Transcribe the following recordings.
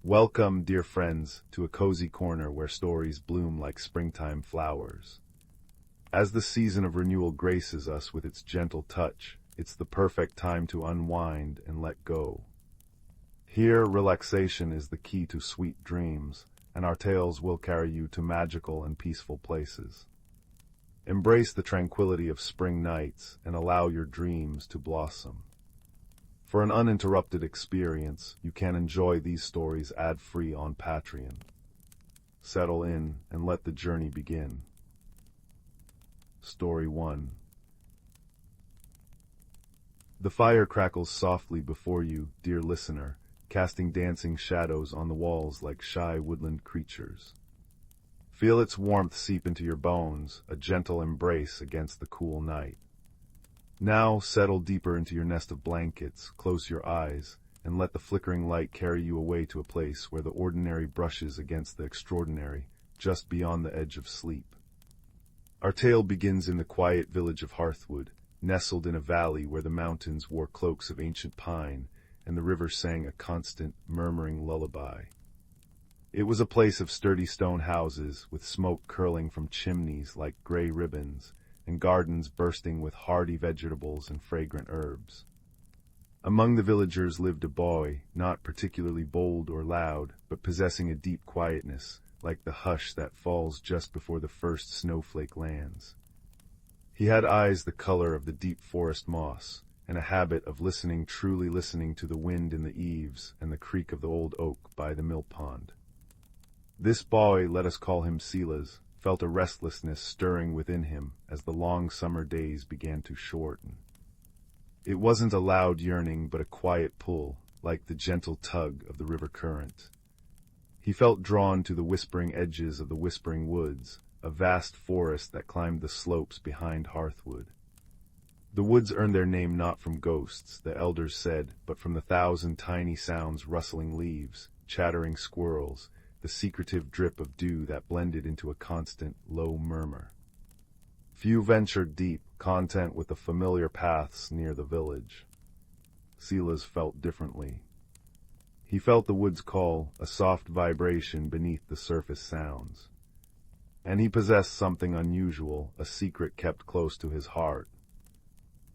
Welcome, dear friends, to a cozy corner where stories bloom like springtime flowers. As the season of renewal graces us with its gentle touch, it's the perfect time to unwind and let go. Here, relaxation is the key to sweet dreams, and our tales will carry you to magical and peaceful places. Embrace the tranquility of spring nights and allow your dreams to blossom. For an uninterrupted experience, you can enjoy these stories ad-free on Patreon. Settle in and let the journey begin. Story 1. The fire crackles softly before you, dear listener, casting dancing shadows on the walls like shy woodland creatures. Feel its warmth seep into your bones, a gentle embrace against the cool night. Now settle deeper into your nest of blankets, close your eyes, and let the flickering light carry you away to a place where the ordinary brushes against the extraordinary, just beyond the edge of sleep. Our tale begins in the quiet village of Hearthwood, nestled in a valley where the mountains wore cloaks of ancient pine, and the river sang a constant, murmuring lullaby. It was a place of sturdy stone houses, with smoke curling from chimneys like gray ribbons, and gardens bursting with hardy vegetables and fragrant herbs. Among the villagers lived a boy, not particularly bold or loud, but possessing a deep quietness, like the hush that falls just before the first snowflake lands. He had eyes the color of the deep forest moss, and a habit of truly listening to the wind in the eaves and the creak of the old oak by the mill pond. This boy, let us call him Silas, felt a restlessness stirring within him as the long summer days began to shorten. It wasn't a loud yearning, but a quiet pull, like the gentle tug of the river current. He felt drawn to the whispering edges of the whispering woods, a vast forest that climbed the slopes behind Hearthwood. The woods earned their name not from ghosts, the elders said, but from the thousand tiny sounds: rustling leaves, chattering squirrels, the secretive drip of dew that blended into a constant, low murmur. Few ventured deep, content with the familiar paths near the village. Silas felt differently. He felt the woods call, a soft vibration beneath the surface sounds. And he possessed something unusual, a secret kept close to his heart.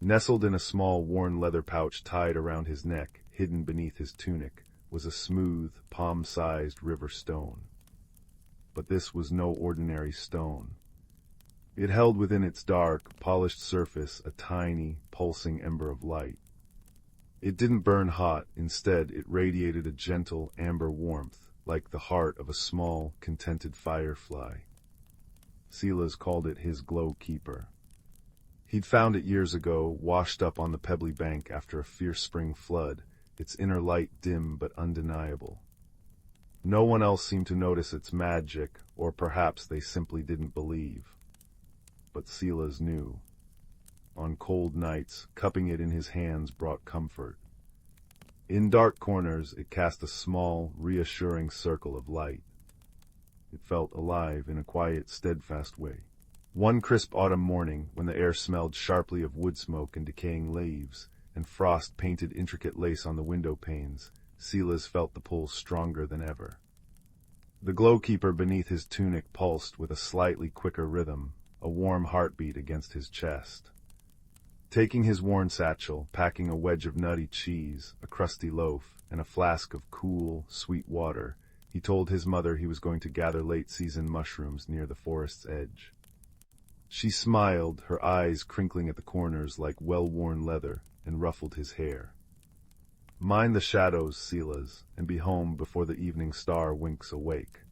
Nestled in a small, worn leather pouch tied around his neck, hidden beneath his tunic, was a smooth, palm-sized river stone. But this was no ordinary stone. It held within its dark, polished surface a tiny, pulsing ember of light. It didn't burn hot, instead it radiated a gentle, amber warmth, like the heart of a small, contented firefly. Silas called it his glow keeper. He'd found it years ago, washed up on the pebbly bank after a fierce spring flood, its inner light dim but undeniable. No one else seemed to notice its magic, or perhaps they simply didn't believe. But Silas knew. On cold nights, cupping it in his hands brought comfort. In dark corners, it cast a small, reassuring circle of light. It felt alive in a quiet, steadfast way. One crisp autumn morning, when the air smelled sharply of wood smoke and decaying leaves, and frost painted intricate lace on the window panes, Silas felt the pull stronger than ever. The glowkeeper beneath his tunic pulsed with a slightly quicker rhythm, a warm heartbeat against his chest. Taking his worn satchel, packing a wedge of nutty cheese, a crusty loaf, and a flask of cool, sweet water, he told his mother he was going to gather late-season mushrooms near the forest's edge. She smiled, her eyes crinkling at the corners like well-worn leather, and ruffled his hair. Mind the shadows, Silas, and be home before the evening star winks awake.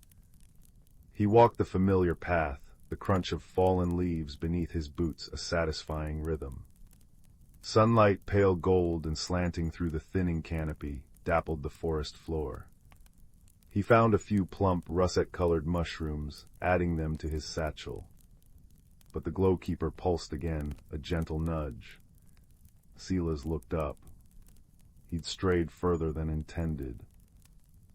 He walked the familiar path, the crunch of fallen leaves beneath his boots a satisfying rhythm. Sunlight, pale gold and slanting through the thinning canopy, dappled the forest floor. He found a few plump, russet-colored mushrooms, adding them to his satchel. But the glowkeeper pulsed again, a gentle nudge. Silas looked up. He'd strayed further than intended.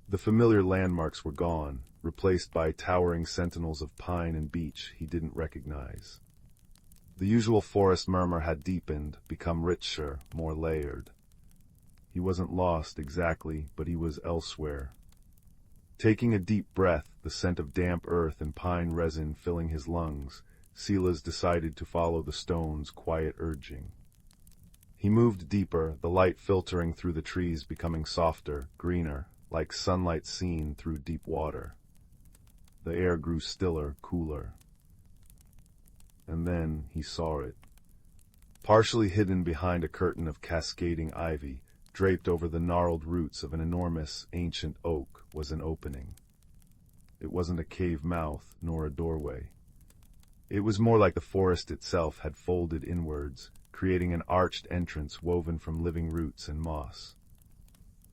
The familiar landmarks were gone, replaced by towering sentinels of pine and beech he didn't recognize. The usual forest murmur had deepened, become richer, more layered. He wasn't lost exactly, but he was elsewhere. Taking a deep breath, the scent of damp earth and pine resin filling his lungs, Silas decided to follow the stone's quiet urging. He moved deeper, the light filtering through the trees becoming softer, greener, like sunlight seen through deep water. The air grew stiller, cooler. And then he saw it. Partially hidden behind a curtain of cascading ivy, draped over the gnarled roots of an enormous, ancient oak, was an opening. It wasn't a cave mouth, nor a doorway. It was more like the forest itself had folded inwards, creating an arched entrance woven from living roots and moss.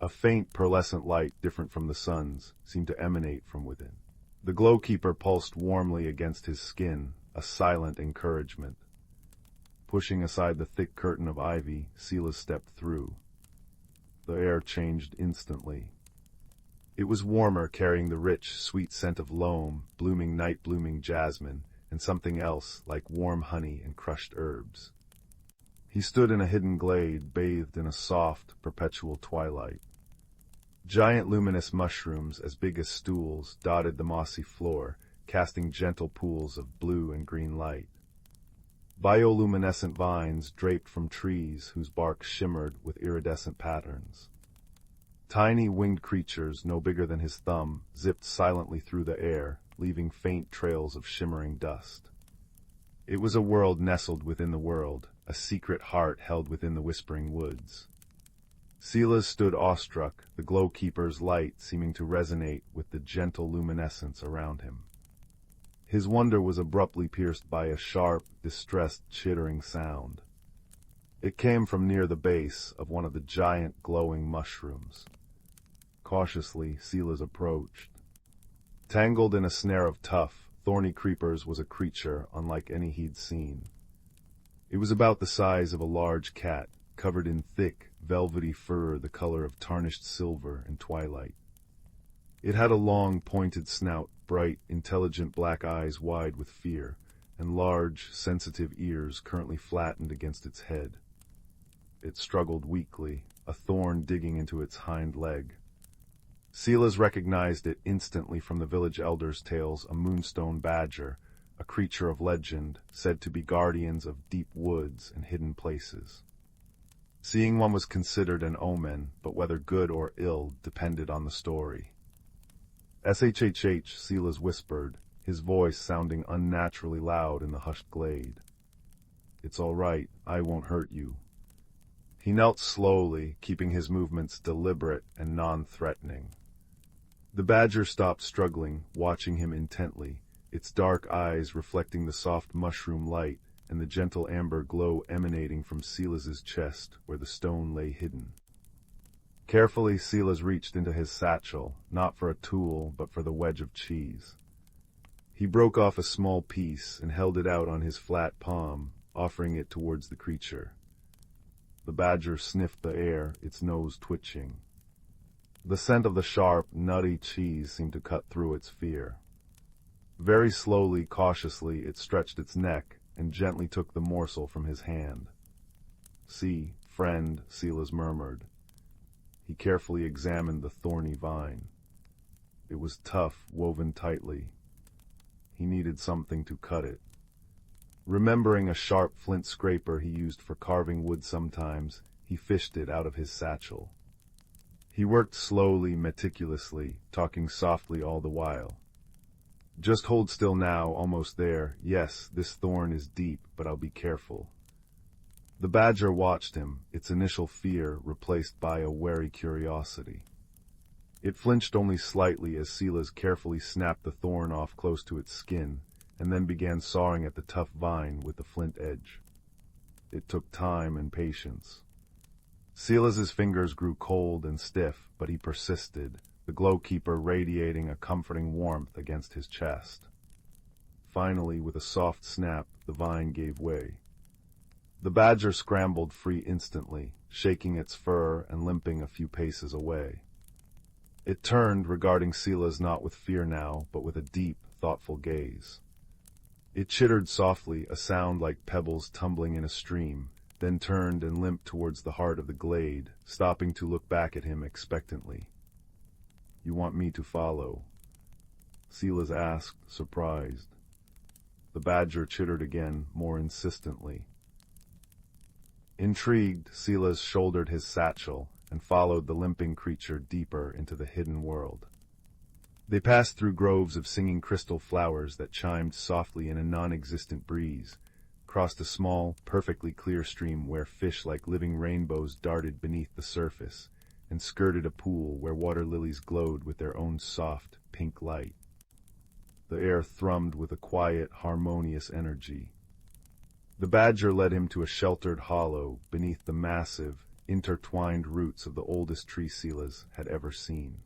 A faint pearlescent light, different from the sun's, seemed to emanate from within. The glowkeeper pulsed warmly against his skin, a silent encouragement. Pushing aside the thick curtain of ivy, Silas stepped through. The air changed instantly. It was warmer, carrying the rich, sweet scent of loam, blooming night-blooming jasmine, and something else, like warm honey and crushed herbs. He stood in a hidden glade, bathed in a soft, perpetual twilight. Giant luminous mushrooms, as big as stools, dotted the mossy floor, casting gentle pools of blue and green light. Bioluminescent vines draped from trees whose bark shimmered with iridescent patterns. Tiny winged creatures, no bigger than his thumb, zipped silently through the air, leaving faint trails of shimmering dust. It was a world nestled within the world, a secret heart held within the whispering woods. Silas stood awestruck, the glowkeeper's light seeming to resonate with the gentle luminescence around him. His wonder was abruptly pierced by a sharp, distressed, chittering sound. It came from near the base of one of the giant glowing mushrooms. Cautiously, Silas approached. Tangled in a snare of tough, thorny creepers was a creature unlike any he'd seen. It was about the size of a large cat, covered in thick, velvety fur the color of tarnished silver in twilight. It had a long, pointed snout, bright, intelligent black eyes wide with fear, and large, sensitive ears currently flattened against its head. It struggled weakly, a thorn digging into its hind leg. Silas recognized it instantly from the village elders' tales, a moonstone badger, a creature of legend, said to be guardians of deep woods and hidden places. Seeing one was considered an omen, but whether good or ill depended on the story. "SHHH," Silas whispered, his voice sounding unnaturally loud in the hushed glade. "It's all right, I won't hurt you." He knelt slowly, keeping his movements deliberate and non-threatening. The badger stopped struggling, watching him intently, its dark eyes reflecting the soft mushroom light and the gentle amber glow emanating from Silas's chest where the stone lay hidden. Carefully, Silas reached into his satchel, not for a tool, but for the wedge of cheese. He broke off a small piece and held it out on his flat palm, offering it towards the creature. The badger sniffed the air, its nose twitching. The scent of the sharp, nutty cheese seemed to cut through its fear. Very slowly, cautiously, it stretched its neck and gently took the morsel from his hand. "See, friend," Silas murmured. He carefully examined the thorny vine. It was tough, woven tightly. He needed something to cut it. Remembering a sharp flint scraper he used for carving wood sometimes, he fished it out of his satchel. He worked slowly, meticulously, talking softly all the while. "Just hold still now, almost there. Yes, this thorn is deep, but I'll be careful." The badger watched him, its initial fear replaced by a wary curiosity. It flinched only slightly as Silas carefully snapped the thorn off close to its skin, and then began sawing at the tough vine with the flint edge. It took time and patience. Silas's fingers grew cold and stiff, but he persisted, the glowkeeper radiating a comforting warmth against his chest. Finally, with a soft snap, the vine gave way. The badger scrambled free instantly, shaking its fur and limping a few paces away. It turned, regarding Silas not with fear now, but with a deep, thoughtful gaze. It chittered softly, a sound like pebbles tumbling in a stream, then turned and limped towards the heart of the glade, stopping to look back at him expectantly. You want me to follow?" Silas asked, surprised. The badger chittered again, more insistently. Intrigued, Silas shouldered his satchel and followed the limping creature deeper into the hidden world. They passed through groves of singing crystal flowers that chimed softly in a non-existent breeze, crossed a small, perfectly clear stream where fish like living rainbows darted beneath the surface, and skirted a pool where water lilies glowed with their own soft, pink light. The air thrummed with a quiet, harmonious energy. The badger led him to a sheltered hollow beneath the massive, intertwined roots of the oldest tree Silas had ever seen.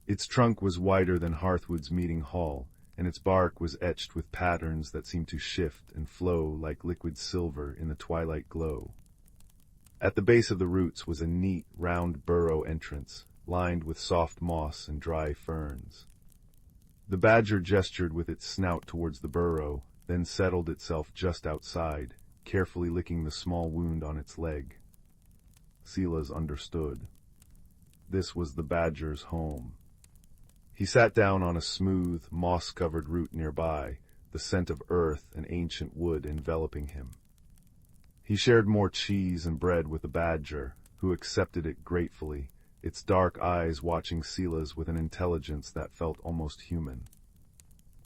Its trunk was wider than Hearthwood's meeting hall, and its bark was etched with patterns that seemed to shift and flow like liquid silver in the twilight glow. At the base of the roots was a neat, round burrow entrance, lined with soft moss and dry ferns. The badger gestured with its snout towards the burrow, then settled itself just outside, carefully licking the small wound on its leg. Silas understood. This was the badger's home. He sat down on a smooth, moss-covered root nearby, the scent of earth and ancient wood enveloping him. He shared more cheese and bread with the badger, who accepted it gratefully, its dark eyes watching Silas with an intelligence that felt almost human.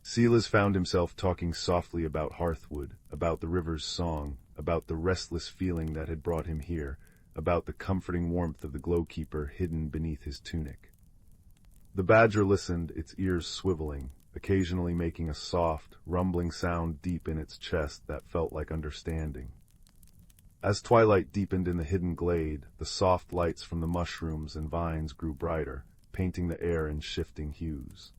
Silas found himself talking softly about Hearthwood, about the river's song, about the restless feeling that had brought him here, about the comforting warmth of the glowkeeper hidden beneath his tunic. The badger listened, its ears swiveling, occasionally making a soft, rumbling sound deep in its chest that felt like understanding. As twilight deepened in the hidden glade, the soft lights from the mushrooms and vines grew brighter, painting the air in shifting hues.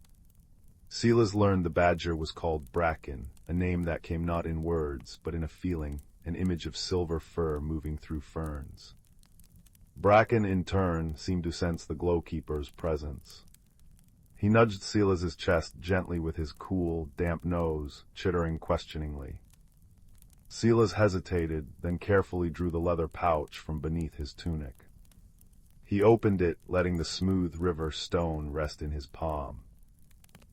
Silas learned the badger was called Bracken, a name that came not in words, but in a feeling, an image of silver fur moving through ferns. Bracken, in turn, seemed to sense the glowkeeper's presence. He nudged Silas's chest gently with his cool, damp nose, chittering questioningly. Silas hesitated, then carefully drew the leather pouch from beneath his tunic. He opened it, letting the smooth river stone rest in his palm.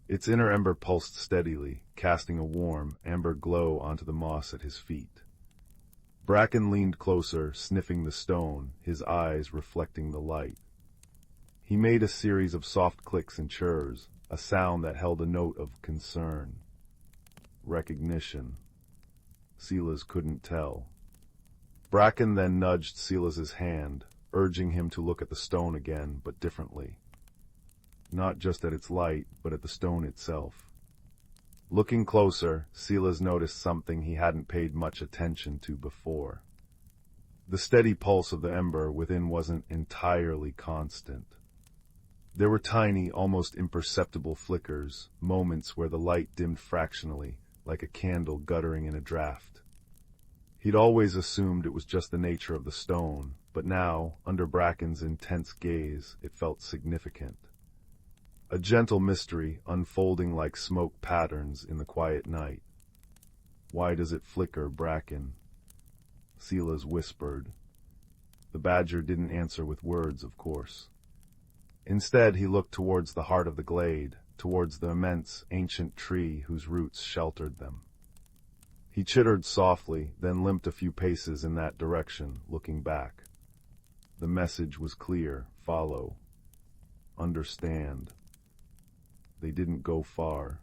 Its inner ember pulsed steadily, casting a warm, amber glow onto the moss at his feet. Bracken leaned closer, sniffing the stone, his eyes reflecting the light. He made a series of soft clicks and chirrs, a sound that held a note of concern. Recognition. Silas couldn't tell. Bracken then nudged Silas's hand, urging him to look at the stone again, but differently. Not just at its light, but at the stone itself. Looking closer, Silas noticed something he hadn't paid much attention to before. The steady pulse of the ember within wasn't entirely constant. There were tiny, almost imperceptible flickers, moments where the light dimmed fractionally, like a candle guttering in a draught. He'd always assumed it was just the nature of the stone, but now, under Bracken's intense gaze, it felt significant. A gentle mystery unfolding like smoke patterns in the quiet night. "Why does it flicker, Bracken?" Silas whispered. The badger didn't answer with words, of course. Instead, he looked towards the heart of the glade, towards the immense, ancient tree whose roots sheltered them. He chittered softly, then limped a few paces in that direction, looking back. The message was clear: follow. Understand. They didn't go far.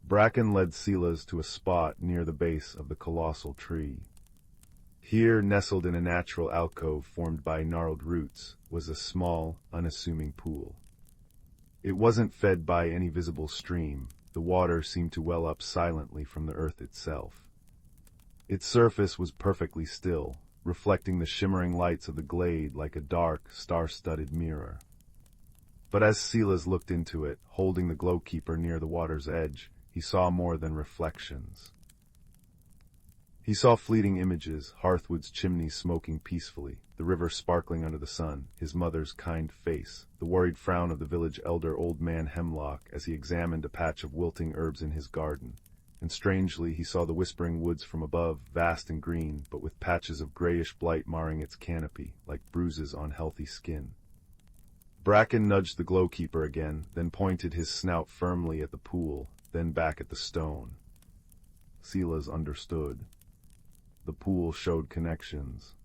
Bracken led Silas to a spot near the base of the colossal tree. Here, nestled in a natural alcove formed by gnarled roots, was a small, unassuming pool. It wasn't fed by any visible stream. The water seemed to well up silently from the earth itself. Its surface was perfectly still, reflecting the shimmering lights of the glade like a dark, star-studded mirror. But as Silas looked into it, holding the glowkeeper near the water's edge, he saw more than reflections. He saw fleeting images, Hearthwood's chimney smoking peacefully, the river sparkling under the sun, his mother's kind face, the worried frown of the village elder Old Man Hemlock as he examined a patch of wilting herbs in his garden. And strangely, he saw the whispering woods from above, vast and green, but with patches of grayish blight marring its canopy, like bruises on healthy skin. Bracken nudged the glowkeeper again, then pointed his snout firmly at the pool, then back at the stone. Silas understood. The pool showed connections,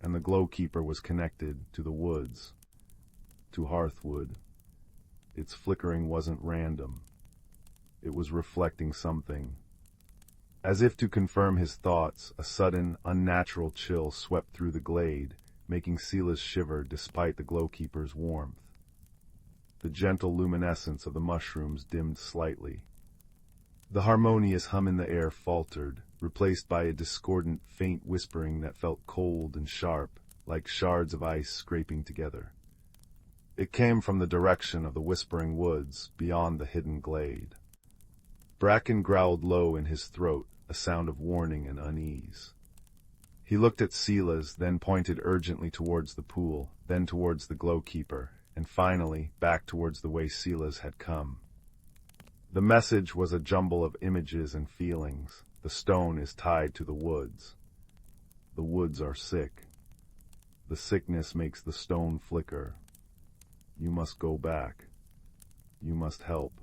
and the glowkeeper was connected to the woods, to Hearthwood. Its flickering wasn't random. It was reflecting something. As if to confirm his thoughts, a sudden, unnatural chill swept through the glade, making Silas shiver despite the glowkeeper's warmth. The gentle luminescence of the mushrooms dimmed slightly. The harmonious hum in the air faltered, replaced by a discordant, faint whispering that felt cold and sharp, like shards of ice scraping together. It came from the direction of the whispering woods, beyond the hidden glade. Bracken growled low in his throat, a sound of warning and unease. He looked at Silas, then pointed urgently towards the pool, then towards the glowkeeper, and finally back towards the way Silas had come. The message was a jumble of images and feelings. The stone is tied to the woods. The woods are sick. The sickness makes the stone flicker. You must go back. You must help.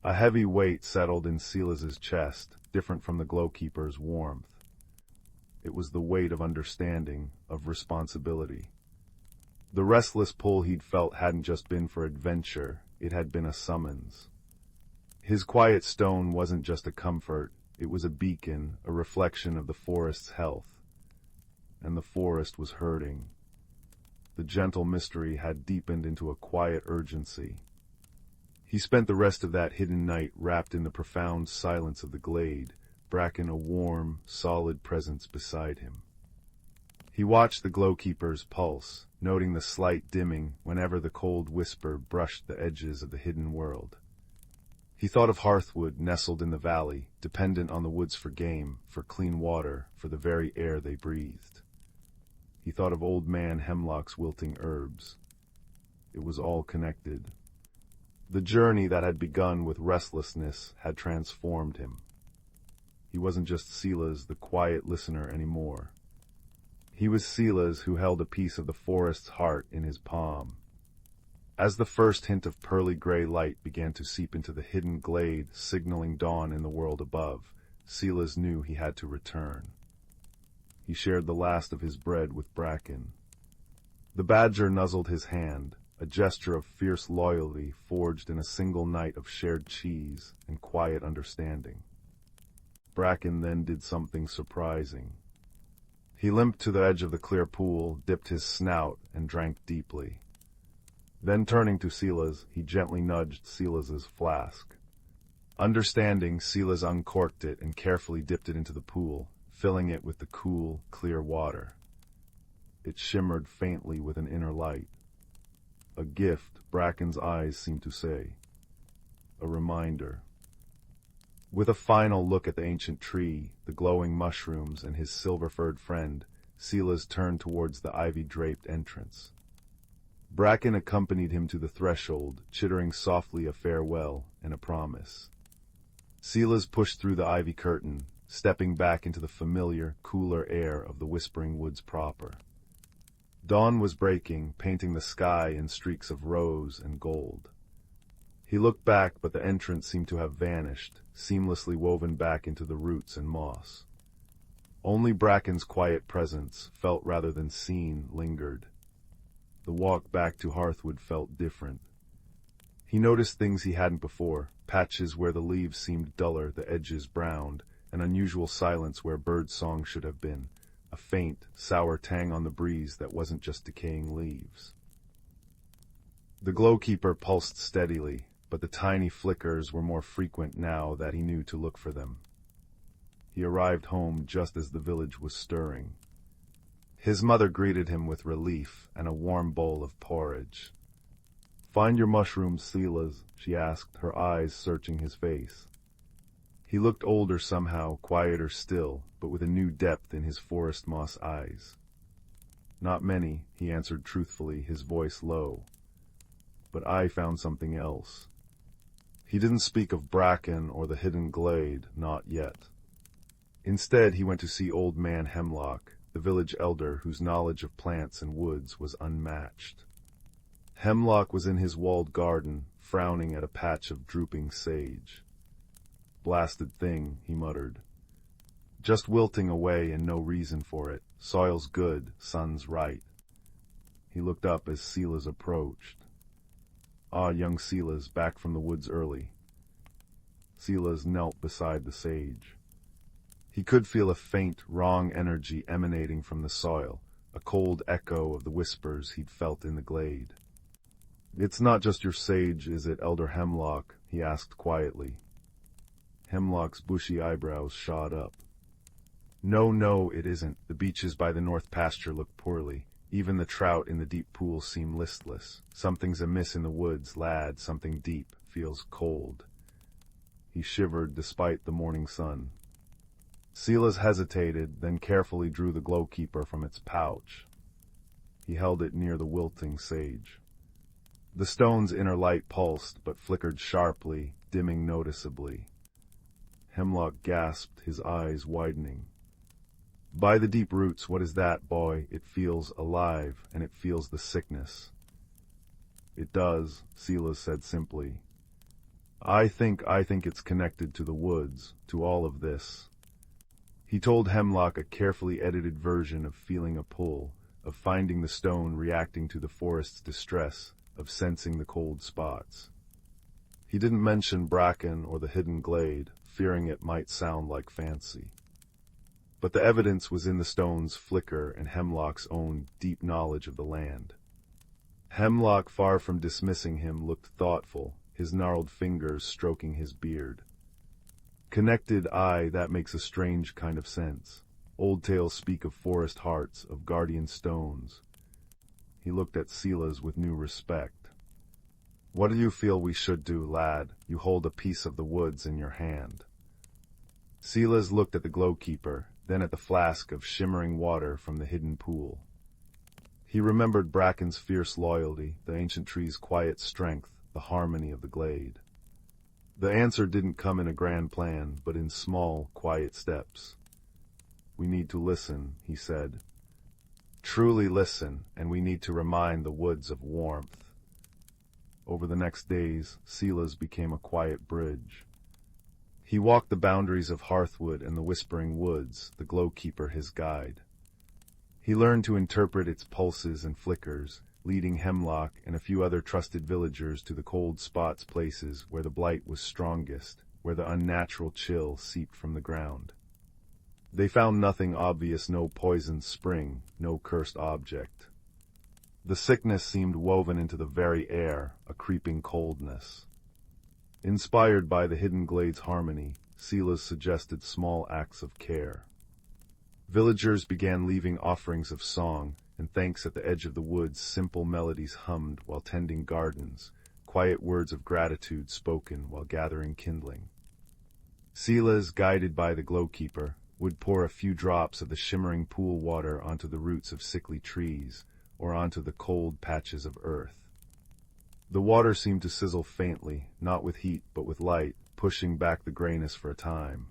A heavy weight settled in Silas's chest, different from the glowkeeper's warmth. It was the weight of understanding, of responsibility. The restless pull he'd felt hadn't just been for adventure, it had been a summons. His quiet stone wasn't just a comfort, it was a beacon, a reflection of the forest's health. And the forest was hurting. The gentle mystery had deepened into a quiet urgency. He spent the rest of that hidden night wrapped in the profound silence of the glade, Bracken a warm, solid presence beside him. He watched the glowkeeper's pulse, noting the slight dimming whenever the cold whisper brushed the edges of the hidden world. He thought of Hearthwood nestled in the valley, dependent on the woods for game, for clean water, for the very air they breathed. He thought of Old Man Hemlock's wilting herbs. It was all connected. The journey that had begun with restlessness had transformed him. He wasn't just Silas, the quiet listener, anymore. He was Silas who held a piece of the forest's heart in his palm. As the first hint of pearly-gray light began to seep into the hidden glade, signaling dawn in the world above, Silas knew he had to return. He shared the last of his bread with Bracken. The badger nuzzled his hand, a gesture of fierce loyalty forged in a single night of shared cheese and quiet understanding. Bracken then did something surprising. He limped to the edge of the clear pool, dipped his snout, and drank deeply. Then turning to Silas, he gently nudged Silas's flask. Understanding, Silas uncorked it and carefully dipped it into the pool, filling it with the cool, clear water. It shimmered faintly with an inner light. A gift, Bracken's eyes seemed to say. A reminder. With a final look at the ancient tree, the glowing mushrooms, and his silver-furred friend, Silas turned towards the ivy-draped entrance. Bracken accompanied him to the threshold, chittering softly a farewell and a promise. Silas pushed through the ivy curtain, stepping back into the familiar, cooler air of the whispering woods proper. Dawn was breaking, painting the sky in streaks of rose and gold. He looked back, but the entrance seemed to have vanished, seamlessly woven back into the roots and moss. Only Bracken's quiet presence, felt rather than seen, lingered. The walk back to Hearthwood felt different. He noticed things he hadn't before, patches where the leaves seemed duller, the edges browned, an unusual silence where bird song should have been, a faint, sour tang on the breeze that wasn't just decaying leaves. The glowkeeper pulsed steadily, but the tiny flickers were more frequent now that he knew to look for them. He arrived home just as the village was stirring. His mother greeted him with relief and a warm bowl of porridge. "Find your mushrooms, Silas," she asked, her eyes searching his face. He looked older somehow, quieter still, but with a new depth in his forest moss eyes. "Not many," he answered truthfully, his voice low. "But I found something else." He didn't speak of Bracken or the hidden glade, not yet. Instead, he went to see Old Man Hemlock, the village elder whose knowledge of plants and woods was unmatched. Hemlock was in his walled garden, frowning at a patch of drooping sage. "Blasted thing," he muttered. "Just wilting away and no reason for it. Soil's good, sun's right." He looked up as Silas approached. "Ah, young Silas, back from the woods early." Silas knelt beside the sage. He could feel a faint, wrong energy emanating from the soil, a cold echo of the whispers he'd felt in the glade. "It's not just your sage, is it, Elder Hemlock?" he asked quietly. Hemlock's bushy eyebrows shot up. No, it isn't. The beaches by the north pasture look poorly. Even the trout in the deep pools seem listless. Something's amiss in the woods, lad, something deep, feels cold." He shivered despite the morning sun. Silas hesitated, then carefully drew the glowkeeper from its pouch. He held it near the wilting sage. The stone's inner light pulsed, but flickered sharply, dimming noticeably. Hemlock gasped, his eyes widening. "By the deep roots, what is that, boy? It feels alive, and it feels the sickness." "It does," Silas said simply. I think it's connected to the woods, to all of this." He told Hemlock a carefully edited version of feeling a pull, of finding the stone reacting to the forest's distress, of sensing the cold spots. He didn't mention bracken or the hidden glade, fearing it might sound like fancy. But the evidence was in the stone's flicker and Hemlock's own deep knowledge of the land. Hemlock, far from dismissing him, looked thoughtful, his gnarled fingers stroking his beard. "Connected, aye, that makes a strange kind of sense. Old tales speak of forest hearts, of guardian stones." He looked at Silas with new respect. "What do you feel we should do, lad? You hold a piece of the woods in your hand." Silas looked at the glowkeeper, then at the flask of shimmering water from the hidden pool. He remembered Bracken's fierce loyalty, the ancient tree's quiet strength, the harmony of the glade. The answer didn't come in a grand plan, but in small, quiet steps. "We need to listen," he said. "Truly listen, and we need to remind the woods of warmth." Over the next days, Silas became a quiet bridge. He walked the boundaries of Hearthwood and the Whispering Woods, the glowkeeper his guide. He learned to interpret its pulses and flickers, leading Hemlock and a few other trusted villagers to the cold spots, places where the blight was strongest, where the unnatural chill seeped from the ground. They found nothing obvious, no poisoned spring, no cursed object. The sickness seemed woven into the very air, a creeping coldness. Inspired by the hidden glade's harmony, Silas suggested small acts of care. Villagers began leaving offerings of song and thanks at the edge of the woods. Simple melodies hummed while tending gardens, quiet words of gratitude spoken while gathering kindling. Silas, guided by the glowkeeper, would pour a few drops of the shimmering pool water onto the roots of sickly trees or onto the cold patches of earth. The water seemed to sizzle faintly, not with heat but with light, pushing back the grayness for a time.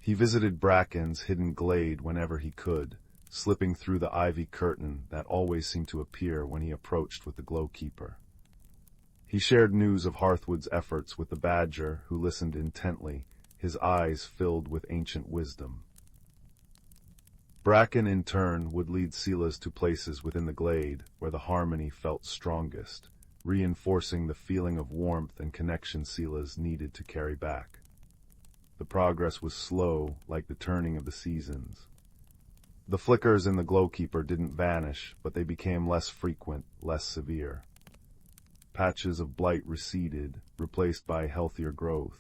He visited Bracken's hidden glade whenever he could, slipping through the ivy curtain that always seemed to appear when he approached with the glowkeeper. He shared news of Hearthwood's efforts with the badger, who listened intently, his eyes filled with ancient wisdom. Bracken, in turn, would lead Silas to places within the glade where the harmony felt strongest, reinforcing the feeling of warmth and connection Silas needed to carry back. The progress was slow, like the turning of the seasons. The flickers in the glowkeeper didn't vanish, but they became less frequent, less severe. Patches of blight receded, replaced by healthier growth.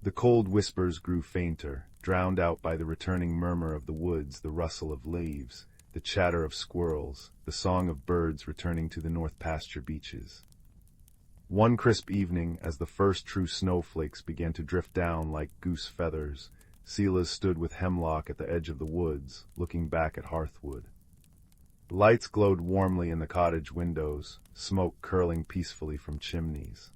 The cold whispers grew fainter, drowned out by the returning murmur of the woods, the rustle of leaves, the chatter of squirrels, the song of birds returning to the north pasture beaches. One crisp evening, as the first true snowflakes began to drift down like goose feathers, Silas stood with Hemlock at the edge of the woods, looking back at Hearthwood. Lights glowed warmly in the cottage windows, smoke curling peacefully from chimneys.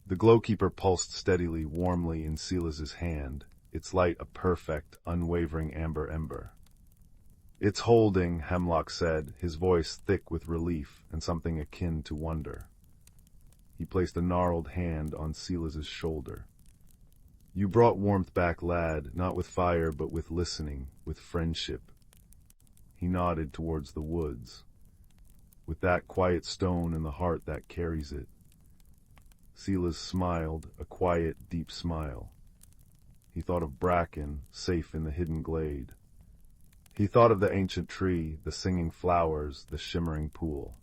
The glowkeeper pulsed steadily, warmly in Silas's hand, its light a perfect, unwavering amber ember. It's holding, Hemlock said, his voice thick with relief and something akin to wonder. He placed a gnarled hand on Silas's shoulder. You brought warmth back, lad, not with fire, but with listening, with friendship. He nodded towards the woods. With that quiet stone and the heart that carries it. Silas smiled, a quiet, deep smile. He thought of Bracken, safe in the hidden glade. He thought of the ancient tree, the singing flowers, the shimmering pool.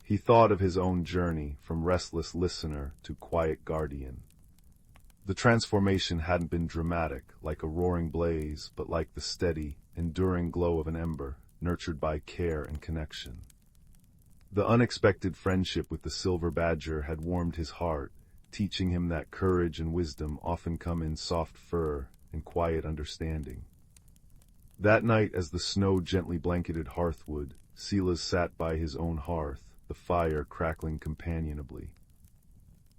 He thought of his own journey from restless listener to quiet guardian. The transformation hadn't been dramatic, like a roaring blaze, but like the steady, enduring glow of an ember, nurtured by care and connection. The unexpected friendship with the silver badger had warmed his heart, teaching him that courage and wisdom often come in soft fur and quiet understanding. That night, as the snow gently blanketed Hearthwood, Silas sat by his own hearth, the fire crackling companionably.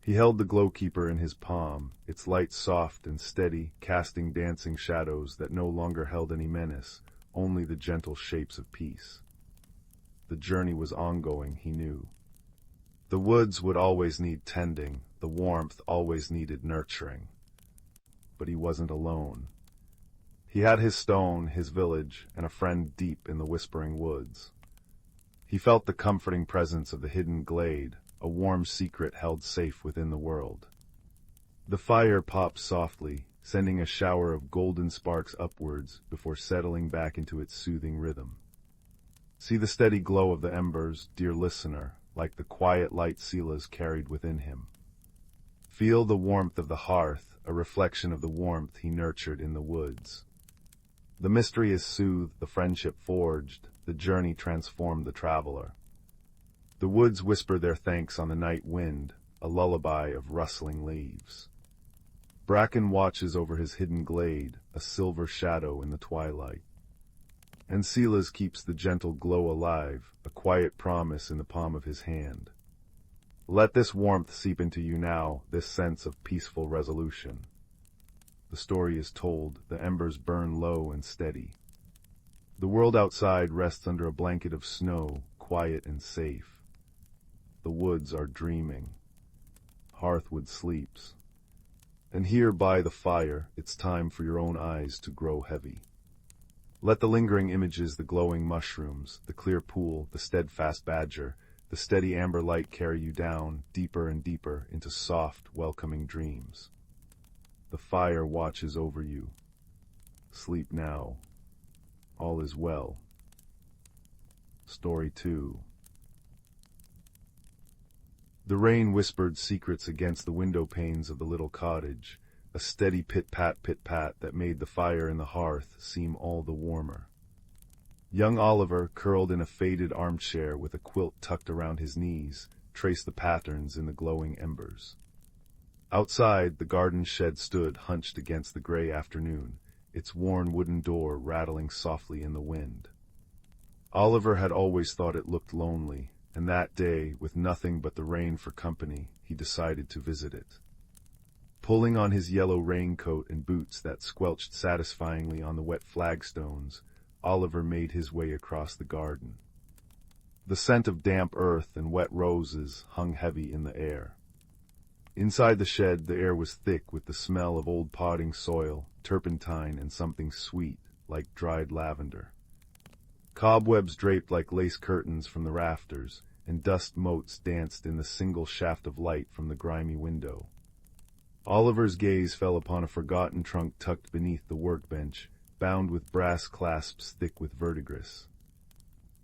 He held the glowkeeper in his palm, its light soft and steady, casting dancing shadows that no longer held any menace, only the gentle shapes of peace. The journey was ongoing, he knew. The woods would always need tending, the warmth always needed nurturing. But he wasn't alone. He had his stone, his village, and a friend deep in the whispering woods. He felt the comforting presence of the hidden glade, a warm secret held safe within the world. The fire popped softly, sending a shower of golden sparks upwards before settling back into its soothing rhythm. See the steady glow of the embers, dear listener, like the quiet light Silas carried within him. Feel the warmth of the hearth, a reflection of the warmth he nurtured in the woods. The mystery is soothed, the friendship forged, the journey transformed the traveler. The woods whisper their thanks on the night wind, a lullaby of rustling leaves. Bracken watches over his hidden glade, a silver shadow in the twilight. And Silas keeps the gentle glow alive, a quiet promise in the palm of his hand. Let this warmth seep into you now, this sense of peaceful resolution. The story is told, the embers burn low and steady. The world outside rests under a blanket of snow, quiet and safe. The woods are dreaming. Hearthwood sleeps. And here by the fire, it's time for your own eyes to grow heavy. Let the lingering images, the glowing mushrooms, the clear pool, the steadfast badger, the steady amber light carry you down, deeper and deeper, into soft, welcoming dreams. The fire watches over you. Sleep now. All is well. Story 2. The rain whispered secrets against the window panes of the little cottage, a steady pit-pat that made the fire in the hearth seem all the warmer. Young Oliver, curled in a faded armchair with a quilt tucked around his knees, traced the patterns in the glowing embers. Outside, the garden shed stood hunched against the gray afternoon, its worn wooden door rattling softly in the wind. Oliver had always thought it looked lonely, and that day, with nothing but the rain for company, he decided to visit it. Pulling on his yellow raincoat and boots that squelched satisfyingly on the wet flagstones, Oliver made his way across the garden. The scent of damp earth and wet roses hung heavy in the air. Inside the shed, the air was thick with the smell of old potting soil, turpentine, and something sweet, like dried lavender. Cobwebs draped like lace curtains from the rafters, and dust motes danced in the single shaft of light from the grimy window. Oliver's gaze fell upon a forgotten trunk tucked beneath the workbench, bound with brass clasps thick with verdigris.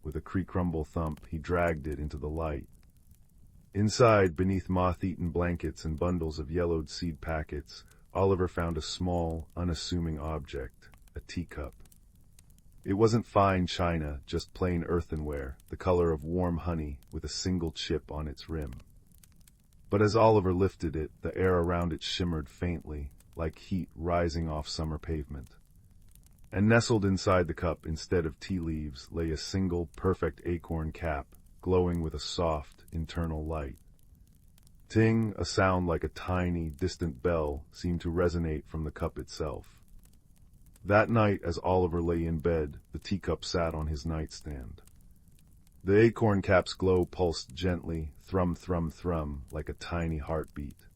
With a creak-rumble thump, he dragged it into the light. Inside, beneath moth-eaten blankets and bundles of yellowed seed packets, Oliver found a small, unassuming object, a teacup. It wasn't fine china, just plain earthenware, the color of warm honey, with a single chip on its rim. But as Oliver lifted it, the air around it shimmered faintly, like heat rising off summer pavement. And nestled inside the cup, instead of tea leaves, lay a single, perfect acorn cap, glowing with a soft, internal light. Ting, a sound like a tiny, distant bell, seemed to resonate from the cup itself. That night, as Oliver lay in bed, the teacup sat on his nightstand. The acorn cap's glow pulsed gently, thrum, thrum, thrum, like a tiny heartbeat.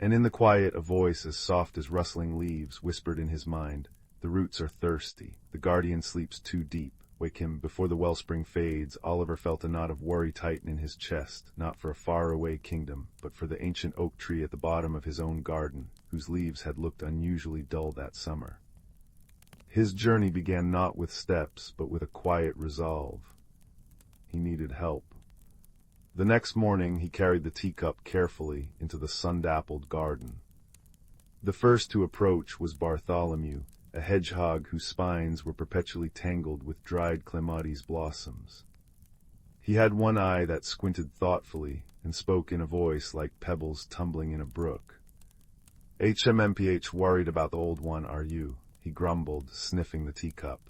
And in the quiet, a voice as soft as rustling leaves whispered in his mind, "The roots are thirsty. The guardian sleeps too deep. Wake him before the wellspring fades." Oliver felt a knot of worry tighten in his chest, not for a faraway kingdom, but for the ancient oak tree at the bottom of his own garden, whose leaves had looked unusually dull that summer. His journey began not with steps, but with a quiet resolve. He needed help. The next morning he carried the teacup carefully into the sun-dappled garden. The first to approach was Bartholomew, a hedgehog whose spines were perpetually tangled with dried clematis blossoms. He had one eye that squinted thoughtfully and spoke in a voice like pebbles tumbling in a brook. "HMMPH worried about the old one, are you?" he grumbled, sniffing the teacup.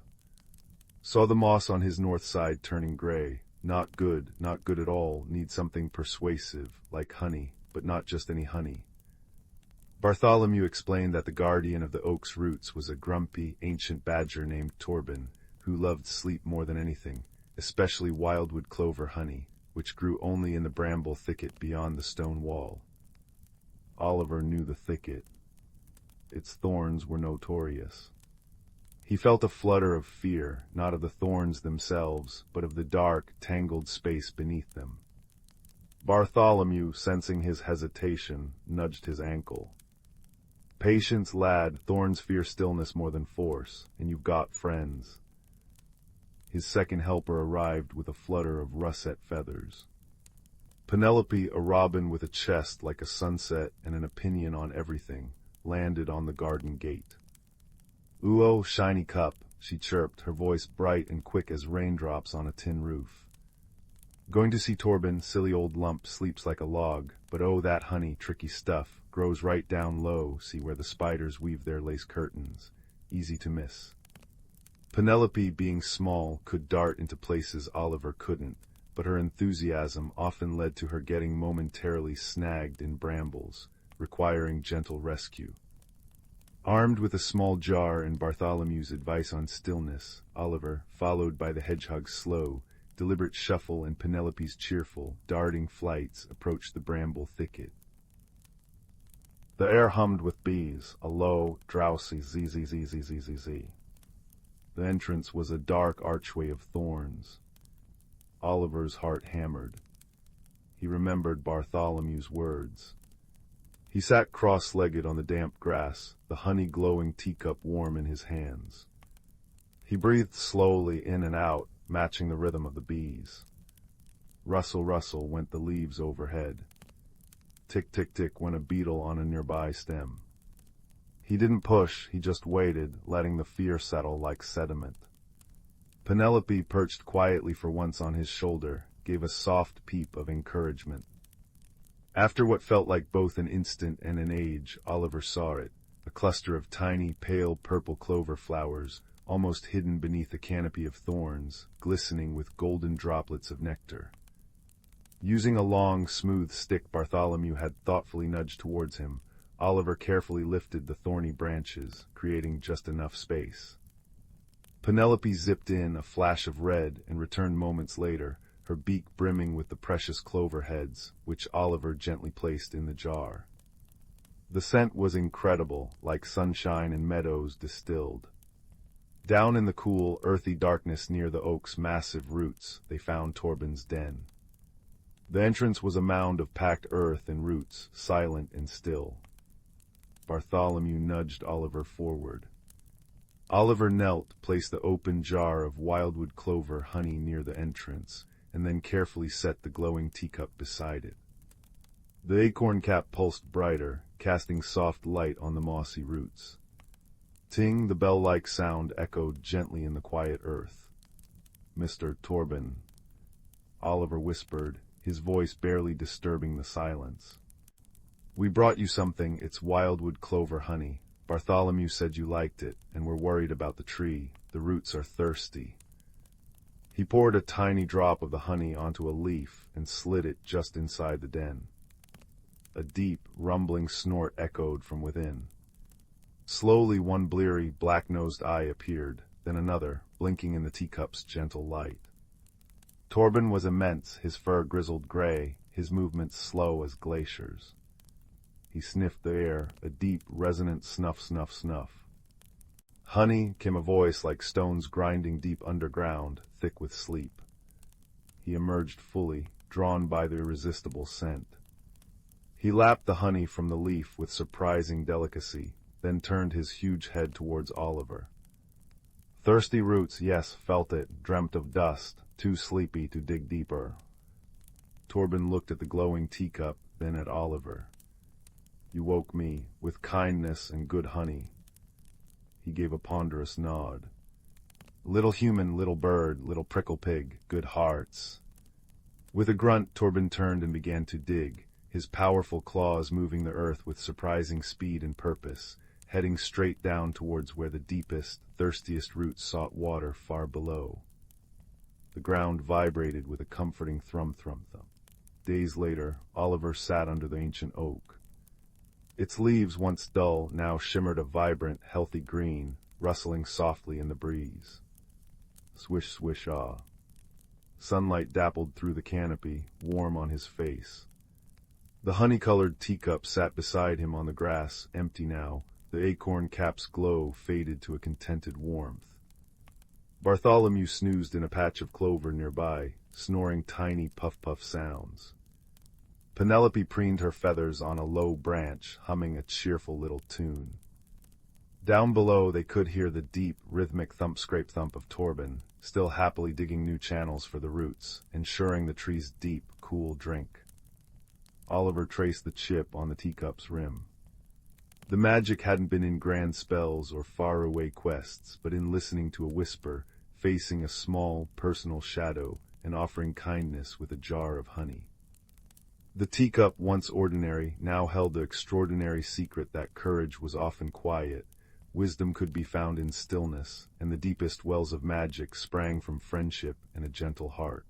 Saw the moss on his north side turning gray. Not good at all, need something persuasive, like honey, but not just any honey. Bartholomew explained that the guardian of the oak's roots was a grumpy, ancient badger named Torben, who loved sleep more than anything, especially wildwood clover honey, which grew only in the bramble thicket beyond the stone wall. Oliver knew the thicket. Its thorns were notorious. He felt a flutter of fear, not of the thorns themselves, but of the dark, tangled space beneath them. Bartholomew, sensing his hesitation, nudged his ankle. "Patience, lad, thorns fear stillness more than force, and you've got friends." His second helper arrived with a flutter of russet feathers. Penelope, a robin with a chest like a sunset and an opinion on everything, landed on the garden gate. "Ooh, shiny cup," she chirped, her voice bright and quick as raindrops on a tin roof. "Going to see Torben, silly old lump, sleeps like a log, but oh, that honey, tricky stuff, grows right down low, see where the spiders weave their lace curtains. Easy to miss." Penelope, being small, could dart into places Oliver couldn't, but her enthusiasm often led to her getting momentarily snagged in brambles, requiring gentle rescue. Armed with a small jar and Bartholomew's advice on stillness, Oliver, followed by the hedgehog's slow, deliberate shuffle and Penelope's cheerful, darting flights, approached the bramble thicket. The air hummed with bees, a low, drowsy zzzzzzzz. The entrance was a dark archway of thorns. Oliver's heart hammered. He remembered Bartholomew's words. He sat cross-legged on the damp grass, the honey-glowing teacup warm in his hands. He breathed slowly in and out, matching the rhythm of the bees. Rustle, rustle went the leaves overhead. Tick, tick, tick went a beetle on a nearby stem. He didn't push, he just waited, letting the fear settle like sediment. Penelope, perched quietly for once on his shoulder, gave a soft peep of encouragement. After what felt like both an instant and an age, Oliver saw it, a cluster of tiny, pale purple clover flowers, almost hidden beneath a canopy of thorns, glistening with golden droplets of nectar. Using a long, smooth stick Bartholomew had thoughtfully nudged towards him, Oliver carefully lifted the thorny branches, creating just enough space. Penelope zipped in, a flash of red, and returned moments later, her beak brimming with the precious clover heads, which Oliver gently placed in the jar. The scent was incredible, like sunshine and meadows distilled. Down in the cool, earthy darkness near the oak's massive roots, they found Torben's den. The entrance was a mound of packed earth and roots, silent and still. Bartholomew nudged Oliver forward. Oliver knelt, placed the open jar of wildwood clover honey near the entrance, and then carefully set the glowing teacup beside it. The acorn cap pulsed brighter, casting soft light on the mossy roots. Ting, the bell-like sound echoed gently in the quiet earth. "Mr. Torben," Oliver whispered, his voice barely disturbing the silence. "We brought you something, it's wildwood clover honey. Bartholomew said you liked it, and we're worried about the tree. The roots are thirsty." He poured a tiny drop of the honey onto a leaf and slid it just inside the den. A deep, rumbling snort echoed from within. Slowly one bleary, black-nosed eye appeared, then another, blinking in the teacup's gentle light. Torben was immense, his fur grizzled gray, his movements slow as glaciers. He sniffed the air, a deep, resonant snuff, snuff, snuff. "Honey," came a voice like stones grinding deep underground, thick with sleep. He emerged fully, drawn by the irresistible scent. He lapped the honey from the leaf with surprising delicacy, then turned his huge head towards Oliver. Thirsty roots, yes, felt it, dreamt of dust, too sleepy to dig deeper. Torben looked at the glowing teacup, then at Oliver. "You woke me, with kindness and good honey." He gave a ponderous nod. "Little human, little bird, little prickle pig, good hearts." With a grunt, Torben turned and began to dig, his powerful claws moving the earth with surprising speed and purpose, heading straight down towards where the deepest, thirstiest roots sought water far below. The ground vibrated with a comforting thrum-thrum-thump. Days later, Oliver sat under the ancient oak. Its leaves, once dull, now shimmered a vibrant, healthy green, rustling softly in the breeze. Swish, swish, ah. Sunlight dappled through the canopy, warm on his face. The honey-colored teacup sat beside him on the grass, empty now, the acorn cap's glow faded to a contented warmth. Bartholomew snoozed in a patch of clover nearby, snoring tiny puff-puff sounds. Penelope preened her feathers on a low branch, humming a cheerful little tune. Down below they could hear the deep, rhythmic thump-scrape-thump of Torben, still happily digging new channels for the roots, ensuring the tree's deep, cool drink. Oliver traced the chip on the teacup's rim. The magic hadn't been in grand spells or far-away quests, but in listening to a whisper, facing a small, personal shadow, and offering kindness with a jar of honey. The teacup, once ordinary, now held the extraordinary secret that courage was often quiet, wisdom could be found in stillness, and the deepest wells of magic sprang from friendship and a gentle heart.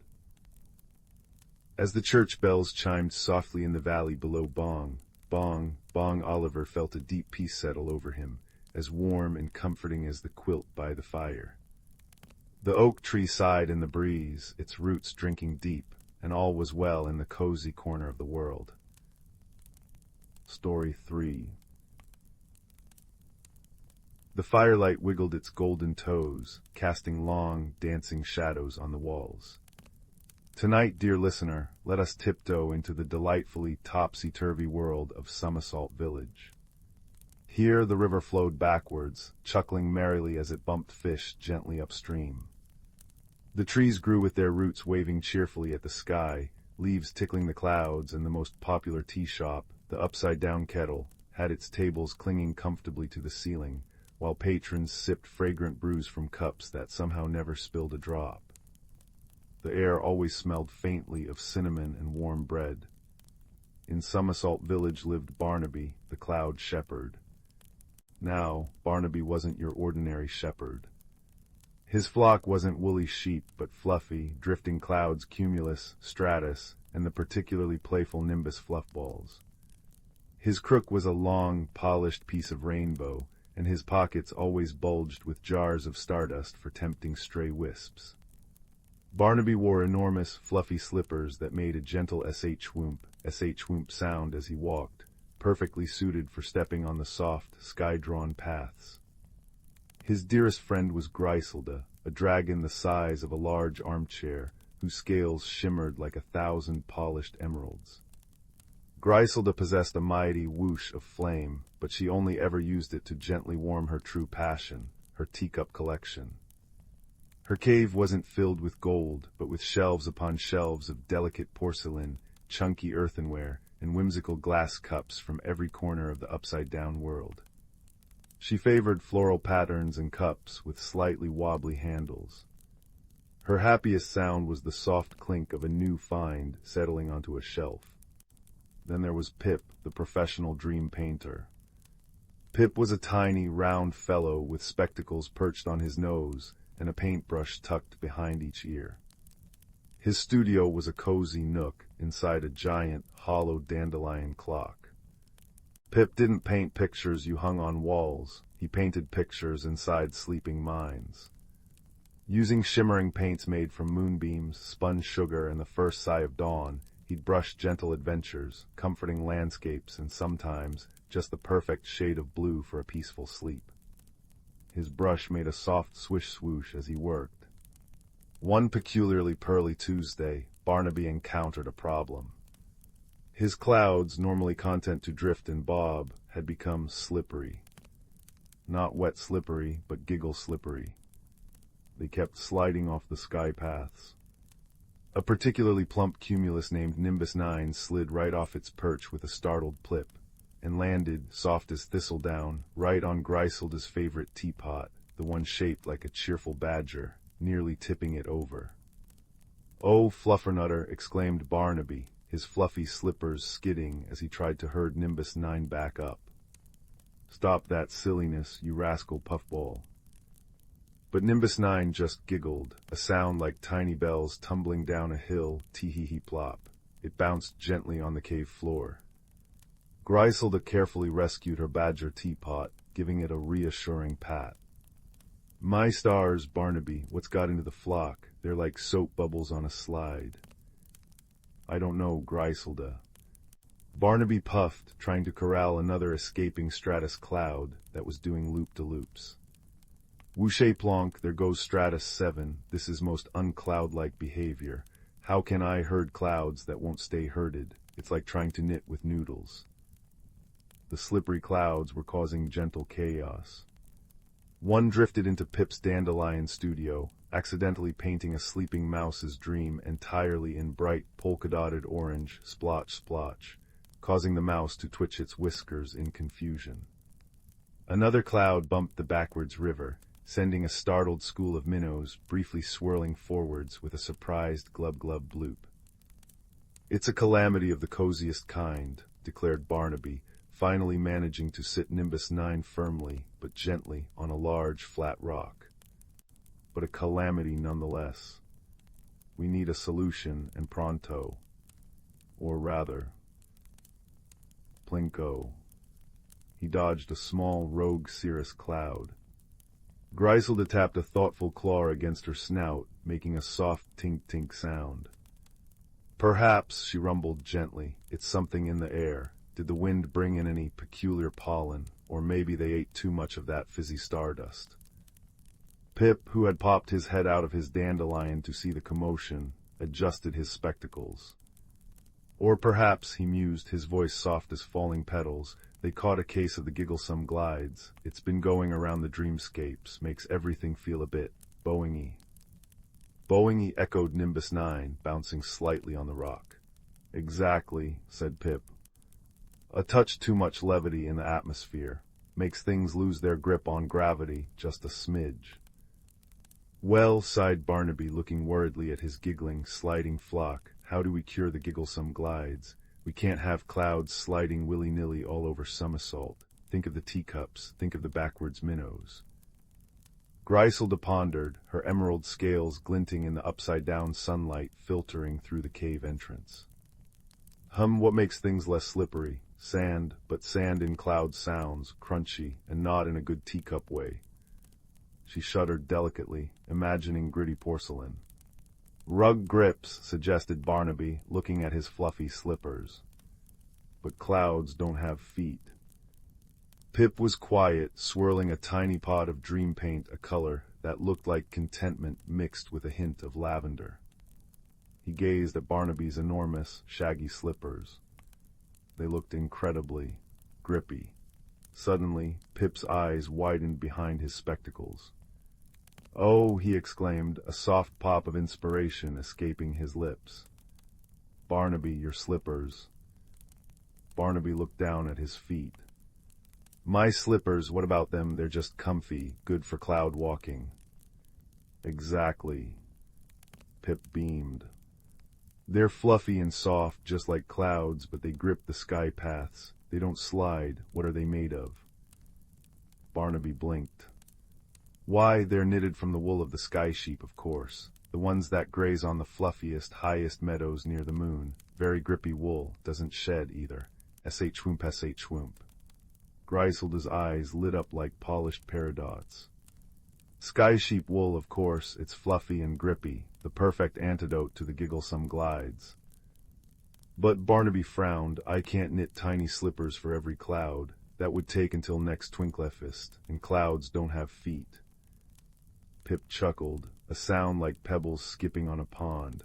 As the church bells chimed softly in the valley below Bong, Bong, Bong, Oliver felt a deep peace settle over him, as warm and comforting as the quilt by the fire. The oak tree sighed in the breeze, its roots drinking deep, and all was well in the cozy corner of the world. Story 3. The firelight wiggled its golden toes, casting long, dancing shadows on the walls. Tonight, dear listener, let us tiptoe into the delightfully topsy-turvy world of Summersalt Village. Here the river flowed backwards, chuckling merrily as it bumped fish gently upstream. The trees grew with their roots waving cheerfully at the sky, leaves tickling the clouds, and the most popular tea shop, the upside-down kettle, had its tables clinging comfortably to the ceiling, while patrons sipped fragrant brews from cups that somehow never spilled a drop. The air always smelled faintly of cinnamon and warm bread. In Summersalt Village lived Barnaby, the cloud shepherd. Now, Barnaby wasn't your ordinary shepherd. His flock wasn't woolly sheep, but fluffy, drifting clouds cumulus, stratus, and the particularly playful nimbus fluffballs. His crook was a long, polished piece of rainbow, and his pockets always bulged with jars of stardust for tempting stray wisps. Barnaby wore enormous, fluffy slippers that made a gentle sh-whoomp sound as he walked, perfectly suited for stepping on the soft, sky-drawn paths. His dearest friend was Griselda, a dragon the size of a large armchair, whose scales shimmered like 1,000 polished emeralds. Griselda possessed a mighty whoosh of flame, but she only ever used it to gently warm her true passion, her teacup collection. Her cave wasn't filled with gold, but with shelves upon shelves of delicate porcelain, chunky earthenware, and whimsical glass cups from every corner of the upside-down world. She favored floral patterns and cups with slightly wobbly handles. Her happiest sound was the soft clink of a new find settling onto a shelf. Then there was Pip, the professional dream painter. Pip was a tiny, round fellow with spectacles perched on his nose and a paintbrush tucked behind each ear. His studio was a cozy nook inside a giant, hollow dandelion clock. Pip didn't paint pictures you hung on walls. He painted pictures inside sleeping minds. Using shimmering paints made from moonbeams, spun sugar, and the first sigh of dawn, he'd brush gentle adventures, comforting landscapes, and sometimes just the perfect shade of blue for a peaceful sleep. His brush made a soft swish-swoosh as he worked. One peculiarly pearly Tuesday, Barnaby encountered a problem. His clouds, normally content to drift and bob, had become slippery. Not wet slippery, but giggle slippery. They kept sliding off the sky paths. A particularly plump cumulus named Nimbus 9 slid right off its perch with a startled plip, and landed, soft as thistledown, right on Griselda's favorite teapot, the one shaped like a cheerful badger, nearly tipping it over. "Oh, fluffernutter," exclaimed Barnaby, his fluffy slippers skidding as he tried to herd Nimbus 9 back up. "Stop that silliness, you rascal puffball." But Nimbus 9 just giggled, a sound like tiny bells tumbling down a hill, tee-hee-hee-plop. It bounced gently on the cave floor. Griselda carefully rescued her badger teapot, giving it a reassuring pat. "My stars, Barnaby, what's got into the flock? They're like soap bubbles on a slide." "I don't know, Griselda." Barnaby puffed, trying to corral another escaping stratus cloud that was doing loop-de-loops. "Whooshey plonk, there goes Stratus 7, this is most uncloud-like behavior. How can I herd clouds that won't stay herded? It's like trying to knit with noodles." The slippery clouds were causing gentle chaos. One drifted into Pip's dandelion studio, accidentally painting a sleeping mouse's dream entirely in bright polka-dotted orange, splotch splotch, causing the mouse to twitch its whiskers in confusion. Another cloud bumped the backwards river, sending a startled school of minnows briefly swirling forwards with a surprised glub-glub bloop. "It's a calamity of the coziest kind," declared Barnaby, finally managing to sit Nimbus 9 firmly, but gently, on a large, flat rock. "But a calamity nonetheless. We need a solution, and pronto. Or rather, plinko." He dodged a small, rogue cirrus cloud. Griselda tapped a thoughtful claw against her snout, making a soft tink-tink sound. "Perhaps," she rumbled gently, "it's something in the air. Did the wind bring in any peculiar pollen, or maybe they ate too much of that fizzy stardust?" Pip, who had popped his head out of his dandelion to see the commotion, adjusted his spectacles. "Or perhaps," he mused, his voice soft as falling petals, "they caught a case of the gigglesome glides. It's been going around the dreamscapes, makes everything feel a bit Boeing-y." "Boeing-y," echoed Nimbus 9, bouncing slightly on the rock. "Exactly," said Pip. "A touch too much levity in the atmosphere. Makes things lose their grip on gravity, just a smidge." "Well," sighed Barnaby, looking worriedly at his giggling, sliding flock, "how do we cure the gigglesome glides? We can't have clouds sliding willy-nilly all over Somersault. Think of the teacups, think of the backwards minnows." Griselda pondered, her emerald scales glinting in the upside-down sunlight filtering through the cave entrance. What makes things less slippery? Sand, but sand in cloud sounds, crunchy, and not in a good teacup way." She shuddered delicately, imagining gritty porcelain. "Rug grips," suggested Barnaby, looking at his fluffy slippers. "But clouds don't have feet." Pip was quiet, swirling a tiny pot of dream paint, a color that looked like contentment mixed with a hint of lavender. He gazed at Barnaby's enormous, shaggy slippers. They looked incredibly grippy. Suddenly, Pip's eyes widened behind his spectacles. "Oh," he exclaimed, a soft pop of inspiration escaping his lips. "Barnaby, your slippers." Barnaby looked down at his feet. "My slippers, what about them? They're just comfy, good for cloud walking." "Exactly." Pip beamed. "They're fluffy and soft, just like clouds, but they grip the sky paths. They don't slide. What are they made of?" Barnaby blinked. "Why, they're knitted from the wool of the sky sheep, of course. The ones that graze on the fluffiest, highest meadows near the moon. Very grippy wool, doesn't shed either. Sh-whoomp, sh-whoomp." Griselda's eyes lit up like polished paradots. Sky sheep wool, of course, it's fluffy and grippy, the perfect antidote to the gigglesome glides. But Barnaby frowned. I can't knit tiny slippers for every cloud. That would take until next Twinklephist, and clouds don't have feet. Pip chuckled, a sound like pebbles skipping on a pond.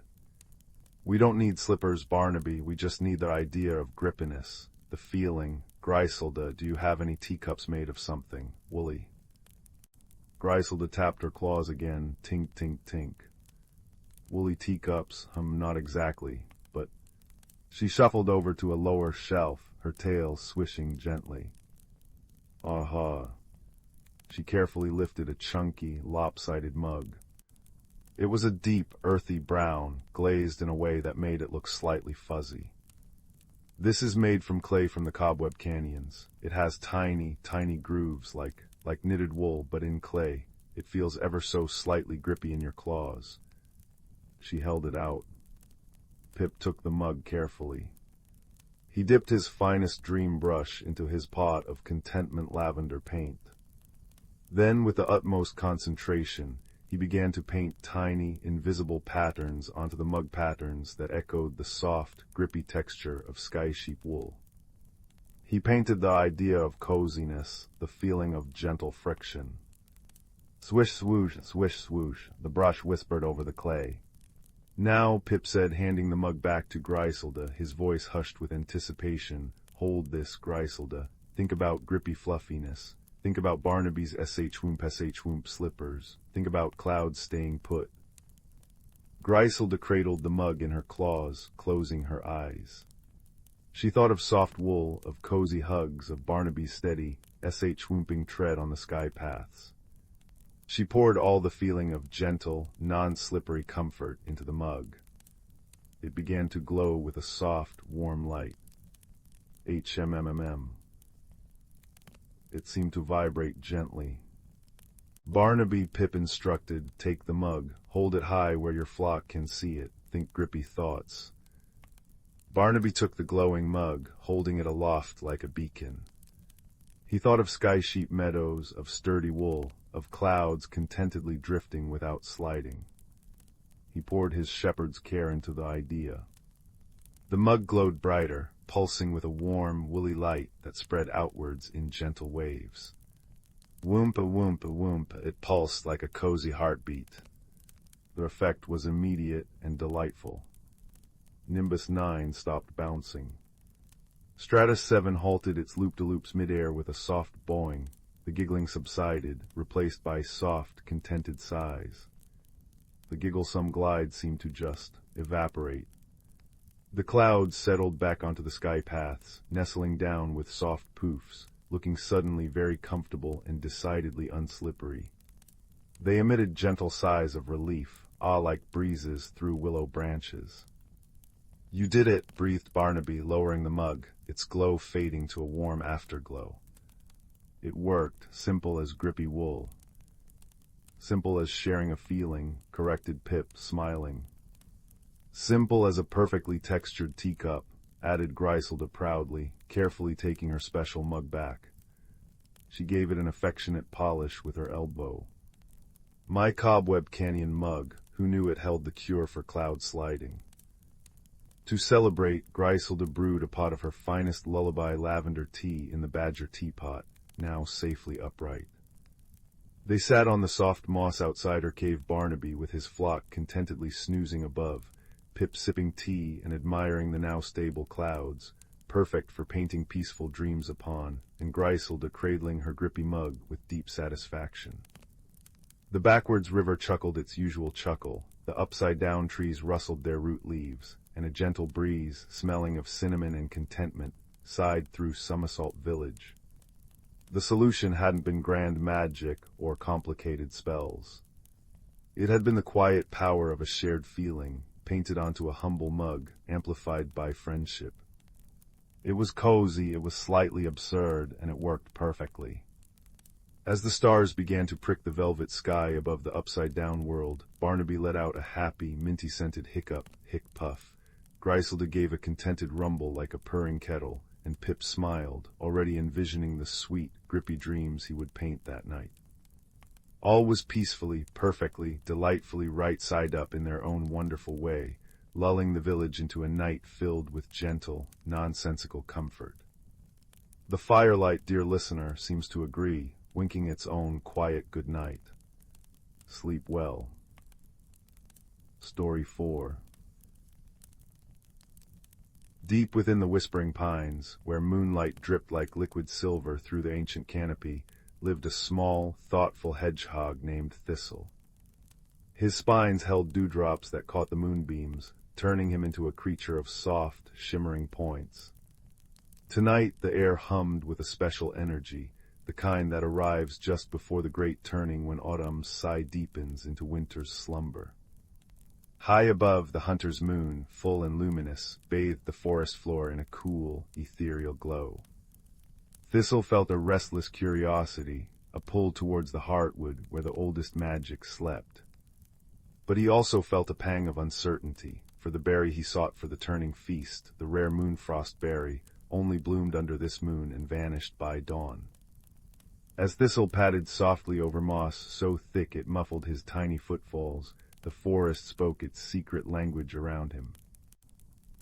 We don't need slippers, Barnaby, we just need the idea of grippiness, the feeling. Griselda, do you have any teacups made of something, woolly? Griselda tapped her claws again, tink, tink, tink. Woolly teacups, not exactly, but... She shuffled over to a lower shelf, her tail swishing gently. Aha. She carefully lifted a chunky, lopsided mug. It was a deep, earthy brown, glazed in a way that made it look slightly fuzzy. This is made from clay from the cobweb canyons. It has tiny, tiny grooves like knitted wool, but in clay. It feels ever so slightly grippy in your claws. She held it out. Pip took the mug carefully. He dipped his finest dream brush into his pot of contentment lavender paint. Then, with the utmost concentration, he began to paint tiny, invisible patterns onto the mug, patterns that echoed the soft, grippy texture of sky sheep wool. He painted the idea of coziness, the feeling of gentle friction. Swish swoosh, swish swoosh, the brush whispered over the clay. Now, Pip said, handing the mug back to Griselda, his voice hushed with anticipation. Hold this, Griselda. Think about grippy fluffiness. Think about Barnaby's sh-whoomp slippers. Think about clouds staying put. Griselda cradled the mug in her claws, closing her eyes. She thought of soft wool, of cozy hugs, of Barnaby's steady, sh-whoomping tread on the sky paths. She poured all the feeling of gentle, non-slippery comfort into the mug. It began to glow with a soft, warm light. HMMM. It seemed to vibrate gently. Barnaby, Pip instructed, take the mug, hold it high where your flock can see it, think grippy thoughts. Barnaby took the glowing mug, holding it aloft like a beacon. He thought of sky sheep meadows, of sturdy wool, of clouds contentedly drifting without sliding. He poured his shepherd's care into the idea. The mug glowed brighter, pulsing with a warm, woolly light that spread outwards in gentle waves. Whoompa whoompa whoompa, it pulsed like a cozy heartbeat. The effect was immediate and delightful. Nimbus 9 stopped bouncing. Stratus 7 halted its loop-de-loops midair with a soft boing. The giggling subsided, replaced by soft, contented sighs. The gigglesome glide seemed to just evaporate. The clouds settled back onto the sky paths, nestling down with soft poofs, looking suddenly very comfortable and decidedly unslippery. They emitted gentle sighs of relief, like breezes through willow branches. You did it, breathed Barnaby, lowering the mug, its glow fading to a warm afterglow. It worked, simple as grippy wool. Simple as sharing a feeling, corrected Pip, smiling. Simple as a perfectly textured teacup, added Griselda proudly, carefully taking her special mug back. She gave it an affectionate polish with her elbow. My cobweb canyon mug, who knew it held the cure for cloud sliding? To celebrate, Griselda brewed a pot of her finest lullaby lavender tea in the badger teapot, now safely upright. They sat on the soft moss outside her cave, Barnaby with his flock contentedly snoozing above, Pip sipping tea and admiring the now stable clouds, perfect for painting peaceful dreams upon, and Griselda cradling her grippy mug with deep satisfaction. The backwards river chuckled its usual chuckle, the upside-down trees rustled their root leaves, and a gentle breeze, smelling of cinnamon and contentment, sighed through Somersault Village. The solution hadn't been grand magic or complicated spells. It had been the quiet power of a shared feeling, painted onto a humble mug, amplified by friendship. It was cozy, it was slightly absurd, and it worked perfectly. As the stars began to prick the velvet sky above the upside-down world, Barnaby let out a happy, minty-scented hiccup, hic-puff. Griselda gave a contented rumble like a purring kettle, and Pip smiled, already envisioning the sweet, grippy dreams he would paint that night. All was peacefully, perfectly, delightfully right side up in their own wonderful way, lulling the village into a night filled with gentle, nonsensical comfort. The firelight, dear listener, seems to agree, winking its own quiet good night. Sleep well. Story 4. Deep within the whispering pines, where moonlight dripped like liquid silver through the ancient canopy, lived a small, thoughtful hedgehog named Thistle. His spines held dewdrops that caught the moonbeams, turning him into a creature of soft, shimmering points. Tonight the air hummed with a special energy, the kind that arrives just before the great turning when autumn's sigh deepens into winter's slumber. High above, the hunter's moon, full and luminous, bathed the forest floor in a cool, ethereal glow. Thistle felt a restless curiosity, a pull towards the Hearthwood where the oldest magic slept. But he also felt a pang of uncertainty, for the berry he sought for the turning feast, the rare moonfrost berry, only bloomed under this moon and vanished by dawn. As Thistle padded softly over moss so thick it muffled his tiny footfalls, the forest spoke its secret language around him.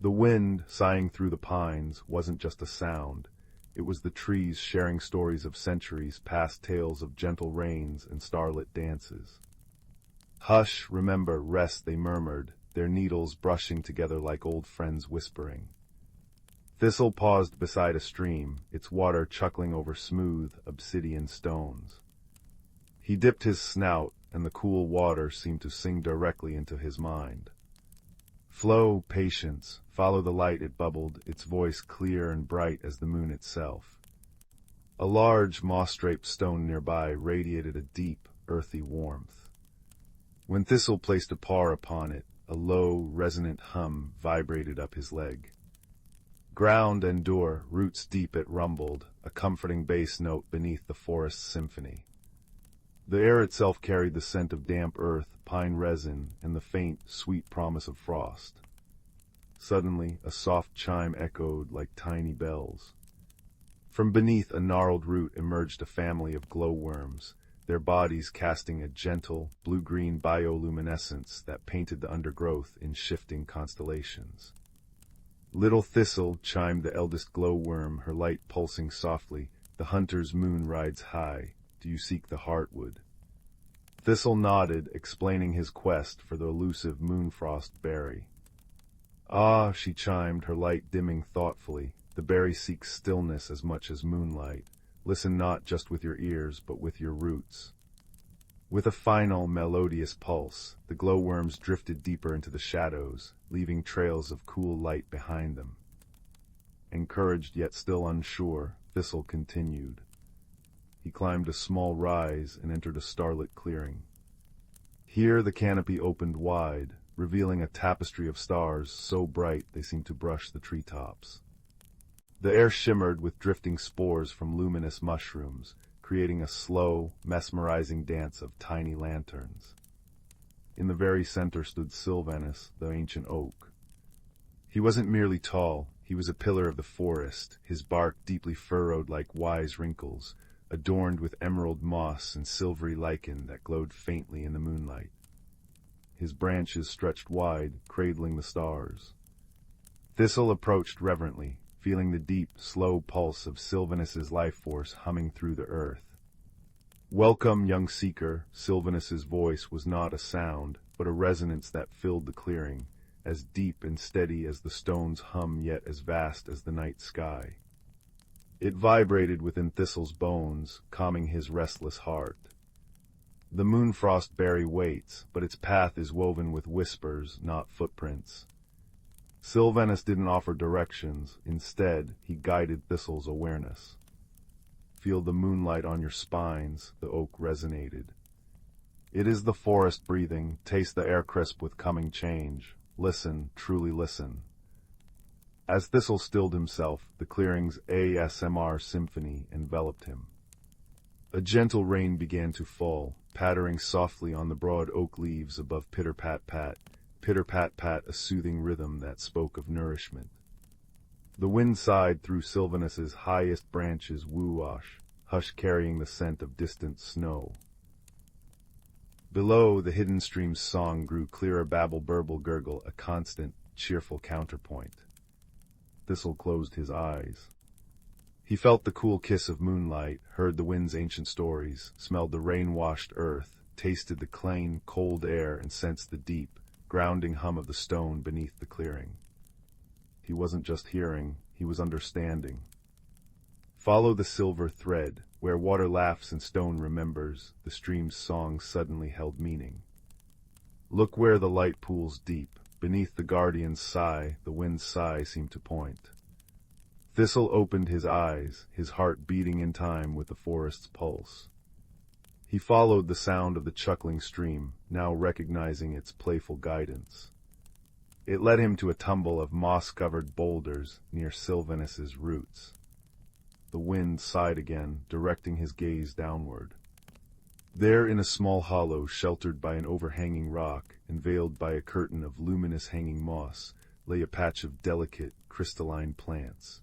The wind, sighing through the pines, wasn't just a sound. It was the trees sharing stories of centuries past, tales of gentle rains and starlit dances. Hush, remember, rest, they murmured, their needles brushing together like old friends whispering. Thistle paused beside a stream, its water chuckling over smooth, obsidian stones. He dipped his snout, and the cool water seemed to sing directly into his mind. Flow, patience, follow the light, it bubbled, its voice clear and bright as the moon itself. A large, moss-draped stone nearby radiated a deep, earthy warmth. When Thistle placed a paw upon it, a low, resonant hum vibrated up his leg. Ground and endure, roots deep it rumbled, a comforting bass note beneath the forest's symphony. The air itself carried the scent of damp earth, pine resin, and the faint, sweet promise of frost. Suddenly, a soft chime echoed like tiny bells. From beneath a gnarled root emerged a family of glowworms, their bodies casting a gentle, blue-green bioluminescence that painted the undergrowth in shifting constellations. Little Thistle, chimed the eldest glowworm, her light pulsing softly, the hunter's moon rides high. Do you seek the Hearthwood? Thistle nodded, explaining his quest for the elusive moonfrost berry. Ah, she chimed, her light dimming thoughtfully, the berry seeks stillness as much as moonlight. Listen not just with your ears, but with your roots. With a final, melodious pulse, the glowworms drifted deeper into the shadows, leaving trails of cool light behind them. Encouraged yet still unsure, Thistle continued. He climbed a small rise and entered a starlit clearing. Here the canopy opened wide, revealing a tapestry of stars so bright they seemed to brush the treetops. The air shimmered with drifting spores from luminous mushrooms, creating a slow, mesmerizing dance of tiny lanterns. In the very center stood Sylvanus, the ancient oak. He wasn't merely tall, he was a pillar of the forest, his bark deeply furrowed like wise wrinkles, adorned with emerald moss and silvery lichen that glowed faintly in the moonlight. His branches stretched wide, cradling the stars. Thistle approached reverently, feeling the deep, slow pulse of Sylvanus's life force humming through the earth. Welcome, young seeker. Sylvanus's voice was not a sound, but a resonance that filled the clearing, as deep and steady as the stone's hum yet as vast as the night sky. It vibrated within Thistle's bones, calming his restless heart. The moonfrost berry waits, but its path is woven with whispers, not footprints. Sylvanus didn't offer directions. Instead, he guided Thistle's awareness. Feel the moonlight on your spines, the oak resonated. It is the forest breathing, taste the air crisp with coming change. Listen, truly listen. As Thistle stilled himself, the clearing's ASMR symphony enveloped him. A gentle rain began to fall, pattering softly on the broad oak leaves above pitter-pat-pat, a soothing rhythm that spoke of nourishment. The wind sighed through Sylvanus's highest branches, woo-wash, hush carrying the scent of distant snow. Below, the hidden stream's song grew clearer, babble, burble, gurgle, a constant, cheerful counterpoint. Thistle closed his eyes. He felt the cool kiss of moonlight, heard the wind's ancient stories, smelled the rain-washed earth, tasted the clean, cold air, and sensed the deep, grounding hum of the stone beneath the clearing. He wasn't just hearing, he was understanding. Follow the silver thread, where water laughs and stone remembers, the stream's song suddenly held meaning. Look where the light pools deep, beneath the guardian's sigh, the wind's sigh seemed to point. Thistle opened his eyes, his heart beating in time with the forest's pulse. He followed the sound of the chuckling stream, now recognizing its playful guidance. It led him to a tumble of moss-covered boulders near Sylvanus's roots. The wind sighed again, directing his gaze downward. There, in a small hollow, sheltered by an overhanging rock and veiled by a curtain of luminous hanging moss, lay a patch of delicate, crystalline plants.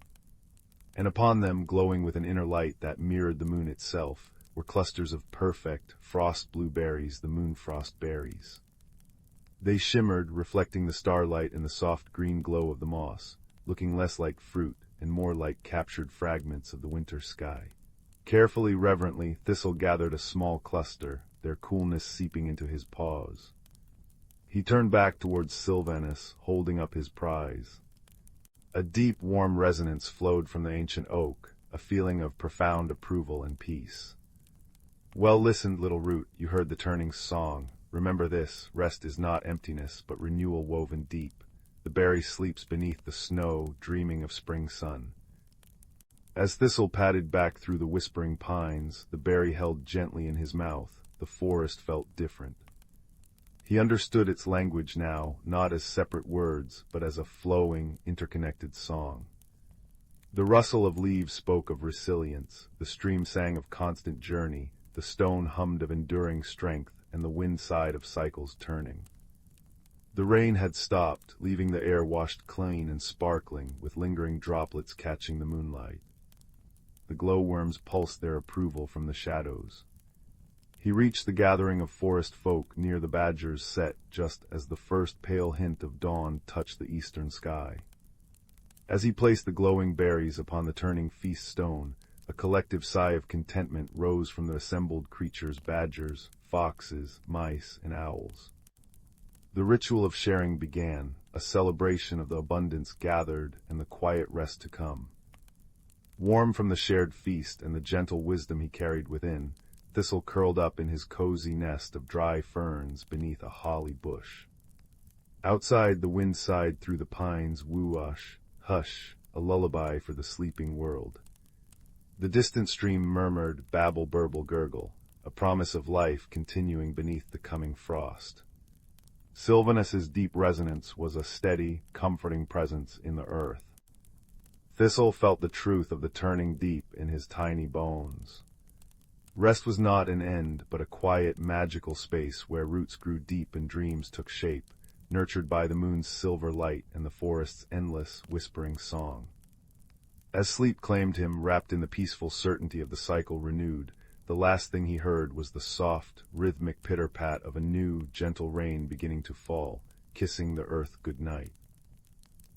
And upon them, glowing with an inner light that mirrored the moon itself, were clusters of perfect, frost-blue berries, the moonfrost berries. They shimmered, reflecting the starlight and the soft green glow of the moss, looking less like fruit and more like captured fragments of the winter sky. Carefully, reverently, Thistle gathered a small cluster, their coolness seeping into his paws. He turned back towards Sylvanus, holding up his prize. A deep, warm resonance flowed from the ancient oak, a feeling of profound approval and peace. Well listened, little root, you heard the turning song. Remember this, rest is not emptiness, but renewal woven deep. The berry sleeps beneath the snow, dreaming of spring sun. As Thistle padded back through the whispering pines, the berry held gently in his mouth, the forest felt different. He understood its language now, not as separate words, but as a flowing, interconnected song. The rustle of leaves spoke of resilience, the stream sang of constant journey, the stone hummed of enduring strength, and the wind sighed of cycles turning. The rain had stopped, leaving the air washed clean and sparkling, with lingering droplets catching the moonlight. The glowworms pulsed their approval from the shadows. He reached the gathering of forest folk near the badger's set just as the first pale hint of dawn touched the eastern sky. As he placed the glowing berries upon the turning feast stone, a collective sigh of contentment rose from the assembled creatures, badgers, foxes, mice, and owls. The ritual of sharing began, a celebration of the abundance gathered and the quiet rest to come. Warm from the shared feast and the gentle wisdom he carried within, Thistle curled up in his cozy nest of dry ferns beneath a holly bush. Outside, the wind sighed through the pines, woo-wash, hush, a lullaby for the sleeping world. The distant stream murmured, babble, burble, gurgle, a promise of life continuing beneath the coming frost. Sylvanus's deep resonance was a steady, comforting presence in the earth. Thistle felt the truth of the turning deep in his tiny bones. Rest was not an end, but a quiet, magical space where roots grew deep and dreams took shape, nurtured by the moon's silver light and the forest's endless, whispering song. As sleep claimed him, wrapped in the peaceful certainty of the cycle renewed, the last thing he heard was the soft, rhythmic pitter-pat of a new, gentle rain beginning to fall, kissing the earth good night.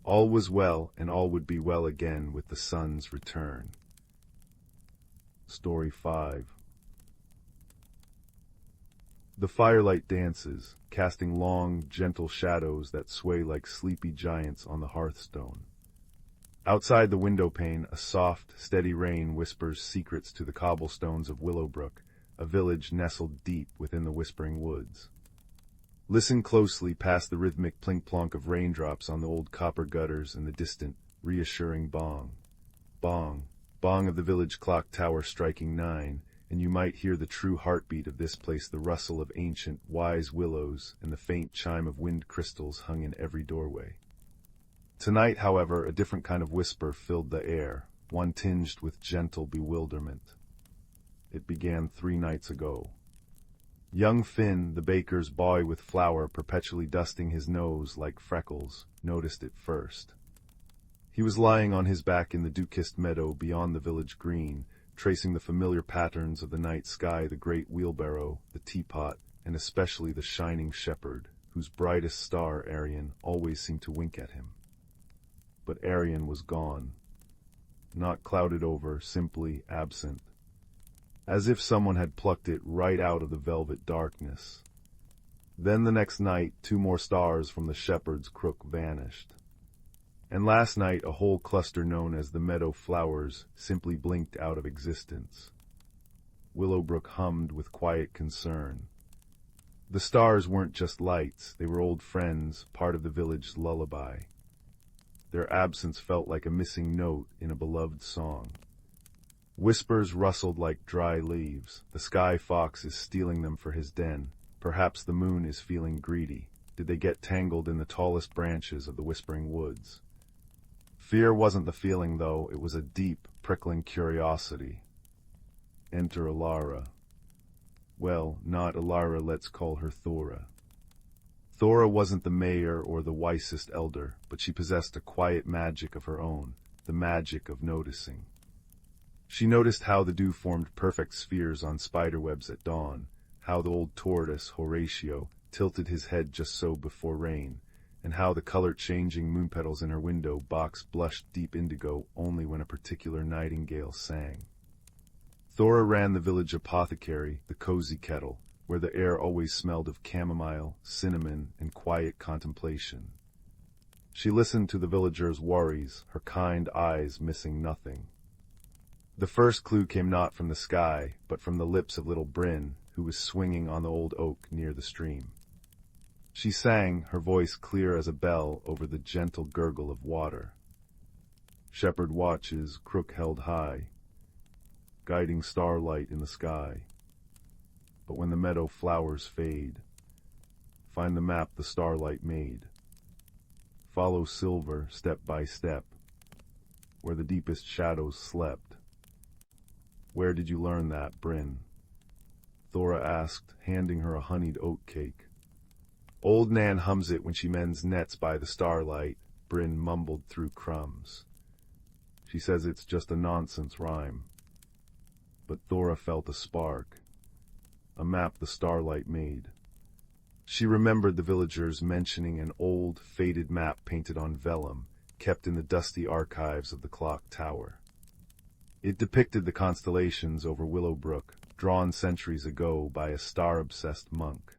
All was well, and all would be well again with the sun's return. Story 5. The firelight dances, casting long, gentle shadows that sway like sleepy giants on the hearthstone. Outside the window pane, a soft, steady rain whispers secrets to the cobblestones of Willowbrook, a village nestled deep within the whispering woods. Listen closely past the rhythmic plink-plonk of raindrops on the old copper gutters and the distant, reassuring bong. Bong, bong of the village clock tower striking 9, and you might hear the true heartbeat of this place, the rustle of ancient, wise willows and the faint chime of wind crystals hung in every doorway. Tonight, however, a different kind of whisper filled the air, one tinged with gentle bewilderment. It began 3 nights ago. Young Finn, the baker's boy with flour perpetually dusting his nose like freckles, noticed it first. He was lying on his back in the dew-kissed meadow beyond the village green, tracing the familiar patterns of the night sky, the great wheelbarrow, the teapot, and especially the shining shepherd, whose brightest star, Arion, always seemed to wink at him. But Arion was gone. Not clouded over, simply absent. As if someone had plucked it right out of the velvet darkness. Then the next night, 2 more stars from the shepherd's crook vanished. And last night a whole cluster known as the meadow flowers simply blinked out of existence. Willowbrook hummed with quiet concern. The stars weren't just lights, they were old friends, part of the village's lullaby. Their absence felt like a missing note in a beloved song. Whispers rustled like dry leaves. The sky fox is stealing them for his den. Perhaps the moon is feeling greedy. Did they get tangled in the tallest branches of the whispering woods? Fear wasn't the feeling, though. It was a deep, prickling curiosity. Enter Alara. Well, not Alara, let's call her Thora. Thora wasn't the mayor or the wisest elder, but she possessed a quiet magic of her own, the magic of noticing. She noticed how the dew formed perfect spheres on spiderwebs at dawn, how the old tortoise, Horatio, tilted his head just so before rain, and how the color-changing moon petals in her window box blushed deep indigo only when a particular nightingale sang. Thora ran the village apothecary, the cozy kettle, where the air always smelled of chamomile, cinnamon, and quiet contemplation. She listened to the villagers' worries, her kind eyes missing nothing. The first clue came not from the sky, but from the lips of little Bryn, who was swinging on the old oak near the stream. She sang, her voice clear as a bell over the gentle gurgle of water. Shepherd watches, crook held high, guiding starlight in the sky. But when the meadow flowers fade, find the map the starlight made. Follow silver step by step, where the deepest shadows slept. Where did you learn that, Bryn? Thora asked, handing her a honeyed oat cake. Old Nan hums it when she mends nets by the starlight, Bryn mumbled through crumbs. She says it's just a nonsense rhyme. But Thora felt a spark. A map the starlight made. She remembered the villagers mentioning an old, faded map painted on vellum, kept in the dusty archives of the clock tower. It depicted the constellations over Willowbrook, drawn centuries ago by a star-obsessed monk.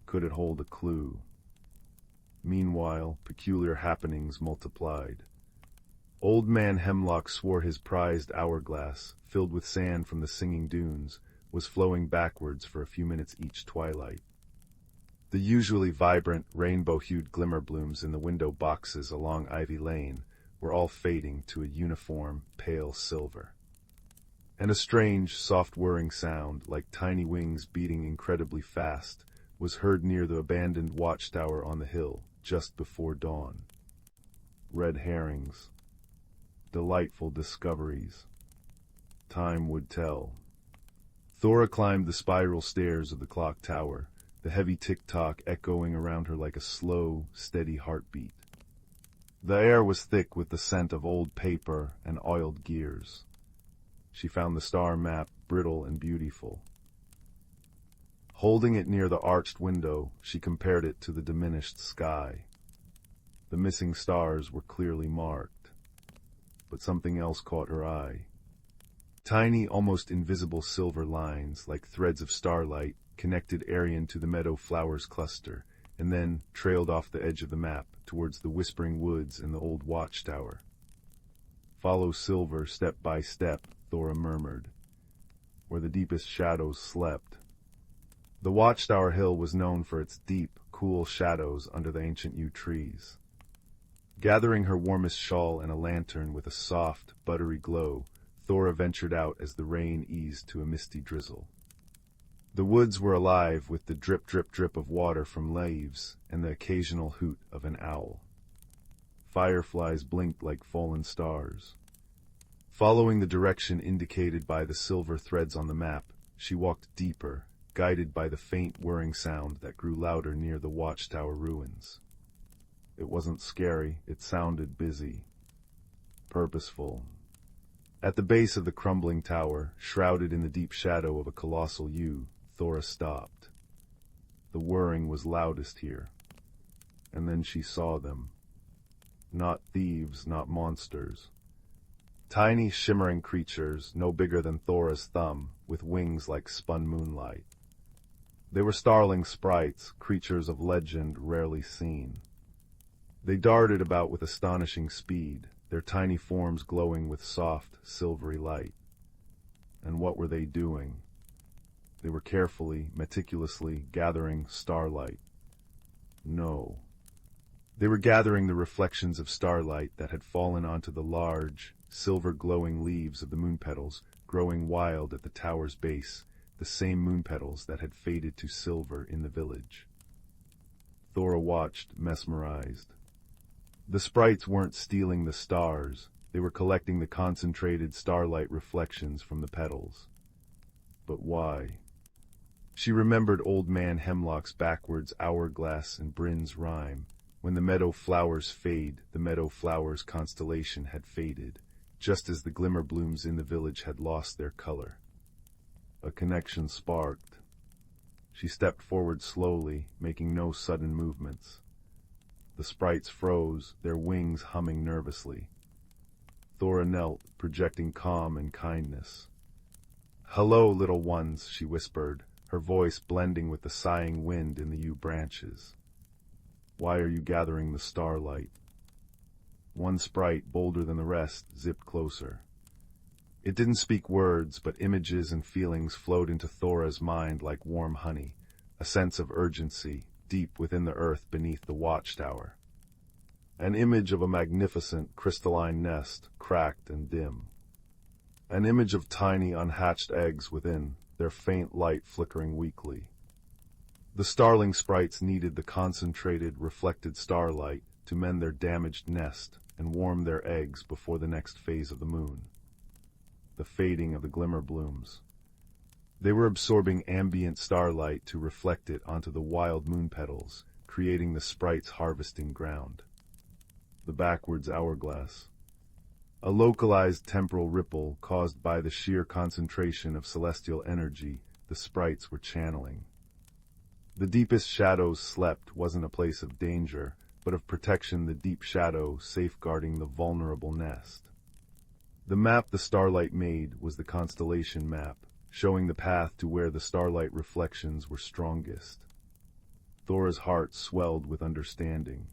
Could it hold a clue? Meanwhile, peculiar happenings multiplied. Old Man Hemlock swore his prized hourglass, filled with sand from the singing dunes, was flowing backwards for a few minutes each twilight. The usually vibrant, rainbow-hued glimmer blooms in the window boxes along Ivy Lane were all fading to a uniform, pale silver. And a strange, soft whirring sound, like tiny wings beating incredibly fast, was heard near the abandoned watchtower on the hill, just before dawn. Red herrings. Delightful discoveries. Time would tell. Thora climbed the spiral stairs of the clock tower, the heavy tick-tock echoing around her like a slow, steady heartbeat. The air was thick with the scent of old paper and oiled gears. She found the star map brittle and beautiful. Holding it near the arched window, she compared it to the diminished sky. The missing stars were clearly marked. But something else caught her eye. Tiny, almost invisible silver lines, like threads of starlight, connected Arion to the meadow flowers cluster, and then trailed off the edge of the map, towards the whispering woods and the old watchtower. Follow silver step by step, Thora murmured, where the deepest shadows slept. The watchtower hill was known for its deep, cool shadows under the ancient yew trees. Gathering her warmest shawl and a lantern with a soft, buttery glow, Thora ventured out as the rain eased to a misty drizzle. The woods were alive with the drip, drip, drip of water from leaves and the occasional hoot of an owl. Fireflies blinked like fallen stars. Following the direction indicated by the silver threads on the map, she walked deeper, guided by the faint whirring sound that grew louder near the watchtower ruins. It wasn't scary, it sounded busy. purposeful. At the base of the crumbling tower, shrouded in the deep shadow of a colossal yew, Thora stopped. The whirring was loudest here. And then she saw them. Not thieves, not monsters. Tiny, shimmering creatures, no bigger than Thora's thumb, with wings like spun moonlight. They were starling sprites, creatures of legend rarely seen. They darted about with astonishing speed, their tiny forms glowing with soft, silvery light. And what were they doing? They were carefully, meticulously gathering starlight. No. They were gathering the reflections of starlight that had fallen onto the large, silver-glowing leaves of the moon petals, growing wild at the tower's base, the same moon petals that had faded to silver in the village. Thora watched, mesmerized. The sprites weren't stealing the stars, they were collecting the concentrated starlight reflections from the petals. But why? She remembered Old Man Hemlock's backwards hourglass and Bryn's rhyme. When the meadow flowers fade, the meadow flowers' constellation had faded, just as the glimmer blooms in the village had lost their color. A connection sparked. She stepped forward slowly, making no sudden movements. The sprites froze, their wings humming nervously. Thora knelt, projecting calm and kindness. "Hello, little ones," she whispered, her voice blending with the sighing wind in the yew branches. "Why are you gathering the starlight?" One sprite, bolder than the rest, zipped closer. It didn't speak words, but images and feelings flowed into Thora's mind like warm honey, a sense of urgency, deep within the earth beneath the watchtower. An image of a magnificent, crystalline nest, cracked and dim. An image of tiny, unhatched eggs within, their faint light flickering weakly. The starling sprites needed the concentrated, reflected starlight to mend their damaged nest and warm their eggs before the next phase of the moon. The fading of the glimmer blooms. They were absorbing ambient starlight to reflect it onto the wild moon petals, creating the sprites' harvesting ground. The backwards hourglass. A localized temporal ripple caused by the sheer concentration of celestial energy the sprites were channeling. The deepest shadows slept wasn't a place of danger, but of protection, the deep shadow safeguarding the vulnerable nest. The map the starlight made was the constellation map, showing the path to where the starlight reflections were strongest. Thora's heart swelled with understanding.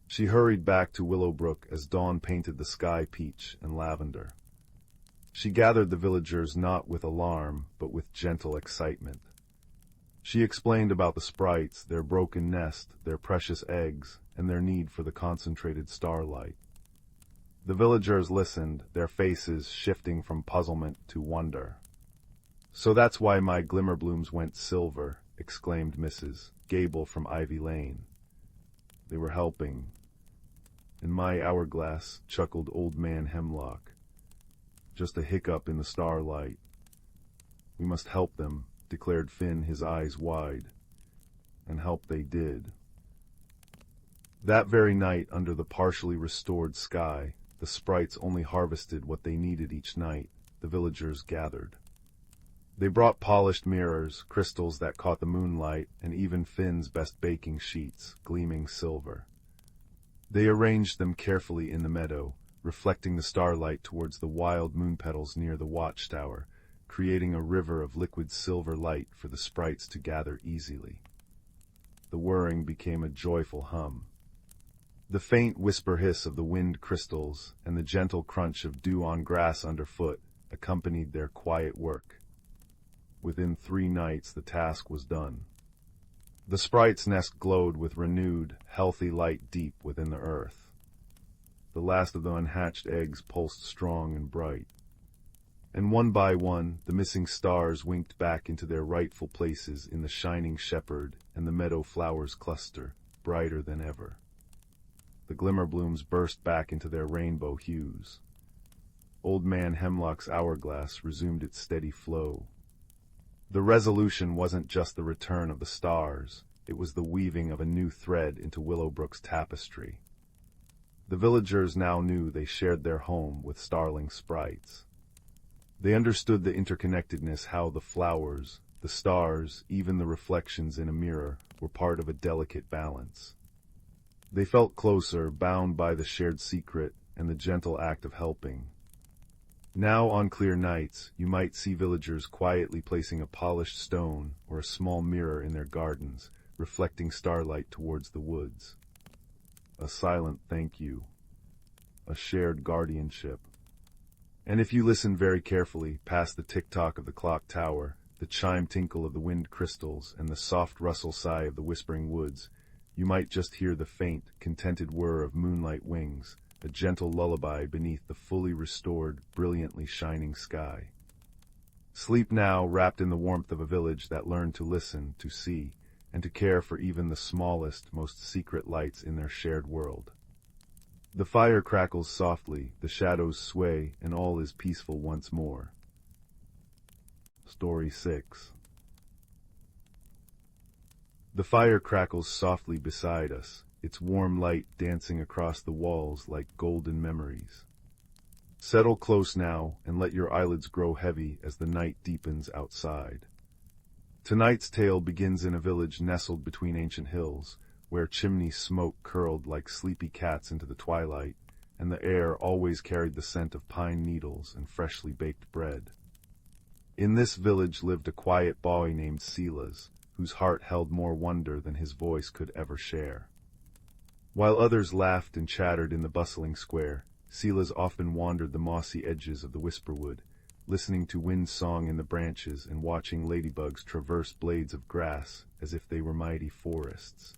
She hurried back to Willowbrook as dawn painted the sky peach and lavender. She gathered the villagers not with alarm, but with gentle excitement. She explained about the sprites, their broken nest, their precious eggs, and their need for the concentrated starlight. The villagers listened, their faces shifting from puzzlement to wonder. "So that's why my glimmerblooms went silver," exclaimed Mrs. Gable from Ivy Lane. "They were helping." "In my hourglass," chuckled Old Man Hemlock. "Just a hiccup in the starlight." "We must help them," declared Finn, his eyes wide. And help they did. That very night, under the partially restored sky, the sprites only harvested what they needed each night. The villagers gathered. They brought polished mirrors, crystals that caught the moonlight, and even Finn's best baking sheets, gleaming silver. They arranged them carefully in the meadow, reflecting the starlight towards the wild moon petals near the watchtower, creating a river of liquid silver light for the sprites to gather easily. The whirring became a joyful hum. The faint whisper hiss of the wind crystals and the gentle crunch of dew on grass underfoot accompanied their quiet work. Within 3 nights the task was done. The sprite's nest glowed with renewed, healthy light deep within the earth. The last of the unhatched eggs pulsed strong and bright. And one by one, the missing stars winked back into their rightful places in the shining shepherd and the meadow flowers cluster, brighter than ever. The glimmerblooms burst back into their rainbow hues. Old Man Hemlock's hourglass resumed its steady flow. The resolution wasn't just the return of the stars, it was the weaving of a new thread into Willowbrook's tapestry. The villagers now knew they shared their home with starling sprites. They understood the interconnectedness, how the flowers, the stars, even the reflections in a mirror were part of a delicate balance. They felt closer, bound by the shared secret and the gentle act of helping. Now, on clear nights, you might see villagers quietly placing a polished stone or a small mirror in their gardens, reflecting starlight towards the woods. A silent thank you. A shared guardianship. And if you listen very carefully, past the tick-tock of the clock tower, the chime tinkle of the wind crystals, and the soft rustle sigh of the whispering woods, you might just hear the faint, contented whir of moonlight wings, a gentle lullaby beneath the fully restored, brilliantly shining sky. Sleep now, wrapped in the warmth of a village that learned to listen, to see, and to care for even the smallest, most secret lights in their shared world. The fire crackles softly, the shadows sway, and all is peaceful once more. Story 6. The fire crackles softly beside us, its warm light dancing across the walls like golden memories. Settle close now, and let your eyelids grow heavy as the night deepens outside. Tonight's tale begins in a village nestled between ancient hills, where chimney smoke curled like sleepy cats into the twilight, and the air always carried the scent of pine needles and freshly baked bread. In this village lived a quiet boy named Silas, whose heart held more wonder than his voice could ever share. While others laughed and chattered in the bustling square, Silas often wandered the mossy edges of the whisperwood, listening to wind's song in the branches and watching ladybugs traverse blades of grass as if they were mighty forests.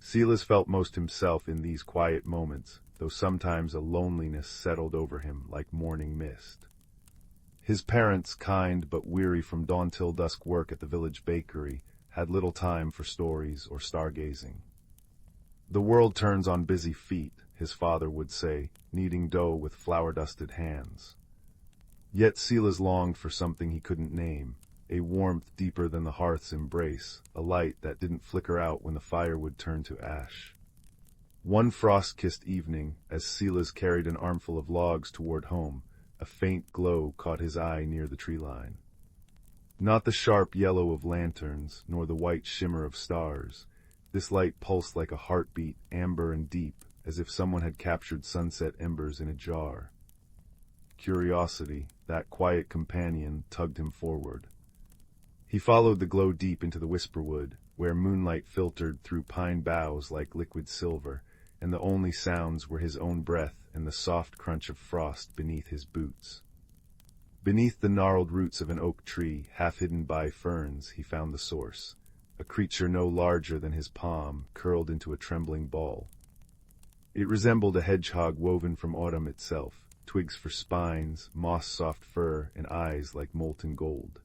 Silas felt most himself in these quiet moments, though sometimes a loneliness settled over him like morning mist. His parents, kind but weary from dawn till dusk work at the village bakery, had little time for stories or stargazing. The world turns on busy feet, his father would say, kneading dough with flour-dusted hands. Yet Silas longed for something he couldn't name, a warmth deeper than the hearth's embrace, a light that didn't flicker out when the fire would turn to ash. One frost-kissed evening, as Silas carried an armful of logs toward home, a faint glow caught his eye near the tree line. Not the sharp yellow of lanterns, nor the white shimmer of stars. This light pulsed like a heartbeat, amber and deep, as if someone had captured sunset embers in a jar. Curiosity, that quiet companion, tugged him forward. He followed the glow deep into the whisperwood, where moonlight filtered through pine boughs like liquid silver, and the only sounds were his own breath and the soft crunch of frost beneath his boots. Beneath the gnarled roots of an oak tree, half hidden by ferns, he found the source, a creature no larger than his palm, curled into a trembling ball. It resembled a hedgehog woven from autumn itself, twigs for spines, moss-soft fur, and eyes like molten gold.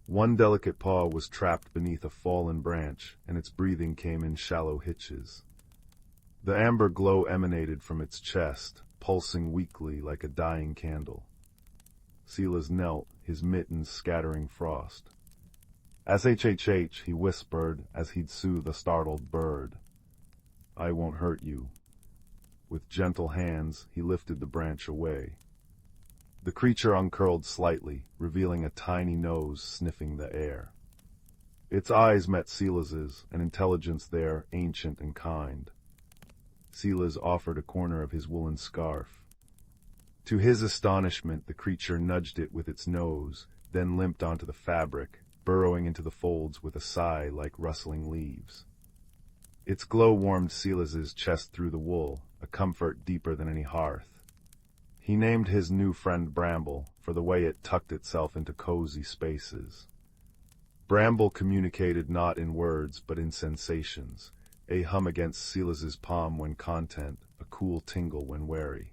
One delicate paw was trapped beneath a fallen branch, and its breathing came in shallow hitches. The amber glow emanated from its chest, pulsing weakly like a dying candle. Silas knelt, his mittens scattering frost. "SHHH," he whispered as he'd soothe a startled bird. "I won't hurt you." With gentle hands, he lifted the branch away. The creature uncurled slightly, revealing a tiny nose sniffing the air. Its eyes met Silas's, an intelligence there, ancient and kind. Silas offered a corner of his woolen scarf. To his astonishment, the creature nudged it with its nose, then limped onto the fabric, burrowing into the folds with a sigh like rustling leaves. Its glow warmed Silas's chest through the wool, a comfort deeper than any hearth. He named his new friend Bramble, for the way it tucked itself into cozy spaces. Bramble communicated not in words but in sensations, a hum against Silas's palm when content, a cool tingle when wary.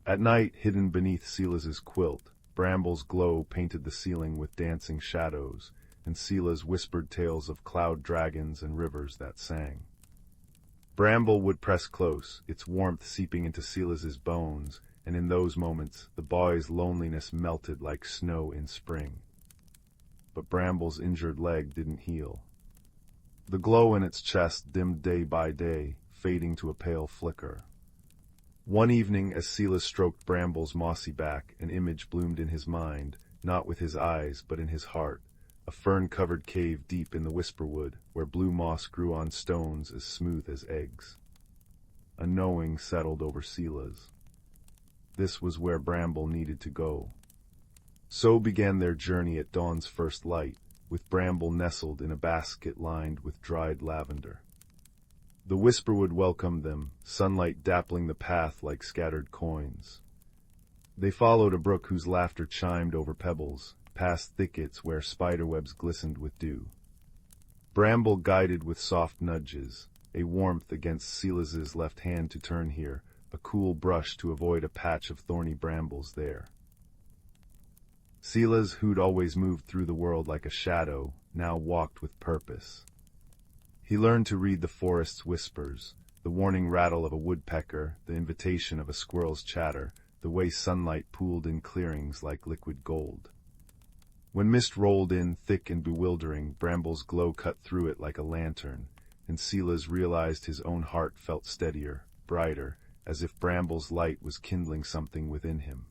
At night, hidden beneath Silas's quilt, Bramble's glow painted the ceiling with dancing shadows, and Silas whispered tales of cloud dragons and rivers that sang. Bramble would press close, its warmth seeping into Silas's bones, and in those moments the boy's loneliness melted like snow in spring. But Bramble's injured leg didn't heal. The glow in its chest dimmed day by day, fading to a pale flicker. One evening, as Silas stroked Bramble's mossy back, an image bloomed in his mind, not with his eyes, but in his heart. A fern-covered cave deep in the whisperwood, where blue moss grew on stones as smooth as eggs. A knowing settled over Silas. This was where Bramble needed to go. So began their journey at dawn's first light, with Bramble nestled in a basket lined with dried lavender. The whisperwood welcomed them, sunlight dappling the path like scattered coins. They followed a brook whose laughter chimed over pebbles, past thickets where spiderwebs glistened with dew. Bramble guided with soft nudges, a warmth against Silas's left hand to turn here, a cool brush to avoid a patch of thorny brambles there. Silas, who'd always moved through the world like a shadow, now walked with purpose. He learned to read the forest's whispers, the warning rattle of a woodpecker, the invitation of a squirrel's chatter, the way sunlight pooled in clearings like liquid gold. When mist rolled in, thick and bewildering, Bramble's glow cut through it like a lantern, and Silas realized his own heart felt steadier, brighter, as if Bramble's light was kindling something within him.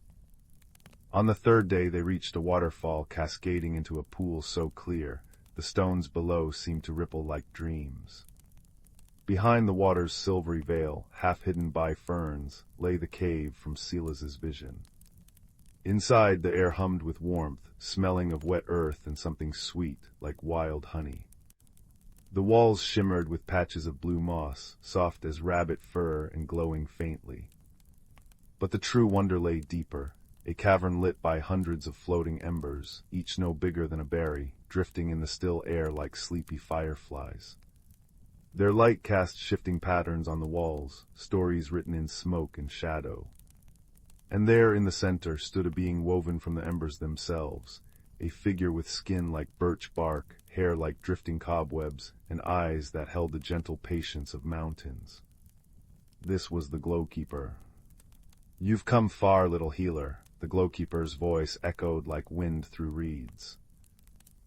On the third day they reached a waterfall cascading into a pool so clear, the stones below seemed to ripple like dreams. Behind the water's silvery veil, half hidden by ferns, lay the cave from Silas's vision. Inside, the air hummed with warmth, smelling of wet earth and something sweet, like wild honey. The walls shimmered with patches of blue moss, soft as rabbit fur and glowing faintly. But the true wonder lay deeper, a cavern lit by hundreds of floating embers, each no bigger than a berry, drifting in the still air like sleepy fireflies. Their light cast shifting patterns on the walls, stories written in smoke and shadow. And there in the center stood a being woven from the embers themselves, a figure with skin like birch bark, hair like drifting cobwebs, and eyes that held the gentle patience of mountains. This was the Glowkeeper. "You've come far, little healer," the Glowkeeper's voice echoed like wind through reeds.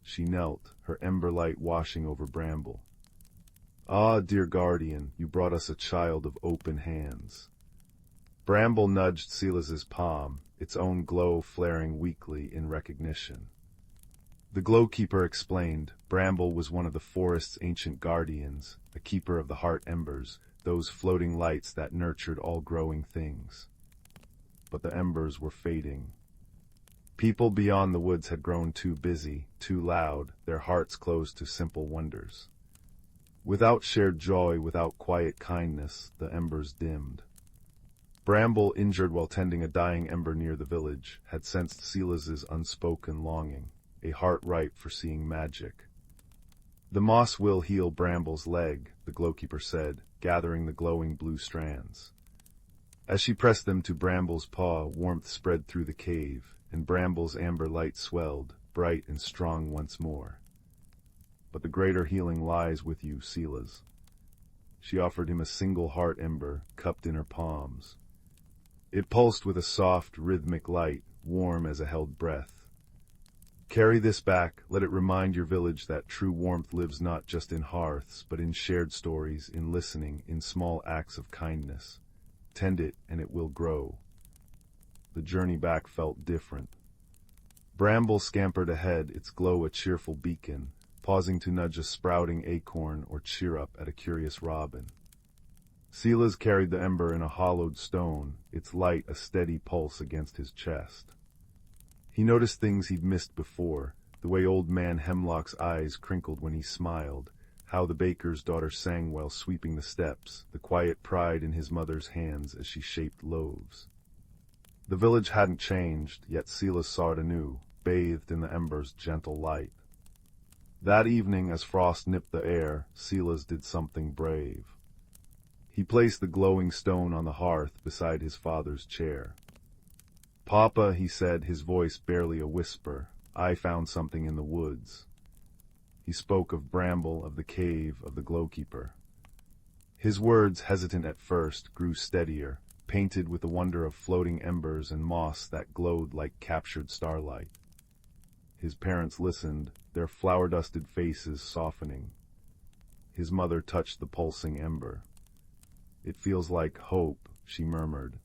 She knelt, her ember light washing over Bramble. "Ah, dear guardian, you brought us a child of open hands." Bramble nudged Silas's palm, its own glow flaring weakly in recognition. The Glowkeeper explained, Bramble was one of the forest's ancient guardians, a keeper of the heart embers, those floating lights that nurtured all growing things. But the embers were fading. People beyond the woods had grown too busy, too loud, their hearts closed to simple wonders. Without shared joy, without quiet kindness, the embers dimmed. Bramble, injured while tending a dying ember near the village, had sensed Silas's unspoken longing, a heart ripe for seeing magic. "The moss will heal Bramble's leg," the Glowkeeper said, gathering the glowing blue strands. As she pressed them to Bramble's paw, warmth spread through the cave, and Bramble's amber light swelled, bright and strong once more. "But the greater healing lies with you, Silas." She offered him a single heart ember, cupped in her palms. It pulsed with a soft, rhythmic light, warm as a held breath. "Carry this back, let it remind your village that true warmth lives not just in hearths, but in shared stories, in listening, in small acts of kindness. Tend it, and it will grow." The journey back felt different. Bramble scampered ahead, its glow a cheerful beacon, pausing to nudge a sprouting acorn or cheer up at a curious robin. Silas carried the ember in a hollowed stone, its light a steady pulse against his chest. He noticed things he'd missed before, the way old man Hemlock's eyes crinkled when he smiled, how the baker's daughter sang while sweeping the steps, the quiet pride in his mother's hands as she shaped loaves. The village hadn't changed, yet Silas saw it anew, bathed in the ember's gentle light. That evening, as frost nipped the air, Silas did something brave. He placed the glowing stone on the hearth beside his father's chair. "Papa," he said, his voice barely a whisper, "I found something in the woods." He spoke of Bramble, of the cave, of the Glowkeeper. His words, hesitant at first, grew steadier, painted with the wonder of floating embers and moss that glowed like captured starlight. His parents listened, their flower-dusted faces softening. His mother touched the pulsing ember. It feels like hope, she murmured.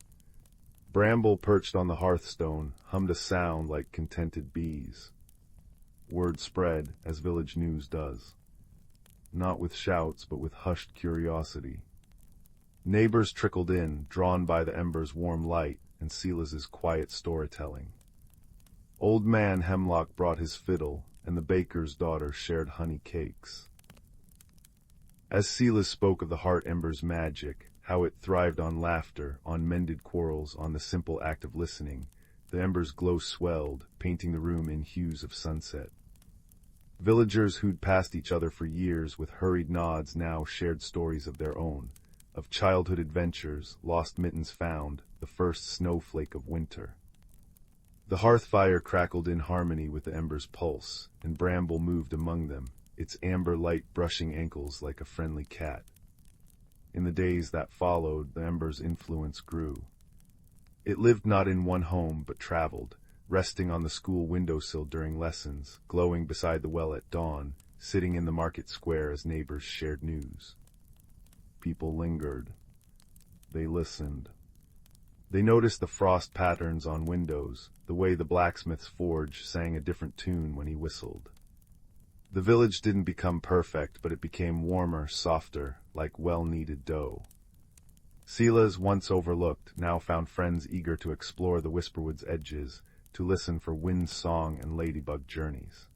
Bramble, perched on the hearthstone, hummed a sound like contented bees. Word spread, as village news does. Not with shouts, but with hushed curiosity. Neighbors trickled in, drawn by the ember's warm light and Silas's quiet storytelling. Old man Hemlock brought his fiddle, and the baker's daughter shared honey cakes. As Silas spoke of the heart ember's magic, how it thrived on laughter, on mended quarrels, on the simple act of listening, the ember's glow swelled, painting the room in hues of sunset. Villagers who'd passed each other for years with hurried nods now shared stories of their own, of childhood adventures, lost mittens found, the first snowflake of winter. The hearth fire crackled in harmony with the ember's pulse, and Bramble moved among them, its amber light brushing ankles like a friendly cat. In the days that followed, the ember's influence grew. It lived not in one home, but traveled, resting on the school windowsill during lessons, glowing beside the well at dawn, sitting in the market square as neighbors shared news. People lingered. They listened. They noticed the frost patterns on windows, the way the blacksmith's forge sang a different tune when he whistled. The village didn't become perfect, but it became warmer, softer, like well-kneaded dough. Silas, once overlooked, now found friends eager to explore the Whisperwood's edges, to listen for wind song and ladybug journeys.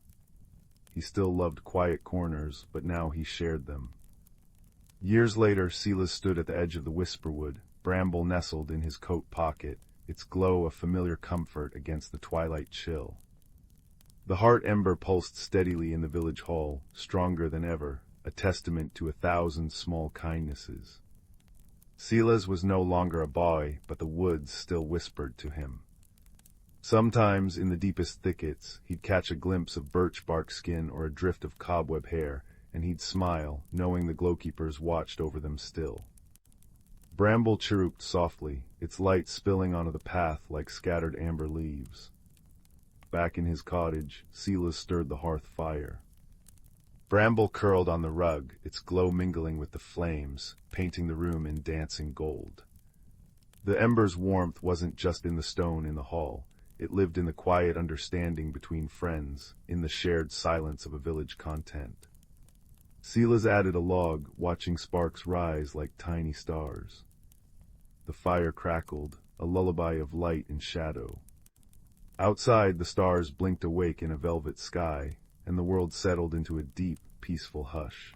He still loved quiet corners, but now he shared them. Years later, Silas stood at the edge of the Whisperwood, Bramble nestled in his coat pocket, its glow a familiar comfort against the twilight chill. The heart ember pulsed steadily in the village hall, stronger than ever, a testament to 1,000 small kindnesses. Silas was no longer a boy, but the woods still whispered to him. Sometimes, in the deepest thickets, he'd catch a glimpse of birch bark skin or a drift of cobweb hair, and he'd smile, knowing the glowkeepers watched over them still. Bramble chirruped softly, its light spilling onto the path like scattered amber leaves. Back in his cottage, Silas stirred the hearth fire. Bramble curled on the rug, its glow mingling with the flames, painting the room in dancing gold. The ember's warmth wasn't just in the stone in the hall. It lived in the quiet understanding between friends, in the shared silence of a village content. Silas added a log, watching sparks rise like tiny stars. The fire crackled, a lullaby of light and shadow. Outside, the stars blinked awake in a velvet sky, and the world settled into a deep, peaceful hush.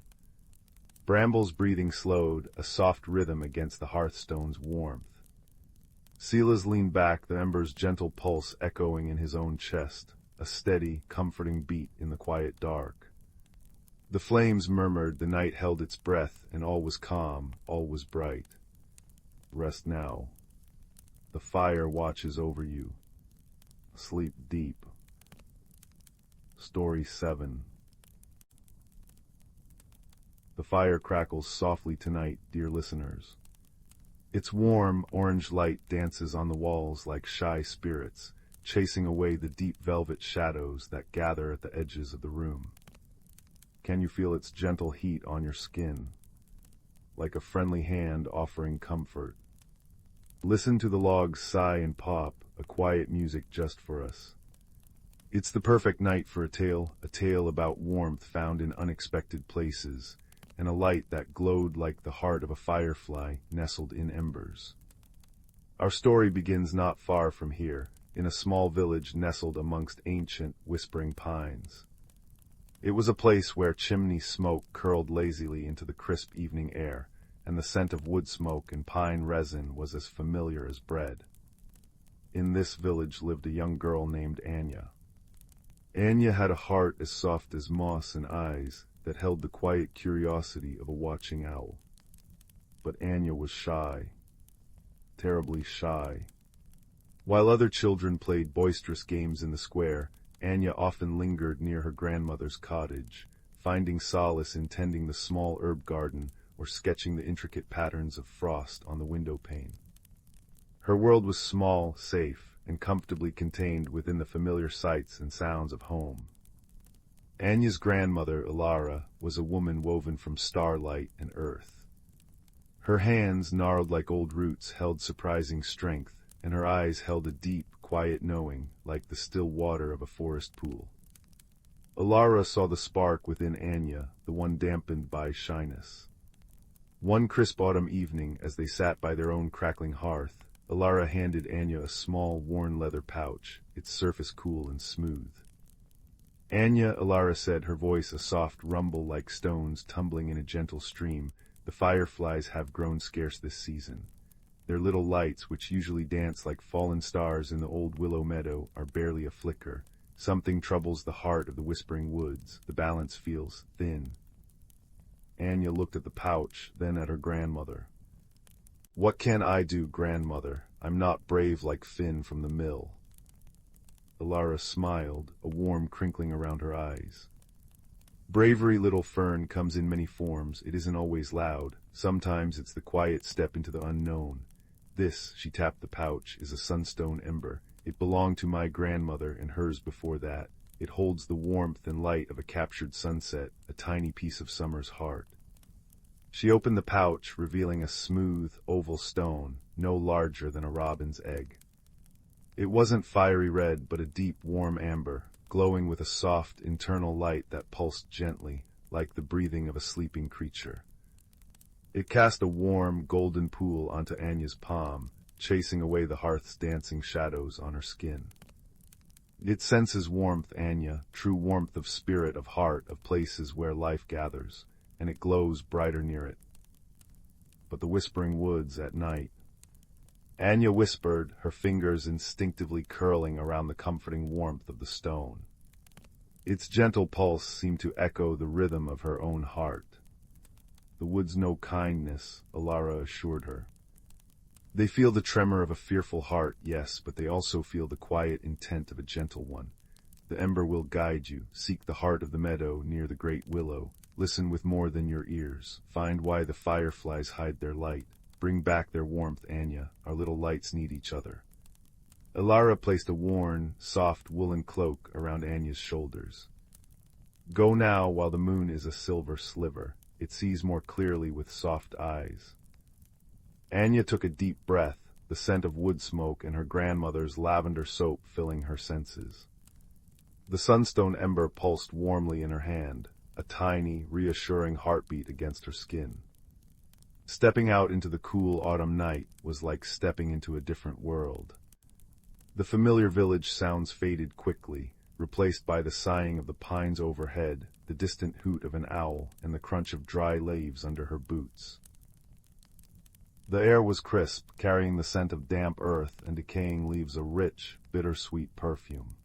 Bramble's breathing slowed, a soft rhythm against the hearthstone's warmth. Silas leaned back, the ember's gentle pulse echoing in his own chest, a steady, comforting beat in the quiet dark. The flames murmured, the night held its breath, and all was calm, all was bright. Rest now. The fire watches over you. Sleep deep. Story 7. The fire crackles softly tonight, dear listeners. Its warm, orange light dances on the walls like shy spirits, chasing away the deep velvet shadows that gather at the edges of the room. Can you feel its gentle heat on your skin, like a friendly hand offering comfort? Listen to the logs sigh and pop, a quiet music just for us. It's the perfect night for a tale about warmth found in unexpected places, and a light that glowed like the heart of a firefly nestled in embers. Our story begins not far from here, in a small village nestled amongst ancient, whispering pines. It was a place where chimney smoke curled lazily into the crisp evening air, and the scent of wood smoke and pine resin was as familiar as bread. In this village lived a young girl named Anya. Anya had a heart as soft as moss and eyes that held the quiet curiosity of a watching owl. But Anya was shy, terribly shy. While other children played boisterous games in the square, Anya often lingered near her grandmother's cottage, finding solace in tending the small herb garden or sketching the intricate patterns of frost on the window pane. Her world was small, safe, and comfortably contained within the familiar sights and sounds of home. Anya's grandmother, Ilara, was a woman woven from starlight and earth. Her hands, gnarled like old roots, held surprising strength, and her eyes held a deep, quiet knowing, like the still water of a forest pool. Alara saw the spark within Anya, the one dampened by shyness. One crisp autumn evening, as they sat by their own crackling hearth, Alara handed Anya a small, worn leather pouch, its surface cool and smooth. "Anya," Alara said, her voice a soft rumble like stones tumbling in a gentle stream, "the fireflies have grown scarce this season. Their little lights, which usually dance like fallen stars in the old willow meadow, are barely a flicker. Something troubles the heart of the whispering woods. The balance feels thin." Anya looked at the pouch, then at her grandmother. "What can I do, grandmother? I'm not brave like Finn from the mill." Alara smiled, a warm crinkling around her eyes. "Bravery, little fern, comes in many forms. It isn't always loud. Sometimes it's the quiet step into the unknown. This," she tapped the pouch, "is a sunstone ember. It belonged to my grandmother and hers before that. It holds the warmth and light of a captured sunset, a tiny piece of summer's heart." She opened the pouch, revealing a smooth, oval stone, no larger than a robin's egg. It wasn't fiery red, but a deep, warm amber, glowing with a soft, internal light that pulsed gently, like the breathing of a sleeping creature. It cast a warm, golden pool onto Anya's palm, chasing away the hearth's dancing shadows on her skin. "It senses warmth, Anya, true warmth of spirit, of heart, of places where life gathers, and it glows brighter near it. But the whispering woods at night—" Anya whispered, her fingers instinctively curling around the comforting warmth of the stone. Its gentle pulse seemed to echo the rhythm of her own heart. "The woods know kindness," Alara assured her. "They feel the tremor of a fearful heart, yes, but they also feel the quiet intent of a gentle one. The ember will guide you. Seek the heart of the meadow near the great willow. Listen with more than your ears. Find why the fireflies hide their light. Bring back their warmth, Anya. Our little lights need each other." Alara placed a worn, soft woolen cloak around Anya's shoulders. "Go now while the moon is a silver sliver. It sees more clearly with soft eyes." Anya took a deep breath, the scent of wood smoke and her grandmother's lavender soap filling her senses. The sunstone ember pulsed warmly in her hand, a tiny, reassuring heartbeat against her skin. Stepping out into the cool autumn night was like stepping into a different world. The familiar village sounds faded quickly, replaced by the sighing of the pines overhead, the distant hoot of an owl, and the crunch of dry leaves under her boots. The air was crisp, carrying the scent of damp earth and decaying leaves, a rich, bittersweet perfume.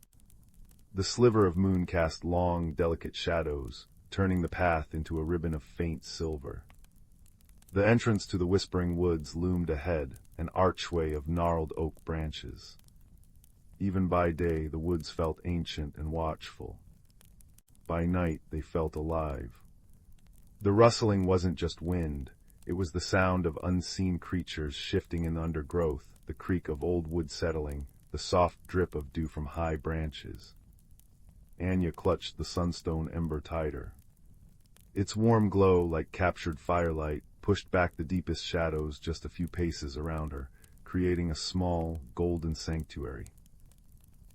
The sliver of moon cast long, delicate shadows, turning the path into a ribbon of faint silver. The entrance to the whispering woods loomed ahead, an archway of gnarled oak branches. Even by day, the woods felt ancient and watchful. By night, they felt alive. The rustling wasn't just wind. It was the sound of unseen creatures shifting in the undergrowth, the creak of old wood settling, the soft drip of dew from high branches. Anya clutched the sunstone ember tighter. Its warm glow, like captured firelight, pushed back the deepest shadows just a few paces around her, creating a small, golden sanctuary.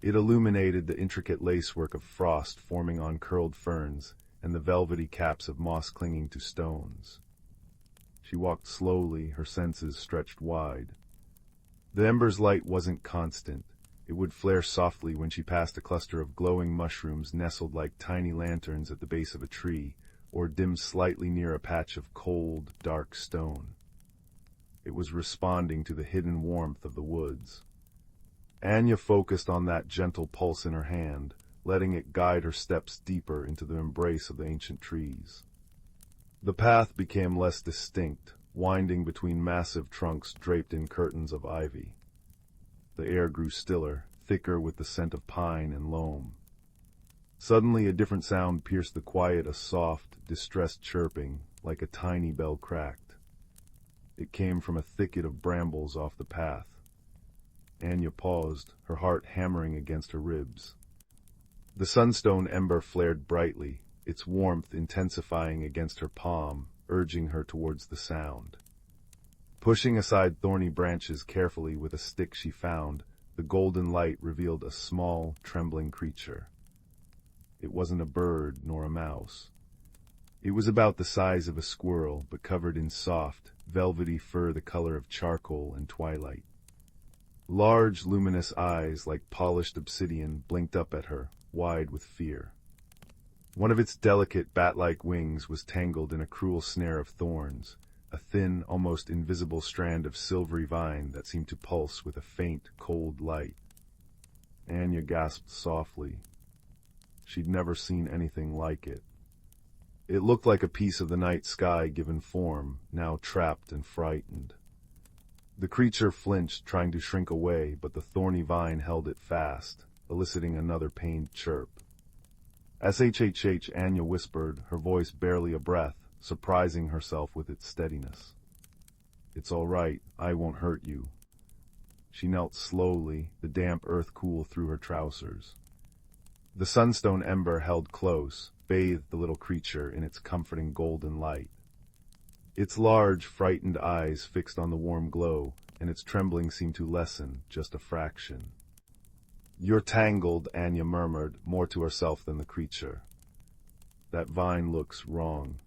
It illuminated the intricate lacework of frost forming on curled ferns and the velvety caps of moss clinging to stones. She walked slowly, her senses stretched wide. The ember's light wasn't constant. It would flare softly when she passed a cluster of glowing mushrooms nestled like tiny lanterns at the base of a tree, or dim slightly near a patch of cold, dark stone. It was responding to the hidden warmth of the woods. Anya focused on that gentle pulse in her hand, letting it guide her steps deeper into the embrace of the ancient trees. The path became less distinct, winding between massive trunks draped in curtains of ivy. The air grew stiller, thicker with the scent of pine and loam. Suddenly a different sound pierced the quiet, a soft, distressed chirping, like a tiny bell cracked. It came from a thicket of brambles off the path. Anya paused, her heart hammering against her ribs. The sunstone ember flared brightly, its warmth intensifying against her palm, urging her towards the sound. Pushing aside thorny branches carefully with a stick she found, the golden light revealed a small, trembling creature. It wasn't a bird nor a mouse. It was about the size of a squirrel, but covered in soft, velvety fur the color of charcoal and twilight. Large, luminous eyes, like polished obsidian, blinked up at her, wide with fear. One of its delicate, bat-like wings was tangled in a cruel snare of thorns, a thin, almost invisible strand of silvery vine that seemed to pulse with a faint, cold light. Anya gasped softly. She'd never seen anything like it. It looked like a piece of the night sky given form, now trapped and frightened. The creature flinched, trying to shrink away, but the thorny vine held it fast, eliciting another pained chirp. "SHHH," Anya whispered, her voice barely a breath, surprising herself with its steadiness. "It's all right, I won't hurt you." She knelt slowly, the damp earth cool through her trousers. The sunstone ember held close, bathed the little creature in its comforting golden light. Its large, frightened eyes fixed on the warm glow, and its trembling seemed to lessen just a fraction. "You're tangled," Anya murmured, more to herself than the creature. "That vine looks wrong."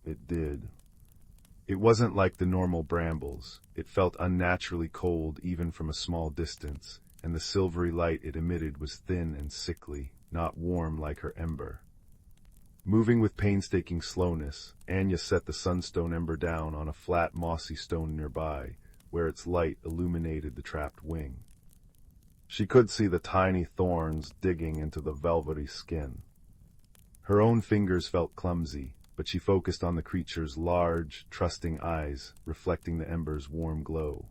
It did. It wasn't like the normal brambles. It felt unnaturally cold even from a small distance, and the silvery light it emitted was thin and sickly, not warm like her ember. Moving with painstaking slowness, Anya set the sunstone ember down on a flat, mossy stone nearby, where its light illuminated the trapped wing. She could see the tiny thorns digging into the velvety skin. Her own fingers felt clumsy, but she focused on the creature's large, trusting eyes, reflecting the ember's warm glow.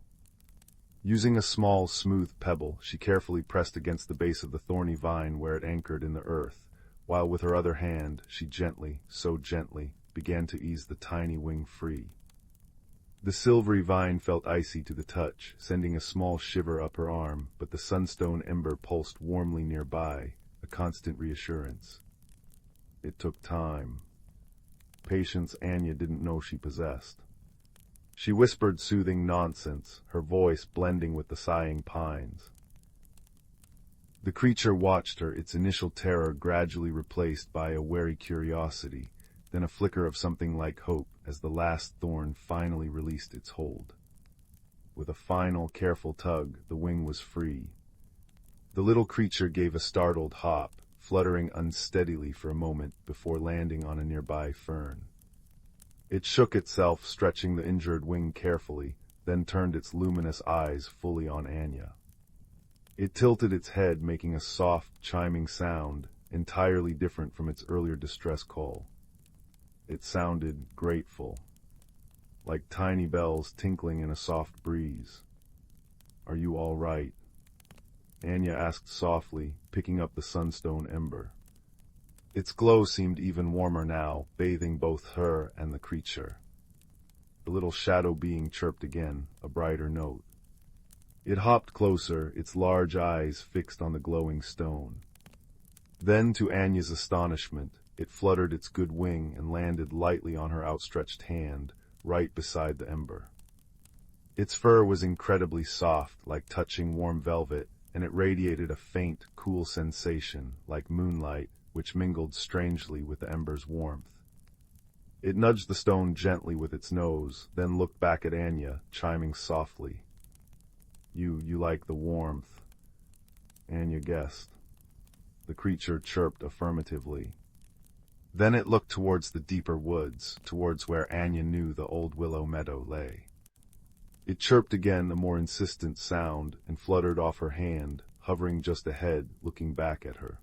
Using a small, smooth pebble, she carefully pressed against the base of the thorny vine where it anchored in the earth, while with her other hand, she gently, so gently, began to ease the tiny wing free. The silvery vine felt icy to the touch, sending a small shiver up her arm, but the sunstone ember pulsed warmly nearby, a constant reassurance. It took time. Patience Anya didn't know she possessed. She whispered soothing nonsense, her voice blending with the sighing pines. The creature watched her, its initial terror gradually replaced by a wary curiosity, then a flicker of something like hope as the last thorn finally released its hold. With a final, careful tug, the wing was free. The little creature gave a startled hop, fluttering unsteadily for a moment before landing on a nearby fern. It shook itself, stretching the injured wing carefully, then turned its luminous eyes fully on Anya. It tilted its head, making a soft, chiming sound, entirely different from its earlier distress call. It sounded grateful, like tiny bells tinkling in a soft breeze. "Are you all right?" Anya asked softly, picking up the sunstone ember. Its glow seemed even warmer now, bathing both her and the creature. The little shadow being chirped again, a brighter note. It hopped closer, its large eyes fixed on the glowing stone. Then, to Anya's astonishment, it fluttered its good wing and landed lightly on her outstretched hand, right beside the ember. Its fur was incredibly soft, like touching warm velvet, and it radiated a faint, cool sensation, like moonlight, which mingled strangely with the ember's warmth. It nudged the stone gently with its nose, then looked back at Anya, chiming softly. You like the warmth." Anya guessed. The creature chirped affirmatively. Then it looked towards the deeper woods, towards where Anya knew the old willow meadow lay. It chirped again, a more insistent sound, and fluttered off her hand, hovering just ahead, looking back at her.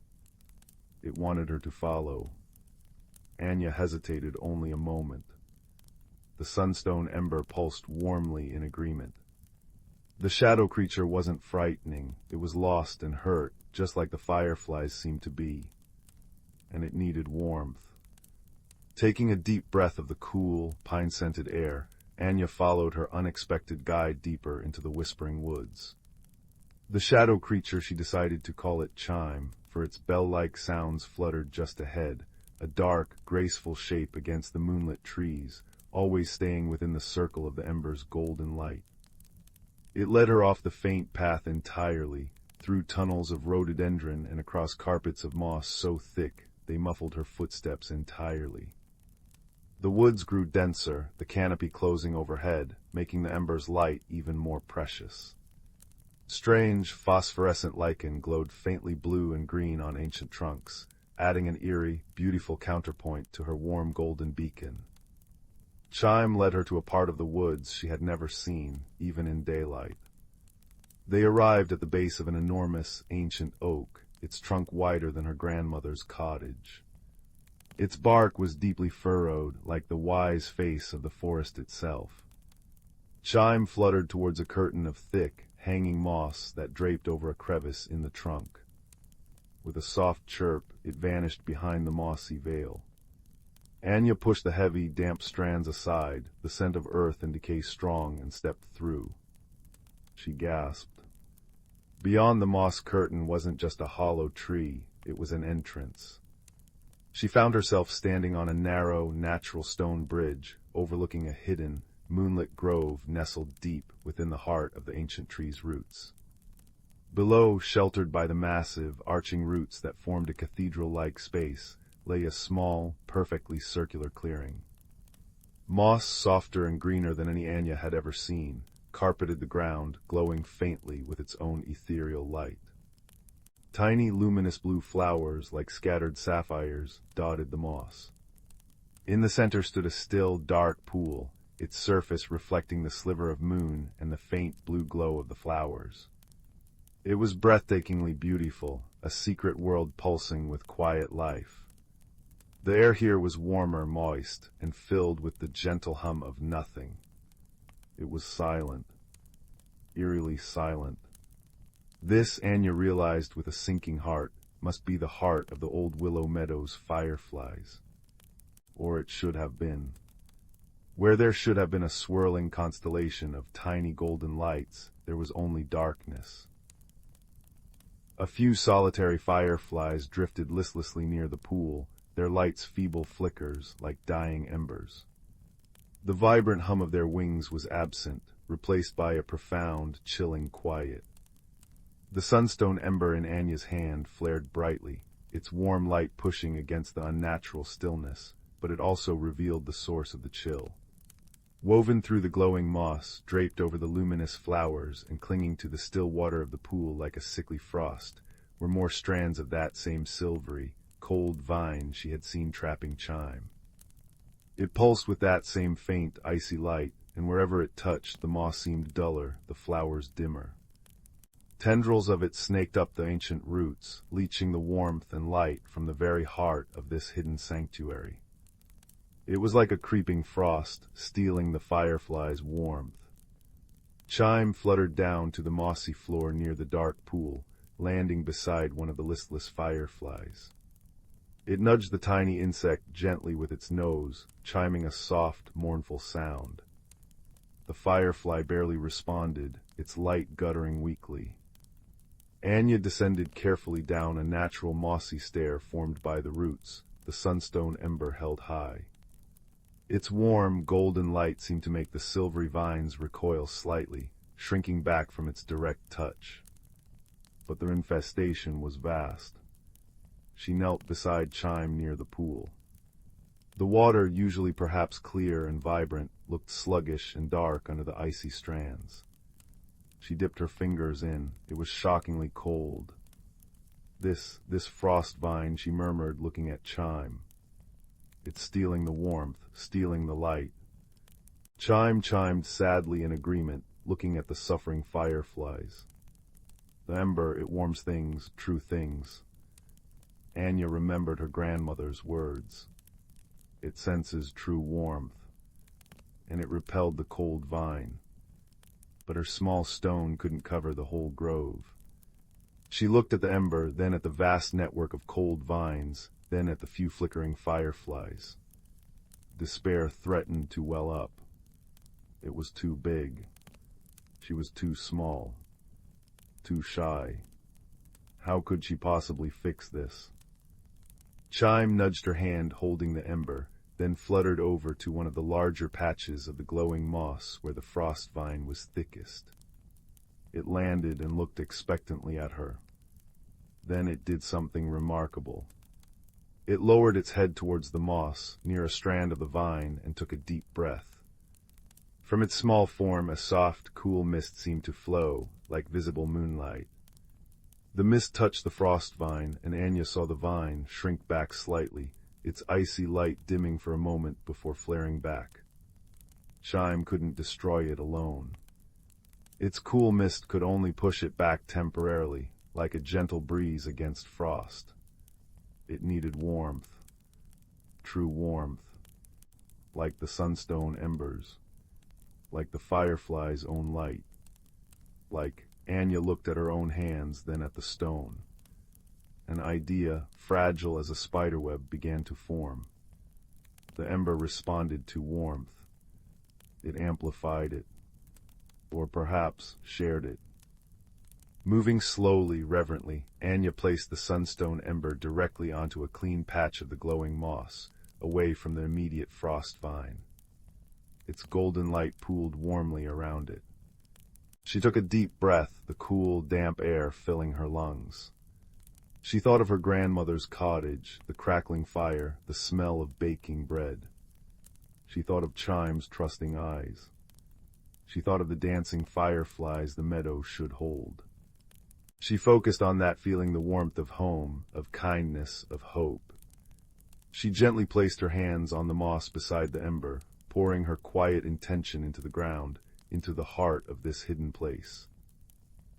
It wanted her to follow. Anya hesitated only a moment. The sunstone ember pulsed warmly in agreement. The shadow creature wasn't frightening, it was lost and hurt, just like the fireflies seemed to be. And it needed warmth. Taking a deep breath of the cool, pine-scented air, Anya followed her unexpected guide deeper into the whispering woods. The shadow creature, she decided to call it Chime, for its bell-like sounds fluttered just ahead, a dark, graceful shape against the moonlit trees, always staying within the circle of the ember's golden light. It led her off the faint path entirely, through tunnels of rhododendron and across carpets of moss so thick they muffled her footsteps entirely. The woods grew denser, the canopy closing overhead, making the ember's light even more precious. Strange, phosphorescent lichen glowed faintly blue and green on ancient trunks, adding an eerie, beautiful counterpoint to her warm golden beacon. Chime led her to a part of the woods she had never seen, even in daylight. They arrived at the base of an enormous, ancient oak, its trunk wider than her grandmother's cottage. Its bark was deeply furrowed, like the wise face of the forest itself. Chime fluttered towards a curtain of thick, hanging moss that draped over a crevice in the trunk. With a soft chirp, it vanished behind the mossy veil. Anya pushed the heavy, damp strands aside, the scent of earth and decay strong, and stepped through. She gasped. Beyond the moss curtain wasn't just a hollow tree, it was an entrance. She found herself standing on a narrow, natural stone bridge, overlooking a hidden, moonlit grove nestled deep within the heart of the ancient tree's roots. Below, sheltered by the massive, arching roots that formed a cathedral-like space, lay a small, perfectly circular clearing. Moss, softer and greener than any Anya had ever seen, carpeted the ground, glowing faintly with its own ethereal light. Tiny, luminous blue flowers, like scattered sapphires, dotted the moss. In the center stood a still, dark pool, its surface reflecting the sliver of moon and the faint blue glow of the flowers. It was breathtakingly beautiful, a secret world pulsing with quiet life. The air here was warmer, moist, and filled with the gentle hum of nothing. It was silent, eerily silent. This, Anya realized with a sinking heart, must be the heart of the old Willow Meadow's fireflies. Or it should have been. Where there should have been a swirling constellation of tiny golden lights, there was only darkness. A few solitary fireflies drifted listlessly near the pool, their lights feeble flickers like dying embers. The vibrant hum of their wings was absent, replaced by a profound, chilling quiet. The sunstone ember in Anya's hand flared brightly, its warm light pushing against the unnatural stillness, but it also revealed the source of the chill. Woven through the glowing moss, draped over the luminous flowers, and clinging to the still water of the pool like a sickly frost, were more strands of that same silvery, cold vine she had seen trapping Chime. It pulsed with that same faint, icy light, and wherever it touched, the moss seemed duller, the flowers dimmer. Tendrils of it snaked up the ancient roots, leaching the warmth and light from the very heart of this hidden sanctuary. It was like a creeping frost, stealing the fireflies' warmth. Chime fluttered down to the mossy floor near the dark pool, landing beside one of the listless fireflies. It nudged the tiny insect gently with its nose, chiming a soft, mournful sound. The firefly barely responded, its light guttering weakly. Anya descended carefully down a natural mossy stair formed by the roots, the sunstone ember held high. Its warm, golden light seemed to make the silvery vines recoil slightly, shrinking back from its direct touch. But their infestation was vast. She knelt beside Chime near the pool. The water, usually perhaps clear and vibrant, looked sluggish and dark under the icy strands. She dipped her fingers in. It was shockingly cold. This frost vine, she murmured, looking at Chime. It's stealing the warmth, stealing the light. Chime chimed sadly in agreement, looking at the suffering fireflies. The ember, it warms things, true things. Anya remembered her grandmother's words. It senses true warmth, and it repelled the cold vine. But her small stone couldn't cover the whole grove. She looked at the ember, then at the vast network of cold vines, then at the few flickering fireflies. Despair threatened to well up. It was too big. She was too small. Too shy. How could she possibly fix this? Chime nudged her hand holding the ember, then fluttered over to one of the larger patches of the glowing moss where the frost vine was thickest. It landed and looked expectantly at her. Then it did something remarkable. It lowered its head towards the moss, near a strand of the vine, and took a deep breath. From its small form, a soft, cool mist seemed to flow, like visible moonlight. The mist touched the frost vine, and Anya saw the vine shrink back slightly, its icy light dimming for a moment before flaring back. Chime couldn't destroy it alone. Its cool mist could only push it back temporarily, like a gentle breeze against frost. It needed warmth. True warmth. Like the sunstone embers. Like the fireflies' own light. Like Anya looked at her own hands, then at the stone. An idea, fragile as a spiderweb, began to form. The ember responded to warmth. It amplified it. Or perhaps shared it. Moving slowly, reverently, Anya placed the sunstone ember directly onto a clean patch of the glowing moss, away from the immediate frost vine. Its golden light pooled warmly around it. She took a deep breath, the cool, damp air filling her lungs. She thought of her grandmother's cottage, the crackling fire, the smell of baking bread. She thought of Chime's trusting eyes. She thought of the dancing fireflies the meadow should hold. She focused on that, feeling the warmth of home, of kindness, of hope. She gently placed her hands on the moss beside the ember, pouring her quiet intention into the ground, into the heart of this hidden place.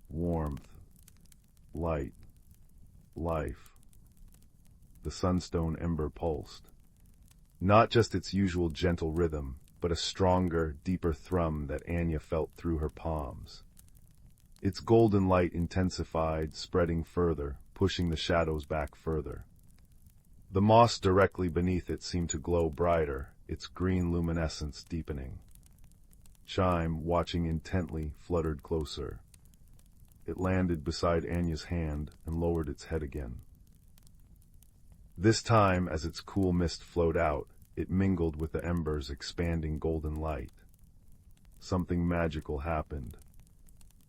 Warmth, light, life. The sunstone ember pulsed. Not just its usual gentle rhythm, but a stronger, deeper thrum that Anya felt through her palms. Its golden light intensified, spreading further, pushing the shadows back further. The moss directly beneath it seemed to glow brighter, its green luminescence deepening. Chime, watching intently, fluttered closer. It landed beside Anya's hand and lowered its head again. This time, as its cool mist flowed out, it mingled with the ember's expanding golden light. Something magical happened.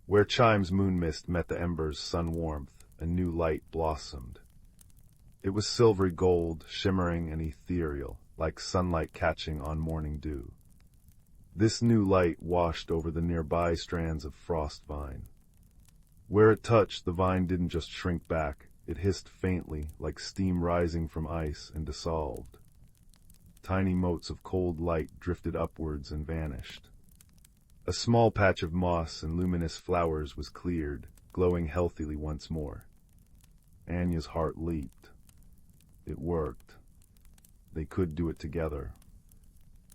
Where Chime's moon mist met the ember's sun warmth, a new light blossomed. It was silvery gold, shimmering and ethereal, like sunlight catching on morning dew. This new light washed over the nearby strands of frost vine. Where it touched, the vine didn't just shrink back, it hissed faintly, like steam rising from ice, and dissolved. Tiny motes of cold light drifted upwards and vanished. A small patch of moss and luminous flowers was cleared, glowing healthily once more. Anya's heart leaped. It worked. They could do it together.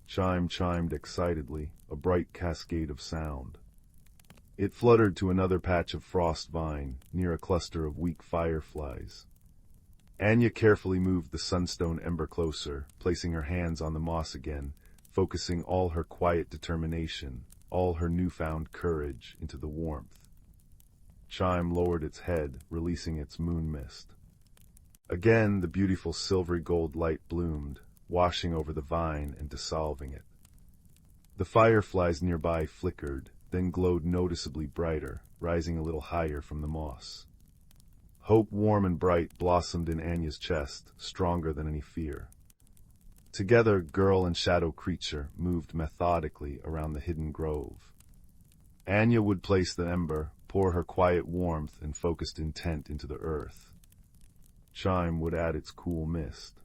Chime chimed excitedly, a bright cascade of sound. It fluttered to another patch of frost vine, near a cluster of weak fireflies. Anya carefully moved the sunstone ember closer, placing her hands on the moss again, focusing all her quiet determination, all her newfound courage, into the warmth. Chime lowered its head, releasing its moon mist. Again the beautiful silvery gold light bloomed, washing over the vine and dissolving it. The fireflies nearby flickered, then glowed noticeably brighter, rising a little higher from the moss. Hope, warm and bright, blossomed in Anya's chest, stronger than any fear. Together, girl and shadow creature moved methodically around the hidden grove. Anya would place the ember, pour her quiet warmth and focused intent into the earth. Chime would add its cool mist.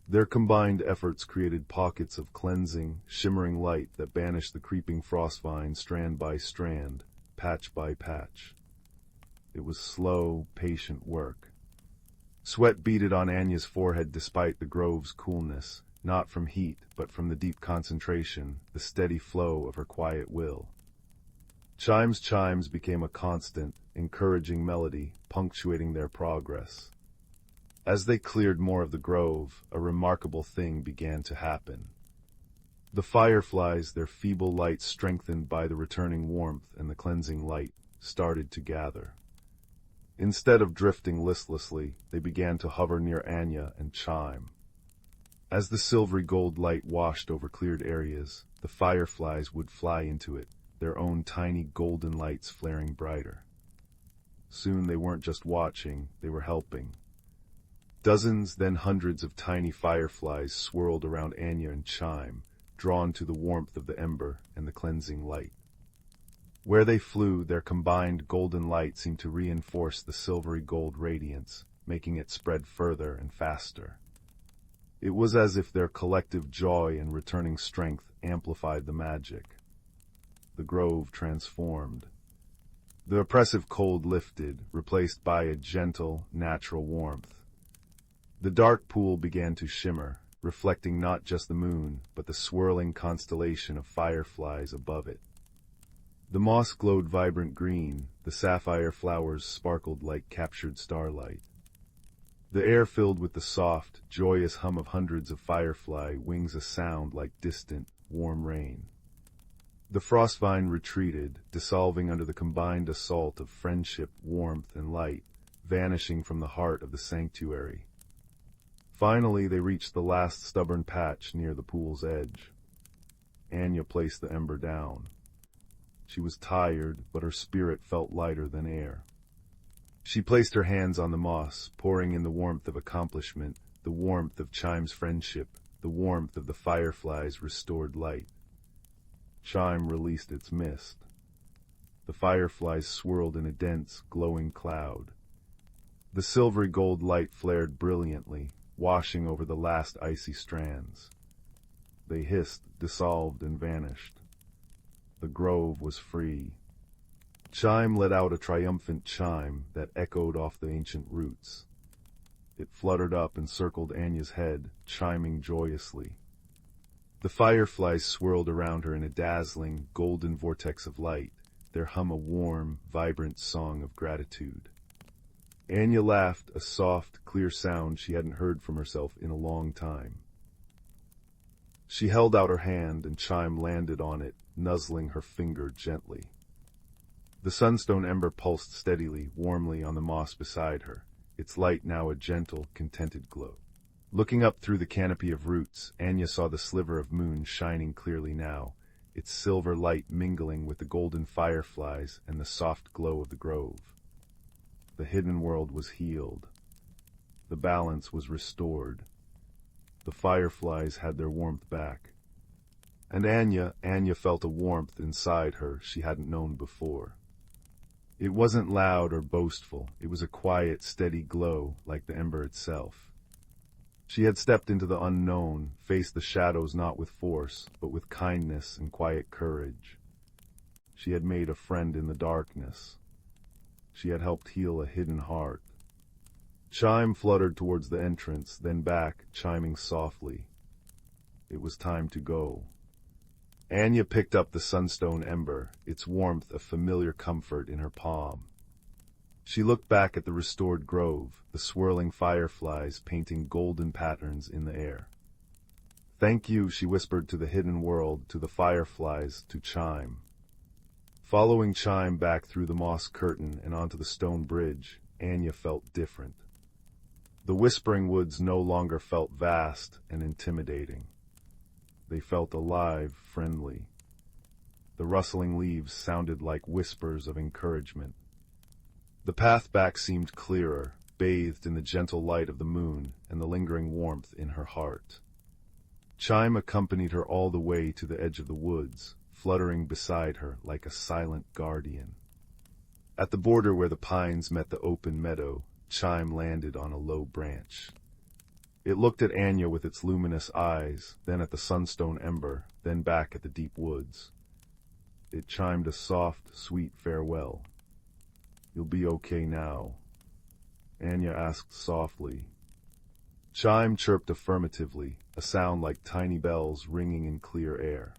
Their combined efforts created pockets of cleansing, shimmering light that banished the creeping frost vine strand by strand, patch by patch. It was slow, patient work. Sweat beaded on Anya's forehead despite the grove's coolness, not from heat, but from the deep concentration, the steady flow of her quiet will. Chime's chimes became a constant, encouraging melody, punctuating their progress. As they cleared more of the grove, a remarkable thing began to happen. The fireflies, their feeble light strengthened by the returning warmth and the cleansing light, started to gather. Instead of drifting listlessly, they began to hover near Anya and Chime. As the silvery gold light washed over cleared areas, the fireflies would fly into it, their own tiny golden lights flaring brighter. Soon they weren't just watching, they were helping. Dozens, then hundreds of tiny fireflies swirled around Anya and Chime, drawn to the warmth of the ember and the cleansing light. Where they flew, their combined golden light seemed to reinforce the silvery gold radiance, making it spread further and faster. It was as if their collective joy and returning strength amplified the magic. The grove transformed. The oppressive cold lifted, replaced by a gentle, natural warmth. The dark pool began to shimmer, reflecting not just the moon, but the swirling constellation of fireflies above it. The moss glowed vibrant green, the sapphire flowers sparkled like captured starlight. The air filled with the soft, joyous hum of hundreds of firefly wings, a sound like distant, warm rain. The frostvine retreated, dissolving under the combined assault of friendship, warmth, and light, vanishing from the heart of the sanctuary. Finally, they reached the last stubborn patch near the pool's edge. Anya placed the ember down. She was tired, but her spirit felt lighter than air. She placed her hands on the moss, pouring in the warmth of accomplishment, the warmth of Chime's friendship, the warmth of the fireflies' restored light. Chime released its mist. The fireflies swirled in a dense, glowing cloud. The silvery gold light flared brilliantly, washing over the last icy strands. They hissed, dissolved, and vanished. The grove was free. Chime let out a triumphant chime that echoed off the ancient roots. It fluttered up and circled Anya's head, chiming joyously. The fireflies swirled around her in a dazzling, golden vortex of light, their hum a warm, vibrant song of gratitude. Anya laughed, a soft, clear sound she hadn't heard from herself in a long time. She held out her hand, and Chime landed on it, nuzzling her finger gently. The sunstone ember pulsed steadily, warmly on the moss beside her, its light now a gentle, contented glow. Looking up through the canopy of roots, Anya saw the sliver of moon shining clearly now, its silver light mingling with the golden fireflies and the soft glow of the grove. The hidden world was healed. The balance was restored. The fireflies had their warmth back. And Anya felt a warmth inside her she hadn't known before. It wasn't loud or boastful, it was a quiet, steady glow like the ember itself. She had stepped into the unknown, faced the shadows not with force, but with kindness and quiet courage. She had made a friend in the darkness. She had helped heal a hidden heart. Chime fluttered towards the entrance, then back, chiming softly. It was time to go. Anya picked up the sunstone ember, its warmth a familiar comfort in her palm. She looked back at the restored grove, the swirling fireflies painting golden patterns in the air. "Thank you," she whispered to the hidden world, to the fireflies, to Chime. Following Chime back through the moss curtain and onto the stone bridge, Anya felt different. The whispering woods no longer felt vast and intimidating. They felt alive, friendly. The rustling leaves sounded like whispers of encouragement. The path back seemed clearer, bathed in the gentle light of the moon and the lingering warmth in her heart. Chime accompanied her all the way to the edge of the woods, fluttering beside her like a silent guardian. At the border where the pines met the open meadow, Chime landed on a low branch. It looked at Anya with its luminous eyes, then at the sunstone ember, then back at the deep woods. It chimed a soft, sweet farewell. "You'll be okay now?" Anya asked softly. Chime chirped affirmatively, a sound like tiny bells ringing in clear air.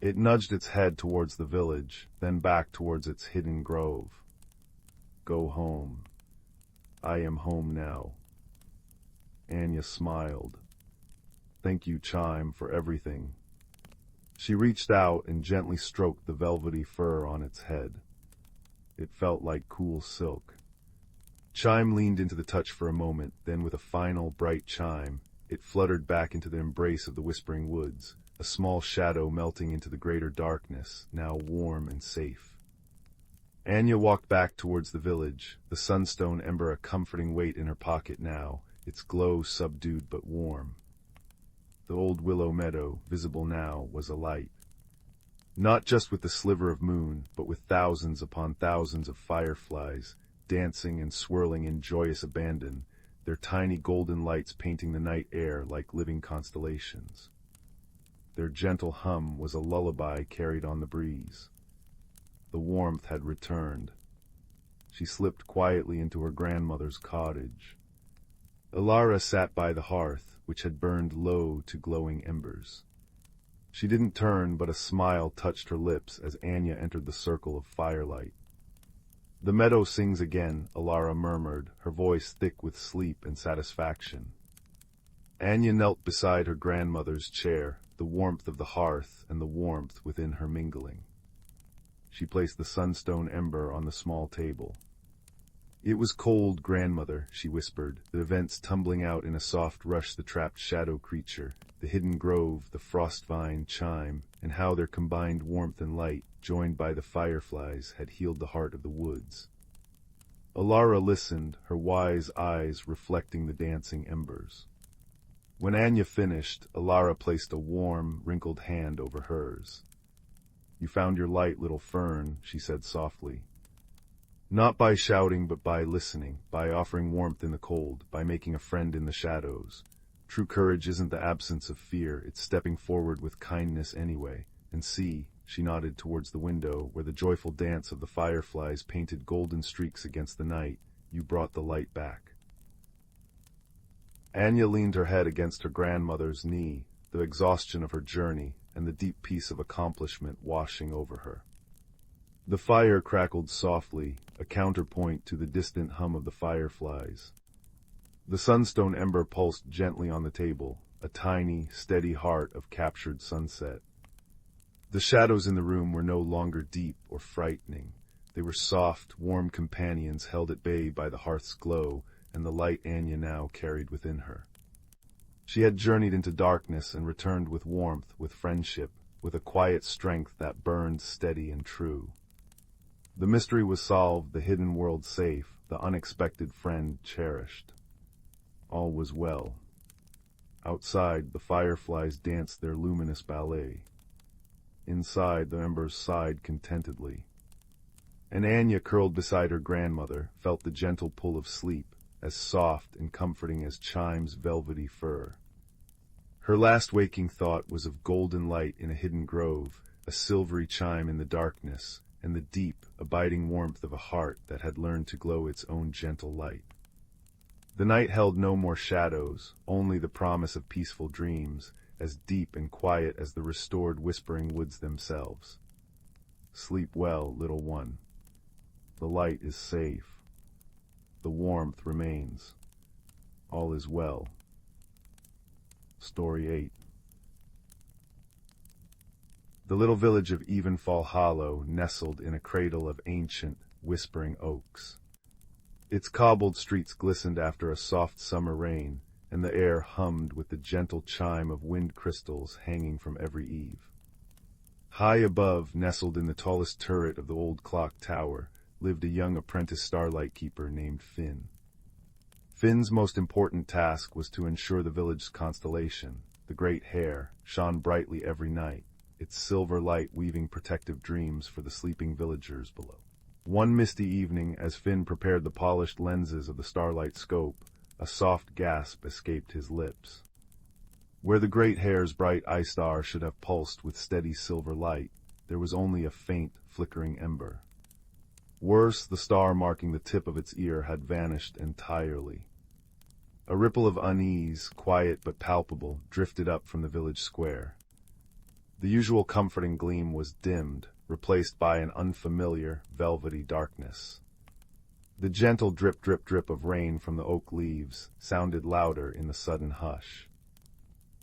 It nudged its head towards the village, then back towards its hidden grove. "Go home. I am home now." Anya smiled. "Thank you, Chime, for everything." She reached out and gently stroked the velvety fur on its head. It felt like cool silk. Chime leaned into the touch for a moment, then with a final bright chime, it fluttered back into the embrace of the whispering woods, a small shadow melting into the greater darkness, now warm and safe. Anya walked back towards the village, the sunstone ember a comforting weight in her pocket now, its glow subdued but warm. The old willow meadow, visible now, was alight. Not just with the sliver of moon, but with thousands upon thousands of fireflies, dancing and swirling in joyous abandon, their tiny golden lights painting the night air like living constellations. Their gentle hum was a lullaby carried on the breeze. The warmth had returned. She slipped quietly into her grandmother's cottage. Ilara sat by the hearth, which had burned low to glowing embers. She didn't turn, but a smile touched her lips as Anya entered the circle of firelight. "The meadow sings again," Ilara murmured, her voice thick with sleep and satisfaction. Anya knelt beside her grandmother's chair, the warmth of the hearth and the warmth within her mingling. She placed the sunstone ember on the small table. "It was cold, grandmother," she whispered, the events tumbling out in a soft rush, the trapped shadow creature, the hidden grove, the frost vine chime, and how their combined warmth and light, joined by the fireflies, had healed the heart of the woods. Ilara listened, her wise eyes reflecting the dancing embers. When Anya finished, Ilara placed a warm, wrinkled hand over hers. "You found your light, little fern," she said softly. "Not by shouting, but by listening, by offering warmth in the cold, by making a friend in the shadows. True courage isn't the absence of fear, it's stepping forward with kindness anyway. And see," she nodded towards the window, where the joyful dance of the fireflies painted golden streaks against the night, "you brought the light back." Anya leaned her head against her grandmother's knee, the exhaustion of her journey and the deep peace of accomplishment washing over her. The fire crackled softly, a counterpoint to the distant hum of the fireflies. The sunstone ember pulsed gently on the table, a tiny, steady heart of captured sunset. The shadows in the room were no longer deep or frightening. They were soft, warm companions held at bay by the hearth's glow and the light Anya now carried within her. She had journeyed into darkness and returned with warmth, with friendship, with a quiet strength that burned steady and true. The mystery was solved, the hidden world safe, the unexpected friend cherished. All was well. Outside, the fireflies danced their luminous ballet. Inside, the embers sighed contentedly. And Anya, curled beside her grandmother, felt the gentle pull of sleep, as soft and comforting as Chime's velvety fur. Her last waking thought was of golden light in a hidden grove, a silvery chime in the darkness, and the deep, abiding warmth of a heart that had learned to glow its own gentle light. The night held no more shadows, only the promise of peaceful dreams, as deep and quiet as the restored whispering woods themselves. "Sleep well, little one. The light is safe. The warmth remains. All is well." Story 8. The little village of Evenfall Hollow nestled in a cradle of ancient, whispering oaks. Its cobbled streets glistened after a soft summer rain, and the air hummed with the gentle chime of wind crystals hanging from every eave. High above, nestled in the tallest turret of the old clock tower, lived a young apprentice starlight keeper named Finn. Finn's most important task was to ensure the village's constellation, the Great Hare, shone brightly every night, its silver light weaving protective dreams for the sleeping villagers below. One misty evening, as Finn prepared the polished lenses of the starlight scope, a soft gasp escaped his lips. Where the Great Hare's bright eye star should have pulsed with steady silver light, there was only a faint, flickering ember. Worse, the star marking the tip of its ear had vanished entirely. A ripple of unease, quiet but palpable, drifted up from the village square. The usual comforting gleam was dimmed, replaced by an unfamiliar, velvety darkness. The gentle drip, drip, drip of rain from the oak leaves sounded louder in the sudden hush.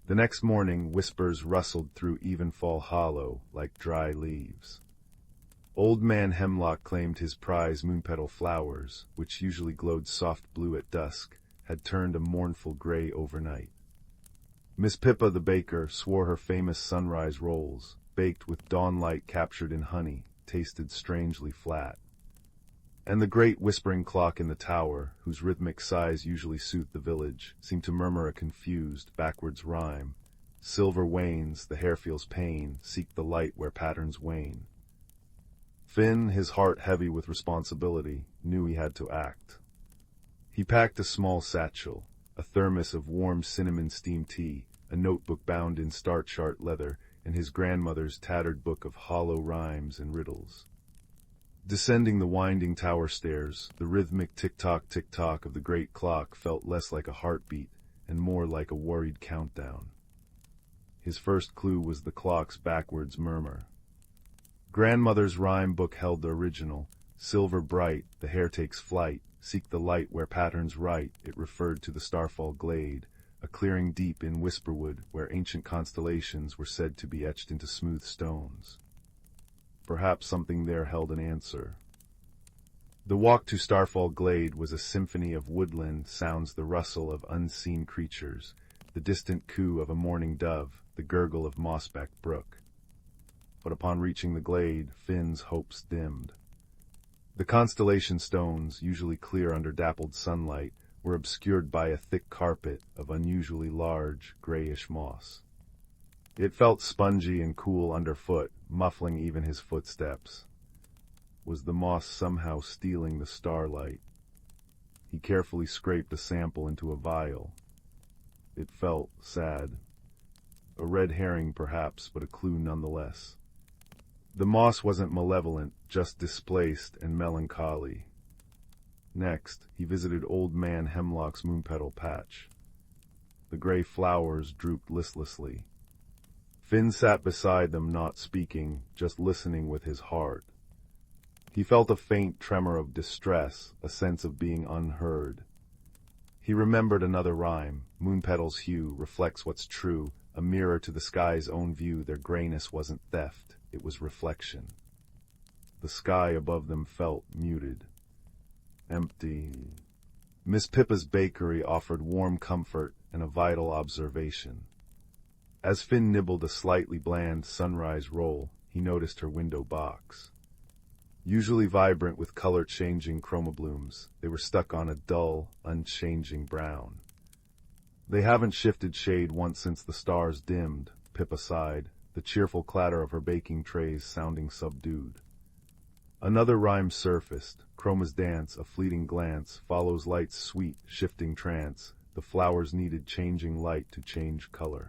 The next morning, whispers rustled through Evenfall Hollow like dry leaves. Old Man Hemlock claimed his prize moonpetal flowers, which usually glowed soft blue at dusk, had turned a mournful gray overnight. Miss Pippa the baker swore her famous sunrise rolls, baked with dawn light captured in honey, tasted strangely flat. And the great whispering clock in the tower, whose rhythmic sighs usually soothed the village, seemed to murmur a confused, backwards rhyme. Silver wanes, the hair feels pain, seek the light where patterns wane. Finn, his heart heavy with responsibility, knew he had to act. He packed a small satchel, a thermos of warm cinnamon steamed tea, a notebook bound in star-chart leather, and his grandmother's tattered book of hollow rhymes and riddles. Descending the winding tower stairs, the rhythmic tick-tock tick-tock of the great clock felt less like a heartbeat and more like a worried countdown. His first clue was the clock's backwards murmur. Grandmother's rhyme book held the original, silver bright, the hair takes flight, seek the light where patterns write. It referred to the Starfall glade, a clearing deep in Whisperwood where ancient constellations were said to be etched into smooth stones. Perhaps something there held an answer. The walk to Starfall glade was a symphony of woodland sounds, the rustle of unseen creatures, the distant coo of a mourning dove, the gurgle of mossback brook. But upon reaching the glade, Finn's hopes dimmed. The constellation stones, usually clear under dappled sunlight, were obscured by a thick carpet of unusually large, grayish moss. It felt spongy and cool underfoot, muffling even his footsteps. Was the moss somehow stealing the starlight? He carefully scraped a sample into a vial. It felt sad. A red herring, perhaps, but a clue nonetheless. The moss wasn't malevolent, just displaced and melancholy. Next, he visited Old Man Hemlock's moonpetal patch. The gray flowers drooped listlessly. Finn sat beside them, not speaking, just listening with his heart. He felt a faint tremor of distress, a sense of being unheard. He remembered another rhyme, moonpetal's hue reflects what's true, a mirror to the sky's own view. Their grayness wasn't theft, it was reflection. The sky above them felt muted. Empty. Miss Pippa's bakery offered warm comfort and a vital observation. As Finn nibbled a slightly bland sunrise roll, he noticed her window box. Usually vibrant with color-changing chromoblooms, they were stuck on a dull, unchanging brown. They haven't shifted shade once since the stars dimmed, Pippa sighed, the cheerful clatter of her baking trays sounding subdued. Another rhyme surfaced, chroma's dance, a fleeting glance, follows light's sweet, shifting trance, the flowers needed changing light to change color.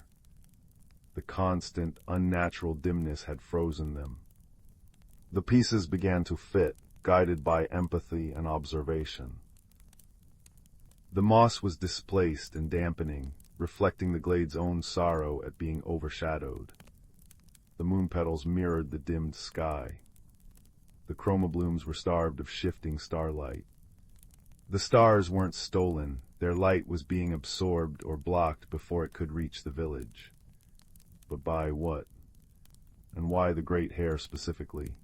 The constant, unnatural dimness had frozen them. The pieces began to fit, guided by empathy and observation. The moss was displaced and dampening, reflecting the glade's own sorrow at being overshadowed. The moon petals mirrored the dimmed sky. The chromoblooms were starved of shifting starlight. The stars weren't stolen, their light was being absorbed or blocked before it could reach the village. But by what? And why the great hare specifically?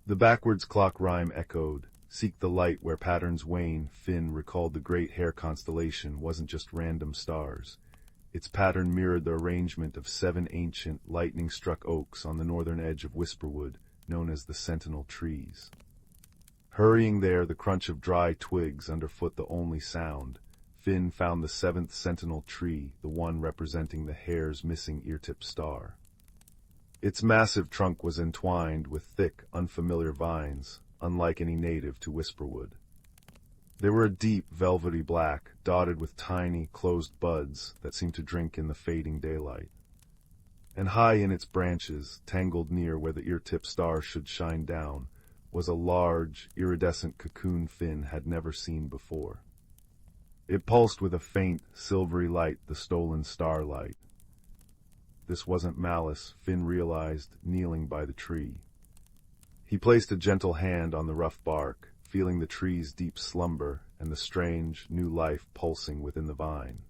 The backwards clock rhyme echoed, seek the light where patterns wane. Finn recalled the great hare constellation wasn't just random stars. Its pattern mirrored the arrangement of 7 ancient, lightning-struck oaks on the northern edge of Whisperwood, known as the Sentinel Trees. Hurrying there, the crunch of dry twigs underfoot the only sound, Finn found the 7th sentinel tree, the one representing the hare's missing ear-tip star. Its massive trunk was entwined with thick, unfamiliar vines, unlike any native to Whisperwood. They were a deep, velvety black, dotted with tiny, closed buds that seemed to drink in the fading daylight. And high in its branches, tangled near where the ear-tip star should shine down, was a large, iridescent cocoon Finn had never seen before. It pulsed with a faint, silvery light, the stolen starlight. This wasn't malice, Finn realized, kneeling by the tree. He placed a gentle hand on the rough bark, feeling the tree's deep slumber and the strange, new life pulsing within the vine.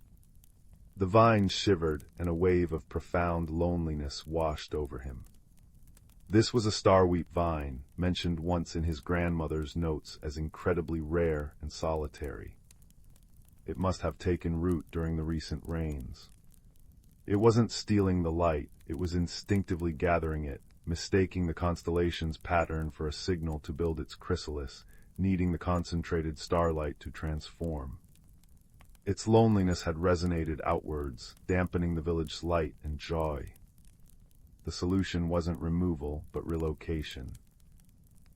The vine shivered, and a wave of profound loneliness washed over him. This was a starweep vine, mentioned once in his grandmother's notes as incredibly rare and solitary. It must have taken root during the recent rains. It wasn't stealing the light, it was instinctively gathering it, mistaking the constellation's pattern for a signal to build its chrysalis, needing the concentrated starlight to transform. Its loneliness had resonated outwards, dampening the village's light and joy. The solution wasn't removal, but relocation.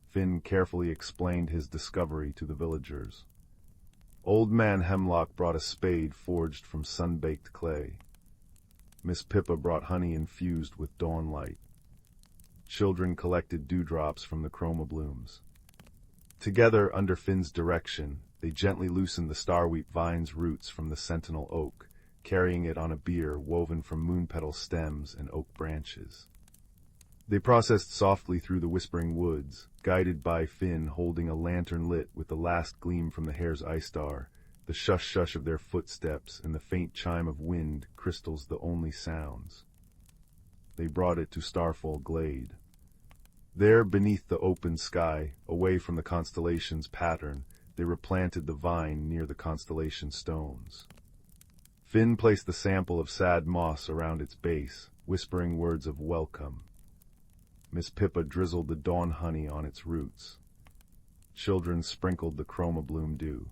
Finn carefully explained his discovery to the villagers. Old Man Hemlock brought a spade forged from sun-baked clay. Miss Pippa brought honey infused with dawn light. Children collected dewdrops from the chroma blooms. Together, under Finn's direction, they gently loosened the starweep vine's roots from the sentinel oak, carrying it on a bier woven from moonpetal stems and oak branches. They processed softly through the whispering woods, guided by Finn holding a lantern lit with the last gleam from the hare's eye star, the shush-shush of their footsteps and the faint chime of wind, crystals the only sounds. They brought it to Starfall Glade. There, beneath the open sky, away from the constellation's pattern, they replanted the vine near the constellation stones. Finn placed the sample of sad moss around its base, whispering words of welcome. Miss Pippa drizzled the dawn honey on its roots. Children sprinkled the chroma bloom dew.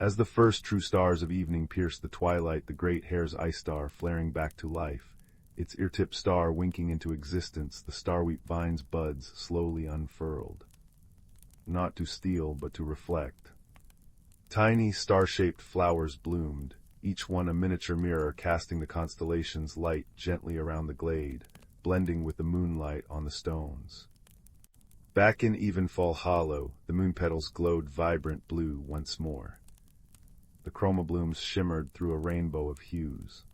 As the first true stars of evening pierced the twilight, the great hare's eye star flaring back to life, its ear-tip star winking into existence, the starweep vine's buds slowly unfurled. Not to steal, but to reflect. Tiny, star-shaped flowers bloomed, each one a miniature mirror casting the constellation's light gently around the glade, blending with the moonlight on the stones. Back in Evenfall Hollow, the moon petals glowed vibrant blue once more. The chroma blooms shimmered through a rainbow of hues.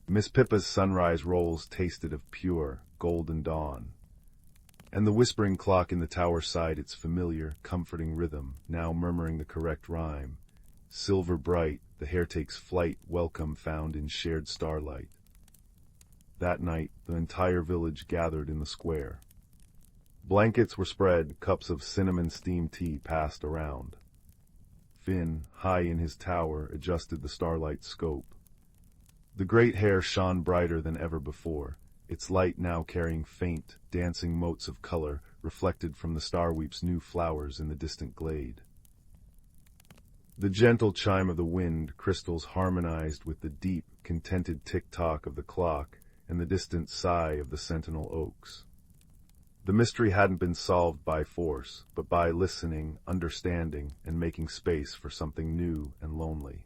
Miss Pippa's sunrise rolls tasted of pure, golden dawn. And the whispering clock in the tower sighed its familiar, comforting rhythm, now murmuring the correct rhyme. Silver bright, the hare takes flight, welcome found in shared starlight. That night, the entire village gathered in the square. Blankets were spread, cups of cinnamon steamed tea passed around. Finn, high in his tower, adjusted the starlight scope. The great hare shone brighter than ever before, its light now carrying faint, dancing motes of color reflected from the starweep's new flowers in the distant glade. The gentle chime of the wind crystals harmonized with the deep, contented tick-tock of the clock and the distant sigh of the sentinel oaks. The mystery hadn't been solved by force, but by listening, understanding, and making space for something new and lonely.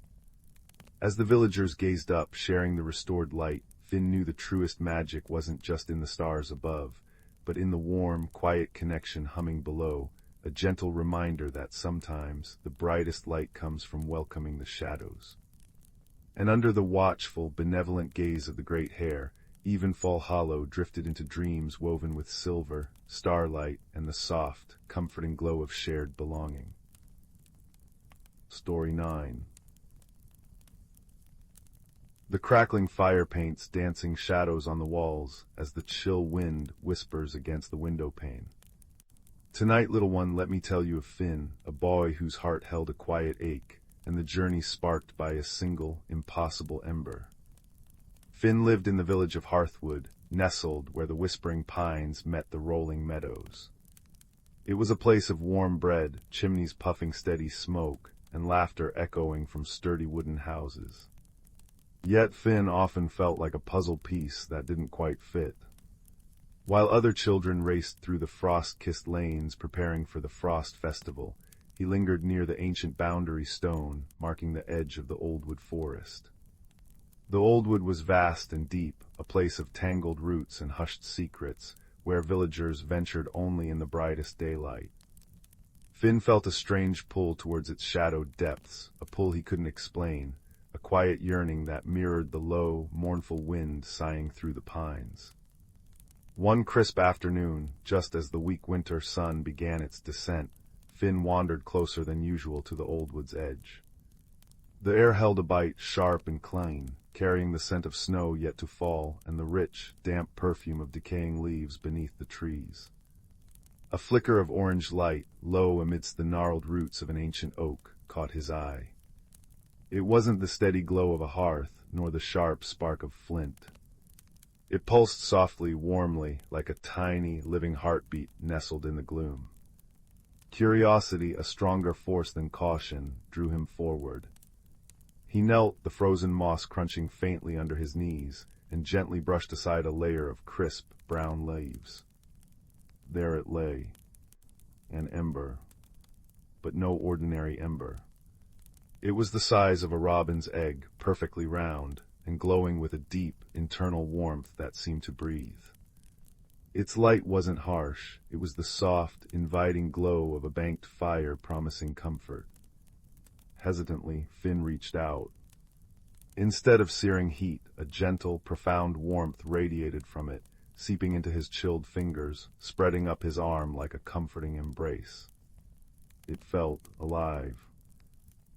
As the villagers gazed up, sharing the restored light, Finn knew the truest magic wasn't just in the stars above, but in the warm, quiet connection humming below, a gentle reminder that sometimes the brightest light comes from welcoming the shadows. And under the watchful, benevolent gaze of the great hare, Evenfall Hollow drifted into dreams woven with silver, starlight, and the soft, comforting glow of shared belonging. Story 9. The crackling fire paints dancing shadows on the walls as the chill wind whispers against the window pane. Tonight, little one, let me tell you of Finn, a boy whose heart held a quiet ache, and the journey sparked by a single, impossible ember. Finn lived in the village of Hearthwood, nestled where the whispering pines met the rolling meadows. It was a place of warm bread, chimneys puffing steady smoke, and laughter echoing from sturdy wooden houses. Yet Finn often felt like a puzzle piece that didn't quite fit. While other children raced through the frost-kissed lanes preparing for the Frost Festival, he lingered near the ancient boundary stone, marking the edge of the Oldwood forest. The Oldwood was vast and deep, a place of tangled roots and hushed secrets, where villagers ventured only in the brightest daylight. Finn felt a strange pull towards its shadowed depths, a pull he couldn't explain, a quiet yearning that mirrored the low, mournful wind sighing through the pines. One crisp afternoon, just as the weak winter sun began its descent, Finn wandered closer than usual to the Oldwood's edge. The air held a bite sharp and clean, carrying the scent of snow yet to fall and the rich, damp perfume of decaying leaves beneath the trees. A flicker of orange light, low amidst the gnarled roots of an ancient oak, caught his eye. It wasn't the steady glow of a hearth, nor the sharp spark of flint. It pulsed softly, warmly, like a tiny, living heartbeat nestled in the gloom. Curiosity, a stronger force than caution, drew him forward. He knelt, the frozen moss crunching faintly under his knees, and gently brushed aside a layer of crisp, brown leaves. There it lay, an ember, but no ordinary ember. It was the size of a robin's egg, perfectly round, and glowing with a deep, internal warmth that seemed to breathe. Its light wasn't harsh, it was the soft, inviting glow of a banked fire promising comfort. Hesitantly, Finn reached out. Instead of searing heat, a gentle, profound warmth radiated from it, seeping into his chilled fingers, spreading up his arm like a comforting embrace. It felt alive.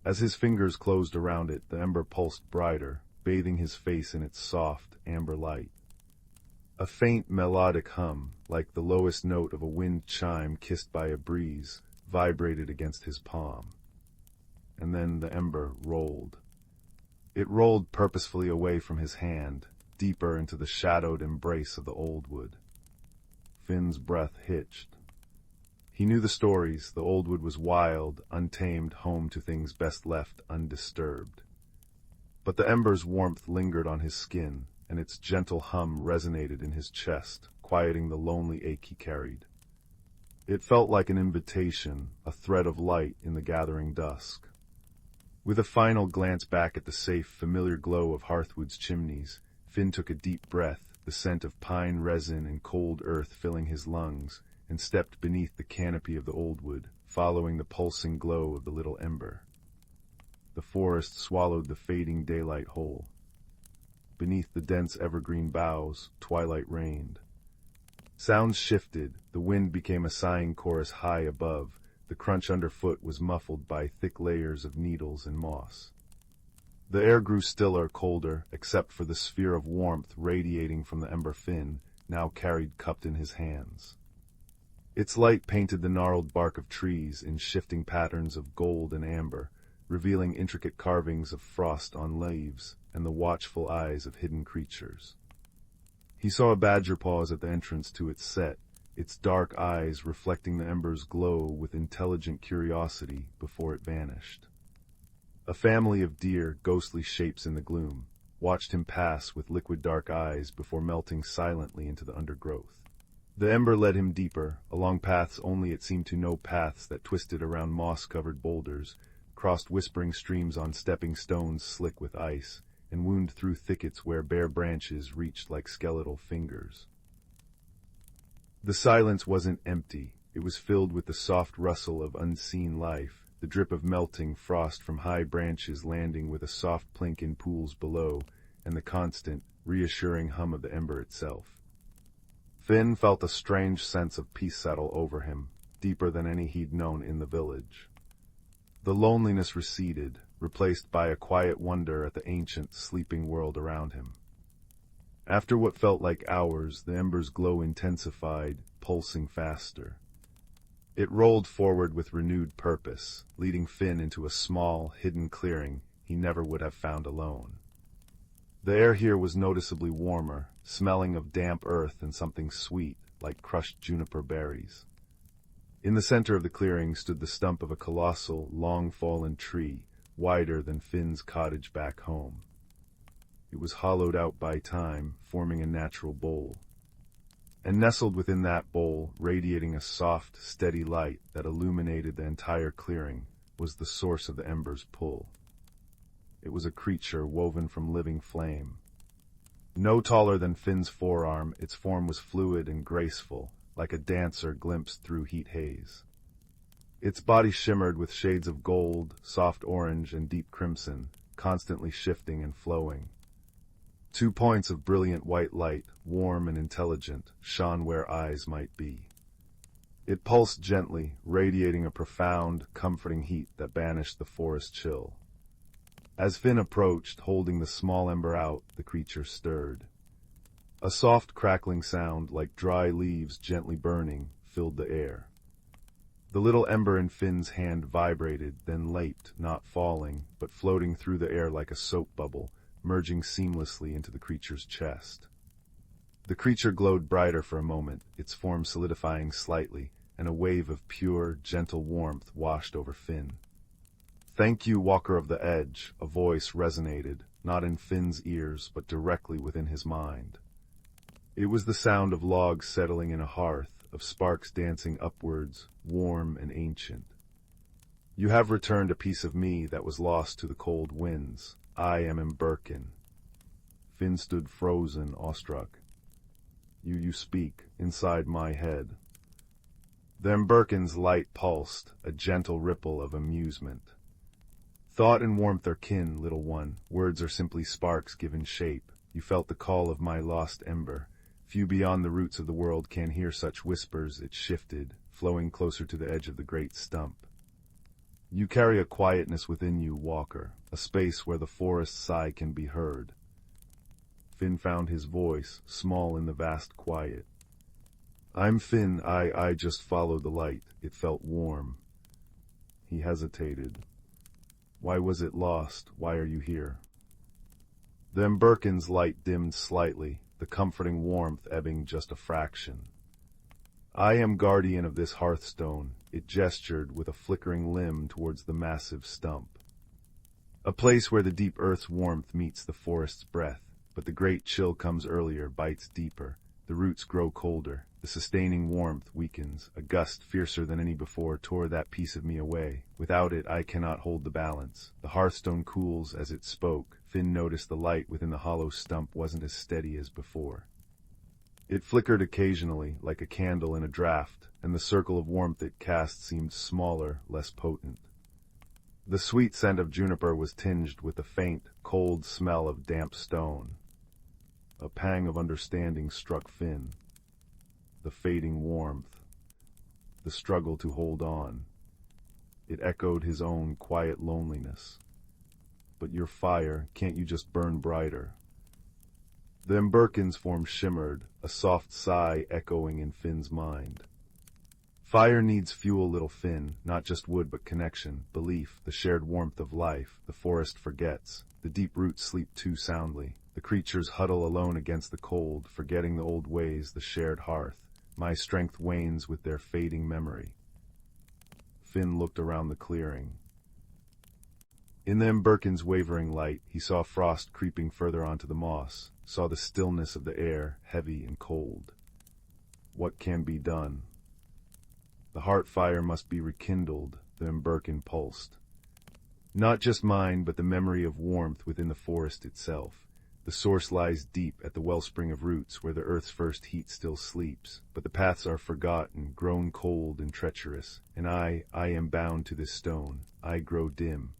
As his fingers closed around it, the ember pulsed brighter, bathing his face in its soft, amber light. A faint melodic hum, like the lowest note of a wind chime kissed by a breeze, vibrated against his palm. And then the ember rolled. It rolled purposefully away from his hand, deeper into the shadowed embrace of the old wood. Finn's breath hitched. He knew the stories. The old wood was wild, untamed, home to things best left undisturbed. But the ember's warmth lingered on his skin, and its gentle hum resonated in his chest, quieting the lonely ache he carried. It felt like an invitation, a thread of light in the gathering dusk. With a final glance back at the safe, familiar glow of Hearthwood's chimneys, Finn took a deep breath, the scent of pine resin and cold earth filling his lungs, and stepped beneath the canopy of the old wood, following the pulsing glow of the little ember. The forest swallowed the fading daylight whole. Beneath the dense evergreen boughs, twilight reigned. Sounds shifted, the wind became a sighing chorus high above, the crunch underfoot was muffled by thick layers of needles and moss. The air grew stiller, colder, except for the sphere of warmth radiating from the ember Finn, now carried cupped in his hands. Its light painted the gnarled bark of trees in shifting patterns of gold and amber, revealing intricate carvings of frost on leaves and the watchful eyes of hidden creatures. He saw a badger pause at the entrance to its set, its dark eyes reflecting the ember's glow with intelligent curiosity before it vanished. A family of deer, ghostly shapes in the gloom, watched him pass with liquid dark eyes before melting silently into the undergrowth. The ember led him deeper, along paths only it seemed to know, paths that twisted around moss-covered boulders, crossed whispering streams on stepping stones slick with ice, and wound through thickets where bare branches reached like skeletal fingers. The silence wasn't empty. It was filled with the soft rustle of unseen life, the drip of melting frost from high branches landing with a soft plink in pools below, and the constant, reassuring hum of the ember itself. Finn felt a strange sense of peace settle over him, deeper than any he'd known in the village. The loneliness receded, replaced by a quiet wonder at the ancient, sleeping world around him. After what felt like hours, the ember's glow intensified, pulsing faster. It rolled forward with renewed purpose, leading Finn into a small, hidden clearing he never would have found alone. The air here was noticeably warmer, smelling of damp earth and something sweet, like crushed juniper berries. In the center of the clearing stood the stump of a colossal, long-fallen tree, wider than Finn's cottage back home. It was hollowed out by time, forming a natural bowl. And nestled within that bowl, radiating a soft, steady light that illuminated the entire clearing, was the source of the ember's pull. It was a creature woven from living flame. No taller than Finn's forearm, its form was fluid and graceful, like a dancer glimpsed through heat haze. Its body shimmered with shades of gold, soft orange, and deep crimson, constantly shifting and flowing. 2 points of brilliant white light, warm and intelligent, shone where eyes might be. It pulsed gently, radiating a profound, comforting heat that banished the forest chill. As Finn approached, holding the small ember out, the creature stirred. A soft crackling sound, like dry leaves gently burning, filled the air. The little ember in Finn's hand vibrated, then leaped, not falling, but floating through the air like a soap bubble, merging seamlessly into the creature's chest. The creature glowed brighter for a moment, its form solidifying slightly, and a wave of pure, gentle warmth washed over Finn. "Thank you, Walker of the Edge," a voice resonated, not in Finn's ears, but directly within his mind. It was the sound of logs settling in a hearth, of sparks dancing upwards, warm and ancient. "You have returned a piece of me that was lost to the cold winds. I am Emberkin." Finn stood frozen, awestruck. You speak, inside my head." Then Birkin's light pulsed, a gentle ripple of amusement. "Thought and warmth are kin, little one. Words are simply sparks given shape. You felt the call of my lost ember. Few beyond the roots of the world can hear such whispers." It shifted, flowing closer to the edge of the great stump. "You carry a quietness within you, Walker, a space where the forest's sigh can be heard." Finn found his voice, small in the vast quiet. "I'm Finn, I just followed the light." It felt warm. He hesitated. "Why was it lost? Why are you here?" Then Birkin's light dimmed slightly, the comforting warmth ebbing just a fraction. "I am guardian of this hearthstone." It gestured with a flickering limb towards the massive stump. "A place where the deep earth's warmth meets the forest's breath. But the great chill comes earlier, bites deeper. The roots grow colder. The sustaining warmth weakens. A gust fiercer than any before tore that piece of me away. Without it, I cannot hold the balance." The hearthstone cools as it spoke. Finn noticed the light within the hollow stump wasn't as steady as before. It flickered occasionally, like a candle in a draught, and the circle of warmth it cast seemed smaller, less potent. The sweet scent of juniper was tinged with the faint, cold smell of damp stone. A pang of understanding struck Finn. The fading warmth. The struggle to hold on. It echoed his own quiet loneliness. "But your fire, can't you just burn brighter?" Then Birkin's form shimmered, a soft sigh echoing in Finn's mind. "Fire needs fuel, little Finn, not just wood but connection, belief, the shared warmth of life. The forest forgets. The deep roots sleep too soundly. The creatures huddle alone against the cold, forgetting the old ways, the shared hearth. My strength wanes with their fading memory." Finn looked around the clearing. In them Birkin's wavering light, he saw frost creeping further onto the moss, saw the stillness of the air, heavy and cold. What can be done? The heart fire must be rekindled, then Birkin pulsed. Not just mine, but the memory of warmth within the forest itself. The source lies deep at the wellspring of roots where the earth's first heat still sleeps, but the paths are forgotten, grown cold and treacherous, and I am bound to this stone. I grow dim.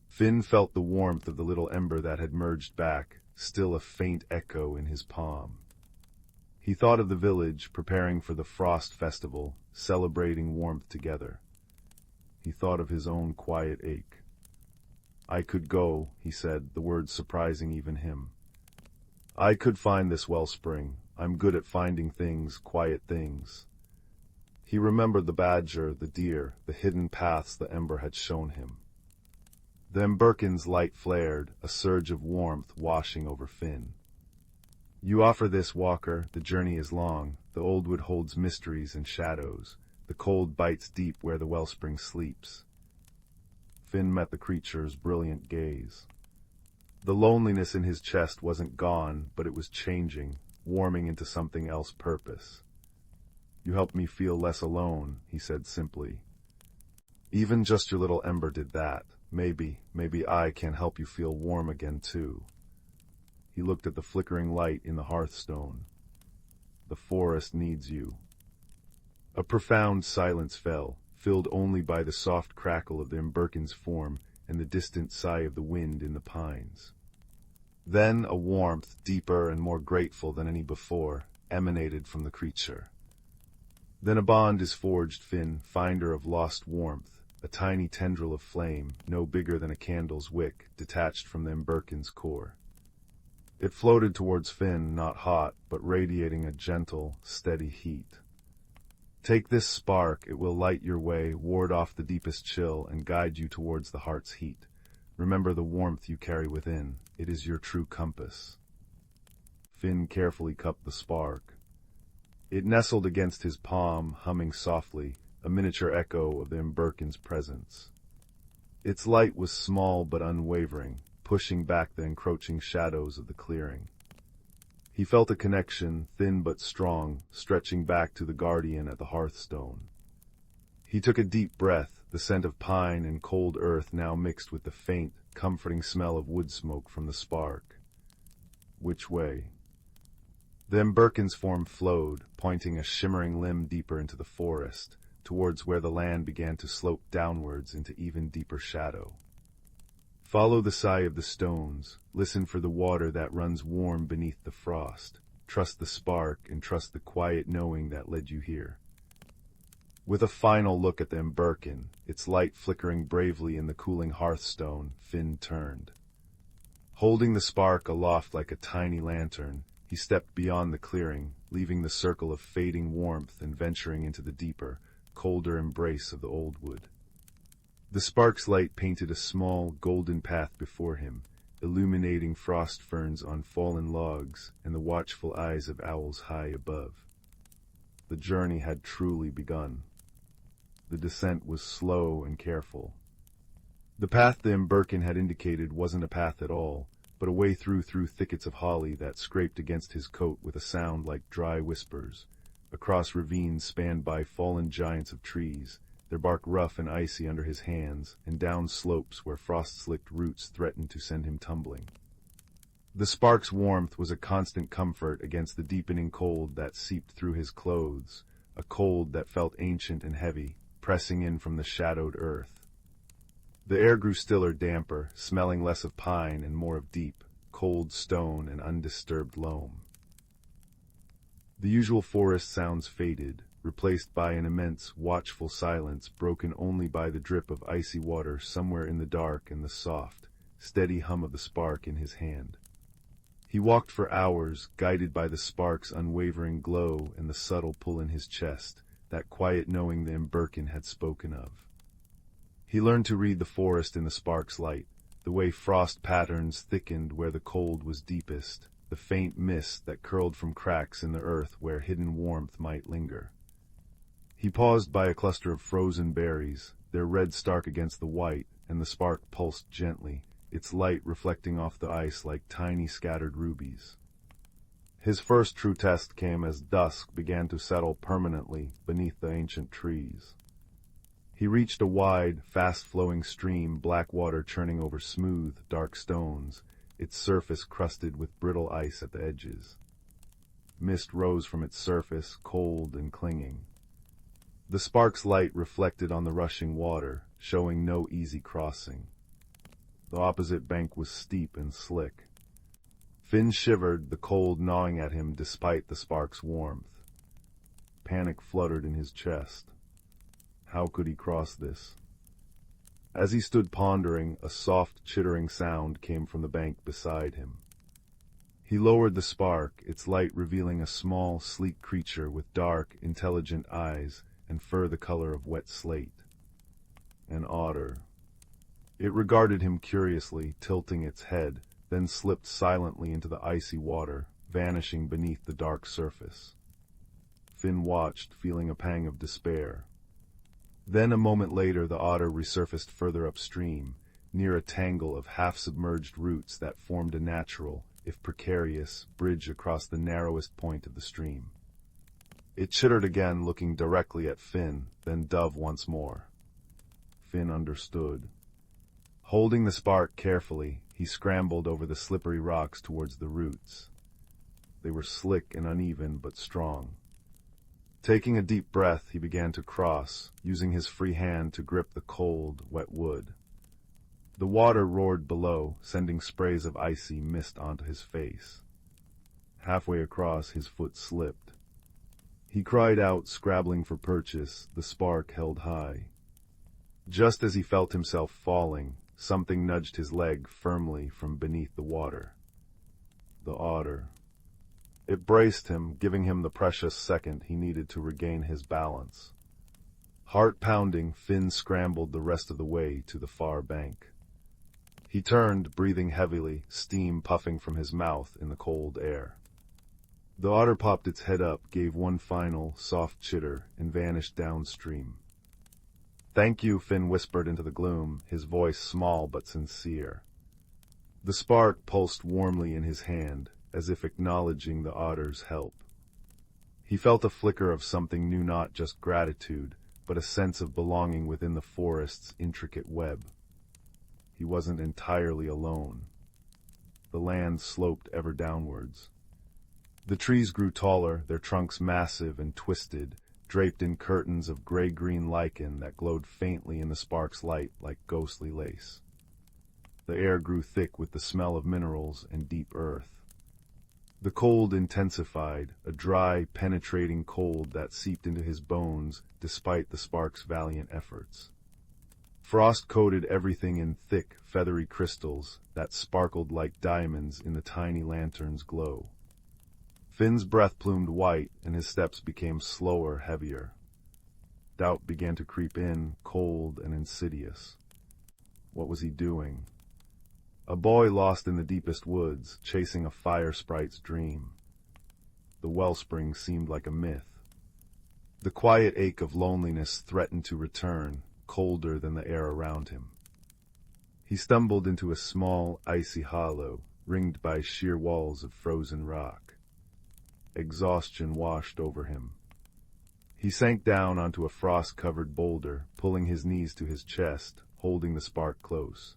Finn felt the warmth of the little ember that had merged back, still a faint echo in his palm. He thought of the village, preparing for the frost festival, celebrating warmth together. He thought of his own quiet ache. "I could go," he said, the words surprising even him. "I could find this wellspring. I'm good at finding things, quiet things." He remembered the badger, the deer, the hidden paths the ember had shown him. Then Birkin's light flared, a surge of warmth washing over Finn. "You offer this, Walker. The journey is long. The old wood holds mysteries and shadows. The cold bites deep where the wellspring sleeps." Finn met the creature's brilliant gaze. The loneliness in his chest wasn't gone, but it was changing, warming into something else purpose. "You helped me feel less alone," he said simply. "Even just your little ember did that. Maybe I can help you feel warm again too." He looked at the flickering light in the hearthstone. "The forest needs you." A profound silence fell, filled only by the soft crackle of the Birkin's form and the distant sigh of the wind in the pines. Then a warmth, deeper and more grateful than any before, emanated from the creature. Then a bond is forged, Finn, finder of lost warmth, a tiny tendril of flame, no bigger than a candle's wick, detached from the Birkin's core. It floated towards Finn, not hot, but radiating a gentle, steady heat. Take this spark, it will light your way, ward off the deepest chill, and guide you towards the heart's heat. Remember the warmth you carry within. It is your true compass. Finn carefully cupped the spark. It nestled against his palm, humming softly, a miniature echo of the emberkin's presence. Its light was small but unwavering, pushing back the encroaching shadows of the clearing. He felt a connection, thin but strong, stretching back to the guardian at the hearthstone. He took a deep breath, the scent of pine and cold earth now mixed with the faint, comforting smell of wood smoke from the spark. Which way? The emberkin's form flowed, pointing a shimmering limb deeper into the forest, towards where the land began to slope downwards into even deeper shadow. Follow the sigh of the stones, listen for the water that runs warm beneath the frost, trust the spark and trust the quiet knowing that led you here. With a final look at the emberkin, its light flickering bravely in the cooling hearthstone, Finn turned. Holding the spark aloft like a tiny lantern, he stepped beyond the clearing, leaving the circle of fading warmth and venturing into the deeper, colder embrace of the old wood. The spark's light painted a small, golden path before him, illuminating frost ferns on fallen logs and the watchful eyes of owls high above. The journey had truly begun. The descent was slow and careful. The path the emberkin had indicated wasn't a path at all, but a way through thickets of holly that scraped against his coat with a sound like dry whispers, across ravines spanned by fallen giants of trees, their bark rough and icy under his hands, and down slopes where frost-slicked roots threatened to send him tumbling. The spark's warmth was a constant comfort against the deepening cold that seeped through his clothes, a cold that felt ancient and heavy, pressing in from the shadowed earth. The air grew stiller, damper, smelling less of pine and more of deep, cold stone and undisturbed loam. The usual forest sounds faded, replaced by an immense, watchful silence broken only by the drip of icy water somewhere in the dark and the soft, steady hum of the spark in his hand. He walked for hours, guided by the spark's unwavering glow and the subtle pull in his chest, that quiet knowing the emberkin had spoken of. He learned to read the forest in the spark's light, the way frost patterns thickened where the cold was deepest, the faint mist that curled from cracks in the earth where hidden warmth might linger. He paused by a cluster of frozen berries, their red stark against the white, and the spark pulsed gently, its light reflecting off the ice like tiny scattered rubies. His first true test came as dusk began to settle permanently beneath the ancient trees. He reached a wide, fast-flowing stream, black water churning over smooth, dark stones, its surface crusted with brittle ice at the edges. Mist rose from its surface, cold and clinging. The spark's light reflected on the rushing water, showing no easy crossing. The opposite bank was steep and slick. Finn shivered, the cold gnawing at him despite the spark's warmth. Panic fluttered in his chest. How could he cross this? As he stood pondering, a soft, chittering sound came from the bank beside him. He lowered the spark, its light revealing a small, sleek creature with dark, intelligent eyes and fur the color of wet slate. An otter. It regarded him curiously, tilting its head, then slipped silently into the icy water, vanishing beneath the dark surface. Finn watched, feeling a pang of despair. Then a moment later the otter resurfaced further upstream, near a tangle of half-submerged roots that formed a natural, if precarious, bridge across the narrowest point of the stream. It chittered again, looking directly at Finn, then dove once more. Finn understood. Holding the spark carefully, he scrambled over the slippery rocks towards the roots. They were slick and uneven, but strong. Taking a deep breath, he began to cross, using his free hand to grip the cold, wet wood. The water roared below, sending sprays of icy mist onto his face. Halfway across, his foot slipped. He cried out, scrabbling for purchase, the spark held high. Just as he felt himself falling, something nudged his leg firmly from beneath the water. The otter. It braced him, giving him the precious second he needed to regain his balance. Heart pounding, Finn scrambled the rest of the way to the far bank. He turned, breathing heavily, steam puffing from his mouth in the cold air. The otter popped its head up, gave one final, soft chitter, and vanished downstream. "Thank you," Finn whispered into the gloom, his voice small but sincere. The spark pulsed warmly in his hand, as if acknowledging the otter's help. He felt a flicker of something new, not just gratitude, but a sense of belonging within the forest's intricate web. He wasn't entirely alone. The land sloped ever downwards. The trees grew taller, their trunks massive and twisted, draped in curtains of gray-green lichen that glowed faintly in the spark's light like ghostly lace. The air grew thick with the smell of minerals and deep earth. The cold intensified, a dry, penetrating cold that seeped into his bones despite the spark's valiant efforts. Frost coated everything in thick, feathery crystals that sparkled like diamonds in the tiny lantern's glow. Finn's breath plumed white, and his steps became slower, heavier. Doubt began to creep in, cold and insidious. What was he doing? A boy lost in the deepest woods, chasing a fire sprite's dream. The wellspring seemed like a myth. The quiet ache of loneliness threatened to return, colder than the air around him. He stumbled into a small, icy hollow, ringed by sheer walls of frozen rock. Exhaustion washed over him. He sank down onto a frost-covered boulder, pulling his knees to his chest, holding the spark close.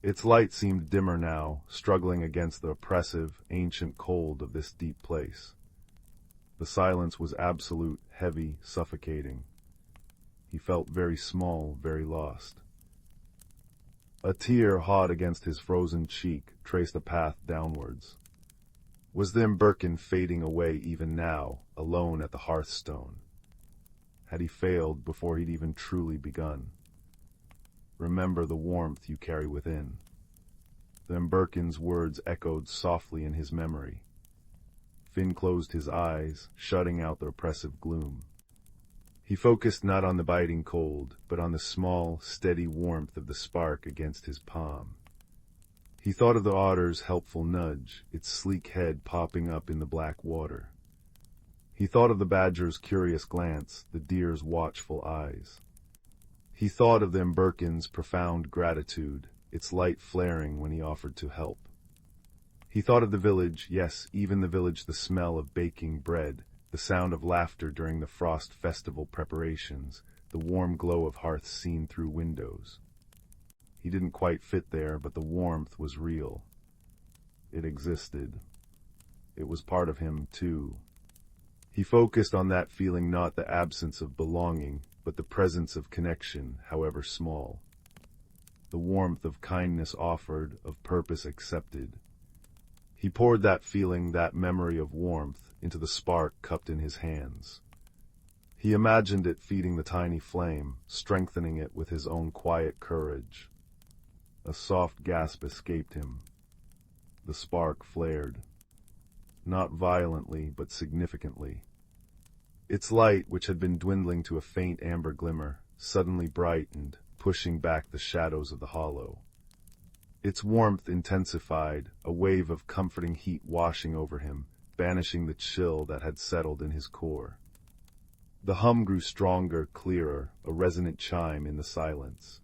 Its light seemed dimmer now, struggling against the oppressive, ancient cold of this deep place. The silence was absolute, heavy, suffocating. He felt very small, very lost. A tear, hot against his frozen cheek, traced a path downwards. Was the emberkin fading away even now, alone at the hearthstone? Had he failed before he'd even truly begun? Remember the warmth you carry within. The emberkin's words echoed softly in his memory. Finn closed his eyes, shutting out the oppressive gloom. He focused not on the biting cold, but on the small, steady warmth of the spark against his palm. He thought of the otter's helpful nudge, its sleek head popping up in the black water. He thought of the badger's curious glance, the deer's watchful eyes. He thought of the emberkin's profound gratitude, its light flaring when he offered to help. He thought of the village, yes, even the village, the smell of baking bread, the sound of laughter during the frost festival preparations, the warm glow of hearths seen through windows. He didn't quite fit there, but the warmth was real. It existed. It was part of him, too. He focused on that feeling, not the absence of belonging, but the presence of connection, however small. The warmth of kindness offered, of purpose accepted. He poured that feeling, that memory of warmth, into the spark cupped in his hands. He imagined it feeding the tiny flame, strengthening it with his own quiet courage. A soft gasp escaped him. The spark flared. Not violently, but significantly. Its light, which had been dwindling to a faint amber glimmer, suddenly brightened, pushing back the shadows of the hollow. Its warmth intensified, a wave of comforting heat washing over him, banishing the chill that had settled in his core. The hum grew stronger, clearer, a resonant chime in the silence.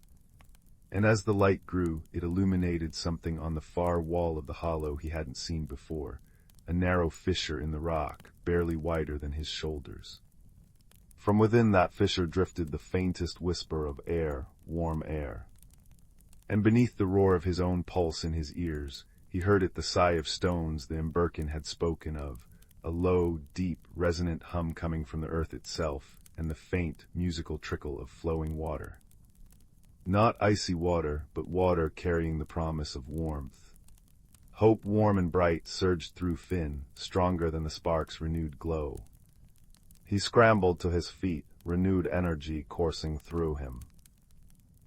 And as the light grew, it illuminated something on the far wall of the hollow he hadn't seen before, a narrow fissure in the rock, barely wider than his shoulders. From within that fissure drifted the faintest whisper of air, warm air. And beneath the roar of his own pulse in his ears, he heard it, the sigh of stones the emberkin had spoken of, a low, deep, resonant hum coming from the earth itself, and the faint, musical trickle of flowing water. Not icy water, but water carrying the promise of warmth. Hope, warm and bright, surged through Finn, stronger than the spark's renewed glow. He scrambled to his feet, renewed energy coursing through him.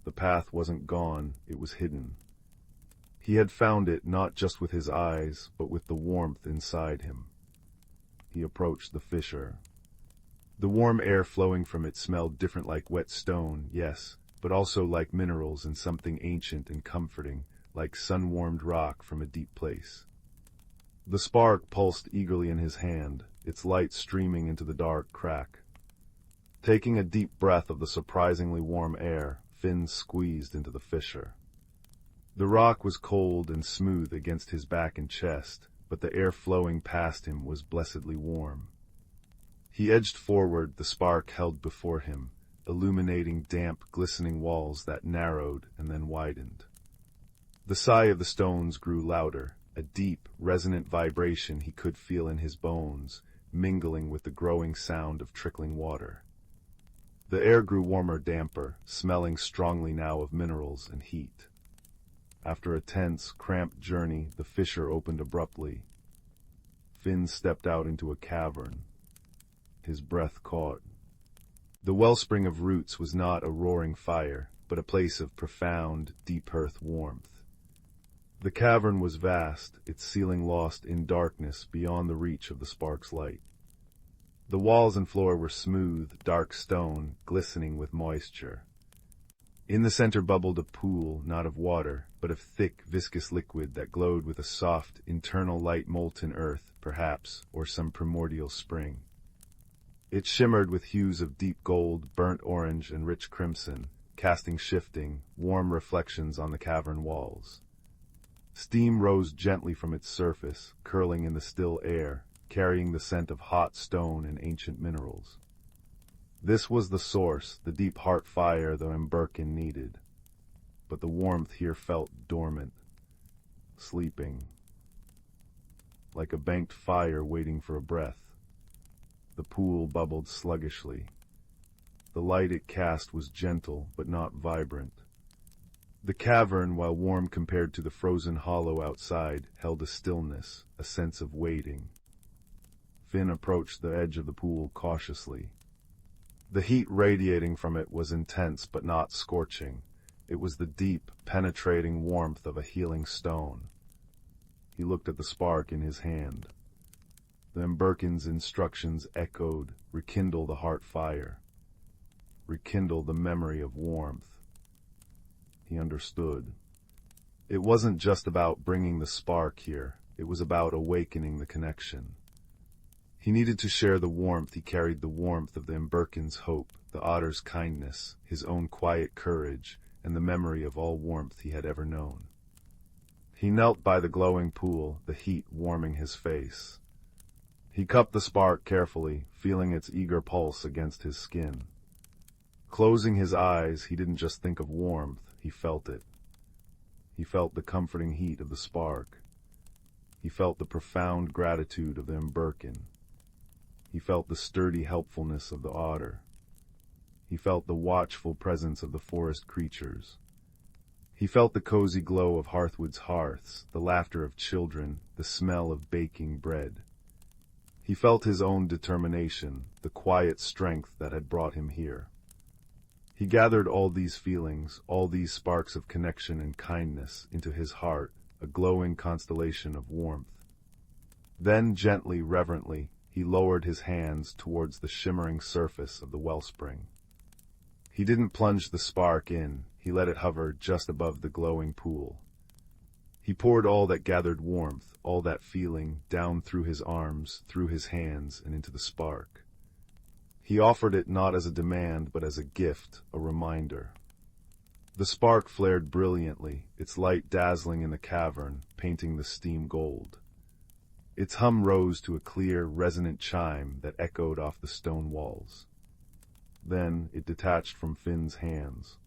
The path wasn't gone, it was hidden. He had found it not just with his eyes, but with the warmth inside him. He approached the fissure. The warm air flowing from it smelled different, like wet stone, yes, but also like minerals and something ancient and comforting, like sun-warmed rock from a deep place. The spark pulsed eagerly in his hand, its light streaming into the dark crack. Taking a deep breath of the surprisingly warm air, Finn squeezed into the fissure. The rock was cold and smooth against his back and chest, but the air flowing past him was blessedly warm. He edged forward, the spark held before him, illuminating damp, glistening walls that narrowed and then widened. The sigh of the stones grew louder, a deep, resonant vibration he could feel in his bones, mingling with the growing sound of trickling water. The air grew warmer, damper, smelling strongly now of minerals and heat. After a tense, cramped journey, the fissure opened abruptly. Finn stepped out into a cavern. His breath caught. The wellspring of roots was not a roaring fire, but a place of profound, deep earth warmth. The cavern was vast, its ceiling lost in darkness beyond the reach of the spark's light. The walls and floor were smooth, dark stone, glistening with moisture. In the center bubbled a pool, not of water, but of thick, viscous liquid that glowed with a soft, internal light, molten earth, perhaps, or some primordial spring. It shimmered with hues of deep gold, burnt orange, and rich crimson, casting shifting, warm reflections on the cavern walls. Steam rose gently from its surface, curling in the still air, carrying the scent of hot stone and ancient minerals. This was the source, the deep heart fire the Emberkin needed. But the warmth here felt dormant, sleeping, like a banked fire waiting for a breath. The pool bubbled sluggishly. The light it cast was gentle, but not vibrant. The cavern, while warm compared to the frozen hollow outside, held a stillness, a sense of waiting. Finn approached the edge of the pool cautiously. The heat radiating from it was intense but not scorching. It was the deep, penetrating warmth of a healing stone. He looked at the spark in his hand. The Emberkin's instructions echoed, rekindle the heart fire. Rekindle the memory of warmth. He understood. It wasn't just about bringing the spark here. It was about awakening the connection. He needed to share the warmth. He carried the warmth of the Emberkin's hope, the otter's kindness, his own quiet courage, and the memory of all warmth he had ever known. He knelt by the glowing pool, the heat warming his face. He cupped the spark carefully, feeling its eager pulse against his skin. Closing his eyes, he didn't just think of warmth, he felt it. He felt the comforting heat of the spark. He felt the profound gratitude of the Emberkin. He felt the sturdy helpfulness of the otter. He felt the watchful presence of the forest creatures. He felt the cozy glow of Hearthwood's hearths, the laughter of children, the smell of baking bread. He felt his own determination, the quiet strength that had brought him here. He gathered all these feelings, all these sparks of connection and kindness, into his heart, a glowing constellation of warmth. Then, gently, reverently, he lowered his hands towards the shimmering surface of the wellspring. He didn't plunge the spark in, he let it hover just above the glowing pool. He poured all that gathered warmth, all that feeling, down through his arms, through his hands, and into the spark. He offered it not as a demand, but as a gift, a reminder. The spark flared brilliantly, its light dazzling in the cavern, painting the steam gold. Its hum rose to a clear, resonant chime that echoed off the stone walls. Then it detached from Finn's hands.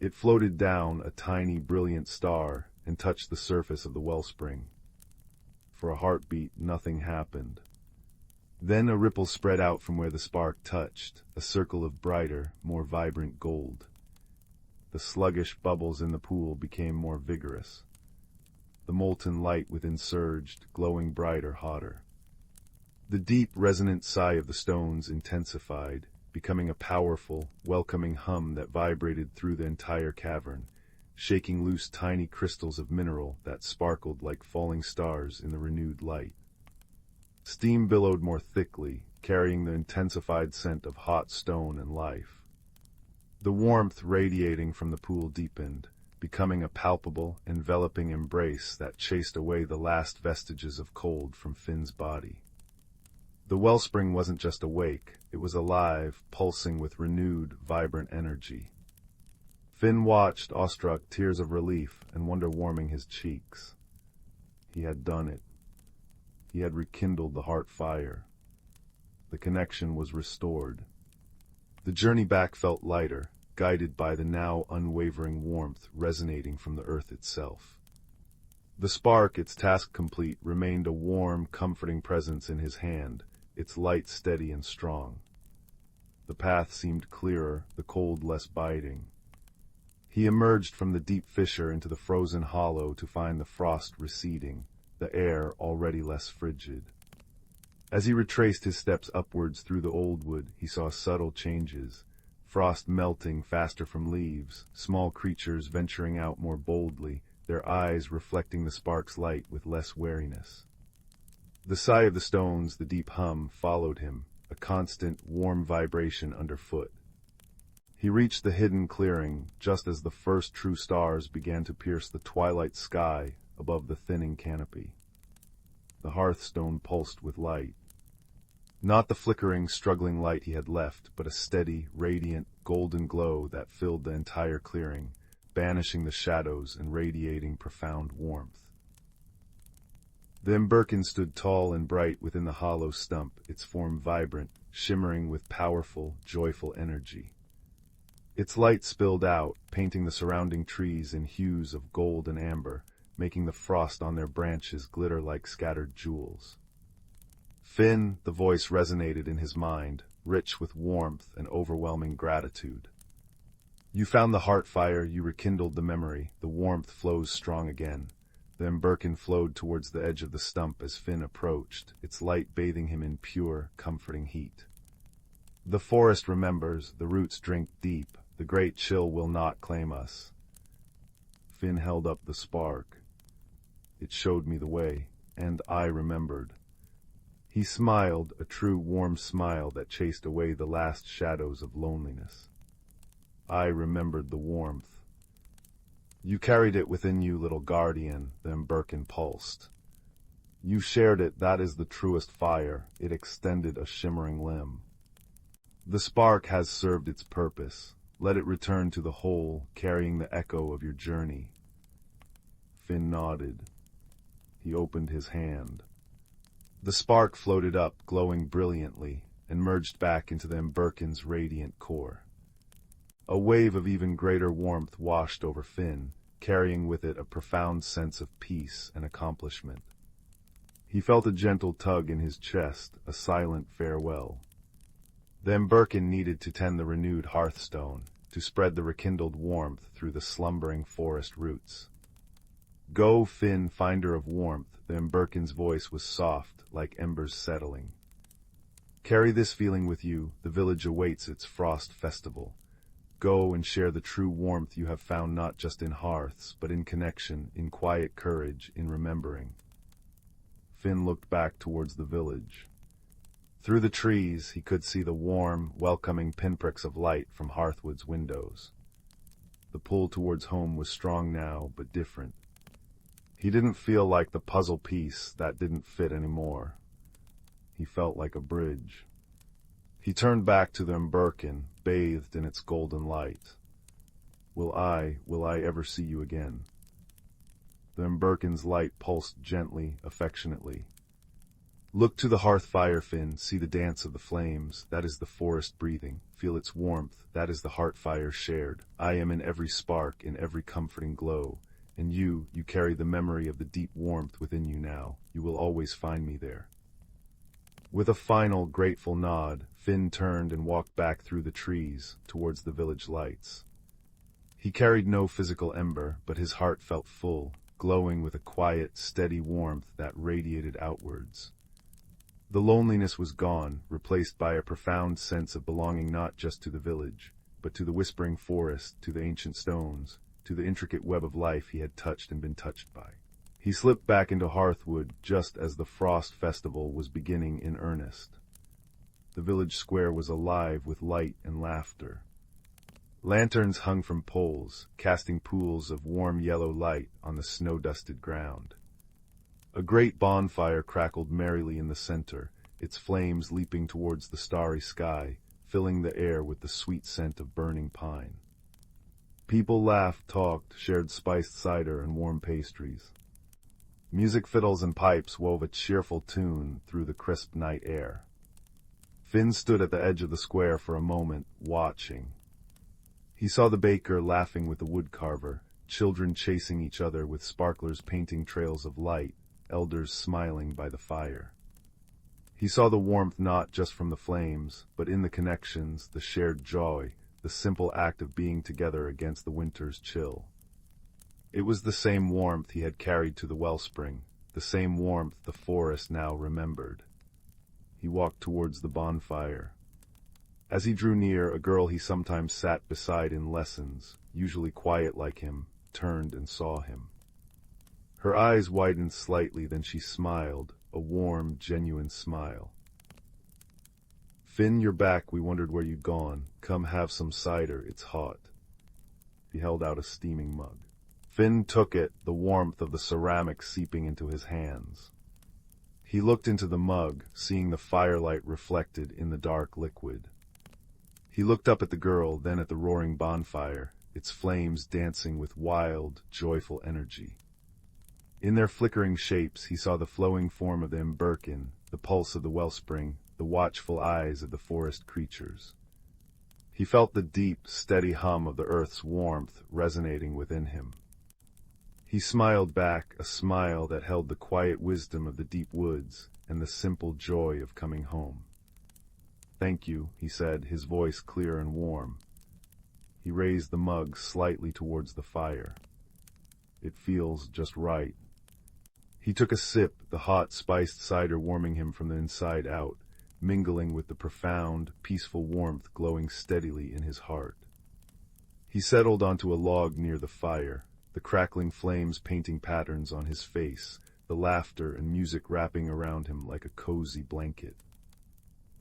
It floated down, a tiny, brilliant star, and touched the surface of the wellspring. For a heartbeat, nothing happened. Then a ripple spread out from where the spark touched, a circle of brighter, more vibrant gold. The sluggish bubbles in the pool became more vigorous. The molten light within surged, glowing brighter, hotter. The deep, resonant sigh of the stones intensified, becoming a powerful, welcoming hum that vibrated through the entire cavern, shaking loose tiny crystals of mineral that sparkled like falling stars in the renewed light. Steam billowed more thickly, carrying the intensified scent of hot stone and life. The warmth radiating from the pool deepened, becoming a palpable, enveloping embrace that chased away the last vestiges of cold from Finn's body. The wellspring wasn't just awake, it was alive, pulsing with renewed, vibrant energy. Finn watched, awestruck, tears of relief and wonder warming his cheeks. He had done it. He had rekindled the heart fire. The connection was restored. The journey back felt lighter, guided by the now unwavering warmth resonating from the earth itself. The spark, its task complete, remained a warm, comforting presence in his hand, its light steady and strong. The path seemed clearer, the cold less biting. He emerged from the deep fissure into the frozen hollow to find the frost receding, the air already less frigid. As he retraced his steps upwards through the old wood, he saw subtle changes. Frost melting faster from leaves, small creatures venturing out more boldly, their eyes reflecting the spark's light with less wariness. The sigh of the stones, the deep hum, followed him, a constant, warm vibration underfoot. He reached the hidden clearing just as the first true stars began to pierce the twilight sky above the thinning canopy. The hearthstone pulsed with light. Not the flickering, struggling light he had left, but a steady, radiant, golden glow that filled the entire clearing, banishing the shadows and radiating profound warmth. The emberkin stood tall and bright within the hollow stump, its form vibrant, shimmering with powerful, joyful energy. Its light spilled out, painting the surrounding trees in hues of gold and amber, making the frost on their branches glitter like scattered jewels. Finn, the voice resonated in his mind, rich with warmth and overwhelming gratitude. You found the heart fire, you rekindled the memory, the warmth flows strong again. The emberkin flowed towards the edge of the stump as Finn approached, its light bathing him in pure, comforting heat. The forest remembers, the roots drink deep, the great chill will not claim us. Finn held up the spark. It showed me the way, and I remembered. He smiled, a true warm smile that chased away the last shadows of loneliness. I remembered the warmth. You carried it within you, little guardian, the emberkin pulsed. You shared it, that is the truest fire, it extended a shimmering limb. The spark has served its purpose. Let it return to the whole, carrying the echo of your journey. Finn nodded. He opened his hand. The spark floated up, glowing brilliantly, and merged back into the emberkin's radiant core. A wave of even greater warmth washed over Finn, carrying with it a profound sense of peace and accomplishment. He felt a gentle tug in his chest, a silent farewell. The emberkin needed to tend the renewed hearthstone, to spread the rekindled warmth through the slumbering forest roots. Go, Finn, finder of warmth, the emberkin's voice was soft, like embers settling. Carry this feeling with you, the village awaits its frost festival. Go and share the true warmth you have found not just in hearths, but in connection, in quiet courage, in remembering. Finn looked back towards the village. Through the trees, he could see the warm, welcoming pinpricks of light from Hearthwood's windows. The pull towards home was strong now, but different. He didn't feel like the puzzle piece that didn't fit anymore. He felt like a bridge. He turned back to the emberkin, bathed in its golden light. Will I ever see you again? The emberkin's light pulsed gently, affectionately. Look to the hearth fire, Finn, see the dance of the flames, that is the forest breathing. Feel its warmth, that is the heart fire shared. I am in every spark, in every comforting glow. And you carry the memory of the deep warmth within you now. You will always find me there. With a final, grateful nod, Finn turned and walked back through the trees, towards the village lights. He carried no physical ember, but his heart felt full, glowing with a quiet, steady warmth that radiated outwards. The loneliness was gone, replaced by a profound sense of belonging not just to the village, but to the whispering forest, to the ancient stones, to the intricate web of life he had touched and been touched by. He slipped back into Hearthwood just as the Frost Festival was beginning in earnest. The village square was alive with light and laughter. Lanterns hung from poles, casting pools of warm yellow light on the snow-dusted ground. A great bonfire crackled merrily in the center, its flames leaping towards the starry sky, filling the air with the sweet scent of burning pine. People laughed, talked, shared spiced cider and warm pastries. Music fiddles and pipes wove a cheerful tune through the crisp night air. Finn stood at the edge of the square for a moment, watching. He saw the baker laughing with the woodcarver, children chasing each other with sparklers painting trails of light, elders smiling by the fire. He saw the warmth not just from the flames, but in the connections, the shared joy, the simple act of being together against the winter's chill. It was the same warmth he had carried to the wellspring, the same warmth the forest now remembered. He walked towards the bonfire. As he drew near, a girl he sometimes sat beside in lessons, usually quiet like him, turned and saw him. Her eyes widened slightly, then she smiled, a warm, genuine smile. "Finn, you're back. We wondered where you'd gone. Come have some cider, it's hot." He held out a steaming mug. Finn took it, the warmth of the ceramic seeping into his hands. He looked into the mug, seeing the firelight reflected in the dark liquid. He looked up at the girl, then at the roaring bonfire, its flames dancing with wild, joyful energy. In their flickering shapes he saw the flowing form of the emberkin, the pulse of the wellspring, the watchful eyes of the forest creatures. He felt the deep, steady hum of the earth's warmth resonating within him. He smiled back, a smile that held the quiet wisdom of the deep woods and the simple joy of coming home. "Thank you," he said, his voice clear and warm. He raised the mug slightly towards the fire. "It feels just right." He took a sip, the hot, spiced cider warming him from the inside out, mingling with the profound, peaceful warmth glowing steadily in his heart. He settled onto a log near the fire, the crackling flames painting patterns on his face, the laughter and music wrapping around him like a cozy blanket.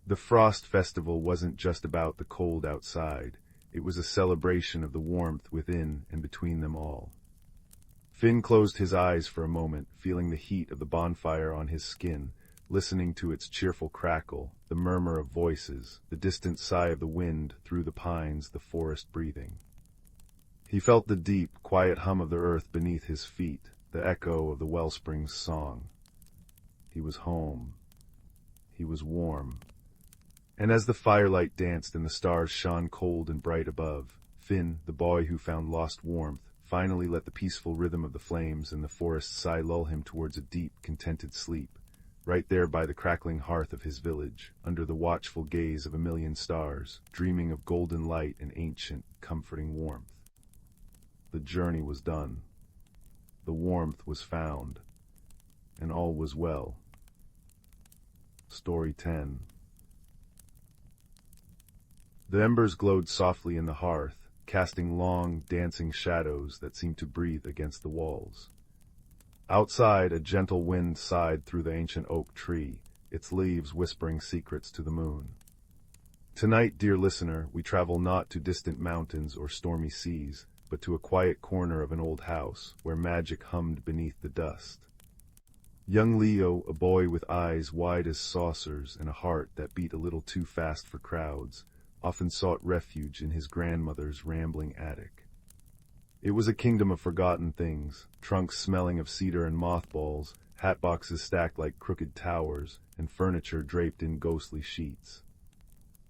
The Frost Festival wasn't just about the cold outside. It was a celebration of the warmth within and between them all. Finn closed his eyes for a moment, feeling the heat of the bonfire on his skin, listening to its cheerful crackle, the murmur of voices, the distant sigh of the wind through the pines, the forest breathing. He felt the deep, quiet hum of the earth beneath his feet, the echo of the wellspring's song. He was home. He was warm. And as the firelight danced and the stars shone cold and bright above, Finn, the boy who found lost warmth, finally let the peaceful rhythm of the flames and the forest sigh lull him towards a deep, contented sleep, right there by the crackling hearth of his village, under the watchful gaze of a million stars, dreaming of golden light and ancient, comforting warmth. The journey was done. The warmth was found. And all was well. Story 10. The embers glowed softly in the hearth, casting long, dancing shadows that seemed to breathe against the walls. Outside, a gentle wind sighed through the ancient oak tree, its leaves whispering secrets to the moon. Tonight, dear listener, we travel not to distant mountains or stormy seas, but to a quiet corner of an old house, where magic hummed beneath the dust. Young Leo, a boy with eyes wide as saucers and a heart that beat a little too fast for crowds, often sought refuge in his grandmother's rambling attic. It was a kingdom of forgotten things, trunks smelling of cedar and mothballs, hat boxes stacked like crooked towers, and furniture draped in ghostly sheets.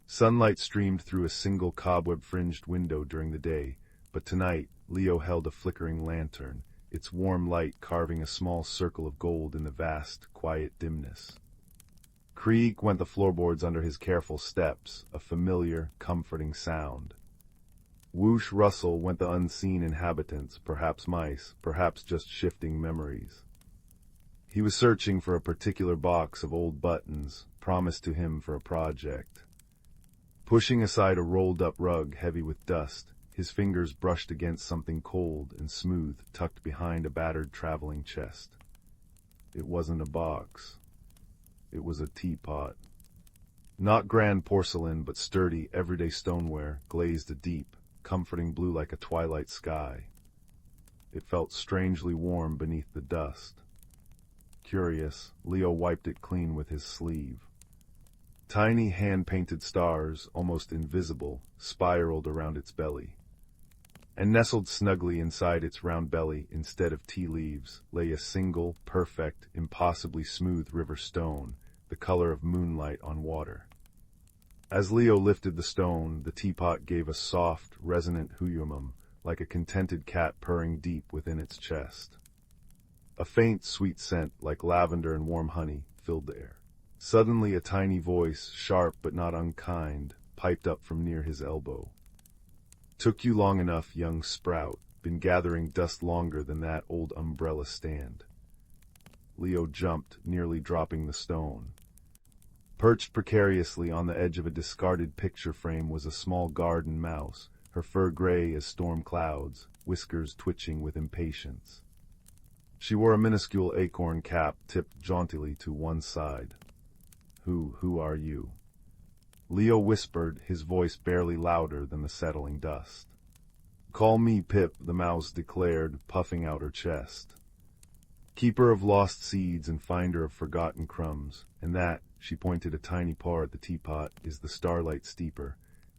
Sunlight streamed through a single cobweb-fringed window during the day, but tonight Leo held a flickering lantern, its warm light carving a small circle of gold in the vast, quiet dimness. Creak went the floorboards under his careful steps, a familiar, comforting sound. Whoosh rustle went the unseen inhabitants, perhaps mice, perhaps just shifting memories. He was searching for a particular box of old buttons, promised to him for a project. Pushing aside a rolled-up rug heavy with dust, his fingers brushed against something cold and smooth tucked behind a battered traveling chest. It wasn't a box. It was a teapot. Not grand porcelain, but sturdy, everyday stoneware, glazed a deep, comforting blue like a twilight sky. It felt strangely warm beneath the dust. Curious, Leo wiped it clean with his sleeve. Tiny hand-painted stars, almost invisible, spiraled around its belly. And nestled snugly inside its round belly, instead of tea leaves, lay a single, perfect, impossibly smooth river stone, the color of moonlight on water. As Leo lifted the stone, the teapot gave a soft, resonant huyumum, like a contented cat purring deep within its chest. A faint, sweet scent, like lavender and warm honey, filled the air. Suddenly a tiny voice, sharp but not unkind, piped up from near his elbow. "Took you long enough, young sprout. Been gathering dust longer than that old umbrella stand." Leo jumped, nearly dropping the stone. Perched precariously on the edge of a discarded picture frame was a small garden mouse, her fur gray as storm clouds, whiskers twitching with impatience. She wore a minuscule acorn cap tipped jauntily to one side. Who are you?" Leo whispered, his voice barely louder than the settling dust. "Call me Pip," the mouse declared, puffing out her chest. "Keeper of lost seeds and finder of forgotten crumbs, and that," she pointed a tiny paw at the teapot, "is the Starlight Steeper.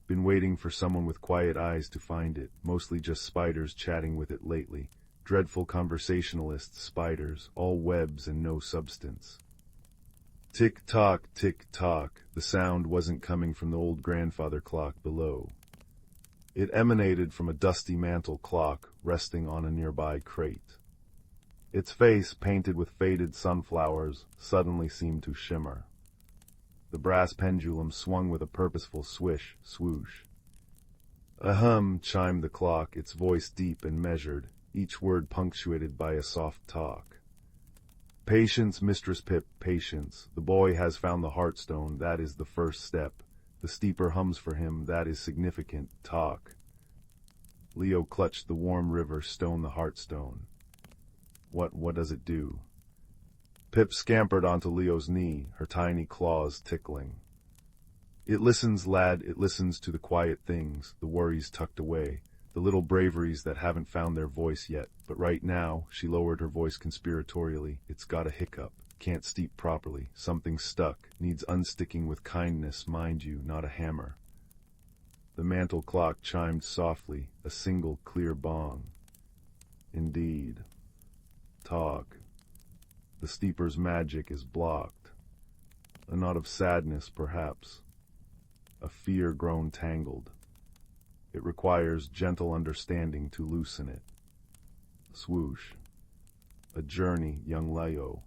Been waiting for someone with quiet eyes to find it, mostly just spiders chatting with it lately. Dreadful conversationalists, spiders, all webs and no substance." Tick-tock, tick-tock, the sound wasn't coming from the old grandfather clock below. It emanated from a dusty mantel clock resting on a nearby crate. Its face, painted with faded sunflowers, suddenly seemed to shimmer. The brass pendulum swung with a purposeful swish, swoosh. "Ahem," chimed the clock, its voice deep and measured, each word punctuated by a soft talk. "Patience, Mistress Pip, patience. The boy has found the heartstone, that is the first step. The steeper hums for him, that is significant. Talk." Leo clutched the warm river stone, the heartstone. What does it do?" Pip scampered onto Leo's knee, her tiny claws tickling. "It listens, lad, it listens to the quiet things, the worries tucked away, the little braveries that haven't found their voice yet. But right now," she lowered her voice conspiratorially, "it's got a hiccup. Can't steep properly. Something's stuck. Needs unsticking with kindness, mind you, not a hammer." The mantel clock chimed softly, a single clear bong. "Indeed. Talk. The steeper's magic is blocked. A knot of sadness, perhaps. A fear grown tangled. It requires gentle understanding to loosen it." Swoosh. "A journey, young Leo.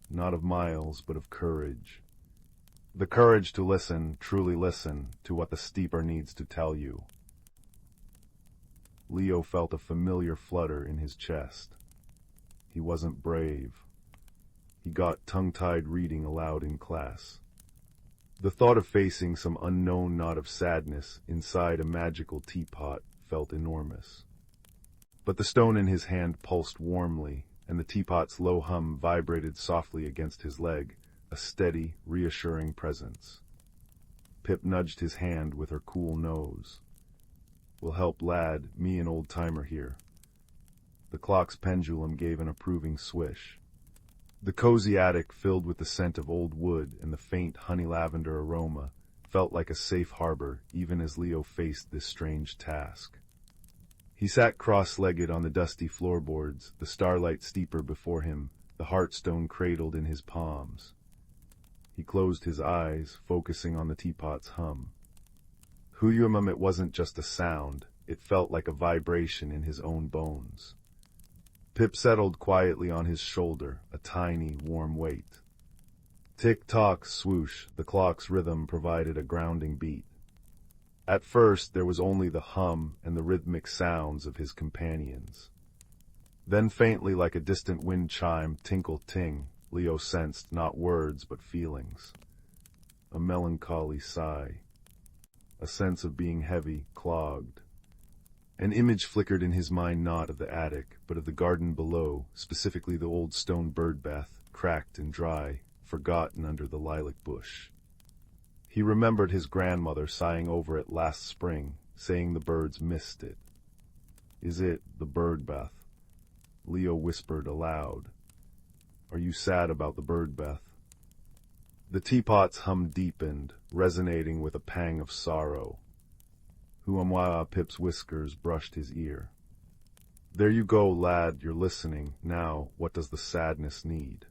Not of miles, but of courage. The courage to listen, truly listen, to what the steeper needs to tell you." Leo felt a familiar flutter in his chest. He wasn't brave. He got tongue-tied reading aloud in class. The thought of facing some unknown knot of sadness inside a magical teapot felt enormous. But the stone in his hand pulsed warmly, and the teapot's low hum vibrated softly against his leg, a steady, reassuring presence. Pip nudged his hand with her cool nose. "Will help, lad, me an old-timer here." The clock's pendulum gave an approving swish. The cozy attic, filled with the scent of old wood and the faint honey-lavender aroma, felt like a safe harbor even as Leo faced this strange task. He sat cross-legged on the dusty floorboards, the Starlight Steeper before him, the heartstone cradled in his palms. He closed his eyes, focusing on the teapot's hum. Huyumum, it wasn't just a sound, it felt like a vibration in his own bones. Pip settled quietly on his shoulder, a tiny, warm weight. Tick-tock, swoosh, the clock's rhythm provided a grounding beat. At first, there was only the hum and the rhythmic sounds of his companions. Then faintly, like a distant wind chime, tinkle-ting, Leo sensed not words but feelings. A melancholy sigh. A sense of being heavy, clogged. An image flickered in his mind, not of the attic, but of the garden below, specifically the old stone bird bath, cracked and dry, forgotten under the lilac bush. He remembered his grandmother sighing over it last spring, saying the birds missed it. "Is it the bird bath?" Leo whispered aloud. "Are you sad about the bird bath?" The teapot's hum deepened, resonating with a pang of sorrow. Huamwa, Pip's whiskers brushed his ear. "There you go, lad, you're listening. Now, what does the sadness need?"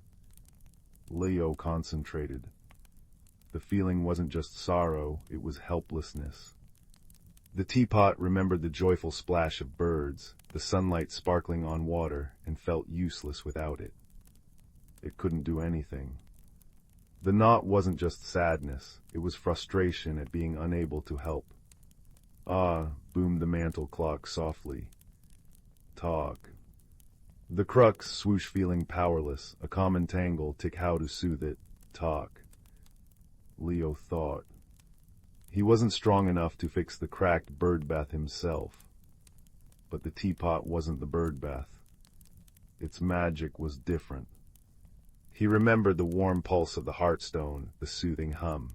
Leo concentrated. The feeling wasn't just sorrow, it was helplessness. The teapot remembered the joyful splash of birds, the sunlight sparkling on water, and felt useless without it. It couldn't do anything. The knot wasn't just sadness, it was frustration at being unable to help. "Ah," boomed the mantel clock softly. "Talk." The crux swoosh, feeling powerless, a common tangle, tick how to soothe it. "Talk." Leo thought. He wasn't strong enough to fix the cracked bird bath himself. But the teapot wasn't the bird bath. Its magic was different. He remembered the warm pulse of the hearthstone, the soothing hum.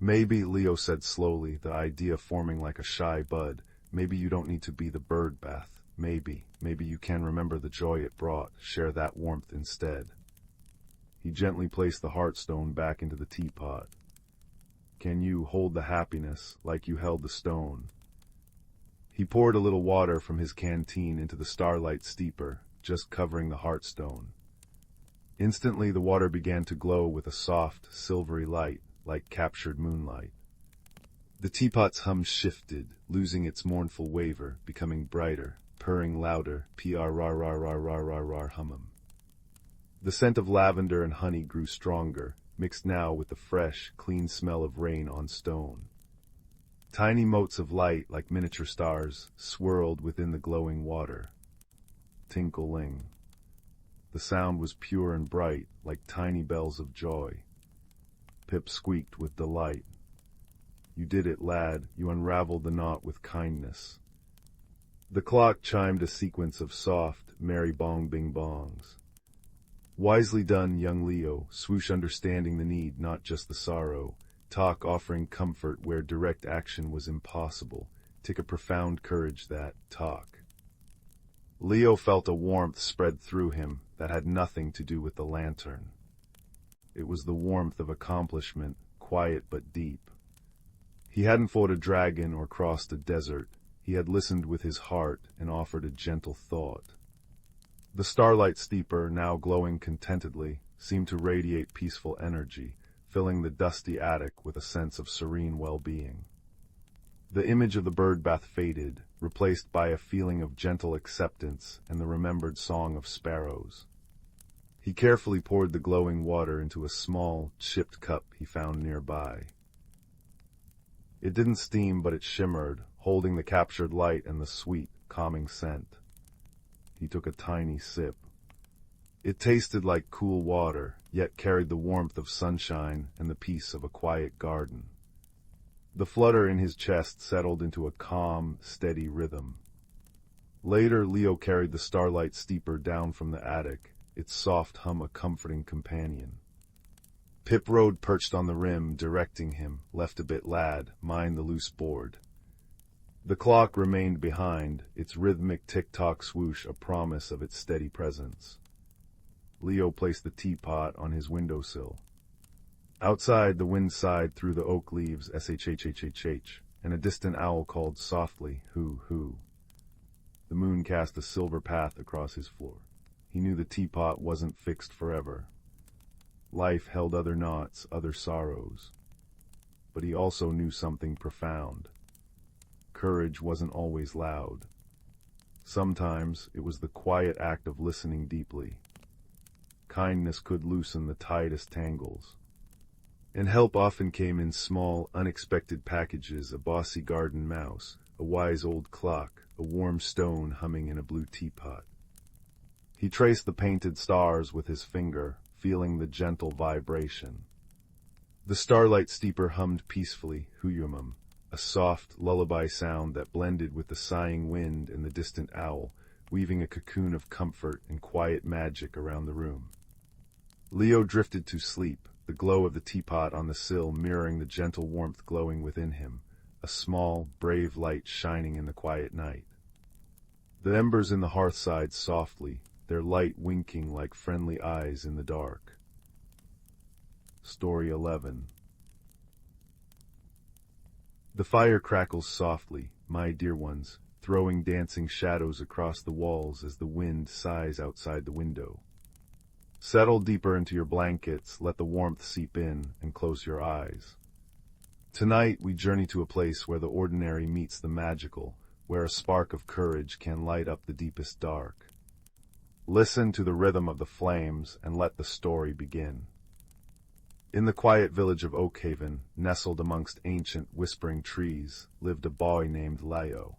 "Maybe," Leo said slowly, the idea forming like a shy bud, "maybe you don't need to be the bird bath. Maybe you can remember the joy it brought, share that warmth instead." He gently placed the hearthstone back into the teapot. "Can you hold the happiness like you held the stone?" He poured a little water from his canteen into the starlight steeper, just covering the hearthstone. Instantly the water began to glow with a soft, silvery light, like captured moonlight. The teapot's hum shifted, losing its mournful waver, becoming brighter, purring louder, pr-rar-rar-rar-rar-rar hummum. The scent of lavender and honey grew stronger, mixed now with the fresh, clean smell of rain on stone. Tiny motes of light, like miniature stars, swirled within the glowing water. Tinkling. The sound was pure and bright, like tiny bells of joy. Pip squeaked with delight. "You did it, lad. You unraveled the knot with kindness." The clock chimed a sequence of soft, merry bong-bing-bongs. "Wisely done, young Leo," swoosh, understanding the need, not just the sorrow. Talk, offering comfort where direct action was impossible. Take a profound courage that, talk. Leo felt a warmth spread through him that had nothing to do with the lantern. It was the warmth of accomplishment, quiet but deep. He hadn't fought a dragon or crossed a desert. He had listened with his heart and offered a gentle thought. The starlight steeper, now glowing contentedly, seemed to radiate peaceful energy, filling the dusty attic with a sense of serene well-being. The image of the bird bath faded, replaced by a feeling of gentle acceptance and the remembered song of sparrows. He carefully poured the glowing water into a small, chipped cup he found nearby. It didn't steam, but it shimmered, holding the captured light and the sweet, calming scent. He took a tiny sip. It tasted like cool water, yet carried the warmth of sunshine and the peace of a quiet garden. The flutter in his chest settled into a calm, steady rhythm. Later, Leo carried the starlight steeper down from the attic, its soft hum a comforting companion. Pip rode perched on the rim, directing him, "Left a bit, lad, mind the loose board." The clock remained behind, its rhythmic tick-tock swoosh a promise of its steady presence. Leo placed the teapot on his windowsill. Outside, the wind sighed through the oak leaves, shhhhh, and a distant owl called softly, hoo, hoo. The moon cast a silver path across his floor. He knew the teapot wasn't fixed forever. Life held other knots, other sorrows. But he also knew something profound. Courage wasn't always loud. Sometimes it was the quiet act of listening deeply. Kindness could loosen the tightest tangles. And help often came in small, unexpected packages: a bossy garden mouse, a wise old clock, a warm stone humming in a blue teapot. He traced the painted stars with his finger, feeling the gentle vibration. The starlight steeper hummed peacefully, huyumum, a soft lullaby sound that blended with the sighing wind and the distant owl, weaving a cocoon of comfort and quiet magic around the room. Leo drifted to sleep, the glow of the teapot on the sill mirroring the gentle warmth glowing within him, a small, brave light shining in the quiet night. The embers in the hearth sighed softly, their light winking like friendly eyes in the dark. Story 11. The fire crackles softly, my dear ones, throwing dancing shadows across the walls as the wind sighs outside the window. Settle deeper into your blankets, let the warmth seep in, and close your eyes. Tonight we journey to a place where the ordinary meets the magical, where a spark of courage can light up the deepest dark. Listen to the rhythm of the flames and let the story begin. In the quiet village of Oakhaven, nestled amongst ancient, whispering trees, lived a boy named Leo.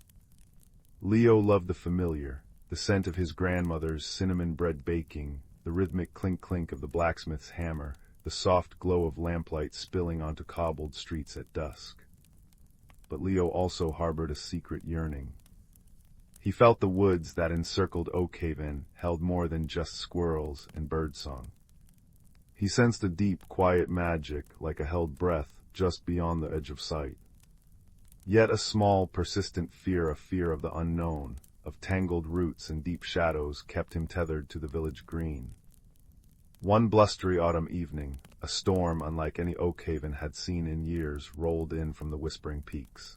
Leo loved the familiar, the scent of his grandmother's cinnamon bread baking, the rhythmic clink-clink of the blacksmith's hammer, the soft glow of lamplight spilling onto cobbled streets at dusk. But Leo also harbored a secret yearning. He felt the woods that encircled Oakhaven held more than just squirrels and birdsong. He sensed a deep, quiet magic, like a held breath, just beyond the edge of sight. Yet a small, persistent fear of the unknown, of tangled roots and deep shadows, kept him tethered to the village green. One blustery autumn evening, a storm unlike any Oakhaven had seen in years rolled in from the whispering peaks.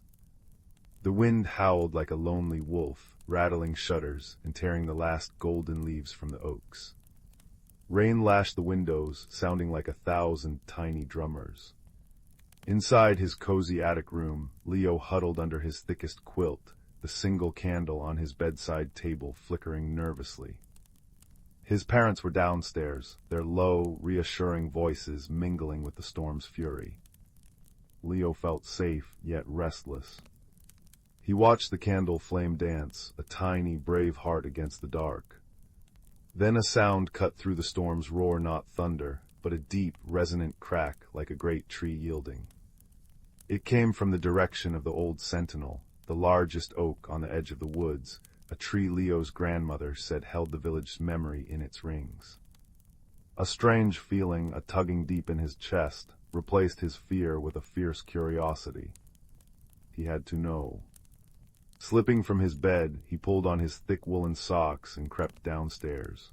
The wind howled like a lonely wolf, rattling shutters and tearing the last golden leaves from the oaks. Rain lashed the windows, sounding like 1,000 tiny drummers. Inside his cozy attic room, Leo huddled under his thickest quilt, the single candle on his bedside table flickering nervously. His parents were downstairs, their low, reassuring voices mingling with the storm's fury. Leo felt safe, yet restless. He watched the candle flame dance, a tiny, brave heart against the dark. Then a sound cut through the storm's roar, not thunder, but a deep, resonant crack like a great tree yielding. It came from the direction of the old sentinel, the largest oak on the edge of the woods, a tree Leo's grandmother said held the village's memory in its rings. A strange feeling, a tugging deep in his chest, replaced his fear with a fierce curiosity. He had to know. Slipping from his bed, he pulled on his thick woolen socks and crept downstairs.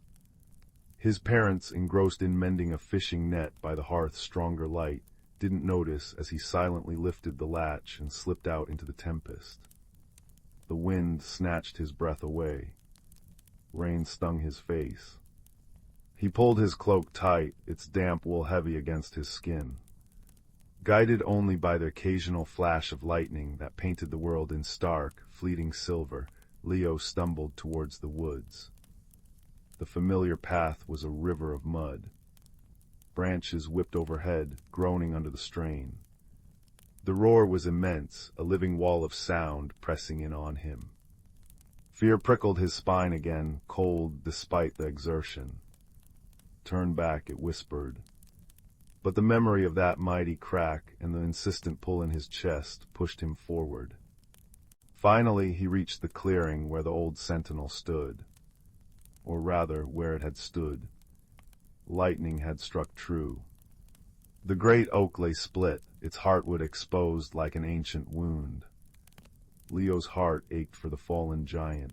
His parents, engrossed in mending a fishing net by the hearth's stronger light, didn't notice as he silently lifted the latch and slipped out into the tempest. The wind snatched his breath away. Rain stung his face. He pulled his cloak tight, its damp wool heavy against his skin. Guided only by the occasional flash of lightning that painted the world in stark, fleeting silver, Leo stumbled towards the woods. The familiar path was a river of mud. Branches whipped overhead, groaning under the strain. The roar was immense, a living wall of sound pressing in on him. Fear prickled his spine again, cold despite the exertion. Turn back, it whispered. But the memory of that mighty crack and the insistent pull in his chest pushed him forward. Finally, he reached the clearing where the old sentinel stood. Or rather, where it had stood. Lightning had struck true. The great oak lay split, its heartwood exposed like an ancient wound. Leo's heart ached for the fallen giant.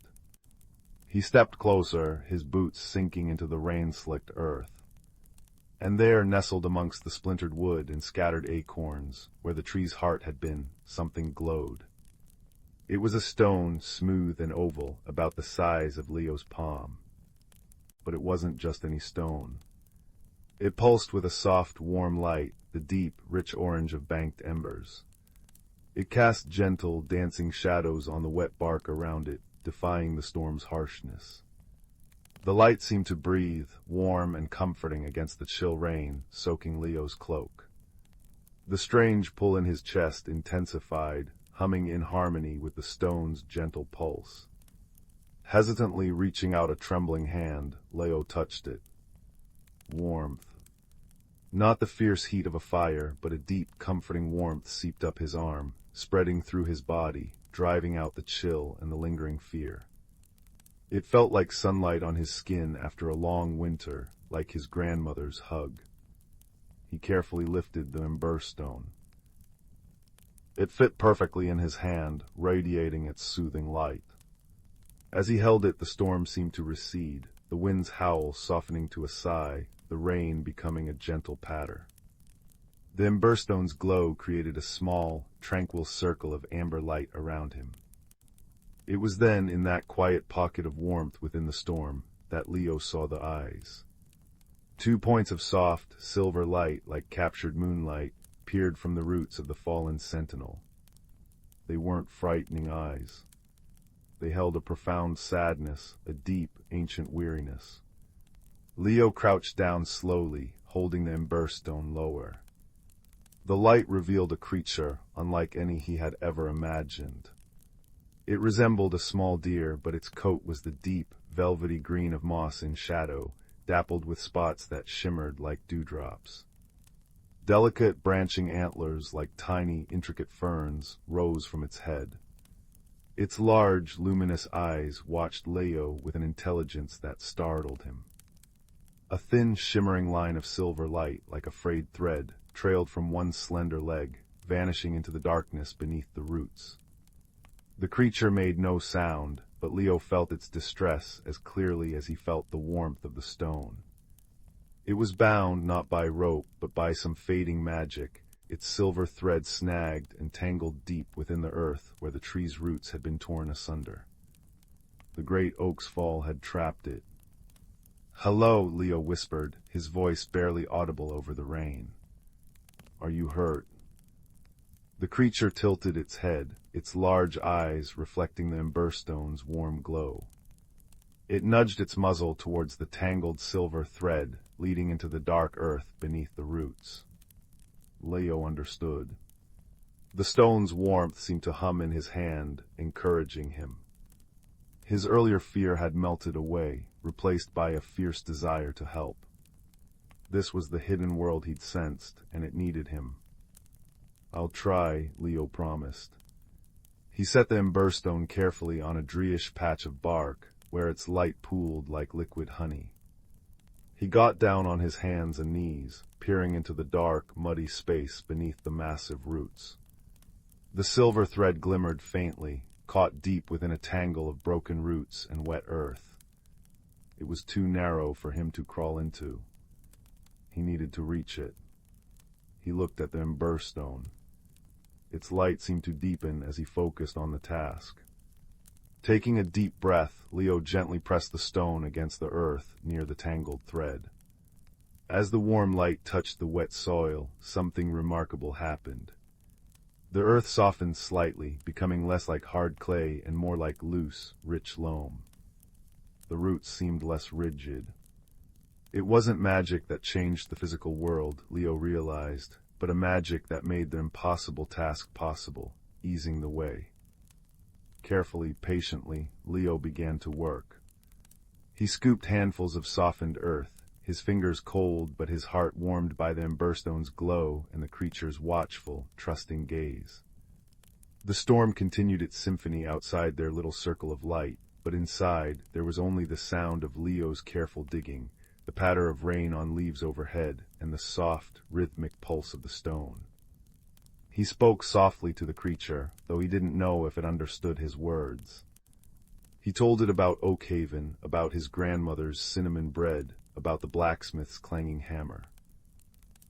He stepped closer, his boots sinking into the rain-slicked earth. And there, nestled amongst the splintered wood and scattered acorns, where the tree's heart had been, something glowed. It was a stone, smooth and oval, about the size of Leo's palm. But it wasn't just any stone. It pulsed with a soft, warm light, the deep, rich orange of banked embers. It cast gentle, dancing shadows on the wet bark around it, defying the storm's harshness. The light seemed to breathe, warm and comforting against the chill rain, soaking Leo's cloak. The strange pull in his chest intensified, humming in harmony with the stone's gentle pulse. Hesitantly reaching out a trembling hand, Leo touched it. Warmth. Not the fierce heat of a fire, but a deep, comforting warmth seeped up his arm, spreading through his body, driving out the chill and the lingering fear. It felt like sunlight on his skin after a long winter, like his grandmother's hug. He carefully lifted the ember stone. It fit perfectly in his hand, radiating its soothing light. As he held it, the storm seemed to recede, the wind's howl softening to a sigh, the rain becoming a gentle patter. The emberstone's glow created a small, tranquil circle of amber light around him. It was then, in that quiet pocket of warmth within the storm, that Leo saw the eyes. 2 points of soft, silver light, like captured moonlight, peered from the roots of the fallen sentinel. They weren't frightening eyes. They held a profound sadness, a deep, ancient weariness. Leo crouched down slowly, holding the emberstone lower. The light revealed a creature unlike any he had ever imagined. It resembled a small deer, but its coat was the deep, velvety green of moss in shadow, dappled with spots that shimmered like dewdrops. Delicate, branching antlers, like tiny, intricate ferns, rose from its head. Its large, luminous eyes watched Leo with an intelligence that startled him. A thin, shimmering line of silver light, like a frayed thread, trailed from one slender leg, vanishing into the darkness beneath the roots. The creature made no sound, but Leo felt its distress as clearly as he felt the warmth of the stone. It was bound not by rope, but by some fading magic, its silver thread snagged and tangled deep within the earth where the tree's roots had been torn asunder. The great oak's fall had trapped it. "Hello," Leo whispered, his voice barely audible over the rain. "Are you hurt?" The creature tilted its head, its large eyes reflecting the emberstone's warm glow. It nudged its muzzle towards the tangled silver thread leading into the dark earth beneath the roots. Leo understood. The stone's warmth seemed to hum in his hand, encouraging him. His earlier fear had melted away, replaced by a fierce desire to help. This was the hidden world he'd sensed, and it needed him. "I'll try," Leo promised. He set the emberstone carefully on a dreeish patch of bark, where its light pooled like liquid honey. He got down on his hands and knees, peering into the dark, muddy space beneath the massive roots. The silver thread glimmered faintly, caught deep within a tangle of broken roots and wet earth. It was too narrow for him to crawl into. He needed to reach it. He looked at the emberstone. Its light seemed to deepen as he focused on the task. Taking a deep breath, Leo gently pressed the stone against the earth near the tangled thread. As the warm light touched the wet soil, something remarkable happened. The earth softened slightly, becoming less like hard clay and more like loose, rich loam. The roots seemed less rigid. It wasn't magic that changed the physical world, Leo realized, but a magic that made the impossible task possible, easing the way. Carefully, patiently, Leo began to work. He scooped handfuls of softened earth, his fingers cold but his heart warmed by the emberstone's glow and the creature's watchful, trusting gaze. The storm continued its symphony outside their little circle of light, but inside there was only the sound of Leo's careful digging, the patter of rain on leaves overhead, and the soft, rhythmic pulse of the stone. He spoke softly to the creature, though he didn't know if it understood his words. He told it about Oakhaven, about his grandmother's cinnamon bread, about the blacksmith's clanging hammer.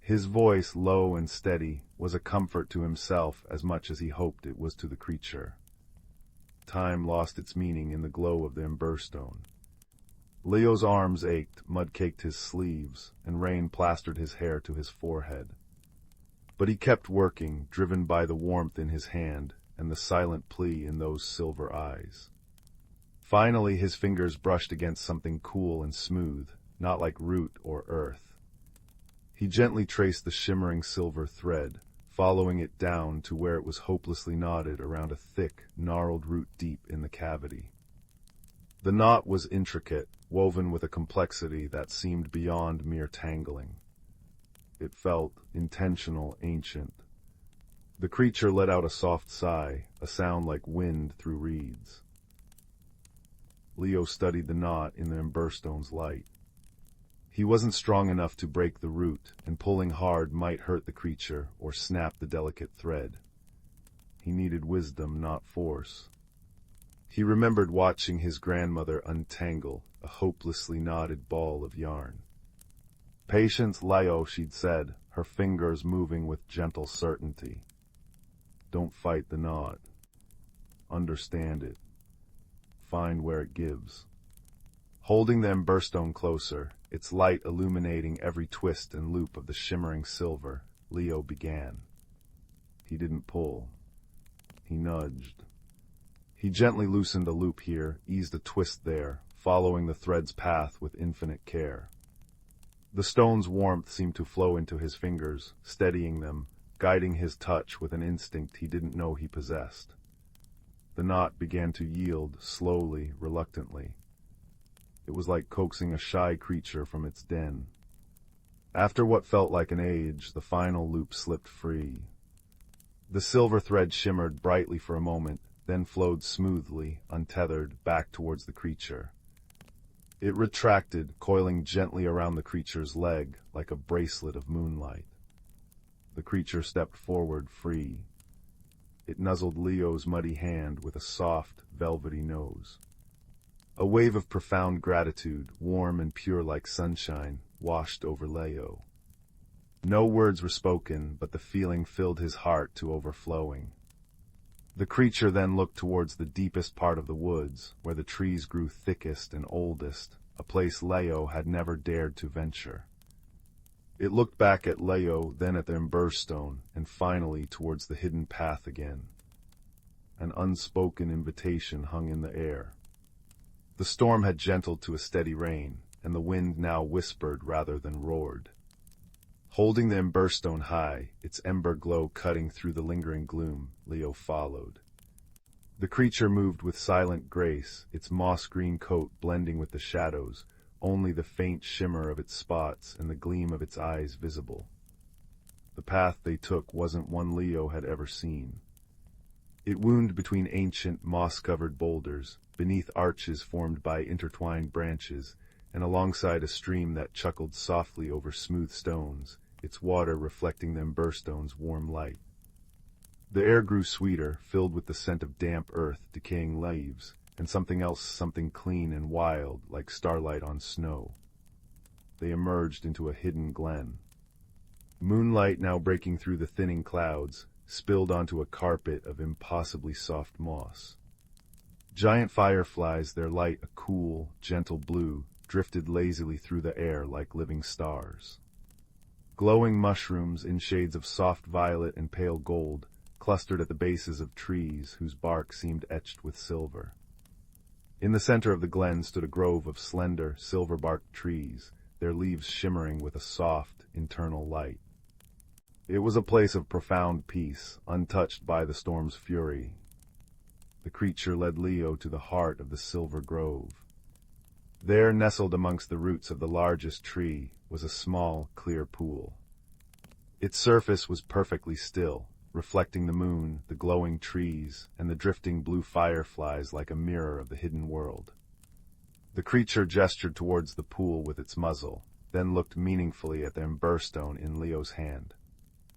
His voice, low and steady, was a comfort to himself as much as he hoped it was to the creature. Time lost its meaning in the glow of the emberstone. Leo's arms ached, mud caked his sleeves, and rain plastered his hair to his forehead. But he kept working, driven by the warmth in his hand and the silent plea in those silver eyes. Finally, his fingers brushed against something cool and smooth, not like root or earth. He gently traced the shimmering silver thread, following it down to where it was hopelessly knotted around a thick, gnarled root deep in the cavity. The knot was intricate, woven with a complexity that seemed beyond mere tangling. It felt intentional, ancient. The creature let out a soft sigh, a sound like wind through reeds. Leo studied the knot in the emberstone's light. He wasn't strong enough to break the root, and pulling hard might hurt the creature or snap the delicate thread. He needed wisdom, not force. He remembered watching his grandmother untangle a hopelessly knotted ball of yarn. "Patience, Leo," she'd said, her fingers moving with gentle certainty. "Don't fight the knot. Understand it. Find where it gives." Holding the emberstone closer, its light illuminating every twist and loop of the shimmering silver, Leo began. He didn't pull. He nudged. He gently loosened a loop here, eased a twist there, following the thread's path with infinite care. The stone's warmth seemed to flow into his fingers, steadying them, guiding his touch with an instinct he didn't know he possessed. The knot began to yield, slowly, reluctantly. It was like coaxing a shy creature from its den. After what felt like an age, the final loop slipped free. The silver thread shimmered brightly for a moment, then flowed smoothly, untethered, back towards the creature. It retracted, coiling gently around the creature's leg, like a bracelet of moonlight. The creature stepped forward, free. It nuzzled Leo's muddy hand with a soft, velvety nose. A wave of profound gratitude, warm and pure like sunshine, washed over Leo. No words were spoken, but the feeling filled his heart to overflowing. The creature then looked towards the deepest part of the woods, where the trees grew thickest and oldest, a place Leo had never dared to venture. It looked back at Leo, then at the emberstone, and finally towards the hidden path again. An unspoken invitation hung in the air. The storm had gentled to a steady rain, and the wind now whispered rather than roared. Holding the emberstone high, its ember glow cutting through the lingering gloom, Leo followed. The creature moved with silent grace, its moss-green coat blending with the shadows, only the faint shimmer of its spots and the gleam of its eyes visible. The path they took wasn't one Leo had ever seen. It wound between ancient, moss-covered boulders, beneath arches formed by intertwined branches, and alongside a stream that chuckled softly over smooth stones, its water reflecting the emberstone's warm light. The air grew sweeter, filled with the scent of damp earth, decaying leaves, and something else, something clean and wild, like starlight on snow. They emerged into a hidden glen. Moonlight, now breaking through the thinning clouds, spilled onto a carpet of impossibly soft moss. Giant fireflies, their light a cool, gentle blue, drifted lazily through the air like living stars. Glowing mushrooms in shades of soft violet and pale gold clustered at the bases of trees whose bark seemed etched with silver. In the center of the glen stood a grove of slender, silver-barked trees, their leaves shimmering with a soft, internal light. It was a place of profound peace, untouched by the storm's fury. The creature led Leo to the heart of the silver grove. There, nestled amongst the roots of the largest tree, was a small, clear pool. Its surface was perfectly still, reflecting the moon, the glowing trees, and the drifting blue fireflies like a mirror of the hidden world. The creature gestured towards the pool with its muzzle, then looked meaningfully at the emberstone in Leo's hand.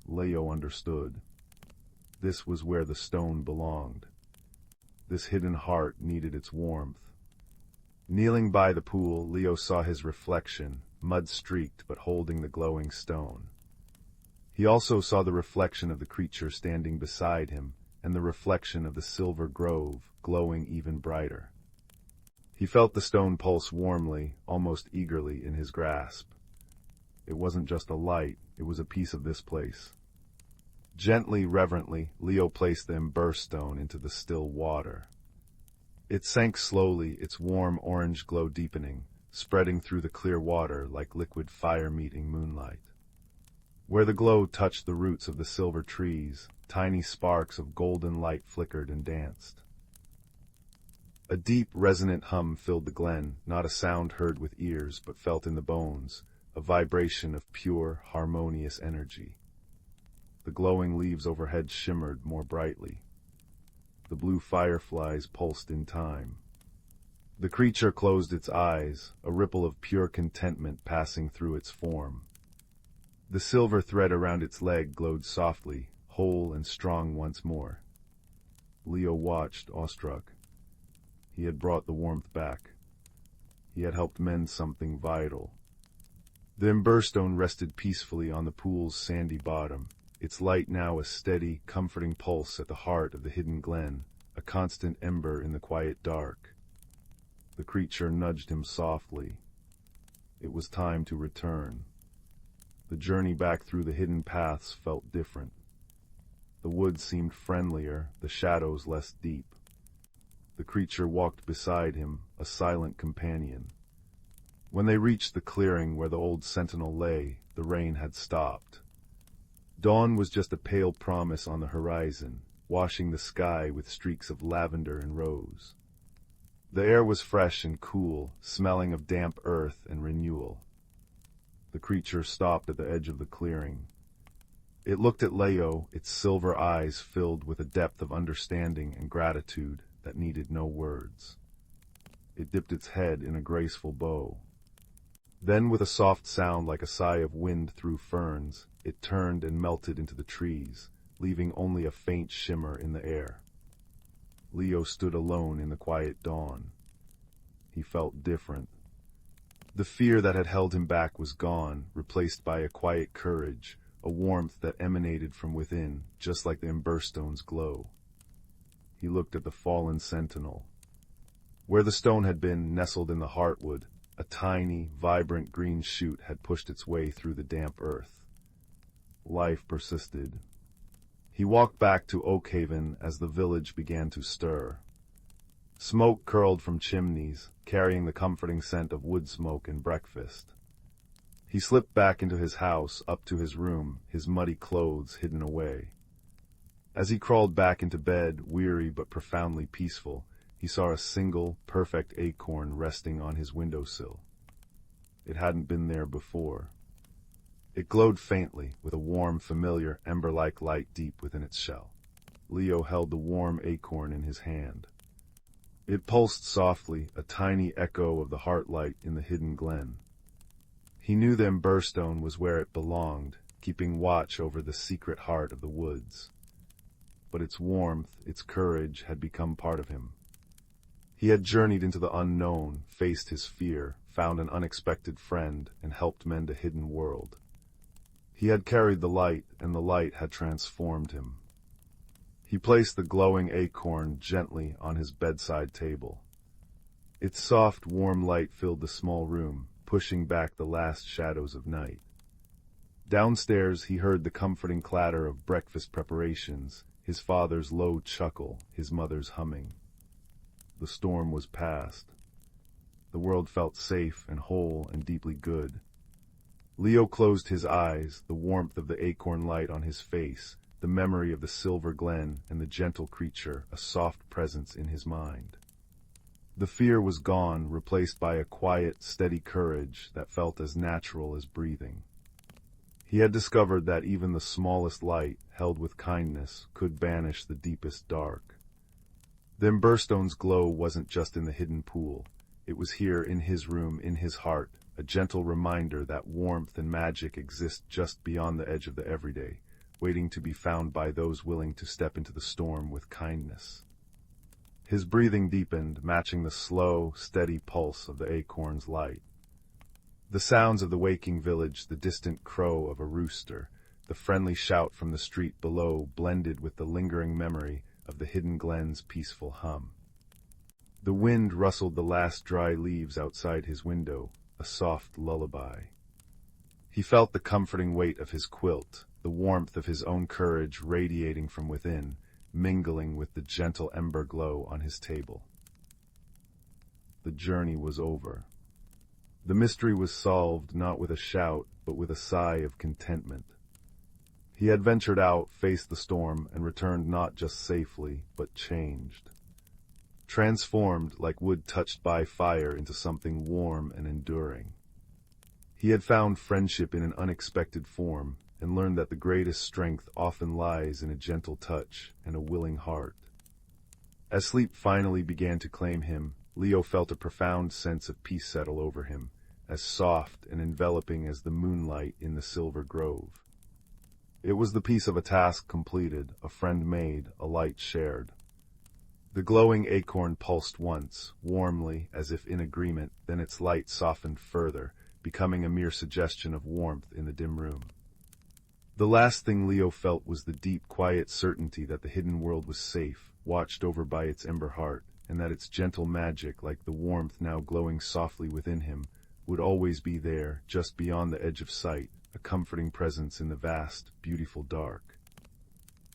Leo understood. This was where the stone belonged. This hidden heart needed its warmth. Kneeling by the pool, Leo saw his reflection, mud-streaked but holding the glowing stone. He also saw the reflection of the creature standing beside him, and the reflection of the silver grove, glowing even brighter. He felt the stone pulse warmly, almost eagerly, in his grasp. It wasn't just a light, it was a piece of this place. Gently, reverently, Leo placed the emberstone into the still water. It sank slowly, its warm orange glow deepening, spreading through the clear water like liquid fire meeting moonlight. Where the glow touched the roots of the silver trees, tiny sparks of golden light flickered and danced. A deep, resonant hum filled the glen, not a sound heard with ears but felt in the bones, a vibration of pure, harmonious energy. The glowing leaves overhead shimmered more brightly. The blue fireflies pulsed in time. The creature closed its eyes, a ripple of pure contentment passing through its form. The silver thread around its leg glowed softly, whole and strong once more. Leo watched, awestruck. He had brought the warmth back. He had helped mend something vital. The ember stone rested peacefully on the pool's sandy bottom, its light now a steady, comforting pulse at the heart of the hidden glen, a constant ember in the quiet dark. The creature nudged him softly. It was time to return. The journey back through the hidden paths felt different. The woods seemed friendlier, the shadows less deep. The creature walked beside him, a silent companion. When they reached the clearing where the old sentinel lay, the rain had stopped. Dawn was just a pale promise on the horizon, washing the sky with streaks of lavender and rose. The air was fresh and cool, smelling of damp earth and renewal. The creature stopped at the edge of the clearing. It looked at Leo, its silver eyes filled with a depth of understanding and gratitude that needed no words. It dipped its head in a graceful bow. Then, with a soft sound like a sigh of wind through ferns, it turned and melted into the trees, leaving only a faint shimmer in the air. Leo stood alone in the quiet dawn. He felt different. The fear that had held him back was gone, replaced by a quiet courage, a warmth that emanated from within, just like the emberstone's glow. He looked at the fallen sentinel. Where the stone had been, nestled in the heartwood, a tiny, vibrant green shoot had pushed its way through the damp earth. Life persisted. He walked back to Oakhaven as the village began to stir. Smoke curled from chimneys, carrying the comforting scent of wood smoke and breakfast. He slipped back into his house, up to his room, his muddy clothes hidden away. As he crawled back into bed, weary but profoundly peaceful, he saw a single, perfect acorn resting on his windowsill. It hadn't been there before. It glowed faintly, with a warm, familiar, ember-like light deep within its shell. Leo held the warm acorn in his hand. It pulsed softly, a tiny echo of the heart light in the hidden glen. He knew the emberstone was where it belonged, keeping watch over the secret heart of the woods. But its warmth, its courage, had become part of him. He had journeyed into the unknown, faced his fear, found an unexpected friend, and helped mend a hidden world. He had carried the light, and the light had transformed him. He placed the glowing acorn gently on his bedside table. Its soft, warm light filled the small room, pushing back the last shadows of night. Downstairs he heard the comforting clatter of breakfast preparations, his father's low chuckle, his mother's humming. The storm was past. The world felt safe and whole and deeply good. Leo closed his eyes, the warmth of the acorn light on his face, the memory of the silver glen and the gentle creature, a soft presence in his mind. The fear was gone, replaced by a quiet, steady courage that felt as natural as breathing. He had discovered that even the smallest light, held with kindness, could banish the deepest dark. The emberstone's glow wasn't just in the hidden pool. It was here in his room, in his heart, a gentle reminder that warmth and magic exist just beyond the edge of the everyday, waiting to be found by those willing to step into the storm with kindness. His breathing deepened, matching the slow, steady pulse of the acorn's light. The sounds of the waking village, the distant crow of a rooster, the friendly shout from the street below blended with the lingering memory of the hidden glen's peaceful hum. The wind rustled the last dry leaves outside his window, a soft lullaby. He felt the comforting weight of his quilt, the warmth of his own courage radiating from within, mingling with the gentle ember glow on his table. The journey was over. The mystery was solved not with a shout, but with a sigh of contentment. He had ventured out, faced the storm, and returned not just safely, but changed. Transformed, like wood touched by fire, into something warm and enduring. He had found friendship in an unexpected form, and learned that the greatest strength often lies in a gentle touch and a willing heart. As sleep finally began to claim him, Leo felt a profound sense of peace settle over him, as soft and enveloping as the moonlight in the silver grove. It was the peace of a task completed, a friend made, a light shared. The glowing acorn pulsed once, warmly, as if in agreement, then its light softened further, becoming a mere suggestion of warmth in the dim room. The last thing Leo felt was the deep, quiet certainty that the hidden world was safe, watched over by its ember heart, and that its gentle magic, like the warmth now glowing softly within him, would always be there, just beyond the edge of sight, a comforting presence in the vast, beautiful dark.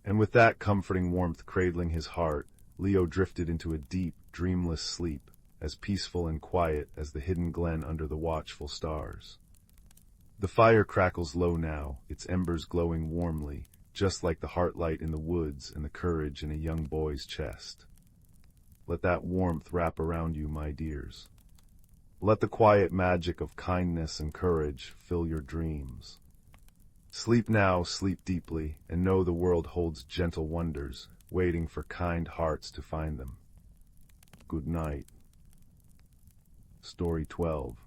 And with that comforting warmth cradling his heart, Leo drifted into a deep, dreamless sleep, as peaceful and quiet as the hidden glen under the watchful stars. The fire crackles low now, its embers glowing warmly, just like the heart light in the woods and the courage in a young boy's chest. Let that warmth wrap around you, my dears. Let the quiet magic of kindness and courage fill your dreams. Sleep now, sleep deeply, and know the world holds gentle wonders, waiting for kind hearts to find them. Good night. Story 12.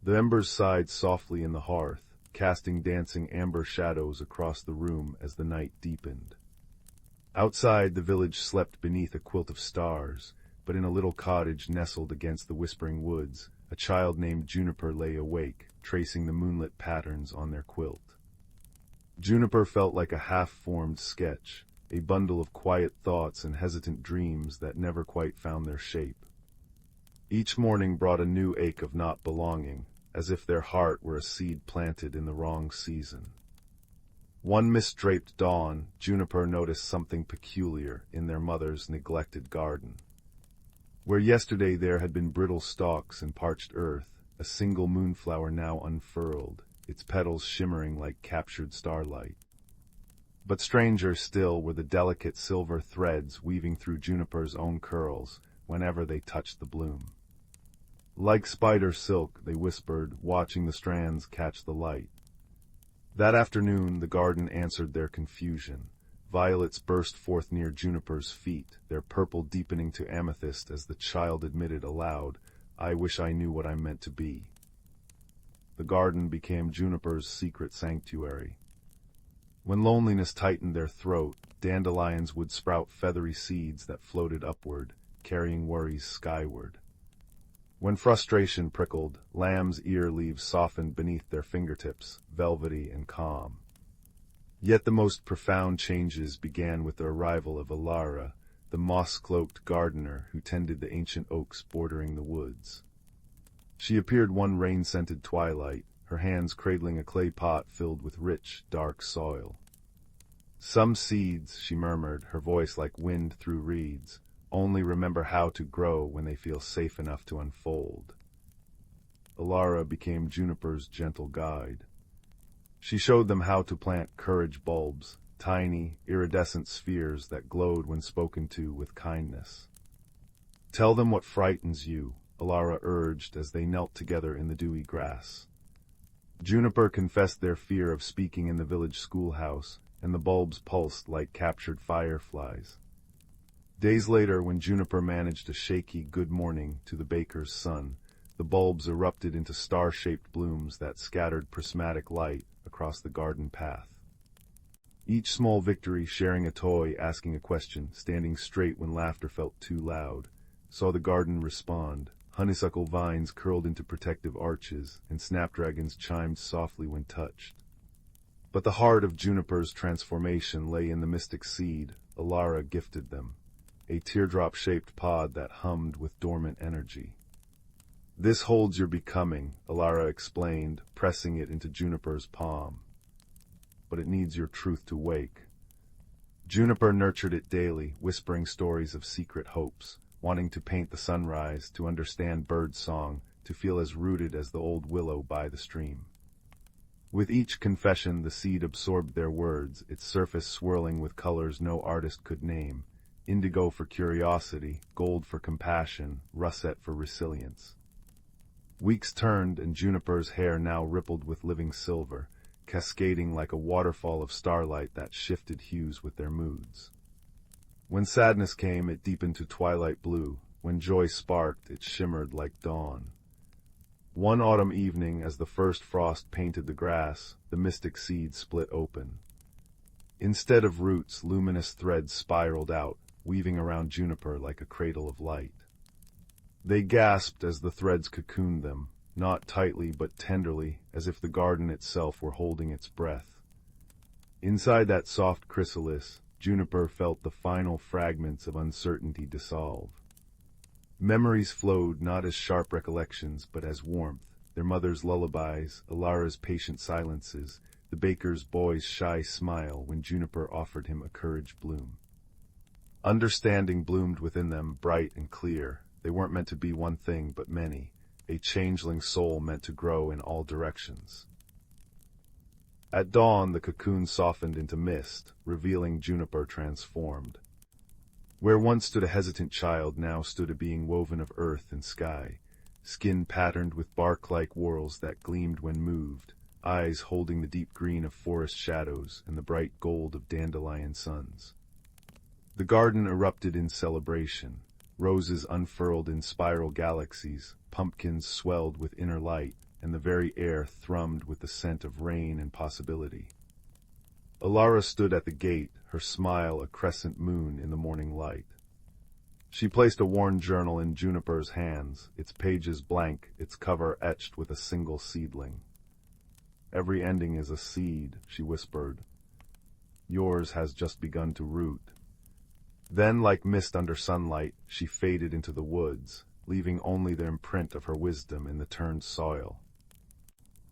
The embers sighed softly in the hearth, casting dancing amber shadows across the room as the night deepened. Outside, the village slept beneath a quilt of stars, but in a little cottage nestled against the whispering woods, a child named Juniper lay awake, tracing the moonlit patterns on their quilt. Juniper felt like a half-formed sketch, a bundle of quiet thoughts and hesitant dreams that never quite found their shape. Each morning brought a new ache of not belonging, as if their heart were a seed planted in the wrong season. One mist-draped dawn, Juniper noticed something peculiar in their mother's neglected garden. Where yesterday there had been brittle stalks and parched earth, a single moonflower now unfurled, its petals shimmering like captured starlight. But stranger still were the delicate silver threads weaving through Juniper's own curls whenever they touched the bloom. Like spider silk, they whispered, watching the strands catch the light. That afternoon, the garden answered their confusion. Violets burst forth near Juniper's feet, their purple deepening to amethyst as the child admitted aloud, "I wish I knew what I'm meant to be." The garden became Juniper's secret sanctuary. When loneliness tightened their throat, dandelions would sprout feathery seeds that floated upward, carrying worries skyward. When frustration prickled, lamb's ear leaves softened beneath their fingertips, velvety and calm. Yet the most profound changes began with the arrival of Alara, the moss-cloaked gardener who tended the ancient oaks bordering the woods. She appeared one rain-scented twilight, her hands cradling a clay pot filled with rich, dark soil. "Some seeds," she murmured, her voice like wind through reeds, "only remember how to grow when they feel safe enough to unfold." Alara became Juniper's gentle guide. She showed them how to plant courage bulbs, tiny, iridescent spheres that glowed when spoken to with kindness. "Tell them what frightens you," Alara urged as they knelt together in the dewy grass. Juniper confessed their fear of speaking in the village schoolhouse, and the bulbs pulsed like captured fireflies. Days later, when Juniper managed a shaky good morning to the baker's son, the bulbs erupted into star-shaped blooms that scattered prismatic light across the garden path. Each small victory, sharing a toy, asking a question, standing straight when laughter felt too loud, saw the garden respond. Honeysuckle vines curled into protective arches, and snapdragons chimed softly when touched. But the heart of Juniper's transformation lay in the mystic seed Alara gifted them, a teardrop-shaped pod that hummed with dormant energy. "This holds your becoming," Alara explained, pressing it into Juniper's palm. "But it needs your truth to wake." Juniper nurtured it daily, whispering stories of secret hopes, wanting to paint the sunrise, to understand bird song, to feel as rooted as the old willow by the stream. With each confession, the seed absorbed their words, its surface swirling with colors no artist could name, indigo for curiosity, gold for compassion, russet for resilience. Weeks turned, and Juniper's hair now rippled with living silver, cascading like a waterfall of starlight that shifted hues with their moods. When sadness came, it deepened to twilight blue. When joy sparked, it shimmered like dawn. One autumn evening, as the first frost painted the grass, the mystic seed split open. Instead of roots, luminous threads spiraled out, weaving around Juniper like a cradle of light. They gasped as the threads cocooned them, not tightly but tenderly, as if the garden itself were holding its breath. Inside that soft chrysalis, Juniper felt the final fragments of uncertainty dissolve. Memories flowed not as sharp recollections, but as warmth, their mother's lullabies, Alara's patient silences, the baker's boy's shy smile when Juniper offered him a courage bloom. Understanding bloomed within them, bright and clear. They weren't meant to be one thing, but many, a changeling soul meant to grow in all directions. At dawn, the cocoon softened into mist, revealing Juniper transformed. Where once stood a hesitant child, now stood a being woven of earth and sky, skin patterned with bark-like whorls that gleamed when moved, eyes holding the deep green of forest shadows and the bright gold of dandelion suns. The garden erupted in celebration. Roses unfurled in spiral galaxies, pumpkins swelled with inner light, and the very air thrummed with the scent of rain and possibility. Alara stood at the gate, her smile a crescent moon in the morning light. She placed a worn journal in Juniper's hands, its pages blank, its cover etched with a single seedling. "Every ending is a seed," she whispered. "Yours has just begun to root." Then, like mist under sunlight, she faded into the woods, leaving only the imprint of her wisdom in the turned soil.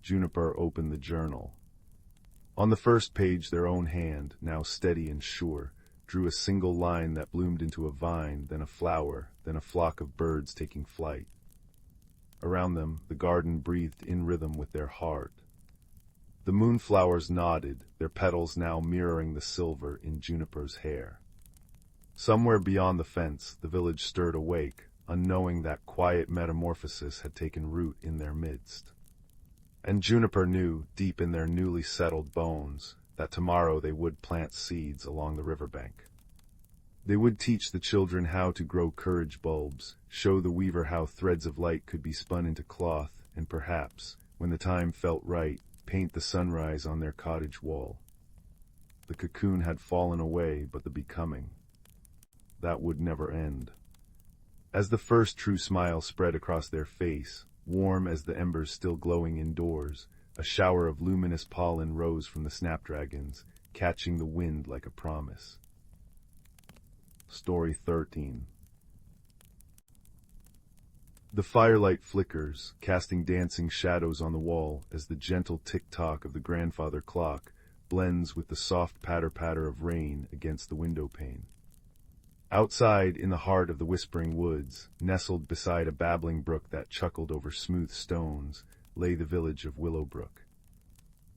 Juniper opened the journal. On the first page, their own hand, now steady and sure, drew a single line that bloomed into a vine, then a flower, then a flock of birds taking flight. Around them, the garden breathed in rhythm with their heart. The moonflowers nodded, their petals now mirroring the silver in Juniper's hair. Somewhere beyond the fence, the village stirred awake, unknowing that quiet metamorphosis had taken root in their midst. And Juniper knew, deep in their newly settled bones, that tomorrow they would plant seeds along the riverbank. They would teach the children how to grow courage bulbs, show the weaver how threads of light could be spun into cloth, and perhaps, when the time felt right, paint the sunrise on their cottage wall. The cocoon had fallen away, but the becoming, that would never end. As the first true smile spread across their face, warm as the embers still glowing indoors, a shower of luminous pollen rose from the snapdragons, catching the wind like a promise. Story 13. The firelight flickers, casting dancing shadows on the wall as the gentle tick-tock of the grandfather clock blends with the soft patter-patter of rain against the window pane. Outside, in the heart of the whispering woods, nestled beside a babbling brook that chuckled over smooth stones, lay the village of Willowbrook.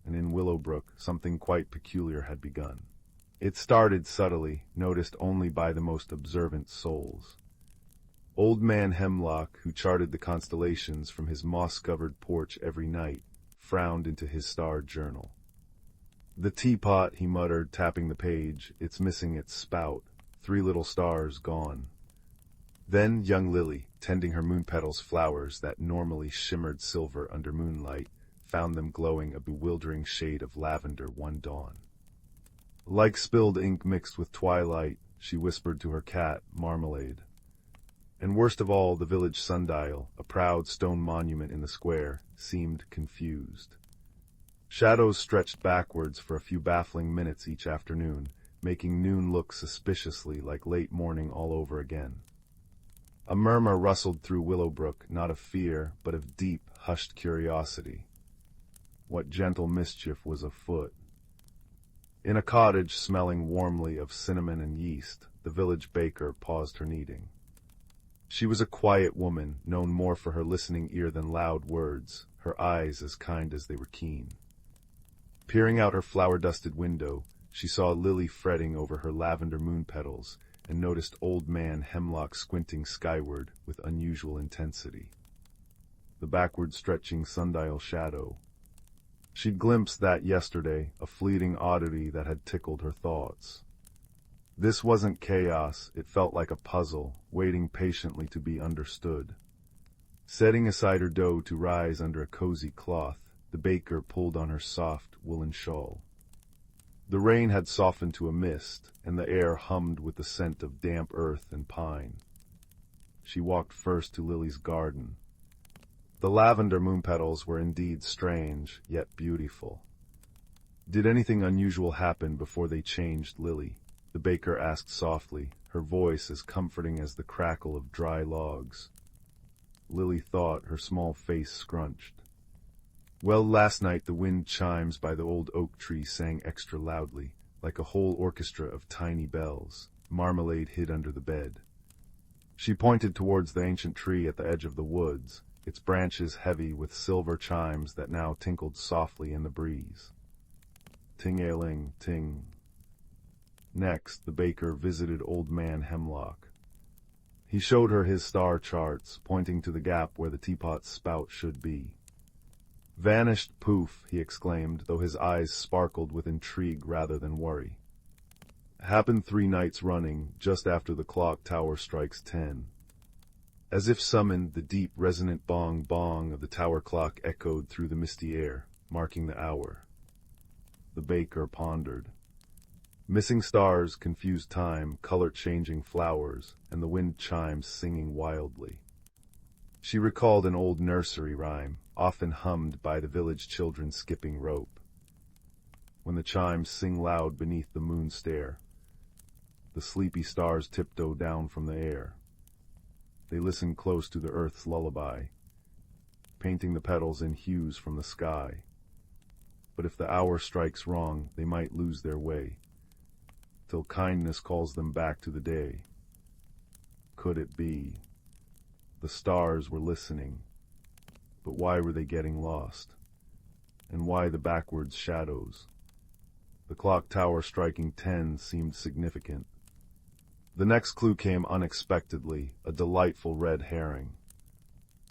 And in Willowbrook, something quite peculiar had begun. It started subtly, noticed only by the most observant souls. Old Man Hemlock, who charted the constellations from his moss-covered porch every night, frowned into his starred journal. "The teapot," he muttered, tapping the page, "it's missing its spout. 3 little stars gone." Then young Lily, tending her moon petals flowers that normally shimmered silver under moonlight, found them glowing a bewildering shade of lavender one dawn. "Like spilled ink mixed with twilight," she whispered to her cat, Marmalade. And worst of all, the village sundial, a proud stone monument in the square, seemed confused. Shadows stretched backwards for a few baffling minutes each afternoon, making noon look suspiciously like late morning all over again. A murmur rustled through Willowbrook, not of fear, but of deep, hushed curiosity. What gentle mischief was afoot? In a cottage smelling warmly of cinnamon and yeast, the village baker paused her kneading. She was a quiet woman, known more for her listening ear than loud words, her eyes as kind as they were keen. Peering out her flower-dusted window, she saw Lily fretting over her lavender moon petals and noticed Old Man Hemlock squinting skyward with unusual intensity. the backward-stretching sundial shadow. She'd glimpsed that yesterday, a fleeting oddity that had tickled her thoughts. This wasn't chaos, it felt like a puzzle, waiting patiently to be understood. Setting aside her dough to rise under a cozy cloth, the baker pulled on her soft woolen shawl. The rain had softened to a mist, and the air hummed with the scent of damp earth and pine. She walked first to Lily's garden. The lavender moon petals were indeed strange, yet beautiful. Did anything unusual happen before they changed, Lily? The baker asked softly, her voice as comforting as the crackle of dry logs. Lily thought, her small face scrunched. Well, last night the wind chimes by the old oak tree sang extra loudly, like a whole orchestra of tiny bells, marmalade hid under the bed. She pointed towards the ancient tree at the edge of the woods, its branches heavy with silver chimes that now tinkled softly in the breeze. Ting-a-ling, ting. Next, the baker visited Old Man Hemlock. He showed her his star charts, pointing to the gap where the teapot's spout should be. Vanished poof, he exclaimed, though his eyes sparkled with intrigue rather than worry. Happened 3 nights running, just after the clock tower strikes 10. As if summoned, the deep, resonant bong-bong of the tower clock echoed through the misty air, marking the hour. The baker pondered. Missing stars, confused time, color-changing flowers, and the wind chimes singing wildly. She recalled an old nursery rhyme, often hummed by the village children skipping rope. When the chimes sing loud beneath the moon stare, the sleepy stars tiptoe down from the air. They listen close to the earth's lullaby, painting the petals in hues from the sky. But if the hour strikes wrong, they might lose their way, till kindness calls them back to the day. Could it be? The stars were listening, but why were they getting lost? And why the backwards shadows? The clock tower striking 10 seemed significant. The next clue came unexpectedly, a delightful red herring.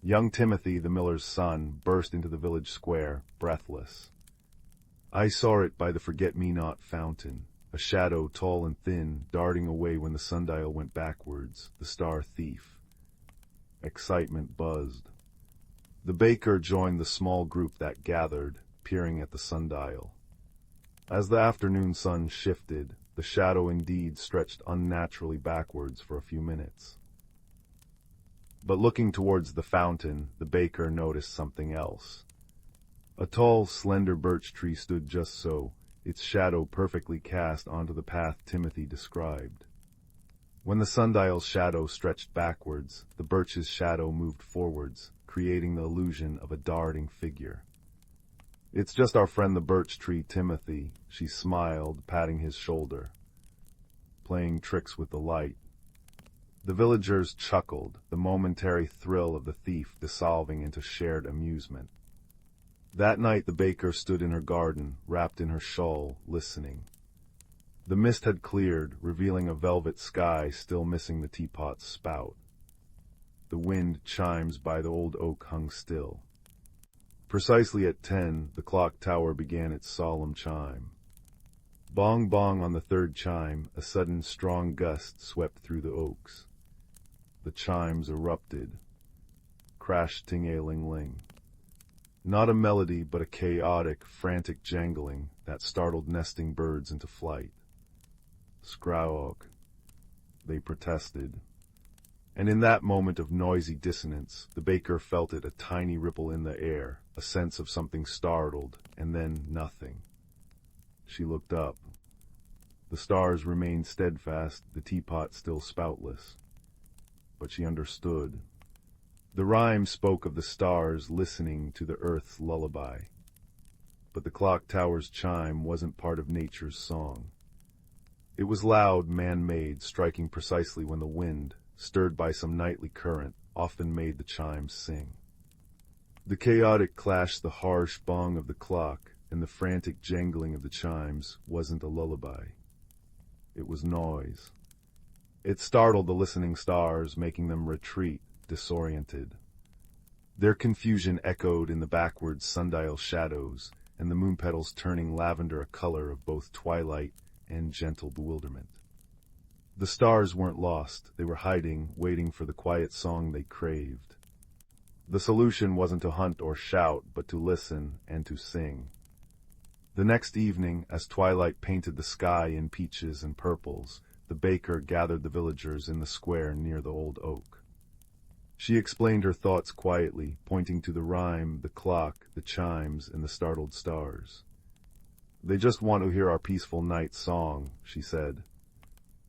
Young Timothy, the miller's son, burst into the village square, breathless. I saw it by the forget-me-not fountain, a shadow tall and thin, darting away when the sundial went backwards, the star thief. Excitement buzzed. The baker joined the small group that gathered, peering at the sundial. As the afternoon sun shifted, the shadow indeed stretched unnaturally backwards for a few minutes. But looking towards the fountain, the baker noticed something else. A tall, slender birch tree stood just so, its shadow perfectly cast onto the path Timothy described. When the sundial's shadow stretched backwards, the birch's shadow moved forwards, creating the illusion of a darting figure. It's just our friend the birch tree, Timothy, she smiled, patting his shoulder. Playing tricks with the light. The villagers chuckled, the momentary thrill of the thief dissolving into shared amusement. That night the baker stood in her garden, wrapped in her shawl, listening. The mist had cleared, revealing a velvet sky still missing the teapot's spout. The wind chimes by the old oak hung still. Precisely at 10, the clock tower began its solemn chime. Bong bong on the third chime, a sudden strong gust swept through the oaks. The chimes erupted. Crash ting-a-ling-ling. Not a melody, but a chaotic, frantic jangling that startled nesting birds into flight. Scrowog, they protested. And in that moment of noisy dissonance, the baker felt it, a tiny ripple in the air, a sense of something startled, and then nothing. She looked up. The stars remained steadfast, the teapot still spoutless. But she understood. The rhyme spoke of the stars listening to the earth's lullaby. But the clock tower's chime wasn't part of nature's song. It was loud, man-made, striking precisely when the wind, stirred by some nightly current, often made the chimes sing. The chaotic clash, the harsh bong of the clock, and the frantic jangling of the chimes wasn't a lullaby. It was noise. It startled the listening stars, making them retreat, disoriented. Their confusion echoed in the backward sundial shadows, and the moon petals turning lavender a color of both twilight and gentle bewilderment. The stars weren't lost, they were hiding, waiting for the quiet song they craved. The solution wasn't to hunt or shout, but to listen and to sing. The next evening, as twilight painted the sky in peaches and purples, the baker gathered the villagers in the square near the old oak. She explained her thoughts quietly, pointing to the rhyme, the clock, the chimes, and the startled stars. "They just want to hear our peaceful night song," she said.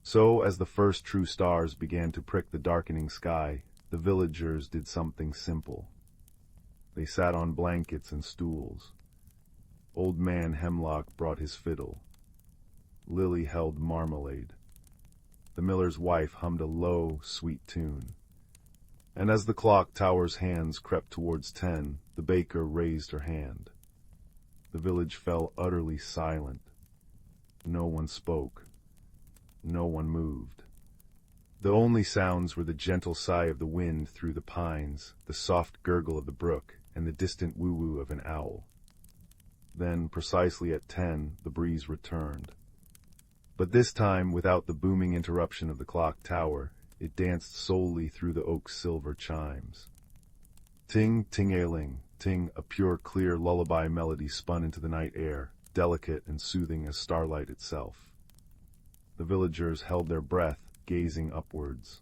So, as the first true stars began to prick the darkening sky, the villagers did something simple. They sat on blankets and stools. Old Man Hemlock brought his fiddle. Lily held marmalade. The miller's wife hummed a low, sweet tune. And as the clock tower's hands crept towards 10, the baker raised her hand. The village fell utterly silent. No one spoke. No one moved. The only sounds were the gentle sigh of the wind through the pines, the soft gurgle of the brook, and the distant woo-woo of an owl. Then, precisely at 10, the breeze returned. But this time, without the booming interruption of the clock tower, it danced solely through the oak's silver chimes. Ting, ting-a-ling, ting, a pure, clear lullaby melody spun into the night air, delicate and soothing as starlight itself. The villagers held their breath, gazing upwards.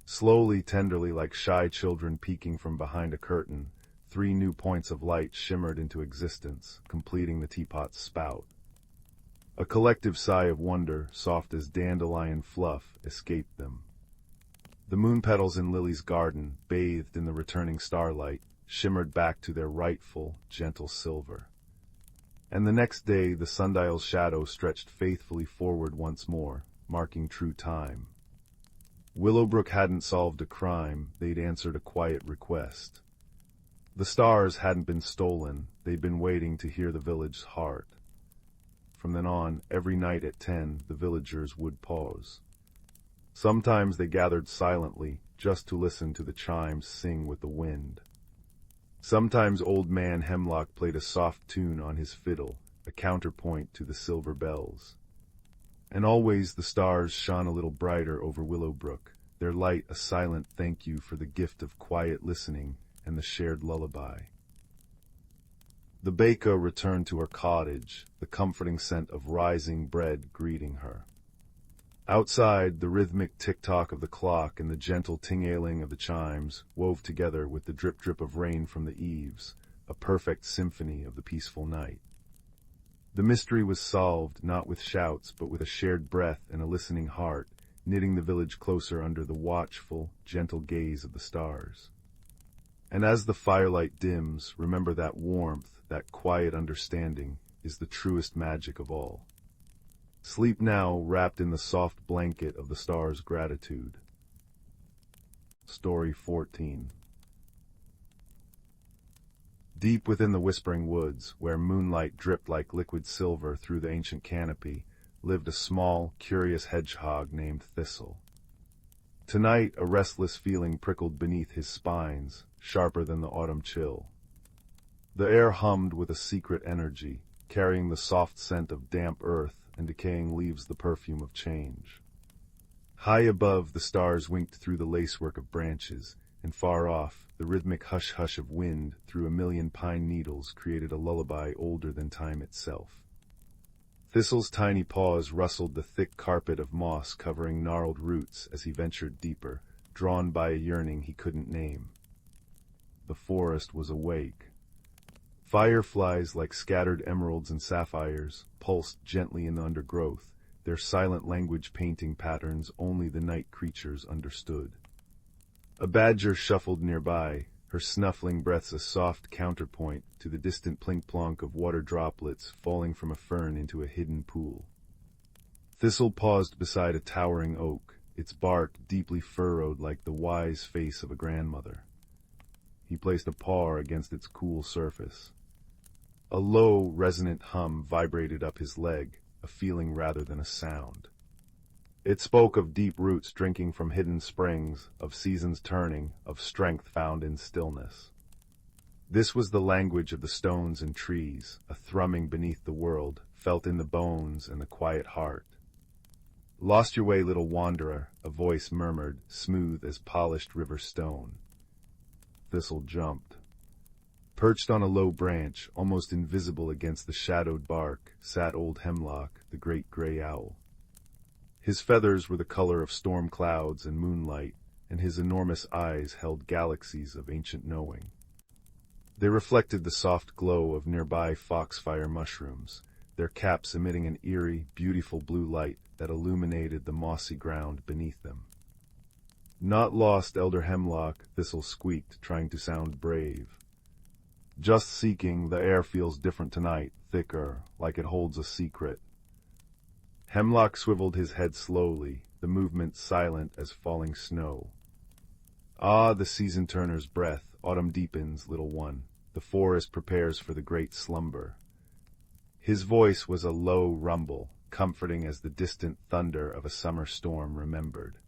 Slowly, tenderly, like shy children peeking from behind a curtain, 3 new points of light shimmered into existence, completing the teapot's spout. A collective sigh of wonder, soft as dandelion fluff, escaped them. The moon petals in Lily's garden, bathed in the returning starlight, shimmered back to their rightful, gentle silver. And the next day the sundial's shadow stretched faithfully forward once more, marking true time. Willowbrook hadn't solved a crime, they'd answered a quiet request. The stars hadn't been stolen, they'd been waiting to hear the village's heart. From then on, every night at 10, the villagers would pause. Sometimes they gathered silently, just to listen to the chimes sing with the wind. Sometimes Old Man Hemlock played a soft tune on his fiddle, a counterpoint to the silver bells. And always the stars shone a little brighter over Willowbrook, their light a silent thank you for the gift of quiet listening and the shared lullaby. The baker returned to her cottage, the comforting scent of rising bread greeting her. Outside, the rhythmic tick-tock of the clock and the gentle ting-a-ling of the chimes wove together with the drip-drip of rain from the eaves, a perfect symphony of the peaceful night. The mystery was solved not with shouts, but with a shared breath and a listening heart, knitting the village closer under the watchful, gentle gaze of the stars. And as the firelight dims, remember that warmth, that quiet understanding, is the truest magic of all. Sleep now, wrapped in the soft blanket of the stars' gratitude. Story 14. Deep within the whispering woods, where moonlight dripped like liquid silver through the ancient canopy, lived a small, curious hedgehog named Thistle. Tonight, a restless feeling prickled beneath his spines, sharper than the autumn chill. The air hummed with a secret energy, carrying the soft scent of damp earth and decaying leaves the perfume of change. High above, the stars winked through the lacework of branches, and far off, the rhythmic hush-hush of wind through a million pine needles created a lullaby older than time itself. Thistle's tiny paws rustled the thick carpet of moss covering gnarled roots as he ventured deeper, drawn by a yearning he couldn't name. The forest was awake. Fireflies, like scattered emeralds and sapphires, pulsed gently in the undergrowth, their silent language painting patterns only the night creatures understood. A badger shuffled nearby, her snuffling breaths a soft counterpoint to the distant plink-plonk of water droplets falling from a fern into a hidden pool. Thistle paused beside a towering oak, its bark deeply furrowed like the wise face of a grandmother. He placed a paw against its cool surface. A low, resonant hum vibrated up his leg, a feeling rather than a sound. It spoke of deep roots drinking from hidden springs, of seasons turning, of strength found in stillness. This was the language of the stones and trees, a thrumming beneath the world, felt in the bones and the quiet heart. Lost your way, little wanderer, a voice murmured, smooth as polished river stone. Thistle jumped. Perched on a low branch, almost invisible against the shadowed bark, sat old Hemlock, the great gray owl. His feathers were the color of storm clouds and moonlight, and his enormous eyes held galaxies of ancient knowing. They reflected the soft glow of nearby foxfire mushrooms, their caps emitting an eerie, beautiful blue light that illuminated the mossy ground beneath them. Not lost, Elder Hemlock, Thistle squeaked, trying to sound brave. Just seeking, the air feels different tonight, thicker, like it holds a secret. Hemlock swiveled his head slowly, the movement silent as falling snow. Ah, the season turner's breath, autumn deepens, little one. The forest prepares for the great slumber. His voice was a low rumble, comforting as the distant thunder of a summer storm remembered.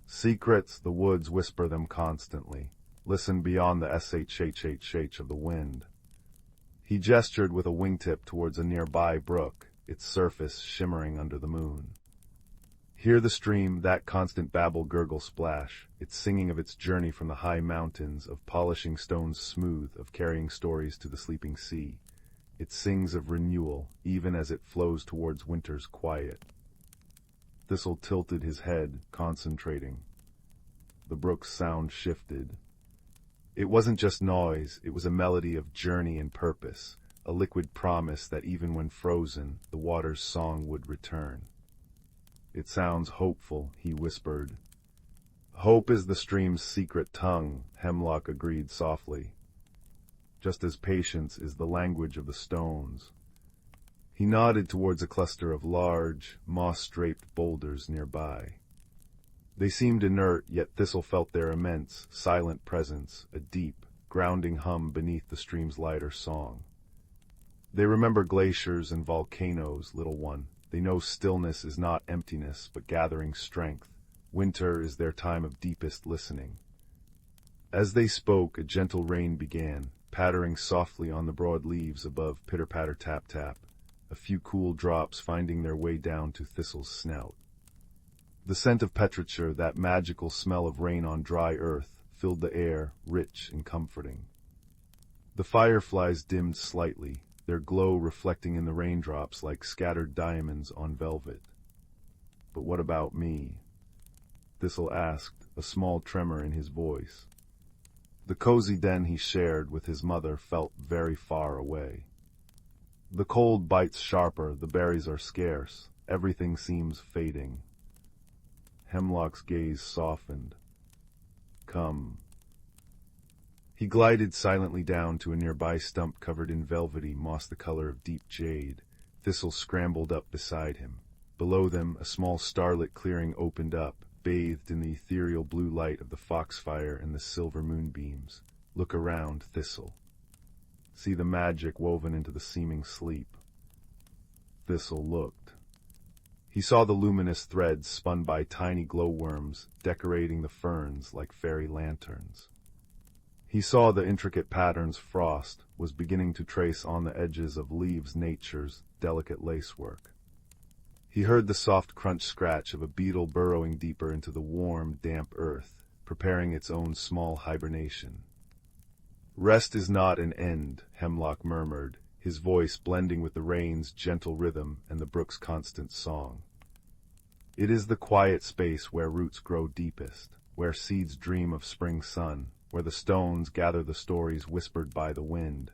Secrets, the woods whisper them constantly. Listen beyond the shh of the wind. He gestured with a wingtip towards a nearby brook, its surface shimmering under the moon. Hear the stream, that constant babble gurgle splash, its singing of its journey from the high mountains, of polishing stones smooth, of carrying stories to the sleeping sea. It sings of renewal, even as it flows towards winter's quiet. Thistle tilted his head, concentrating. The brook's sound shifted. It wasn't just noise, it was a melody of journey and purpose, a liquid promise that even when frozen, the water's song would return. It sounds hopeful, he whispered. Hope is the stream's secret tongue, Hemlock agreed softly. Just as patience is the language of the stones. He nodded towards a cluster of large, moss-draped boulders nearby. They seemed inert, yet Thistle felt their immense, silent presence, a deep, grounding hum beneath the stream's lighter song. They remember glaciers and volcanoes, little one. They know stillness is not emptiness, but gathering strength. Winter is their time of deepest listening. As they spoke, a gentle rain began, pattering softly on the broad leaves above, pitter-patter tap-tap, a few cool drops finding their way down to Thistle's snout. The scent of petrichor, that magical smell of rain on dry earth, filled the air, rich and comforting. The fireflies dimmed slightly, their glow reflecting in the raindrops like scattered diamonds on velvet. But what about me? Thistle asked, a small tremor in his voice. The cozy den he shared with his mother felt very far away. The cold bites sharper, the berries are scarce, everything seems fading. Hemlock's gaze softened. Come. He glided silently down to a nearby stump covered in velvety moss the color of deep jade. Thistle scrambled up beside him. Below them, a small starlit clearing opened up, bathed in the ethereal blue light of the foxfire and the silver moonbeams. Look around, Thistle. See the magic woven into the seeming sleep. Thistle looked. He saw the luminous threads spun by tiny glowworms, decorating the ferns like fairy lanterns. He saw the intricate patterns frost was beginning to trace on the edges of leaves nature's delicate lacework. He heard the soft crunch-scratch of a beetle burrowing deeper into the warm, damp earth, preparing its own small hibernation. Rest is not an end, Hemlock murmured, his voice blending with the rain's gentle rhythm and the brook's constant song. It is the quiet space where roots grow deepest, where seeds dream of spring sun, where the stones gather the stories whispered by the wind.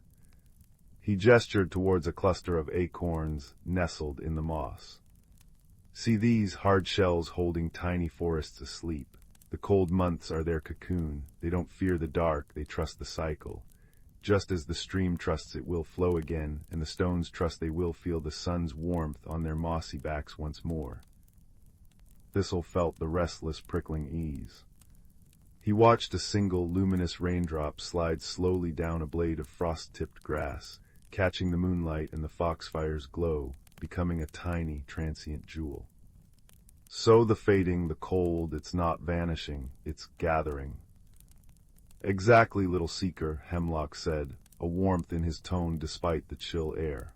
He gestured towards a cluster of acorns nestled in the moss. See these hard shells holding tiny forests asleep. The cold months are their cocoon. They don't fear the dark, they trust the cycle. Just as the stream trusts it will flow again, and the stones trust they will feel the sun's warmth on their mossy backs once more. Thistle felt the restless prickling ease. He watched a single luminous raindrop slide slowly down a blade of frost-tipped grass, catching the moonlight and the foxfire's glow, becoming a tiny, transient jewel. So the fading, the cold, it's not vanishing, it's gathering. Exactly, little seeker, Hemlock said, a warmth in his tone despite the chill air.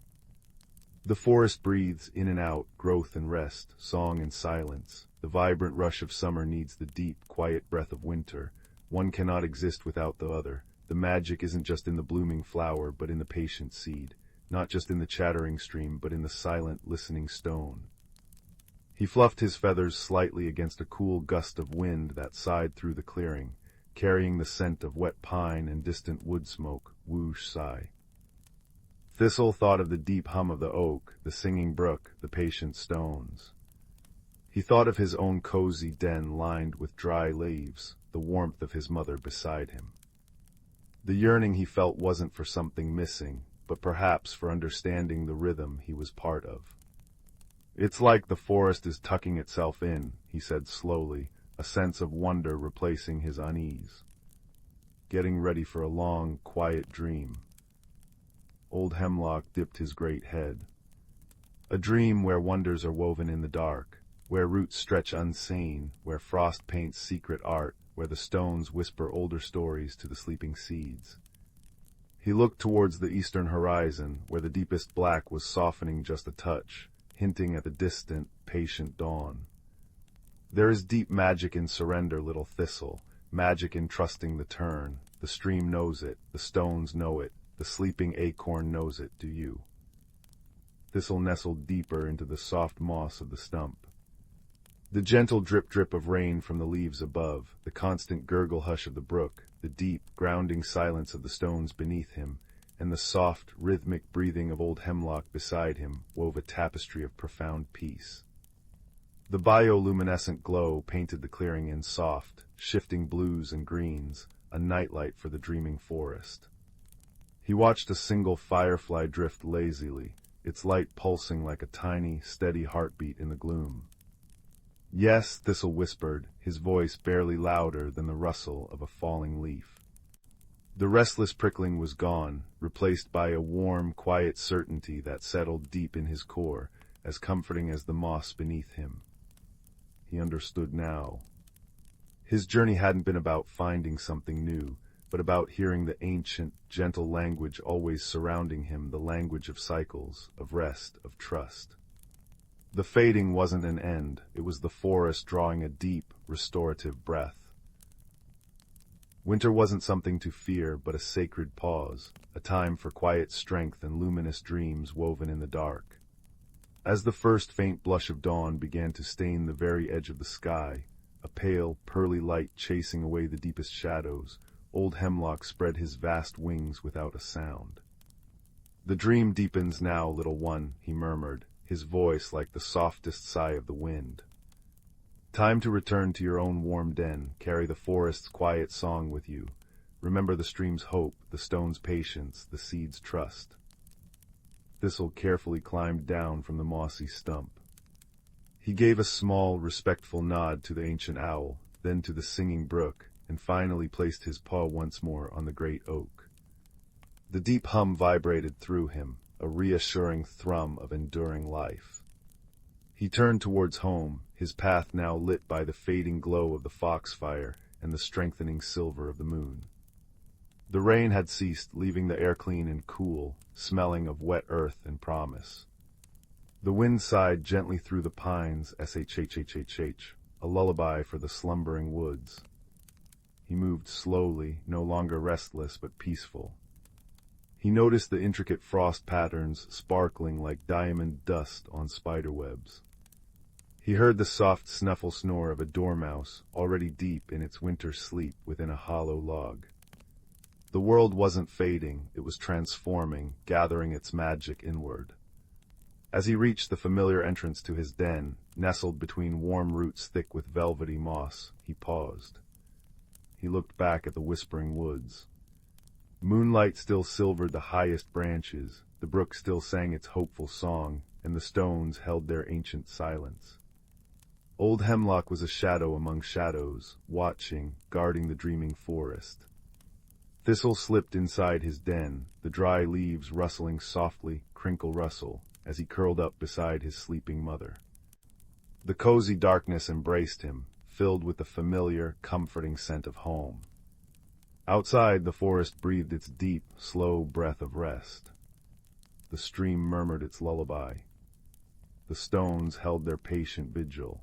The forest breathes in and out, growth and rest, song and silence. The vibrant rush of summer needs the deep, quiet breath of winter. One cannot exist without the other. The magic isn't just in the blooming flower, but in the patient seed. Not just in the chattering stream, but in the silent, listening stone. He fluffed his feathers slightly against a cool gust of wind that sighed through the clearing, carrying the scent of wet pine and distant wood smoke. Whoosh, sigh. Thistle thought of the deep hum of the oak, the singing brook, the patient stones. He thought of his own cozy den lined with dry leaves, the warmth of his mother beside him. The yearning he felt wasn't for something missing, but perhaps for understanding the rhythm he was part of. It's like the forest is tucking itself in, he said slowly, a sense of wonder replacing his unease. Getting ready for a long, quiet dream. Old Hemlock dipped his great head. A dream where wonders are woven in the dark, where roots stretch unseen, where frost paints secret art, where the stones whisper older stories to the sleeping seeds. He looked towards the eastern horizon, where the deepest black was softening just a touch, hinting at the distant, patient dawn. There is deep magic in surrender, little thistle, magic in trusting the turn. The stream knows it, the stones know it, the sleeping acorn knows it, do you? Thistle nestled deeper into the soft moss of the stump. The gentle drip-drip of rain from the leaves above, the constant gurgle hush of the brook, the deep, grounding silence of the stones beneath him, and the soft, rhythmic breathing of old Hemlock beside him wove a tapestry of profound peace. The bioluminescent glow painted the clearing in soft, shifting blues and greens, a nightlight for the dreaming forest. He watched a single firefly drift lazily, its light pulsing like a tiny, steady heartbeat in the gloom. Yes, Thistle whispered, his voice barely louder than the rustle of a falling leaf. The restless prickling was gone, replaced by a warm, quiet certainty that settled deep in his core, as comforting as the moss beneath him. He understood now. His journey hadn't been about finding something new, but about hearing the ancient, gentle language always surrounding him, the language of cycles, of rest, of trust. The fading wasn't an end, it was the forest drawing a deep, restorative breath. Winter wasn't something to fear, but a sacred pause, a time for quiet strength and luminous dreams woven in the dark. As the first faint blush of dawn began to stain the very edge of the sky, a pale, pearly light chasing away the deepest shadows, old Hemlock spread his vast wings without a sound. "The dream deepens now, little one," he murmured, his voice like the softest sigh of the wind. "Time to return to your own warm den, carry the forest's quiet song with you. Remember the stream's hope, the stone's patience, the seed's trust." Thistle carefully climbed down from the mossy stump. He gave a small, respectful nod to the ancient owl, then to the singing brook, and finally placed his paw once more on the great oak. The deep hum vibrated through him, a reassuring thrum of enduring life. He turned towards home, his path now lit by the fading glow of the foxfire and the strengthening silver of the moon. The rain had ceased, leaving the air clean and cool, smelling of wet earth and promise. The wind sighed gently through the pines, shhhhh, a lullaby for the slumbering woods. He moved slowly, no longer restless but peaceful. He noticed the intricate frost patterns sparkling like diamond dust on spiderwebs. He heard the soft snuffle snore of a dormouse, already deep in its winter sleep within a hollow log. The world wasn't fading, it was transforming, gathering its magic inward. As he reached the familiar entrance to his den, nestled between warm roots thick with velvety moss, he paused. He looked back at the whispering woods. Moonlight still silvered the highest branches, the brook still sang its hopeful song, and the stones held their ancient silence. Old Hemlock was a shadow among shadows, watching, guarding the dreaming forest. Thistle slipped inside his den, the dry leaves rustling softly, crinkle rustle, as he curled up beside his sleeping mother. The cozy darkness embraced him, filled with the familiar, comforting scent of home. Outside, the forest breathed its deep, slow breath of rest. The stream murmured its lullaby. The stones held their patient vigil.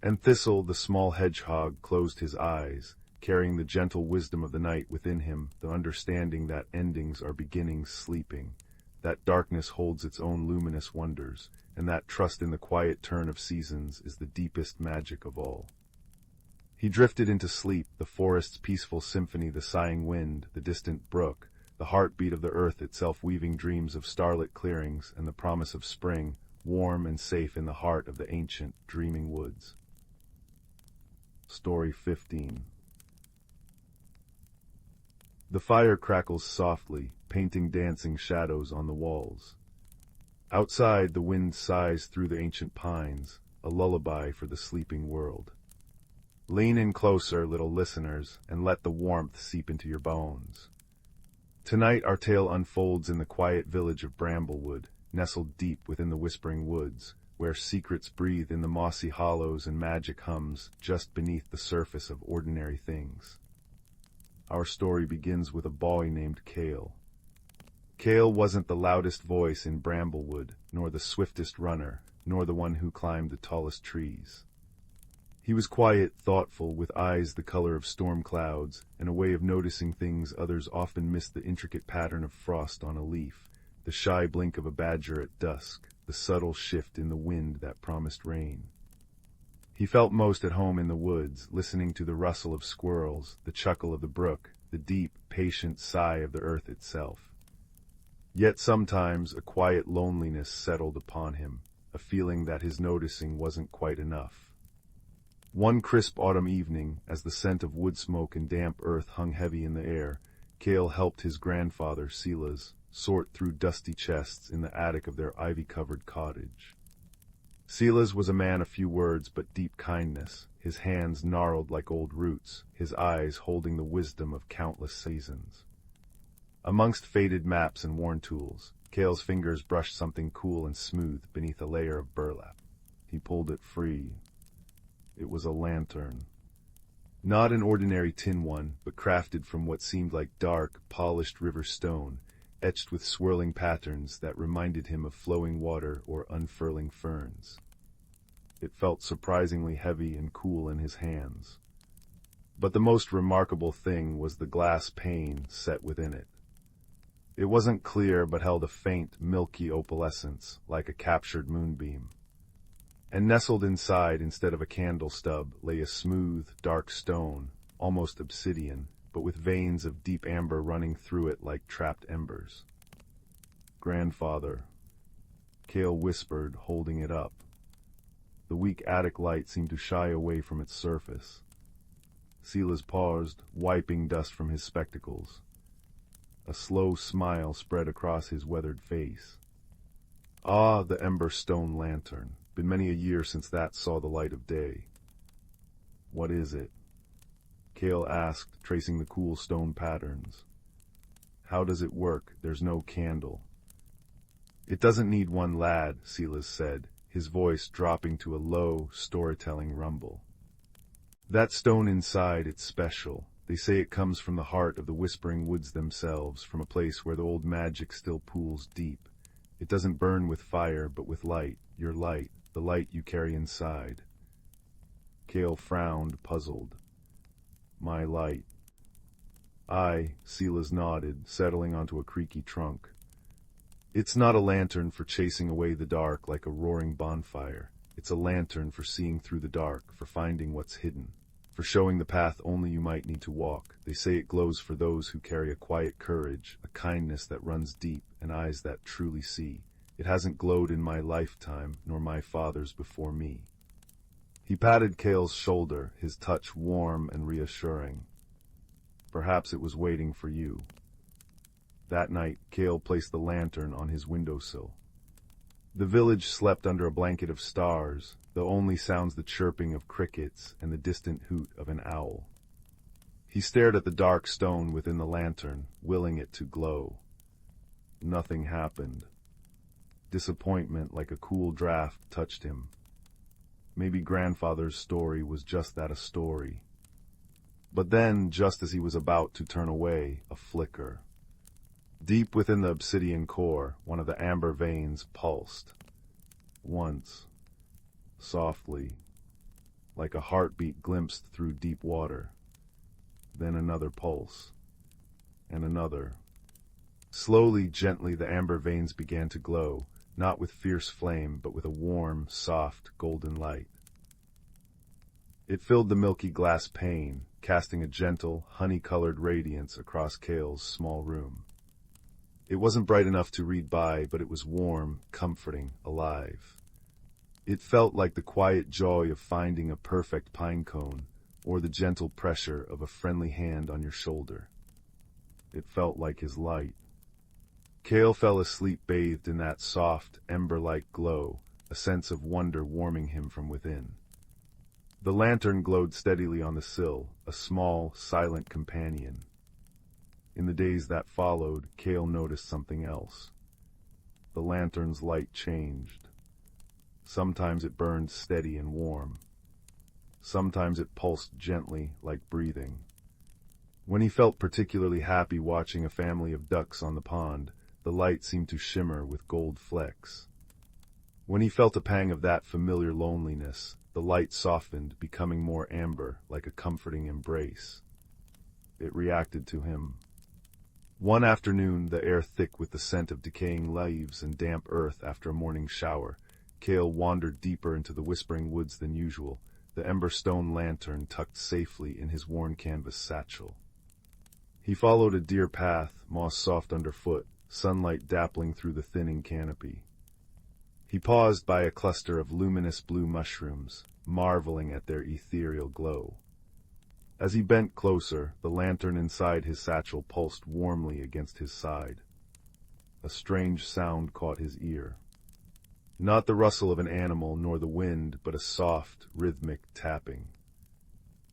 And Thistle, the small hedgehog, closed his eyes, carrying the gentle wisdom of the night within him, the understanding that endings are beginnings sleeping, that darkness holds its own luminous wonders, and that trust in the quiet turn of seasons is the deepest magic of all. He drifted into sleep, the forest's peaceful symphony, the sighing wind, the distant brook, the heartbeat of the earth itself weaving dreams of starlit clearings and the promise of spring, warm and safe in the heart of the ancient, dreaming woods. Story 15. The fire crackles softly, painting dancing shadows on the walls. Outside, the wind sighs through the ancient pines, a lullaby for the sleeping world. Lean in closer, little listeners, and let the warmth seep into your bones. Tonight our tale unfolds in the quiet village of Bramblewood, nestled deep within the whispering woods, where secrets breathe in the mossy hollows and magic hums just beneath the surface of ordinary things. Our story begins with a boy named Kale. Kale wasn't the loudest voice in Bramblewood, nor the swiftest runner, nor the one who climbed the tallest trees. He was quiet, thoughtful, with eyes the color of storm clouds, and a way of noticing things others often miss: the intricate pattern of frost on a leaf, the shy blink of a badger at dusk, the subtle shift in the wind that promised rain. He felt most at home in the woods, listening to the rustle of squirrels, the chuckle of the brook, the deep, patient sigh of the earth itself. Yet sometimes a quiet loneliness settled upon him, a feeling that his noticing wasn't quite enough. One crisp autumn evening, as the scent of wood smoke and damp earth hung heavy in the air, Kale helped his grandfather, Silas, sort through dusty chests in the attic of their ivy-covered cottage. Silas was a man of few words but deep kindness, his hands gnarled like old roots, his eyes holding the wisdom of countless seasons. Amongst faded maps and worn tools, Kale's fingers brushed something cool and smooth beneath a layer of burlap. He pulled it free. It was a lantern. Not an ordinary tin one, but crafted from what seemed like dark, polished river stone, etched with swirling patterns that reminded him of flowing water or unfurling ferns. It felt surprisingly heavy and cool in his hands. But the most remarkable thing was the glass pane set within it. It wasn't clear but held a faint, milky opalescence, like a captured moonbeam. And nestled inside, instead of a candle stub, lay a smooth, dark stone, almost obsidian, but with veins of deep amber running through it like trapped embers. "Grandfather," Kale whispered, holding it up. The weak attic light seemed to shy away from its surface. Silas paused, wiping dust from his spectacles. A slow smile spread across his weathered face. "Ah, the ember stone lantern. Been many a year since that saw the light of day." "What is it?" Kale asked, tracing the cool stone patterns. "How does it work? There's no candle." "It doesn't need one, lad," Silas said, his voice dropping to a low, storytelling rumble. "That stone inside, it's special. They say it comes from the heart of the whispering woods themselves, from a place where the old magic still pools deep. It doesn't burn with fire, but with light, your light, the light you carry inside." Kale frowned, puzzled. "My light." "Aye," Silas nodded, settling onto a creaky trunk. "It's not a lantern for chasing away the dark like a roaring bonfire. It's a lantern for seeing through the dark, for finding what's hidden, for showing the path only you might need to walk. They say it glows for those who carry a quiet courage, a kindness that runs deep, and eyes that truly see. It hasn't glowed in my lifetime, nor my father's before me." He patted Kale's shoulder, his touch warm and reassuring. "Perhaps it was waiting for you." That night, Kale placed the lantern on his windowsill. The village slept under a blanket of stars, though only sounds the chirping of crickets and the distant hoot of an owl. He stared at the dark stone within the lantern, willing it to glow. Nothing happened. Disappointment, like a cool draft, touched him. Maybe grandfather's story was just that, a story. But then, just as he was about to turn away, a flicker. Deep within the obsidian core, one of the amber veins pulsed. Once. Softly. Like a heartbeat glimpsed through deep water. Then another pulse. And another. Slowly, gently, the amber veins began to glow, not with fierce flame, but with a warm, soft, golden light. It filled the milky glass pane, casting a gentle, honey-colored radiance across Kale's small room. It wasn't bright enough to read by, but it was warm, comforting, alive. It felt like the quiet joy of finding a perfect pine cone, or the gentle pressure of a friendly hand on your shoulder. It felt like his light. Kale fell asleep bathed in that soft, ember-like glow, a sense of wonder warming him from within. The lantern glowed steadily on the sill, a small, silent companion. In the days that followed, Kale noticed something else. The lantern's light changed. Sometimes it burned steady and warm. Sometimes it pulsed gently, like breathing. When he felt particularly happy watching a family of ducks on the pond, the light seemed to shimmer with gold flecks. When he felt a pang of that familiar loneliness, the light softened, becoming more amber, like a comforting embrace. It reacted to him. One afternoon, the air thick with the scent of decaying leaves and damp earth after a morning shower, Kale wandered deeper into the whispering woods than usual, the ember stone lantern tucked safely in his worn canvas satchel. He followed a deer path, moss soft underfoot, sunlight dappling through the thinning canopy. He paused by a cluster of luminous blue mushrooms, marveling at their ethereal glow. As he bent closer, the lantern inside his satchel pulsed warmly against his side. A strange sound caught his ear. Not the rustle of an animal nor the wind, but a soft, rhythmic tapping,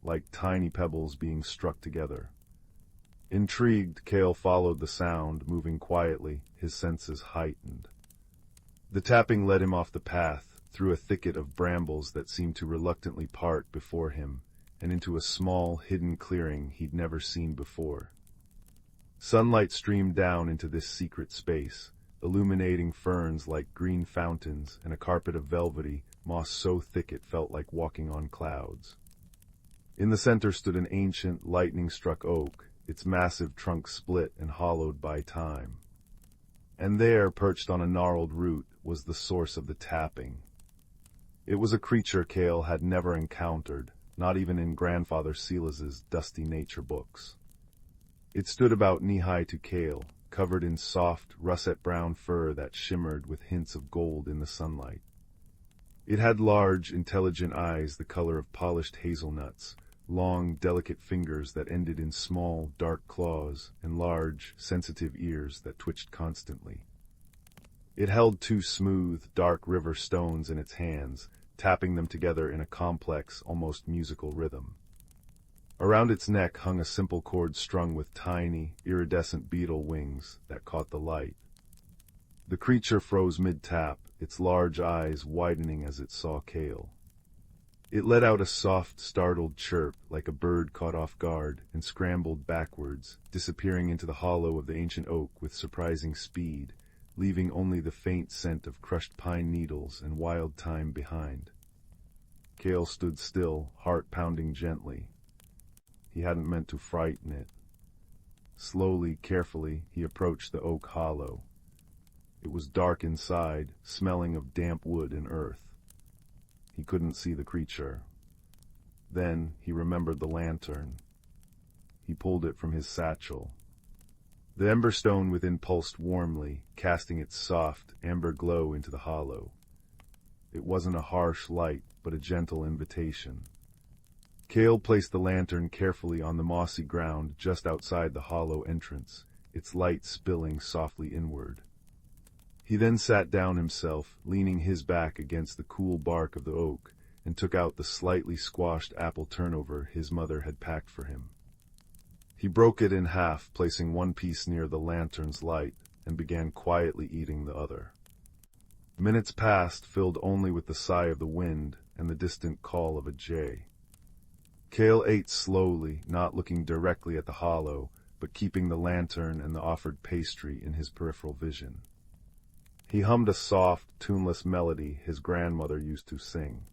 like tiny pebbles being struck together. Intrigued, Kale followed the sound, moving quietly, his senses heightened. The tapping led him off the path, through a thicket of brambles that seemed to reluctantly part before him, and into a small, hidden clearing he'd never seen before. Sunlight streamed down into this secret space, illuminating ferns like green fountains and a carpet of velvety moss so thick it felt like walking on clouds. In the center stood an ancient, lightning-struck oak, its massive trunk split and hollowed by time. And there, perched on a gnarled root, was the source of the tapping. It was a creature Kale had never encountered, not even in Grandfather Silas's dusty nature books. It stood about knee-high to Kale, covered in soft, russet-brown fur that shimmered with hints of gold in the sunlight. It had large, intelligent eyes the color of polished hazelnuts, long, delicate fingers that ended in small, dark claws, and large, sensitive ears that twitched constantly. It held 2 smooth, dark river stones in its hands, tapping them together in a complex, almost musical rhythm. Around its neck hung a simple cord strung with tiny, iridescent beetle wings that caught the light. The creature froze mid-tap, its large eyes widening as it saw Kale. It let out a soft, startled chirp like a bird caught off guard and scrambled backwards, disappearing into the hollow of the ancient oak with surprising speed, leaving only the faint scent of crushed pine needles and wild thyme behind. Kale stood still, heart pounding gently. He hadn't meant to frighten it. Slowly, carefully, he approached the oak hollow. It was dark inside, smelling of damp wood and earth. He couldn't see the creature. Then he remembered the lantern. He pulled it from his satchel. The ember stone within pulsed warmly, casting its soft, amber glow into the hollow. It wasn't a harsh light, but a gentle invitation. Kale placed the lantern carefully on the mossy ground just outside the hollow entrance, its light spilling softly inward. He then sat down himself, leaning his back against the cool bark of the oak, and took out the slightly squashed apple turnover his mother had packed for him. He broke it in half, placing one piece near the lantern's light, and began quietly eating the other. Minutes passed, filled only with the sigh of the wind, and the distant call of a jay. Cale ate slowly, not looking directly at the hollow, but keeping the lantern and the offered pastry in his peripheral vision. He hummed a soft, tuneless melody his grandmother used to sing.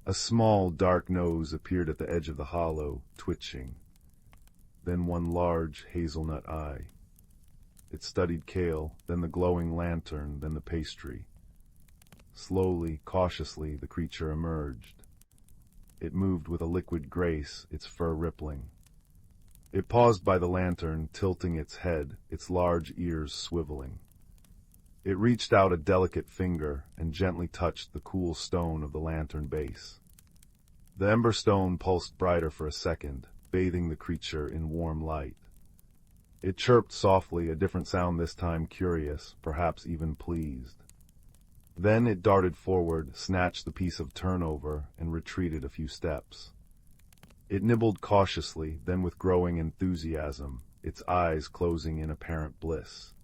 A small, dark nose appeared at the edge of the hollow, twitching. Then one large, hazelnut eye. It studied Cale, then the glowing lantern, then the pastry. Slowly, cautiously, the creature emerged. It moved with a liquid grace, its fur rippling. It paused by the lantern, tilting its head, its large ears swiveling. It reached out a delicate finger and gently touched the cool stone of the lantern base. The ember stone pulsed brighter for a second, bathing the creature in warm light. It chirped softly, a different sound this time, curious, perhaps even pleased. Then it darted forward, snatched the piece of turnover, and retreated a few steps. It nibbled cautiously, then with growing enthusiasm, its eyes closing in apparent bliss.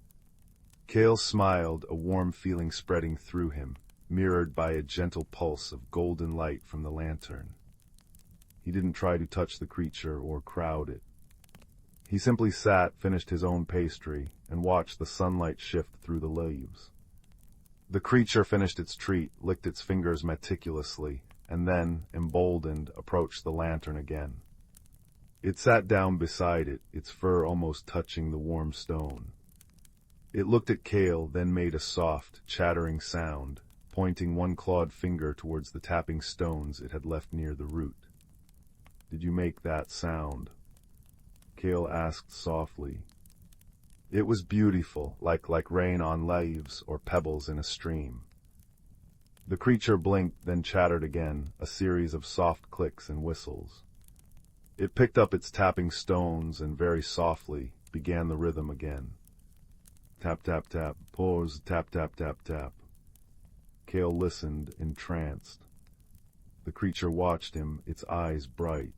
Cale smiled, a warm feeling spreading through him, mirrored by a gentle pulse of golden light from the lantern. He didn't try to touch the creature or crowd it. He simply sat, finished his own pastry, and watched the sunlight shift through the leaves. The creature finished its treat, licked its fingers meticulously, and then, emboldened, approached the lantern again. It sat down beside it, its fur almost touching the warm stone. It looked at Cale, then made a soft, chattering sound, pointing one clawed finger towards the tapping stones it had left near the root. "Did you make that sound?" Cale asked softly. It was beautiful, like rain on leaves or pebbles in a stream. The creature blinked, then chattered again, a series of soft clicks and whistles. It picked up its tapping stones and very softly began the rhythm again. Tap, tap, tap, pause, tap, tap, tap, tap. Cale listened, entranced. The creature watched him, its eyes bright.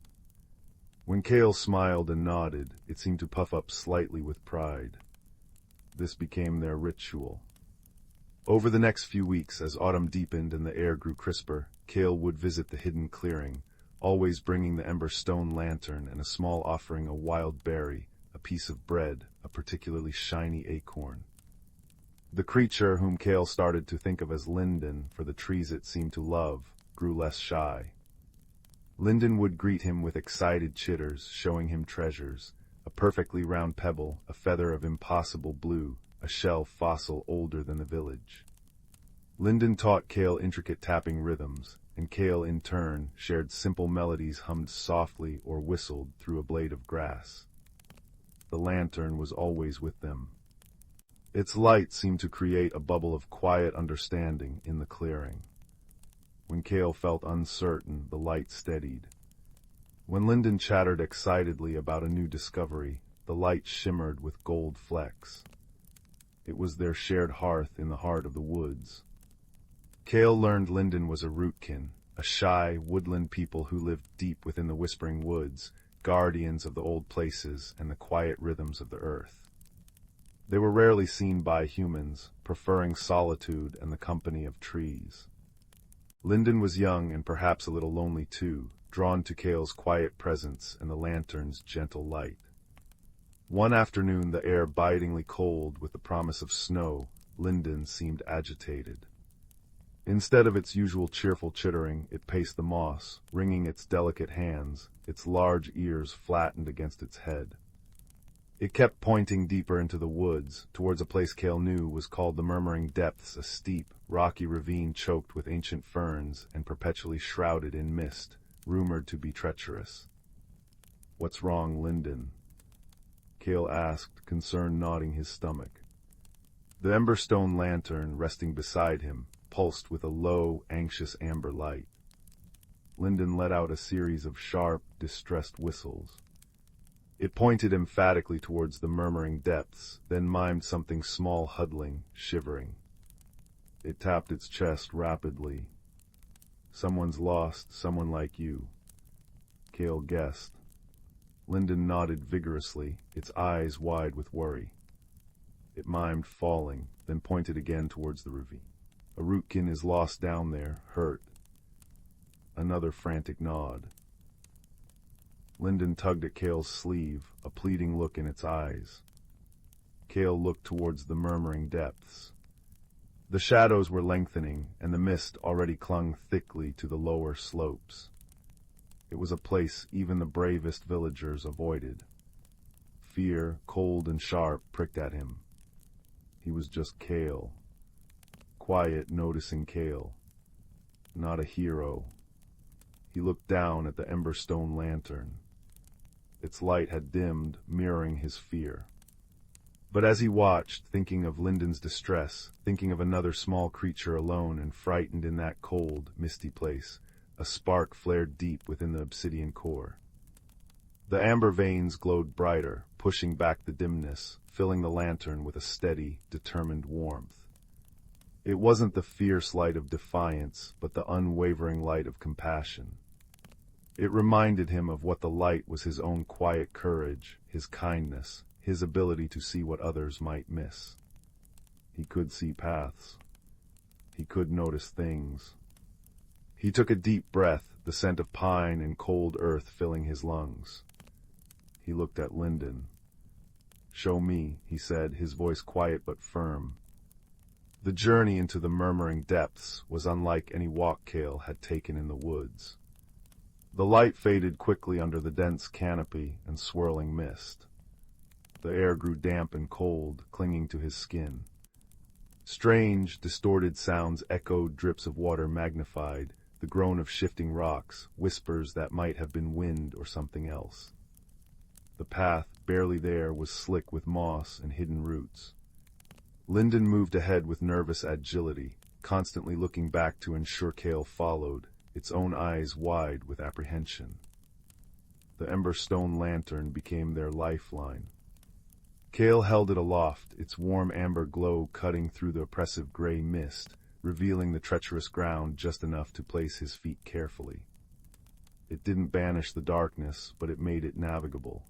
When Cale smiled and nodded, it seemed to puff up slightly with pride. This became their ritual. Over the next few weeks, as autumn deepened and the air grew crisper, Cale would visit the hidden clearing, always bringing the ember stone lantern and a small offering, a wild berry, a piece of bread, a particularly shiny acorn. The creature, whom Cale started to think of as Linden for the trees it seemed to love, grew less shy. Linden would greet him with excited chitters, showing him treasures, a perfectly round pebble, a feather of impossible blue, a shell fossil older than the village. Linden taught Cale intricate tapping rhythms, and Cale in turn shared simple melodies hummed softly or whistled through a blade of grass. The lantern was always with them. Its light seemed to create a bubble of quiet understanding in the clearing. When Cale felt uncertain, the light steadied. When Linden chattered excitedly about a new discovery, the light shimmered with gold flecks. It was their shared hearth in the heart of the woods. Cale learned Linden was a rootkin, a shy, woodland people who lived deep within the whispering woods, guardians of the old places and the quiet rhythms of the earth. They were rarely seen by humans, preferring solitude and the company of trees. Linden was young and perhaps a little lonely too, drawn to Cale's quiet presence and the lantern's gentle light. One afternoon, the air bitingly cold with the promise of snow, Linden seemed agitated. Instead of its usual cheerful chittering, it paced the moss, wringing its delicate hands, its large ears flattened against its head. It kept pointing deeper into the woods, towards a place Cale knew was called the Murmuring Depths, a steep, rocky ravine choked with ancient ferns and perpetually shrouded in mist, rumored to be treacherous. "What's wrong, Linden?" Cale asked, concern nodding his stomach. The ember stone lantern, resting beside him, pulsed with a low, anxious amber light. Linden let out a series of sharp, distressed whistles. It pointed emphatically towards the murmuring depths, then mimed something small, huddling, shivering. It tapped its chest rapidly. "Someone's lost, someone like you," Cale guessed. Linden nodded vigorously, its eyes wide with worry. It mimed falling, then pointed again towards the ravine. "A rootkin is lost down there, hurt. another frantic nod. Lyndon tugged at Cale's sleeve, a pleading look in its eyes. Cale looked towards the murmuring depths. The shadows were lengthening, and the mist already clung thickly to the lower slopes. It was a place even the bravest villagers avoided. Fear, cold and sharp, pricked at him. He was just Cale. Quiet, noticing Cale. Not a hero. He looked down at the emberstone lantern. Its light had dimmed, mirroring his fear. But as he watched, thinking of Lyndon's distress, thinking of another small creature alone and frightened in that cold, misty place, a spark flared deep within the obsidian core. The amber veins glowed brighter, pushing back the dimness, filling the lantern with a steady, determined warmth. It wasn't the fierce light of defiance, but the unwavering light of compassion. It reminded him of what the light was: his own quiet courage, his kindness, his ability to see what others might miss. He could see paths. He could notice things. He took a deep breath, the scent of pine and cold earth filling his lungs. He looked at Lyndon. "Show me," he said, his voice quiet but firm. The journey into the murmuring depths was unlike any walk Cale had taken in the woods. The light faded quickly under the dense canopy and swirling mist. The air grew damp and cold, clinging to his skin. Strange, distorted sounds echoed, drips of water magnified, the groan of shifting rocks, whispers that might have been wind or something else. The path, barely there, was slick with moss and hidden roots. Lyndon moved ahead with nervous agility, constantly looking back to ensure Cale followed, its own eyes wide with apprehension. The emberstone lantern became their lifeline. Cale held it aloft, its warm amber glow cutting through the oppressive gray mist, revealing the treacherous ground just enough to place his feet carefully. It didn't banish the darkness, but it made it navigable.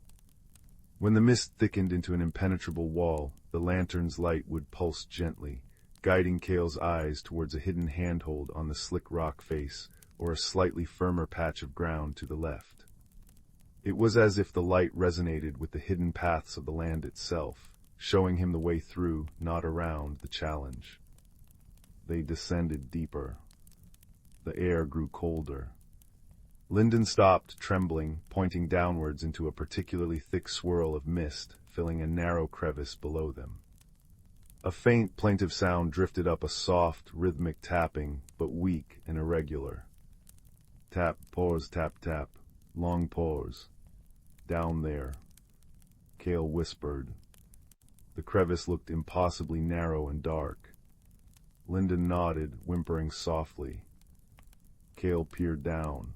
When the mist thickened into an impenetrable wall, the lantern's light would pulse gently, guiding Cale's eyes towards a hidden handhold on the slick rock face, or a slightly firmer patch of ground to the left. It was as if the light resonated with the hidden paths of the land itself, showing him the way through, not around, the challenge. They descended deeper. The air grew colder. Lyndon stopped, trembling, pointing downwards into a particularly thick swirl of mist, filling a narrow crevice below them. A faint, plaintive sound drifted up, a soft, rhythmic tapping, but weak and irregular. Tap, pause, tap, tap. Long pause. "Down there," Cale whispered. The crevice looked impossibly narrow and dark. Lyndon nodded, whimpering softly. Cale peered down.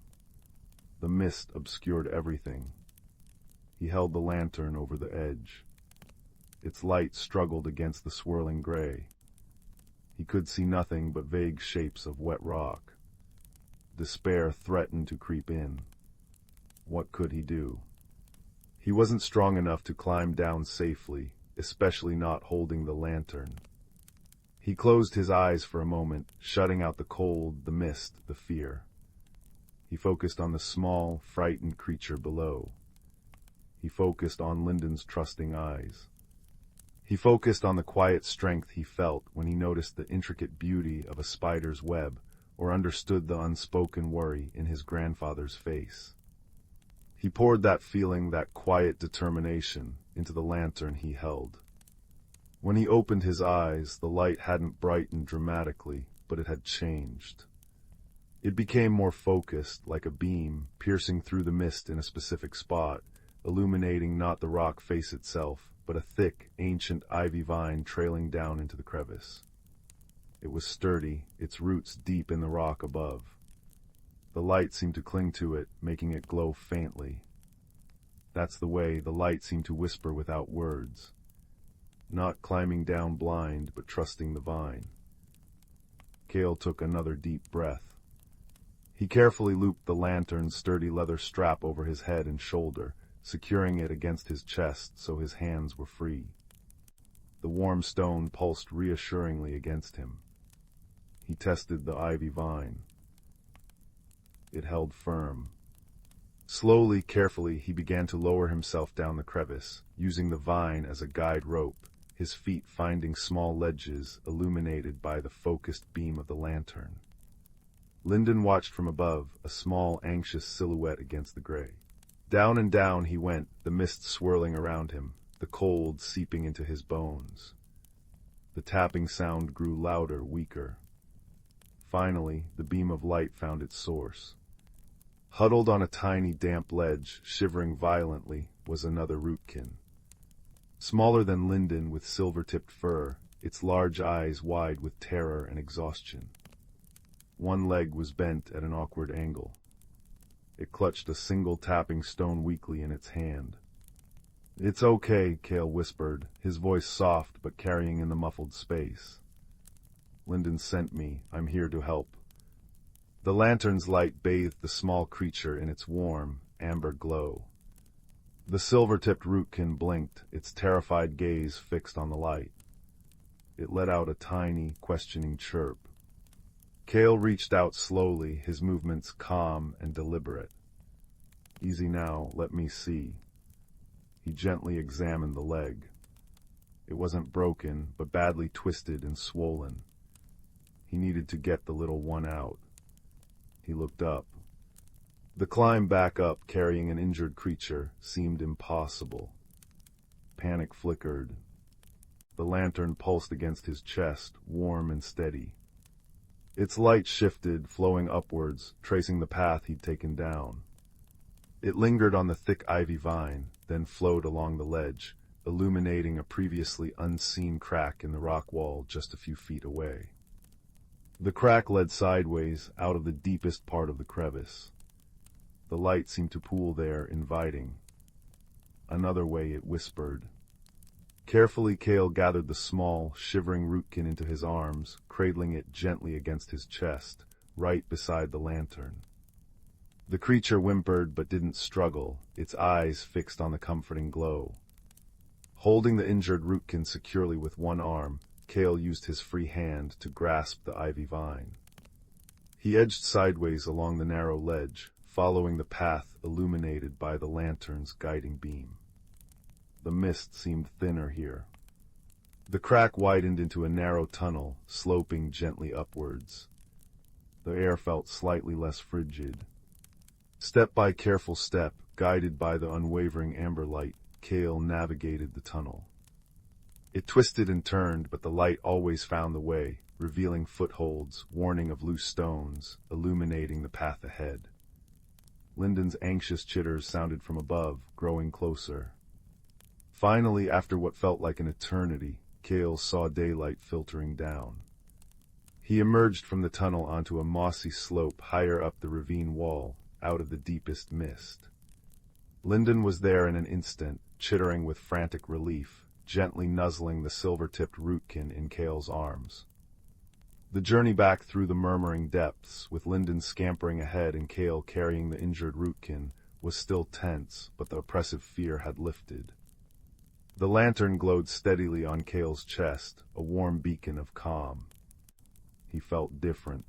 The mist obscured everything. He held the lantern over the edge. Its light struggled against the swirling gray. He could see nothing but vague shapes of wet rock. Despair threatened to creep in. What could he do? He wasn't strong enough to climb down safely, especially not holding the lantern. He closed his eyes for a moment, shutting out the cold, the mist, the fear. He focused on the small, frightened creature below. He focused on Lyndon's trusting eyes. He focused on the quiet strength he felt when he noticed the intricate beauty of a spider's web, or understood the unspoken worry in his grandfather's face. He poured that feeling, that quiet determination, into the lantern he held. When he opened his eyes, the light hadn't brightened dramatically, but it had changed. It became more focused, like a beam, piercing through the mist in a specific spot, illuminating not the rock face itself, but a thick, ancient ivy vine trailing down into the crevice. It was sturdy, its roots deep in the rock above. The light seemed to cling to it, making it glow faintly. That's the way the light seemed to whisper without words. Not climbing down blind, but trusting the vine. Cale took another deep breath. He carefully looped the lantern's sturdy leather strap over his head and shoulder, securing it against his chest so his hands were free. The warm stone pulsed reassuringly against him. He tested the ivy vine. it held firm. Slowly, carefully, he began to lower himself down the crevice, using the vine as a guide rope, his feet finding small ledges illuminated by the focused beam of the lantern. Lyndon watched from above, a small, anxious silhouette against the gray. Down and down he went, the mist swirling around him, the cold seeping into his bones. The tapping sound grew louder, weaker. Finally, the beam of light found its source. Huddled on a tiny, damp ledge, shivering violently, was another rootkin. Smaller than Lyndon, with silver-tipped fur, its large eyes wide with terror and exhaustion. One leg was bent at an awkward angle. It clutched a single tapping stone weakly in its hand. "It's okay," Cale whispered, his voice soft but carrying in the muffled space. "Lyndon sent me. I'm here to help." The lantern's light bathed the small creature in its warm, amber glow. The silver-tipped rootkin blinked, its terrified gaze fixed on the light. It let out a tiny, questioning chirp. Cale reached out slowly, his movements calm and deliberate. "Easy now, let me see." He gently examined the leg. It wasn't broken, but badly twisted and swollen. He needed to get the little one out. He looked up. The climb back up, carrying an injured creature, seemed impossible. Panic flickered. The lantern pulsed against his chest, warm and steady. Its light shifted, flowing upwards, tracing the path he'd taken down. It lingered on the thick ivy vine, then flowed along the ledge, illuminating a previously unseen crack in the rock wall just a few feet away. The crack led sideways, out of the deepest part of the crevice. The light seemed to pool there, inviting. Another way, it whispered. Carefully, Cale gathered the small, shivering rootkin into his arms, cradling it gently against his chest, right beside the lantern. The creature whimpered but didn't struggle, its eyes fixed on the comforting glow. Holding the injured rootkin securely with one arm, Cale used his free hand to grasp the ivy vine. He edged sideways along the narrow ledge, following the path illuminated by the lantern's guiding beam. The mist seemed thinner here. The crack widened into a narrow tunnel, sloping gently upwards. The air felt slightly less frigid. Step by careful step, guided by the unwavering amber light, Cale navigated the tunnel. It twisted and turned, but the light always found the way, revealing footholds, warning of loose stones, illuminating the path ahead. Lyndon's anxious chitters sounded from above, growing closer. Finally, after what felt like an eternity, Cale saw daylight filtering down. He emerged from the tunnel onto a mossy slope higher up the ravine wall, out of the deepest mist. Lyndon was there in an instant, chittering with frantic relief, gently nuzzling the silver-tipped rootkin in Cale's arms. The journey back through the murmuring depths, with Lyndon scampering ahead and Cale carrying the injured rootkin, was still tense, but the oppressive fear had lifted. The lantern glowed steadily on Cale's chest, a warm beacon of calm. He felt different.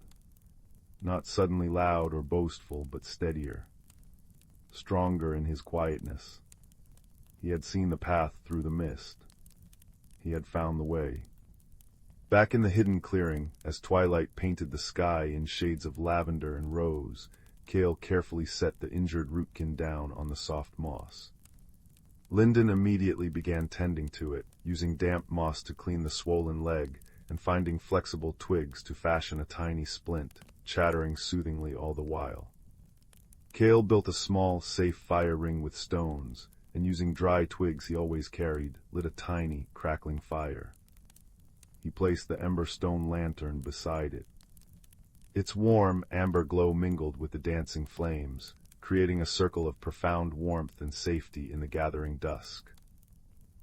Not suddenly loud or boastful, but steadier. Stronger in his quietness. He had seen the path through the mist. He had found the way. Back in the hidden clearing, as twilight painted the sky in shades of lavender and rose, Cale carefully set the injured rootkin down on the soft moss. Lyndon immediately began tending to it, using damp moss to clean the swollen leg, and finding flexible twigs to fashion a tiny splint, chattering soothingly all the while. Cale built a small, safe fire ring with stones, and using dry twigs he always carried, lit a tiny, crackling fire. He placed the ember stone lantern beside it. Its warm, amber glow mingled with the dancing flames, creating a circle of profound warmth and safety in the gathering dusk.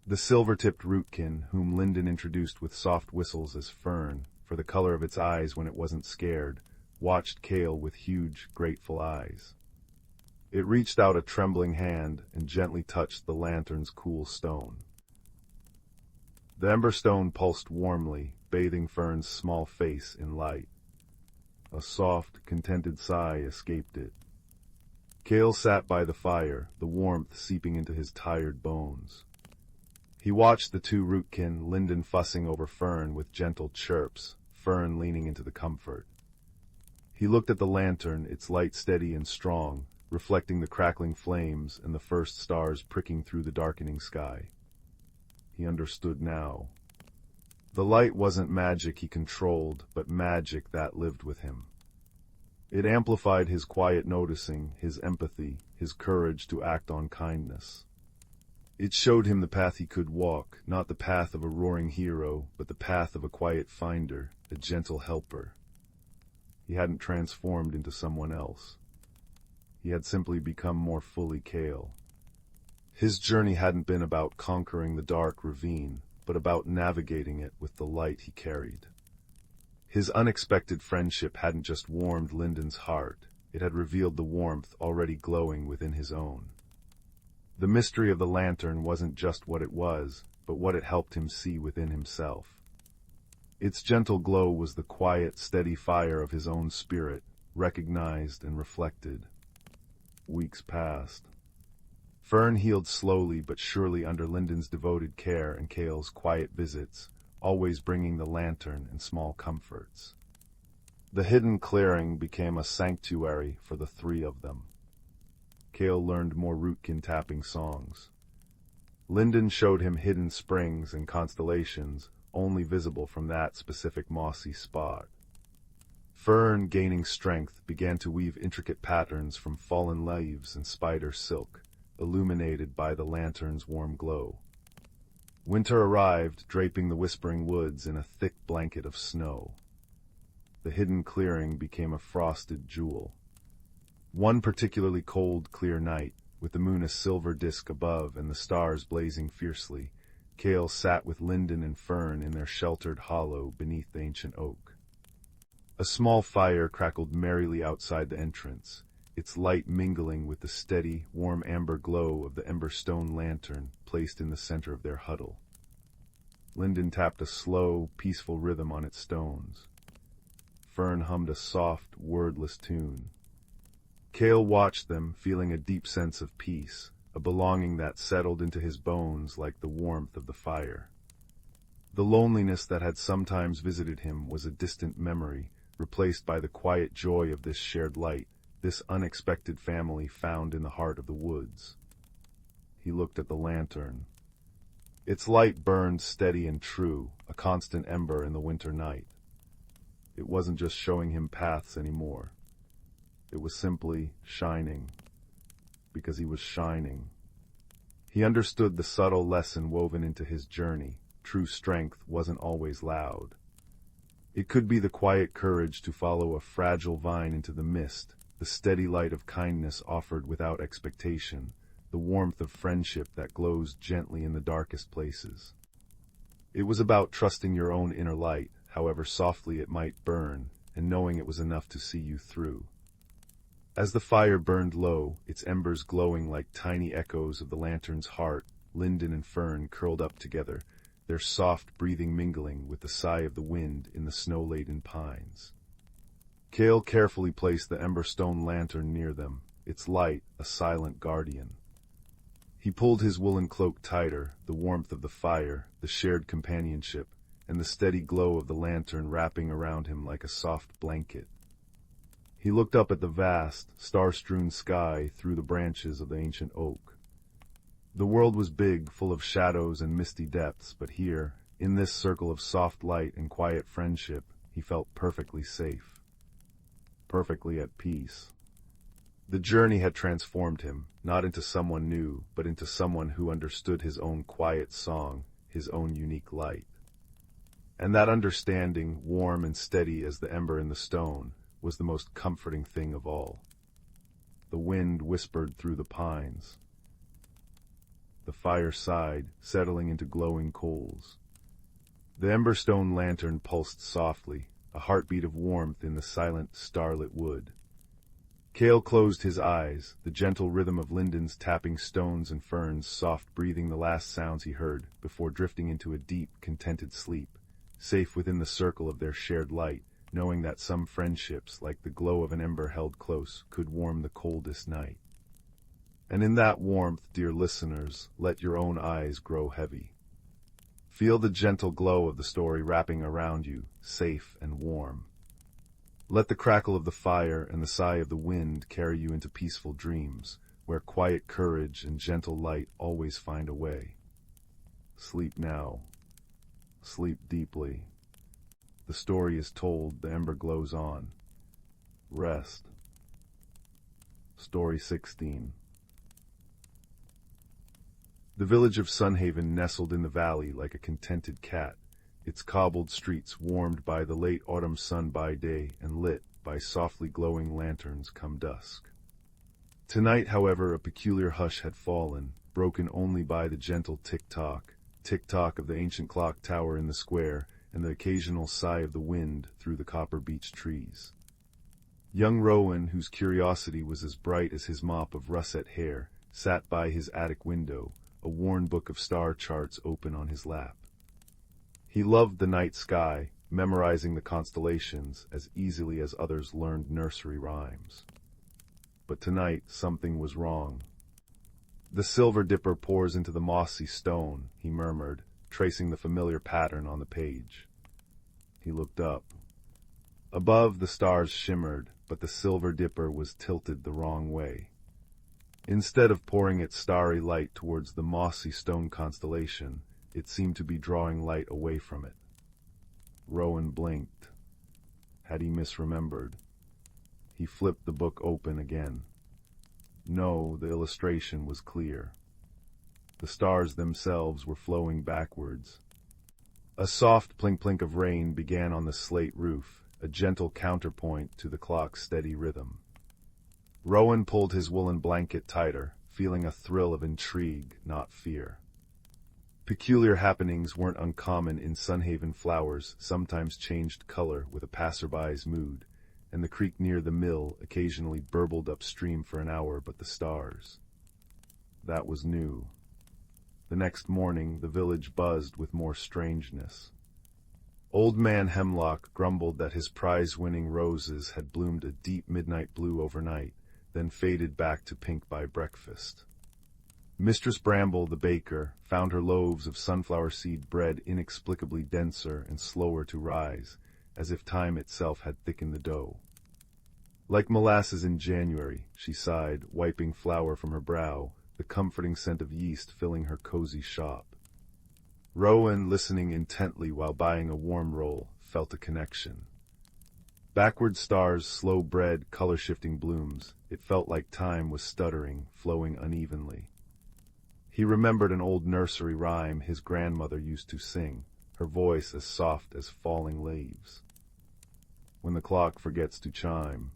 The silver-tipped rootkin, whom Lyndon introduced with soft whistles as Fern, for the color of its eyes when it wasn't scared, watched Cale with huge, grateful eyes. It reached out a trembling hand and gently touched the lantern's cool stone. The ember stone pulsed warmly, bathing Fern's small face in light. A soft, contented sigh escaped it. Cale sat by the fire, the warmth seeping into his tired bones. He watched the two rootkin, Linden fussing over Fern with gentle chirps, Fern leaning into the comfort. He looked at the lantern, its light steady and strong, reflecting the crackling flames and the first stars pricking through the darkening sky. He understood now. The light wasn't magic he controlled, but magic that lived with him. It amplified his quiet noticing, his empathy, his courage to act on kindness. It showed him the path he could walk, not the path of a roaring hero, but the path of a quiet finder, a gentle helper. He hadn't transformed into someone else. He had simply become more fully Cale. His journey hadn't been about conquering the dark ravine, but about navigating it with the light he carried. His unexpected friendship hadn't just warmed Linden's heart, it had revealed the warmth already glowing within his own. The mystery of the lantern wasn't just what it was, but what it helped him see within himself. Its gentle glow was the quiet, steady fire of his own spirit, recognized and reflected. Weeks passed. Fern healed slowly but surely under Linden's devoted care and Cale's quiet visits, always bringing the lantern and small comforts. The hidden clearing became a sanctuary for the three of them. Cale learned more rootkin tapping songs. Linden showed him hidden springs and constellations, only visible from that specific mossy spot. Fern, gaining strength, began to weave intricate patterns from fallen leaves and spider silk, illuminated by the lantern's warm glow. Winter arrived, draping the whispering woods in a thick blanket of snow. The hidden clearing became a frosted jewel. One particularly cold, clear night, with the moon a silver disk above and the stars blazing fiercely, Cale sat with Linden and Fern in their sheltered hollow beneath the ancient oak. A small fire crackled merrily outside the entrance, its light mingling with the steady, warm amber glow of the ember stone lantern placed in the center of their huddle. Linden tapped a slow, peaceful rhythm on its stones. Fern hummed a soft, wordless tune. Cale watched them, feeling a deep sense of peace, a belonging that settled into his bones like the warmth of the fire. The loneliness that had sometimes visited him was a distant memory, replaced by the quiet joy of this shared light, this unexpected family found in the heart of the woods. He looked at the lantern. Its light burned steady and true, a constant ember in the winter night. It wasn't just showing him paths anymore. It was simply shining. Because he was shining. He understood the subtle lesson woven into his journey. True strength wasn't always loud. It could be the quiet courage to follow a fragile vine into the mist, the steady light of kindness offered without expectation, the warmth of friendship that glows gently in the darkest places. It was about trusting your own inner light, however softly it might burn, and knowing it was enough to see you through. As the fire burned low, its embers glowing like tiny echoes of the lantern's heart, Linden and Fern curled up together, their soft breathing mingling with the sigh of the wind in the snow-laden pines. Cale carefully placed the ember-stone lantern near them, its light a silent guardian. He pulled his woolen cloak tighter, the warmth of the fire, the shared companionship, and the steady glow of the lantern wrapping around him like a soft blanket. He looked up at the vast, star-strewn sky through the branches of the ancient oak. The world was big, full of shadows and misty depths, but here, in this circle of soft light and quiet friendship, he felt perfectly safe. Perfectly at peace. The journey had transformed him, not into someone new, but into someone who understood his own quiet song, his own unique light. And that understanding, warm and steady as the ember in the stone, was the most comforting thing of all. The wind whispered through the pines. The fire sighed, settling into glowing coals. The emberstone lantern pulsed softly, a heartbeat of warmth in the silent, starlit wood. Cale closed his eyes, the gentle rhythm of Linden's tapping stones and ferns soft breathing the last sounds he heard, before drifting into a deep, contented sleep, safe within the circle of their shared light, knowing that some friendships, like the glow of an ember held close, could warm the coldest night. And in that warmth, dear listeners, let your own eyes grow heavy. Feel the gentle glow of the story wrapping around you, safe and warm. Let the crackle of the fire and the sigh of the wind carry you into peaceful dreams, where quiet courage and gentle light always find a way. Sleep now. Sleep deeply. The story is told, the ember glows on. Rest. Story 16. The village of Sunhaven nestled in the valley like a contented cat, its cobbled streets warmed by the late autumn sun by day and lit by softly glowing lanterns come dusk. Tonight, however, a peculiar hush had fallen, broken only by the gentle tick-tock of the ancient clock tower in the square and the occasional sigh of the wind through the copper beech trees. Young Rowan, whose curiosity was as bright as his mop of russet hair, sat by his attic window, a worn book of star charts open on his lap. He loved the night sky, memorizing the constellations as easily as others learned nursery rhymes. But tonight something was wrong. "The silver dipper pours into the mossy stone," he murmured, tracing the familiar pattern on the page. He looked up. Above, the stars shimmered, but the silver dipper was tilted the wrong way. Instead of pouring its starry light towards the mossy stone constellation, it seemed to be drawing light away from it. Rowan blinked. Had he misremembered? He flipped the book open again. No, the illustration was clear. The stars themselves were flowing backwards. A soft plink-plink of rain began on the slate roof, a gentle counterpoint to the clock's steady rhythm. Rowan pulled his woolen blanket tighter, feeling a thrill of intrigue, not fear. Peculiar happenings weren't uncommon in Sunhaven. Flowers sometimes changed color with a passerby's mood, and the creek near the mill occasionally burbled upstream for an hour, but the stars. That was new. The next morning, the village buzzed with more strangeness. Old Man Hemlock grumbled that his prize-winning roses had bloomed a deep midnight blue overnight, then faded back to pink by breakfast. Mistress Bramble, the baker, found her loaves of sunflower seed bread inexplicably denser and slower to rise, as if time itself had thickened the dough. "Like molasses in January," she sighed, wiping flour from her brow, the comforting scent of yeast filling her cozy shop. Rowan, listening intently while buying a warm roll, felt a connection. Backward stars, slow bread, color-shifting blooms. It felt like time was stuttering, flowing unevenly. He remembered an old nursery rhyme his grandmother used to sing, her voice as soft as falling leaves. "When the clock forgets to chime,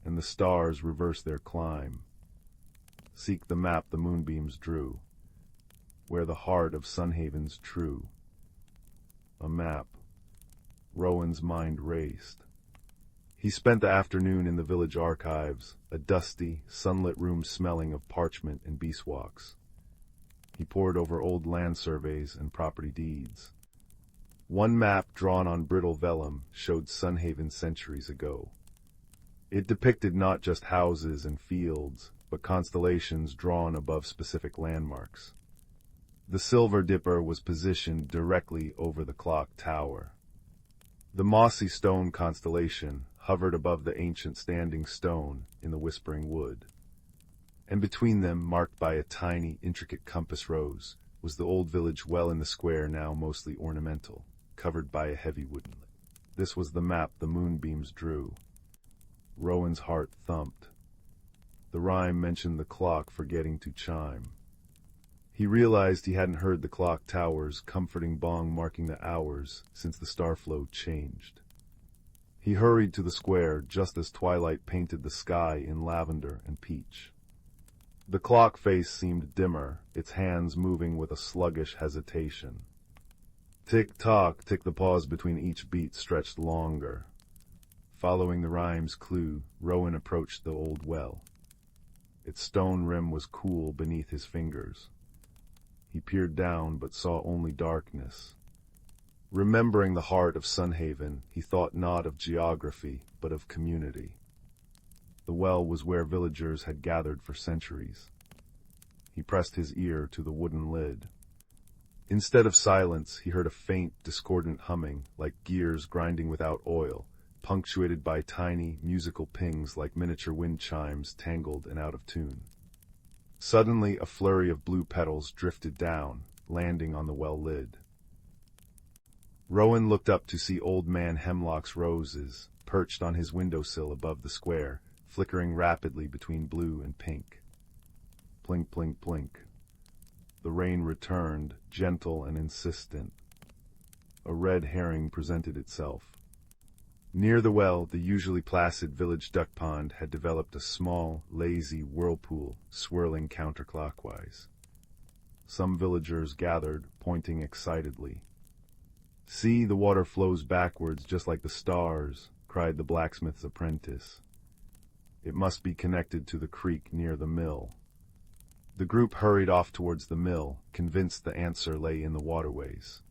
and the stars reverse their climb, seek the map the moonbeams drew, where the heart of Sunhaven's true." A map. Rowan's mind raced. He spent the afternoon in the village archives, a dusty, sunlit room smelling of parchment and beeswax. He pored over old land surveys and property deeds. One map, drawn on brittle vellum, showed Sunhaven centuries ago. It depicted not just houses and fields, but constellations drawn above specific landmarks. The Silver Dipper was positioned directly over the clock tower. The mossy stone constellation hovered above the ancient standing stone in the Whispering Wood. And between them, marked by a tiny, intricate compass rose, was the old village well in the square, now mostly ornamental, covered by a heavy wooden lid. This was the map the moonbeams drew. Rowan's heart thumped. The rhyme mentioned the clock forgetting to chime. He realized he hadn't heard the clock tower's comforting bong marking the hours since the star flow changed. He hurried to the square just as twilight painted the sky in lavender and peach. The clock face seemed dimmer, its hands moving with a sluggish hesitation. Tick-tock, tick, the pause between each beat stretched longer. Following the rhyme's clue, Rowan approached the old well. Its stone rim was cool beneath his fingers. He peered down but saw only darkness. Remembering the heart of Sunhaven, he thought not of geography, but of community. The well was where villagers had gathered for centuries. He pressed his ear to the wooden lid. Instead of silence, he heard a faint, discordant humming, like gears grinding without oil, punctuated by tiny, musical pings like miniature wind chimes tangled and out of tune. Suddenly, a flurry of blue petals drifted down, landing on the well lid. Rowan looked up to see Old Man Hemlock's roses, perched on his windowsill above the square, flickering rapidly between blue and pink. Plink, plink, plink. The rain returned, gentle and insistent. A red herring presented itself. Near the well, the usually placid village duck pond had developed a small, lazy whirlpool, swirling counterclockwise. Some villagers gathered, pointing excitedly. "See, the water flows backwards just like the stars," cried the blacksmith's apprentice. "It must be connected to the creek near the mill." The group hurried off towards the mill, convinced the answer lay in the waterways.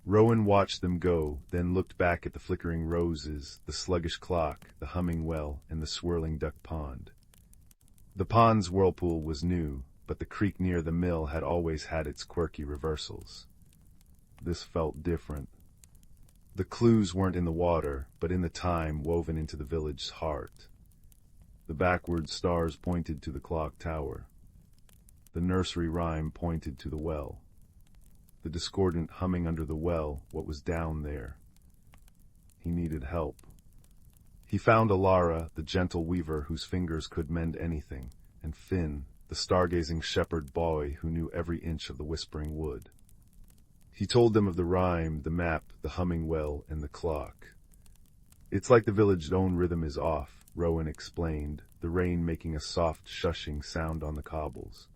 Rowan watched them go, then looked back at the flickering roses, the sluggish clock, the humming well, and the swirling duck pond. The pond's whirlpool was new, but the creek near the mill had always had its quirky reversals. This felt different. The clues weren't in the water, but in the time woven into the village's heart. The backward stars pointed to the clock tower. The nursery rhyme pointed to the well. The discordant humming under the well, what was down there. He needed help. He found Alara, the gentle weaver whose fingers could mend anything, and Finn, the stargazing shepherd boy who knew every inch of the whispering wood. He told them of the rhyme, the map, the humming well, and the clock. "It's like the village's own rhythm is off," Rowan explained, the rain making a soft shushing sound on the cobbles.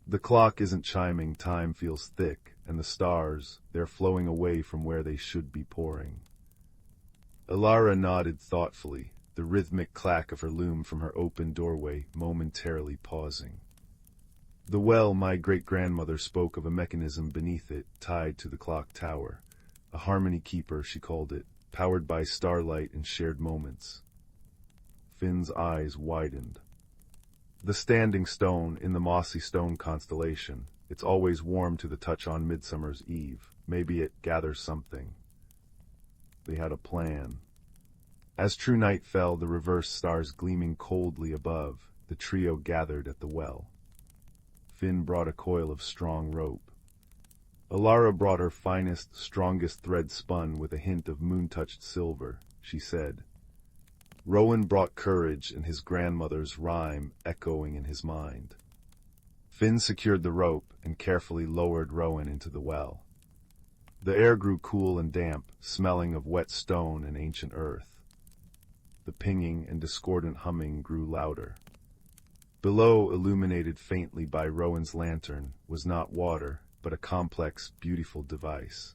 "The clock isn't chiming, time feels thick, and the stars, they're flowing away from where they should be pouring." Alara nodded thoughtfully, the rhythmic clack of her loom from her open doorway momentarily pausing. "The well, my great-grandmother spoke of a mechanism beneath it, tied to the clock tower. A harmony keeper, she called it, powered by starlight and shared moments." Finn's eyes widened. "The standing stone in the mossy stone constellation. It's always warm to the touch on Midsummer's Eve. Maybe it gathers something." They had a plan. As true night fell, the reversed stars gleaming coldly above, the trio gathered at the well. Finn brought a coil of strong rope. Alara brought her finest, strongest thread spun with a hint of moon-touched silver, she said. Rowan brought courage and his grandmother's rhyme echoing in his mind. Finn secured the rope and carefully lowered Rowan into the well. The air grew cool and damp, smelling of wet stone and ancient earth. The pinging and discordant humming grew louder. Below, illuminated faintly by Rowan's lantern, was not water, but a complex, beautiful device.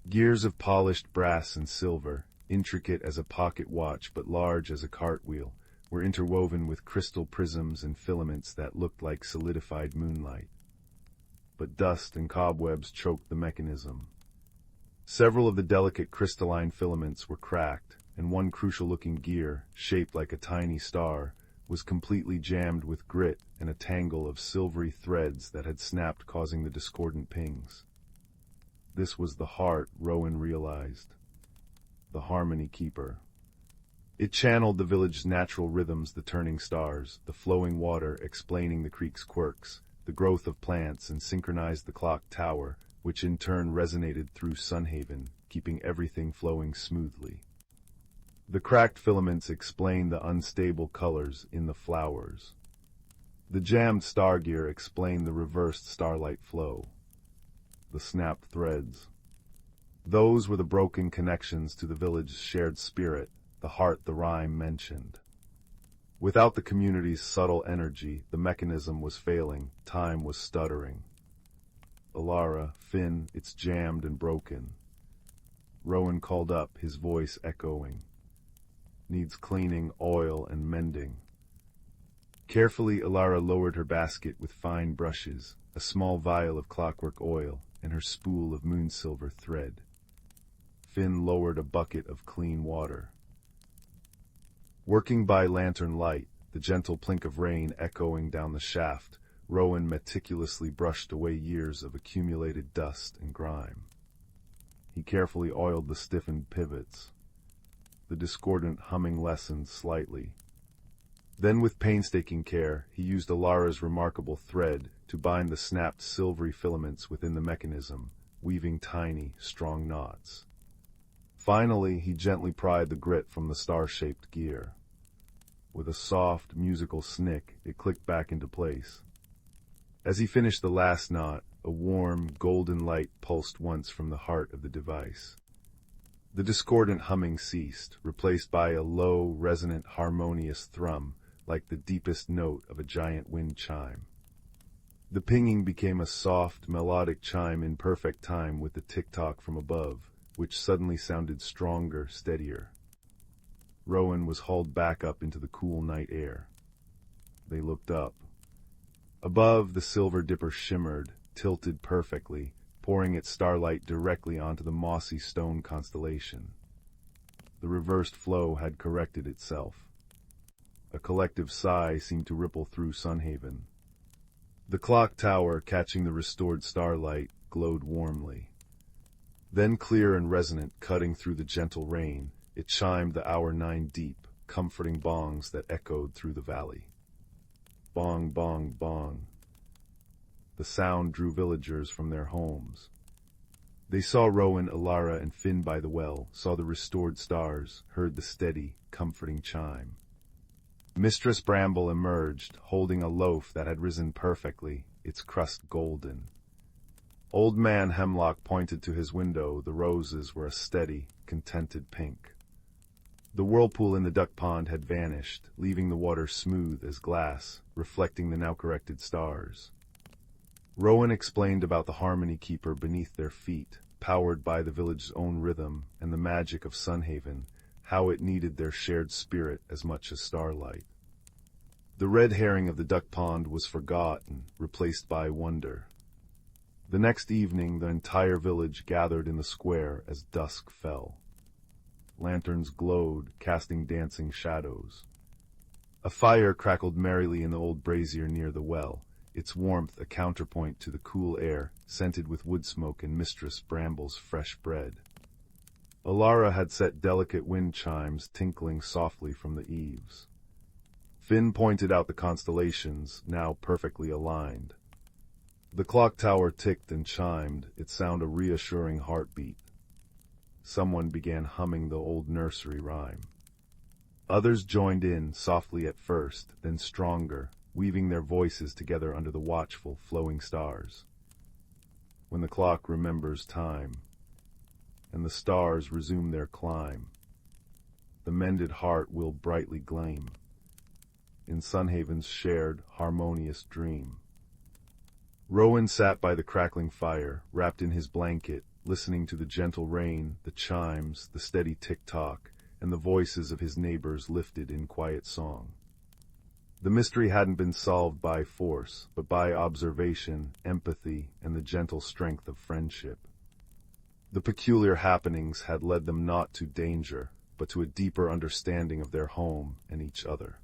Gears of polished brass and silver, intricate as a pocket watch but large as a cartwheel, were interwoven with crystal prisms and filaments that looked like solidified moonlight. But dust and cobwebs choked the mechanism. Several of the delicate crystalline filaments were cracked, and one crucial-looking gear, shaped like a tiny star, was completely jammed with grit and a tangle of silvery threads that had snapped, causing the discordant pings. This was the heart, Rowan realized. The harmony keeper. It channeled the village's natural rhythms, the turning stars, the flowing water explaining the creek's quirks, the growth of plants, and synchronized the clock tower, which in turn resonated through Sunhaven, keeping everything flowing smoothly. The cracked filaments explained the unstable colors in the flowers. The jammed star gear explained the reversed starlight flow. The snapped threads. Those were the broken connections to the village's shared spirit, the heart the rhyme mentioned. Without the community's subtle energy, the mechanism was failing, time was stuttering. Alara, Finn, it's jammed and broken. Rowan called up, his voice echoing. Needs cleaning, oil, and mending. Carefully, Alara lowered her basket with fine brushes, a small vial of clockwork oil, and her spool of moonsilver thread. Finn lowered a bucket of clean water. Working by lantern light, the gentle plink of rain echoing down the shaft, Rowan meticulously brushed away years of accumulated dust and grime. He carefully oiled the stiffened pivots. The discordant humming lessened slightly. Then, with painstaking care, he used Alara's remarkable thread to bind the snapped silvery filaments within the mechanism, weaving tiny, strong knots. Finally, he gently pried the grit from the star-shaped gear. With a soft, musical snick, it clicked back into place. As he finished the last knot, a warm, golden light pulsed once from the heart of the device. The discordant humming ceased, replaced by a low, resonant, harmonious thrum, like the deepest note of a giant wind chime. The pinging became a soft, melodic chime in perfect time with the tick-tock from above, which suddenly sounded stronger, steadier. Rowan was hauled back up into the cool night air. They looked up. Above, the silver dipper shimmered, tilted perfectly, pouring its starlight directly onto the mossy stone constellation. The reversed flow had corrected itself. A collective sigh seemed to ripple through Sunhaven. The clock tower, catching the restored starlight, glowed warmly. Then, clear and resonant, cutting through the gentle rain, it chimed the hour 9 deep, comforting bongs that echoed through the valley. Bong, bong, bong. The sound drew villagers from their homes. They saw Rowan, Alara, and Finn by the well, saw the restored stars, heard the steady, comforting chime. Mistress Bramble emerged, holding a loaf that had risen perfectly, its crust golden. Old Man Hemlock pointed to his window. The roses were a steady, contented pink. The whirlpool in the duck pond had vanished, leaving the water smooth as glass, reflecting the now corrected stars. Rowan explained about the Harmony Keeper beneath their feet, powered by the village's own rhythm and the magic of Sunhaven, how it needed their shared spirit as much as starlight. The red herring of the duck pond was forgotten, replaced by wonder. The next evening, the entire village gathered in the square as dusk fell. Lanterns glowed, casting dancing shadows. A fire crackled merrily in the old brazier near the well, its warmth a counterpoint to the cool air, scented with wood smoke and Mistress Bramble's fresh bread. Alara had set delicate wind chimes tinkling softly from the eaves. Finn pointed out the constellations, now perfectly aligned. The clock tower ticked and chimed, its sound a reassuring heartbeat. Someone began humming the old nursery rhyme. Others joined in, softly at first, then stronger, weaving their voices together under the watchful, flowing stars. When the clock remembers time, and the stars resume their climb, the mended heart will brightly gleam in Sunhaven's shared, harmonious dream. Rowan sat by the crackling fire, wrapped in his blanket, listening to the gentle rain, the chimes, the steady tick-tock, and the voices of his neighbors lifted in quiet song. The mystery hadn't been solved by force, but by observation, empathy, and the gentle strength of friendship. The peculiar happenings had led them not to danger, but to a deeper understanding of their home and each other.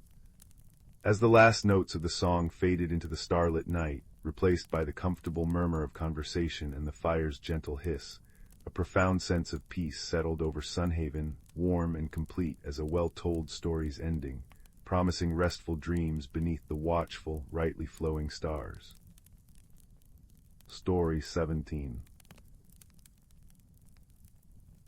As the last notes of the song faded into the starlit night, replaced by the comfortable murmur of conversation and the fire's gentle hiss, a profound sense of peace settled over Sunhaven, warm and complete as a well-told story's ending, promising restful dreams beneath the watchful, rightly flowing stars. Story 17.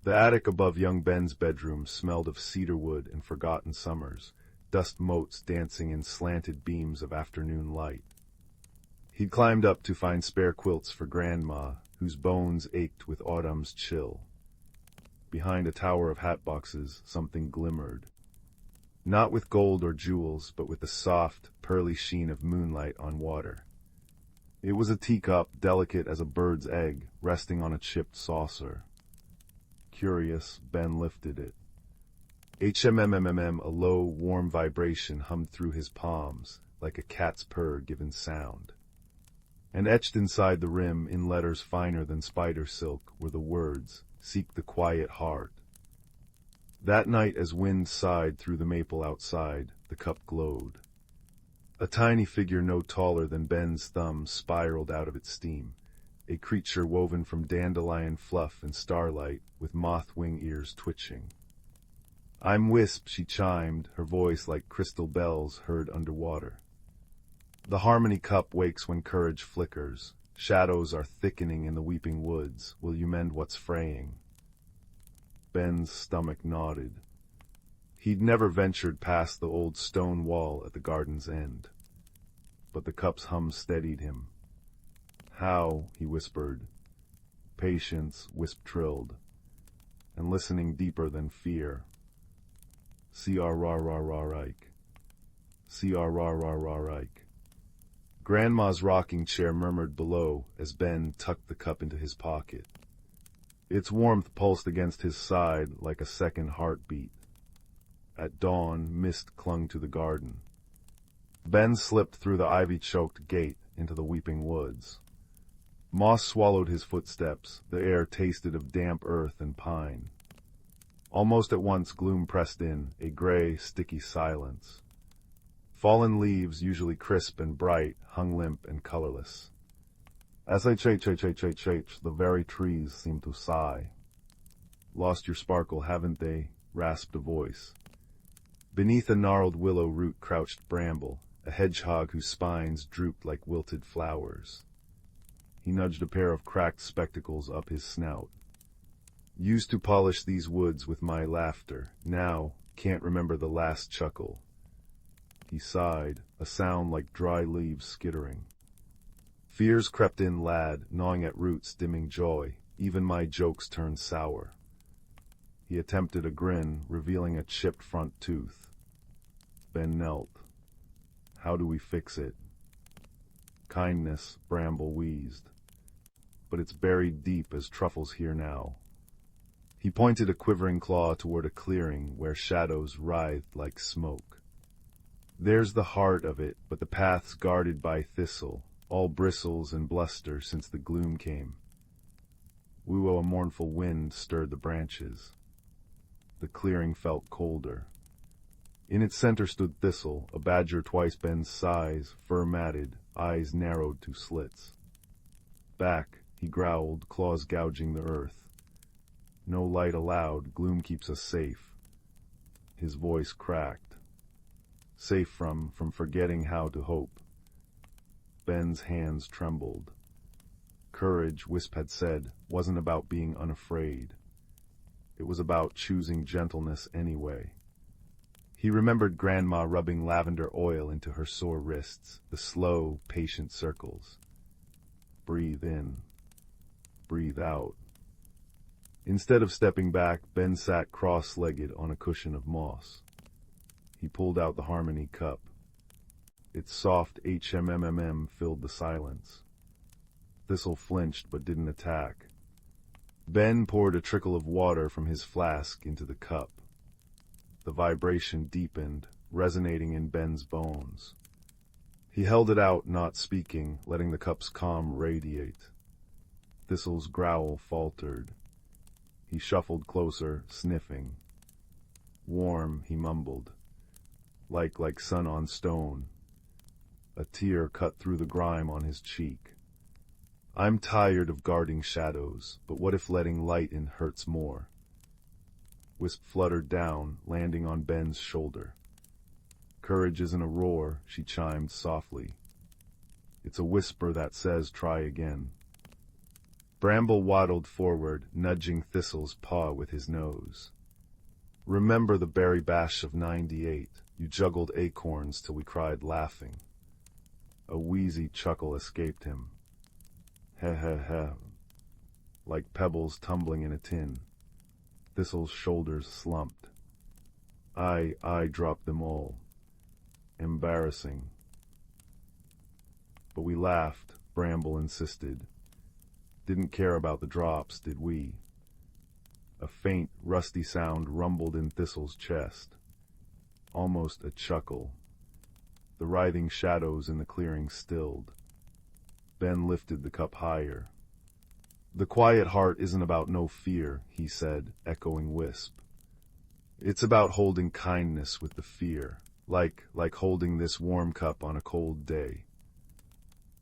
The attic above young Ben's bedroom smelled of cedarwood and forgotten summers, dust motes dancing in slanted beams of afternoon light. He'd climbed up to find spare quilts for Grandma, whose bones ached with autumn's chill. Behind a tower of hat boxes, something glimmered. Not with gold or jewels, but with the soft, pearly sheen of moonlight on water. It was a teacup, delicate as a bird's egg, resting on a chipped saucer. Curious, Ben lifted it. HMMMM, a low, warm vibration hummed through his palms, like a cat's purr given sound. And etched inside the rim, in letters finer than spider silk, were the words, "Seek the quiet heart." That night, as wind sighed through the maple outside, the cup glowed. A tiny figure no taller than Ben's thumb spiraled out of its steam, a creature woven from dandelion fluff and starlight, with moth-wing ears twitching. "I'm Wisp," she chimed, her voice like crystal bells heard underwater. The harmony cup wakes when courage flickers. Shadows are thickening in the weeping woods. Will you mend what's fraying? Ben's stomach nodded. He'd never ventured past the old stone wall at the garden's end. But the cup's hum steadied him. "How?" he whispered. "Patience," Wisp trilled, and listening deeper than fear. "C-R-R-R-R-Ike. C-R-R-R-R-Ike." Grandma's rocking chair murmured below as Ben tucked the cup into his pocket. Its warmth pulsed against his side like a second heartbeat. At dawn, mist clung to the garden. Ben slipped through the ivy-choked gate into the weeping woods. Moss swallowed his footsteps, the air tasted of damp earth and pine. Almost at once gloom pressed in, a gray, sticky silence. Fallen leaves, usually crisp and bright, hung limp and colorless. As I chach, the very trees seemed to sigh. "Lost your sparkle, haven't they?" rasped a voice. Beneath a gnarled willow root crouched Bramble, a hedgehog whose spines drooped like wilted flowers. He nudged a pair of cracked spectacles up his snout. "Used to polish these woods with my laughter. Now, can't remember the last chuckle." He sighed, a sound like dry leaves skittering. Fears crept in, lad, gnawing at roots, dimming joy. Even my jokes turned sour. He attempted a grin, revealing a chipped front tooth. Ben knelt. "How do we fix it?" "Kindness," Bramble wheezed. "But it's buried deep as truffles here now." He pointed a quivering claw toward a clearing where shadows writhed like smoke. "There's the heart of it, but the path's guarded by thistle, all bristles and bluster since the gloom came." Woo-oh, a mournful wind stirred the branches. The clearing felt colder. In its center stood Thistle, a badger twice Ben's size, fur matted, eyes narrowed to slits. "Back," he growled, claws gouging the earth. "No light allowed, gloom keeps us safe." His voice cracked. Safe from forgetting how to hope. Ben's hands trembled. Courage, Wisp had said, wasn't about being unafraid. It was about choosing gentleness anyway. He remembered Grandma rubbing lavender oil into her sore wrists, the slow, patient circles. Breathe in. Breathe out. Instead of stepping back, Ben sat cross-legged on a cushion of moss. He pulled out the harmony cup. Its soft HMMM filled the silence. Thistle flinched but didn't attack. Ben poured a trickle of water from his flask into the cup. The vibration deepened, resonating in Ben's bones. He held it out, not speaking, letting the cup's calm radiate. Thistle's growl faltered. He shuffled closer, sniffing. "Warm," he mumbled. Like sun on stone." A tear cut through the grime on his cheek. "I'm tired of guarding shadows, but what if letting light in hurts more?" Wisp fluttered down, landing on Ben's shoulder. "Courage isn't a roar," she chimed softly. "It's a whisper that says try again." Bramble waddled forward, nudging Thistle's paw with his nose. "Remember the berry bash of '98. You juggled acorns till we cried laughing." A wheezy chuckle escaped him. "Heh heh heh." Like pebbles tumbling in a tin. Thistle's shoulders slumped. I dropped them all. Embarrassing." "But we laughed," Bramble insisted. "Didn't care about the drops, did we?" A faint, rusty sound rumbled in Thistle's chest. Almost a chuckle. The writhing shadows in the clearing stilled. Ben lifted the cup higher. "The quiet heart isn't about no fear," he said, echoing Wisp. "It's about holding kindness with the fear, like holding this warm cup on a cold day."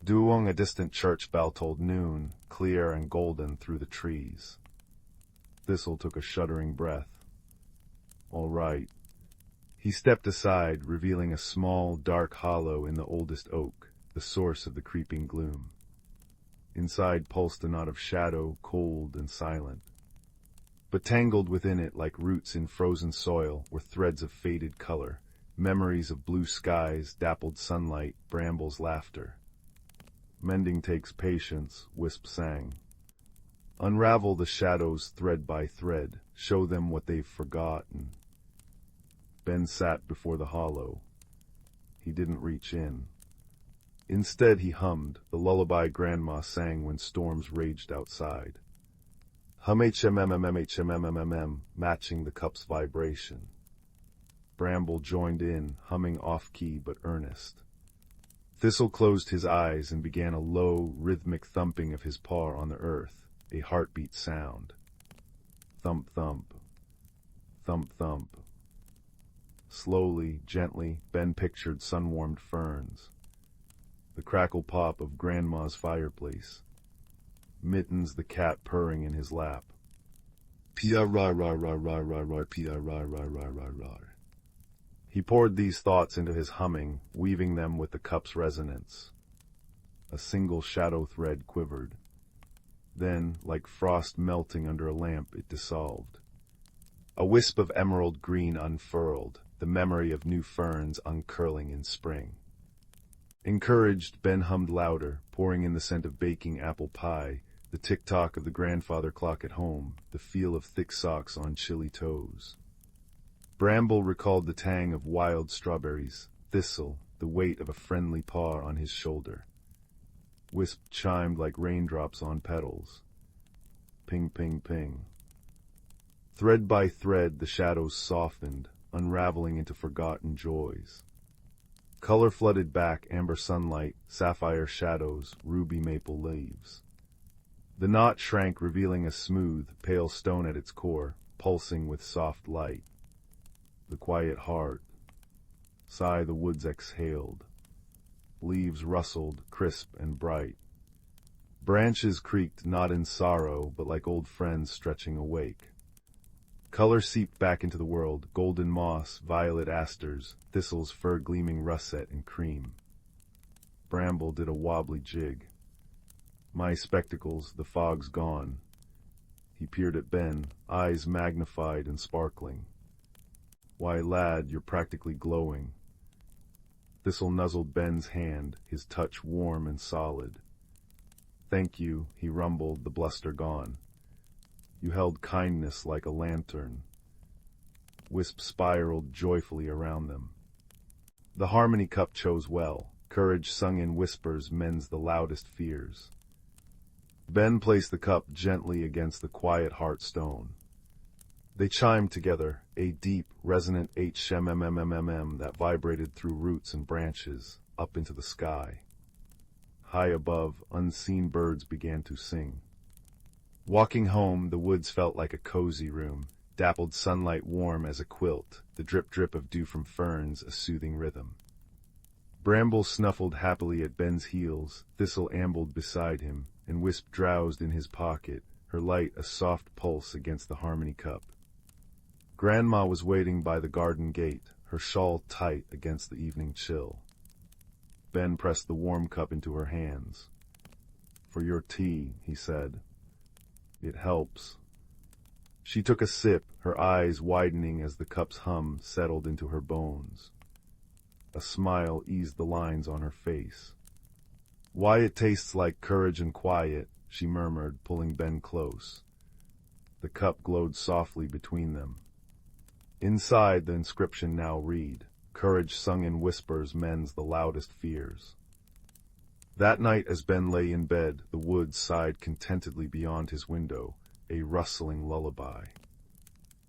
Duong, a distant church bell tolled noon, clear and golden through the trees. Thistle took a shuddering breath. All right. He stepped aside, revealing a small, dark hollow in the oldest oak, the source of the creeping gloom. Inside pulsed a knot of shadow, cold and silent. But tangled within it, like roots in frozen soil, were threads of faded color, memories of blue skies, dappled sunlight, Bramble's laughter. "Mending takes patience," Wisp sang. "Unravel the shadows thread by thread, show them what they've forgotten." Ben sat before the hollow. He didn't reach in. Instead he hummed, the lullaby Grandma sang when storms raged outside. Hum-HMMMHMMMM, matching the cup's vibration. Bramble joined in, humming off-key but earnest. Thistle closed his eyes and began a low, rhythmic thumping of his paw on the earth, a heartbeat sound. Thump, thump. Thump, thump. Slowly, gently, Ben pictured sun-warmed ferns. The crackle pop of Grandma's fireplace. Mittens the cat purring in his lap. Pia-ra-ra-ra-ra-ra-ra, pia-ra-ra-ra-ra-ra. He poured these thoughts into his humming, weaving them with the cup's resonance. A single shadow thread quivered. Then, like frost melting under a lamp, it dissolved. A wisp of emerald green unfurled, the memory of new ferns uncurling in spring. Encouraged, Ben hummed louder, pouring in the scent of baking apple pie, the tick-tock of the grandfather clock at home, the feel of thick socks on chilly toes. Bramble recalled the tang of wild strawberries, Thistle, the weight of a friendly paw on his shoulder. Wisp chimed like raindrops on petals. Ping, ping, ping. Thread by thread the shadows softened, unraveling into forgotten joys. Color flooded back, amber sunlight, sapphire shadows, ruby maple leaves. The knot shrank, revealing a smooth, pale stone at its core, pulsing with soft light. The quiet heart. Sigh the woods exhaled. Leaves rustled, crisp and bright. Branches creaked, not in sorrow, but like old friends stretching awake. Color seeped back into the world, golden moss, violet asters, Thistle's fur gleaming russet and cream. Bramble did a wobbly jig. My spectacles, the fog's gone. He peered at Ben, eyes magnified and sparkling. Why, lad, you're practically glowing. Thistle nuzzled Ben's hand, his touch warm and solid. Thank you, he rumbled, the bluster gone. You held kindness like a lantern. Wisp spiraled joyfully around them. The harmony cup chose well. Courage sung in whispers mends the loudest fears. Ben placed the cup gently against the quiet heart stone. They chimed together, a deep, resonant HMMMMM that vibrated through roots and branches, up into the sky. High above, unseen birds began to sing. Walking home, the woods felt like a cozy room, dappled sunlight warm as a quilt, the drip-drip of dew from ferns a soothing rhythm. Bramble snuffled happily at Ben's heels, Thistle ambled beside him, and Wisp drowsed in his pocket, her light a soft pulse against the harmony cup. Grandma was waiting by the garden gate, her shawl tight against the evening chill. Ben pressed the warm cup into her hands. For your tea, he said. It helps. She took a sip, her eyes widening as the cup's hum settled into her bones. A smile eased the lines on her face. Why it tastes like courage and quiet, she murmured, pulling Ben close. The cup glowed softly between them. Inside, the inscription now read, Courage sung in whispers mends the loudest fears. That night as Ben lay in bed, the woods sighed contentedly beyond his window, a rustling lullaby.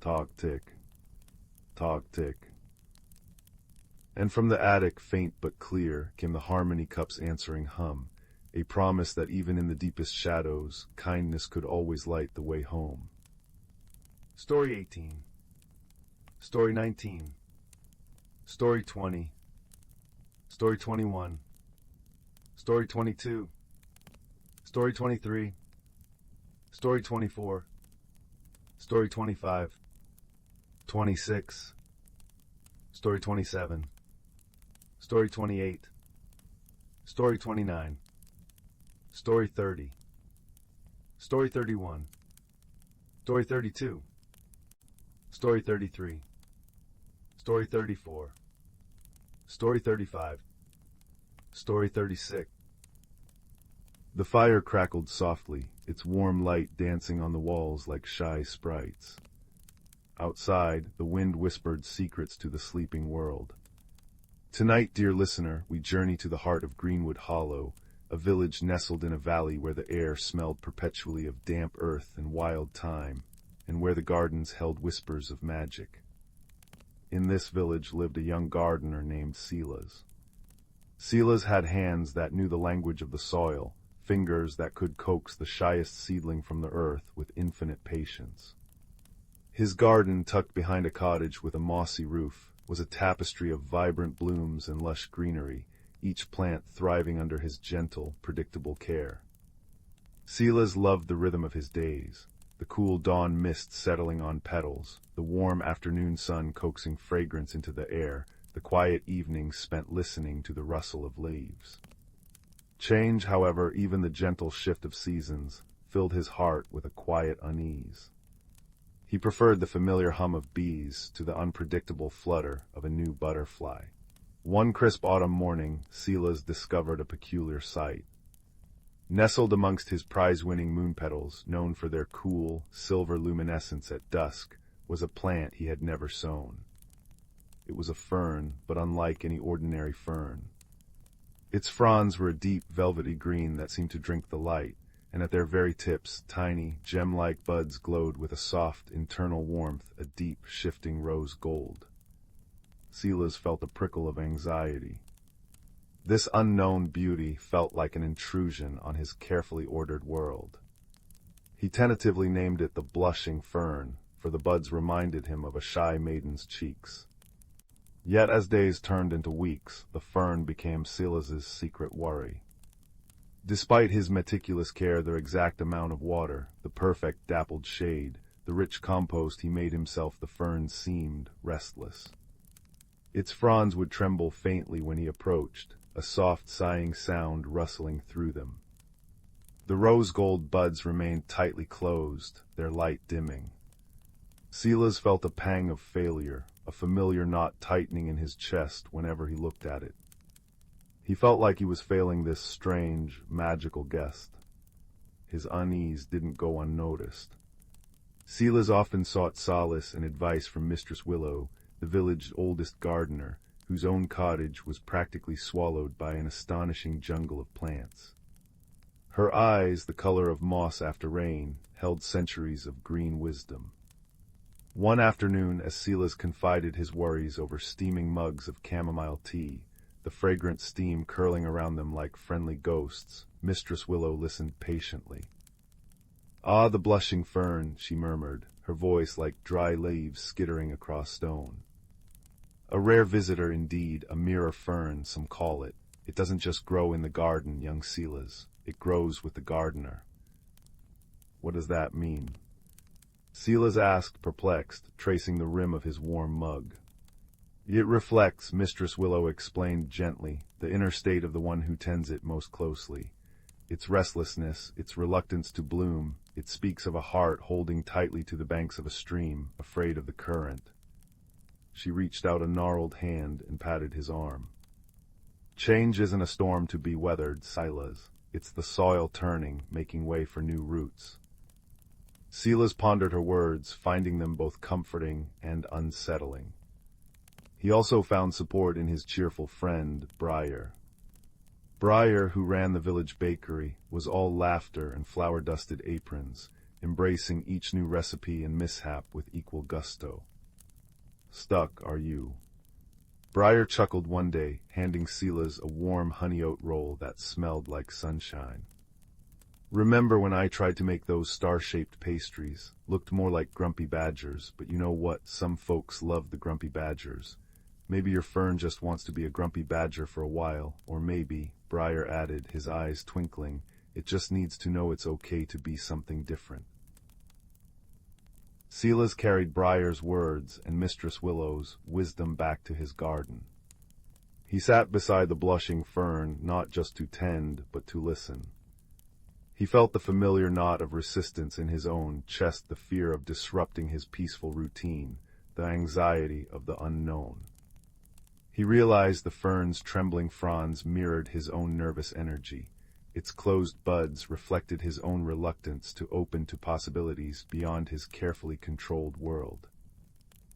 Tock tick, tock tick. And from the attic, faint but clear, came the harmony cup's answering hum, a promise that even in the deepest shadows, kindness could always light the way home. Story 18. Story 19. Story 20. Story 21. Story 22. Story 23. Story 24. Story 25. 26. Story 27. Story 28. Story 29. Story 30. Story 31. Story 32. Story 33. Story 34. Story 35. Story 36. The fire crackled softly, its warm light dancing on the walls like shy sprites. Outside, the wind whispered secrets to the sleeping world. Tonight, dear listener, we journey to the heart of Greenwood Hollow, a village nestled in a valley where the air smelled perpetually of damp earth and wild thyme, and where the gardens held whispers of magic. In this village lived a young gardener named Silas. Silas had hands that knew the language of the soil, fingers that could coax the shyest seedling from the earth with infinite patience. His garden, tucked behind a cottage with a mossy roof, was a tapestry of vibrant blooms and lush greenery, each plant thriving under his gentle, predictable care. Silas loved the rhythm of his days, the cool dawn mist settling on petals, the warm afternoon sun coaxing fragrance into the air, the quiet evenings spent listening to the rustle of leaves. Change, however, even the gentle shift of seasons, filled his heart with a quiet unease. He preferred the familiar hum of bees to the unpredictable flutter of a new butterfly. One crisp autumn morning, Silas discovered a peculiar sight. Nestled amongst his prize-winning moon petals, known for their cool, silver luminescence at dusk, was a plant he had never sown. It was a fern, but unlike any ordinary fern. Its fronds were a deep, velvety green that seemed to drink the light, and at their very tips, tiny, gem-like buds glowed with a soft, internal warmth, a deep, shifting rose gold. Silas felt a prickle of anxiety. This unknown beauty felt like an intrusion on his carefully ordered world. He tentatively named it the blushing fern, for the buds reminded him of a shy maiden's cheeks. Yet as days turned into weeks, the fern became Silas's secret worry. Despite his meticulous care, the exact amount of water, the perfect dappled shade, the rich compost he made himself, the fern seemed restless. Its fronds would tremble faintly when he approached, a soft sighing sound rustling through them. The rose-gold buds remained tightly closed, their light dimming. Silas felt a pang of failure, a familiar knot tightening in his chest whenever he looked at it. He felt like he was failing this strange, magical guest. His unease didn't go unnoticed. Silas often sought solace and advice from Mistress Willow, the village's oldest gardener, whose own cottage was practically swallowed by an astonishing jungle of plants. Her eyes, the color of moss after rain, held centuries of green wisdom. One afternoon, as Silas confided his worries over steaming mugs of chamomile tea, the fragrant steam curling around them like friendly ghosts, Mistress Willow listened patiently. "Ah, the blushing fern," she murmured, her voice like dry leaves skittering across stone. "A rare visitor indeed, a mirror fern, some call it. It doesn't just grow in the garden, young Silas. It grows with the gardener." "What does that mean?" Silas asked, perplexed, tracing the rim of his warm mug. "It reflects," Mistress Willow explained gently, "the inner state of the one who tends it most closely. Its restlessness, its reluctance to bloom, it speaks of a heart holding tightly to the banks of a stream, afraid of the current." She reached out a gnarled hand and patted his arm. "Change isn't a storm to be weathered, Silas. It's the soil turning, making way for new roots." Silas pondered her words, finding them both comforting and unsettling. He also found support in his cheerful friend, Briar. Briar, who ran the village bakery, was all laughter and flour-dusted aprons, embracing each new recipe and mishap with equal gusto. Stuck, are you? Briar chuckled one day, handing Silas a warm honey oat roll that smelled like sunshine. Remember when I tried to make those star-shaped pastries? Looked more like grumpy badgers, but you know what? Some folks love the grumpy badgers. Maybe your fern just wants to be a grumpy badger for a while, or maybe, Briar added, his eyes twinkling, it just needs to know it's okay to be something different. Silas carried Briar's words and Mistress Willow's wisdom back to his garden. He sat beside the blushing fern, not just to tend, but to listen. He felt the familiar knot of resistance in his own chest, the fear of disrupting his peaceful routine, the anxiety of the unknown. He realized the fern's trembling fronds mirrored his own nervous energy. Its closed buds reflected his own reluctance to open to possibilities beyond his carefully controlled world.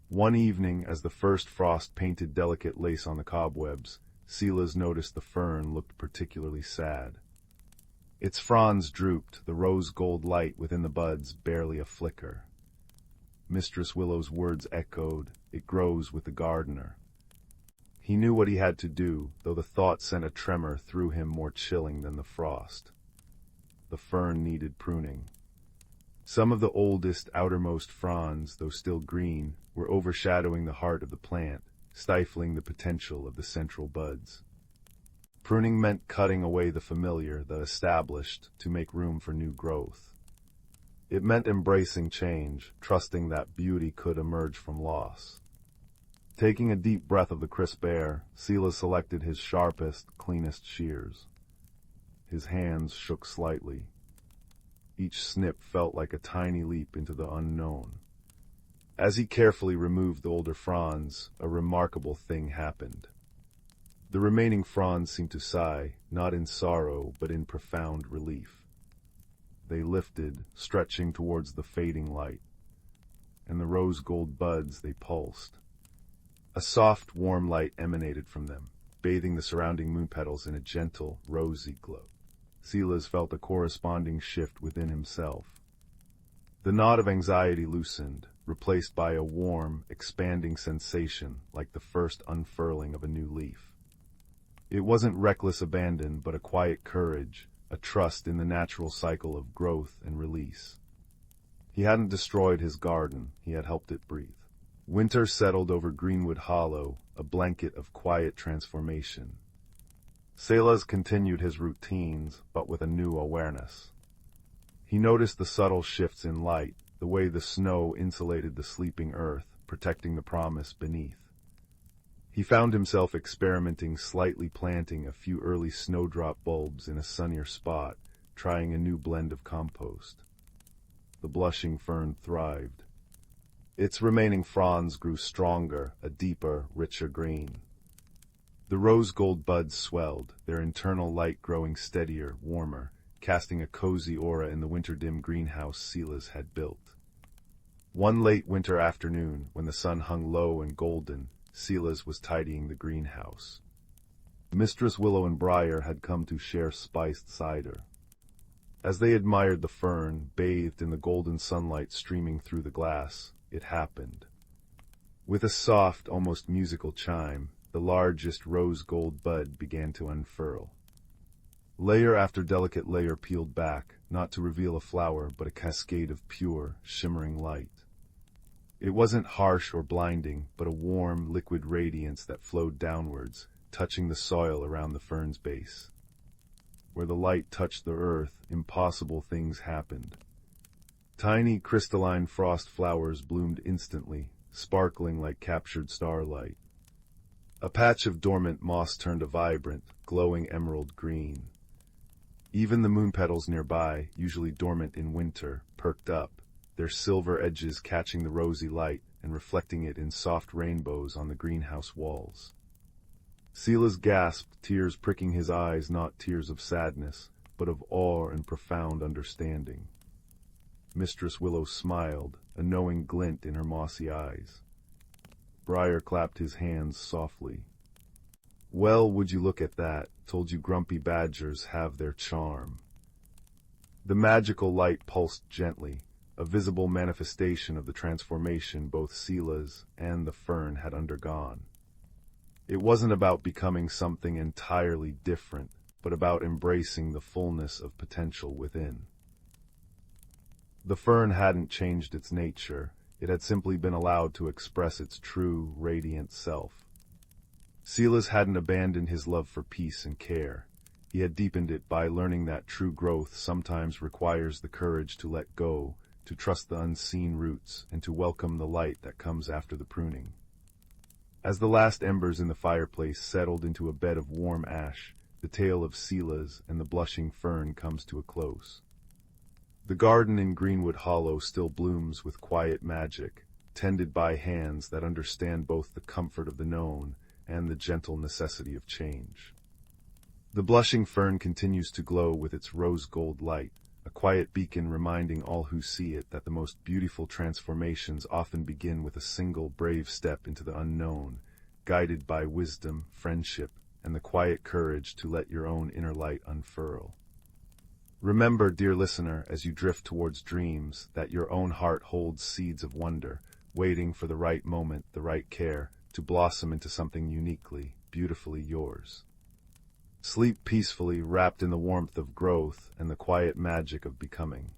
One evening, as the first frost painted delicate lace on the cobwebs, Silas noticed the fern looked particularly sad. Its fronds drooped, the rose-gold light within the buds barely a flicker. Mistress Willow's words echoed, "It grows with the gardener." He knew what he had to do, though the thought sent a tremor through him more chilling than the frost. The fern needed pruning. Some of the oldest, outermost fronds, though still green, were overshadowing the heart of the plant, stifling the potential of the central buds. Pruning meant cutting away the familiar, the established, to make room for new growth. It meant embracing change, trusting that beauty could emerge from loss. Taking a deep breath of the crisp air, Silas selected his sharpest, cleanest shears. His hands shook slightly. Each snip felt like a tiny leap into the unknown. As he carefully removed the older fronds, a remarkable thing happened. The remaining fronds seemed to sigh, not in sorrow, but in profound relief. They lifted, stretching towards the fading light. And the rose-gold buds, they pulsed. A soft, warm light emanated from them, bathing the surrounding moon petals in a gentle, rosy glow. Silas felt a corresponding shift within himself. The knot of anxiety loosened, replaced by a warm, expanding sensation like the first unfurling of a new leaf. It wasn't reckless abandon, but a quiet courage, a trust in the natural cycle of growth and release. He hadn't destroyed his garden, he had helped it breathe. Winter settled over Greenwood Hollow, a blanket of quiet transformation. Silas continued his routines, but with a new awareness. He noticed the subtle shifts in light, the way the snow insulated the sleeping earth, protecting the promise beneath. He found himself experimenting, slightly planting a few early snowdrop bulbs in a sunnier spot, trying a new blend of compost. The blushing fern thrived. Its remaining fronds grew stronger, a deeper, richer green. The rose-gold buds swelled, their internal light growing steadier, warmer, casting a cozy aura in the winter-dim greenhouse Silas had built. One late winter afternoon, when the sun hung low and golden, Silas was tidying the greenhouse. Mistress Willow and Briar had come to share spiced cider. As they admired the fern, bathed in the golden sunlight streaming through the glass, it happened. With a soft, almost musical chime, the largest rose-gold bud began to unfurl. Layer after delicate layer peeled back, not to reveal a flower, but a cascade of pure, shimmering light. It wasn't harsh or blinding, but a warm, liquid radiance that flowed downwards, touching the soil around the fern's base. Where the light touched the earth, impossible things happened. Tiny, crystalline frost flowers bloomed instantly, sparkling like captured starlight. A patch of dormant moss turned a vibrant, glowing emerald green. Even the moon petals nearby, usually dormant in winter, perked up, their silver edges catching the rosy light and reflecting it in soft rainbows on the greenhouse walls. Silas gasped, tears pricking his eyes, not tears of sadness, but of awe and profound understanding. Mistress Willow smiled, a knowing glint in her mossy eyes. Briar clapped his hands softly. Well, would you look at that, told you grumpy badgers have their charm. The magical light pulsed gently, a visible manifestation of the transformation both Silas and the fern had undergone. It wasn't about becoming something entirely different, but about embracing the fullness of potential within. The fern hadn't changed its nature, it had simply been allowed to express its true, radiant self. Silas hadn't abandoned his love for peace and care. He had deepened it by learning that true growth sometimes requires the courage to let go, to trust the unseen roots, and to welcome the light that comes after the pruning. As the last embers in the fireplace settled into a bed of warm ash, the tale of Silas and the blushing fern comes to a close. The garden in Greenwood Hollow still blooms with quiet magic, tended by hands that understand both the comfort of the known and the gentle necessity of change. The blushing fern continues to glow with its rose-gold light, a quiet beacon reminding all who see it that the most beautiful transformations often begin with a single brave step into the unknown, guided by wisdom, friendship, and the quiet courage to let your own inner light unfurl. Remember, dear listener, as you drift towards dreams, that your own heart holds seeds of wonder, waiting for the right moment, the right care, to blossom into something uniquely, beautifully yours. Sleep peacefully, wrapped in the warmth of growth and the quiet magic of becoming.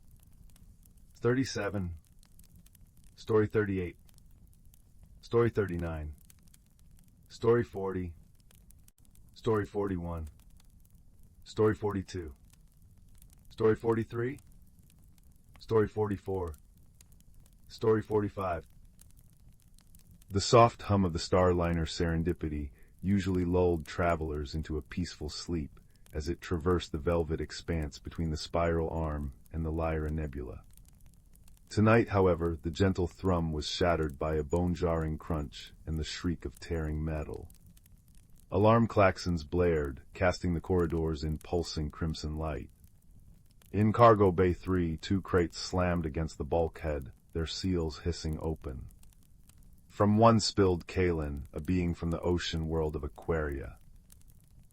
37. Story 38. Story 39. Story 40. Story 41. Story 42. Story 43. Story 44. Story 45. The soft hum of the Starliner Serendipity usually lulled travelers into a peaceful sleep as it traversed the velvet expanse between the spiral arm and the Lyra Nebula. Tonight, however, the gentle thrum was shattered by a bone-jarring crunch and the shriek of tearing metal. Alarm klaxons blared, casting the corridors in pulsing crimson light. In Cargo Bay 3, 2 crates slammed against the bulkhead, their seals hissing open. From one spilled Kalen, a being from the ocean world of Aquaria.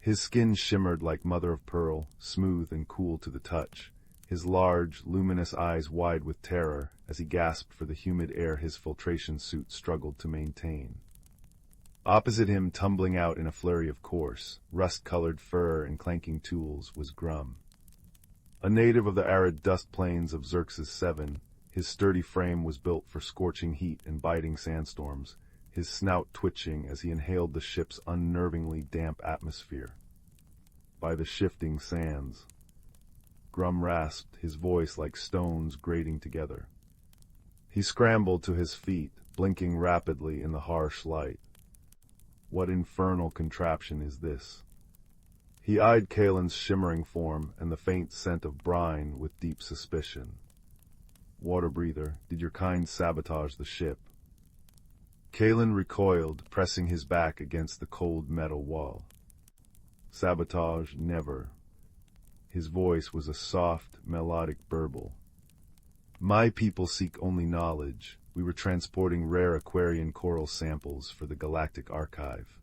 His skin shimmered like mother of pearl, smooth and cool to the touch, his large, luminous eyes wide with terror as he gasped for the humid air his filtration suit struggled to maintain. Opposite him, tumbling out in a flurry of coarse, rust-colored fur and clanking tools, was Grum. A native of the arid dust plains of Xerxes 7, his sturdy frame was built for scorching heat and biting sandstorms, his snout twitching as he inhaled the ship's unnervingly damp atmosphere. By the shifting sands. Grum rasped, his voice like stones grating together. He scrambled to his feet, blinking rapidly in the harsh light. What infernal contraption is this? He eyed Kalen's shimmering form and the faint scent of brine with deep suspicion. Water breather, did your kind sabotage the ship? Kalen recoiled, pressing his back against the cold metal wall. Sabotage, never. His voice was a soft, melodic burble. My people seek only knowledge. We were transporting rare Aquarian coral samples for the Galactic Archive.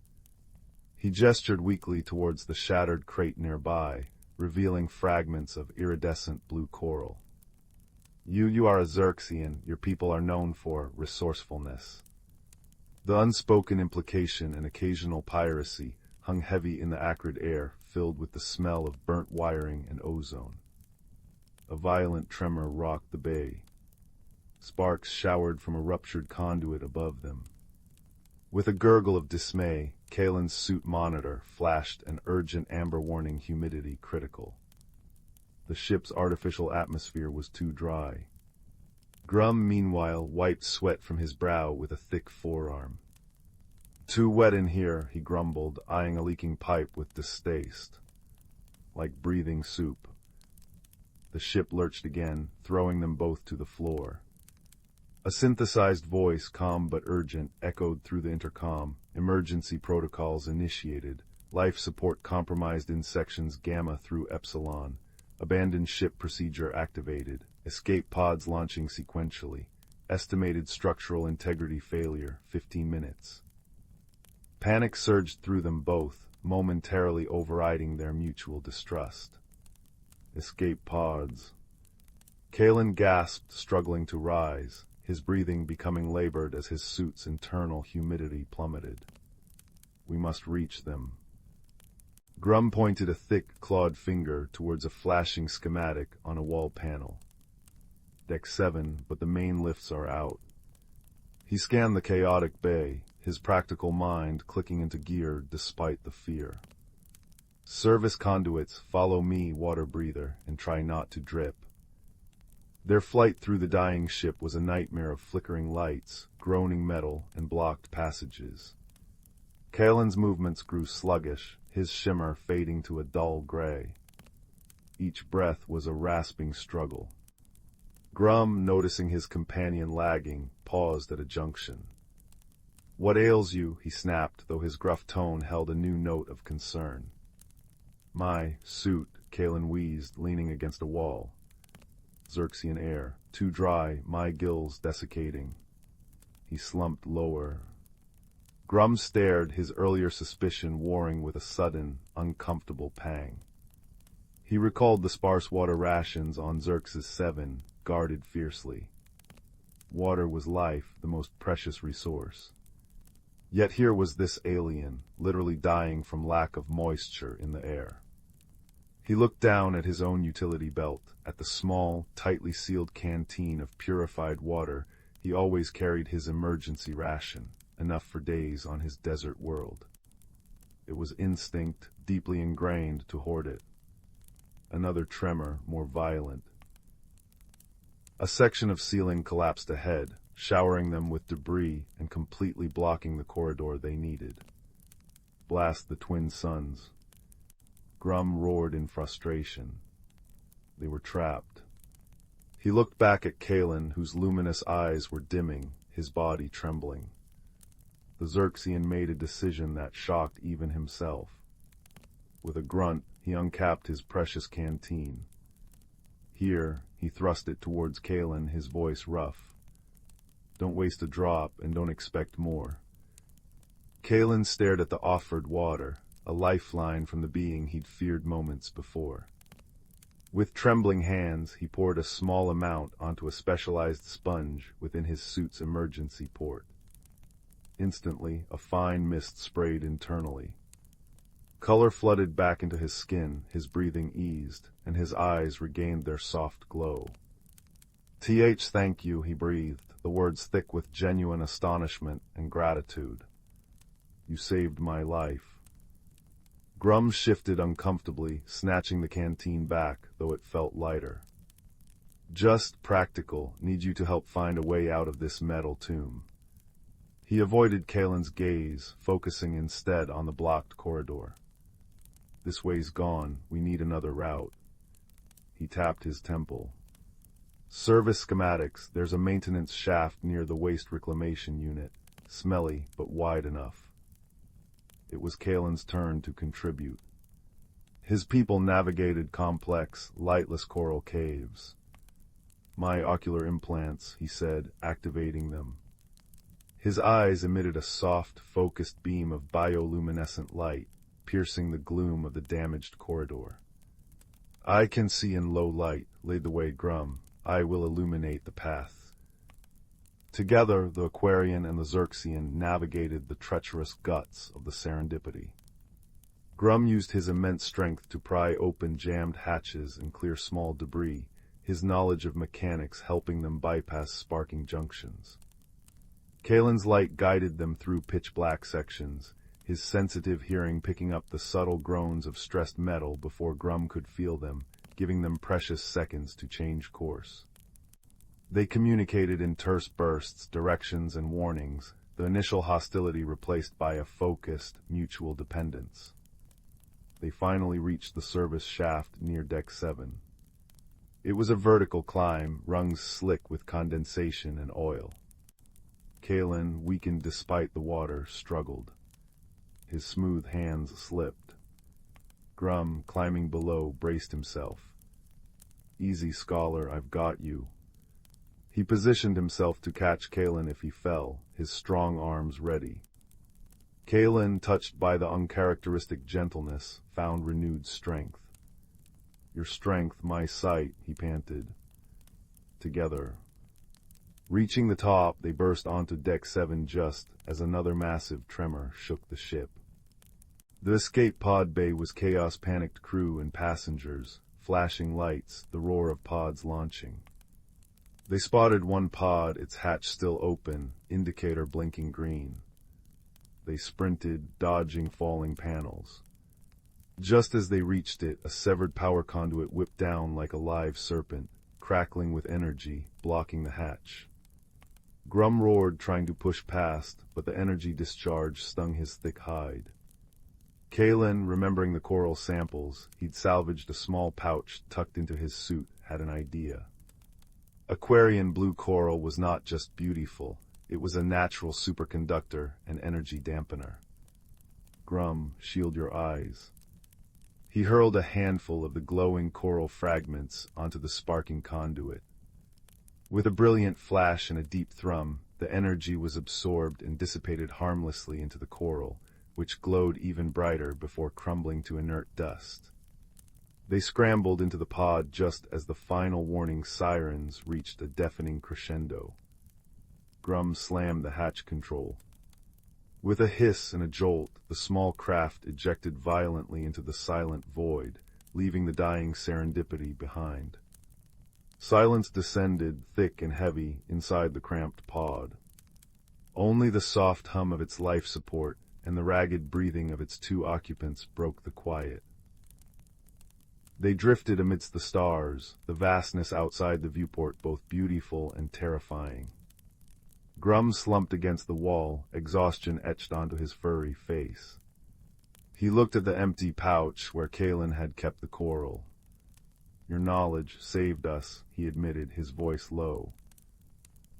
He gestured weakly towards the shattered crate nearby, revealing fragments of iridescent blue coral. You are a Xerxian. Your people are known for resourcefulness. The unspoken implication and occasional piracy hung heavy in the acrid air, filled with the smell of burnt wiring and ozone. A violent tremor rocked the bay. Sparks showered from a ruptured conduit above them. With a gurgle of dismay, Kalen's suit monitor flashed an urgent amber warning: humidity critical. The ship's artificial atmosphere was too dry. Grum, meanwhile, wiped sweat from his brow with a thick forearm. Too wet in here, he grumbled, eyeing a leaking pipe with distaste. Like breathing soup. The ship lurched again, throwing them both to the floor. A synthesized voice, calm but urgent, echoed through the intercom. Emergency protocols initiated. Life support compromised in sections Gamma through Epsilon. Abandoned ship procedure activated. Escape pods launching sequentially. Estimated structural integrity failure, 15 minutes. Panic surged through them both, momentarily overriding their mutual distrust. Escape pods. Kalen gasped, struggling to rise, his breathing becoming labored as his suit's internal humidity plummeted. We must reach them. Grum pointed a thick, clawed finger towards a flashing schematic on a wall panel. Deck 7, but the main lifts are out. He scanned the chaotic bay, his practical mind clicking into gear despite the fear. Service conduits, follow me, water breather, and try not to drip. Their flight through the dying ship was a nightmare of flickering lights, groaning metal, and blocked passages. Kalen's movements grew sluggish, his shimmer fading to a dull gray. Each breath was a rasping struggle. Grum, noticing his companion lagging, paused at a junction. "What ails you?" he snapped, though his gruff tone held a new note of concern. "My suit," Kalen wheezed, leaning against a wall. Xerxian air, too dry, my gills desiccating. He slumped lower. Grum stared, his earlier suspicion warring with a sudden, uncomfortable pang. He recalled the sparse water rations on Xerxes 7, guarded fiercely. Water was life, the most precious resource. Yet here was this alien, literally dying from lack of moisture in the air. He looked down at his own utility belt, at the small, tightly sealed canteen of purified water. He always carried his emergency ration, enough for days on his desert world. It was instinct, deeply ingrained, to hoard it. Another tremor, more violent. A section of ceiling collapsed ahead, showering them with debris and completely blocking the corridor they needed. Blast the twin suns. Grum roared in frustration. They were trapped. He looked back at Kalen, whose luminous eyes were dimming, his body trembling. The Xerxian made a decision that shocked even himself. With a grunt, he uncapped his precious canteen. Here, he thrust it towards Kalen, his voice rough. "Don't waste a drop, and don't expect more." Kalen stared at the offered water, a lifeline from the being he'd feared moments before. With trembling hands, he poured a small amount onto a specialized sponge within his suit's emergency port. Instantly, a fine mist sprayed internally. Color flooded back into his skin, his breathing eased, and his eyes regained their soft glow. Thank you," he breathed, the words thick with genuine astonishment and gratitude. "You saved my life." Grum shifted uncomfortably, snatching the canteen back, though it felt lighter. "Just practical, need you to help find a way out of this metal tomb." He avoided Kalen's gaze, focusing instead on the blocked corridor. "This way's gone, we need another route." He tapped his temple. "Service schematics, there's a maintenance shaft near the waste reclamation unit, smelly but wide enough." It was Kalen's turn to contribute. His people navigated complex, lightless coral caves. "My ocular implants," he said, activating them. His eyes emitted a soft, focused beam of bioluminescent light, piercing the gloom of the damaged corridor. "I can see in low light," laid the way Grum. "I will illuminate the path." Together, the Aquarian and the Xerxian navigated the treacherous guts of the Serendipity. Grum used his immense strength to pry open jammed hatches and clear small debris, his knowledge of mechanics helping them bypass sparking junctions. Kalen's light guided them through pitch-black sections, his sensitive hearing picking up the subtle groans of stressed metal before Grum could feel them, giving them precious seconds to change course. They communicated in terse bursts, directions, and warnings, the initial hostility replaced by a focused, mutual dependence. They finally reached the service shaft near Deck 7. It was a vertical climb, rungs slick with condensation and oil. Kalen, weakened despite the water, struggled. His smooth hands slipped. Grum, climbing below, braced himself. "Easy, scholar, I've got you." He positioned himself to catch Kalen if he fell, his strong arms ready. Kaelin, touched by the uncharacteristic gentleness, found renewed strength. "Your strength, my sight," he panted. Together. Reaching the top, they burst onto Deck 7 just as another massive tremor shook the ship. The escape pod bay was chaos-panicked crew and passengers, flashing lights, the roar of pods launching. They spotted one pod, its hatch still open, indicator blinking green. They sprinted, dodging falling panels. Just as they reached it, a severed power conduit whipped down like a live serpent, crackling with energy, blocking the hatch. Grum roared, trying to push past, but the energy discharge stung his thick hide. Kaelin, remembering the coral samples he'd salvaged a small pouch tucked into his suit, had an idea. Aquarian blue coral was not just beautiful, it was a natural superconductor and energy dampener. "Grum, shield your eyes." He hurled a handful of the glowing coral fragments onto the sparking conduit. With a brilliant flash and a deep thrum, the energy was absorbed and dissipated harmlessly into the coral, which glowed even brighter before crumbling to inert dust. They scrambled into the pod just as the final warning sirens reached a deafening crescendo. Grum slammed the hatch control. With a hiss and a jolt, the small craft ejected violently into the silent void, leaving the dying serendipity behind. Silence descended, thick and heavy, inside the cramped pod. Only the soft hum of its life support and the ragged breathing of its two occupants broke the quiet. They drifted amidst the stars, the vastness outside the viewport both beautiful and terrifying. Grum slumped against the wall, exhaustion etched onto his furry face. He looked at the empty pouch where Kaelin had kept the coral. "Your knowledge saved us," he admitted, his voice low.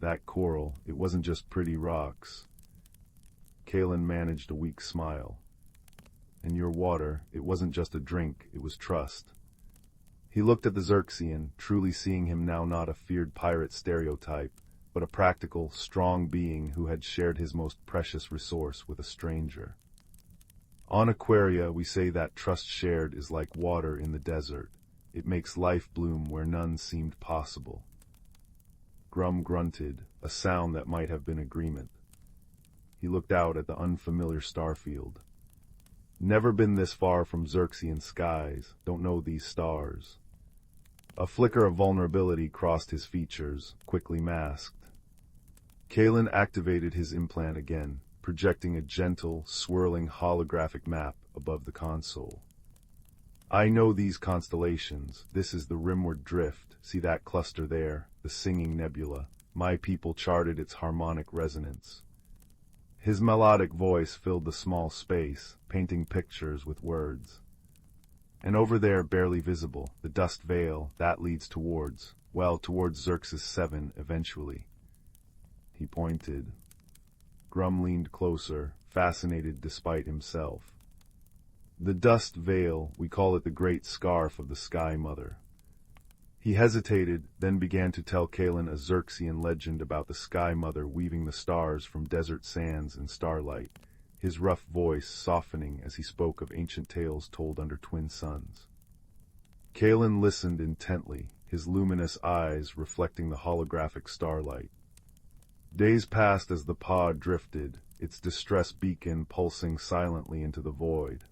"That coral, it wasn't just pretty rocks." Kaelin managed a weak smile. "And your water, it wasn't just a drink, it was trust." He looked at the Xerxian, truly seeing him now not a feared pirate stereotype, but a practical, strong being who had shared his most precious resource with a stranger. On Aquaria, we say that trust shared is like water in the desert. It makes life bloom where none seemed possible. Grum grunted, a sound that might have been agreement. He looked out at the unfamiliar starfield. "Never been this far from Xerxian skies, don't know these stars." A flicker of vulnerability crossed his features, quickly masked. Kaelin activated his implant again, projecting a gentle, swirling holographic map above the console. "I know these constellations. This is the Rimward Drift. See that cluster there, the Singing Nebula. My people charted its harmonic resonance." His melodic voice filled the small space, painting pictures with words. "And over there, barely visible, the dust veil, that leads towards Xerxes 7 eventually." He pointed. Grum leaned closer, fascinated despite himself. "The dust veil, we call it the Great Scarf of the Sky Mother." He hesitated, then began to tell Kaelin a Xerxian legend about the Sky Mother weaving the stars from desert sands and starlight, his rough voice softening as he spoke of ancient tales told under twin suns. Kaelin listened intently, his luminous eyes reflecting the holographic starlight. Days passed as the pod drifted, its distress beacon pulsing silently into the void.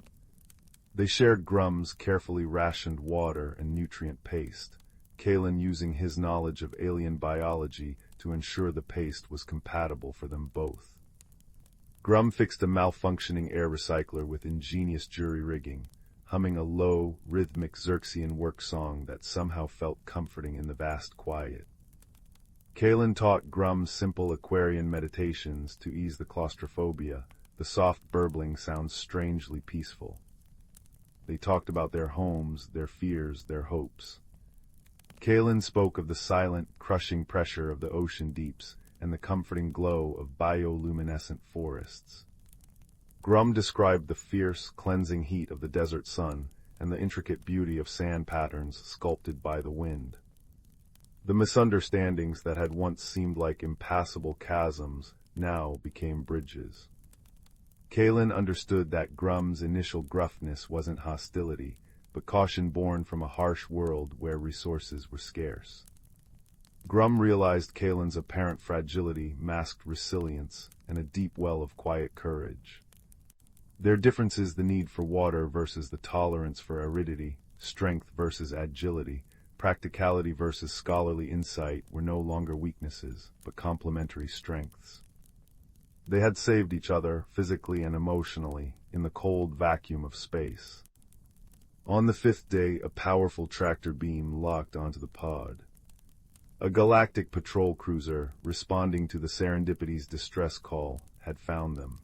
They shared Grum's carefully rationed water and nutrient paste, Kaelin using his knowledge of alien biology to ensure the paste was compatible for them both. Grum fixed a malfunctioning air recycler with ingenious jury rigging, humming a low, rhythmic Xerxian work song that somehow felt comforting in the vast quiet. Kaelin taught Grum simple Aquarian meditations to ease the claustrophobia. The soft burbling sounds strangely peaceful. They talked about their homes, their fears, their hopes. Kaelin spoke of the silent, crushing pressure of the ocean deeps and the comforting glow of bioluminescent forests. Grum described the fierce, cleansing heat of the desert sun and the intricate beauty of sand patterns sculpted by the wind. The misunderstandings that had once seemed like impassable chasms now became bridges. Kalen understood that Grum's initial gruffness wasn't hostility, but caution born from a harsh world where resources were scarce. Grum realized Kalen's apparent fragility masked resilience and a deep well of quiet courage. Their differences, the need for water versus the tolerance for aridity, strength versus agility, practicality versus scholarly insight, were no longer weaknesses, but complementary strengths. They had saved each other, physically and emotionally, in the cold vacuum of space. On the fifth day, a powerful tractor beam locked onto the pod. A galactic patrol cruiser, responding to the Serendipity's distress call, had found them.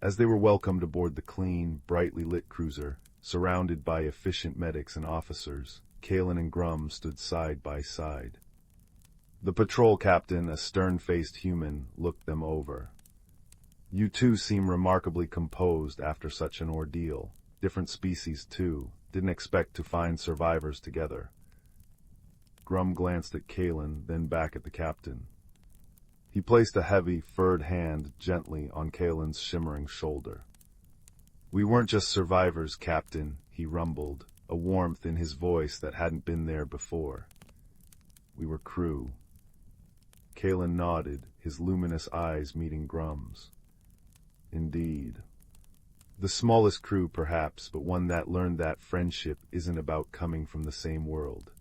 As they were welcomed aboard the clean, brightly lit cruiser, surrounded by efficient medics and officers, Kalen and Grum stood side by side. The patrol captain, a stern-faced human, looked them over. "You two seem remarkably composed after such an ordeal. Different species, too. Didn't expect to find survivors together." Grum glanced at Kalen, then back at the captain. He placed a heavy, furred hand gently on Kalen's shimmering shoulder. "We weren't just survivors, Captain," he rumbled, a warmth in his voice that hadn't been there before. "We were crew." Kalen nodded, his luminous eyes meeting Grum's. "Indeed. The smallest crew, perhaps, but one that learned that friendship isn't about coming from the same world."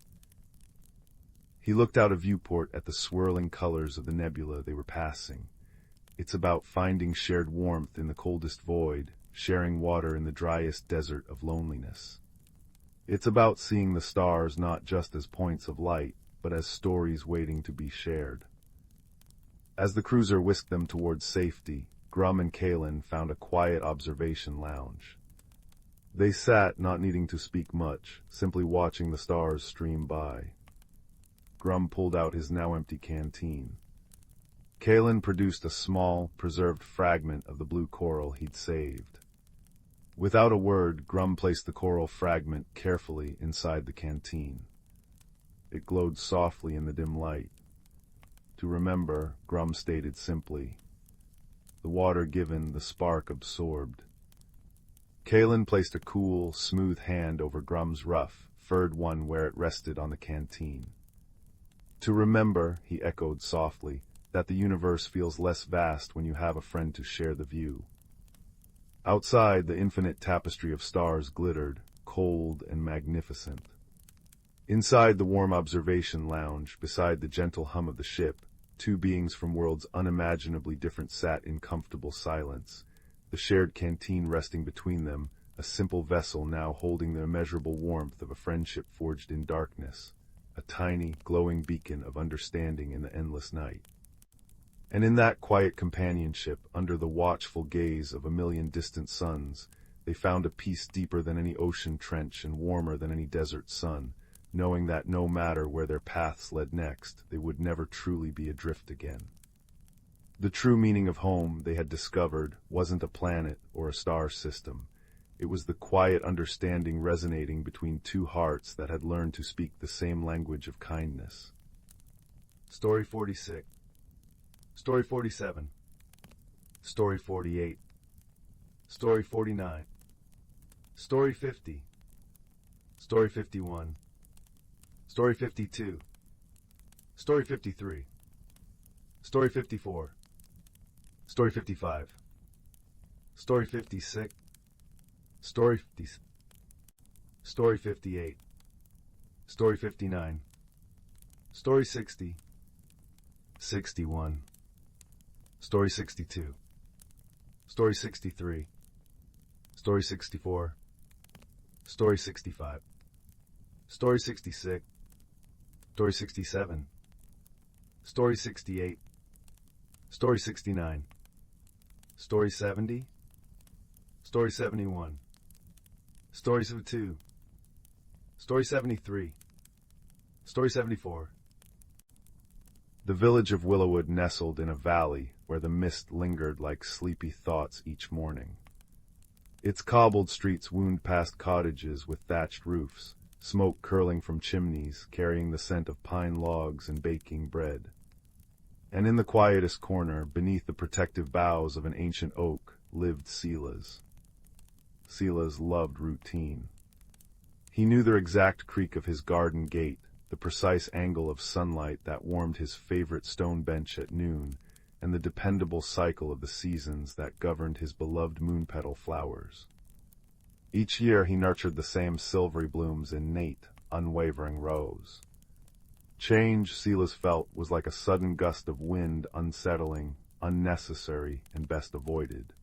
He looked out a viewport at the swirling colors of the nebula they were passing. "It's about finding shared warmth in the coldest void, sharing water in the driest desert of loneliness. It's about seeing the stars not just as points of light, but as stories waiting to be shared." As the cruiser whisked them towards safety, Grum and Kalen found a quiet observation lounge. They sat, not needing to speak much, simply watching the stars stream by. Grum pulled out his now empty canteen. Kalen produced a small, preserved fragment of the blue coral he'd saved. Without a word, Grum placed the coral fragment carefully inside the canteen. It glowed softly in the dim light. To remember, Grum stated simply. The water given, the spark absorbed. Kalen placed a cool, smooth hand over Grum's rough, furred one where it rested on the canteen. "To remember," he echoed softly, "that the universe feels less vast when you have a friend to share the view." Outside, the infinite tapestry of stars glittered, cold and magnificent. Inside the warm observation lounge, beside the gentle hum of the ship, two beings from worlds unimaginably different sat in comfortable silence, the shared canteen resting between them, a simple vessel now holding the immeasurable warmth of a friendship forged in darkness, a tiny, glowing beacon of understanding in the endless night. And in that quiet companionship, under the watchful gaze of a million distant suns, they found a peace deeper than any ocean trench and warmer than any desert sun, knowing that no matter where their paths led next, they would never truly be adrift again. The true meaning of home, they had discovered, wasn't a planet or a star system. It was the quiet understanding resonating between two hearts that had learned to speak the same language of kindness. Story 46. Story 47. Story 48. Story 49. Story 50. Story 51. Story 52. Story 53. Story 54. Story 55. Story 56. Story 50. Story 58. Story 59. Story 60. 61. Story 62. Story 63. Story 64. Story 65. Story 66. Story 67. Story 68. Story 69. Story 70. Story 71. Story 72. Story 73. Story 74. The village of Willowwood nestled in a valley where the mist lingered like sleepy thoughts each morning. Its cobbled streets wound past cottages with thatched roofs, smoke curling from chimneys, carrying the scent of pine logs and baking bread. And in the quietest corner, beneath the protective boughs of an ancient oak, lived Silas. Silas loved routine. He knew the exact creak of his garden gate, the precise angle of sunlight that warmed his favorite stone bench at noon, and the dependable cycle of the seasons that governed his beloved moonpetal flowers. Each year he nurtured the same silvery blooms in innate, unwavering rows. Change, Silas felt, was like a sudden gust of wind, unsettling, unnecessary, and best avoided.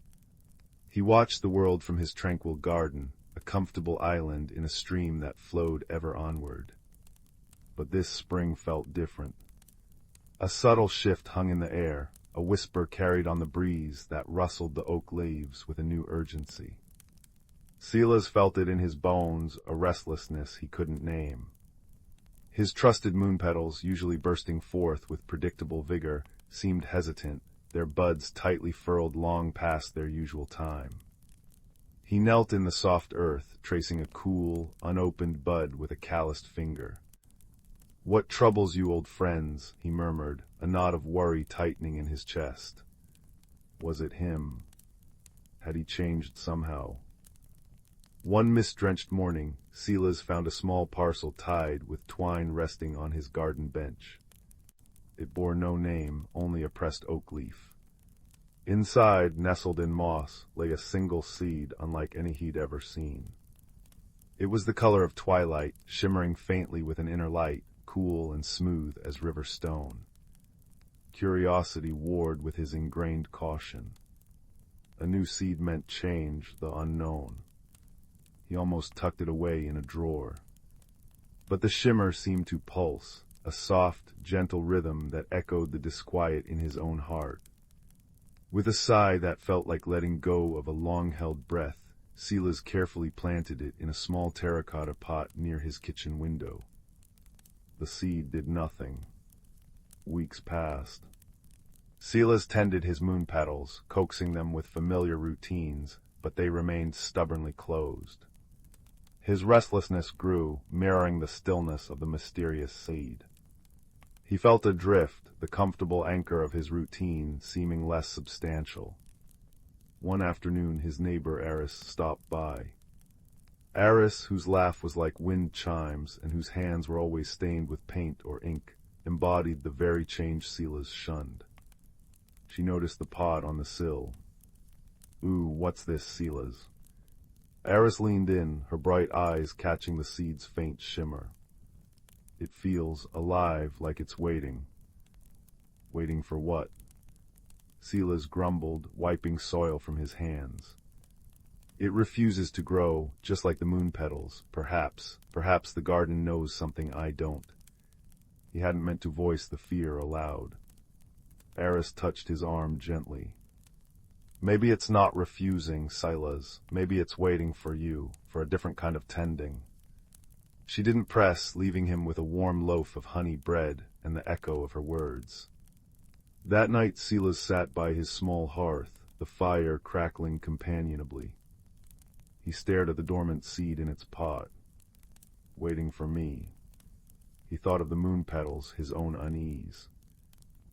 He watched the world from his tranquil garden, a comfortable island in a stream that flowed ever onward. But this spring felt different. A subtle shift hung in the air, a whisper carried on the breeze that rustled the oak leaves with a new urgency. Silas felt it in his bones, a restlessness he couldn't name. His trusted moonpetals, usually bursting forth with predictable vigor, seemed hesitant, their buds tightly furled long past their usual time. He knelt in the soft earth, tracing a cool, unopened bud with a calloused finger. "What troubles you, old friends?" he murmured, a knot of worry tightening in his chest. Was it him? Had he changed somehow? One mist-drenched morning, Silas found a small parcel tied with twine resting on his garden bench. It bore no name, only a pressed oak leaf. Inside, nestled in moss, lay a single seed unlike any he'd ever seen. It was the color of twilight, shimmering faintly with an inner light, cool and smooth as river stone. Curiosity warred with his ingrained caution. A new seed meant change, the unknown. He almost tucked it away in a drawer. But the shimmer seemed to pulse, a soft, gentle rhythm that echoed the disquiet in his own heart. With a sigh that felt like letting go of a long-held breath, Silas carefully planted it in a small terracotta pot near his kitchen window. The seed did nothing. Weeks passed. Silas tended his moonpetals, coaxing them with familiar routines, but they remained stubbornly closed. His restlessness grew, mirroring the stillness of the mysterious seed. He felt adrift, the comfortable anchor of his routine seeming less substantial. One afternoon his neighbor Eris stopped by. Eris, whose laugh was like wind chimes and whose hands were always stained with paint or ink, embodied the very change Silas shunned. She noticed the pot on the sill. "Ooh, what's this, Silas?" Eris leaned in, her bright eyes catching the seed's faint shimmer. "It feels alive, like it's waiting." "Waiting for what?" Silas grumbled, wiping soil from his hands. "It refuses to grow, just like the moon petals. Perhaps the garden knows something I don't." He hadn't meant to voice the fear aloud. Eris touched his arm gently. "Maybe it's not refusing, Silas. Maybe it's waiting for you, for a different kind of tending." She didn't press, leaving him with a warm loaf of honey bread and the echo of her words. That night Silas sat by his small hearth, the fire crackling companionably. He stared at the dormant seed in its pot. Waiting for me. He thought of the moon petals, his own unease.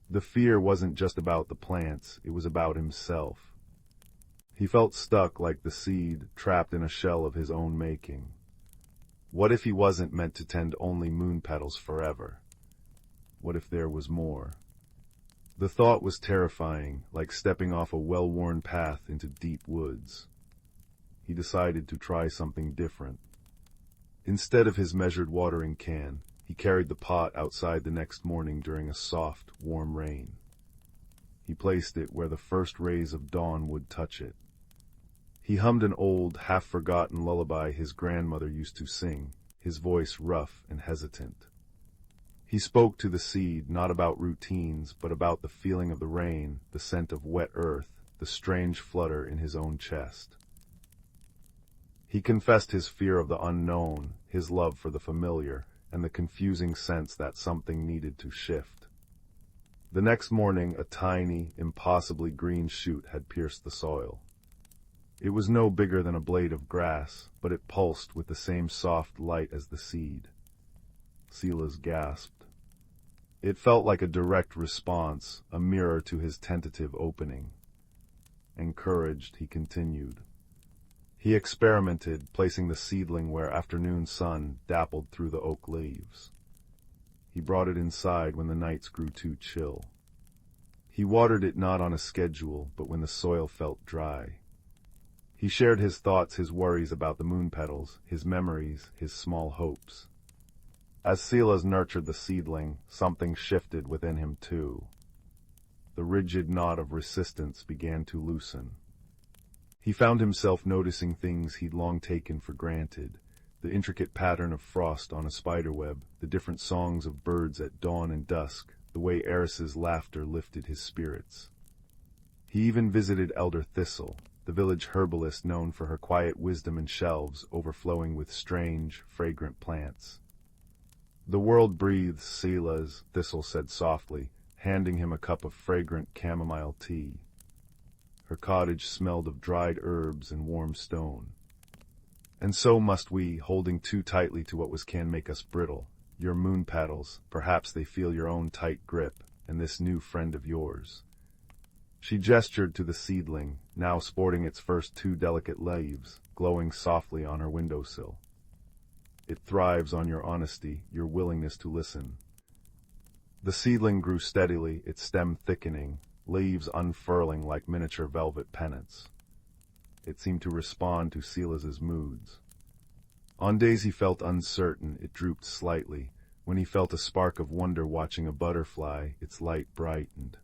The fear wasn't just about the plants, it was about himself. He felt stuck like the seed, trapped in a shell of his own making. What if he wasn't meant to tend only moon petals forever? What if there was more? The thought was terrifying, like stepping off a well-worn path into deep woods. He decided to try something different. Instead of his measured watering can, he carried the pot outside the next morning during a soft, warm rain. He placed it where the first rays of dawn would touch it. He hummed an old, half-forgotten lullaby his grandmother used to sing, his voice rough and hesitant. He spoke to the seed, not about routines, but about the feeling of the rain, the scent of wet earth, the strange flutter in his own chest. He confessed his fear of the unknown, his love for the familiar, and the confusing sense that something needed to shift. The next morning, a tiny, impossibly green shoot had pierced the soil. It was no bigger than a blade of grass, but it pulsed with the same soft light as the seed. Silas gasped. It felt like a direct response, a mirror to his tentative opening. Encouraged, he continued. He experimented, placing the seedling where afternoon sun dappled through the oak leaves. He brought it inside when the nights grew too chill. He watered it not on a schedule, but when the soil felt dry. He shared his thoughts, his worries about the moon petals, his memories, his small hopes. As Silas nurtured the seedling, something shifted within him too. The rigid knot of resistance began to loosen. He found himself noticing things he'd long taken for granted, the intricate pattern of frost on a spiderweb, the different songs of birds at dawn and dusk, the way Eris's laughter lifted his spirits. He even visited Elder Thistle, the village herbalist known for her quiet wisdom and shelves overflowing with strange, fragrant plants. "The world breathes, Silas," Thistle said softly, handing him a cup of fragrant chamomile tea. Her cottage smelled of dried herbs and warm stone. "And so must we, holding too tightly to what can make us brittle. Your moon petals, perhaps they feel your own tight grip, and this new friend of yours." She gestured to the seedling, now sporting its first two delicate leaves, glowing softly on her windowsill. "It thrives on your honesty, your willingness to listen." The seedling grew steadily, its stem thickening, leaves unfurling like miniature velvet pennants. It seemed to respond to Silas's moods. On days he felt uncertain, it drooped slightly. When he felt a spark of wonder watching a butterfly, its light brightened.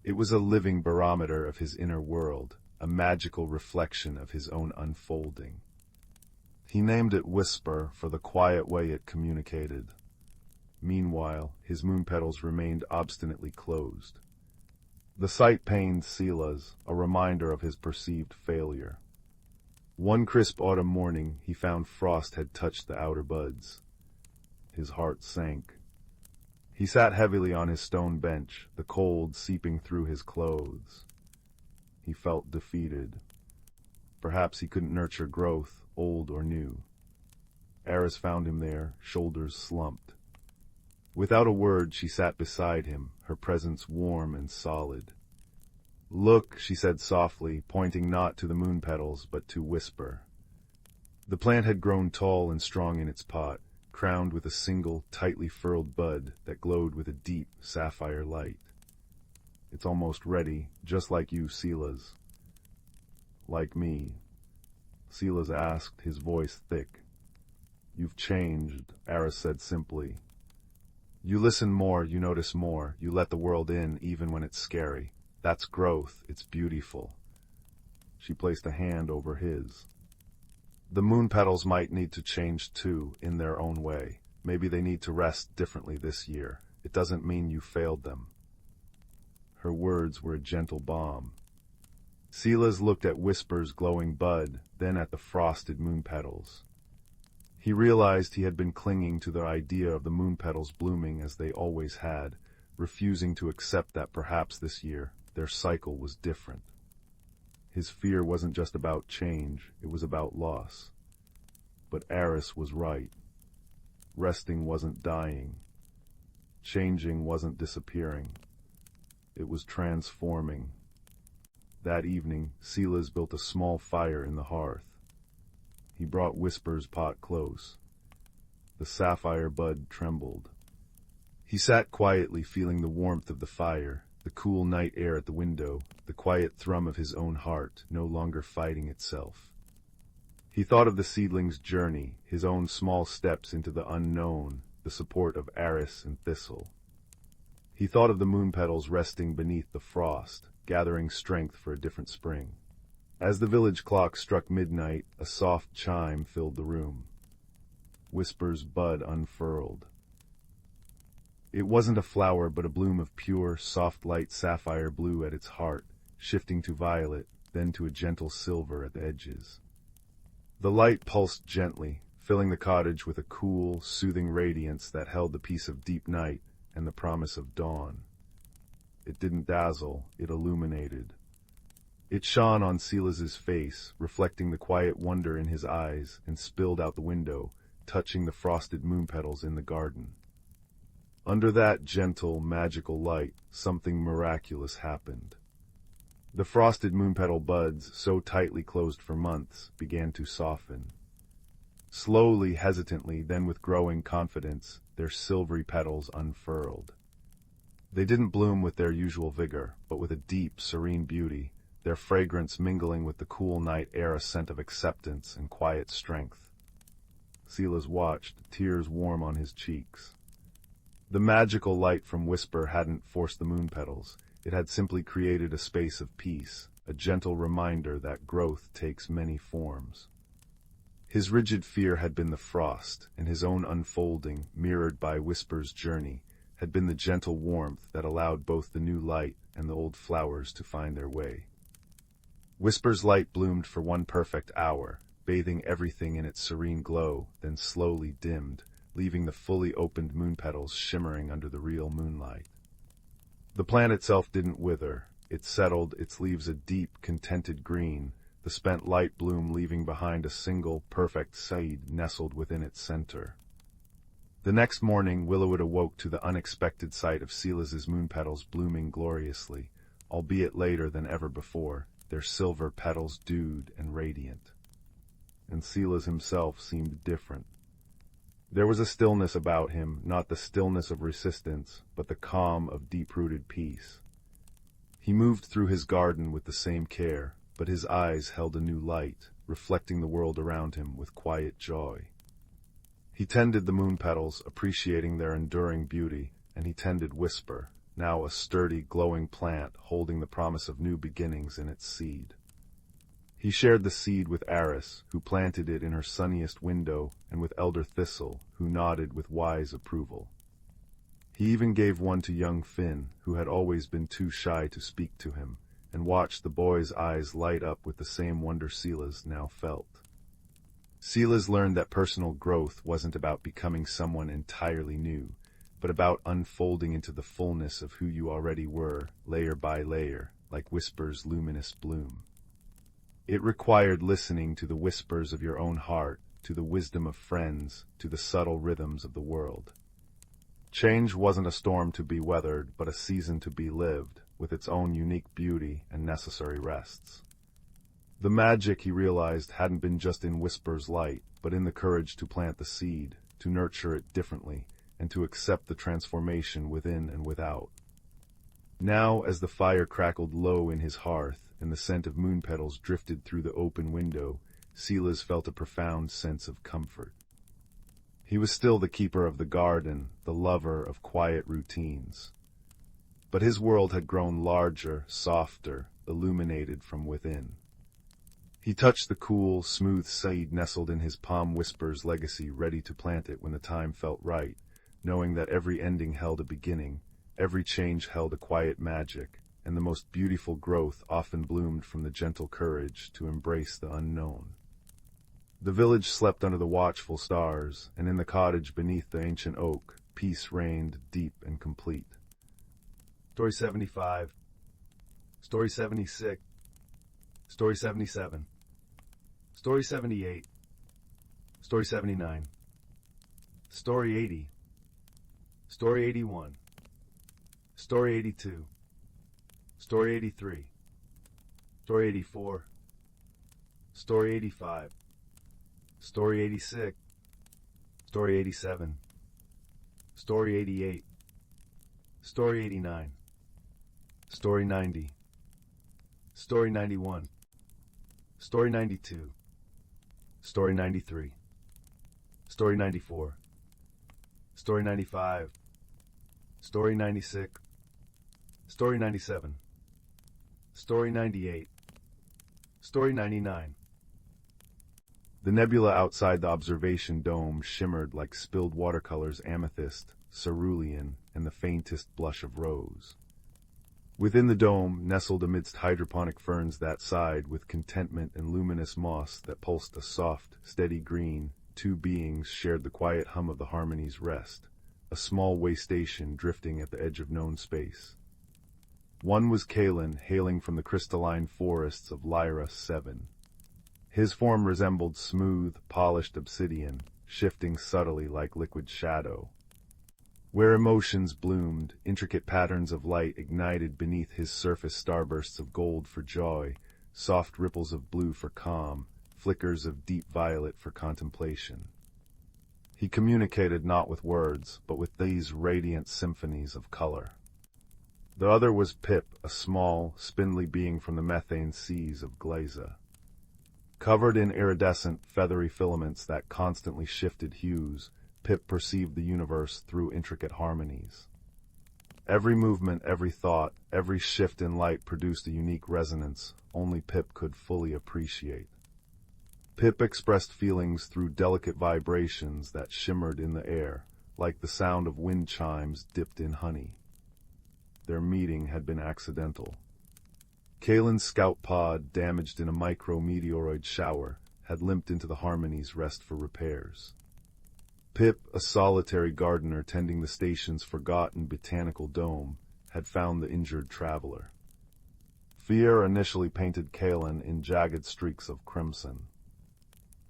It was a living barometer of his inner world, a magical reflection of his own unfolding. He named it Whisper for the quiet way it communicated. Meanwhile, his moon petals remained obstinately closed. The sight pained Silas, a reminder of his perceived failure. One crisp autumn morning, he found frost had touched the outer buds. His heart sank. He sat heavily on his stone bench, the cold seeping through his clothes. He felt defeated. Perhaps he couldn't nurture growth, old or new. Eris found him there, shoulders slumped. Without a word, she sat beside him, her presence warm and solid. "Look," she said softly, pointing not to the moon petals, but to Whisper. The plant had grown tall and strong in its pot, crowned with a single, tightly furled bud that glowed with a deep, sapphire light. "It's almost ready, just like you, Silas." "Like me?" Silas asked, his voice thick. "You've changed," Eris said simply. "You listen more, you notice more, you let the world in even when it's scary. That's growth, it's beautiful." She placed a hand over his. "The moon petals might need to change too, in their own way. Maybe they need to rest differently this year. It doesn't mean you failed them." Her words were a gentle balm. Silas looked at Whisper's glowing bud, then at the frosted moon petals. He realized he had been clinging to the idea of the moon petals blooming as they always had, refusing to accept that perhaps this year their cycle was different. His fear wasn't just about change, it was about loss. But Eris was right. Resting wasn't dying. Changing wasn't disappearing. It was transforming. That evening, Silas built a small fire in the hearth. He brought Whisper's pot close. The sapphire bud trembled. He sat quietly, feeling the warmth of the fire, the cool night air at the window, the quiet thrum of his own heart, no longer fighting itself. He thought of the seedling's journey, his own small steps into the unknown, the support of Eris and Thistle. He thought of the moon petals resting beneath the frost, gathering strength for a different spring. As the village clock struck midnight, a soft chime filled the room. Whisper's bud unfurled. It wasn't a flower, but a bloom of pure, soft light sapphire blue at its heart, shifting to violet, then to a gentle silver at the edges. The light pulsed gently, filling the cottage with a cool, soothing radiance that held the peace of deep night and the promise of dawn. It didn't dazzle, it illuminated. It shone on Silas's face, reflecting the quiet wonder in his eyes, and spilled out the window, touching the frosted moon petals in the garden. Under that gentle, magical light, something miraculous happened. The frosted moonpetal buds, so tightly closed for months, began to soften. Slowly, hesitantly, then with growing confidence, their silvery petals unfurled. They didn't bloom with their usual vigor, but with a deep, serene beauty, their fragrance mingling with the cool night air a scent of acceptance and quiet strength. Silas watched, tears warm on his cheeks. The magical light from Whisper hadn't forced the moon petals. It had simply created a space of peace, a gentle reminder that growth takes many forms. His rigid fear had been the frost, and his own unfolding, mirrored by Whisper's journey, had been the gentle warmth that allowed both the new light and the old flowers to find their way. Whisper's light bloomed for one perfect hour, bathing everything in its serene glow, then slowly dimmed, leaving the fully opened moon petals shimmering under the real moonlight. The plant itself didn't wither. It settled, its leaves a deep, contented green, the spent light bloom leaving behind a single, perfect seed nestled within its center. The next morning, Willowwood awoke to the unexpected sight of Silas's moon petals blooming gloriously, albeit later than ever before, their silver petals dewed and radiant. And Silas himself seemed different. There was a stillness about him, not the stillness of resistance, but the calm of deep-rooted peace. He moved through his garden with the same care, but his eyes held a new light, reflecting the world around him with quiet joy. He tended the moon petals, appreciating their enduring beauty, and he tended Whisper, now a sturdy, glowing plant holding the promise of new beginnings in its seed. He shared the seed with Eris, who planted it in her sunniest window, and with Elder Thistle, who nodded with wise approval. He even gave one to young Finn, who had always been too shy to speak to him, and watched the boy's eyes light up with the same wonder Silas now felt. Silas learned that personal growth wasn't about becoming someone entirely new, but about unfolding into the fullness of who you already were, layer by layer, like Whisper's luminous bloom. It required listening to the whispers of your own heart, to the wisdom of friends, to the subtle rhythms of the world. Change wasn't a storm to be weathered, but a season to be lived, with its own unique beauty and necessary rests. The magic, he realized, hadn't been just in Whisper's light, but in the courage to plant the seed, to nurture it differently, and to accept the transformation within and without. Now, as the fire crackled low in his hearth, and the scent of moon petals drifted through the open window, Silas felt a profound sense of comfort. He was still the keeper of the garden, the lover of quiet routines. But his world had grown larger, softer, illuminated from within. He touched the cool, smooth seed nestled in his palm, Whisper's legacy, ready to plant it when the time felt right, knowing that every ending held a beginning, every change held a quiet magic, and the most beautiful growth often bloomed from the gentle courage to embrace the unknown. The village slept under the watchful stars, and in the cottage beneath the ancient oak, peace reigned deep and complete. Story 75. Story 76. Story 77. Story 78. Story 79. Story 80. Story 81. Story 82. Story 83. Story 84. Story 85. Story 86. Story 87. Story 88. Story 89. Story 90. Story 91. Story 92. Story 93. Story 94. Story 95. Story 96. Story 97. Story 98. Story 99. The nebula outside the observation dome shimmered like spilled watercolors, amethyst, cerulean, and the faintest blush of rose. Within the dome, nestled amidst hydroponic ferns that sighed with contentment and luminous moss that pulsed a soft, steady green, two beings shared the quiet hum of the harmony's rest, a small way station drifting at the edge of known space. One was Kalen, hailing from the crystalline forests of Lyra 7. His form resembled smooth, polished obsidian, shifting subtly like liquid shadow. Where emotions bloomed, intricate patterns of light ignited beneath his surface, starbursts of gold for joy, soft ripples of blue for calm, flickers of deep violet for contemplation. He communicated not with words, but with these radiant symphonies of color. The other was Pip, a small, spindly being from the methane seas of Glaza. Covered in iridescent, feathery filaments that constantly shifted hues, Pip perceived the universe through intricate harmonies. Every movement, every thought, every shift in light produced a unique resonance only Pip could fully appreciate. Pip expressed feelings through delicate vibrations that shimmered in the air, like the sound of wind chimes dipped in honey. Their meeting had been accidental. Kalen's scout pod, damaged in a micrometeoroid shower, had limped into the Harmony's rest for repairs. Pip, a solitary gardener tending the station's forgotten botanical dome, had found the injured traveler. Fear initially painted Kalen in jagged streaks of crimson.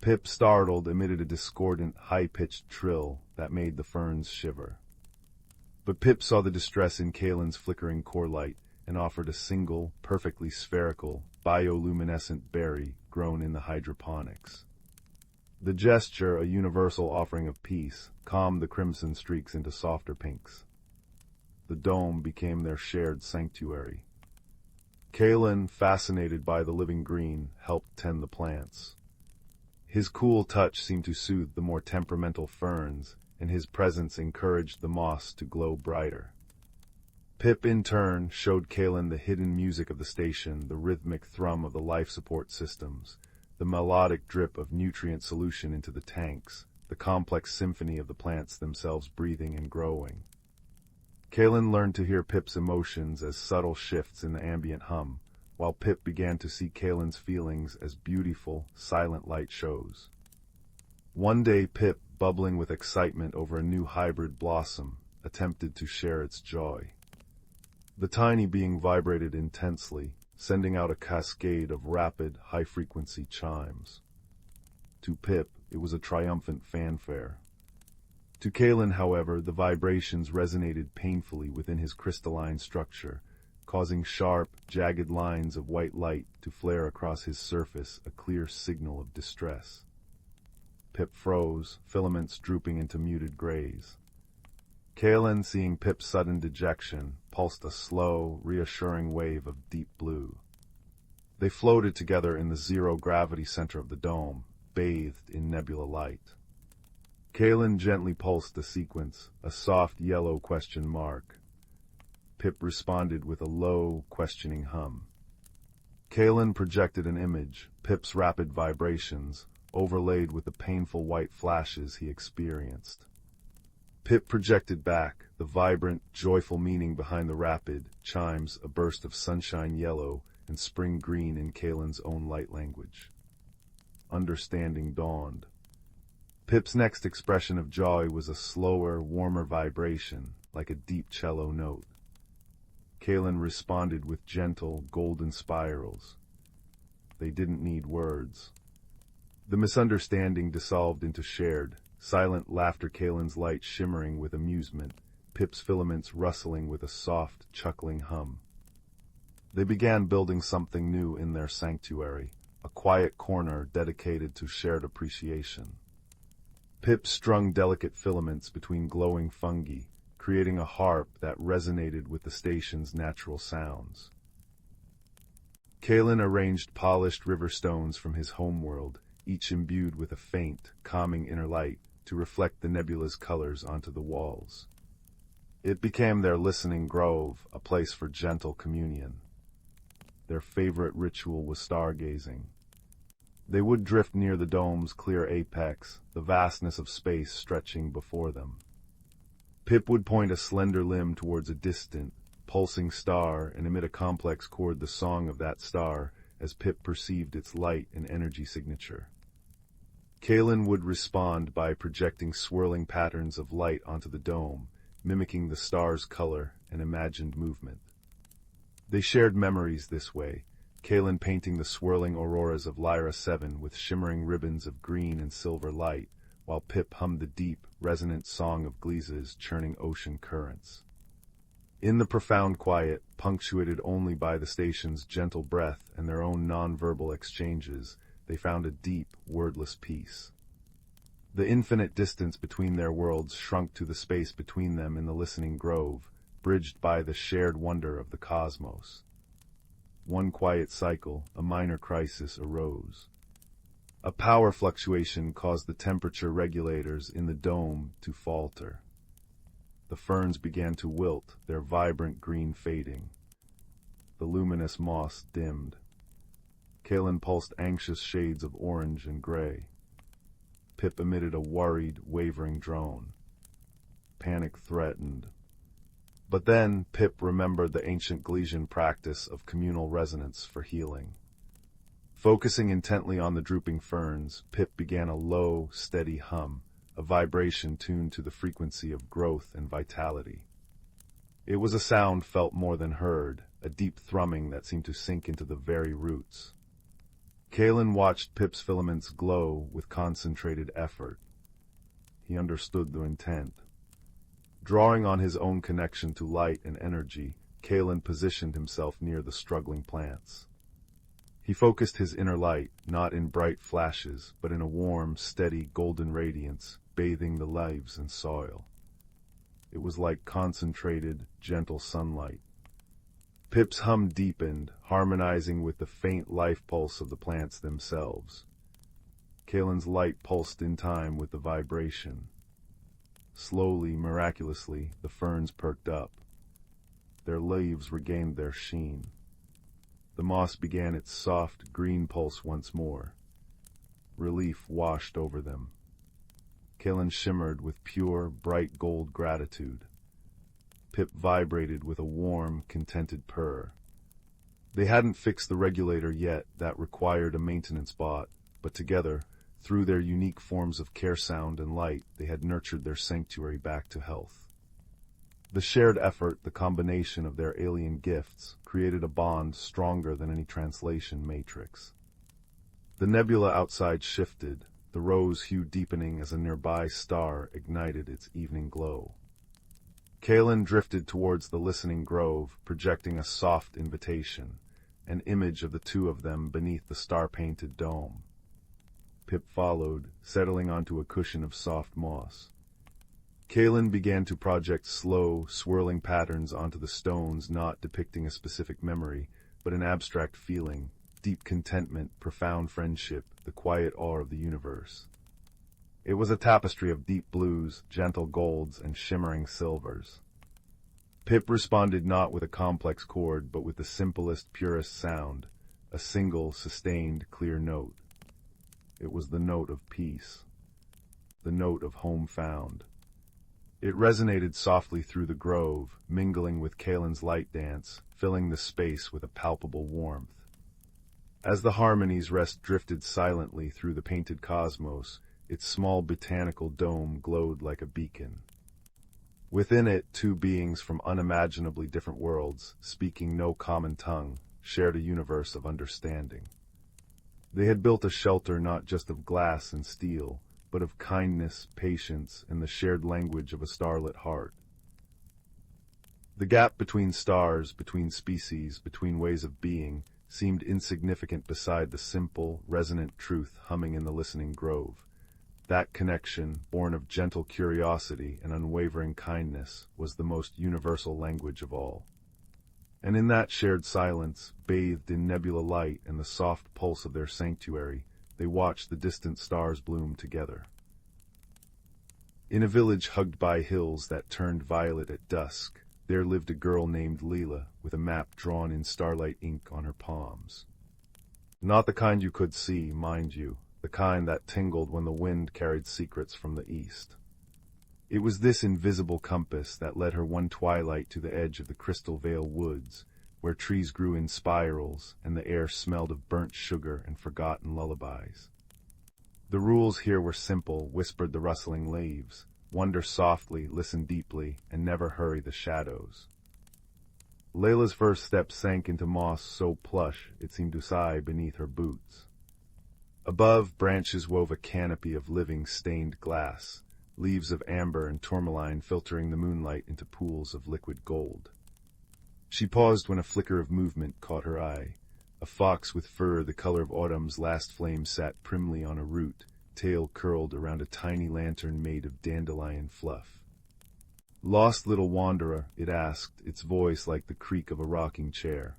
Pip, startled, emitted a discordant, high-pitched trill that made the ferns shiver. But Pip saw the distress in Kalen's flickering core light and offered a single, perfectly spherical, bioluminescent berry grown in the hydroponics. The gesture, a universal offering of peace, calmed the crimson streaks into softer pinks. The dome became their shared sanctuary. Kalen, fascinated by the living green, helped tend the plants. His cool touch seemed to soothe the more temperamental ferns, and his presence encouraged the moss to glow brighter. Pip, in turn, showed Kalen the hidden music of the station, the rhythmic thrum of the life support systems, the melodic drip of nutrient solution into the tanks, the complex symphony of the plants themselves breathing and growing. Kalen learned to hear Pip's emotions as subtle shifts in the ambient hum, while Pip began to see Kalen's feelings as beautiful, silent light shows. One day Pip, bubbling with excitement over a new hybrid blossom, attempted to share its joy. The tiny being vibrated intensely, sending out a cascade of rapid, high-frequency chimes. To Pip, it was a triumphant fanfare. To Kalen, however, the vibrations resonated painfully within his crystalline structure, causing sharp, jagged lines of white light to flare across his surface, a clear signal of distress. Pip froze, filaments drooping into muted grays. Kalen, seeing Pip's sudden dejection, pulsed a slow, reassuring wave of deep blue. They floated together in the zero-gravity center of the dome, bathed in nebula light. Kalen gently pulsed the sequence, a soft yellow question mark. Pip responded with a low, questioning hum. Kalen projected an image, Pip's rapid vibrations, overlaid with the painful white flashes he experienced. Pip projected back, the vibrant, joyful meaning behind the rapid chimes, a burst of sunshine yellow and spring green in Kalen's own light language. Understanding dawned. Pip's next expression of joy was a slower, warmer vibration, like a deep cello note. Kalen responded with gentle, golden spirals. They didn't need words. The misunderstanding dissolved into shared, silent laughter, Kalen's light shimmering with amusement, Pip's filaments rustling with a soft, chuckling hum. They began building something new in their sanctuary, a quiet corner dedicated to shared appreciation. Pip strung delicate filaments between glowing fungi, creating a harp that resonated with the station's natural sounds. Kalen arranged polished river stones from his homeworld, each imbued with a faint, calming inner light, to reflect the nebula's colors onto the walls. It became their listening grove, a place for gentle communion. Their favorite ritual was stargazing. They would drift near the dome's clear apex, the vastness of space stretching before them. Pip would point a slender limb towards a distant, pulsing star and emit a complex chord, the song of that star, as Pip perceived its light and energy signature. Kalen would respond by projecting swirling patterns of light onto the dome, mimicking the star's color and imagined movement. They shared memories this way, Kalen painting the swirling auroras of Lyra 7 with shimmering ribbons of green and silver light, while Pip hummed the deep, resonant song of Gleeza's churning ocean currents. In the profound quiet, punctuated only by the station's gentle breath and their own non-verbal exchanges, they found a deep, wordless peace. The infinite distance between their worlds shrunk to the space between them in the listening grove, bridged by the shared wonder of the cosmos. One quiet cycle, a minor crisis, arose. A power fluctuation caused the temperature regulators in the dome to falter. The ferns began to wilt, their vibrant green fading. The luminous moss dimmed. Kalen pulsed anxious shades of orange and gray. Pip emitted a worried, wavering drone. Panic threatened. But then Pip remembered the ancient Gleesian practice of communal resonance for healing. Focusing intently on the drooping ferns, Pip began a low, steady hum, a vibration tuned to the frequency of growth and vitality. It was a sound felt more than heard, a deep thrumming that seemed to sink into the very roots. Kalen watched Pip's filaments glow with concentrated effort. He understood the intent. Drawing on his own connection to light and energy, Kalen positioned himself near the struggling plants. He focused his inner light, not in bright flashes, but in a warm, steady, golden radiance, bathing the leaves and soil. It was like concentrated, gentle sunlight. Pip's hum deepened, harmonizing with the faint life pulse of the plants themselves. Kalen's light pulsed in time with the vibration. Slowly, miraculously, the ferns perked up. Their leaves regained their sheen. The moss began its soft, green pulse once more. Relief washed over them. Kalen shimmered with pure, bright gold gratitude. Pip vibrated with a warm, contented purr. They hadn't fixed the regulator yet, that required a maintenance bot, but together, through their unique forms of care sound and light, they had nurtured their sanctuary back to health. The shared effort, the combination of their alien gifts, created a bond stronger than any translation matrix. The nebula outside shifted, the rose hue deepening as a nearby star ignited its evening glow. Kalen drifted towards the listening grove, projecting a soft invitation, an image of the two of them beneath the star-painted dome. Pip followed, settling onto a cushion of soft moss. Kalen began to project slow, swirling patterns onto the stones, not depicting a specific memory, but an abstract feeling, deep contentment, profound friendship, the quiet awe of the universe. It was a tapestry of deep blues, gentle golds, and shimmering silvers. Pip responded not with a complex chord, but with the simplest, purest sound, a single, sustained, clear note. It was the note of peace, the note of home found. It resonated softly through the grove, mingling with Kalen's light dance, filling the space with a palpable warmth. As the harmony's rest drifted silently through the painted cosmos, its small botanical dome glowed like a beacon. Within it, two beings from unimaginably different worlds, speaking no common tongue, shared a universe of understanding. They had built a shelter not just of glass and steel, but of kindness, patience, and the shared language of a starlit heart. The gap between stars, between species, between ways of being, seemed insignificant beside the simple, resonant truth humming in the listening grove. That connection, born of gentle curiosity and unwavering kindness, was the most universal language of all. And in that shared silence, bathed in nebula light and the soft pulse of their sanctuary, they watched the distant stars bloom together. In a village hugged by hills that turned violet at dusk, there lived a girl named Leela, with a map drawn in starlight ink on her palms. Not the kind you could see, mind you, the kind that tingled when the wind carried secrets from the east. It was this invisible compass that led her one twilight to the edge of the Crystal Vale woods, where trees grew in spirals and the air smelled of burnt sugar and forgotten lullabies. The rules here were simple, whispered the rustling leaves. Wonder softly, listen deeply, and never hurry the shadows. Layla's first step sank into moss so plush it seemed to sigh beneath her boots. Above, branches wove a canopy of living stained glass, leaves of amber and tourmaline filtering the moonlight into pools of liquid gold. She paused when a flicker of movement caught her eye. A fox with fur the color of autumn's last flame sat primly on a root, tail curled around a tiny lantern made of dandelion fluff. "Lost little wanderer?" it asked, its voice like the creak of a rocking chair.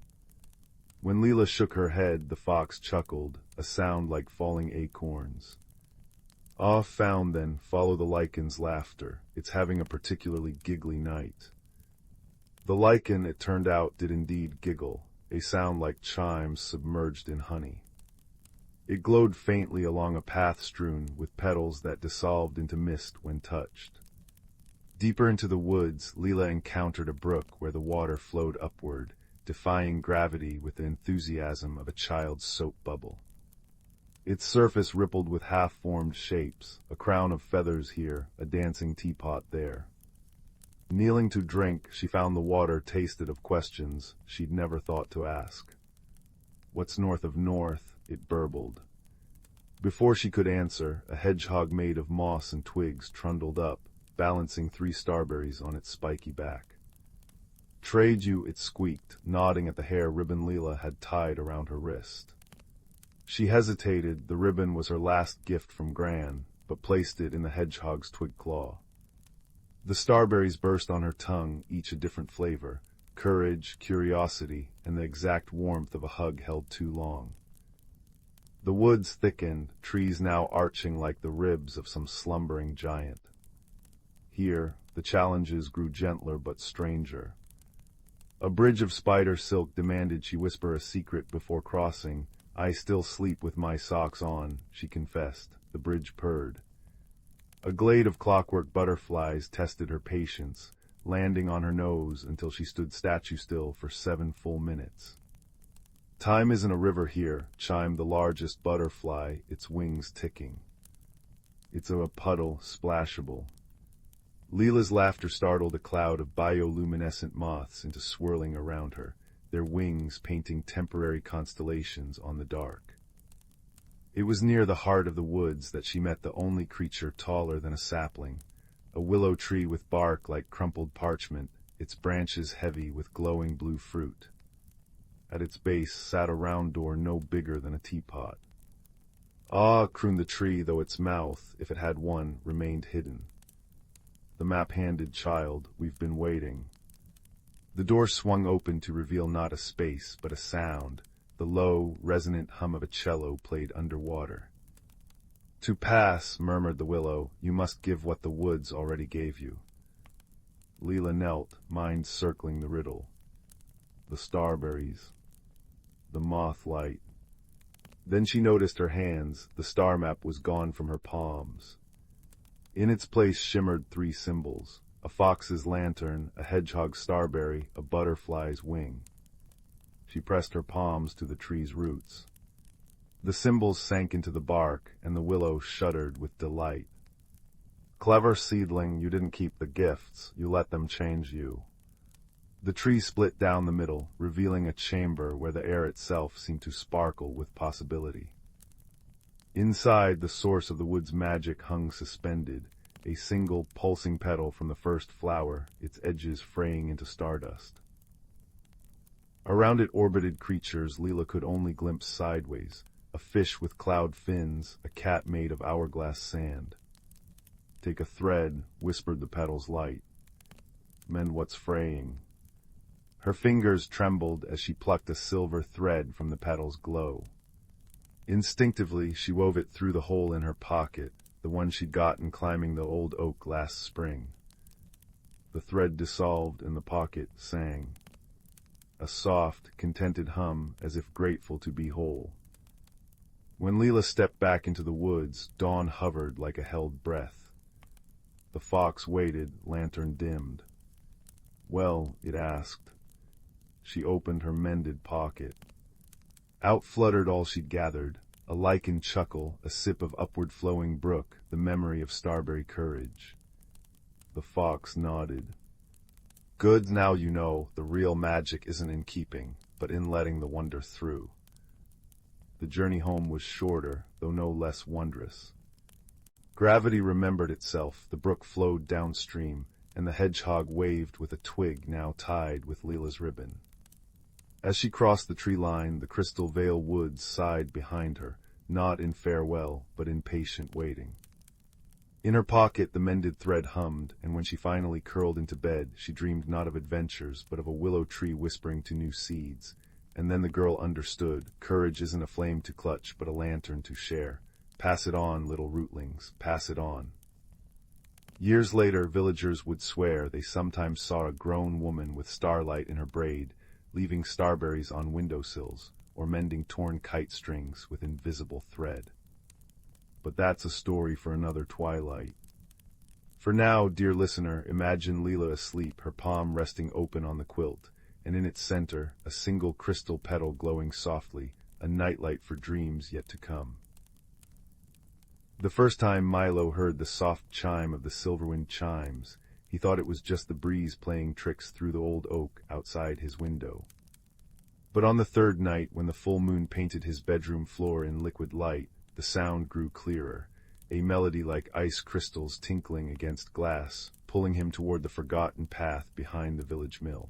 When Leela shook her head, the fox chuckled, a sound like falling acorns. "Ah, found then, follow the lichens' laughter. It's having a particularly giggly night." The lichen, it turned out, did indeed giggle, a sound like chimes submerged in honey. It glowed faintly along a path strewn with petals that dissolved into mist when touched. Deeper into the woods, Leela encountered a brook where the water flowed upward, defying gravity with the enthusiasm of a child's soap bubble. Its surface rippled with half-formed shapes, a crown of feathers here, a dancing teapot there. Kneeling to drink, she found the water tasted of questions she'd never thought to ask. "What's north of north?" it burbled. Before she could answer, a hedgehog made of moss and twigs trundled up, balancing 3 starberries on its spiky back. "Trade you," it squeaked, nodding at the hair ribbon Leela had tied around her wrist. She hesitated. The ribbon was her last gift from Gran, but placed it in the hedgehog's twig claw. The starberries burst on her tongue, each a different flavor: courage, curiosity, and the exact warmth of a hug held too long. The woods thickened, trees now arching like the ribs of some slumbering giant. Here, the challenges grew gentler but stranger. A bridge of spider silk demanded she whisper a secret before crossing. "I still sleep with my socks on," she confessed. The bridge purred. A glade of clockwork butterflies tested her patience, landing on her nose until she stood statue still for 7 full minutes. "Time isn't a river here," chimed the largest butterfly, its wings ticking. "It's a puddle, splashable." Leela's laughter startled a cloud of bioluminescent moths into swirling around her, their wings painting temporary constellations on the dark. It was near the heart of the woods that she met the only creature taller than a sapling, a willow tree with bark like crumpled parchment, its branches heavy with glowing blue fruit. At its base sat a round door no bigger than a teapot. "Ah," crooned the tree, though its mouth, if it had one, remained hidden. The map-handed child, "We've been waiting." The door swung open to reveal not a space, but a sound, the low, resonant hum of a cello played underwater. "To pass," murmured the willow, "you must give what the woods already gave you." Leela knelt, mind circling the riddle. The starberries. The moth light. Then she noticed her hands. The star map was gone from her palms. In its place shimmered 3 symbols: a fox's lantern, a hedgehog's starberry, a butterfly's wing. She pressed her palms to the tree's roots. The symbols sank into the bark, and the willow shuddered with delight. "Clever seedling, you didn't keep the gifts, you let them change you." The tree split down the middle, revealing a chamber where the air itself seemed to sparkle with possibility. Inside, the source of the wood's magic hung suspended, a single pulsing petal from the first flower, its edges fraying into stardust. Around it orbited creatures Leela could only glimpse sideways: a fish with cloud fins, a cat made of hourglass sand. "Take a thread," whispered the petal's light. "Mend what's fraying." Her fingers trembled as she plucked a silver thread from the petal's glow. Instinctively, she wove it through the hole in her pocket, the one she'd gotten climbing the old oak last spring. The thread dissolved and the pocket sang. A soft, contented hum, as if grateful to be whole. When Leela stepped back into the woods, dawn hovered like a held breath. The fox waited, lantern dimmed. "Well," it asked. She opened her mended pocket. Out fluttered all she'd gathered: a lichen chuckle, a sip of upward-flowing brook, the memory of starberry courage. The fox nodded. "Good, now you know, the real magic isn't in keeping, but in letting the wonder through." the journey home was shorter, though no less wondrous. Gravity remembered itself, the brook flowed downstream, and the hedgehog waved with a twig now tied with Leela's ribbon. As she crossed the tree line, the Crystal Vale woods sighed behind her, not in farewell, but in patient waiting. In her pocket the mended thread hummed, and when she finally curled into bed, she dreamed not of adventures, but of a willow tree whispering to new seeds. And then the girl understood, courage isn't a flame to clutch, but a lantern to share. Pass it on, little rootlings, pass it on. Years later, villagers would swear they sometimes saw a grown woman with starlight in her braid, leaving starberries on windowsills, or mending torn kite strings with invisible thread. But that's a story for another twilight. For now, dear listener, imagine Leela asleep, her palm resting open on the quilt, and in its center, a single crystal petal glowing softly, a nightlight for dreams yet to come. The first time Milo heard the soft chime of the silverwind chimes, he thought it was just the breeze playing tricks through the old oak outside his window. But on the third night, when the full moon painted his bedroom floor in liquid light, the sound grew clearer, a melody like ice crystals tinkling against glass, pulling him toward the forgotten path behind the village mill.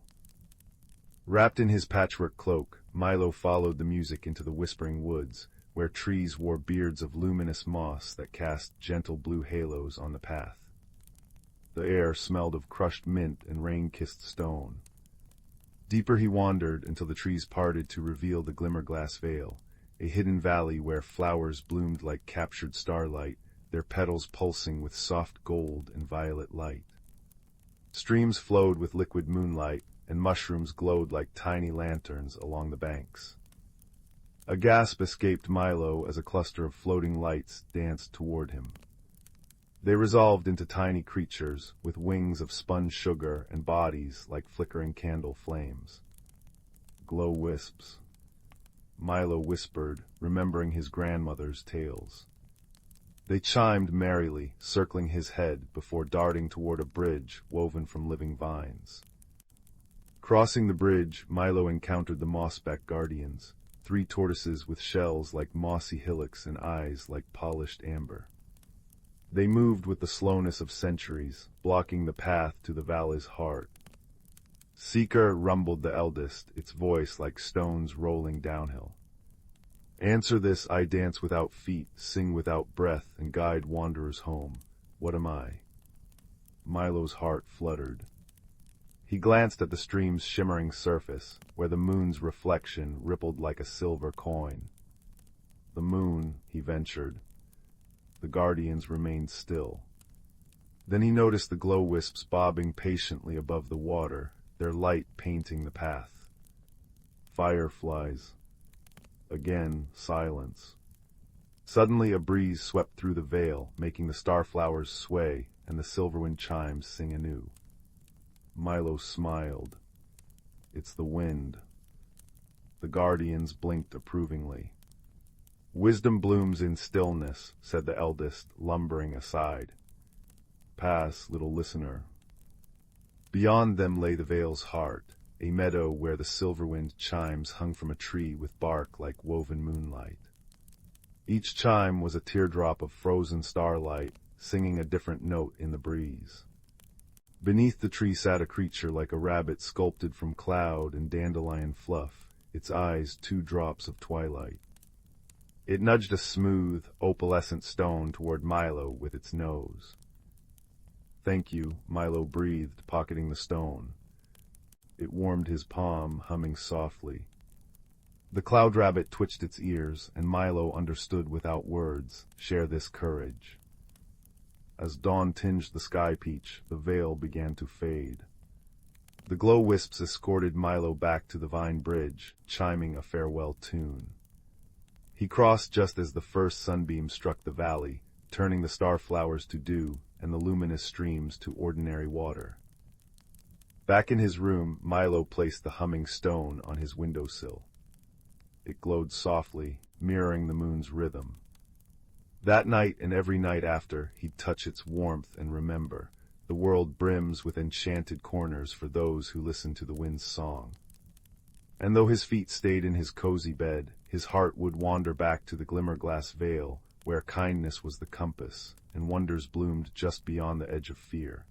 Wrapped in his patchwork cloak, Milo followed the music into the whispering woods, where trees wore beards of luminous moss that cast gentle blue halos on the path. The air smelled of crushed mint and rain-kissed stone. Deeper he wandered until the trees parted to reveal the glimmer-glass vale, a hidden valley where flowers bloomed like captured starlight, their petals pulsing with soft gold and violet light. Streams flowed with liquid moonlight, and mushrooms glowed like tiny lanterns along the banks. A gasp escaped Milo as a cluster of floating lights danced toward him. They resolved into tiny creatures, with wings of spun sugar and bodies like flickering candle flames. Glow wisps. Milo whispered, remembering his grandmother's tales. They chimed merrily, circling his head before darting toward a bridge woven from living vines. Crossing the bridge, Milo encountered the mossback guardians, 3 tortoises with shells like mossy hillocks and eyes like polished amber. They moved with the slowness of centuries, blocking the path to the valley's heart. Seeker, rumbled the eldest, its voice like stones rolling downhill. Answer this, I dance without feet, sing without breath, and guide wanderers home. What am I? Milo's heart fluttered. He glanced at the stream's shimmering surface, where the moon's reflection rippled like a silver coin. The moon, he ventured. The guardians remained still. Then he noticed the glow-wisps bobbing patiently above the water, their light painting the path. Fireflies. Again, silence. Suddenly a breeze swept through the vale, making the starflowers sway and the silverwind chimes sing anew. Milo smiled. It's the wind. The guardians blinked approvingly. Wisdom blooms in stillness, said the eldest, lumbering aside. Pass, little listener. Beyond them lay the vale's heart, a meadow where the silverwind chimes hung from a tree with bark like woven moonlight. Each chime was a teardrop of frozen starlight, singing a different note in the breeze. Beneath the tree sat a creature like a rabbit sculpted from cloud and dandelion fluff, its eyes 2 drops of twilight. It nudged a smooth, opalescent stone toward Milo with its nose. Thank you, Milo breathed, pocketing the stone. It warmed his palm, humming softly. The cloud rabbit twitched its ears, and Milo understood without words, share this courage. As dawn tinged the sky peach, the veil began to fade. The glow-wisps escorted Milo back to the vine bridge, chiming a farewell tune. He crossed just as the first sunbeam struck the valley, turning the starflowers to dew and the luminous streams to ordinary water. Back in his room, Milo placed the humming stone on his windowsill. It glowed softly, mirroring the moon's rhythm. That night and every night after, he'd touch its warmth and remember, the world brims with enchanted corners for those who listen to the wind's song. And though his feet stayed in his cozy bed, his heart would wander back to the glimmerglass vale, where kindness was the compass, and wonders bloomed just beyond the edge of fear.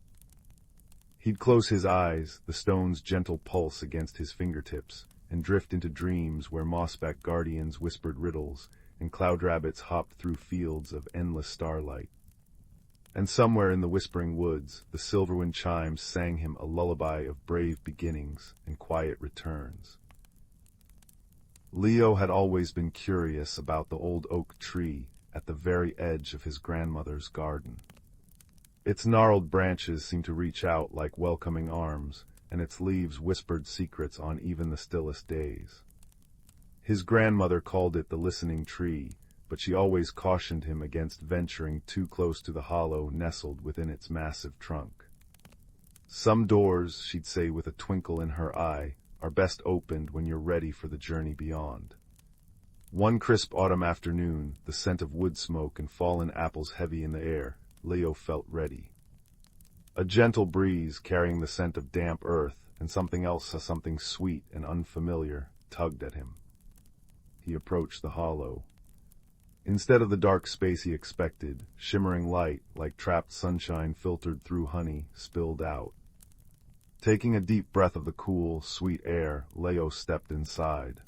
He'd close his eyes, the stone's gentle pulse against his fingertips, and drift into dreams where mossback guardians whispered riddles, and cloud rabbits hopped through fields of endless starlight. And somewhere in the whispering woods, the silverwind chimes sang him a lullaby of brave beginnings and quiet returns. Leo had always been curious about the old oak tree at the very edge of his grandmother's garden. Its gnarled branches seemed to reach out like welcoming arms, and its leaves whispered secrets on even the stillest days. His grandmother called it the listening tree, but she always cautioned him against venturing too close to the hollow nestled within its massive trunk. Some doors, she'd say with a twinkle in her eye, are best opened when you're ready for the journey beyond. One crisp autumn afternoon, the scent of wood smoke and fallen apples heavy in the air, Leo felt ready. A gentle breeze carrying the scent of damp earth and something sweet and unfamiliar, tugged at him. He approached the hollow. Instead of the dark space he expected, shimmering light, like trapped sunshine filtered through honey, spilled out. Taking a deep breath of the cool, sweet air, Leo stepped inside.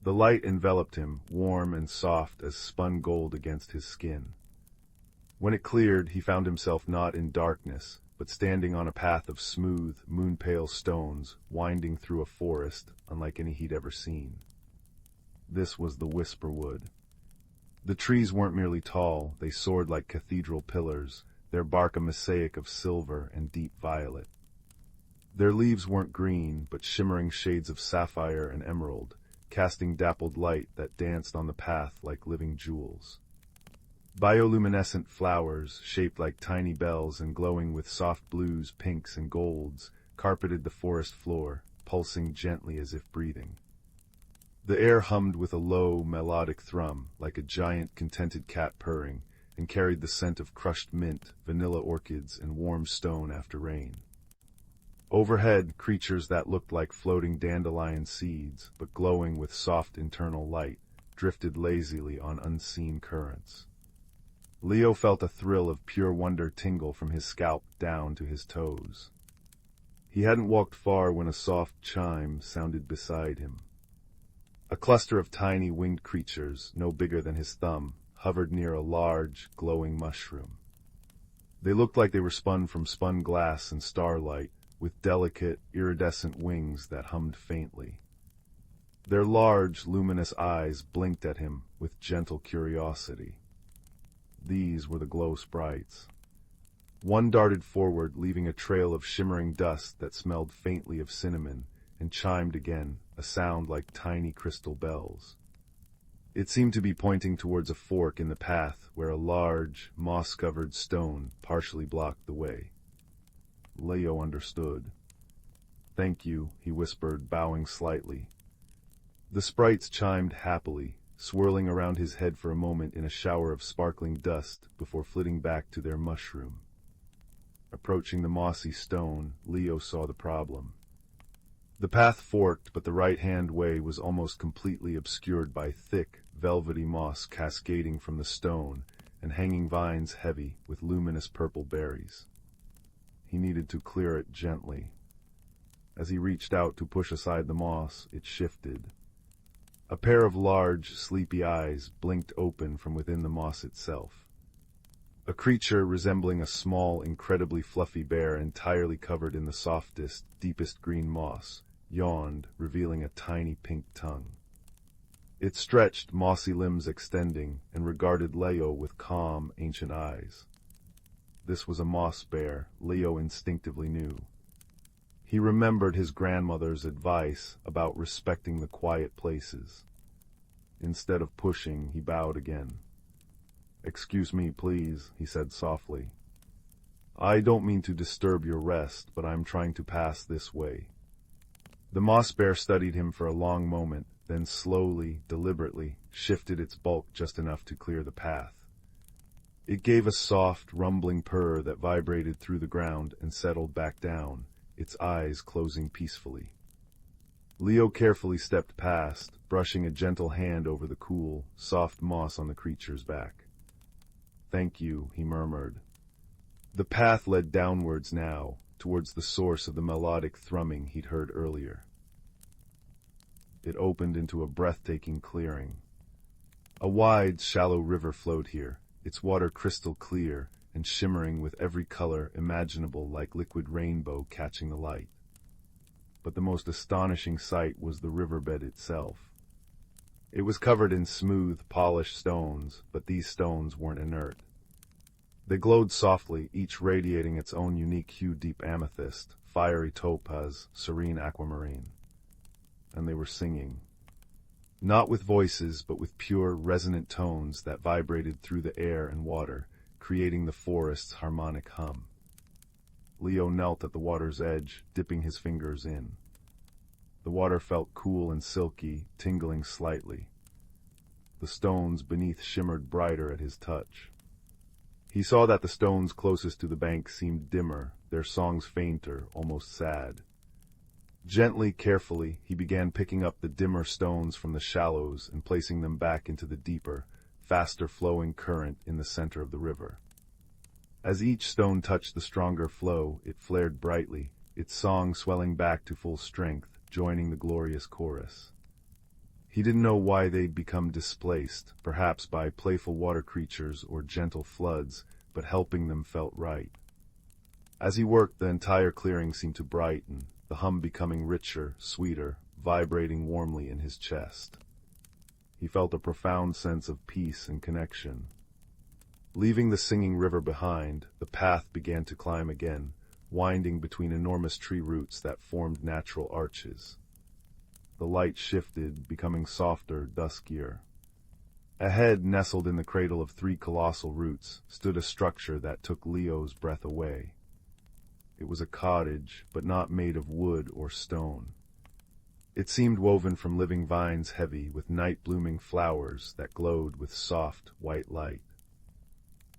The light enveloped him, warm and soft as spun gold against his skin. When it cleared, he found himself not in darkness, but standing on a path of smooth, moon-pale stones, winding through a forest unlike any he'd ever seen. This was the Whisperwood. The trees weren't merely tall, they soared like cathedral pillars, their bark a mosaic of silver and deep violet. Their leaves weren't green, but shimmering shades of sapphire and emerald, casting dappled light that danced on the path like living jewels. Bioluminescent flowers, shaped like tiny bells and glowing with soft blues, pinks, and golds, carpeted the forest floor, pulsing gently as if breathing. The air hummed with a low, melodic thrum, like a giant, contented cat purring, and carried the scent of crushed mint, vanilla orchids, and warm stone after rain. Overhead, creatures that looked like floating dandelion seeds, but glowing with soft internal light, drifted lazily on unseen currents. Leo felt a thrill of pure wonder tingle from his scalp down to his toes. He hadn't walked far when a soft chime sounded beside him. A cluster of tiny winged creatures, no bigger than his thumb, hovered near a large, glowing mushroom. They looked like they were spun from spun glass and starlight, with delicate, iridescent wings that hummed faintly. Their large, luminous eyes blinked at him with gentle curiosity. These were the glow sprites. One darted forward, leaving a trail of shimmering dust that smelled faintly of cinnamon, and chimed again, a sound like tiny crystal bells. It seemed to be pointing towards a fork in the path where a large, moss-covered stone partially blocked the way. Leo understood. "Thank you," he whispered, bowing slightly. The sprites chimed happily, swirling around his head for a moment in a shower of sparkling dust before flitting back to their mushroom. Approaching the mossy stone, Leo saw the problem. The path forked, but the right-hand way was almost completely obscured by thick, velvety moss cascading from the stone and hanging vines heavy with luminous purple berries. He needed to clear it gently. As he reached out to push aside the moss, it shifted. A pair of large, sleepy eyes blinked open from within the moss itself. A creature resembling a small, incredibly fluffy bear entirely covered in the softest, deepest green moss, yawned, revealing a tiny pink tongue. It stretched, mossy limbs extending, and regarded Leo with calm, ancient eyes. This was a moss bear, Leo instinctively knew. He remembered his grandmother's advice about respecting the quiet places. Instead of pushing, he bowed again. "Excuse me, please," he said softly. "I don't mean to disturb your rest, but I'm trying to pass this way." The moss bear studied him for a long moment, then slowly, deliberately, shifted its bulk just enough to clear the path. It gave a soft, rumbling purr that vibrated through the ground and settled back down, its eyes closing peacefully. Leo carefully stepped past, brushing a gentle hand over the cool, soft moss on the creature's back. "Thank you," he murmured. The path led downwards now, towards the source of the melodic thrumming he'd heard earlier. It opened into a breathtaking clearing. A wide, shallow river flowed here, its water crystal clear and shimmering with every color imaginable like liquid rainbow catching the light. But the most astonishing sight was the riverbed itself. It was covered in smooth, polished stones, but these stones weren't inert. They glowed softly, each radiating its own unique hue: deep amethyst, fiery topaz, serene aquamarine. And they were singing. Not with voices, but with pure, resonant tones that vibrated through the air and water, creating the forest's harmonic hum. Leo knelt at the water's edge, dipping his fingers in. The water felt cool and silky, tingling slightly. The stones beneath shimmered brighter at his touch. He saw that the stones closest to the bank seemed dimmer, their songs fainter, almost sad. Gently, carefully, he began picking up the dimmer stones from the shallows and placing them back into the deeper, faster-flowing current in the center of the river. As each stone touched the stronger flow, it flared brightly, its song swelling back to full strength, joining the glorious chorus. He didn't know why they'd become displaced, perhaps by playful water creatures or gentle floods, but helping them felt right. As he worked, the entire clearing seemed to brighten, the hum becoming richer, sweeter, vibrating warmly in his chest. He felt a profound sense of peace and connection. Leaving the singing river behind, the path began to climb again, winding between enormous tree roots that formed natural arches. The light shifted, becoming softer, duskier. Ahead, nestled in the cradle of three colossal roots, stood a structure that took Leo's breath away. It was a cottage, but not made of wood or stone. It seemed woven from living vines heavy with night-blooming flowers that glowed with soft, white light.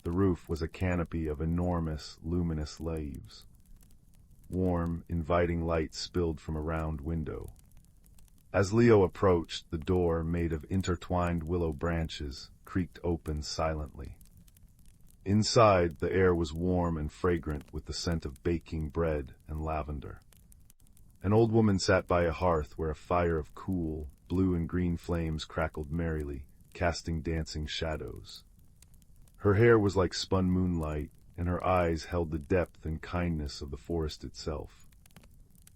The roof was a canopy of enormous, luminous leaves. Warm, inviting light spilled from a round window. As Leo approached, the door, made of intertwined willow branches, creaked open silently. Inside, the air was warm and fragrant with the scent of baking bread and lavender. An old woman sat by a hearth where a fire of cool, blue and green flames crackled merrily, casting dancing shadows. Her hair was like spun moonlight, and her eyes held the depth and kindness of the forest itself.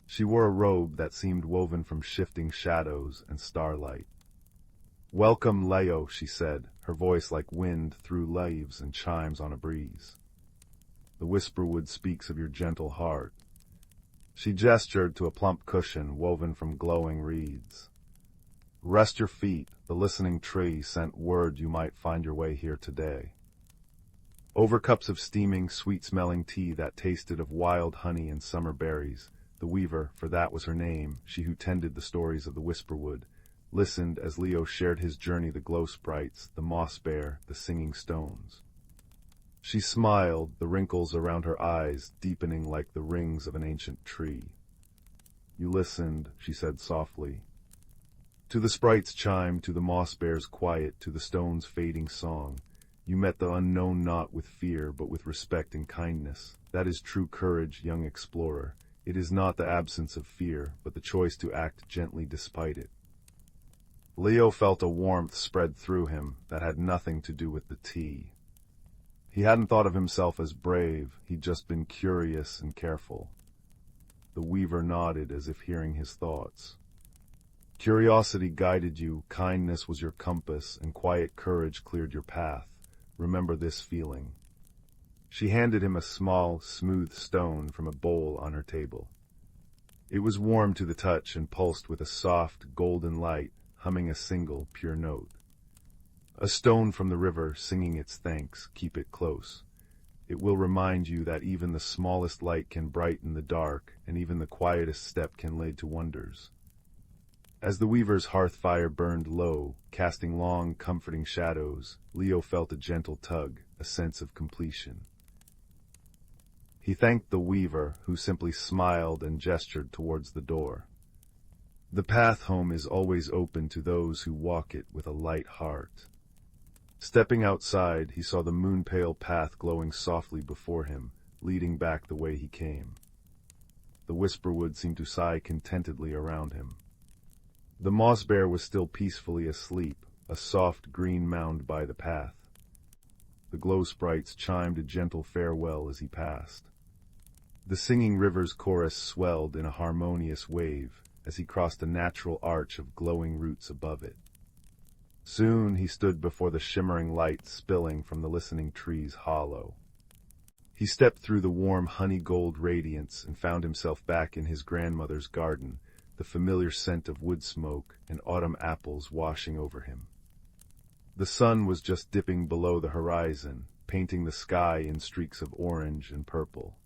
She wore a robe that seemed woven from shifting shadows and starlight. "Welcome, Leo," she said, her voice like wind through leaves and chimes on a breeze. "The whisperwood speaks of your gentle heart." She gestured to a plump cushion woven from glowing reeds. "Rest your feet, the listening tree sent word you might find your way here today." Over cups of steaming, sweet-smelling tea that tasted of wild honey and summer berries, the weaver, for that was her name, she who tended the stories of the whisperwood, listened as Leo shared his journey: the glow sprites, the moss bear, the singing stones. She smiled, the wrinkles around her eyes deepening like the rings of an ancient tree. "You listened," she said softly. "To the sprite's chime, to the moss bear's quiet, to the stone's fading song. You met the unknown not with fear, but with respect and kindness. That is true courage, young explorer. It is not the absence of fear, but the choice to act gently despite it." Leo felt a warmth spread through him that had nothing to do with the tea. He hadn't thought of himself as brave, he'd just been curious and careful. The weaver nodded as if hearing his thoughts. "Curiosity guided you, kindness was your compass, and quiet courage cleared your path. Remember this feeling." She handed him a small, smooth stone from a bowl on her table. It was warm to the touch and pulsed with a soft, golden light, humming a single, pure note. "A stone from the river, singing its thanks. Keep it close. It will remind you that even the smallest light can brighten the dark, and even the quietest step can lead to wonders." As the weaver's hearth fire burned low, casting long, comforting shadows, Leo felt a gentle tug, a sense of completion. He thanked the weaver, who simply smiled and gestured towards the door. The path home is always open to those who walk it with a light heart. Stepping outside, he saw the moon-pale path glowing softly before him, leading back the way he came. The whisperwood seemed to sigh contentedly around him. The moss bear was still peacefully asleep, a soft green mound by the path. The glow sprites chimed a gentle farewell as he passed. The singing river's chorus swelled in a harmonious wave as he crossed a natural arch of glowing roots above it. Soon he stood before the shimmering light spilling from the listening tree's hollow. He stepped through the warm honey-gold radiance and found himself back in his grandmother's garden, the familiar scent of wood smoke and autumn apples washing over him. The sun was just dipping below the horizon, painting the sky in streaks of orange and purple.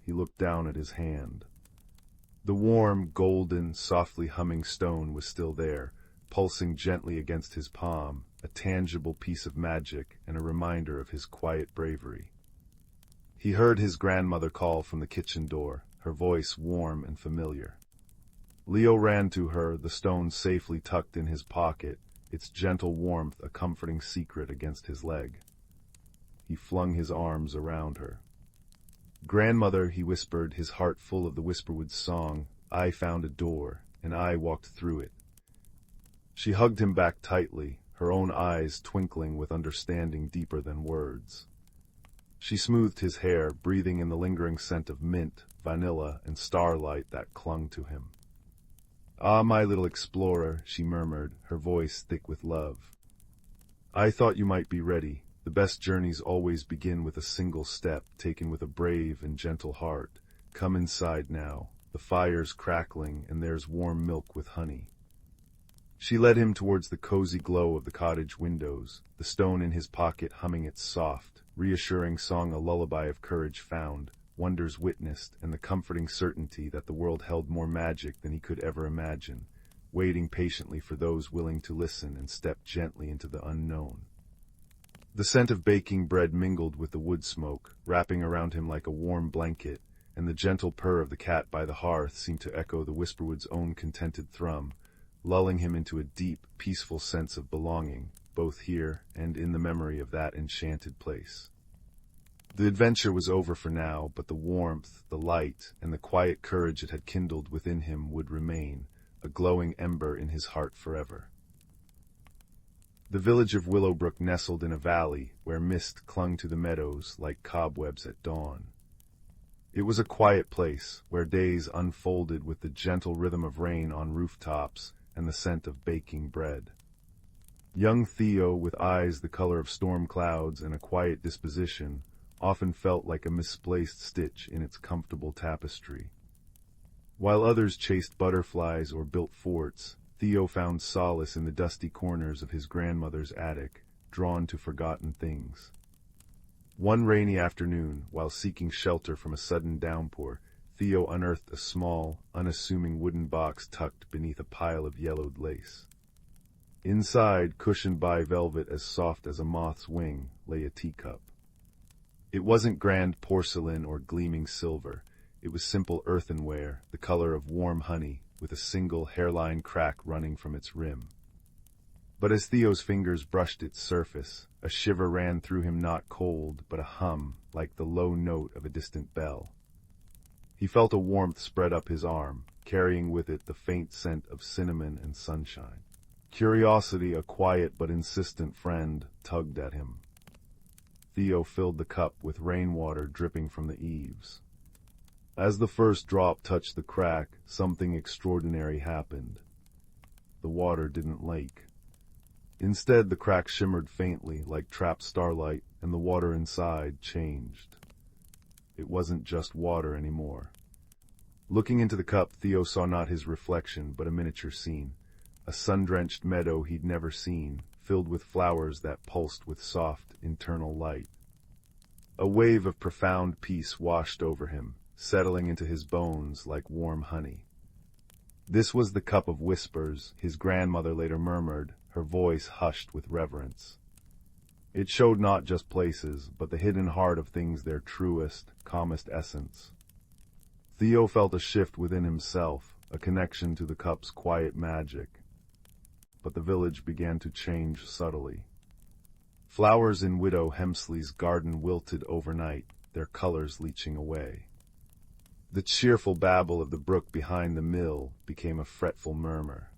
He looked down at his hand. The warm, golden, softly humming stone was still there, pulsing gently against his palm, a tangible piece of magic and a reminder of his quiet bravery. He heard his grandmother call from the kitchen door, her voice warm and familiar. Leo ran to her, the stone safely tucked in his pocket, its gentle warmth a comforting secret against his leg. He flung his arms around her. "Grandmother," he whispered, his heart full of the whisperwood's song, "I found a door, and I walked through it." She hugged him back tightly, her own eyes twinkling with understanding deeper than words. She smoothed his hair, breathing in the lingering scent of mint, vanilla, and starlight that clung to him. "Ah, my little explorer," she murmured, her voice thick with love. "I thought you might be ready. The best journeys always begin with a single step, taken with a brave and gentle heart. Come inside now. The fire's crackling, and there's warm milk with honey." She led him towards the cozy glow of the cottage windows, the stone in his pocket humming its soft, reassuring song, a lullaby of courage found, wonders witnessed, and the comforting certainty that the world held more magic than he could ever imagine, waiting patiently for those willing to listen and step gently into the unknown. The scent of baking bread mingled with the wood smoke, wrapping around him like a warm blanket, and the gentle purr of the cat by the hearth seemed to echo the whisperwood's own contented thrum, lulling him into a deep, peaceful sense of belonging, both here and in the memory of that enchanted place. The adventure was over for now, but the warmth, the light, and the quiet courage it had kindled within him would remain, a glowing ember in his heart forever. The village of Willowbrook nestled in a valley where mist clung to the meadows like cobwebs at dawn. It was a quiet place where days unfolded with the gentle rhythm of rain on rooftops and the scent of baking bread. Young Theo, with eyes the color of storm clouds and a quiet disposition, often felt like a misplaced stitch in its comfortable tapestry. While others chased butterflies or built forts, Theo found solace in the dusty corners of his grandmother's attic, drawn to forgotten things. One rainy afternoon, while seeking shelter from a sudden downpour, Theo unearthed a small, unassuming wooden box tucked beneath a pile of yellowed lace. Inside, cushioned by velvet as soft as a moth's wing, lay a teacup. It wasn't grand porcelain or gleaming silver. It was simple earthenware, the color of warm honey, with a single hairline crack running from its rim. But as Theo's fingers brushed its surface, a shiver ran through him, not cold, but a hum, like the low note of a distant bell. He felt a warmth spread up his arm, carrying with it the faint scent of cinnamon and sunshine. Curiosity, a quiet but insistent friend, tugged at him. Theo filled the cup with rainwater dripping from the eaves. As the first drop touched the crack, something extraordinary happened. The water didn't leak. Instead, the crack shimmered faintly, like trapped starlight, and the water inside changed. It wasn't just water anymore. Looking into the cup, Theo saw not his reflection, but a miniature scene. A sun-drenched meadow he'd never seen, filled with flowers that pulsed with soft, internal light. A wave of profound peace washed over him, settling into his bones like warm honey. This was the cup of whispers, his grandmother later murmured, her voice hushed with reverence. It showed not just places, but the hidden heart of things, their truest, calmest essence. Theo felt a shift within himself, a connection to the cup's quiet magic. But the village began to change subtly. Flowers in Widow Hemsley's garden wilted overnight, their colors leaching away. The cheerful babble of the brook behind the mill became a fretful murmur.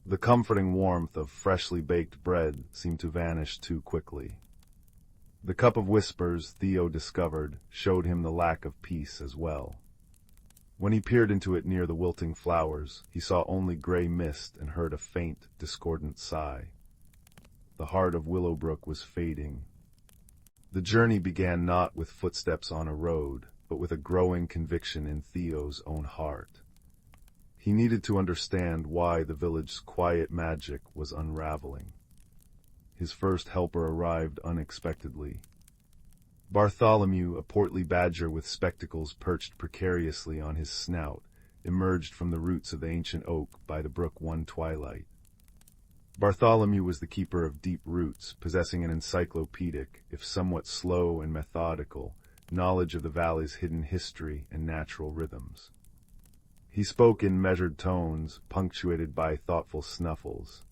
The comforting warmth of freshly baked bread seemed to vanish too quickly. The cup of whispers, Theo discovered, showed him the lack of peace as well. When he peered into it near the wilting flowers, he saw only gray mist and heard a faint, discordant sigh. The heart of Willowbrook was fading. The journey began not with footsteps on a road, but with a growing conviction in Theo's own heart. He needed to understand why the village's quiet magic was unraveling. His first helper arrived unexpectedly. Bartholomew, a portly badger with spectacles perched precariously on his snout, emerged from the roots of the ancient oak by the brook one twilight. Bartholomew was the keeper of deep roots, possessing an encyclopedic, if somewhat slow and methodical, knowledge of the valley's hidden history and natural rhythms. He spoke in measured tones, punctuated by thoughtful snuffles.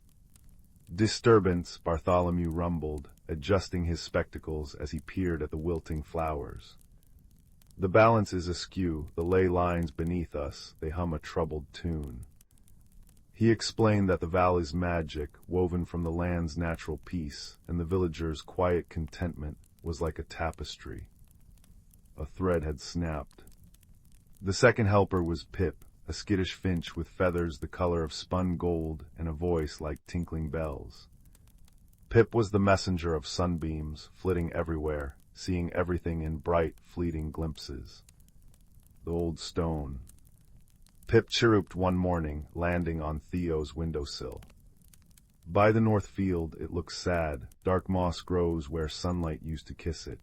Disturbance, Bartholomew rumbled, adjusting his spectacles as he peered at the wilting flowers. The balance is askew, the ley lines beneath us, they hum a troubled tune. He explained that the valley's magic, woven from the land's natural peace, and the villagers' quiet contentment, was like a tapestry. A thread had snapped. The second helper was Pip, a skittish finch with feathers the color of spun gold and a voice like tinkling bells. Pip was the messenger of sunbeams, flitting everywhere, seeing everything in bright, fleeting glimpses. The old stone. Pip chirruped one morning, landing on Theo's windowsill. By the north field it looks sad, dark moss grows where sunlight used to kiss it.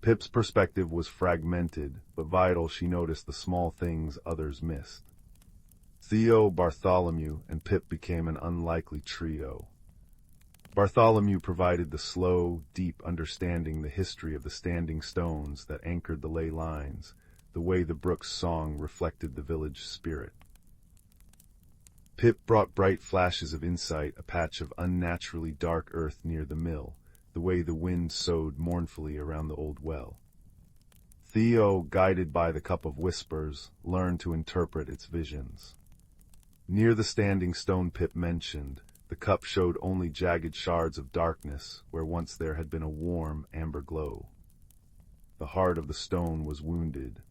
Pip's perspective was fragmented, but vital. She noticed the small things others missed. Theo, Bartholomew, and Pip became an unlikely trio. Bartholomew provided the slow, deep understanding, the history of the standing stones that anchored the ley lines, the way the brook's song reflected the village spirit. Pip brought bright flashes of insight, a patch of unnaturally dark earth near the mill, the way the wind soughed mournfully around the old well. Theo, guided by the cup of whispers, learned to interpret its visions. Near the standing stone Pip mentioned, the cup showed only jagged shards of darkness where once there had been a warm, amber glow. The heart of the stone was wounded.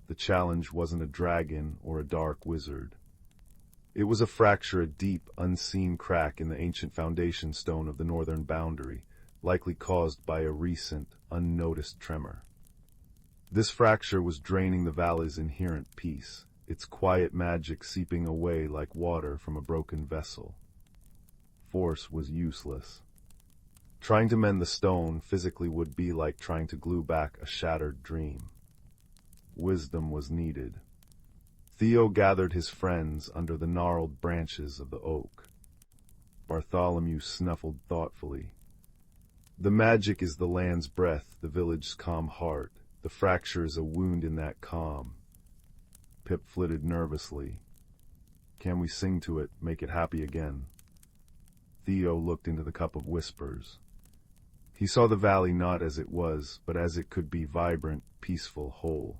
The challenge wasn't a dragon or a dark wizard. It was a fracture, a deep, unseen crack in the ancient foundation stone of the northern boundary, likely caused by a recent, unnoticed tremor. This fracture was draining the valley's inherent peace, its quiet magic seeping away like water from a broken vessel. Force was useless. Trying to mend the stone physically would be like trying to glue back a shattered dream. Wisdom was needed. Theo gathered his friends under the gnarled branches of the oak. Bartholomew snuffled thoughtfully. The magic is the land's breath, the village's calm heart. The fracture is a wound in that calm. Pip flitted nervously. Can we sing to it, make it happy again? Theo looked into the cup of whispers. He saw the valley not as it was, but as it could be, vibrant, peaceful, whole.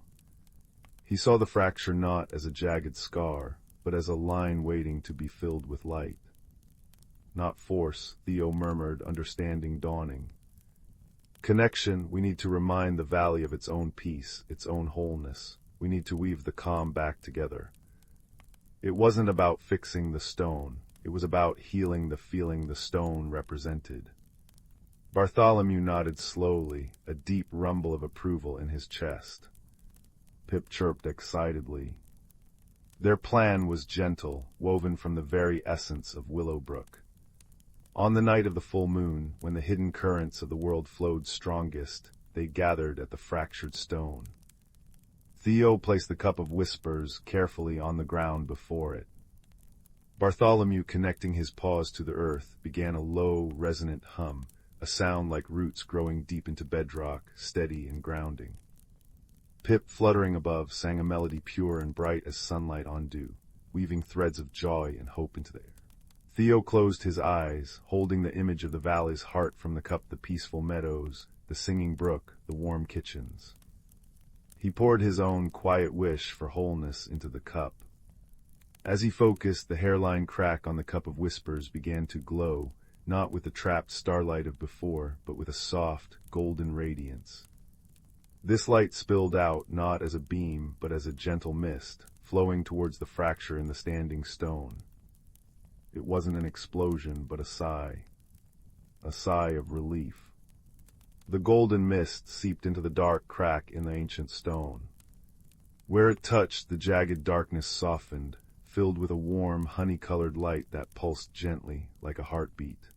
He saw the fracture not as a jagged scar, but as a line waiting to be filled with light. Not force, Theo murmured, understanding dawning. Connection, we need to remind the valley of its own peace, its own wholeness. We need to weave the calm back together. It wasn't about fixing the stone. It was about healing the feeling the stone represented. Bartholomew nodded slowly, a deep rumble of approval in his chest. Pip chirped excitedly. Their plan was gentle, woven from the very essence of Willowbrook. On the night of the full moon, when the hidden currents of the world flowed strongest, they gathered at the fractured stone. Theo placed the cup of whispers carefully on the ground before it. Bartholomew, connecting his paws to the earth, began a low, resonant hum, a sound like roots growing deep into bedrock, steady and grounding. Pip, fluttering above, sang a melody pure and bright as sunlight on dew, weaving threads of joy and hope into the air. Theo closed his eyes, holding the image of the valley's heart from the cup, the peaceful meadows, the singing brook, the warm kitchens. He poured his own quiet wish for wholeness into the cup. As he focused, the hairline crack on the cup of whispers began to glow, not with the trapped starlight of before, but with a soft, golden radiance. This light spilled out not as a beam, but as a gentle mist, flowing towards the fracture in the standing stone. It wasn't an explosion, but a sigh of relief. The golden mist seeped into the dark crack in the ancient stone. Where it touched, the jagged darkness softened, filled with a warm, honey-colored light that pulsed gently, like a heartbeat.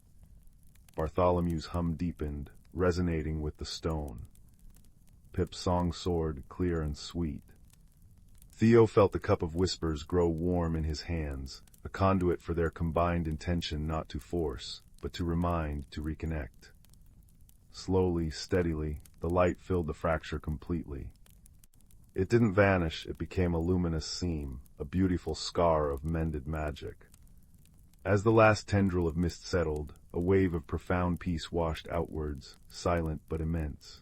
Bartholomew's hum deepened, resonating with the stone. Pip's song soared, clear and sweet. Theo felt the cup of whispers grow warm in his hands, a conduit for their combined intention not to force, but to remind, to reconnect. Slowly, steadily, the light filled the fracture completely. It didn't vanish, it became a luminous seam, a beautiful scar of mended magic. As the last tendril of mist settled, a wave of profound peace washed outwards, silent but immense.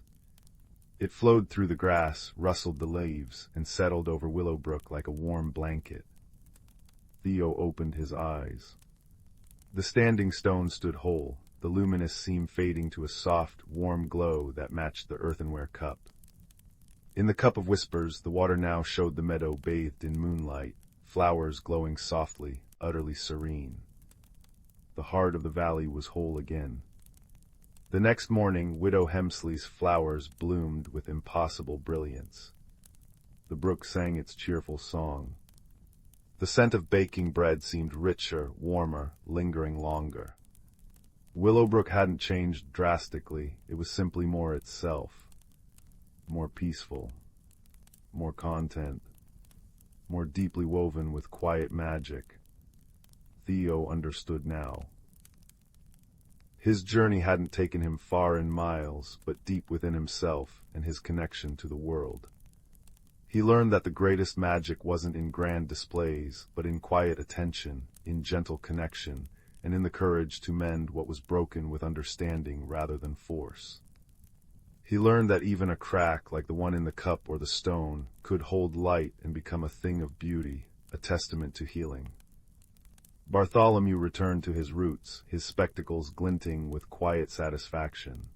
It flowed through the grass, rustled the leaves, and settled over Willowbrook like a warm blanket. Theo opened his eyes. The standing stone stood whole, the luminous seam fading to a soft, warm glow that matched the earthenware cup. In the cup of whispers, the water now showed the meadow bathed in moonlight, flowers glowing softly, utterly serene. The heart of the valley was whole again. The next morning, Widow Hemsley's flowers bloomed with impossible brilliance. The brook sang its cheerful song. The scent of baking bread seemed richer, warmer, lingering longer. Willowbrook hadn't changed drastically, it was simply more itself. More peaceful, more content, more deeply woven with quiet magic. Theo understood now. His journey hadn't taken him far in miles, but deep within himself and his connection to the world. He learned that the greatest magic wasn't in grand displays, but in quiet attention, in gentle connection, and in the courage to mend what was broken with understanding rather than force. He learned that even a crack like the one in the cup or the stone could hold light and become a thing of beauty, a testament to healing. Bartholomew returned to his roots, his spectacles glinting with quiet satisfaction.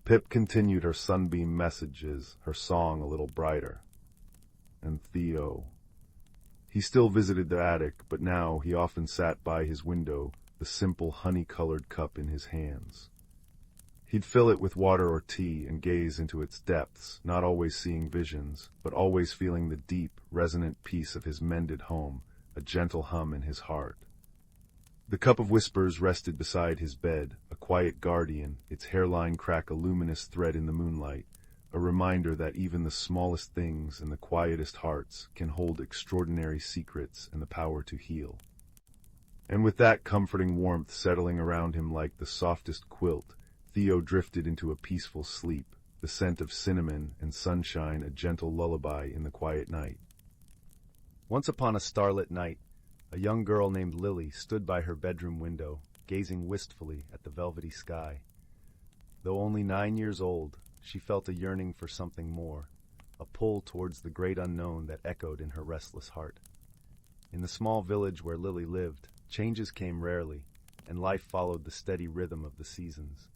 Pip continued her sunbeam messages, her song a little brighter. And Theo. He still visited the attic, but now he often sat by his window, the simple honey-colored cup in his hands. He'd fill it with water or tea and gaze into its depths, not always seeing visions, but always feeling the deep, resonant peace of his mended home, a gentle hum in his heart. The cup of whispers rested beside his bed, a quiet guardian, its hairline crack a luminous thread in the moonlight, a reminder that even the smallest things and the quietest hearts can hold extraordinary secrets and the power to heal. And with that comforting warmth settling around him like the softest quilt, Theo drifted into a peaceful sleep, the scent of cinnamon and sunshine a gentle lullaby in the quiet night. Once upon a starlit night, a young girl named Lily stood by her bedroom window, gazing wistfully at the velvety sky. Though only 9 years old, she felt a yearning for something more, a pull towards the great unknown that echoed in her restless heart. In the small village where Lily lived, changes came rarely, and life followed the steady rhythm of the seasons.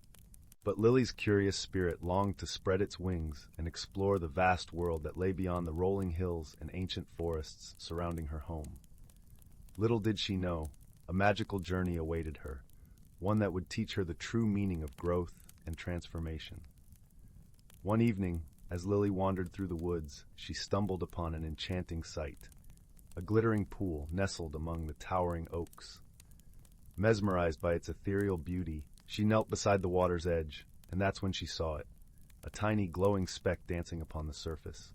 But Lily's curious spirit longed to spread its wings and explore the vast world that lay beyond the rolling hills and ancient forests surrounding her home. Little did she know, a magical journey awaited her, one that would teach her the true meaning of growth and transformation. One evening, as Lily wandered through the woods, she stumbled upon an enchanting sight, a glittering pool nestled among the towering oaks. Mesmerized by its ethereal beauty, she knelt beside the water's edge, and that's when she saw it, a tiny glowing speck dancing upon the surface.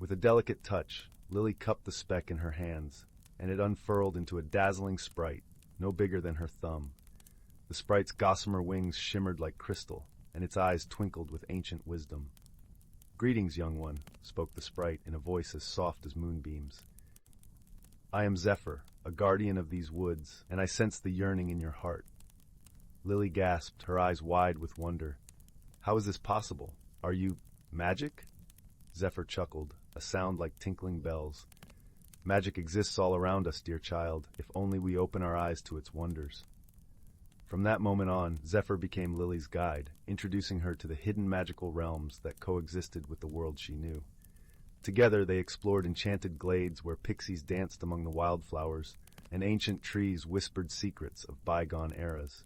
With a delicate touch, Lily cupped the speck in her hands, and it unfurled into a dazzling sprite, no bigger than her thumb. The sprite's gossamer wings shimmered like crystal, and its eyes twinkled with ancient wisdom. "Greetings, young one," spoke the sprite in a voice as soft as moonbeams. "I am Zephyr, a guardian of these woods, and I sense the yearning in your heart." Lily gasped, her eyes wide with wonder. "How is this possible? Are you magic?" Zephyr chuckled, a sound like tinkling bells. "Magic exists all around us, dear child, if only we open our eyes to its wonders." From that moment on, Zephyr became Lily's guide, introducing her to the hidden magical realms that coexisted with the world she knew. Together they explored enchanted glades where pixies danced among the wildflowers, and ancient trees whispered secrets of bygone eras.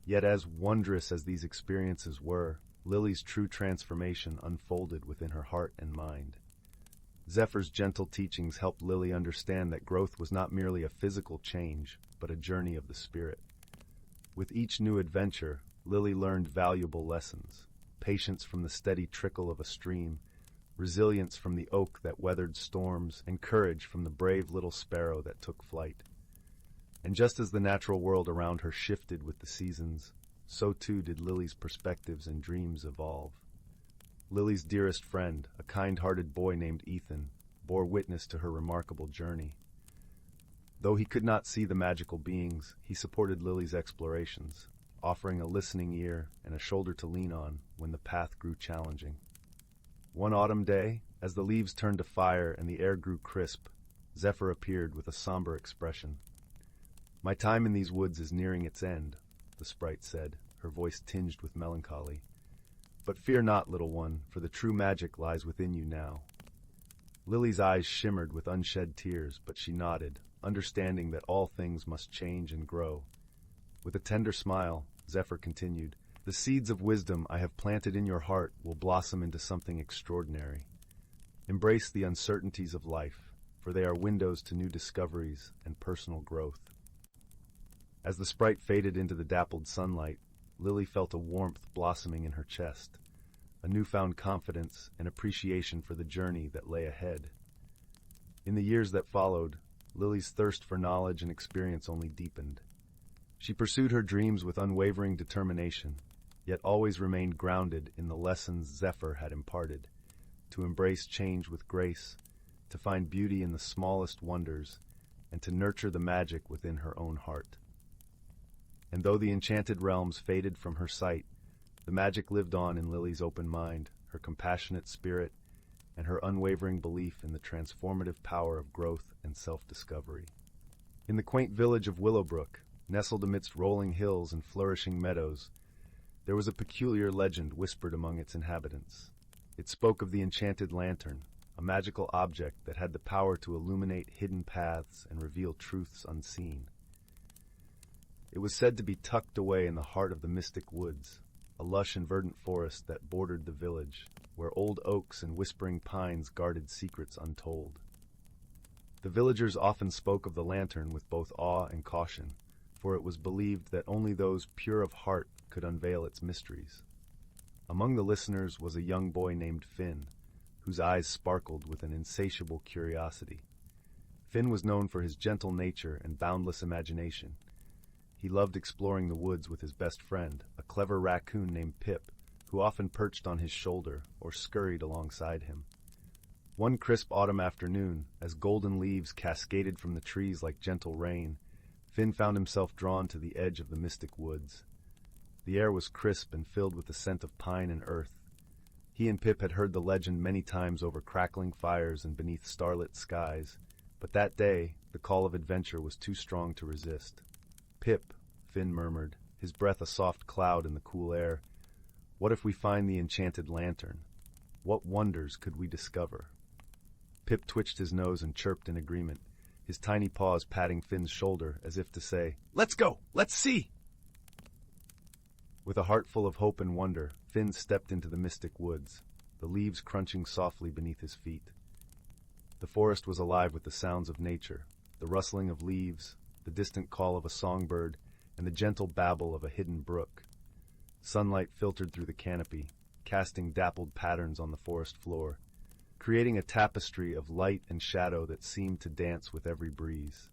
Yet as wondrous as these experiences were, Lily's true transformation unfolded within her heart and mind. Zephyr's gentle teachings helped Lily understand that growth was not merely a physical change, but a journey of the spirit. With each new adventure, Lily learned valuable lessons: patience from the steady trickle of a stream, resilience from the oak that weathered storms, and courage from the brave little sparrow that took flight. And just as the natural world around her shifted with the seasons, so too did Lily's perspectives and dreams evolve. Lily's dearest friend, a kind-hearted boy named Ethan, bore witness to her remarkable journey. Though he could not see the magical beings, he supported Lily's explorations, offering a listening ear and a shoulder to lean on when the path grew challenging. One autumn day, as the leaves turned to fire and the air grew crisp, Zephyr appeared with a somber expression. "My time in these woods is nearing its end," the sprite said, her voice tinged with melancholy. "But fear not, little one, for the true magic lies within you now." Lily's eyes shimmered with unshed tears, but she nodded, understanding that all things must change and grow. With a tender smile, Zephyr continued, "The seeds of wisdom I have planted in your heart will blossom into something extraordinary. Embrace the uncertainties of life, for they are windows to new discoveries and personal growth." As the sprite faded into the dappled sunlight, Lily felt a warmth blossoming in her chest, a newfound confidence and appreciation for the journey that lay ahead. In the years that followed, Lily's thirst for knowledge and experience only deepened. She pursued her dreams with unwavering determination, yet always remained grounded in the lessons Zephyr had imparted: to embrace change with grace, to find beauty in the smallest wonders, and to nurture the magic within her own heart. And though the enchanted realms faded from her sight, the magic lived on in Lily's open mind, her compassionate spirit, and her unwavering belief in the transformative power of growth and self-discovery. In the quaint village of Willowbrook, nestled amidst rolling hills and flourishing meadows, there was a peculiar legend whispered among its inhabitants. It spoke of the enchanted lantern, a magical object that had the power to illuminate hidden paths and reveal truths unseen. It was said to be tucked away in the heart of the mystic woods, a lush and verdant forest that bordered the village, where old oaks and whispering pines guarded secrets untold. The villagers often spoke of the lantern with both awe and caution, for it was believed that only those pure of heart could unveil its mysteries. Among the listeners was a young boy named Finn, whose eyes sparkled with an insatiable curiosity. Finn was known for his gentle nature and boundless imagination. He loved exploring the woods with his best friend, a clever raccoon named Pip, who often perched on his shoulder or scurried alongside him. One crisp autumn afternoon, as golden leaves cascaded from the trees like gentle rain, Finn found himself drawn to the edge of the mystic woods. The air was crisp and filled with the scent of pine and earth. He and Pip had heard the legend many times over crackling fires and beneath starlit skies, but that day the call of adventure was too strong to resist. "Pip," Finn murmured, his breath a soft cloud in the cool air, "what if we find the enchanted lantern? What wonders could we discover?" Pip twitched his nose and chirped in agreement, his tiny paws patting Finn's shoulder as if to say, "Let's go! Let's see!" With a heart full of hope and wonder, Finn stepped into the mystic woods, the leaves crunching softly beneath his feet. The forest was alive with the sounds of nature, the rustling of leaves, the distant call of a songbird, and the gentle babble of a hidden brook. Sunlight filtered through the canopy, casting dappled patterns on the forest floor, creating a tapestry of light and shadow that seemed to dance with every breeze.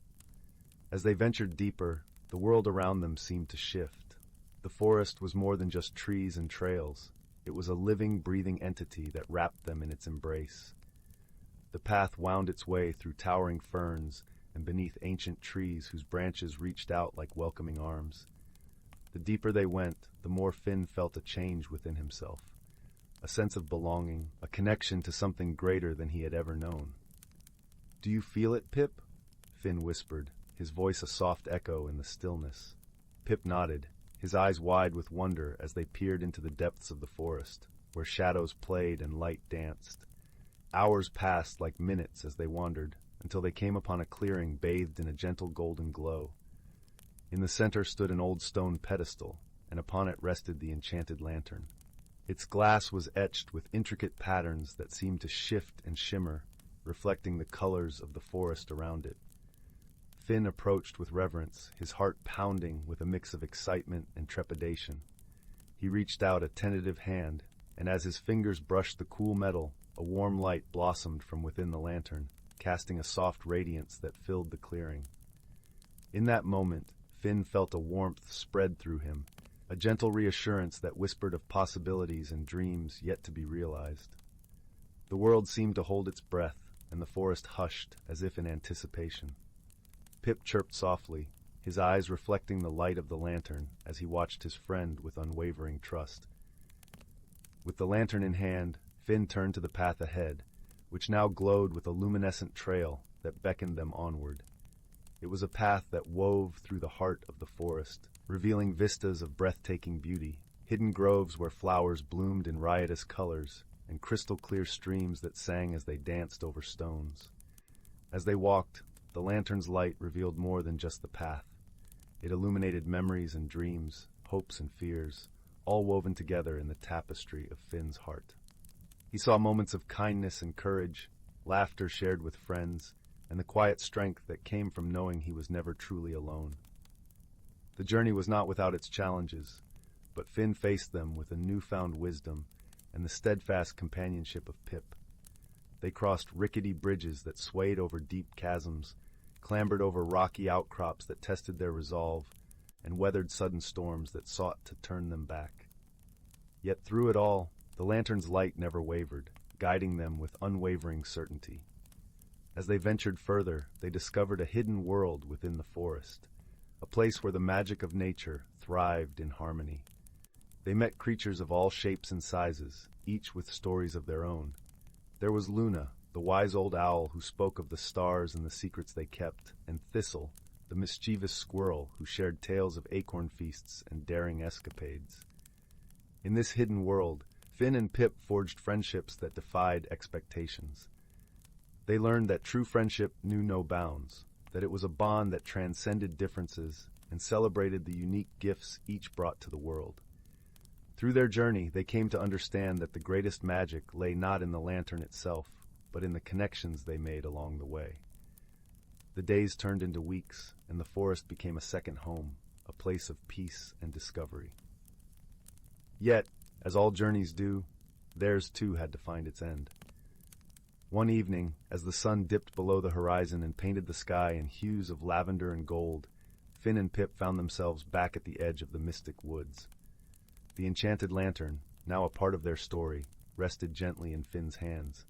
As they ventured deeper, the world around them seemed to shift. The forest was more than just trees and trails. It was a living, breathing entity that wrapped them in its embrace. The path wound its way through towering ferns and beneath ancient trees whose branches reached out like welcoming arms. The deeper they went, the more Finn felt a change within himself, a sense of belonging, a connection to something greater than he had ever known. "Do you feel it, Pip?" Finn whispered, his voice a soft echo in the stillness. Pip nodded, his eyes wide with wonder as they peered into the depths of the forest, where shadows played and light danced. Hours passed like minutes as they wandered, until they came upon a clearing bathed in a gentle golden glow. In the center stood an old stone pedestal, and upon it rested the enchanted lantern. Its glass was etched with intricate patterns that seemed to shift and shimmer, reflecting the colors of the forest around it. Finn approached with reverence, his heart pounding with a mix of excitement and trepidation. He reached out a tentative hand, and as his fingers brushed the cool metal, a warm light blossomed from within the lantern, casting a soft radiance that filled the clearing. In that moment, Finn felt a warmth spread through him, a gentle reassurance that whispered of possibilities and dreams yet to be realized. The world seemed to hold its breath, and the forest hushed as if in anticipation. Pip chirped softly, his eyes reflecting the light of the lantern as he watched his friend with unwavering trust. With the lantern in hand, Finn turned to the path ahead, which now glowed with a luminescent trail that beckoned them onward. It was a path that wove through the heart of the forest, revealing vistas of breathtaking beauty, hidden groves where flowers bloomed in riotous colors, and crystal-clear streams that sang as they danced over stones. As they walked, the lantern's light revealed more than just the path. It illuminated memories and dreams, hopes and fears, all woven together in the tapestry of Finn's heart. He saw moments of kindness and courage, laughter shared with friends, and the quiet strength that came from knowing he was never truly alone. The journey was not without its challenges, but Finn faced them with a newfound wisdom and the steadfast companionship of Pip. They crossed rickety bridges that swayed over deep chasms, clambered over rocky outcrops that tested their resolve, and weathered sudden storms that sought to turn them back. Yet through it all, the lantern's light never wavered, guiding them with unwavering certainty. As they ventured further, they discovered a hidden world within the forest, a place where the magic of nature thrived in harmony. They met creatures of all shapes and sizes, each with stories of their own. There was Luna, the wise old owl who spoke of the stars and the secrets they kept, and Thistle, the mischievous squirrel who shared tales of acorn feasts and daring escapades. In this hidden world, Finn and Pip forged friendships that defied expectations. They learned that true friendship knew no bounds, that it was a bond that transcended differences and celebrated the unique gifts each brought to the world. Through their journey, they came to understand that the greatest magic lay not in the lantern itself, but in the connections they made along the way. The days turned into weeks, and the forest became a second home, a place of peace and discovery. Yet, as all journeys do, theirs too had to find its end. One evening, as the sun dipped below the horizon and painted the sky in hues of lavender and gold, Finn and Pip found themselves back at the edge of the mystic woods. The enchanted lantern, now a part of their story, rested gently in Finn's hands.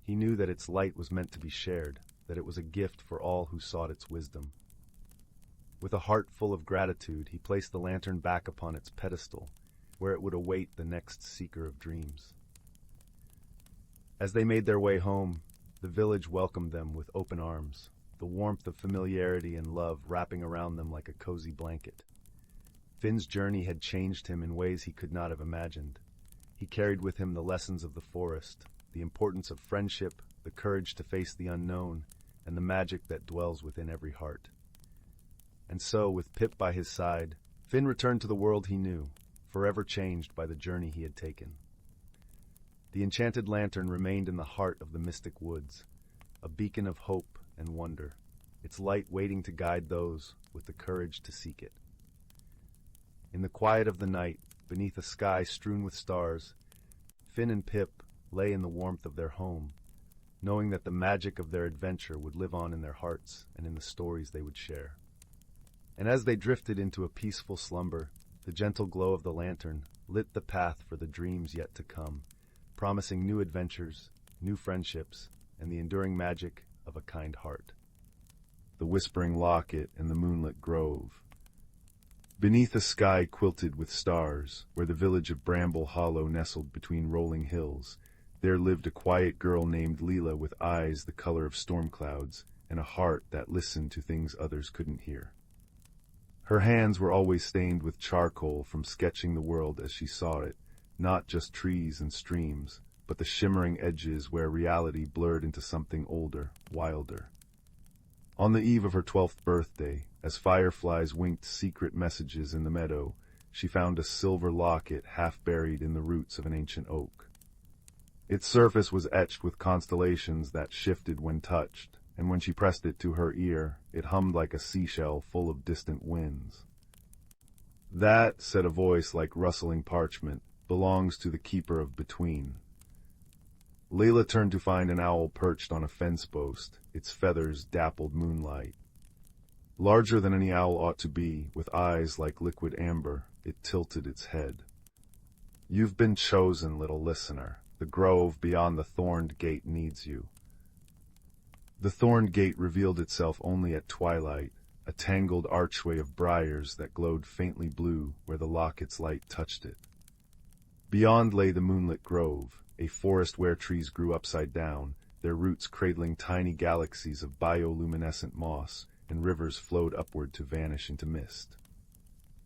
He knew that its light was meant to be shared, that it was a gift for all who sought its wisdom. With a heart full of gratitude, he placed the lantern back upon its pedestal, where it would await the next seeker of dreams. As they made their way home, the village welcomed them with open arms, the warmth of familiarity and love wrapping around them like a cozy blanket. Finn's journey had changed him in ways he could not have imagined. He carried with him the lessons of the forest, the importance of friendship, the courage to face the unknown, and the magic that dwells within every heart. And so, with Pip by his side, Finn returned to the world he knew, forever changed by the journey he had taken. The enchanted lantern remained in the heart of the mystic woods, a beacon of hope and wonder, its light waiting to guide those with the courage to seek it. In the quiet of the night, beneath a sky strewn with stars, Finn and Pip lay in the warmth of their home, knowing that the magic of their adventure would live on in their hearts and in the stories they would share. And as they drifted into a peaceful slumber, The gentle glow of the lantern lit the path for the dreams yet to come, promising new adventures, new friendships, and the enduring magic of a kind heart. The whispering locket and the moonlit grove. Beneath a sky quilted with stars, where the village of Bramble Hollow nestled between rolling hills, there lived a quiet girl named Leela with eyes the color of storm clouds and a heart that listened to things others couldn't hear. Her hands were always stained with charcoal from sketching the world as she saw it, not just trees and streams, but the shimmering edges where reality blurred into something older, wilder. On the eve of her 12th birthday, as fireflies winked secret messages in the meadow, she found a silver locket half buried in the roots of an ancient oak. Its surface was etched with constellations that shifted when touched, and when she pressed it to her ear, it hummed like a seashell full of distant winds. "That," said a voice like rustling parchment, "belongs to the keeper of between." Layla turned to find an owl perched on a fence post, its feathers dappled moonlight. Larger than any owl ought to be, with eyes like liquid amber, it tilted its head. "You've been chosen, little listener. The grove beyond the thorned gate needs you." The thorned gate revealed itself only at twilight, a tangled archway of briars that glowed faintly blue where the locket's light touched it. Beyond lay the moonlit grove, a forest where trees grew upside down, their roots cradling tiny galaxies of bioluminescent moss, and rivers flowed upward to vanish into mist.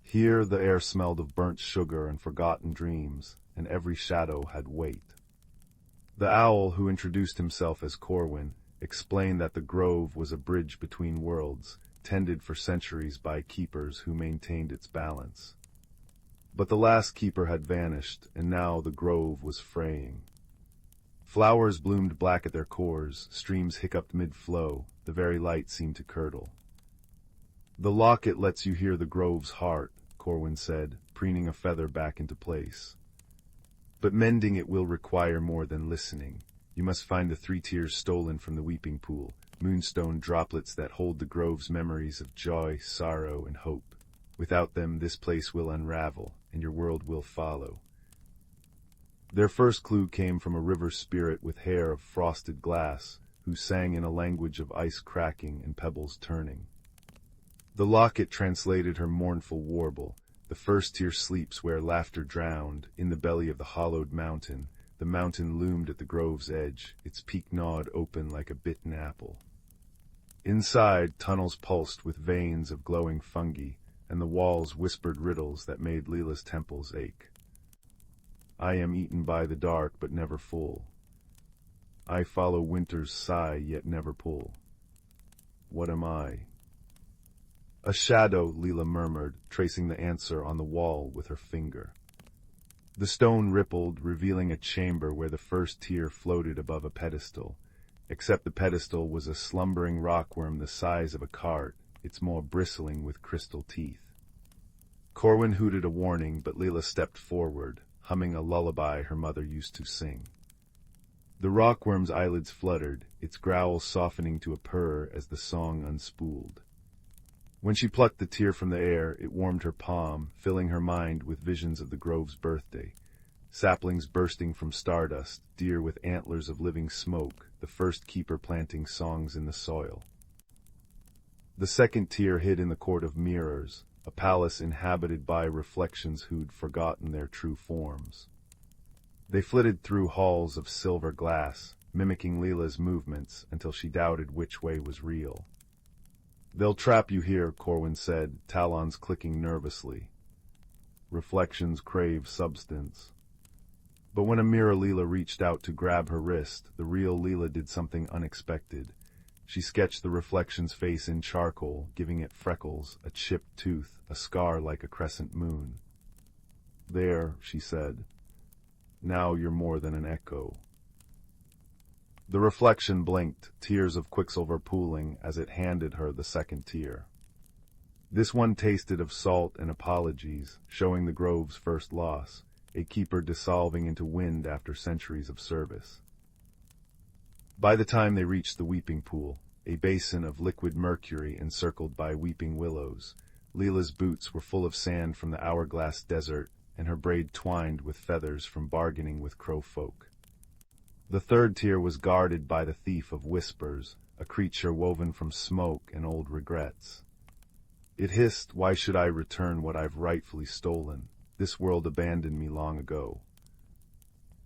Here the air smelled of burnt sugar and forgotten dreams, and every shadow had weight. The owl, who introduced himself as Corwin, explained that the grove was a bridge between worlds, tended for centuries by keepers who maintained its balance. But the last keeper had vanished, and now the grove was fraying. Flowers bloomed black at their cores, streams hiccuped mid-flow, the very light seemed to curdle. "The locket lets you hear the grove's heart," Corwin said, preening a feather back into place. "But mending it will require more than listening. You must find the 3 tears stolen from the weeping pool, moonstone droplets that hold the grove's memories of joy, sorrow, and hope. Without them, this place will unravel, and your world will follow." Their first clue came from a river spirit with hair of frosted glass, who sang in a language of ice cracking and pebbles turning. The locket translated her mournful warble. "The first tear sleeps where laughter drowned, in the belly of the hollowed mountain. The mountain loomed at the grove's edge, its peak gnawed open like a bitten apple." Inside, tunnels pulsed with veins of glowing fungi, and the walls whispered riddles that made Leela's temples ache. "I am eaten by the dark, but never full. I follow winter's sigh, yet never pull. What am I?" "A shadow," Leela murmured, tracing the answer on the wall with her finger. The stone rippled, revealing a chamber where the first tear floated above a pedestal, except the pedestal was a slumbering rockworm the size of a cart, its maw bristling with crystal teeth. Corwin hooted a warning, but Leela stepped forward, humming a lullaby her mother used to sing. The rockworm's eyelids fluttered, its growl softening to a purr as the song unspooled. When she plucked the tear from the air, it warmed her palm, filling her mind with visions of the grove's birthday. Saplings bursting from stardust, deer with antlers of living smoke, the first keeper planting songs in the soil. The second tear hid in the court of mirrors, a palace inhabited by reflections who'd forgotten their true forms. They flitted through halls of silver glass, mimicking Leela's movements until she doubted which way was real. "They'll trap you here," Corwin said, talons clicking nervously. Reflections crave substance. But when a mirror Leela reached out to grab her wrist, the real Leela did something unexpected. She sketched the reflection's face in charcoal, giving it freckles, a chipped tooth, a scar like a crescent moon. "There," she said. "Now you're more than an echo." The reflection blinked, tears of quicksilver pooling as it handed her the second tear. This one tasted of salt and apologies, showing the grove's first loss, a keeper dissolving into wind after centuries of service. By the time they reached the weeping pool, a basin of liquid mercury encircled by weeping willows, Leela's boots were full of sand from the hourglass desert, and her braid twined with feathers from bargaining with crow folk. The third tier was guarded by the thief of whispers, a creature woven from smoke and old regrets. It hissed, "Why should I return what I've rightfully stolen? This world abandoned me long ago."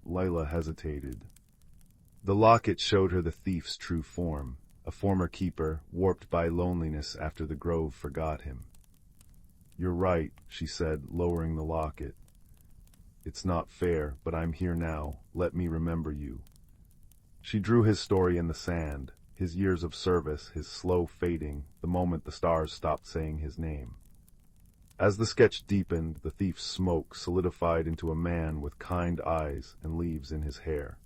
Leela hesitated. The locket showed her the thief's true form, a former keeper, warped by loneliness after the grove forgot him. "You're right," she said, lowering the locket. "It's not fair, but I'm here now. Let me remember you." She drew his story in the sand, his years of service, his slow fading, the moment the stars stopped saying his name. As the sketch deepened, the thief's smoke solidified into a man with kind eyes and leaves in his hair.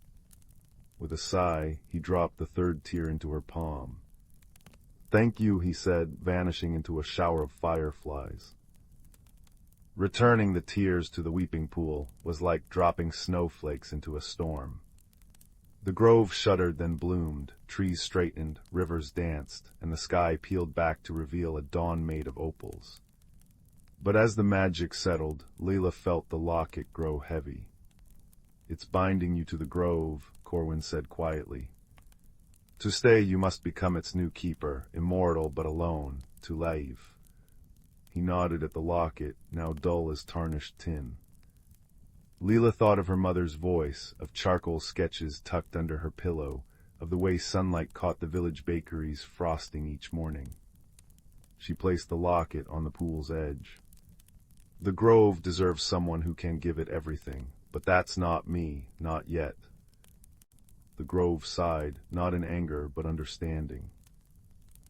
With a sigh, he dropped the third tier into her palm. "Thank you," he said, vanishing into a shower of fireflies. Returning the tears to the weeping pool was like dropping snowflakes into a storm. The grove shuddered, then bloomed, trees straightened, rivers danced, and the sky peeled back to reveal a dawn made of opals. But as the magic settled, Leela felt the locket grow heavy. "It's binding you to the grove," Corwin said quietly. "To stay, you must become its new keeper, immortal but alone, to leave." He nodded at the locket, now dull as tarnished tin. Leela thought of her mother's voice, of charcoal sketches tucked under her pillow, of the way sunlight caught the village bakery's frosting each morning. She placed the locket on the pool's edge. "The grove deserves someone who can give it everything, but that's not me, not yet." The grove sighed, not in anger but understanding.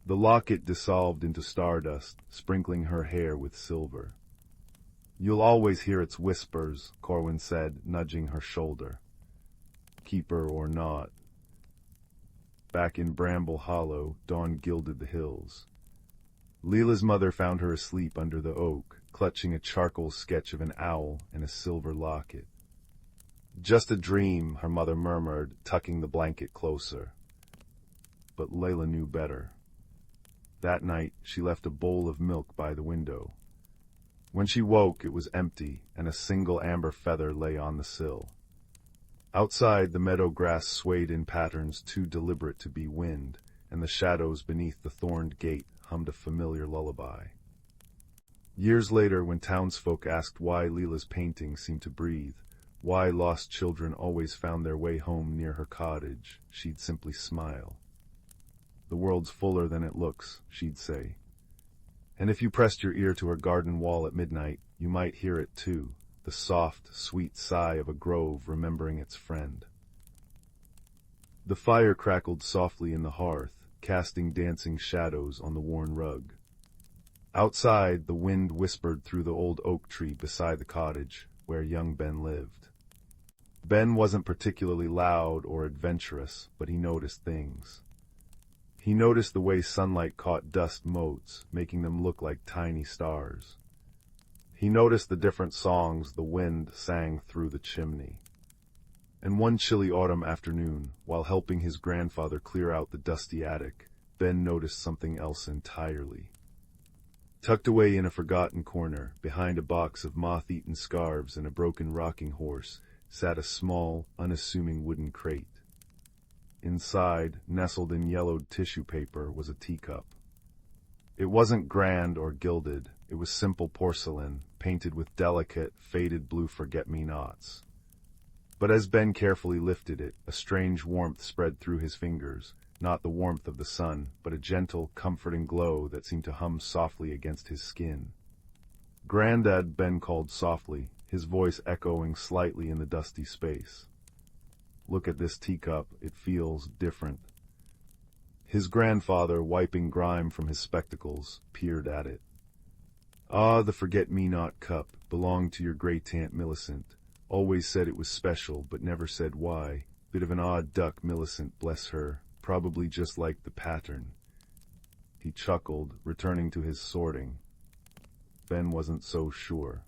The locket dissolved into stardust, sprinkling her hair with silver. "You'll always hear its whispers," Corwin said, nudging her shoulder. "Keeper or not." Back in Bramble Hollow, dawn gilded the hills. Leela's mother found her asleep under the oak, clutching a charcoal sketch of an owl and a silver locket. "Just a dream," her mother murmured, tucking the blanket closer. But Leela knew better. That night, she left a bowl of milk by the window. When she woke, it was empty, and a single amber feather lay on the sill. Outside, the meadow grass swayed in patterns too deliberate to be wind, and the shadows beneath the thorned gate hummed a familiar lullaby. Years later, when townsfolk asked why Leela's paintings seemed to breathe, why lost children always found their way home near her cottage, she'd simply smile. "The world's fuller than it looks," she'd say. And if you pressed your ear to her garden wall at midnight, you might hear it too, the soft, sweet sigh of a grove remembering its friend. The fire crackled softly in the hearth, casting dancing shadows on the worn rug. Outside, the wind whispered through the old oak tree beside the cottage, where young Ben lived. Ben wasn't particularly loud or adventurous, but he noticed things. He noticed the way sunlight caught dust motes, making them look like tiny stars. He noticed the different songs the wind sang through the chimney. And one chilly autumn afternoon, while helping his grandfather clear out the dusty attic, Ben noticed something else entirely. Tucked away in a forgotten corner, behind a box of moth-eaten scarves and a broken rocking horse, sat a small, unassuming wooden crate. Inside, nestled in yellowed tissue paper, was a teacup. It wasn't grand or gilded. It was simple porcelain, painted with delicate, faded blue forget-me-nots. But as Ben carefully lifted it, a strange warmth spread through his fingers, not the warmth of the sun, but a gentle, comforting glow that seemed to hum softly against his skin. "Granddad," Ben called softly, his voice echoing slightly in the dusty space. "Look at this teacup, it feels different." His grandfather, wiping grime from his spectacles, peered at it. "Ah, the forget-me-not cup, belonged to your great-aunt Millicent. Always said it was special, but never said why. Bit of an odd duck, Millicent, bless her, probably just like the pattern." He chuckled, returning to his sorting. Ben wasn't so sure.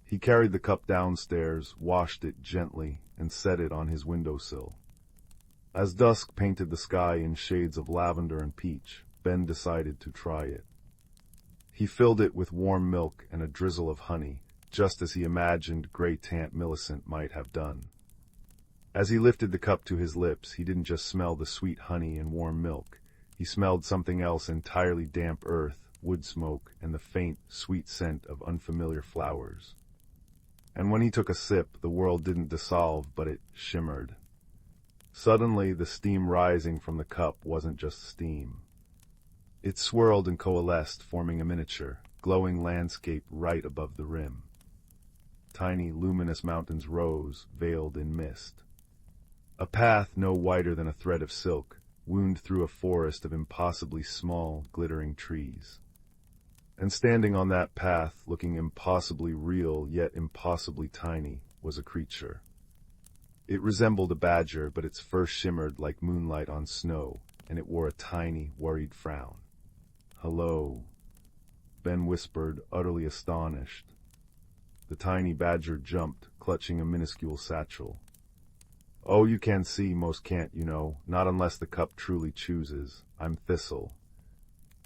He carried the cup downstairs, washed it gently, and set it on his windowsill. As dusk painted the sky in shades of lavender and peach, Ben decided to try it. He filled it with warm milk and a drizzle of honey, just as he imagined great Aunt Millicent might have done. As he lifted the cup to his lips, he didn't just smell the sweet honey and warm milk. He smelled something else entirely: damp earth, wood smoke, and the faint, sweet scent of unfamiliar flowers. And when he took a sip, the world didn't dissolve, but it shimmered. Suddenly, the steam rising from the cup wasn't just steam. It swirled and coalesced, forming a miniature, glowing landscape right above the rim. Tiny, luminous mountains rose, veiled in mist. A path no wider than a thread of silk wound through a forest of impossibly small, glittering trees. And standing on that path, looking impossibly real yet impossibly tiny, was a creature. It resembled a badger, but its fur shimmered like moonlight on snow, and it wore a tiny, worried frown. "Hello," Ben whispered, utterly astonished. The tiny badger jumped, clutching a minuscule satchel. "Oh, you can see, most can't, you know, not unless the cup truly chooses. I'm Thistle."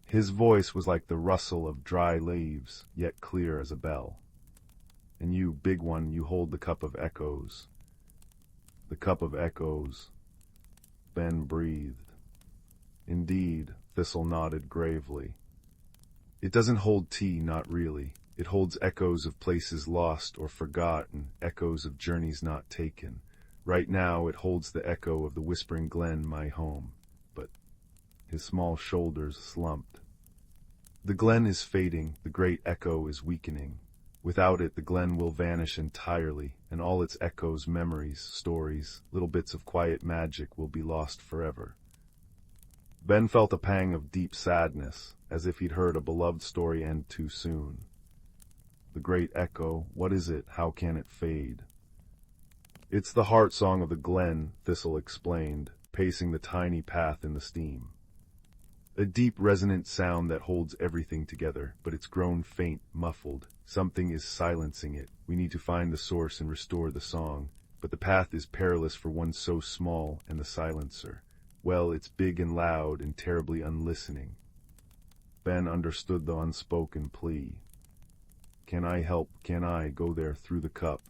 His voice was like the rustle of dry leaves, yet clear as a bell. "And you, big one, you hold the cup of echoes." "The cup of echoes," Ben breathed. "Indeed," Thistle nodded gravely. "It doesn't hold tea, not really. It holds echoes of places lost or forgotten, echoes of journeys not taken. Right now it holds the echo of the Whispering Glen, my home." But his small shoulders slumped. "The glen is fading, the great echo is weakening. Without it, the glen will vanish entirely, and all its echoes, memories, stories, little bits of quiet magic will be lost forever." Ben felt a pang of deep sadness, as if he'd heard a beloved story end too soon. "The great echo, what is it? How can it fade?" "It's the heart song of the glen," Thistle explained, pacing the tiny path in the steam. "A deep, resonant sound that holds everything together, but it's grown faint, muffled. Something is silencing it. We need to find the source and restore the song. But the path is perilous for one so small, and the silencer, well, it's big and loud and terribly unlistening." Ben understood the unspoken plea. "Can I help? Can I go there through the cup?"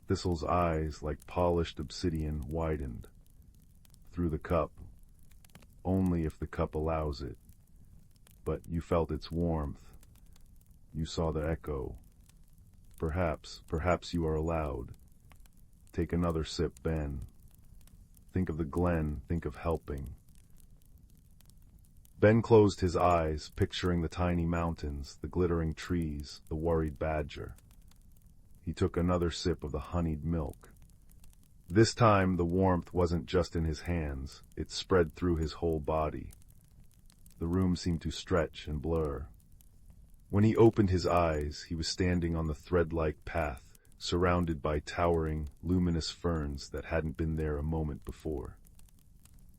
Thistle's eyes, like polished obsidian, widened. "Through the cup. Only if the cup allows it. But you felt its warmth. You saw the echo. Perhaps you are allowed. Take another sip, Ben. Think of the glen, think of helping." Ben closed his eyes, picturing the tiny mountains, the glittering trees, the worried badger. He took another sip of the honeyed milk. This time the warmth wasn't just in his hands, it spread through his whole body. The room seemed to stretch and blur. When he opened his eyes, he was standing on the thread-like path, surrounded by towering, luminous ferns that hadn't been there a moment before.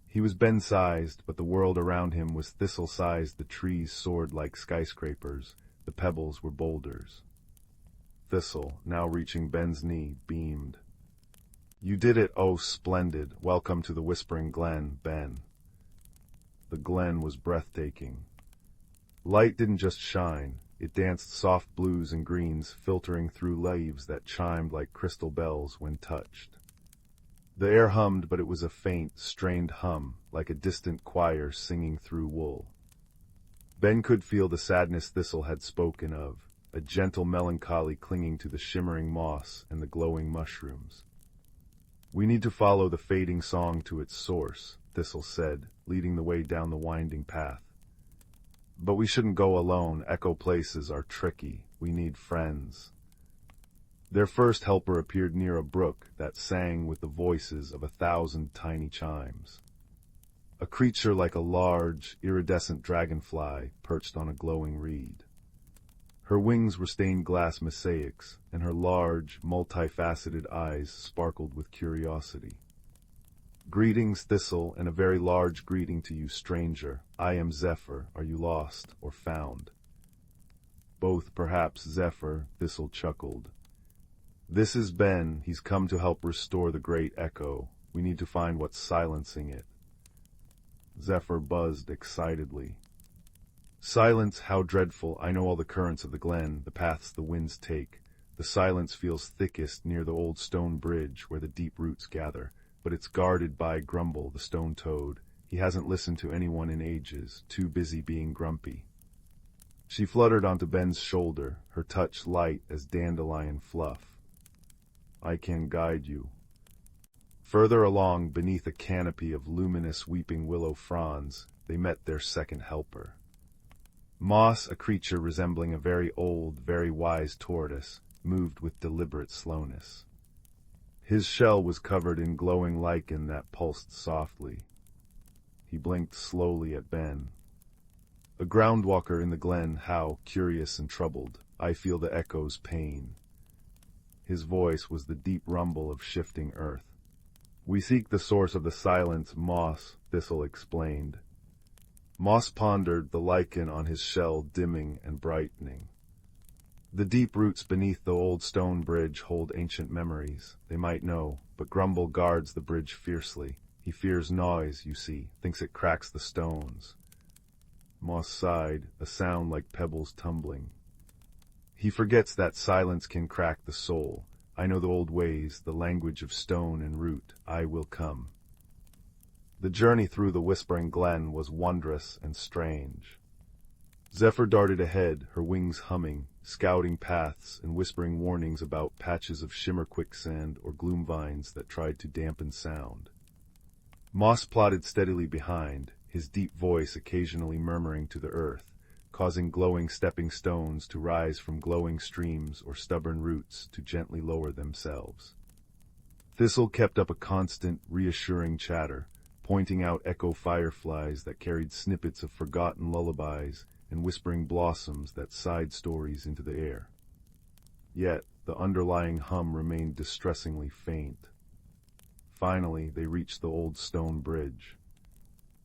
He was Ben-sized, but the world around him was Thistle-sized. The trees soared like skyscrapers, the pebbles were boulders. Thistle, now reaching Ben's knee, beamed. "You did it, oh splendid. Welcome to the Whispering Glen, Ben." The glen was breathtaking. Light didn't just shine, it danced soft blues and greens, filtering through leaves that chimed like crystal bells when touched. The air hummed, but it was a faint, strained hum, like a distant choir singing through wool. Ben could feel the sadness Thistle had spoken of, a gentle melancholy clinging to the shimmering moss and the glowing mushrooms. "We need to follow the fading song to its source," Thistle said, leading the way down the winding path. "But we shouldn't go alone. Echo places are tricky. We need friends." Their first helper appeared near a brook that sang with the voices of 1,000 tiny chimes. A creature like a large, iridescent dragonfly perched on a glowing reed. Her wings were stained glass mosaics, and her large, multifaceted eyes sparkled with curiosity. "Greetings, Thistle, and a very large greeting to you, stranger. I am Zephyr. Are you lost or found?" "Both, perhaps, Zephyr," Thistle chuckled. "This is Ben. He's come to help restore the great echo. We need to find what's silencing it." Zephyr buzzed excitedly. Silence, how dreadful, I know all the currents of the glen, the paths the winds take. The silence feels thickest near the old stone bridge where the deep roots gather, but it's guarded by Grumble, the stone toad. He hasn't listened to anyone in ages, too busy being grumpy. She fluttered onto Ben's shoulder, her touch light as dandelion fluff. I can guide you. Further along, beneath a canopy of luminous weeping willow fronds, they met their second helper. Moss, a creature resembling a very old, very wise tortoise, moved with deliberate slowness. His shell was covered in glowing lichen that pulsed softly. He blinked slowly at Ben. A groundwalker in the glen, how, curious and troubled, I feel the echo's pain. His voice was the deep rumble of shifting earth. We seek the source of the silence, Moss, Thistle explained. Moss pondered, the lichen on his shell dimming and brightening. The deep roots beneath the old stone bridge hold ancient memories. They might know, but Grumble guards the bridge fiercely. He fears noise, you see, thinks it cracks the stones. Moss sighed, a sound like pebbles tumbling. He forgets that silence can crack the soul. I know the old ways, the language of stone and root. I will come. The journey through the whispering glen was wondrous and strange. Zephyr darted ahead, her wings humming, scouting paths and whispering warnings about patches of shimmer quicksand or gloom vines that tried to dampen sound. Moss plodded steadily behind, his deep voice occasionally murmuring to the earth, causing glowing stepping stones to rise from glowing streams or stubborn roots to gently lower themselves. Thistle kept up a constant, reassuring chatter, pointing out echo fireflies that carried snippets of forgotten lullabies and whispering blossoms that sighed stories into the air. Yet, the underlying hum remained distressingly faint. Finally, they reached the old stone bridge.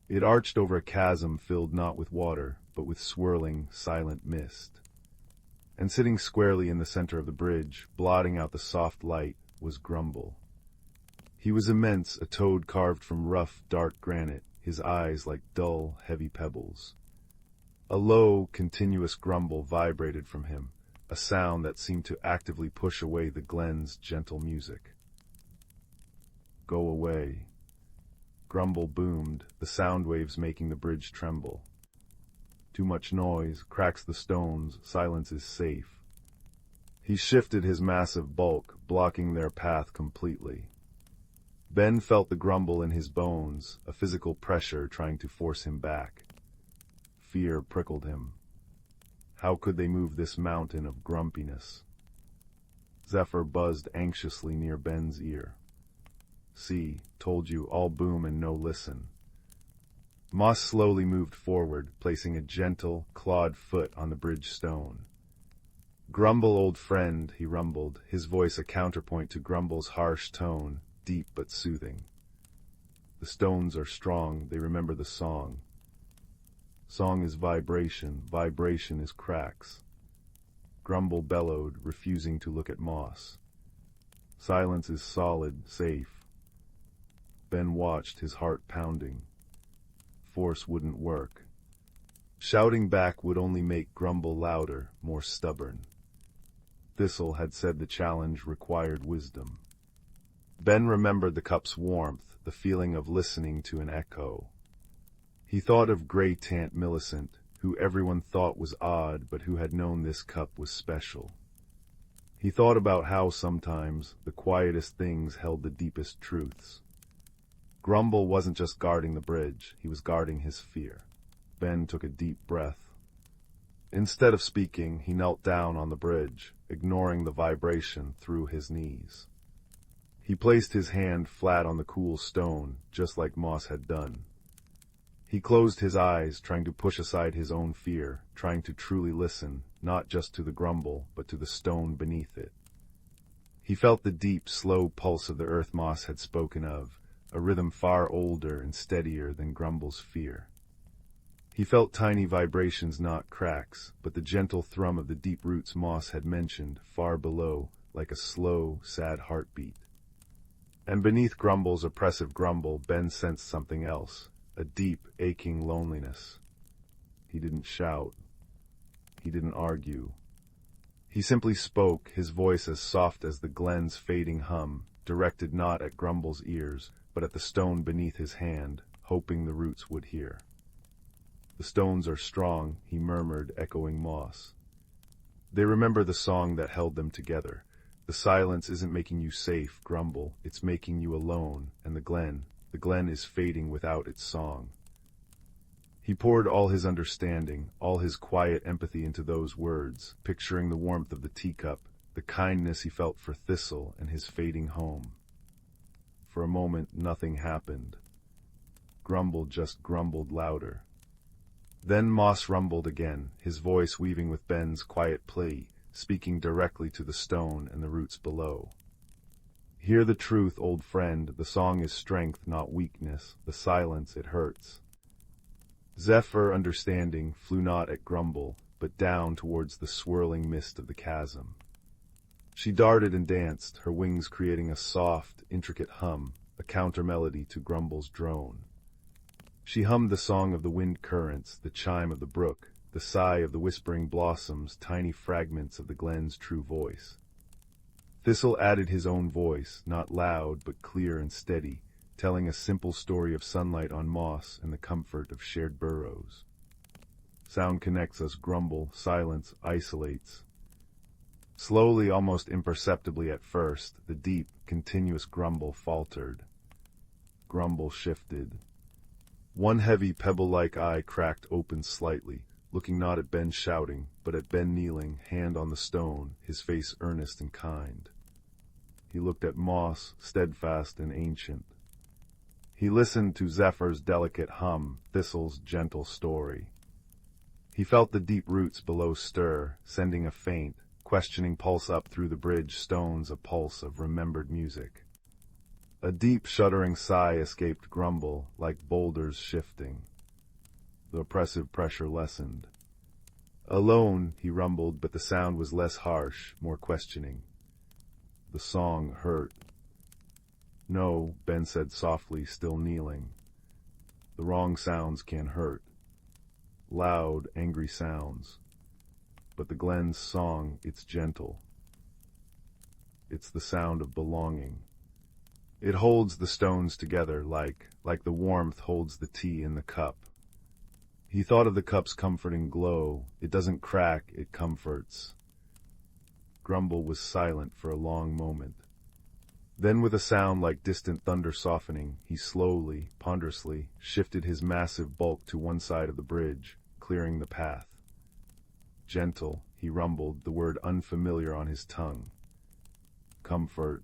It arched over a chasm filled not with water, but with swirling, silent mist. And sitting squarely in the center of the bridge, blotting out the soft light, was Grumble. He was immense, a toad carved from rough, dark granite, his eyes like dull, heavy pebbles. A low, continuous grumble vibrated from him, a sound that seemed to actively push away the glen's gentle music. Go away. Grumble boomed, the sound waves making the bridge tremble. Too much noise, cracks the stones, silence is safe. He shifted his massive bulk, blocking their path completely. Ben felt the grumble in his bones, a physical pressure trying to force him back. Fear prickled him. How could they move this mountain of grumpiness? Zephyr buzzed anxiously near Ben's ear. See, told you, all boom and no listen. Moss slowly moved forward, placing a gentle, clawed foot on the bridge stone. Grumble, old friend, he rumbled, his voice a counterpoint to Grumble's harsh tone, deep but soothing. The stones are strong, they remember the song. Song is vibration, vibration is cracks. Grumble bellowed, refusing to look at Moss. Silence is solid, safe. Ben watched, his heart pounding. Force wouldn't work. Shouting back would only make Grumble louder, more stubborn. Thistle had said the challenge required wisdom. Ben remembered the cup's warmth, the feeling of listening to an echo. He thought of Grey Tant Millicent, who everyone thought was odd but who had known this cup was special. He thought about how sometimes the quietest things held the deepest truths. Grumble wasn't just guarding the bridge, he was guarding his fear. Ben took a deep breath. Instead of speaking, he knelt down on the bridge, ignoring the vibration through his knees. He placed his hand flat on the cool stone, just like Moss had done. He closed his eyes, trying to push aside his own fear, trying to truly listen, not just to the grumble, but to the stone beneath it. He felt the deep, slow pulse of the earth Moss had spoken of, a rhythm far older and steadier than Grumble's fear. He felt tiny vibrations, not cracks, but the gentle thrum of the deep roots Moss had mentioned, far below, like a slow, sad heartbeat. And beneath Grumble's oppressive grumble, Ben sensed something else, a deep, aching loneliness. He didn't shout. He didn't argue. He simply spoke, his voice as soft as the glen's fading hum, directed not at Grumble's ears, but at the stone beneath his hand, hoping the roots would hear. "The stones are strong," he murmured, echoing moss. "They remember the song that held them together. The silence isn't making you safe, Grumble, it's making you alone, and the glen is fading without its song." He poured all his understanding, all his quiet empathy into those words, picturing the warmth of the teacup, the kindness he felt for Thistle and his fading home. For a moment, nothing happened. Grumble just grumbled louder. Then Moss rumbled again, his voice weaving with Ben's quiet plea, speaking directly to the stone and the roots below. "Hear the truth, old friend, the song is strength, not weakness. The silence, it hurts." Zephyr, understanding, flew not at Grumble, but down towards the swirling mist of the chasm. She darted and danced, her wings creating a soft, intricate hum, a counter-melody to Grumble's drone. She hummed the song of the wind currents, the chime of the brook, the sigh of the whispering blossoms, tiny fragments of the glen's true voice. Thistle added his own voice, not loud but clear and steady, telling a simple story of sunlight on moss and the comfort of shared burrows. Sound connects us, Grumble, silence isolates. Slowly, almost imperceptibly at first, the deep, continuous grumble faltered. Grumble shifted. One heavy pebble-like eye cracked open slightly, looking not at Ben shouting, but at Ben kneeling, hand on the stone, his face earnest and kind. He looked at Moss, steadfast and ancient. He listened to Zephyr's delicate hum, Thistle's gentle story. He felt the deep roots below stir, sending a faint, questioning pulse up through the bridge stones, a pulse of remembered music. A deep, shuddering sigh escaped Grumble, like boulders shifting. The oppressive pressure lessened. "Alone," he rumbled, but the sound was less harsh, more questioning. "The song hurt." "No," Ben said softly, still kneeling. "The wrong sounds can hurt. Loud, angry sounds. But the glen's song, it's gentle. It's the sound of belonging. It holds the stones together like the warmth holds the tea in the cup." He thought of the cup's comforting glow. It doesn't crack, it comforts. Grumble was silent for a long moment. Then, with a sound like distant thunder softening, he slowly, ponderously, shifted his massive bulk to one side of the bridge, clearing the path. "Gentle," he rumbled, the word unfamiliar on his tongue. "Comfort."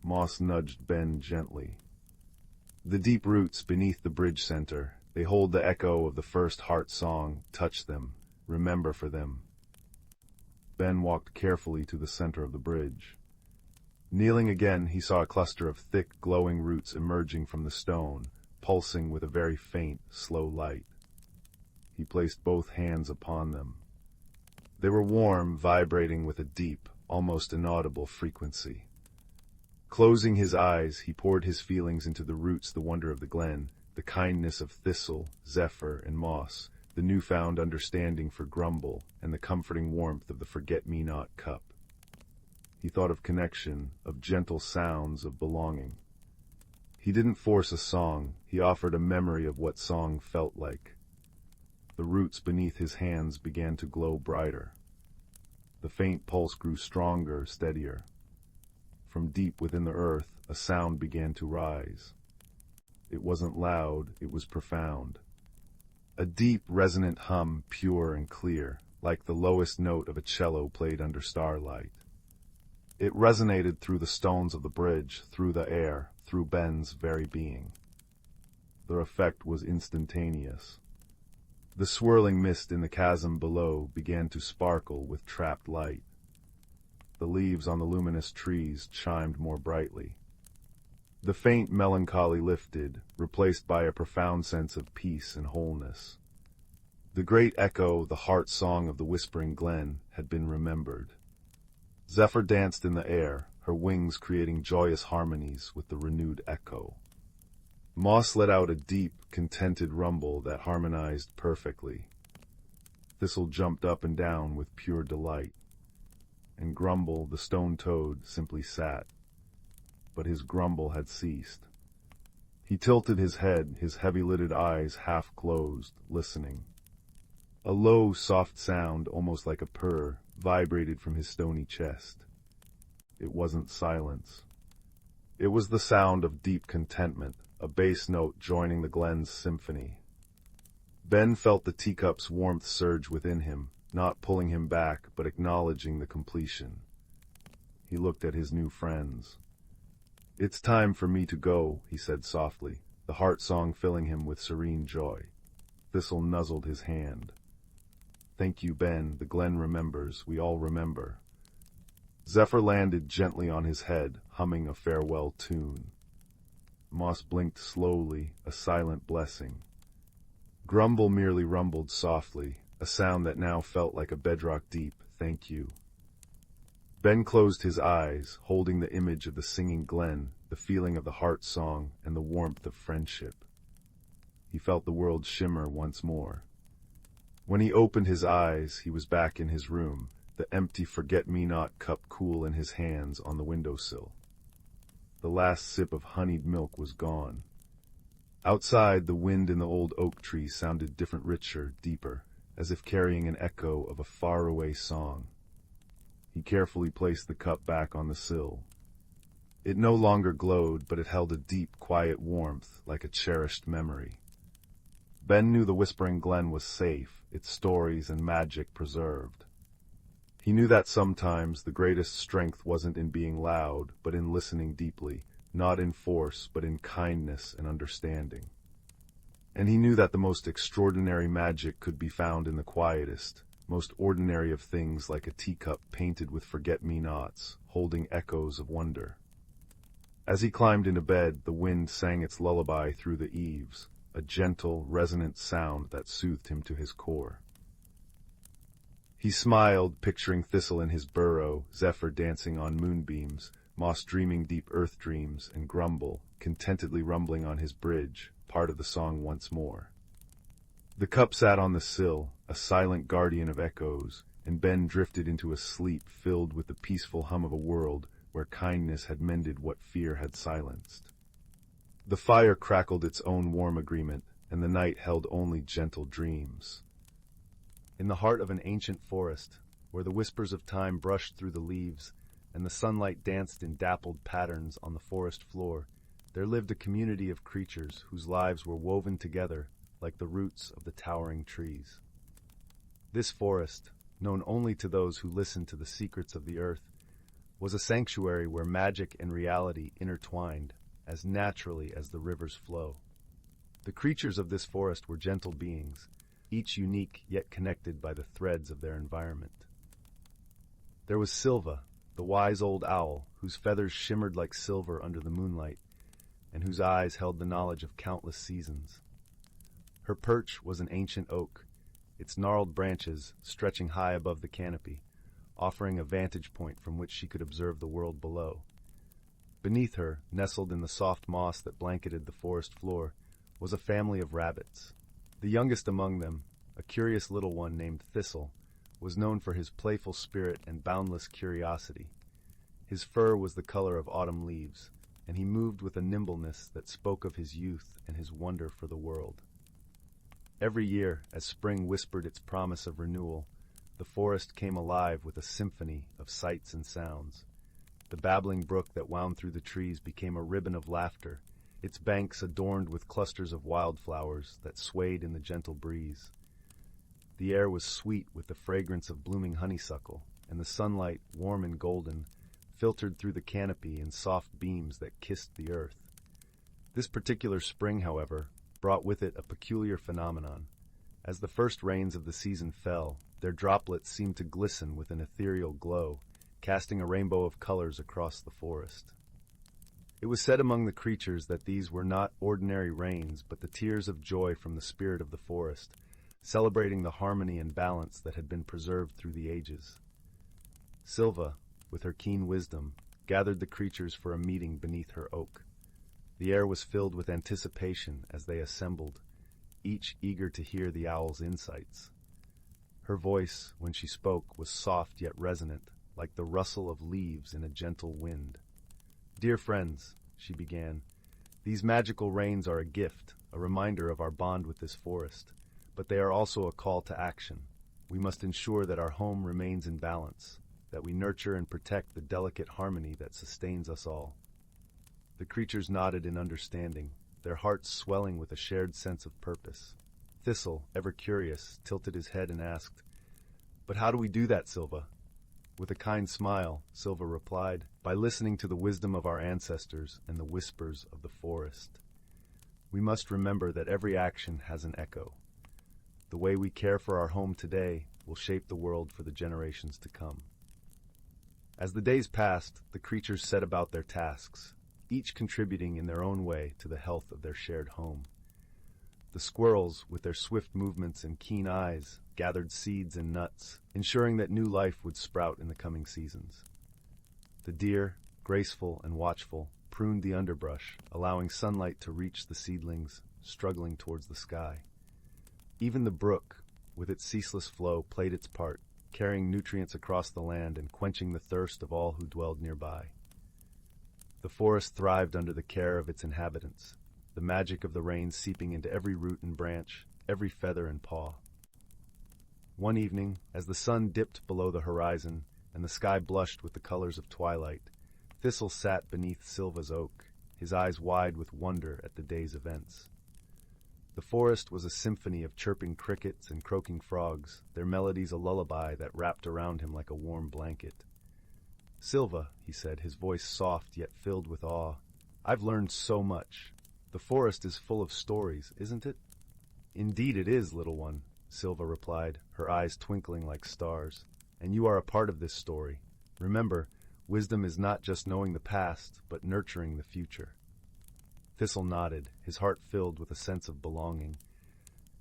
Moss nudged Ben gently. The deep roots beneath the bridge center, they hold the echo of the first heart song. Touch them, remember for them. Ben walked carefully to the center of the bridge. Kneeling again, he saw a cluster of thick, glowing roots emerging from the stone, pulsing with a very faint, slow light. He placed both hands upon them. They were warm, vibrating with a deep, almost inaudible frequency. Closing his eyes, he poured his feelings into the roots, the wonder of the glen, the kindness of Thistle, Zephyr, and Moss, the newfound understanding for Grumble, and the comforting warmth of the forget-me-not cup. He thought of connection, of gentle sounds, of belonging. He didn't force a song, he offered a memory of what song felt like. The roots beneath his hands began to glow brighter. The faint pulse grew stronger, steadier. From deep within the earth, a sound began to rise. It wasn't loud, it was profound. A deep, resonant hum, pure and clear, like the lowest note of a cello played under starlight. It resonated through the stones of the bridge, through the air, through Ben's very being. The effect was instantaneous. The swirling mist in the chasm below began to sparkle with trapped light. The leaves on the luminous trees chimed more brightly. The faint melancholy lifted, replaced by a profound sense of peace and wholeness. The great echo, the heart song of the whispering glen, had been remembered. Zephyr danced in the air, her wings creating joyous harmonies with the renewed echo. Moss let out a deep, contented rumble that harmonized perfectly. Thistle jumped up and down with pure delight, and Grumble, the stone toad, simply sat. But his grumble had ceased. He tilted his head, his heavy-lidded eyes half closed, listening. A low, soft sound, almost like a purr, vibrated from his stony chest. It wasn't silence. It was the sound of deep contentment, a bass note joining the glen's symphony. Ben felt the teacup's warmth surge within him, not pulling him back, but acknowledging the completion. He looked at his new friends. "It's time for me to go," he said softly, the heart song filling him with serene joy. Thistle nuzzled his hand. "Thank you, Ben. The glen remembers. We all remember." Zephyr landed gently on his head, humming a farewell tune. Moss blinked slowly, a silent blessing. Grumble merely rumbled softly, a sound that now felt like a bedrock deep "thank you." Ben closed his eyes, holding the image of the singing glen, the feeling of the heart song, and the warmth of friendship. He felt the world shimmer once more. When he opened his eyes, he was back in his room, the empty forget-me-not cup cool in his hands on the windowsill. The last sip of honeyed milk was gone. Outside, the wind in the old oak tree sounded different, richer, deeper, as if carrying an echo of a faraway song. He carefully placed the cup back on the sill. It no longer glowed, but it held a deep, quiet warmth, like a cherished memory. Ben knew the Whispering Glen was safe, its stories and magic preserved. He knew that sometimes the greatest strength wasn't in being loud, but in listening deeply, not in force, but in kindness and understanding. And he knew that the most extraordinary magic could be found in the quietest, most ordinary of things, like a teacup painted with forget-me-nots, holding echoes of wonder. As he climbed into bed, the wind sang its lullaby through the eaves, a gentle, resonant sound that soothed him to his core. He smiled, picturing Thistle in his burrow, Zephyr dancing on moonbeams, Moss dreaming deep earth dreams, and Grumble, contentedly rumbling on his bridge, part of the song once more. The cup sat on the sill, a silent guardian of echoes, and Ben drifted into a sleep filled with the peaceful hum of a world where kindness had mended what fear had silenced. The fire crackled its own warm agreement, and the night held only gentle dreams. In the heart of an ancient forest, where the whispers of time brushed through the leaves and the sunlight danced in dappled patterns on the forest floor, there lived a community of creatures whose lives were woven together like the roots of the towering trees. This forest, known only to those who listened to the secrets of the earth, was a sanctuary where magic and reality intertwined as naturally as the rivers flow. The creatures of this forest were gentle beings, each unique yet connected by the threads of their environment. There was Silva, the wise old owl, whose feathers shimmered like silver under the moonlight, and whose eyes held the knowledge of countless seasons. Her perch was an ancient oak, its gnarled branches stretching high above the canopy, offering a vantage point from which she could observe the world below. Beneath her, nestled in the soft moss that blanketed the forest floor, was a family of rabbits. The youngest among them, a curious little one named Thistle, was known for his playful spirit and boundless curiosity. His fur was the color of autumn leaves, and he moved with a nimbleness that spoke of his youth and his wonder for the world. Every year, as spring whispered its promise of renewal, the forest came alive with a symphony of sights and sounds. The babbling brook that wound through the trees became a ribbon of laughter, its banks adorned with clusters of wildflowers that swayed in the gentle breeze. The air was sweet with the fragrance of blooming honeysuckle, and the sunlight, warm and golden, filtered through the canopy in soft beams that kissed the earth. This particular spring, however, brought with it a peculiar phenomenon. As the first rains of the season fell, their droplets seemed to glisten with an ethereal glow, casting a rainbow of colors across the forest. It was said among the creatures that these were not ordinary rains, but the tears of joy from the spirit of the forest, celebrating the harmony and balance that had been preserved through the ages. Silva, with her keen wisdom, gathered the creatures for a meeting beneath her oak. The air was filled with anticipation as they assembled, each eager to hear the owl's insights. Her voice, when she spoke, was soft yet resonant, like the rustle of leaves in a gentle wind. "Dear friends," she began, "these magical rains are a gift, a reminder of our bond with this forest, but they are also a call to action. We must ensure that our home remains in balance, that we nurture and protect the delicate harmony that sustains us all." The creatures nodded in understanding, their hearts swelling with a shared sense of purpose. Thistle, ever curious, tilted his head and asked, "But how do we do that, Silva?" With a kind smile, Silva replied, "By listening to the wisdom of our ancestors and the whispers of the forest. We must remember that every action has an echo. The way we care for our home today will shape the world for the generations to come." As the days passed, the creatures set about their tasks, each contributing in their own way to the health of their shared home. The squirrels, with their swift movements and keen eyes, gathered seeds and nuts, ensuring that new life would sprout in the coming seasons. The deer, graceful and watchful, pruned the underbrush, allowing sunlight to reach the seedlings, struggling towards the sky. Even the brook, with its ceaseless flow, played its part, carrying nutrients across the land and quenching the thirst of all who dwelled nearby. The forest thrived under the care of its inhabitants, the magic of the rain seeping into every root and branch, every feather and paw. One evening, as the sun dipped below the horizon and the sky blushed with the colors of twilight, Thistle sat beneath Silva's oak, his eyes wide with wonder at the day's events. The forest was a symphony of chirping crickets and croaking frogs, their melodies a lullaby that wrapped around him like a warm blanket. "Silva," he said, his voice soft yet filled with awe, "I've learned so much. The forest is full of stories, isn't it?" "Indeed it is, little one," Silva replied, her eyes twinkling like stars. "And you are a part of this story. Remember, wisdom is not just knowing the past, but nurturing the future." Thistle nodded, his heart filled with a sense of belonging.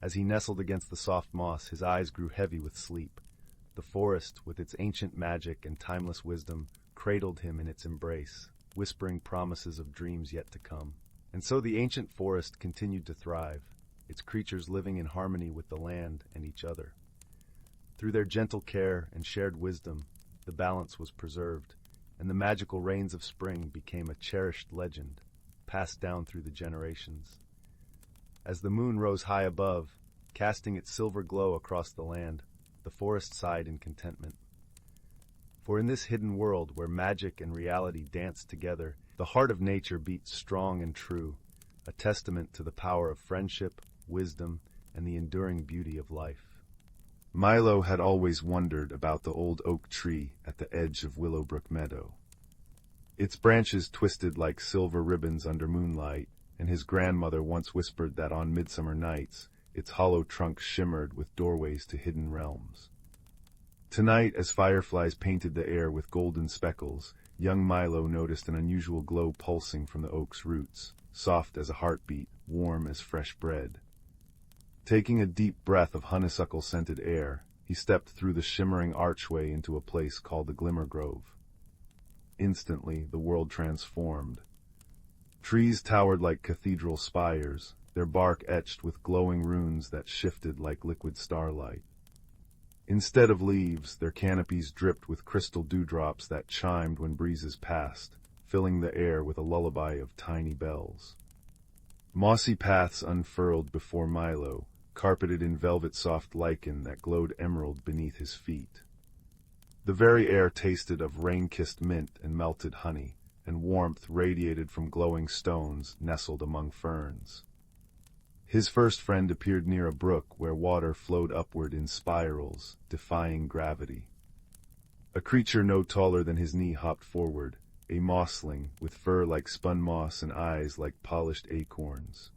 As he nestled against the soft moss, his eyes grew heavy with sleep. The forest, with its ancient magic and timeless wisdom, cradled him in its embrace, whispering promises of dreams yet to come. And so the ancient forest continued to thrive, its creatures living in harmony with the land and each other. Through their gentle care and shared wisdom, the balance was preserved, and the magical rains of spring became a cherished legend, passed down through the generations. As the moon rose high above, casting its silver glow across the land, the forest sighed in contentment. For in this hidden world where magic and reality danced together, the heart of nature beat strong and true, a testament to the power of friendship, wisdom, and the enduring beauty of life. Milo had always wondered about the old oak tree at the edge of Willowbrook Meadow. Its branches twisted like silver ribbons under moonlight, and his grandmother once whispered that on midsummer nights, its hollow trunk shimmered with doorways to hidden realms. Tonight, as fireflies painted the air with golden speckles, young Milo noticed an unusual glow pulsing from the oak's roots, soft as a heartbeat, warm as fresh bread. Taking a deep breath of honeysuckle-scented air, he stepped through the shimmering archway into a place called the Glimmer Grove. Instantly, the world transformed. Trees towered like cathedral spires, their bark etched with glowing runes that shifted like liquid starlight. Instead of leaves, their canopies dripped with crystal dewdrops that chimed when breezes passed, filling the air with a lullaby of tiny bells. Mossy paths unfurled before Milo, carpeted in velvet-soft lichen that glowed emerald beneath his feet. The very air tasted of rain-kissed mint and melted honey, and warmth radiated from glowing stones nestled among ferns. His first friend appeared near a brook where water flowed upward in spirals, defying gravity. A creature no taller than his knee hopped forward, a mossling with fur like spun moss and eyes like polished acorns.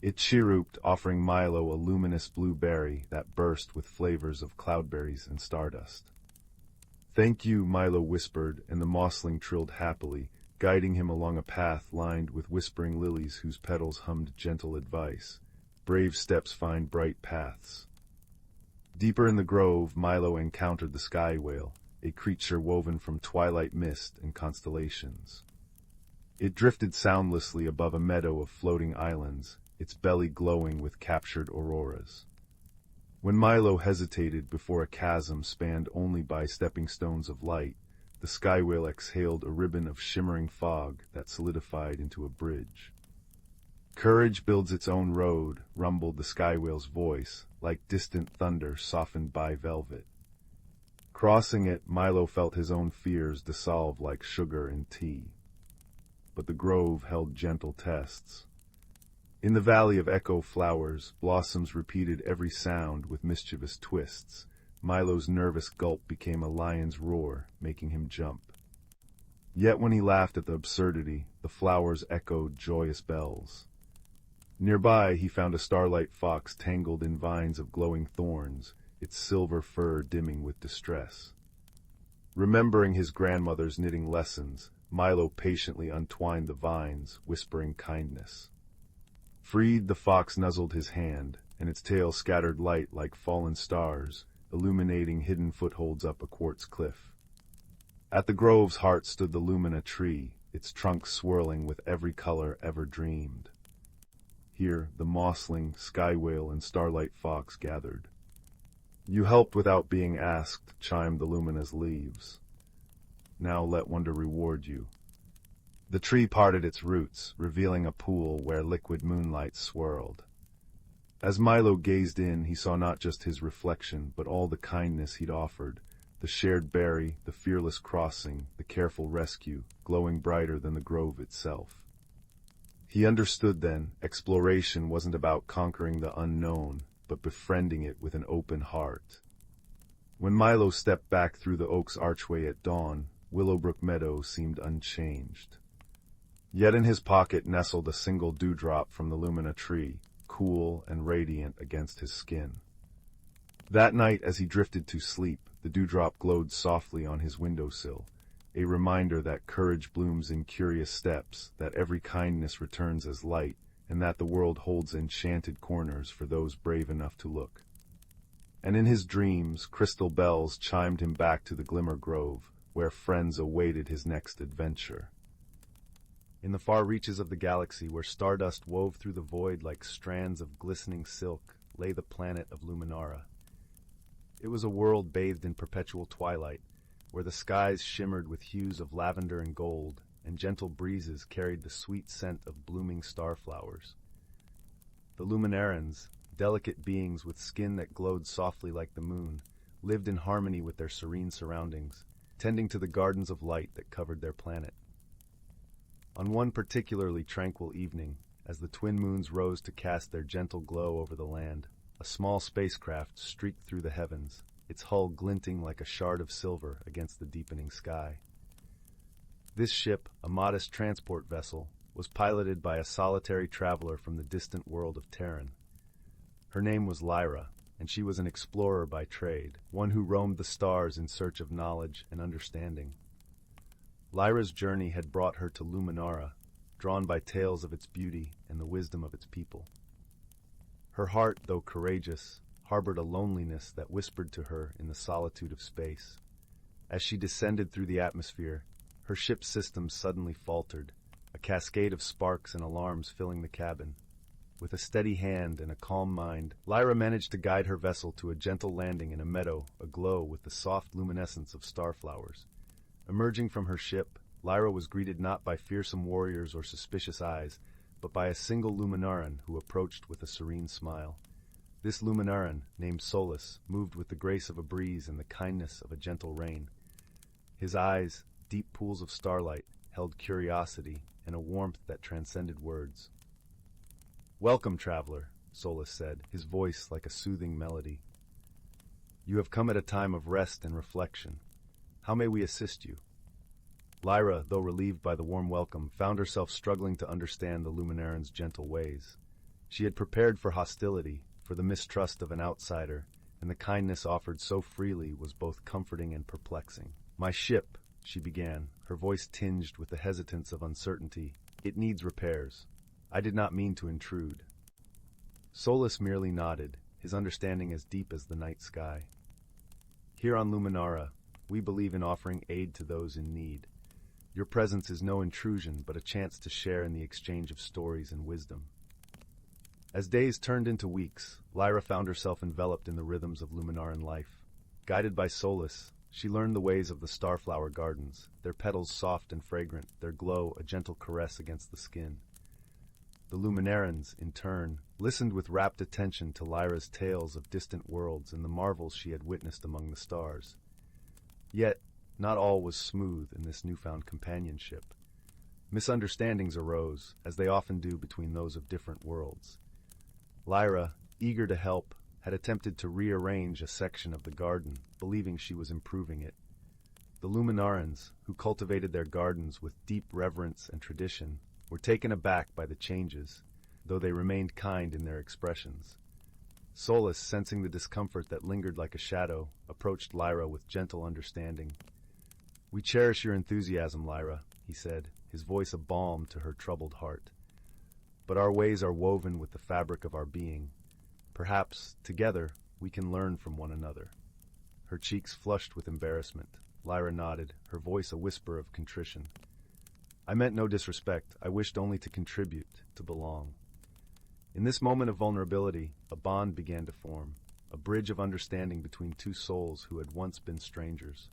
It chirruped, offering Milo a luminous blue berry that burst with flavors of cloudberries and stardust. "Thank you," Milo whispered, and the mossling trilled happily, guiding him along a path lined with whispering lilies whose petals hummed gentle advice. Brave steps find bright paths. Deeper in the grove, Milo encountered the sky whale, a creature woven from twilight mist and constellations. It drifted soundlessly above a meadow of floating islands, its belly glowing with captured auroras. When Milo hesitated before a chasm spanned only by stepping stones of light, the sky whale exhaled a ribbon of shimmering fog that solidified into a bridge. Courage builds its own road, rumbled the sky whale's voice, like distant thunder softened by velvet. Crossing it, Milo felt his own fears dissolve like sugar in tea. But the grove held gentle tests. In the valley of echo flowers, blossoms repeated every sound with mischievous twists. Milo's nervous gulp became a lion's roar, making him jump. Yet when he laughed at the absurdity, the flowers echoed joyous bells. Nearby, he found a starlight fox tangled in vines of glowing thorns, its silver fur dimming with distress. Remembering his grandmother's knitting lessons, Milo patiently untwined the vines, whispering kindness. Freed, the fox nuzzled his hand, and its tail scattered light like fallen stars, illuminating hidden footholds up a quartz cliff. At the grove's heart stood the lumina tree, its trunk swirling with every color ever dreamed. Here, the mossling, sky whale, and starlight fox gathered. You helped without being asked, chimed the lumina's leaves. Now let wonder reward you. The tree parted its roots, revealing a pool where liquid moonlight swirled. As Milo gazed in, he saw not just his reflection, but all the kindness he'd offered, the shared berry, the fearless crossing, the careful rescue, glowing brighter than the grove itself. He understood then, exploration wasn't about conquering the unknown, but befriending it with an open heart. When Milo stepped back through the oak's archway at dawn, Willowbrook Meadow seemed unchanged. Yet in his pocket nestled a single dewdrop from the lumina tree, cool and radiant against his skin. That night, as he drifted to sleep, the dewdrop glowed softly on his windowsill, a reminder that courage blooms in curious steps, that every kindness returns as light, and that the world holds enchanted corners for those brave enough to look. And in his dreams, crystal bells chimed him back to the Glimmer Grove, where friends awaited his next adventure. In the far reaches of the galaxy, where stardust wove through the void like strands of glistening silk, lay the planet of Luminara. It was a world bathed in perpetual twilight, where the skies shimmered with hues of lavender and gold, and gentle breezes carried the sweet scent of blooming starflowers. The Luminarans, delicate beings with skin that glowed softly like the moon, lived in harmony with their serene surroundings, tending to the gardens of light that covered their planet. On one particularly tranquil evening, as the twin moons rose to cast their gentle glow over the land, a small spacecraft streaked through the heavens, its hull glinting like a shard of silver against the deepening sky. This ship, a modest transport vessel, was piloted by a solitary traveler from the distant world of Terran. Her name was Lyra, and she was an explorer by trade, one who roamed the stars in search of knowledge and understanding. Lyra's journey had brought her to Luminara, drawn by tales of its beauty and the wisdom of its people. Her heart, though courageous, harbored a loneliness that whispered to her in the solitude of space. As she descended through the atmosphere, her ship's systems suddenly faltered, a cascade of sparks and alarms filling the cabin. With a steady hand and a calm mind, Lyra managed to guide her vessel to a gentle landing in a meadow aglow with the soft luminescence of starflowers. Emerging from her ship, Lyra was greeted not by fearsome warriors or suspicious eyes, but by a single Luminaran who approached with a serene smile. This Luminaran, named Silas, moved with the grace of a breeze and the kindness of a gentle rain. His eyes, deep pools of starlight, held curiosity and a warmth that transcended words. "Welcome, traveler," Silas said, his voice like a soothing melody. "You have come at a time of rest and reflection. How may we assist you?" Lyra, though relieved by the warm welcome, found herself struggling to understand the Luminaran's gentle ways. She had prepared for hostility, for the mistrust of an outsider, and the kindness offered so freely was both comforting and perplexing. "My ship," she began, her voice tinged with the hesitance of uncertainty, "it needs repairs. I did not mean to intrude." Silas merely nodded, his understanding as deep as the night sky. "Here on Luminara, we believe in offering aid to those in need. Your presence is no intrusion, but a chance to share in the exchange of stories and wisdom. As days turned into weeks, Lyra found herself enveloped in the rhythms of Luminaran life. Guided by Silas, she learned the ways of the starflower gardens, their petals soft and fragrant, their glow a gentle caress against the skin. The Luminarans, in turn, listened with rapt attention to Lyra's tales of distant worlds and the marvels she had witnessed among the stars. Yet, not all was smooth in this newfound companionship. Misunderstandings arose, as they often do between those of different worlds. Lyra, eager to help, had attempted to rearrange a section of the garden, believing she was improving it. The Luminarans, who cultivated their gardens with deep reverence and tradition, were taken aback by the changes, though they remained kind in their expressions. Silas, sensing the discomfort that lingered like a shadow, approached Lyra with gentle understanding. "We cherish your enthusiasm, Lyra," he said, his voice a balm to her troubled heart. "But our ways are woven with the fabric of our being. Perhaps, together, we can learn from one another." Her cheeks flushed with embarrassment. Lyra nodded, her voice a whisper of contrition. "I meant no disrespect. I wished only to contribute, to belong." In this moment of vulnerability, a bond began to form, a bridge of understanding between two souls who had once been strangers.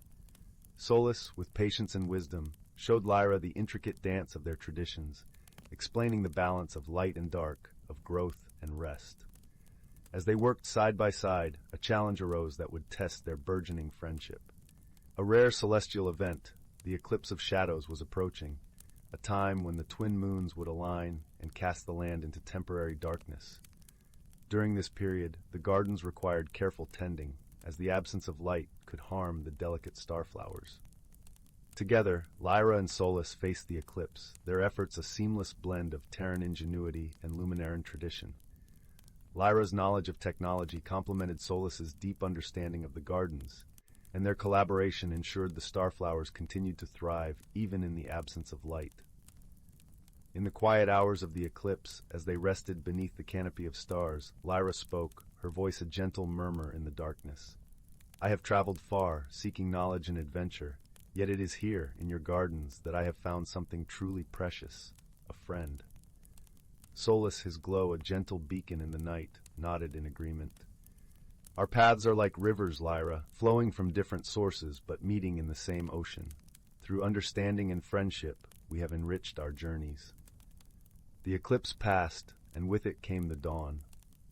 Silas, with patience and wisdom, showed Lyra the intricate dance of their traditions, explaining the balance of light and dark, of growth and rest. As they worked side by side, a challenge arose that would test their burgeoning friendship. A rare celestial event, the eclipse of shadows, was approaching, a time when the twin moons would align and cast the land into temporary darkness. During this period, the gardens required careful tending, as the absence of light could harm the delicate starflowers. Together, Lyra and Silas faced the eclipse, their efforts a seamless blend of Terran ingenuity and Luminaran tradition. Lyra's knowledge of technology complemented Silas's deep understanding of the gardens, and their collaboration ensured the starflowers continued to thrive even in the absence of light. In the quiet hours of the eclipse, as they rested beneath the canopy of stars, Lyra spoke, her voice a gentle murmur in the darkness. "I have traveled far, seeking knowledge and adventure, yet it is here, in your gardens, that I have found something truly precious, a friend." Silas, his glow a gentle beacon in the night, nodded in agreement. "Our paths are like rivers, Lyra, flowing from different sources but meeting in the same ocean. Through understanding and friendship, we have enriched our journeys." The eclipse passed, and with it came the dawn,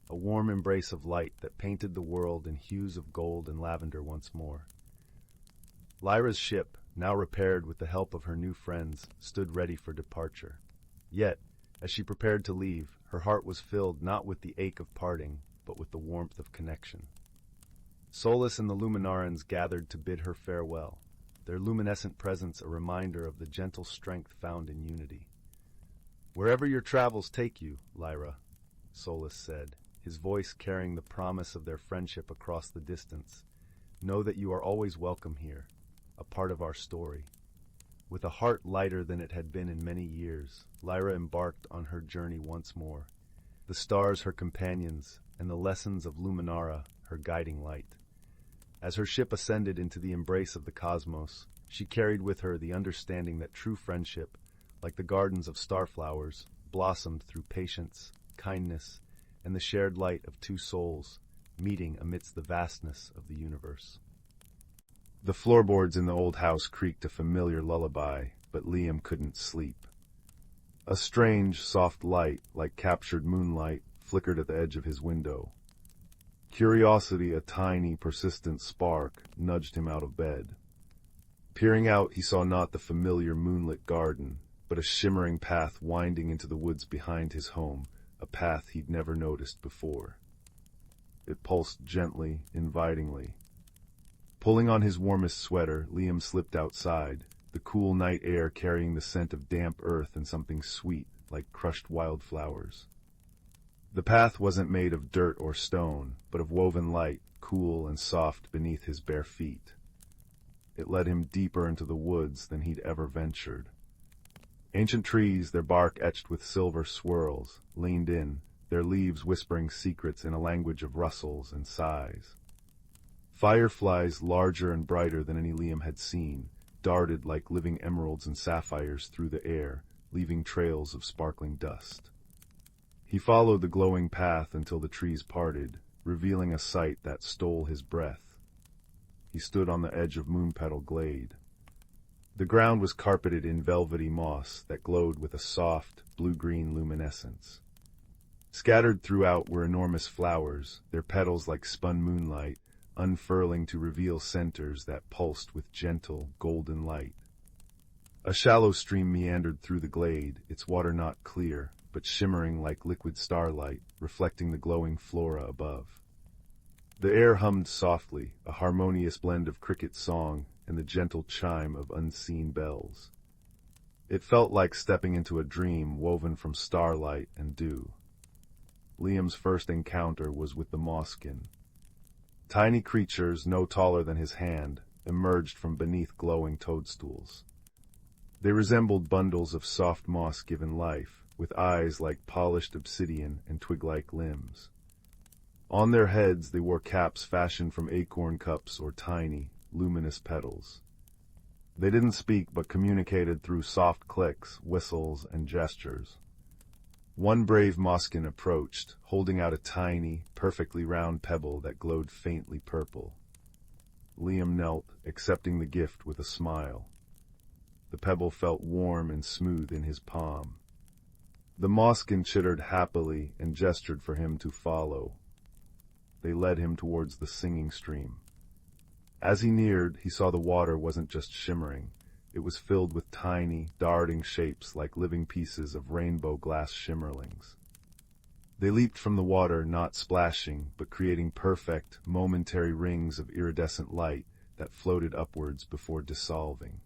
a warm embrace of light that painted the world in hues of gold and lavender once more. Lyra's ship, now repaired with the help of her new friends, stood ready for departure. Yet, as she prepared to leave, her heart was filled not with the ache of parting, but with the warmth of connection. Silas and the Luminarans gathered to bid her farewell, their luminescent presence a reminder of the gentle strength found in unity. "Wherever your travels take you, Lyra," Silas said, his voice carrying the promise of their friendship across the distance, "know that you are always welcome here, a part of our story." With a heart lighter than it had been in many years, Lyra embarked on her journey once more, the stars her companions, and the lessons of Luminara her guiding light. As her ship ascended into the embrace of the cosmos, she carried with her the understanding that true friendship, like the gardens of starflowers, blossomed through patience, kindness, and the shared light of two souls, meeting amidst the vastness of the universe. The floorboards in the old house creaked a familiar lullaby, but Liam couldn't sleep. A strange, soft light, like captured moonlight, flickered at the edge of his window. Curiosity, a tiny, persistent spark, nudged him out of bed. Peering out, he saw not the familiar moonlit garden, but a shimmering path winding into the woods behind his home, a path he'd never noticed before. It pulsed gently, invitingly. Pulling on his warmest sweater, Liam slipped outside, the cool night air carrying the scent of damp earth and something sweet, like crushed wildflowers. The path wasn't made of dirt or stone, but of woven light, cool and soft beneath his bare feet. It led him deeper into the woods than he'd ever ventured. Ancient trees, their bark etched with silver swirls, leaned in, their leaves whispering secrets in a language of rustles and sighs. Fireflies, larger and brighter than any Liam had seen, darted like living emeralds and sapphires through the air, leaving trails of sparkling dust. He followed the glowing path until the trees parted, revealing a sight that stole his breath. He stood on the edge of Moonpetal Glade. The ground was carpeted in velvety moss that glowed with a soft, blue-green luminescence. Scattered throughout were enormous flowers, their petals like spun moonlight, unfurling to reveal centers that pulsed with gentle, golden light. A shallow stream meandered through the glade, its water not clear, but shimmering like liquid starlight, reflecting the glowing flora above. The air hummed softly, a harmonious blend of cricket song and the gentle chime of unseen bells. It felt like stepping into a dream woven from starlight and dew. Liam's first encounter was with the mosskin. Tiny creatures no taller than his hand emerged from beneath glowing toadstools. They resembled bundles of soft moss given life, with eyes like polished obsidian and twig-like limbs. On their heads they wore caps fashioned from acorn cups or tiny, luminous petals. They didn't speak but communicated through soft clicks, whistles, and gestures. One brave mosskin approached, holding out a tiny, perfectly round pebble that glowed faintly purple. Liam knelt, accepting the gift with a smile. The pebble felt warm and smooth in his palm. The mosskin chittered happily and gestured for him to follow. They led him towards the singing stream. As he neared, he saw the water wasn't just shimmering. It was filled with tiny, darting shapes like living pieces of rainbow glass shimmerlings. They leaped from the water, not splashing, but creating perfect, momentary rings of iridescent light that floated upwards before dissolving.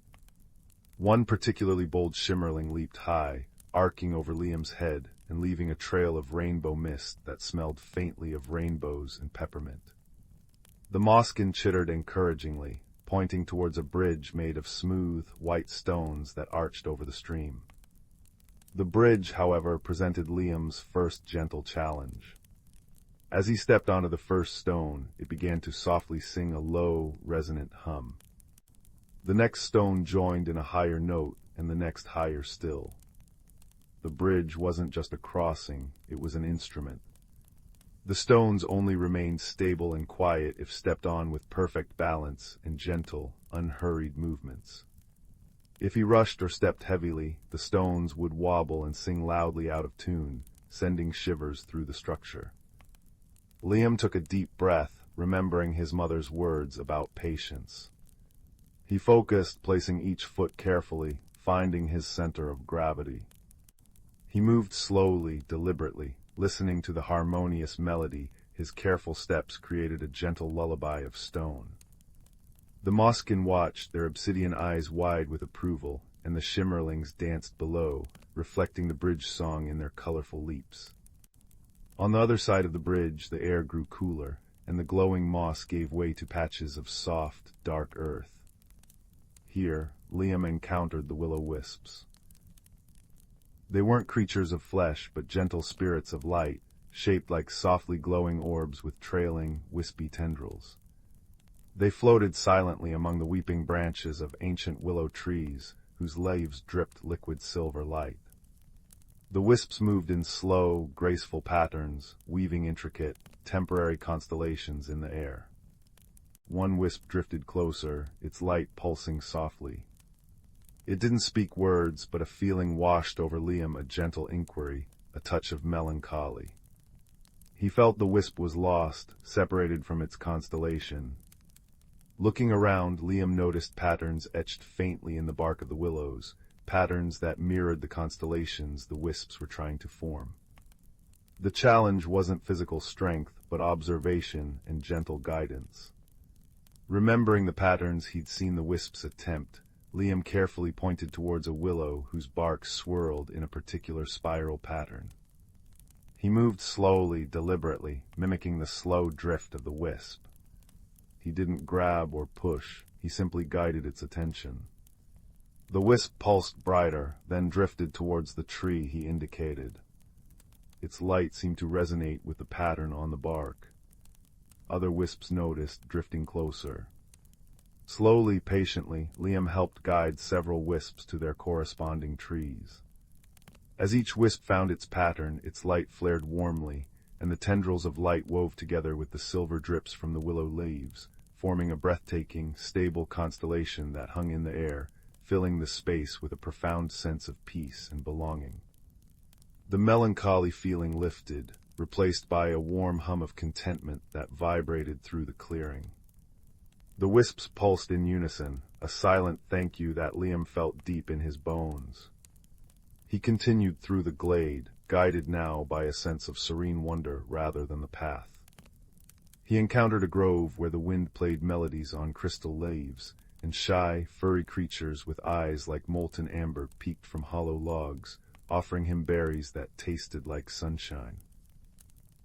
One particularly bold shimmerling leaped high, arcing over Liam's head and leaving a trail of rainbow mist that smelled faintly of rainbows and peppermint. The mosskin chittered encouragingly, pointing towards a bridge made of smooth, white stones that arched over the stream. The bridge, however, presented Liam's first gentle challenge. As he stepped onto the first stone, it began to softly sing a low, resonant hum. The next stone joined in a higher note, and the next higher still. The bridge wasn't just a crossing, it was an instrument. The stones only remained stable and quiet if stepped on with perfect balance and gentle, unhurried movements. If he rushed or stepped heavily, the stones would wobble and sing loudly out of tune, sending shivers through the structure. Liam took a deep breath, remembering his mother's words about patience. He focused, placing each foot carefully, finding his center of gravity. He moved slowly, deliberately, listening to the harmonious melody. His careful steps created a gentle lullaby of stone. The mosskin watched, their obsidian eyes wide with approval, and the shimmerlings danced below, reflecting the bridge song in their colorful leaps. On the other side of the bridge, the air grew cooler, and the glowing moss gave way to patches of soft, dark earth. Here, Liam encountered the will-o'-wisps. They weren't creatures of flesh, but gentle spirits of light, shaped like softly glowing orbs with trailing, wispy tendrils. They floated silently among the weeping branches of ancient willow trees, whose leaves dripped liquid silver light. The wisps moved in slow, graceful patterns, weaving intricate, temporary constellations in the air. One wisp drifted closer, its light pulsing softly. It didn't speak words, but a feeling washed over Liam, a gentle inquiry, a touch of melancholy. He felt the wisp was lost, separated from its constellation. Looking around, Liam noticed patterns etched faintly in the bark of the willows, patterns that mirrored the constellations the wisps were trying to form. The challenge wasn't physical strength, but observation and gentle guidance. Remembering the patterns he'd seen the wisps attempt, Liam carefully pointed towards a willow whose bark swirled in a particular spiral pattern. He moved slowly, deliberately, mimicking the slow drift of the wisp. He didn't grab or push, he simply guided its attention. The wisp pulsed brighter, then drifted towards the tree he indicated. Its light seemed to resonate with the pattern on the bark. Other wisps noticed, drifting closer. Slowly, patiently, Liam helped guide several wisps to their corresponding trees. As each wisp found its pattern, its light flared warmly, and the tendrils of light wove together with the silver drips from the willow leaves, forming a breathtaking, stable constellation that hung in the air, filling the space with a profound sense of peace and belonging. The melancholy feeling lifted, replaced by a warm hum of contentment that vibrated through the clearing. The wisps pulsed in unison, a silent thank you that Liam felt deep in his bones. He continued through the glade, guided now by a sense of serene wonder rather than the path. He encountered a grove where the wind played melodies on crystal leaves, and shy, furry creatures with eyes like molten amber peeked from hollow logs, offering him berries that tasted like sunshine.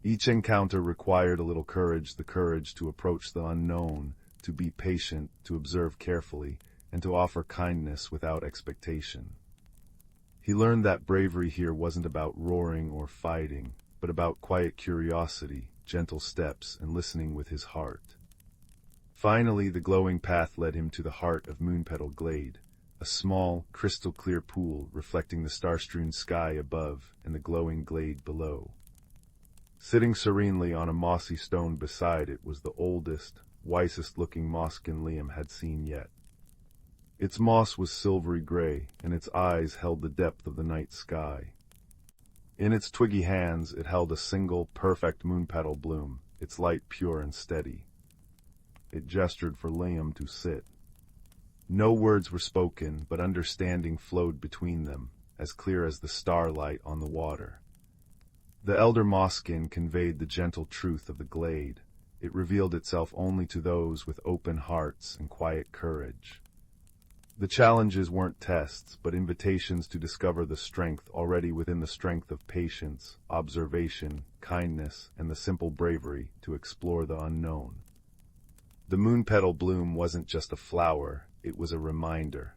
Each encounter required a little courage, the courage to approach the unknown, to be patient, to observe carefully, and to offer kindness without expectation. He learned that bravery here wasn't about roaring or fighting, but about quiet curiosity, gentle steps, and listening with his heart. Finally, the glowing path led him to the heart of Moonpetal Glade, a small, crystal-clear pool reflecting the star-strewn sky above and the glowing glade below. Sitting serenely on a mossy stone beside it was the oldest, wisest-looking mosskin Liam had seen yet. Its moss was silvery gray, and its eyes held the depth of the night sky. In its twiggy hands it held a single, perfect moonpetal bloom, its light pure and steady. It gestured for Liam to sit. No words were spoken, but understanding flowed between them, as clear as the starlight on the water. The elder mosskin conveyed the gentle truth of the glade. It revealed itself only to those with open hearts and quiet courage. The challenges weren't tests, but invitations to discover the strength already within the strength of patience, observation, kindness, and the simple bravery to explore the unknown. The moonpetal bloom wasn't just a flower, it was a reminder.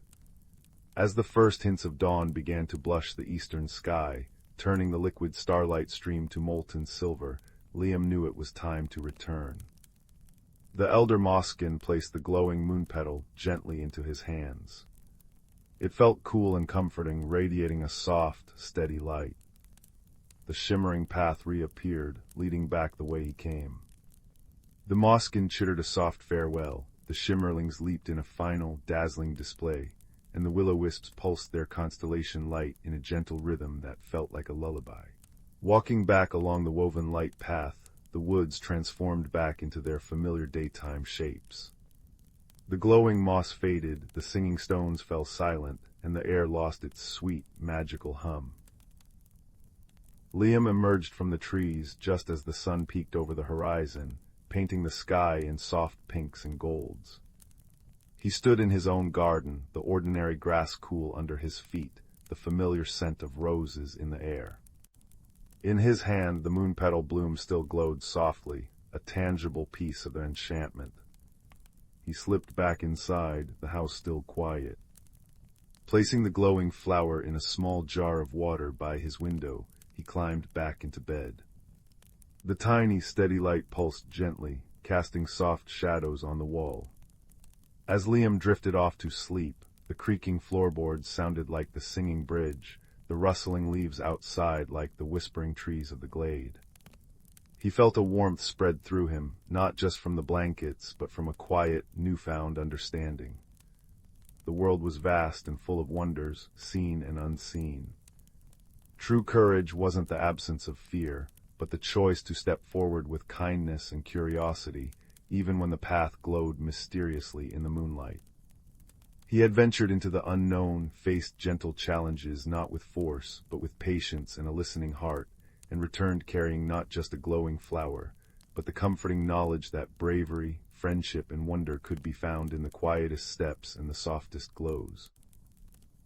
As the first hints of dawn began to blush the eastern sky, turning the liquid starlight stream to molten silver, Liam knew it was time to return. The elder mosskin placed the glowing moonpetal gently into his hands. It felt cool and comforting, radiating a soft, steady light. The shimmering path reappeared, leading back the way he came. The mosskin chittered a soft farewell, the shimmerlings leaped in a final, dazzling display, and the will-o-wisps pulsed their constellation light in a gentle rhythm that felt like a lullaby. Walking back along the woven light path, the woods transformed back into their familiar daytime shapes. The glowing moss faded, the singing stones fell silent, and the air lost its sweet, magical hum. Liam emerged from the trees just as the sun peeked over the horizon, painting the sky in soft pinks and golds. He stood in his own garden, the ordinary grass cool under his feet, the familiar scent of roses in the air. In his hand, the moonpetal bloom still glowed softly, a tangible piece of enchantment. He slipped back inside, the house still quiet. Placing the glowing flower in a small jar of water by his window, he climbed back into bed. The tiny, steady light pulsed gently, casting soft shadows on the wall. As Liam drifted off to sleep, the creaking floorboards sounded like the singing bridge, the rustling leaves outside like the whispering trees of the glade. He felt a warmth spread through him, not just from the blankets, but from a quiet, newfound understanding. The world was vast and full of wonders, seen and unseen. True courage wasn't the absence of fear, but the choice to step forward with kindness and curiosity, even when the path glowed mysteriously in the moonlight. He had ventured into the unknown, faced gentle challenges not with force, but with patience and a listening heart, and returned carrying not just a glowing flower, but the comforting knowledge that bravery, friendship, and wonder could be found in the quietest steps and the softest glows.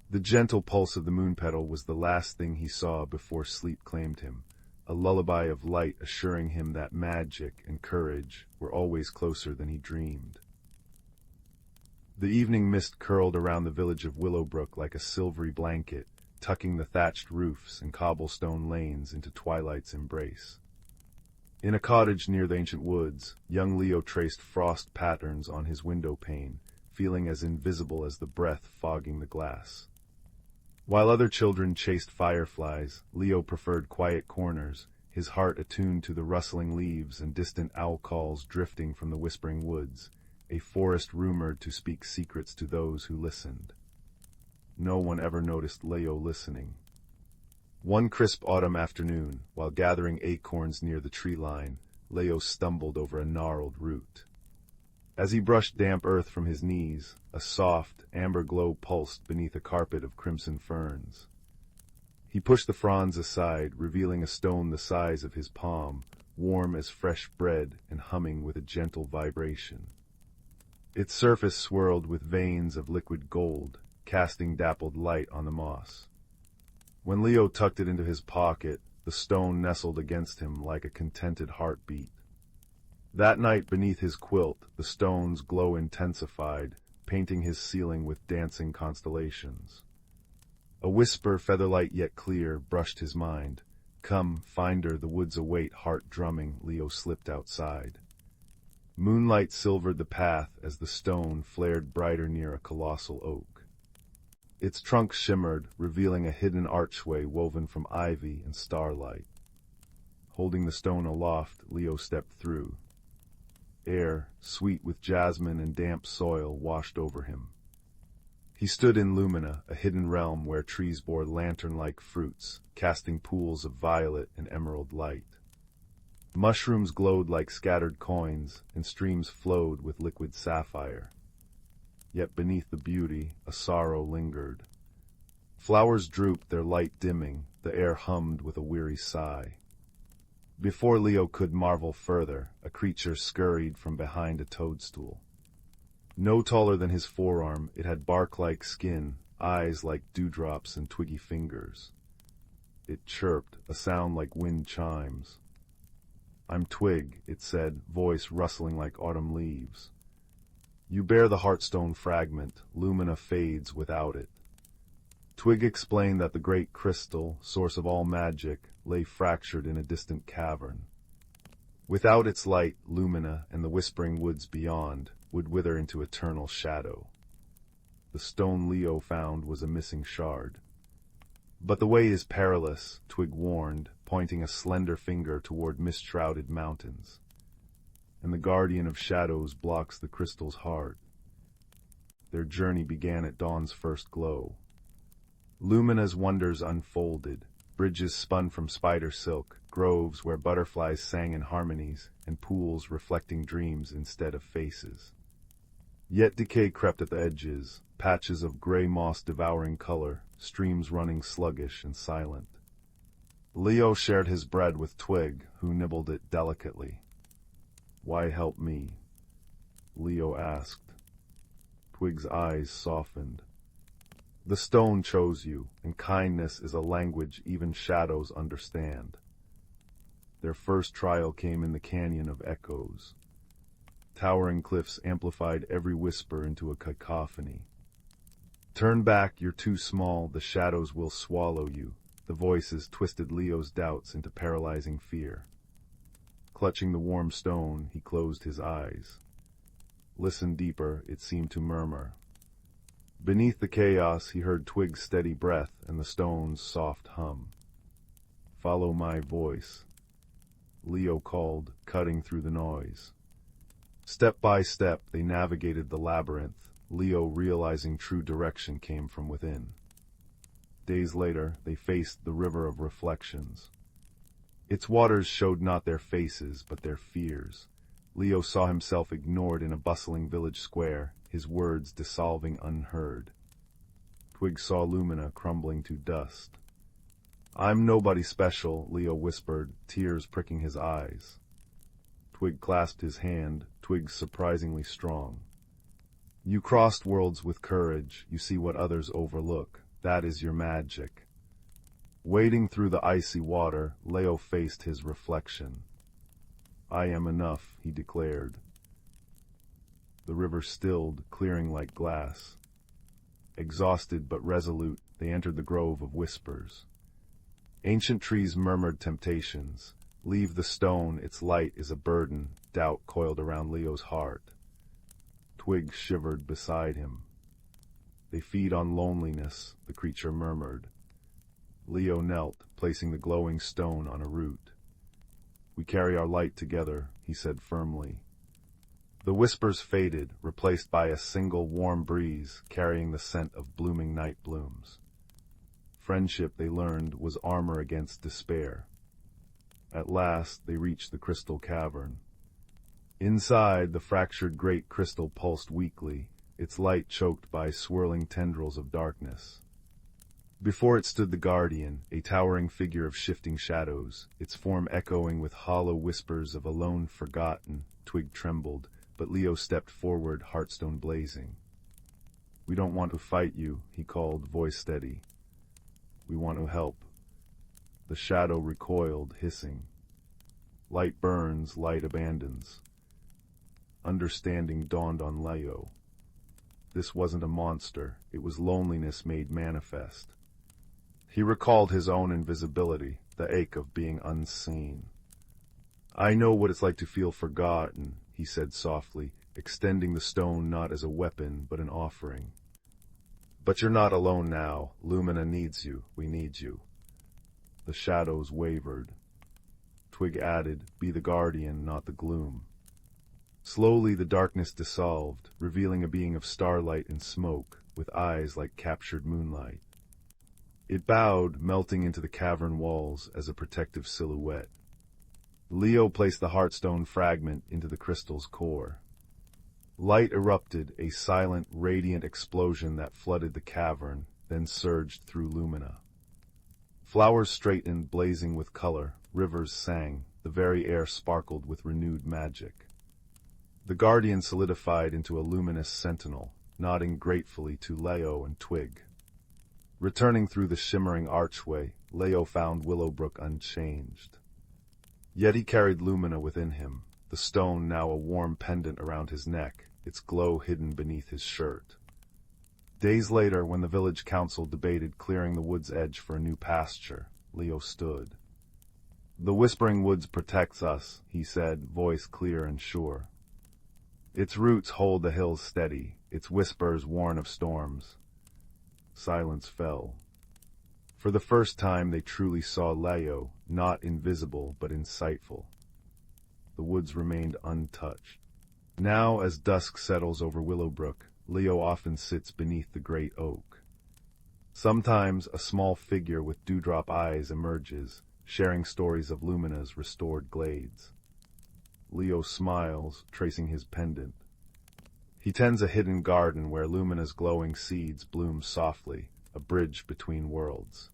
The gentle pulse of the moonpetal was the last thing he saw before sleep claimed him, a lullaby of light assuring him that magic and courage were always closer than he dreamed. The evening mist curled around the village of Willowbrook like a silvery blanket, tucking the thatched roofs and cobblestone lanes into twilight's embrace. In a cottage near the ancient woods, young Leo traced frost patterns on his window pane, feeling as invisible as the breath fogging the glass. While other children chased fireflies, Leo preferred quiet corners, his heart attuned to the rustling leaves and distant owl calls drifting from the whispering woods, a forest rumored to speak secrets to those who listened. No one ever noticed Leo listening. One crisp autumn afternoon, while gathering acorns near the tree line, Leo stumbled over a gnarled root. As he brushed damp earth from his knees, a soft, amber glow pulsed beneath a carpet of crimson ferns. He pushed the fronds aside, revealing a stone the size of his palm, warm as fresh bread and humming with a gentle vibration. Its surface swirled with veins of liquid gold, casting dappled light on the moss. When Leo tucked it into his pocket, the stone nestled against him like a contented heartbeat. That night beneath his quilt, the stone's glow intensified, painting his ceiling with dancing constellations. A whisper, featherlight yet clear, brushed his mind. "Come, finder, the woods await," heart drumming. Leo slipped outside. Moonlight silvered the path as the stone flared brighter near a colossal oak. Its trunk shimmered, revealing a hidden archway woven from ivy and starlight. Holding the stone aloft, Leo stepped through. Air, sweet with jasmine and damp soil, washed over him. He stood in Lumina, a hidden realm where trees bore lantern-like fruits, casting pools of violet and emerald light. Mushrooms glowed like scattered coins, and streams flowed with liquid sapphire. Yet beneath the beauty, a sorrow lingered. Flowers drooped, their light dimming, the air hummed with a weary sigh. Before Leo could marvel further, a creature scurried from behind a toadstool. No taller than his forearm, it had bark-like skin, eyes like dewdrops and twiggy fingers. It chirped, a sound like wind chimes. "I'm Twig," it said, voice rustling like autumn leaves. "You bear the heartstone fragment, Lumina fades without it." Twig explained that the great crystal, source of all magic, lay fractured in a distant cavern. Without its light, Lumina and the whispering woods beyond would wither into eternal shadow. The stone Leo found was a missing shard. "But the way is perilous," Twig warned, pointing a slender finger toward mist-shrouded mountains. "And the guardian of shadows blocks the crystal's heart." Their journey began at dawn's first glow. Lumina's wonders unfolded, bridges spun from spider silk, groves where butterflies sang in harmonies, and pools reflecting dreams instead of faces. Yet decay crept at the edges, patches of gray moss devouring color, streams running sluggish and silent. Leo shared his bread with Twig, who nibbled it delicately. "Why help me?" Leo asked. Twig's eyes softened. "The stone chose you, and kindness is a language even shadows understand." Their first trial came in the Canyon of Echoes. Towering cliffs amplified every whisper into a cacophony. "Turn back, you're too small, the shadows will swallow you." The voices twisted Leo's doubts into paralyzing fear. Clutching the warm stone, he closed his eyes. "Listen deeper," it seemed to murmur. Beneath the chaos, he heard Twig's steady breath and the stone's soft hum. "Follow my voice," Leo called, cutting through the noise. Step by step, they navigated the labyrinth, Leo realizing true direction came from within. Days later, they faced the river of reflections. Its waters showed not their faces, but their fears. Leo saw himself ignored in a bustling village square, his words dissolving unheard. Twig saw Lumina crumbling to dust. "I'm nobody special," Leo whispered, tears pricking his eyes. Twig clasped his hand, Twig's surprisingly strong. "You crossed worlds with courage, you see what others overlook. That is your magic." Wading through the icy water, Leo faced his reflection. "I am enough," he declared. The river stilled, clearing like glass. Exhausted but resolute, they entered the grove of whispers. Ancient trees murmured temptations. "Leave the stone, its light is a burden," doubt coiled around Leo's heart. Twig shivered beside him. They feed on loneliness, the creature murmured. Leo knelt, placing the glowing stone on a root. We carry our light together, he said firmly. The whispers faded, replaced by a single warm breeze carrying the scent of blooming night blooms. Friendship, they learned, was armor against despair. At last, they reached the crystal cavern. Inside, the fractured great crystal pulsed weakly, its light choked by swirling tendrils of darkness. Before it stood the guardian, a towering figure of shifting shadows, its form echoing with hollow whispers of a lone forgotten. Twig trembled, but Leo stepped forward, heartstone blazing. We don't want to fight you, he called, voice steady. We want to help. The shadow recoiled, hissing. Light burns, light abandons. Understanding dawned on Leo. This wasn't a monster, it was loneliness made manifest. He recalled his own invisibility, the ache of being unseen. I know what it's like to feel forgotten, he said softly, extending the stone not as a weapon but an offering. But you're not alone now. Lumina needs you. We need you. The shadows wavered. Twig added, be the guardian, not the gloom. Slowly the darkness dissolved, revealing a being of starlight and smoke, with eyes like captured moonlight. It bowed, melting into the cavern walls as a protective silhouette. Leo placed the heartstone fragment into the crystal's core. Light erupted, a silent, radiant explosion that flooded the cavern, then surged through Lumina. Flowers straightened, blazing with color, rivers sang, the very air sparkled with renewed magic. The guardian solidified into a luminous sentinel, nodding gratefully to Leo and Twig. Returning through the shimmering archway, Leo found Willowbrook unchanged. Yet he carried Lumina within him, the stone now a warm pendant around his neck, its glow hidden beneath his shirt. Days later, when the village council debated clearing the wood's edge for a new pasture, Leo stood. The Whispering Woods protects us, he said, voice clear and sure. Its roots hold the hills steady, its whispers warn of storms. Silence fell. For the first time they truly saw Leo, not invisible but insightful. The woods remained untouched. Now, as dusk settles over Willowbrook, Leo often sits beneath the great oak. Sometimes a small figure with dewdrop eyes emerges, sharing stories of Lumina's restored glades. Leo smiles, tracing his pendant. He tends a hidden garden where Lumina's glowing seeds bloom softly, a bridge between worlds.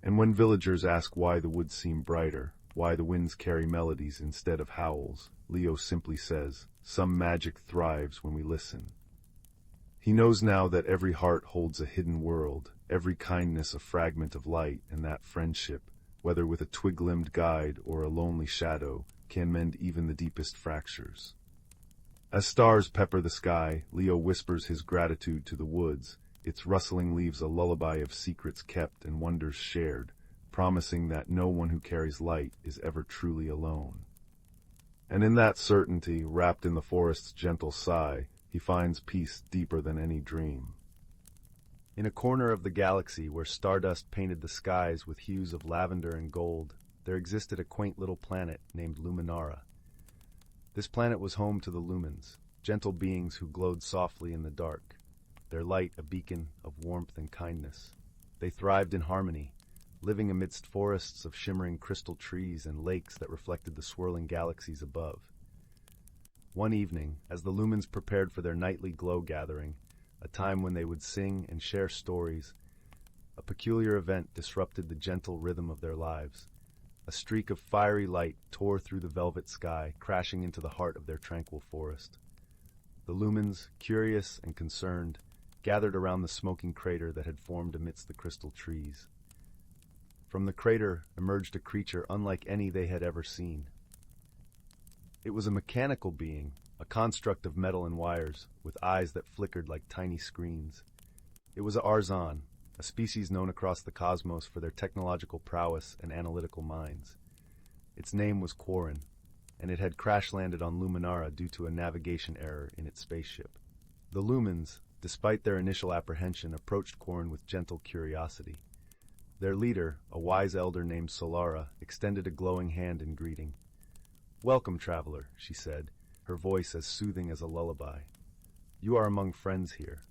And when villagers ask why the woods seem brighter, why the winds carry melodies instead of howls, Leo simply says, some magic thrives when we listen. He knows now that every heart holds a hidden world, every kindness a fragment of light, and that friendship, whether with a twig-limbed guide or a lonely shadow, can mend even the deepest fractures. As stars pepper the sky, Leo whispers his gratitude to the woods, its rustling leaves a lullaby of secrets kept and wonders shared, promising that no one who carries light is ever truly alone. And in that certainty, wrapped in the forest's gentle sigh, he finds peace deeper than any dream. In a corner of the galaxy where stardust painted the skies with hues of lavender and gold, there existed a quaint little planet named Luminara. This planet was home to the Lumens, gentle beings who glowed softly in the dark, their light a beacon of warmth and kindness. They thrived in harmony, living amidst forests of shimmering crystal trees and lakes that reflected the swirling galaxies above. One evening, as the Lumens prepared for their nightly glow gathering, a time when they would sing and share stories, a peculiar event disrupted the gentle rhythm of their lives. A streak of fiery light tore through the velvet sky, crashing into the heart of their tranquil forest. The Lumens, curious and concerned, gathered around the smoking crater that had formed amidst the crystal trees. From the crater emerged a creature unlike any they had ever seen. It was a mechanical being, a construct of metal and wires, with eyes that flickered like tiny screens. It was a Arzon, a species known across the cosmos for their technological prowess and analytical minds. Its name was Quarren. and it had crash-landed on Luminara due to a navigation error in its spaceship. The Lumens, despite their initial apprehension, approached Corrin with gentle curiosity. Their leader, a wise elder named Solara, extended a glowing hand in greeting. "Welcome, traveler," she said, her voice as soothing as a lullaby. "You are among friends here."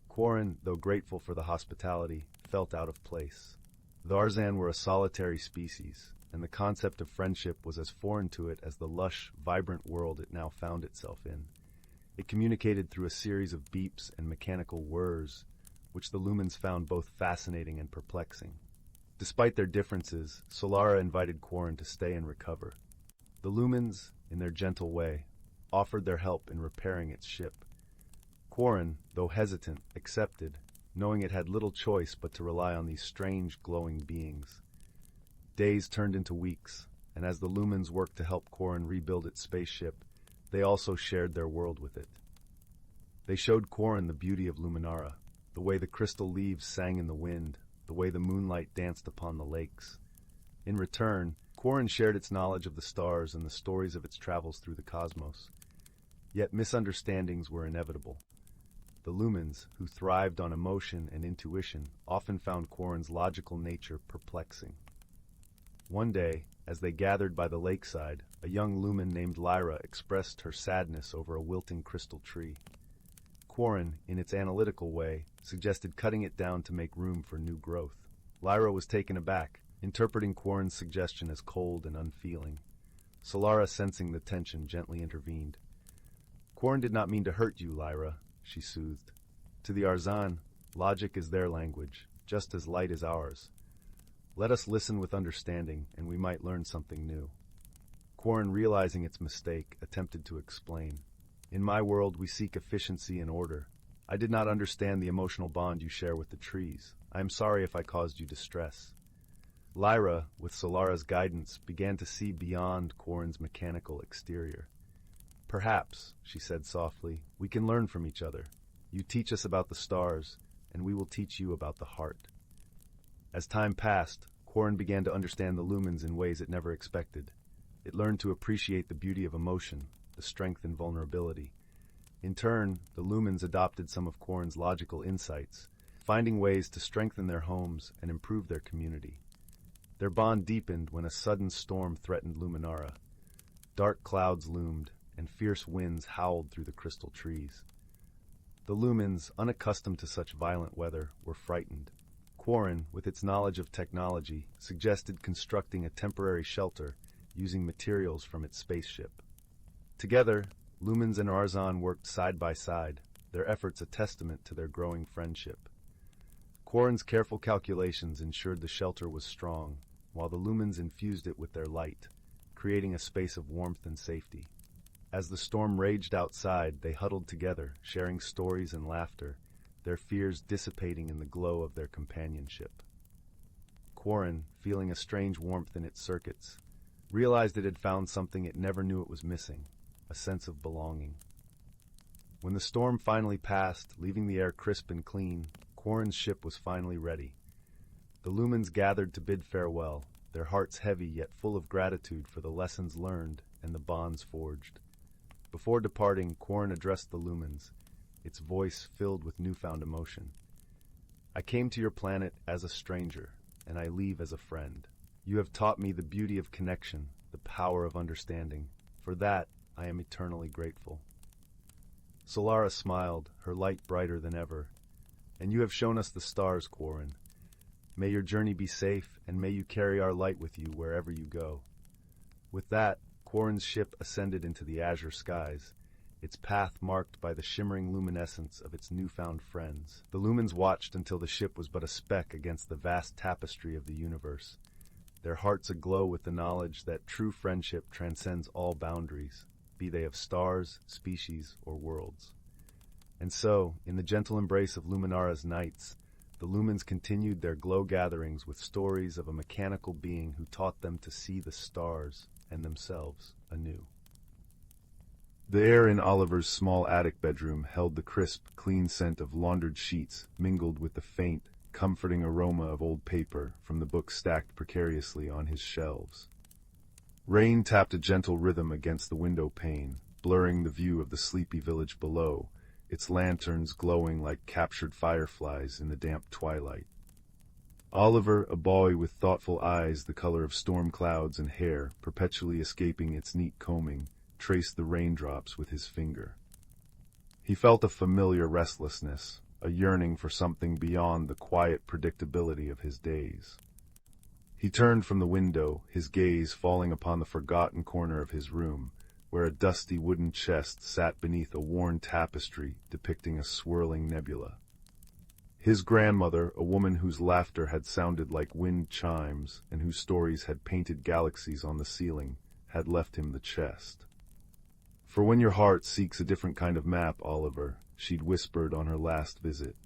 Corrin, though grateful for the hospitality, felt out of place. The Arzan were a solitary species, and the concept of friendship was as foreign to it as the lush, vibrant world it now found itself in. It communicated through a series of beeps and mechanical whirs, which the Lumens found both fascinating and perplexing. Despite their differences, Solara invited Corrin to stay and recover. The Lumens, in their gentle way, offered their help in repairing its ship. Corrin, though hesitant, accepted, knowing it had little choice but to rely on these strange, glowing beings. Days turned into weeks, and as the Lumens worked to help Corrin rebuild its spaceship, they also shared their world with it. They showed Corrin the beauty of Luminara, the way the crystal leaves sang in the wind, the way the moonlight danced upon the lakes. In return, Corrin shared its knowledge of the stars and the stories of its travels through the cosmos. Yet misunderstandings were inevitable. The Lumens, who thrived on emotion and intuition, often found Corrin's logical nature perplexing. One day, as they gathered by the lakeside, a young Lumen named Lyra expressed her sadness over a wilting crystal tree. Corrin, in its analytical way, suggested cutting it down to make room for new growth. Lyra was taken aback, interpreting Corrin's suggestion as cold and unfeeling. Solara, sensing the tension, gently intervened. "Corrin did not mean to hurt you, Lyra," she soothed. "To the Arzan, logic is their language, just as light is ours. Let us listen with understanding, and we might learn something new." Corrin, realizing its mistake, attempted to explain. "In my world, we seek efficiency and order. I did not understand the emotional bond you share with the trees. I am sorry if I caused you distress." Lyra, with Solara's guidance, began to see beyond Corrin's mechanical exterior. "Perhaps," she said softly, "we can learn from each other. You teach us about the stars, and we will teach you about the heart." As time passed, Corrin began to understand the Lumens in ways it never expected. It learned to appreciate the beauty of emotion, the strength and vulnerability. In turn, the Lumens adopted some of Corrin's logical insights, finding ways to strengthen their homes and improve their community. Their bond deepened when a sudden storm threatened Luminara. Dark clouds loomed, and fierce winds howled through the crystal trees. The Lumens, unaccustomed to such violent weather, were frightened. Corrin, with its knowledge of technology, suggested constructing a temporary shelter using materials from its spaceship. Together, Lumens and Arzan worked side by side, their efforts a testament to their growing friendship. Corrin's careful calculations ensured the shelter was strong, while the Lumens infused it with their light, creating a space of warmth and safety. As the storm raged outside, they huddled together, sharing stories and laughter, their fears dissipating in the glow of their companionship. Corrin, feeling a strange warmth in its circuits, realized it had found something it never knew it was missing, a sense of belonging. When the storm finally passed, leaving the air crisp and clean, Corrin's ship was finally ready. The Lumens gathered to bid farewell, their hearts heavy yet full of gratitude for the lessons learned and the bonds forged. Before departing, Corrin addressed the Lumens, its voice filled with newfound emotion. "I came to your planet as a stranger, and I leave as a friend. You have taught me the beauty of connection, the power of understanding. For that, I am eternally grateful." Solara smiled, her light brighter than ever. "And you have shown us the stars, Corrin. May your journey be safe, and may you carry our light with you wherever you go." With that, Corrin's ship ascended into the azure skies, its path marked by the shimmering luminescence of its newfound friends. The Lumens watched until the ship was but a speck against the vast tapestry of the universe, their hearts aglow with the knowledge that true friendship transcends all boundaries, be they of stars, species, or worlds. And so, in the gentle embrace of Luminara's nights, the Lumens continued their glow gatherings with stories of a mechanical being who taught them to see the stars and themselves anew. The air in Oliver's small attic bedroom held the crisp, clean scent of laundered sheets mingled with the faint, comforting aroma of old paper from the books stacked precariously on his shelves. Rain tapped a gentle rhythm against the window pane, blurring the view of the sleepy village below, its lanterns glowing like captured fireflies in the damp twilight. Oliver, a boy with thoughtful eyes the color of storm clouds and hair perpetually escaping its neat combing, traced the raindrops with his finger. He felt a familiar restlessness, a yearning for something beyond the quiet predictability of his days. He turned from the window, his gaze falling upon the forgotten corner of his room, where a dusty wooden chest sat beneath a worn tapestry depicting a swirling nebula. His grandmother, a woman whose laughter had sounded like wind chimes and whose stories had painted galaxies on the ceiling, had left him the chest. "For when your heart seeks a different kind of map, Oliver," she'd whispered on her last visit.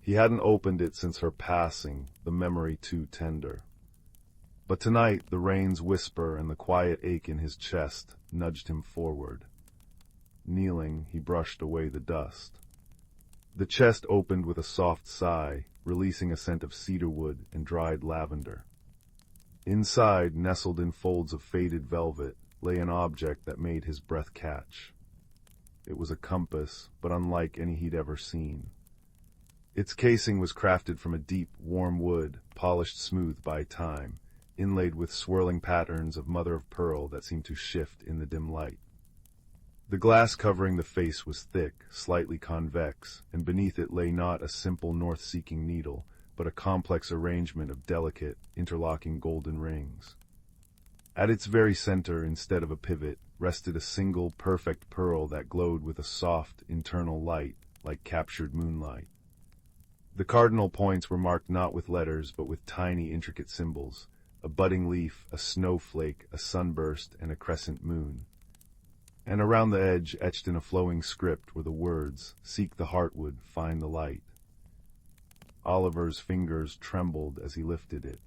He hadn't opened it since her passing, the memory too tender. But tonight the rain's whisper and the quiet ache in his chest nudged him forward. Kneeling, he brushed away the dust. The chest opened with a soft sigh, releasing a scent of cedarwood and dried lavender. Inside, nestled in folds of faded velvet, lay an object that made his breath catch. It was a compass, but unlike any he'd ever seen. Its casing was crafted from a deep, warm wood, polished smooth by time, inlaid with swirling patterns of mother-of-pearl that seemed to shift in the dim light. The glass covering the face was thick, slightly convex, and beneath it lay not a simple north-seeking needle, but a complex arrangement of delicate, interlocking golden rings. At its very center, instead of a pivot, rested a single, perfect pearl that glowed with a soft, internal light, like captured moonlight. The cardinal points were marked not with letters, but with tiny, intricate symbols: a budding leaf, a snowflake, a sunburst, and a crescent moon. And around the edge, etched in a flowing script, were the words, "Seek the Heartwood, find the light." Oliver's fingers trembled as he lifted it.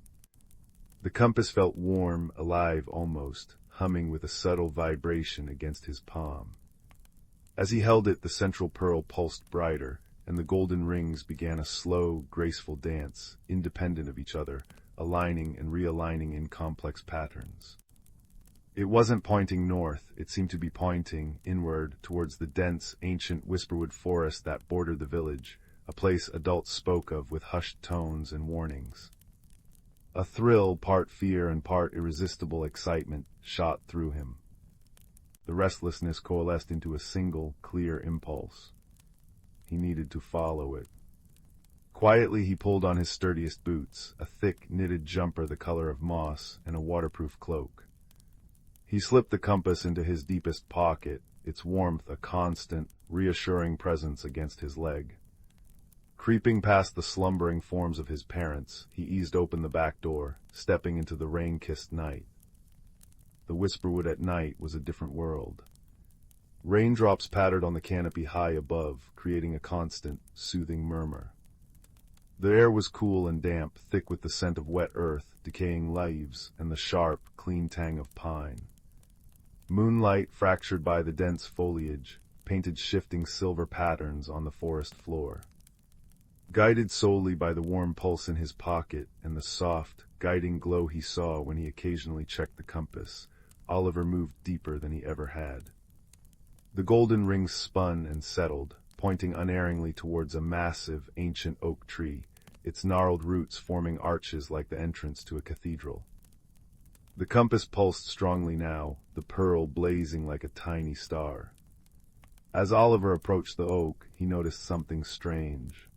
The compass felt warm, alive almost, humming with a subtle vibration against his palm. As he held it, the central pearl pulsed brighter, and the golden rings began a slow, graceful dance, independent of each other, aligning and realigning in complex patterns. It wasn't pointing north, it seemed to be pointing inward towards the dense, ancient whisperwood forest that bordered the village, a place adults spoke of with hushed tones and warnings. A thrill, part fear and part irresistible excitement, shot through him. The restlessness coalesced into a single, clear impulse. He needed to follow it. Quietly he pulled on his sturdiest boots, a thick, knitted jumper the color of moss, and a waterproof cloak. He slipped the compass into his deepest pocket, its warmth a constant, reassuring presence against his leg. Creeping past the slumbering forms of his parents, he eased open the back door, stepping into the rain-kissed night. The whisperwood at night was a different world. Raindrops pattered on the canopy high above, creating a constant, soothing murmur. The air was cool and damp, thick with the scent of wet earth, decaying leaves, and the sharp, clean tang of pine. Moonlight, fractured by the dense foliage, painted shifting silver patterns on the forest floor. Guided solely by the warm pulse in his pocket and the soft, guiding glow he saw when he occasionally checked the compass, Oliver moved deeper than he ever had. The golden rings spun and settled, pointing unerringly towards a massive, ancient oak tree, its gnarled roots forming arches like the entrance to a cathedral. The compass pulsed strongly now, the pearl blazing like a tiny star. As Oliver approached the oak, he noticed something strange.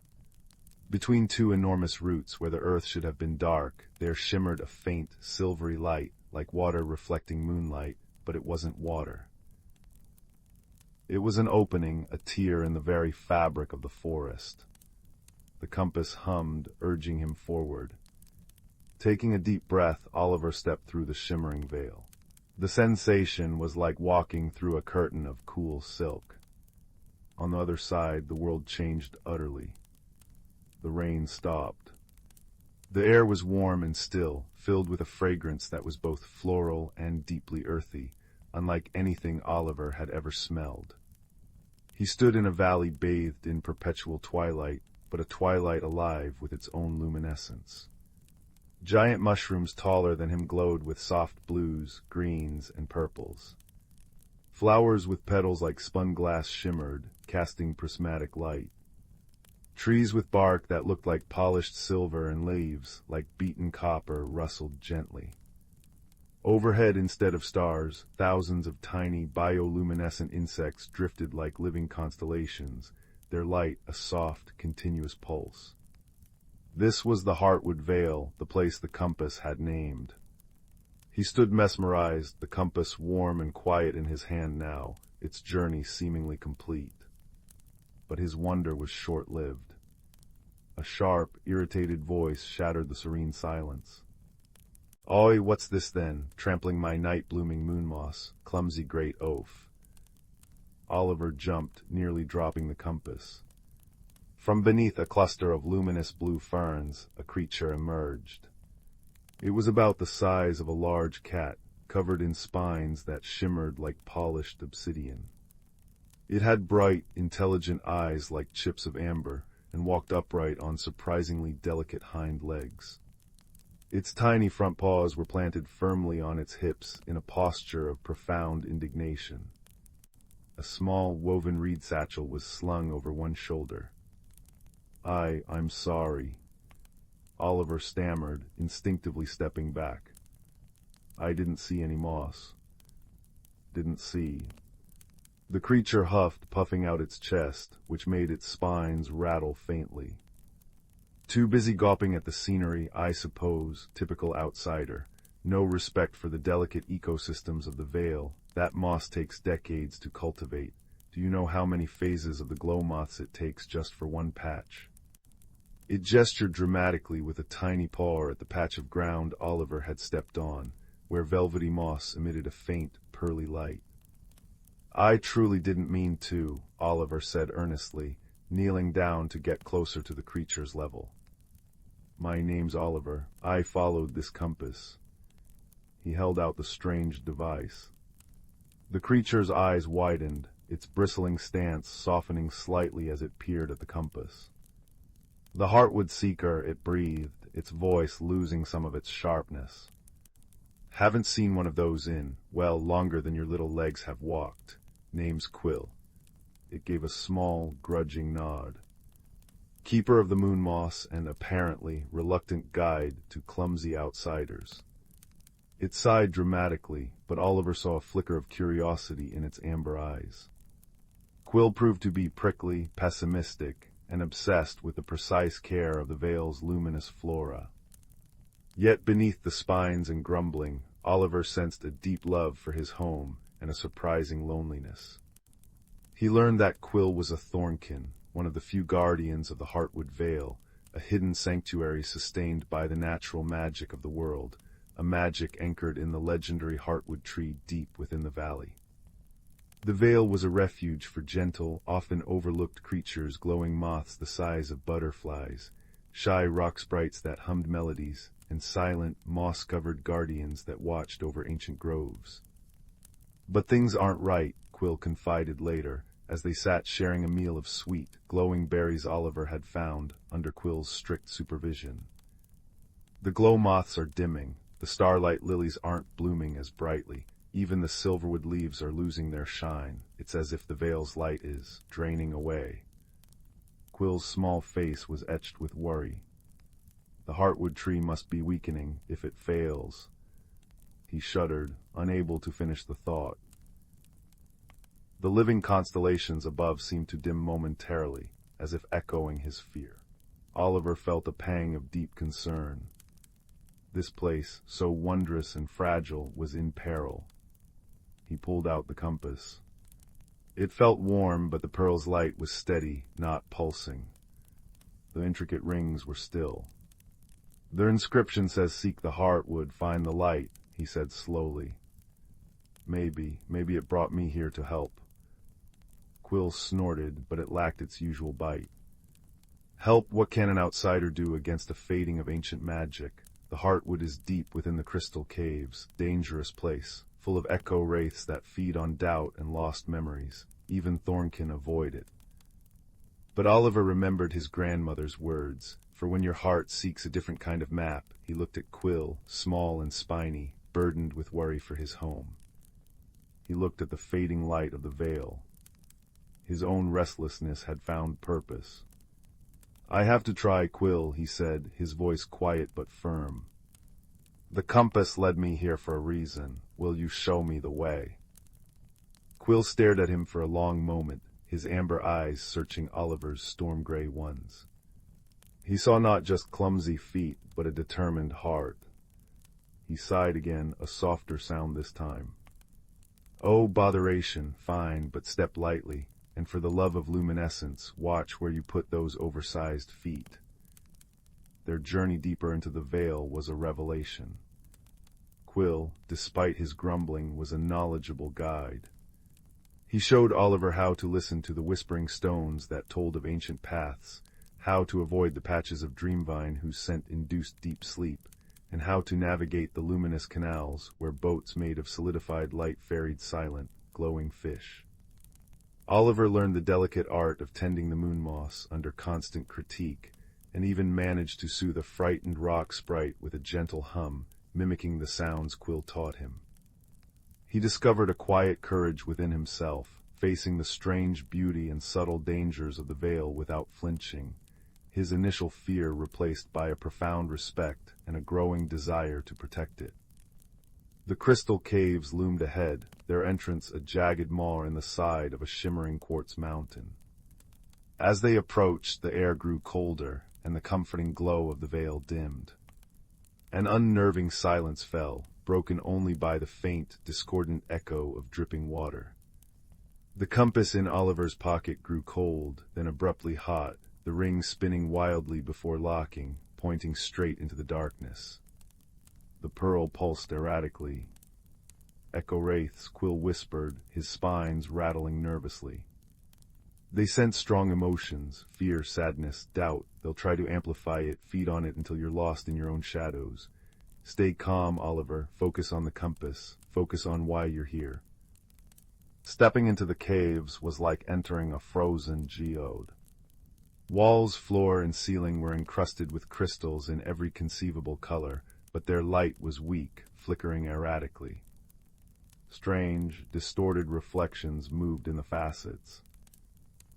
Between two enormous roots, where the earth should have been dark, there shimmered a faint, silvery light, like water reflecting moonlight, but it wasn't water. It was an opening, a tear in the very fabric of the forest. The compass hummed, urging him forward. Taking a deep breath, Oliver stepped through the shimmering veil. The sensation was like walking through a curtain of cool silk. On the other side, the world changed utterly. The rain stopped. The air was warm and still, filled with a fragrance that was both floral and deeply earthy, unlike anything Oliver had ever smelled. He stood in a valley bathed in perpetual twilight, but a twilight alive with its own luminescence. Giant mushrooms taller than him glowed with soft blues, greens, and purples. Flowers with petals like spun glass shimmered, casting prismatic light. Trees with bark that looked like polished silver and leaves, like beaten copper, rustled gently. Overhead, instead of stars, thousands of tiny bioluminescent insects drifted like living constellations, their light a soft, continuous pulse. This was the Hearthwood Vale, the place the compass had named. He stood mesmerized, the compass warm and quiet in his hand now, its journey seemingly complete. But his wonder was short-lived. A sharp, irritated voice shattered the serene silence. "Oi, what's this then, trampling my night-blooming moon moss, clumsy great oaf?" Oliver jumped, nearly dropping the compass. From beneath a cluster of luminous blue ferns, a creature emerged. It was about the size of a large cat, covered in spines that shimmered like polished obsidian. It had bright, intelligent eyes like chips of amber, and walked upright on surprisingly delicate hind legs. Its tiny front paws were planted firmly on its hips in a posture of profound indignation. A small woven reed satchel was slung over one shoulder. I'm sorry," Oliver stammered, instinctively stepping back. "I didn't see any moss." "Didn't see." The creature huffed, puffing out its chest, which made its spines rattle faintly. "Too busy gawping at the scenery, I suppose, typical outsider. No respect for the delicate ecosystems of the Vale. That moss takes decades to cultivate. Do you know how many phases of the glow moths it takes just for one patch?" It gestured dramatically with a tiny paw at the patch of ground Oliver had stepped on, where velvety moss emitted a faint, pearly light. "I truly didn't mean to," Oliver said earnestly, kneeling down to get closer to the creature's level. "My name's Oliver. I followed this compass." He held out the strange device. The creature's eyes widened, its bristling stance softening slightly as it peered at the compass. "The Hearthwood Seeker," it breathed, its voice losing some of its sharpness. "Haven't seen one of those in, well, longer than your little legs have walked. Name's Quill." It gave a small, grudging nod. "Keeper of the moon moss and, apparently, reluctant guide to clumsy outsiders." It sighed dramatically, but Oliver saw a flicker of curiosity in its amber eyes. Quill proved to be prickly, pessimistic, and obsessed with the precise care of the Vale's luminous flora. Yet beneath the spines and grumbling, Oliver sensed a deep love for his home and a surprising loneliness. He learned that Quill was a thornkin, one of the few guardians of the Hearthwood Vale, a hidden sanctuary sustained by the natural magic of the world, a magic anchored in the legendary Hearthwood tree deep within the valley. The Vale was a refuge for gentle, often overlooked creatures, glowing moths the size of butterflies, shy rock sprites that hummed melodies, and silent, moss-covered guardians that watched over ancient groves. "But things aren't right," Quill confided later, as they sat sharing a meal of sweet, glowing berries Oliver had found under Quill's strict supervision. "The glow moths are dimming, the starlight lilies aren't blooming as brightly, even the silverwood leaves are losing their shine. It's as if the Vale's light is draining away." Quill's small face was etched with worry. "The Hearthwood tree must be weakening if it fails." He shuddered, unable to finish the thought. The living constellations above seemed to dim momentarily, as if echoing his fear. Oliver felt a pang of deep concern. This place, so wondrous and fragile, was in peril. He pulled out the compass. It felt warm, but the pearl's light was steady, not pulsing. The intricate rings were still. "Their inscription says seek the Hearthwood, find the light," he said slowly. Maybe it brought me here to help." Quill snorted, but it lacked its usual bite. "Help? What can an outsider do against a fading of ancient magic? The Hearthwood is deep within the crystal caves, dangerous place, full of echo wraiths that feed on doubt and lost memories. Even thornkin avoid it." But Oliver remembered his grandmother's words, for when your heart seeks a different kind of map. He looked at Quill, small and spiny, burdened with worry for his home. He looked at the fading light of the veil. His own restlessness had found purpose. "I have to try, Quill," he said, his voice quiet but firm. "The compass led me here for a reason. Will you show me the way?" Quill stared at him for a long moment, his amber eyes searching Oliver's storm-gray ones. He saw not just clumsy feet, but a determined heart. He sighed again, a softer sound this time. "Oh, botheration, fine, but step lightly, and for the love of luminescence, watch where you put those oversized feet." Their journey deeper into the veil was a revelation. Quill, despite his grumbling, was a knowledgeable guide. He showed Oliver how to listen to the whispering stones that told of ancient paths, how to avoid the patches of dreamvine whose scent induced deep sleep, and how to navigate the luminous canals where boats made of solidified light ferried silent, glowing fish. Oliver learned the delicate art of tending the moon moss under constant critique, and even managed to soothe a frightened rock sprite with a gentle hum, mimicking the sounds Quill taught him. He discovered a quiet courage within himself, facing the strange beauty and subtle dangers of the veil without flinching, his initial fear replaced by a profound respect and a growing desire to protect it. The crystal caves loomed ahead, their entrance a jagged maw in the side of a shimmering quartz mountain. As they approached, the air grew colder, and the comforting glow of the veil dimmed. An unnerving silence fell, broken only by the faint, discordant echo of dripping water. The compass in Oliver's pocket grew cold, then abruptly hot, the ring spinning wildly before locking, pointing straight into the darkness. The pearl pulsed erratically. "Echo wraiths," Quill whispered, his spines rattling nervously. "They sense strong emotions, fear, sadness, doubt. They'll try to amplify it, feed on it until you're lost in your own shadows. Stay calm, Oliver. Focus on the compass. Focus on why you're here." Stepping into the caves was like entering a frozen geode. Walls, floor, and ceiling were encrusted with crystals in every conceivable color, but their light was weak, flickering erratically. Strange, distorted reflections moved in the facets.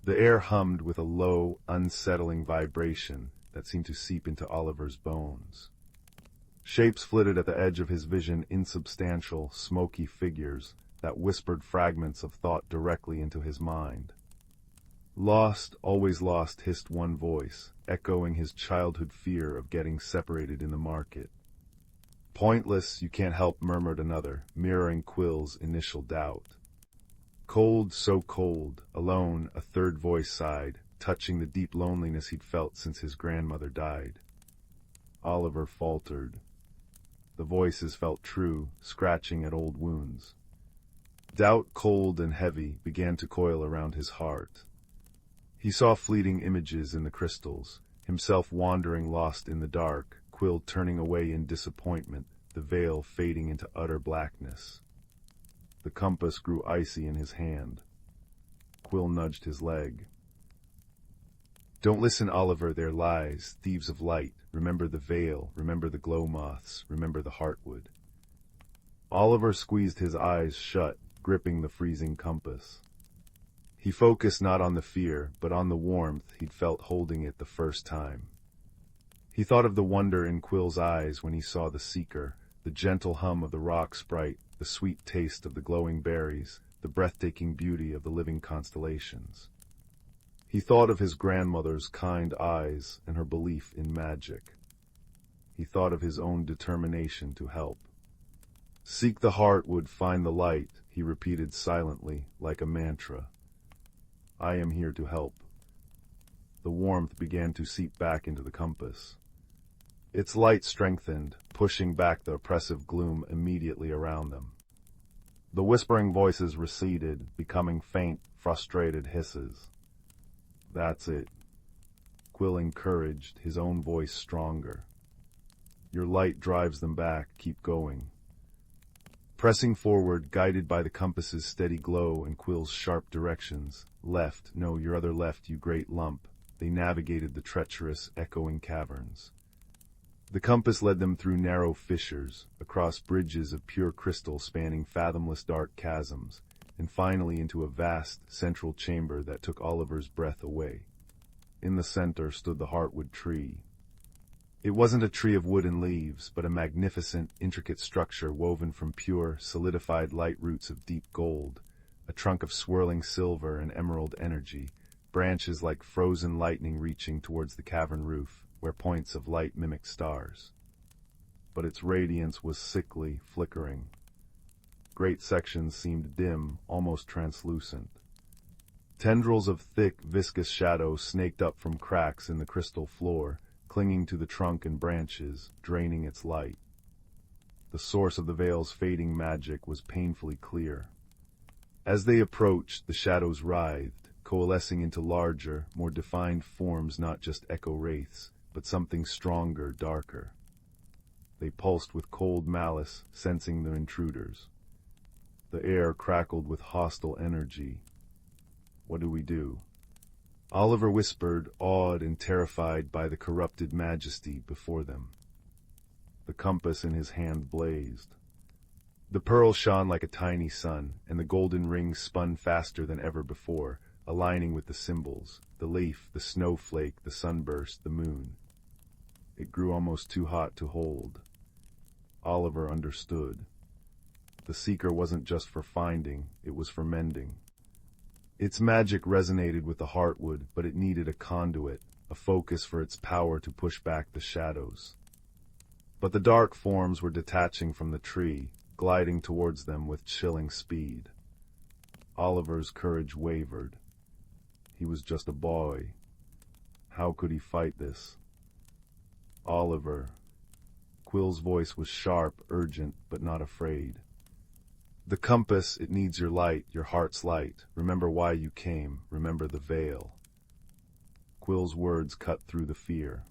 The air hummed with a low, unsettling vibration that seemed to seep into Oliver's bones. Shapes flitted at the edge of his vision, insubstantial, smoky figures that whispered fragments of thought directly into his mind. "Lost, always lost," hissed one voice, echoing his childhood fear of getting separated in the market. "Pointless, you can't help," murmured another, mirroring Quill's initial doubt. "Cold, so cold, alone," a third voice sighed, touching the deep loneliness he'd felt since his grandmother died. Oliver faltered. The voices felt true, scratching at old wounds. Doubt, cold and heavy, began to coil around his heart. He saw fleeting images in the crystals, himself wandering lost in the dark, Quill turning away in disappointment, the veil fading into utter blackness. The compass grew icy in his hand. Quill nudged his leg. "Don't listen, Oliver, they're lies, thieves of light. Remember the veil, remember the glow moths, remember the Hearthwood." Oliver squeezed his eyes shut, gripping the freezing compass. He focused not on the fear, but on the warmth he'd felt holding it the first time. He thought of the wonder in Quill's eyes when he saw the seeker, the gentle hum of the rock sprite, the sweet taste of the glowing berries, the breathtaking beauty of the living constellations. He thought of his grandmother's kind eyes and her belief in magic. He thought of his own determination to help. "Seek the Hearthwood, find the light," he repeated silently, like a mantra. "I am here to help." The warmth began to seep back into the compass. Its light strengthened, pushing back the oppressive gloom immediately around them. The whispering voices receded, becoming faint, frustrated hisses. "That's it." Quill encouraged, his own voice stronger. "Your light drives them back, keep going." Pressing forward, guided by the compass's steady glow and Quill's sharp directions, "Left, no, your other left, you great lump." they navigated the treacherous, echoing caverns. The compass led them through narrow fissures, across bridges of pure crystal spanning fathomless dark chasms, and finally into a vast, central chamber that took Oliver's breath away. In the center stood the Heartwood tree. It wasn't a tree of wood and leaves, but a magnificent, intricate structure woven from pure, solidified light roots of deep gold, a trunk of swirling silver and emerald energy, branches like frozen lightning reaching towards the cavern roof, where points of light mimicked stars. But its radiance was sickly, flickering. Great sections seemed dim, almost translucent. Tendrils of thick, viscous shadow snaked up from cracks in the crystal floor, clinging to the trunk and branches, draining its light. The source of the veil's fading magic was painfully clear. As they approached, the shadows writhed, coalescing into larger, more defined forms, not just echo wraiths, but something stronger, darker. They pulsed with cold malice, sensing the intruders. The air crackled with hostile energy. What do we do? Oliver whispered, awed and terrified by the corrupted majesty before them. The compass in his hand blazed. The pearl shone like a tiny sun, and the golden rings spun faster than ever before, aligning with the symbols, the leaf, the snowflake, the sunburst, the moon. It grew almost too hot to hold. Oliver understood. The seeker wasn't just for finding, it was for mending. Its magic resonated with the Heartwood, but it needed a conduit, a focus for its power to push back the shadows. But the dark forms were detaching from the tree, gliding towards them with chilling speed. Oliver's courage wavered. He was just a boy. How could he fight this? Oliver. Quill's voice was sharp, urgent, but not afraid. The compass, it needs your light, your heart's light. Remember why you came. Remember the veil. Quill's words cut through the fear.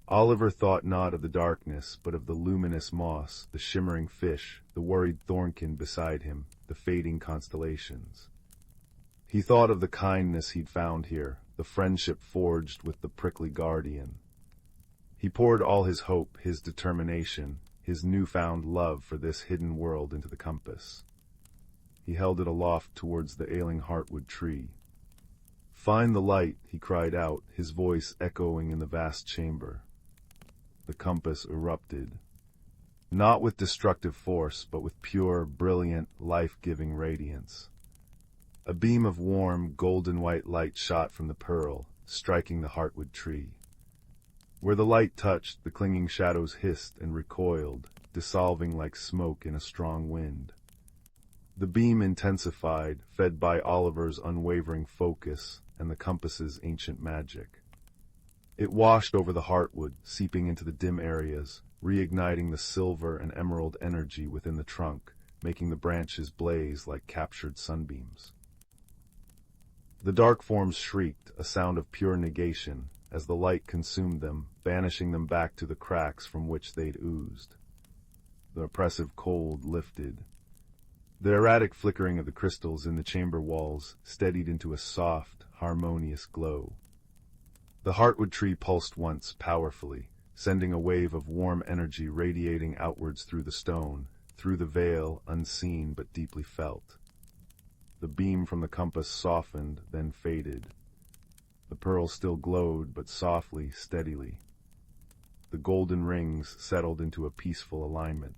Oliver thought not of the darkness, but of the luminous moss, the shimmering fish, the worried thornkin beside him, the fading constellations. He thought of the kindness he'd found here, the friendship forged with the prickly guardian. He poured all his hope, his determination, his newfound love for this hidden world into the compass. He held it aloft towards the ailing Heartwood tree. "Find the light," he cried out, his voice echoing in the vast chamber. The compass erupted, not with destructive force, but with pure, brilliant, life-giving radiance. A beam of warm, golden-white light shot from the pearl, striking the Heartwood tree. Where the light touched, the clinging shadows hissed and recoiled, dissolving like smoke in a strong wind. The beam intensified, fed by Oliver's unwavering focus and the compass's ancient magic. It washed over the Heartwood, seeping into the dim areas, reigniting the silver and emerald energy within the trunk, making the branches blaze like captured sunbeams. The dark forms shrieked, a sound of pure negation, as the light consumed them, banishing them back to the cracks from which they'd oozed. The oppressive cold lifted. The erratic flickering of the crystals in the chamber walls steadied into a soft, harmonious glow. The Heartwood tree pulsed once, powerfully, sending a wave of warm energy radiating outwards through the stone, through the veil, unseen but deeply felt. The beam from the compass softened, then faded. The pearl still glowed, but softly, steadily. The golden rings settled into a peaceful alignment.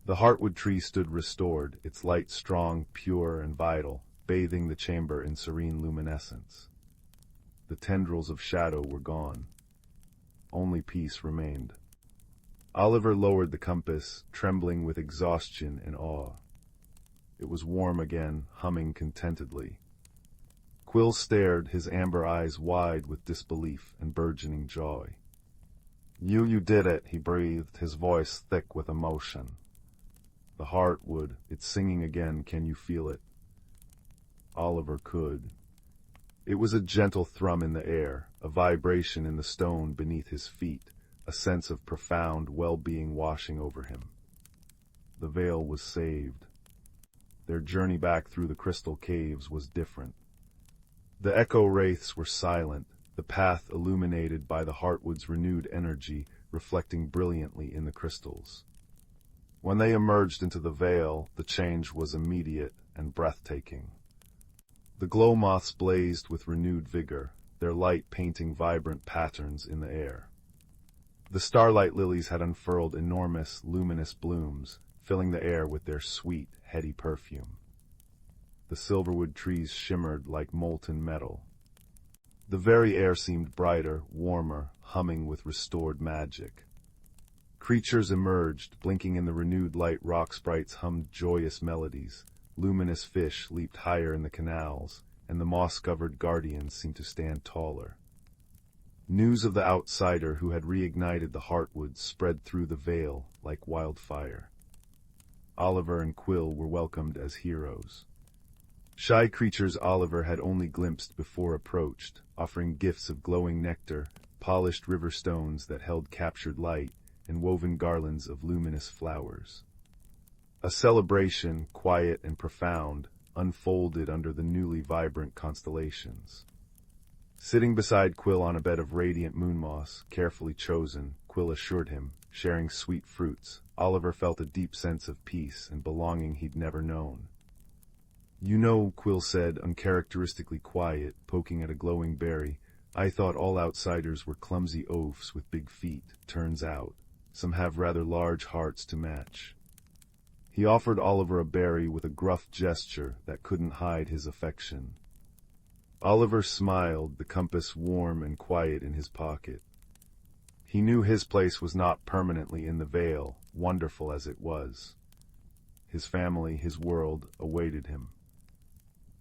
The Heartwood tree stood restored, its light strong, pure, and vital, bathing the chamber in serene luminescence. The tendrils of shadow were gone. Only peace remained. Oliver lowered the compass, trembling with exhaustion and awe. It was warm again, humming contentedly. Quill stared, his amber eyes wide with disbelief and burgeoning joy. You did it," he breathed, his voice thick with emotion. The Heartwood, it's singing again, can you feel it? Oliver could. It was a gentle thrum in the air, a vibration in the stone beneath his feet, a sense of profound well-being washing over him. The veil was saved. Their journey back through the crystal caves was different. The echo wraiths were silent, the path illuminated by the Heartwood's renewed energy reflecting brilliantly in the crystals. When they emerged into the vale, the change was immediate and breathtaking. The glow moths blazed with renewed vigor, their light painting vibrant patterns in the air. The starlight lilies had unfurled enormous, luminous blooms, filling the air with their sweet, heady perfume. The silverwood trees shimmered like molten metal. The very air seemed brighter, warmer, humming with restored magic. Creatures emerged, blinking in the renewed light. Rock sprites hummed joyous melodies, luminous fish leaped higher in the canals, and the moss-covered guardians seemed to stand taller. News of the outsider who had reignited the Heartwood spread through the vale like wildfire. Oliver and Quill were welcomed as heroes. Shy creatures Oliver had only glimpsed before approached, offering gifts of glowing nectar, polished river stones that held captured light, and woven garlands of luminous flowers. A celebration, quiet and profound, unfolded under the newly vibrant constellations. Sitting beside Quill on a bed of radiant moon moss, carefully chosen, Quill assured him, sharing sweet fruits, Oliver felt a deep sense of peace and belonging he'd never known. "You know," Quill said, uncharacteristically quiet, poking at a glowing berry, "I thought all outsiders were clumsy oafs with big feet. Turns out, some have rather large hearts to match." He offered Oliver a berry with a gruff gesture that couldn't hide his affection. Oliver smiled, the compass warm and quiet in his pocket. He knew his place was not permanently in the vale, wonderful as it was. His family, his world, awaited him.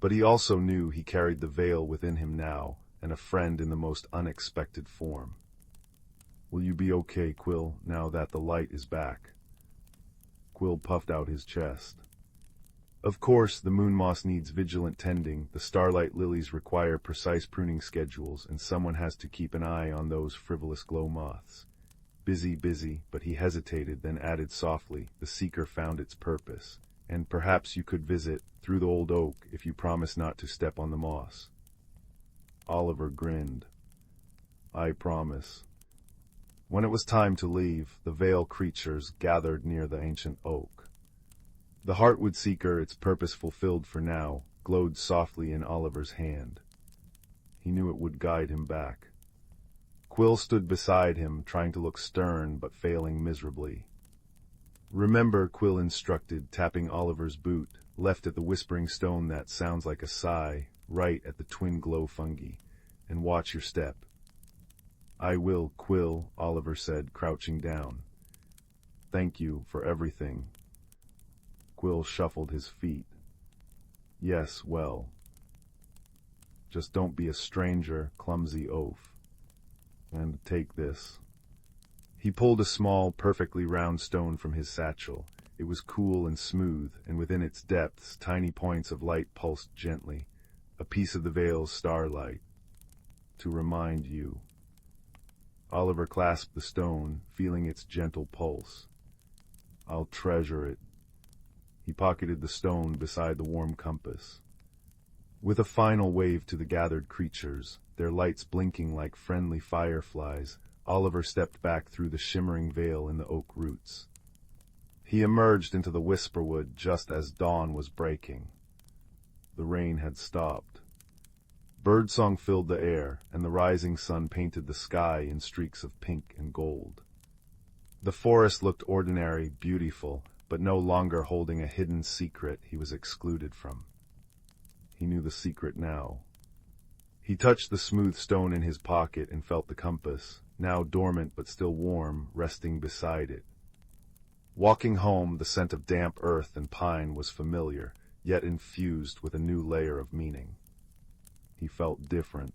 But he also knew he carried the vale within him now, and a friend in the most unexpected form. "Will you be okay, Quill, now that the light is back?" Quill puffed out his chest. "Of course, the moon moss needs vigilant tending, the starlight lilies require precise pruning schedules, and someone has to keep an eye on those frivolous glow moths. Busy, but he hesitated, then added softly, the seeker found its purpose, and perhaps you could visit through the old oak if you promise not to step on the moss." Oliver grinned. "I promise." When it was time to leave, the vale creatures gathered near the ancient oak. The Heartwood seeker, its purpose fulfilled for now, glowed softly in Oliver's hand. He knew it would guide him back. Quill stood beside him, trying to look stern but failing miserably. "Remember," Quill instructed, tapping Oliver's boot, left at the whispering stone that sounds like a sigh, right at the twin glow fungi, "and watch your step." "I will, Quill," Oliver said, crouching down. "Thank you for everything." Quill shuffled his feet. "Yes, well. Just don't be a stranger, clumsy oaf. And take this." He pulled a small, perfectly round stone from his satchel. It was cool and smooth, and within its depths tiny points of light pulsed gently, a piece of the vale's starlight. "To remind you." Oliver clasped the stone, feeling its gentle pulse. "I'll treasure it." He pocketed the stone beside the warm compass. With a final wave to the gathered creatures, their lights blinking like friendly fireflies, Oliver stepped back through the shimmering veil in the oak roots. He emerged into the whisperwood just as dawn was breaking. The rain had stopped. Birdsong filled the air, and the rising sun painted the sky in streaks of pink and gold. The forest looked ordinary, beautiful, but no longer holding a hidden secret he was excluded from. He knew the secret now. He touched the smooth stone in his pocket and felt the compass, now dormant but still warm, resting beside it. Walking home, the scent of damp earth and pine was familiar, yet infused with a new layer of meaning. He felt different.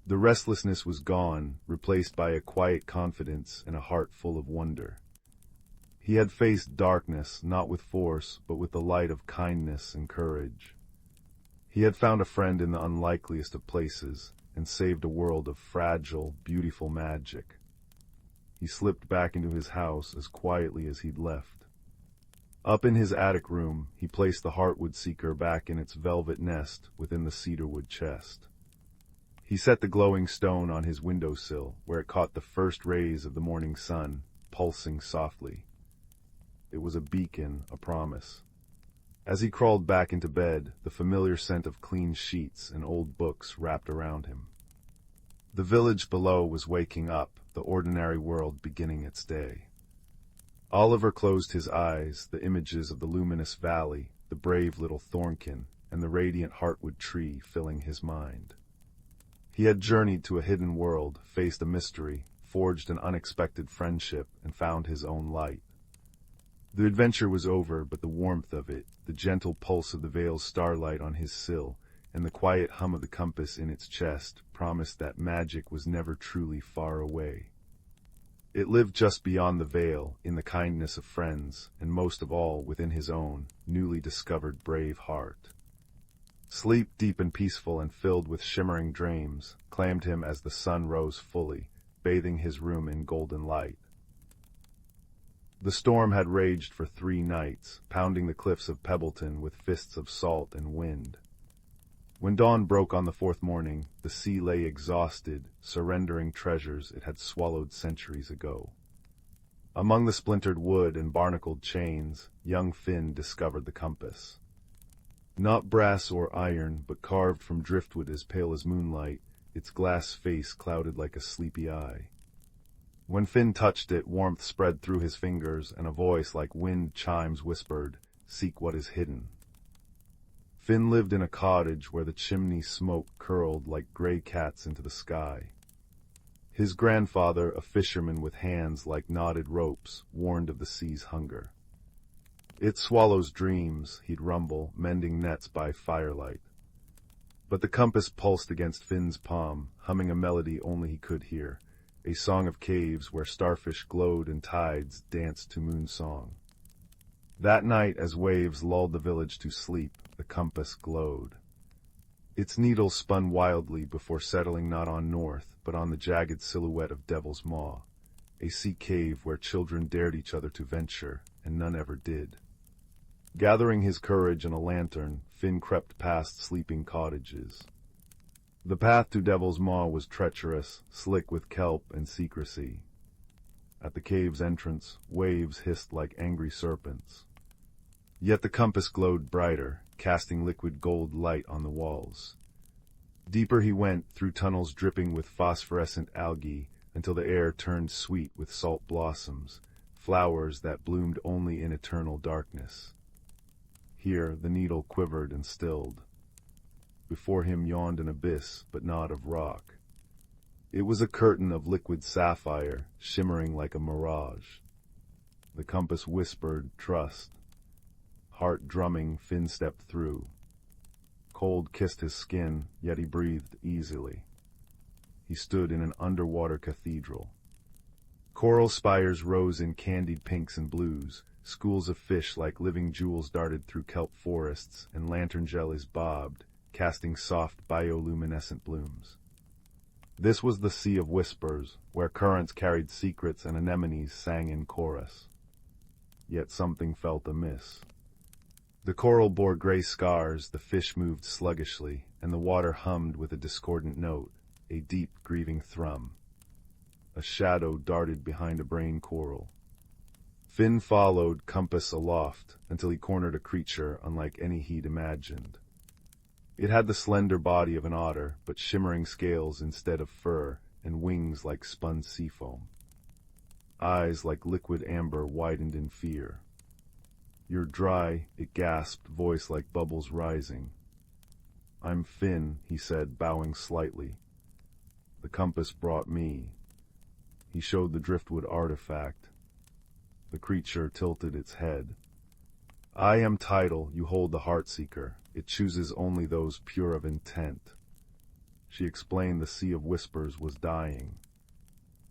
The restlessness was gone, replaced by a quiet confidence and a heart full of wonder. He had faced darkness, not with force, but with the light of kindness and courage. He had found a friend in the unlikeliest of places, and saved a world of fragile, beautiful magic. He slipped back into his house as quietly as he'd left. Up in his attic room, he placed the Heartwood seeker back in its velvet nest within the cedarwood chest. He set the glowing stone on his windowsill, where it caught the first rays of the morning sun, pulsing softly. It was a beacon, a promise. As he crawled back into bed, the familiar scent of clean sheets and old books wrapped around him. The village below was waking up, the ordinary world beginning its day. Oliver closed his eyes, the images of the luminous valley, the brave little thornkin, and the radiant heartwood tree filling his mind. He had journeyed to a hidden world, faced a mystery, forged an unexpected friendship, and found his own light. The adventure was over, but the warmth of it, the gentle pulse of the Vale's starlight on his sill, and the quiet hum of the compass in its chest promised that magic was never truly far away. It lived just beyond the Vale, in the kindness of friends, and most of all within his own, newly discovered brave heart. Sleep, deep and peaceful and filled with shimmering dreams, claimed him as the sun rose fully, bathing his room in golden light. The storm had raged for 3 nights, pounding the cliffs of Pebbleton with fists of salt and wind. When dawn broke on the 4th morning, the sea lay exhausted, surrendering treasures it had swallowed centuries ago. Among the splintered wood and barnacled chains, young Finn discovered the compass. Not brass or iron, but carved from driftwood as pale as moonlight, its glass face clouded like a sleepy eye. When Finn touched it, warmth spread through his fingers, and a voice like wind chimes whispered, "Seek what is hidden." Finn lived in a cottage where the chimney smoke curled like gray cats into the sky. His grandfather, a fisherman with hands like knotted ropes, warned of the sea's hunger. "It swallows dreams," he'd rumble, mending nets by firelight. But the compass pulsed against Finn's palm, humming a melody only he could hear, a song of caves where starfish glowed and tides danced to moon song. That night, as waves lulled the village to sleep, the compass glowed. Its needle spun wildly before settling not on north, but on the jagged silhouette of Devil's Maw, a sea cave where children dared each other to venture, and none ever did. Gathering his courage and a lantern, Finn crept past sleeping cottages. The path to Devil's Maw was treacherous, slick with kelp and secrecy. At the cave's entrance, waves hissed like angry serpents. Yet the compass glowed brighter, casting liquid gold light on the walls. Deeper he went, through tunnels dripping with phosphorescent algae, until the air turned sweet with salt blossoms, flowers that bloomed only in eternal darkness. Here the needle quivered and stilled. Before him yawned an abyss, but not of rock. It was a curtain of liquid sapphire, shimmering like a mirage. The compass whispered, "Trust." Heart drumming, Finn stepped through. Cold kissed his skin, yet he breathed easily. He stood in an underwater cathedral. Coral spires rose in candied pinks and blues, schools of fish like living jewels darted through kelp forests, and lantern jellies bobbed, casting soft bioluminescent blooms. This was the Sea of Whispers, where currents carried secrets and anemones sang in chorus. Yet something felt amiss. The coral bore gray scars, the fish moved sluggishly, and the water hummed with a discordant note, a deep, grieving thrum. A shadow darted behind a brain coral. Finn followed, compass aloft, until he cornered a creature unlike any he'd imagined. It had the slender body of an otter, but shimmering scales instead of fur, and wings like spun seafoam. Eyes like liquid amber widened in fear. "You're dry," it gasped, voice like bubbles rising. "I'm Finn," he said, bowing slightly. "The compass brought me." He showed the driftwood artifact. The creature tilted its head. "I am Tidal, you hold the Heartseeker. It chooses only those pure of intent." She explained the Sea of Whispers was dying.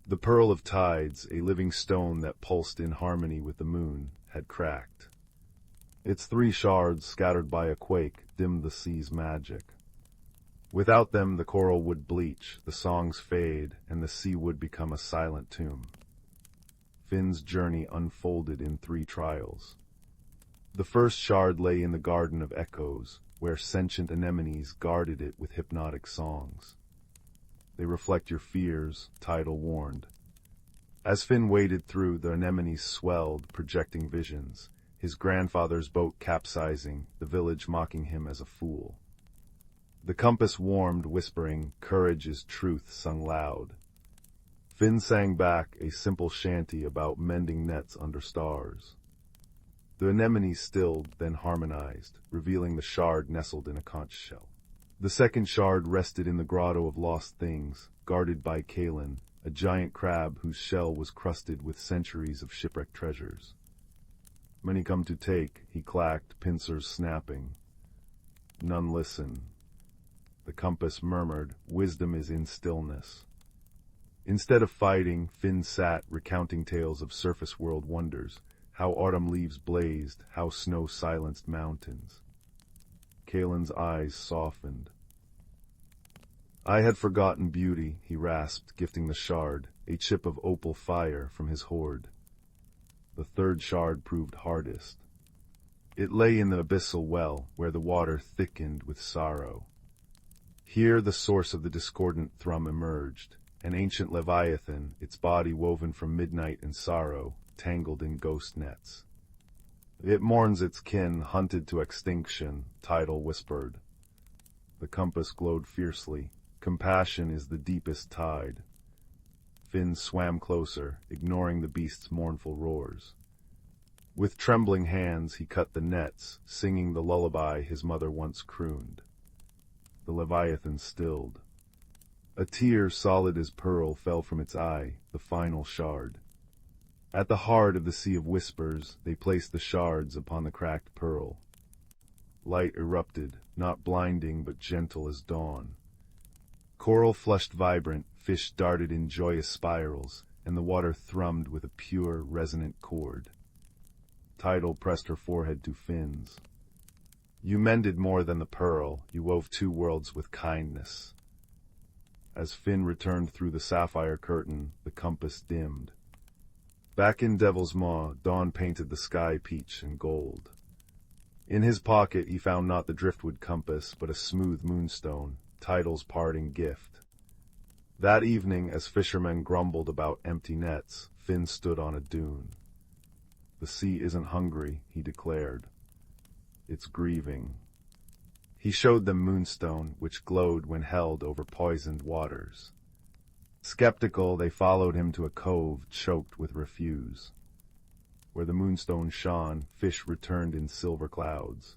The Pearl of Tides, a living stone that pulsed in harmony with the moon, had cracked. Its 3 shards, scattered by a quake, dimmed the sea's magic. Without them the coral would bleach, the songs fade, and the sea would become a silent tomb. Finn's journey unfolded in 3 trials. The first shard lay in the Garden of Echoes, where sentient anemones guarded it with hypnotic songs. They reflect your fears, Tidal warned. As Finn waded through, the anemones swelled, projecting visions. His grandfather's boat capsizing, the village mocking him as a fool. The compass warmed, whispering, "Courage is truth," sung loud. Finn sang back a simple shanty about mending nets under stars. The anemones stilled, then harmonized, revealing the shard nestled in a conch shell. The second shard rested in the grotto of lost things, guarded by Kalin, a giant crab whose shell was crusted with centuries of shipwrecked treasures. "Many come to take," he clacked, pincers snapping. None listen. The compass murmured, "Wisdom is in stillness." Instead of fighting, Finn sat, recounting tales of surface world wonders, how autumn leaves blazed, how snow silenced mountains. Kalen's eyes softened. "I had forgotten beauty," he rasped, gifting the shard, a chip of opal fire from his hoard. The third shard proved hardest. It lay in the abyssal well, where the water thickened with sorrow. Here the source of the discordant thrum emerged, an ancient leviathan, its body woven from midnight and sorrow, tangled in ghost nets. "It mourns its kin, hunted to extinction," Tidal whispered. The compass glowed fiercely. "Compassion is the deepest tide." Finn swam closer, ignoring the beast's mournful roars. With trembling hands he cut the nets, singing the lullaby his mother once crooned. The leviathan stilled. A tear solid as pearl fell from its eye, the final shard. At the heart of the sea of whispers, they placed the shards upon the cracked pearl. Light erupted, not blinding but gentle as dawn. Coral flushed vibrant, fish darted in joyous spirals, and the water thrummed with a pure, resonant chord. Tidal pressed her forehead to Finn's. "You mended more than the pearl, you wove two worlds with kindness." As Finn returned through the sapphire curtain, the compass dimmed. Back in Devil's Maw, dawn painted the sky peach and gold. In his pocket he found not the driftwood compass, but a smooth moonstone, Tidal's parting gift. That evening, as fishermen grumbled about empty nets, Finn stood on a dune. "The sea isn't hungry," he declared. "It's grieving." He showed them Moonstone, which glowed when held over poisoned waters. Skeptical, they followed him to a cove choked with refuse. Where the moonstone shone, fish returned in silver clouds.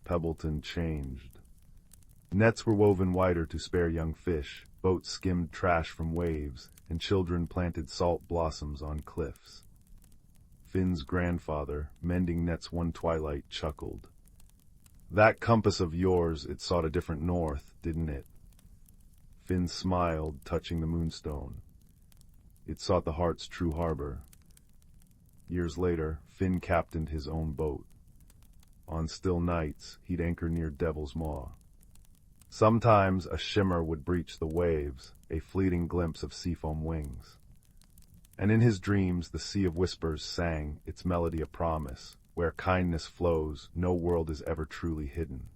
Pebbleton changed. Nets were woven wider to spare young fish, boats skimmed trash from waves, and children planted salt blossoms on cliffs. Finn's grandfather, mending nets one twilight, chuckled. "That compass of yours, it sought a different north, didn't it?" Finn smiled, touching the moonstone. "It sought the heart's true harbor." Years later, Finn captained his own boat. On still nights, he'd anchor near Devil's Maw. Sometimes a shimmer would breach the waves, a fleeting glimpse of seafoam wings. And in his dreams the Sea of Whispers sang, its melody a promise, where kindness flows, no world is ever truly hidden.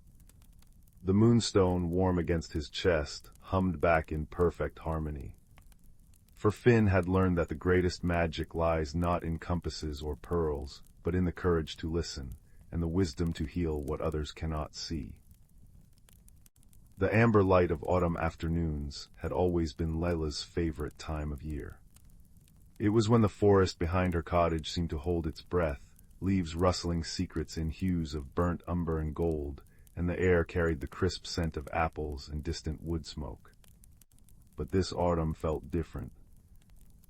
The moonstone, warm against his chest, hummed back in perfect harmony. For Finn had learned that the greatest magic lies not in compasses or pearls, but in the courage to listen, and the wisdom to heal what others cannot see. The amber light of autumn afternoons had always been Layla's favorite time of year. It was when the forest behind her cottage seemed to hold its breath, leaves rustling secrets in hues of burnt umber and gold, and the air carried the crisp scent of apples and distant wood smoke. But this autumn felt different.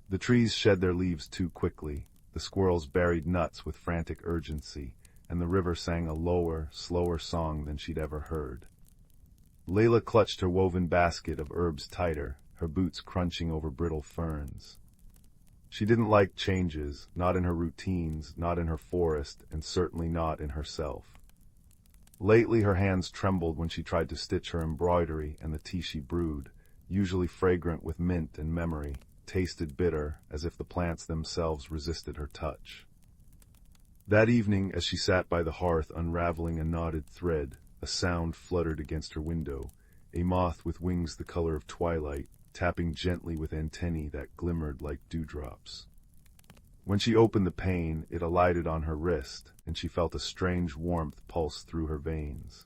The trees shed their leaves too quickly, the squirrels buried nuts with frantic urgency, and the river sang a lower, slower song than she'd ever heard. Layla clutched her woven basket of herbs tighter, her boots crunching over brittle ferns. She didn't like changes, not in her routines, not in her forest, and certainly not in herself. Lately her hands trembled when she tried to stitch her embroidery, and the tea she brewed, usually fragrant with mint and memory, tasted bitter, as if the plants themselves resisted her touch. That evening, as she sat by the hearth unraveling a knotted thread, a sound fluttered against her window, a moth with wings the color of twilight, tapping gently with antennae that glimmered like dewdrops. When she opened the pane, it alighted on her wrist, and she felt a strange warmth pulse through her veins.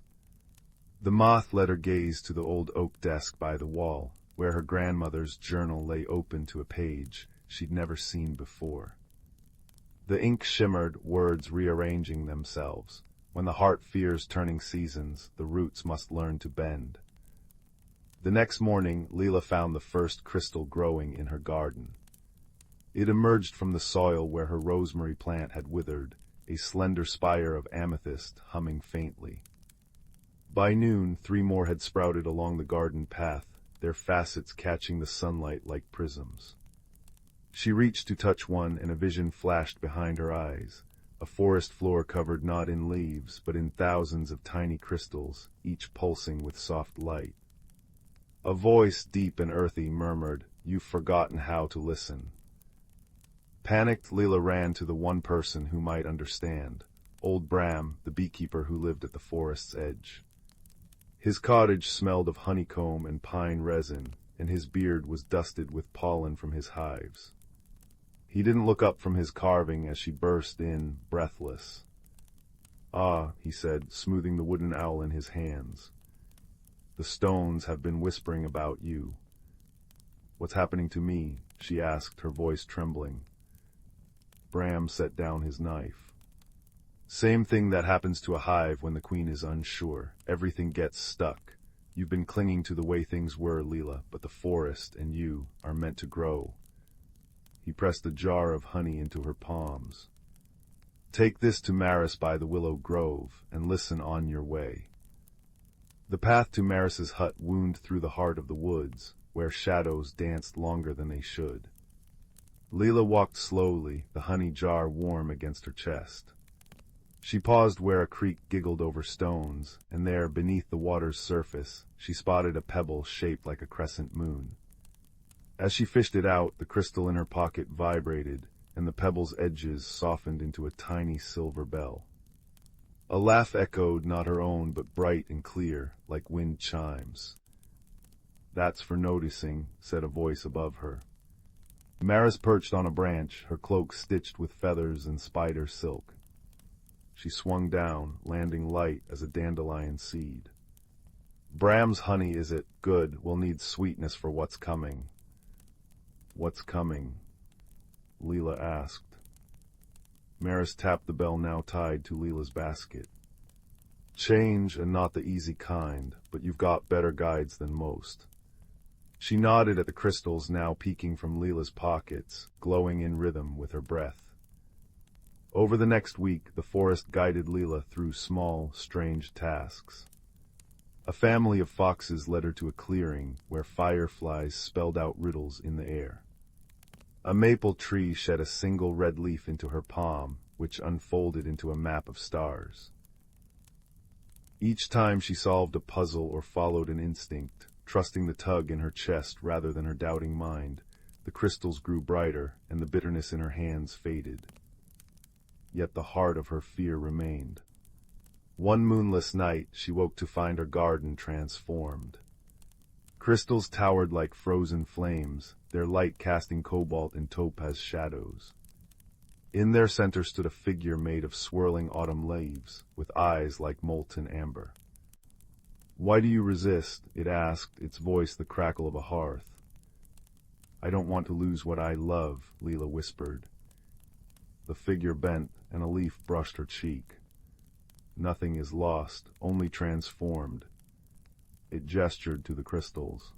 The moth led her gaze to the old oak desk by the wall, where her grandmother's journal lay open to a page she'd never seen before. The ink shimmered, words rearranging themselves. When the heart fears turning seasons, the roots must learn to bend. The next morning, Leela found the first crystal growing in her garden. It emerged from the soil where her rosemary plant had withered, a slender spire of amethyst humming faintly. By noon, 3 more had sprouted along the garden path, their facets catching the sunlight like prisms. She reached to touch one, and a vision flashed behind her eyes, a forest floor covered not in leaves, but in thousands of tiny crystals, each pulsing with soft light. A voice, deep and earthy, murmured, "You've forgotten how to listen." Panicked, Leela ran to the one person who might understand, old Bram, the beekeeper who lived at the forest's edge. His cottage smelled of honeycomb and pine resin, and his beard was dusted with pollen from his hives. He didn't look up from his carving as she burst in, breathless. "Ah," he said, smoothing the wooden owl in his hands. "The stones have been whispering about you." "What's happening to me?" she asked, her voice trembling. Bram set down his knife. "Same thing that happens to a hive when the queen is unsure. Everything gets stuck. You've been clinging to the way things were, Leela, but the forest and you are meant to grow." He pressed a jar of honey into her palms. "Take this to Maris by the willow grove, and listen on your way." The path to Maris's hut wound through the heart of the woods, where shadows danced longer than they should. Leela walked slowly, the honey jar warm against her chest. She paused where a creek giggled over stones, and there, beneath the water's surface, she spotted a pebble shaped like a crescent moon. As she fished it out, the crystal in her pocket vibrated, and the pebble's edges softened into a tiny silver bell. A laugh echoed, not her own, but bright and clear, like wind chimes. "That's for noticing," said a voice above her. Maris perched on a branch, her cloak stitched with feathers and spider silk. She swung down, landing light as a dandelion seed. "Bram's honey, is it? Good. We'll need sweetness for what's coming." "What's coming?" Leela asked. Maris tapped the bell now tied to Leela's basket. "Change, and not the easy kind, but you've got better guides than most." She nodded at the crystals now peeking from Leela's pockets, glowing in rhythm with her breath. Over the next week, the forest guided Leela through small, strange tasks. A family of foxes led her to a clearing where fireflies spelled out riddles in the air. A maple tree shed a single red leaf into her palm, which unfolded into a map of stars. Each time she solved a puzzle or followed an instinct, trusting the tug in her chest rather than her doubting mind, the crystals grew brighter and the bitterness in her hands faded. Yet the heart of her fear remained. One moonless night, she woke to find her garden transformed. Crystals towered like frozen flames, their light casting cobalt and topaz shadows. In their center stood a figure made of swirling autumn leaves, with eyes like molten amber. "Why do you resist?" it asked, its voice the crackle of a hearth. "I don't want to lose what I love," Leela whispered. The figure bent, and a leaf brushed her cheek. "Nothing is lost, only transformed." It gestured to the crystals.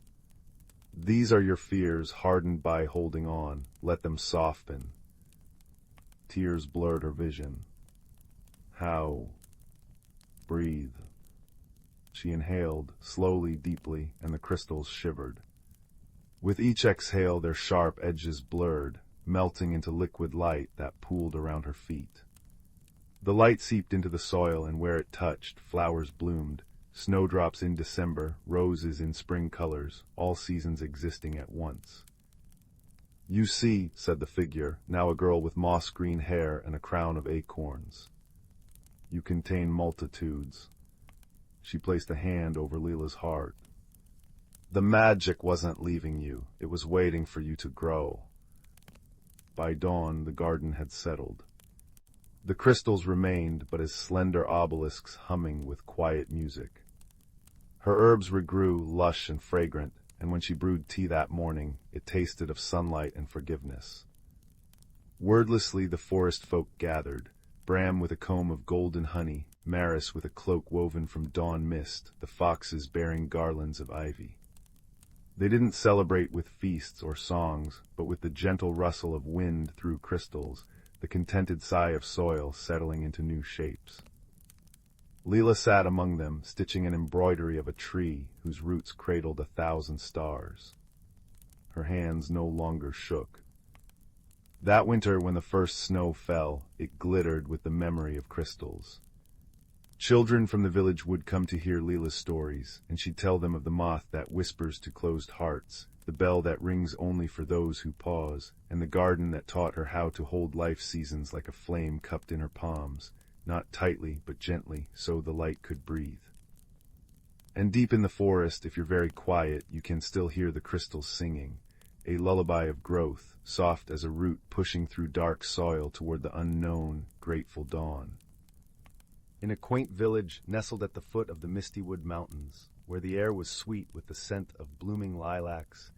"These are your fears, hardened by holding on. Let them soften." Tears blurred her vision. "How?" "Breathe." She inhaled, slowly, deeply, and the crystals shivered. With each exhale, their sharp edges blurred, melting into liquid light that pooled around her feet. The light seeped into the soil, and where it touched, flowers bloomed, snowdrops in December, roses in spring colors, all seasons existing at once. "You see," said the figure, now a girl with moss-green hair and a crown of acorns. "You contain multitudes." She placed a hand over Leela's heart. The magic wasn't leaving you, it was waiting for you to grow. By dawn, the garden had settled. The crystals remained but as slender obelisks humming with quiet music. Her herbs regrew, lush and fragrant, and when she brewed tea that morning, it tasted of sunlight and forgiveness. Wordlessly the forest folk gathered, Bram with a comb of golden honey, Maris with a cloak woven from dawn mist, the foxes bearing garlands of ivy. They didn't celebrate with feasts or songs, but with the gentle rustle of wind through crystals, the contented sigh of soil settling into new shapes. Leela sat among them, stitching an embroidery of a tree whose roots cradled 1,000 stars. Her hands no longer shook. That winter, when the first snow fell, it glittered with the memory of crystals. Children from the village would come to hear Leela's stories, and she'd tell them of the moth that whispers to closed hearts, the bell that rings only for those who pause, and the garden that taught her how to hold life seasons like a flame cupped in her palms, not tightly but gently, so the light could breathe. And deep in the forest, if you're very quiet, you can still hear the crystals singing, a lullaby of growth, soft as a root pushing through dark soil toward the unknown, grateful dawn. In a quaint village nestled at the foot of the Misty Wood Mountains, where the air was sweet with the scent of blooming lilacs,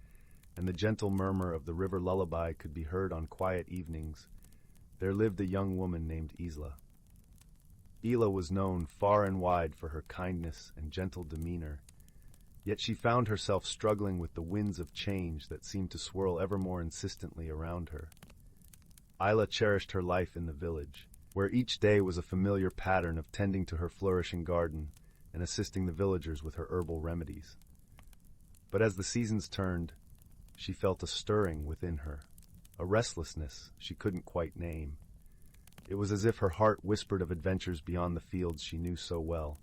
and the gentle murmur of the river lullaby could be heard on quiet evenings, there lived a young woman named Isla. Isla was known far and wide for her kindness and gentle demeanor, yet she found herself struggling with the winds of change that seemed to swirl ever more insistently around her. Isla cherished her life in the village, where each day was a familiar pattern of tending to her flourishing garden and assisting the villagers with her herbal remedies. But as the seasons turned, she felt a stirring within her, a restlessness she couldn't quite name. It was as if her heart whispered of adventures beyond the fields she knew so well,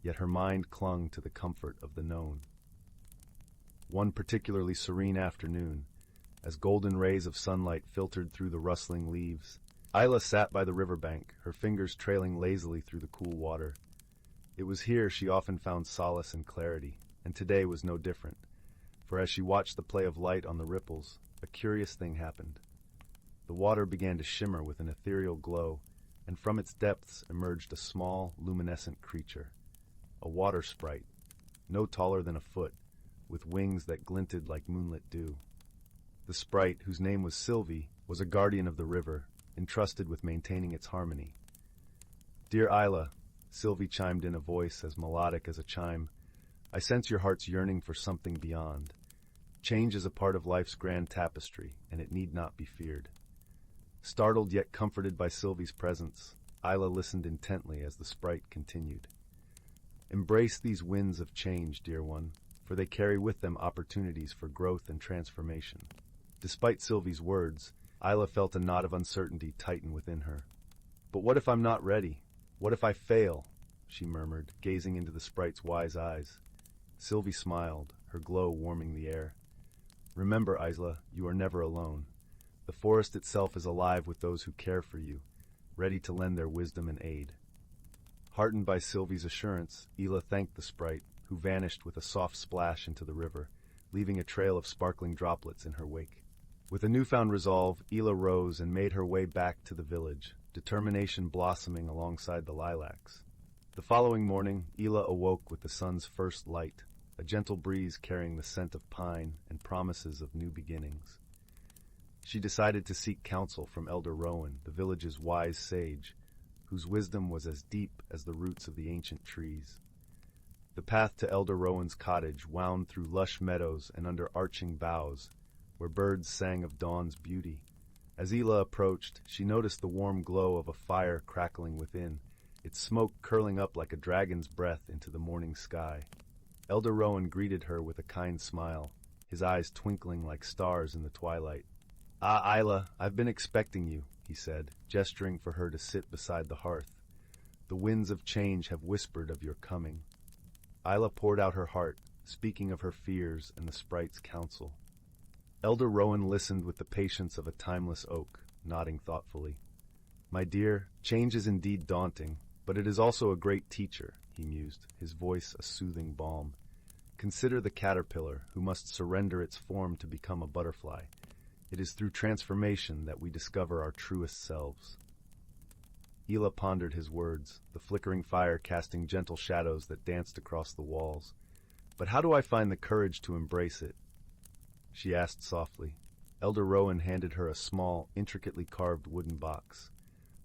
yet her mind clung to the comfort of the known. One particularly serene afternoon, as golden rays of sunlight filtered through the rustling leaves, Isla sat by the riverbank, her fingers trailing lazily through the cool water. It was here she often found solace and clarity, and today was no different, for as she watched the play of light on the ripples, a curious thing happened. The water began to shimmer with an ethereal glow, and from its depths emerged a small, luminescent creature, a water sprite, no taller than a foot, with wings that glinted like moonlit dew. The sprite, whose name was Sylvie, was a guardian of the river, entrusted with maintaining its harmony. "Dear Isla," Sylvie chimed in a voice as melodic as a chime, "I sense your heart's yearning for something beyond. Change is a part of life's grand tapestry, and it need not be feared." Startled yet comforted by Sylvie's presence, Isla listened intently as the sprite continued. "Embrace these winds of change, dear one, for they carry with them opportunities for growth and transformation." Despite Sylvie's words, Isla felt a knot of uncertainty tighten within her. "But what if I'm not ready? What if I fail?" she murmured, gazing into the sprite's wise eyes. Sylvie smiled, her glow warming the air. "Remember, Isla, you are never alone. The forest itself is alive with those who care for you, ready to lend their wisdom and aid." Heartened by Sylvie's assurance, Isla thanked the sprite, who vanished with a soft splash into the river, leaving a trail of sparkling droplets in her wake. With a newfound resolve, Isla rose and made her way back to the village, determination blossoming alongside the lilacs. The following morning, Isla awoke with the sun's first light, a gentle breeze carrying the scent of pine and promises of new beginnings. She decided to seek counsel from Elder Rowan, the village's wise sage, whose wisdom was as deep as the roots of the ancient trees. The path to Elder Rowan's cottage wound through lush meadows and under arching boughs, where birds sang of dawn's beauty. As Isla approached, she noticed the warm glow of a fire crackling within, its smoke curling up like a dragon's breath into the morning sky. Elder Rowan greeted her with a kind smile, his eyes twinkling like stars in the twilight. "Ah, Isla, I've been expecting you," he said, gesturing for her to sit beside the hearth. "The winds of change have whispered of your coming." Isla poured out her heart, speaking of her fears and the sprite's counsel. Elder Rowan listened with the patience of a timeless oak, nodding thoughtfully. "My dear, change is indeed daunting, but it is also a great teacher," he mused, his voice a soothing balm. Consider the caterpillar who must surrender its form to become a butterfly. It is through transformation that we discover our truest selves. Ela pondered his words, the flickering fire casting gentle shadows that danced across the walls. But how do I find the courage to embrace it? She asked softly. Elder Rowan handed her a small, intricately carved wooden box.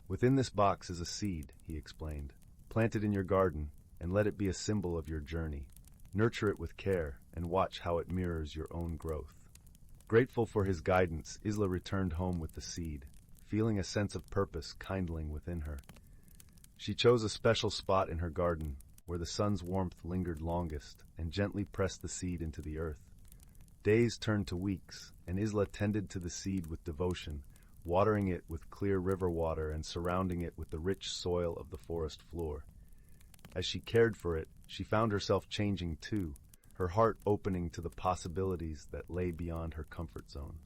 Within this box is a seed, he explained. Plant it in your garden, and let it be a symbol of your journey. Nurture it with care, and watch how it mirrors your own growth. Grateful for his guidance, Isla returned home with the seed, feeling a sense of purpose kindling within her. She chose a special spot in her garden, where the sun's warmth lingered longest, and gently pressed the seed into the earth. Days turned to weeks, and Isla tended to the seed with devotion, watering it with clear river water and surrounding it with the rich soil of the forest floor. As she cared for it, she found herself changing too, her heart opening to the possibilities that lay beyond her comfort zone.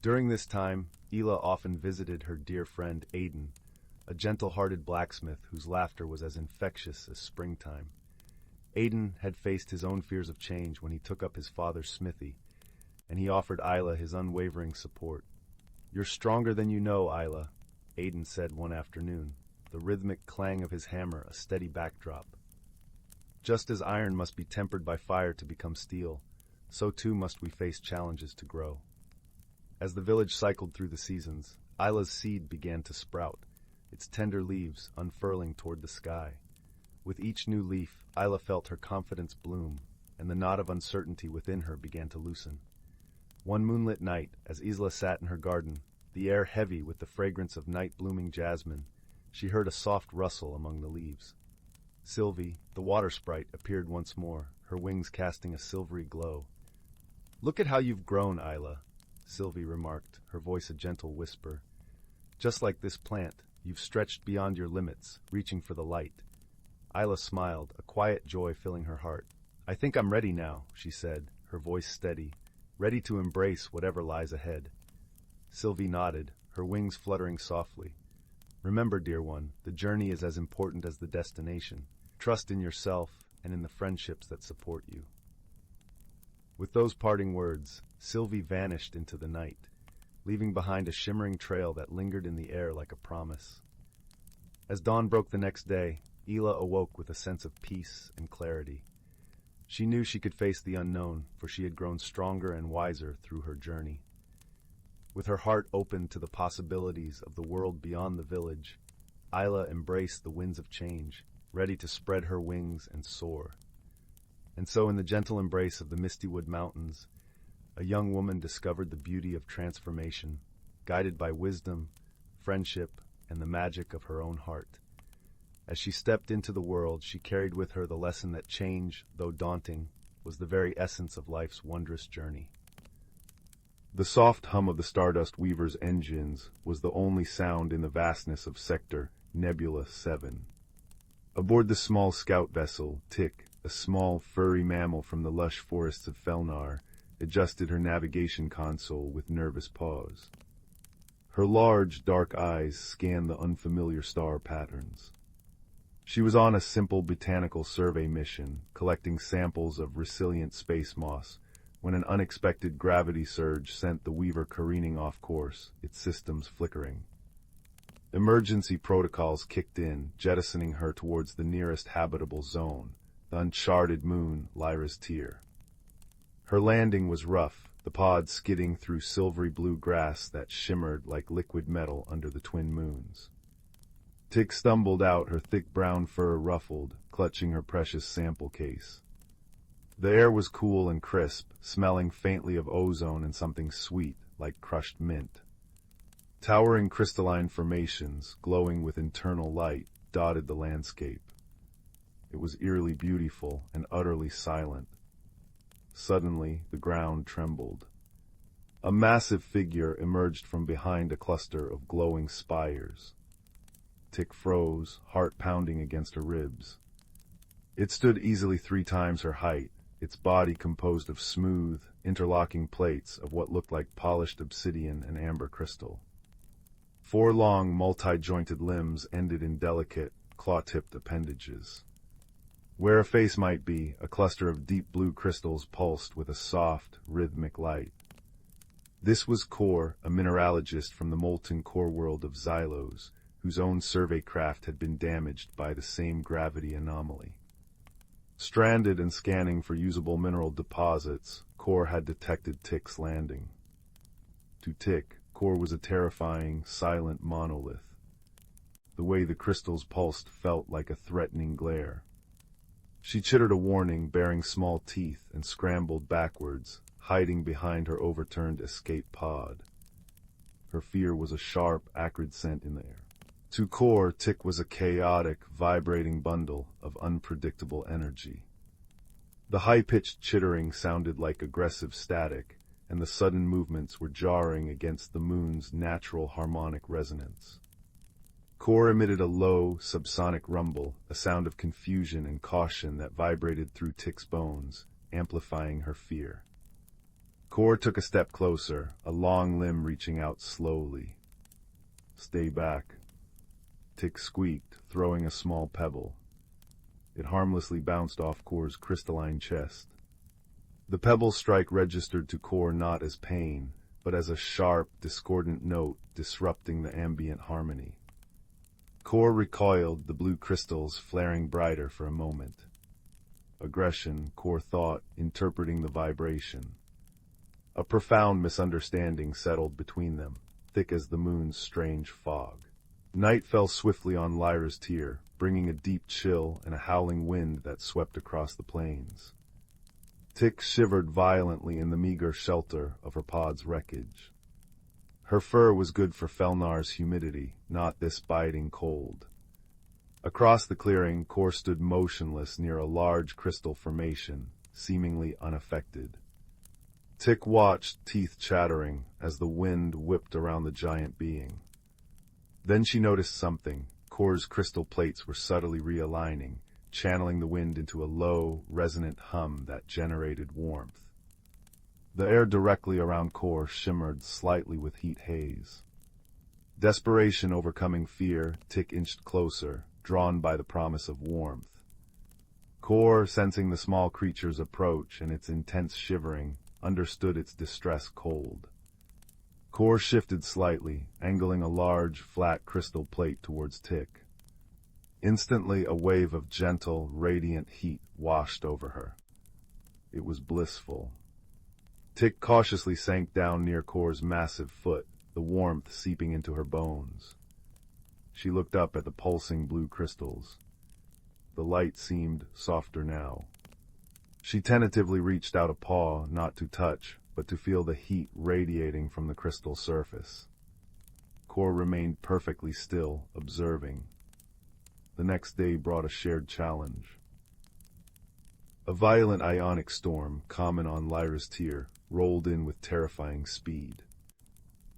During this time, Ela often visited her dear friend Aidan, a gentle-hearted blacksmith whose laughter was as infectious as springtime. Aidan had faced his own fears of change when he took up his father's smithy, and he offered Isla his unwavering support. "You're stronger than you know, Isla," Aidan said one afternoon, the rhythmic clang of his hammer a steady backdrop. "Just as iron must be tempered by fire to become steel, so too must we face challenges to grow." As the village cycled through the seasons, Isla's seed began to sprout, its tender leaves unfurling toward the sky. With each new leaf, Isla felt her confidence bloom, and the knot of uncertainty within her began to loosen. One moonlit night, as Isla sat in her garden, the air heavy with the fragrance of night-blooming jasmine, she heard a soft rustle among the leaves. Sylvie, the water sprite, appeared once more, her wings casting a silvery glow. "Look at how you've grown, Isla," Sylvie remarked, her voice a gentle whisper. "Just like this plant, you've stretched beyond your limits, reaching for the light." Isla smiled, a quiet joy filling her heart. "I think I'm ready now," she said, her voice steady, ready to embrace whatever lies ahead. Sylvie nodded, her wings fluttering softly. "Remember, dear one, the journey is as important as the destination. Trust in yourself and in the friendships that support you." With those parting words, Sylvie vanished into the night, leaving behind a shimmering trail that lingered in the air like a promise. As dawn broke the next day, Ela awoke with a sense of peace and clarity. She knew she could face the unknown, for she had grown stronger and wiser through her journey. With her heart open to the possibilities of the world beyond the village, Isla embraced the winds of change, ready to spread her wings and soar. And so in the gentle embrace of the Mistywood Mountains, a young woman discovered the beauty of transformation, guided by wisdom, friendship, and the magic of her own heart. As she stepped into the world, she carried with her the lesson that change, though daunting, was the very essence of life's wondrous journey. The soft hum of the Stardust Weaver's engines was the only sound in the vastness of Sector Nebula 7. Aboard the small scout vessel, Tick, a small, furry mammal from the lush forests of Felnar, adjusted her navigation console with nervous pause. Her large, dark eyes scanned the unfamiliar star patterns. She was on a simple botanical survey mission, collecting samples of resilient space moss, when an unexpected gravity surge sent the Weaver careening off course, its systems flickering. Emergency protocols kicked in, jettisoning her towards the nearest habitable zone, the uncharted moon, Lyra's Tear. Her landing was rough, the pod skidding through silvery blue grass that shimmered like liquid metal under the twin moons. Tick stumbled out, her thick brown fur ruffled, clutching her precious sample case. The air was cool and crisp, smelling faintly of ozone and something sweet, like crushed mint. Towering crystalline formations, glowing with internal light, dotted the landscape. It was eerily beautiful and utterly silent. Suddenly, the ground trembled. A massive figure emerged from behind a cluster of glowing spires. Tick froze, heart pounding against her ribs. It stood easily 3 times her height, its body composed of smooth, interlocking plates of what looked like polished obsidian and amber crystal. 4 long, multi-jointed limbs ended in delicate, claw-tipped appendages. Where a face might be, a cluster of deep blue crystals pulsed with a soft, rhythmic light. This was Core, a mineralogist from the molten core world of Xylos, whose own survey craft had been damaged by the same gravity anomaly. Stranded and scanning for usable mineral deposits, Core had detected Tick's landing. To Tick, Core was a terrifying, silent monolith. The way the crystals pulsed felt like a threatening glare. She chittered a warning, baring small teeth, and scrambled backwards, hiding behind her overturned escape pod. Her fear was a sharp, acrid scent in the air. To Core, Tick was a chaotic, vibrating bundle of unpredictable energy. The high-pitched chittering sounded like aggressive static, and the sudden movements were jarring against the moon's natural harmonic resonance. Core emitted a low, subsonic rumble, a sound of confusion and caution that vibrated through Tick's bones, amplifying her fear. Core took a step closer, a long limb reaching out slowly. "Stay back." Tick squeaked, throwing a small pebble. It harmlessly bounced off Core's crystalline chest. The pebble's strike registered to Core not as pain, but as a sharp, discordant note disrupting the ambient harmony. Core recoiled, the blue crystals flaring brighter for a moment. Aggression, Core thought, interpreting the vibration. A profound misunderstanding settled between them, thick as the moon's strange fog. Night fell swiftly on Lyra's tier, bringing a deep chill and a howling wind that swept across the plains. Tick shivered violently in the meager shelter of her pod's wreckage. Her fur was good for Felnar's humidity, not this biting cold. Across the clearing, Core stood motionless near a large crystal formation, seemingly unaffected. Tick watched, teeth chattering, as the wind whipped around the giant being. Then she noticed something. Core's crystal plates were subtly realigning, channeling the wind into a low, resonant hum that generated warmth. The air directly around Core shimmered slightly with heat haze. Desperation overcoming fear, Tick inched closer, drawn by the promise of warmth. Core, sensing the small creature's approach and its intense shivering, understood its distress cold. Core shifted slightly, angling a large, flat crystal plate towards Tick. Instantly, a wave of gentle, radiant heat washed over her. It was blissful. Tick cautiously sank down near Core's massive foot, the warmth seeping into her bones. She looked up at the pulsing blue crystals. The light seemed softer now. She tentatively reached out a paw, not to touch, but to feel the heat radiating from the crystal surface. Core remained perfectly still, observing. The next day brought a shared challenge. A violent ionic storm, common on Lyra's tier, rolled in with terrifying speed.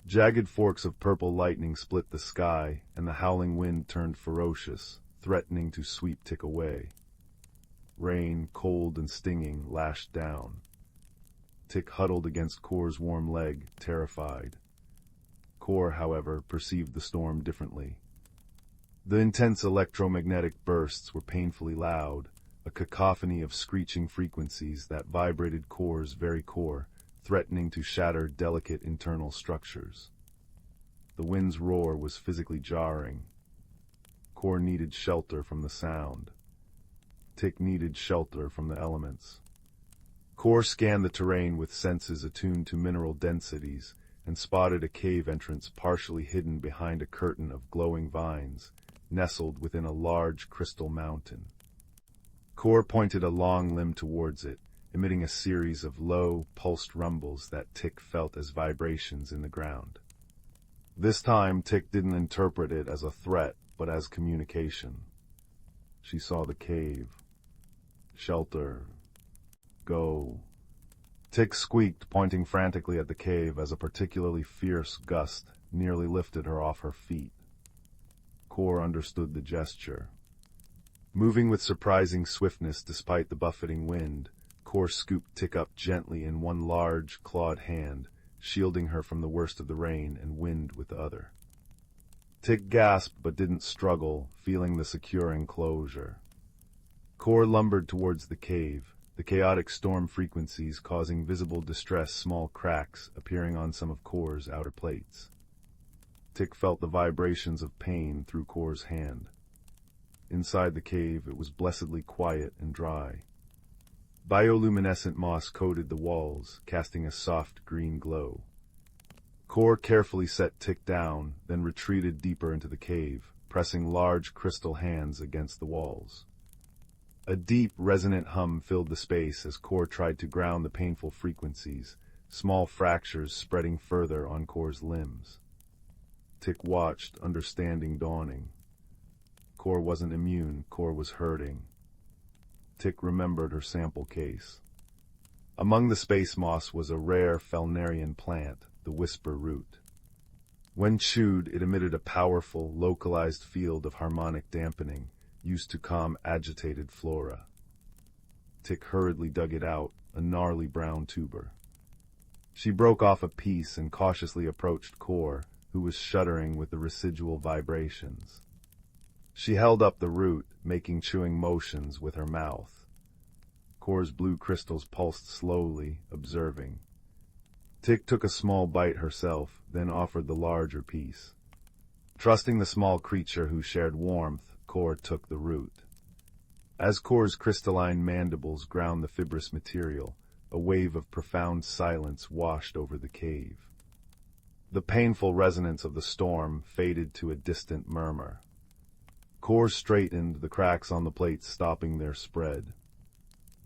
Jagged forks of purple lightning split the sky, and the howling wind turned ferocious, threatening to sweep Tick away. Rain, cold and stinging, lashed down. Tick huddled against Core's warm leg, terrified. Core, however, perceived the storm differently. The intense electromagnetic bursts were painfully loud, a cacophony of screeching frequencies that vibrated Core's very core, threatening to shatter delicate internal structures. The wind's roar was physically jarring. Core needed shelter from the sound. Tick needed shelter from the elements. Core scanned the terrain with senses attuned to mineral densities and spotted a cave entrance partially hidden behind a curtain of glowing vines, nestled within a large crystal mountain. Core pointed a long limb towards it, emitting a series of low, pulsed rumbles that Tick felt as vibrations in the ground. This time, Tick didn't interpret it as a threat, but as communication. She saw the cave. Shelter. Go. Tick squeaked, pointing frantically at the cave as a particularly fierce gust nearly lifted her off her feet. Core understood the gesture. Moving with surprising swiftness despite the buffeting wind, Core scooped Tick up gently in one large, clawed hand, shielding her from the worst of the rain and wind with the other. Tick gasped but didn't struggle, feeling the secure enclosure. Core lumbered towards the cave, the chaotic storm frequencies causing visible distress, small cracks appearing on some of Core's outer plates. Tick felt the vibrations of pain through Core's hand. Inside the cave, it was blessedly quiet and dry. Bioluminescent moss coated the walls, casting a soft green glow. Core carefully set Tick down, then retreated deeper into the cave, pressing large crystal hands against the walls. A deep, resonant hum filled the space as Core tried to ground the painful frequencies, small fractures spreading further on Core's limbs. Tick watched, understanding dawning. Core wasn't immune, Core was hurting. Tick remembered her sample case. Among the space moss was a rare Felnarian plant, the whisper root. When chewed, it emitted a powerful, localized field of harmonic dampening, used to calm agitated flora. Tick hurriedly dug it out, a gnarly brown tuber. She broke off a piece and cautiously approached Core, who was shuddering with the residual vibrations. She held up the root, making chewing motions with her mouth. Core's blue crystals pulsed slowly, observing. Tick took a small bite herself, then offered the larger piece. Trusting the small creature who shared warmth, Core took the root. As Core's crystalline mandibles ground the fibrous material, a wave of profound silence washed over the cave. The painful resonance of the storm faded to a distant murmur. Core straightened, the cracks on the plates stopping their spread.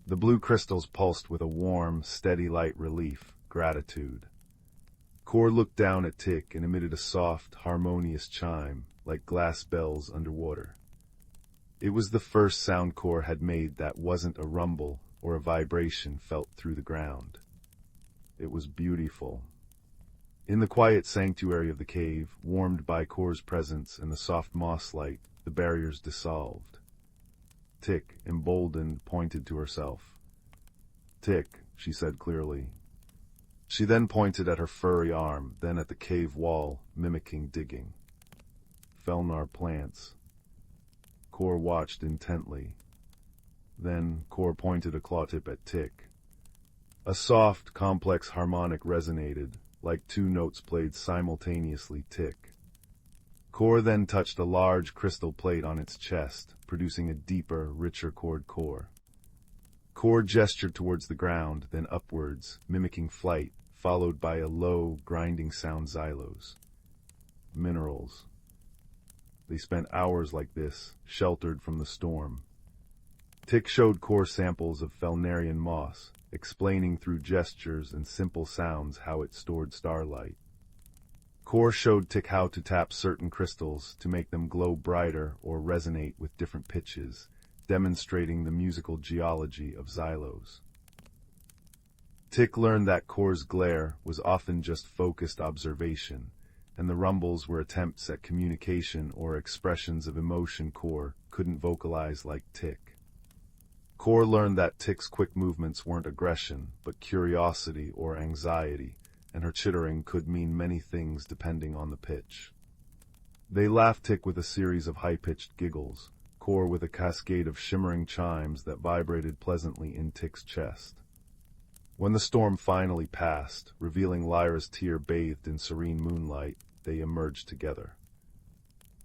The blue crystals pulsed with a warm, steady light relief, gratitude. Core looked down at Tick and emitted a soft, harmonious chime, like glass bells underwater. It was the first sound Core had made that wasn't a rumble or a vibration felt through the ground. It was beautiful. In the quiet sanctuary of the cave, warmed by Core's presence and the soft moss light, the barriers dissolved. Tick, emboldened, pointed to herself. "Tick," she said clearly. She then pointed at her furry arm, then at the cave wall, mimicking digging. Felnar plants. Core watched intently. Then Core pointed a claw tip at Tick. A soft, complex harmonic resonated, like two notes played simultaneously. Tick. Core then touched a large crystal plate on its chest, producing a deeper, richer chord core. Core gestured towards the ground, then upwards, mimicking flight, followed by a low, grinding sound. Xylos. Minerals. They spent hours like this, sheltered from the storm. Tick showed Core samples of Felnarian moss, explaining through gestures and simple sounds how it stored starlight. Core showed Tick how to tap certain crystals to make them glow brighter or resonate with different pitches, demonstrating the musical geology of Xylos. Tick learned that Core's glare was often just focused observation, and the rumbles were attempts at communication or expressions of emotion Core couldn't vocalize like Tick. Core learned that Tick's quick movements weren't aggression, but curiosity or anxiety, and her chittering could mean many things depending on the pitch. They laughed, Tick with a series of high-pitched giggles, Core with a cascade of shimmering chimes that vibrated pleasantly in Tick's chest. When the storm finally passed, revealing Lyra's tear bathed in serene moonlight, they emerged together.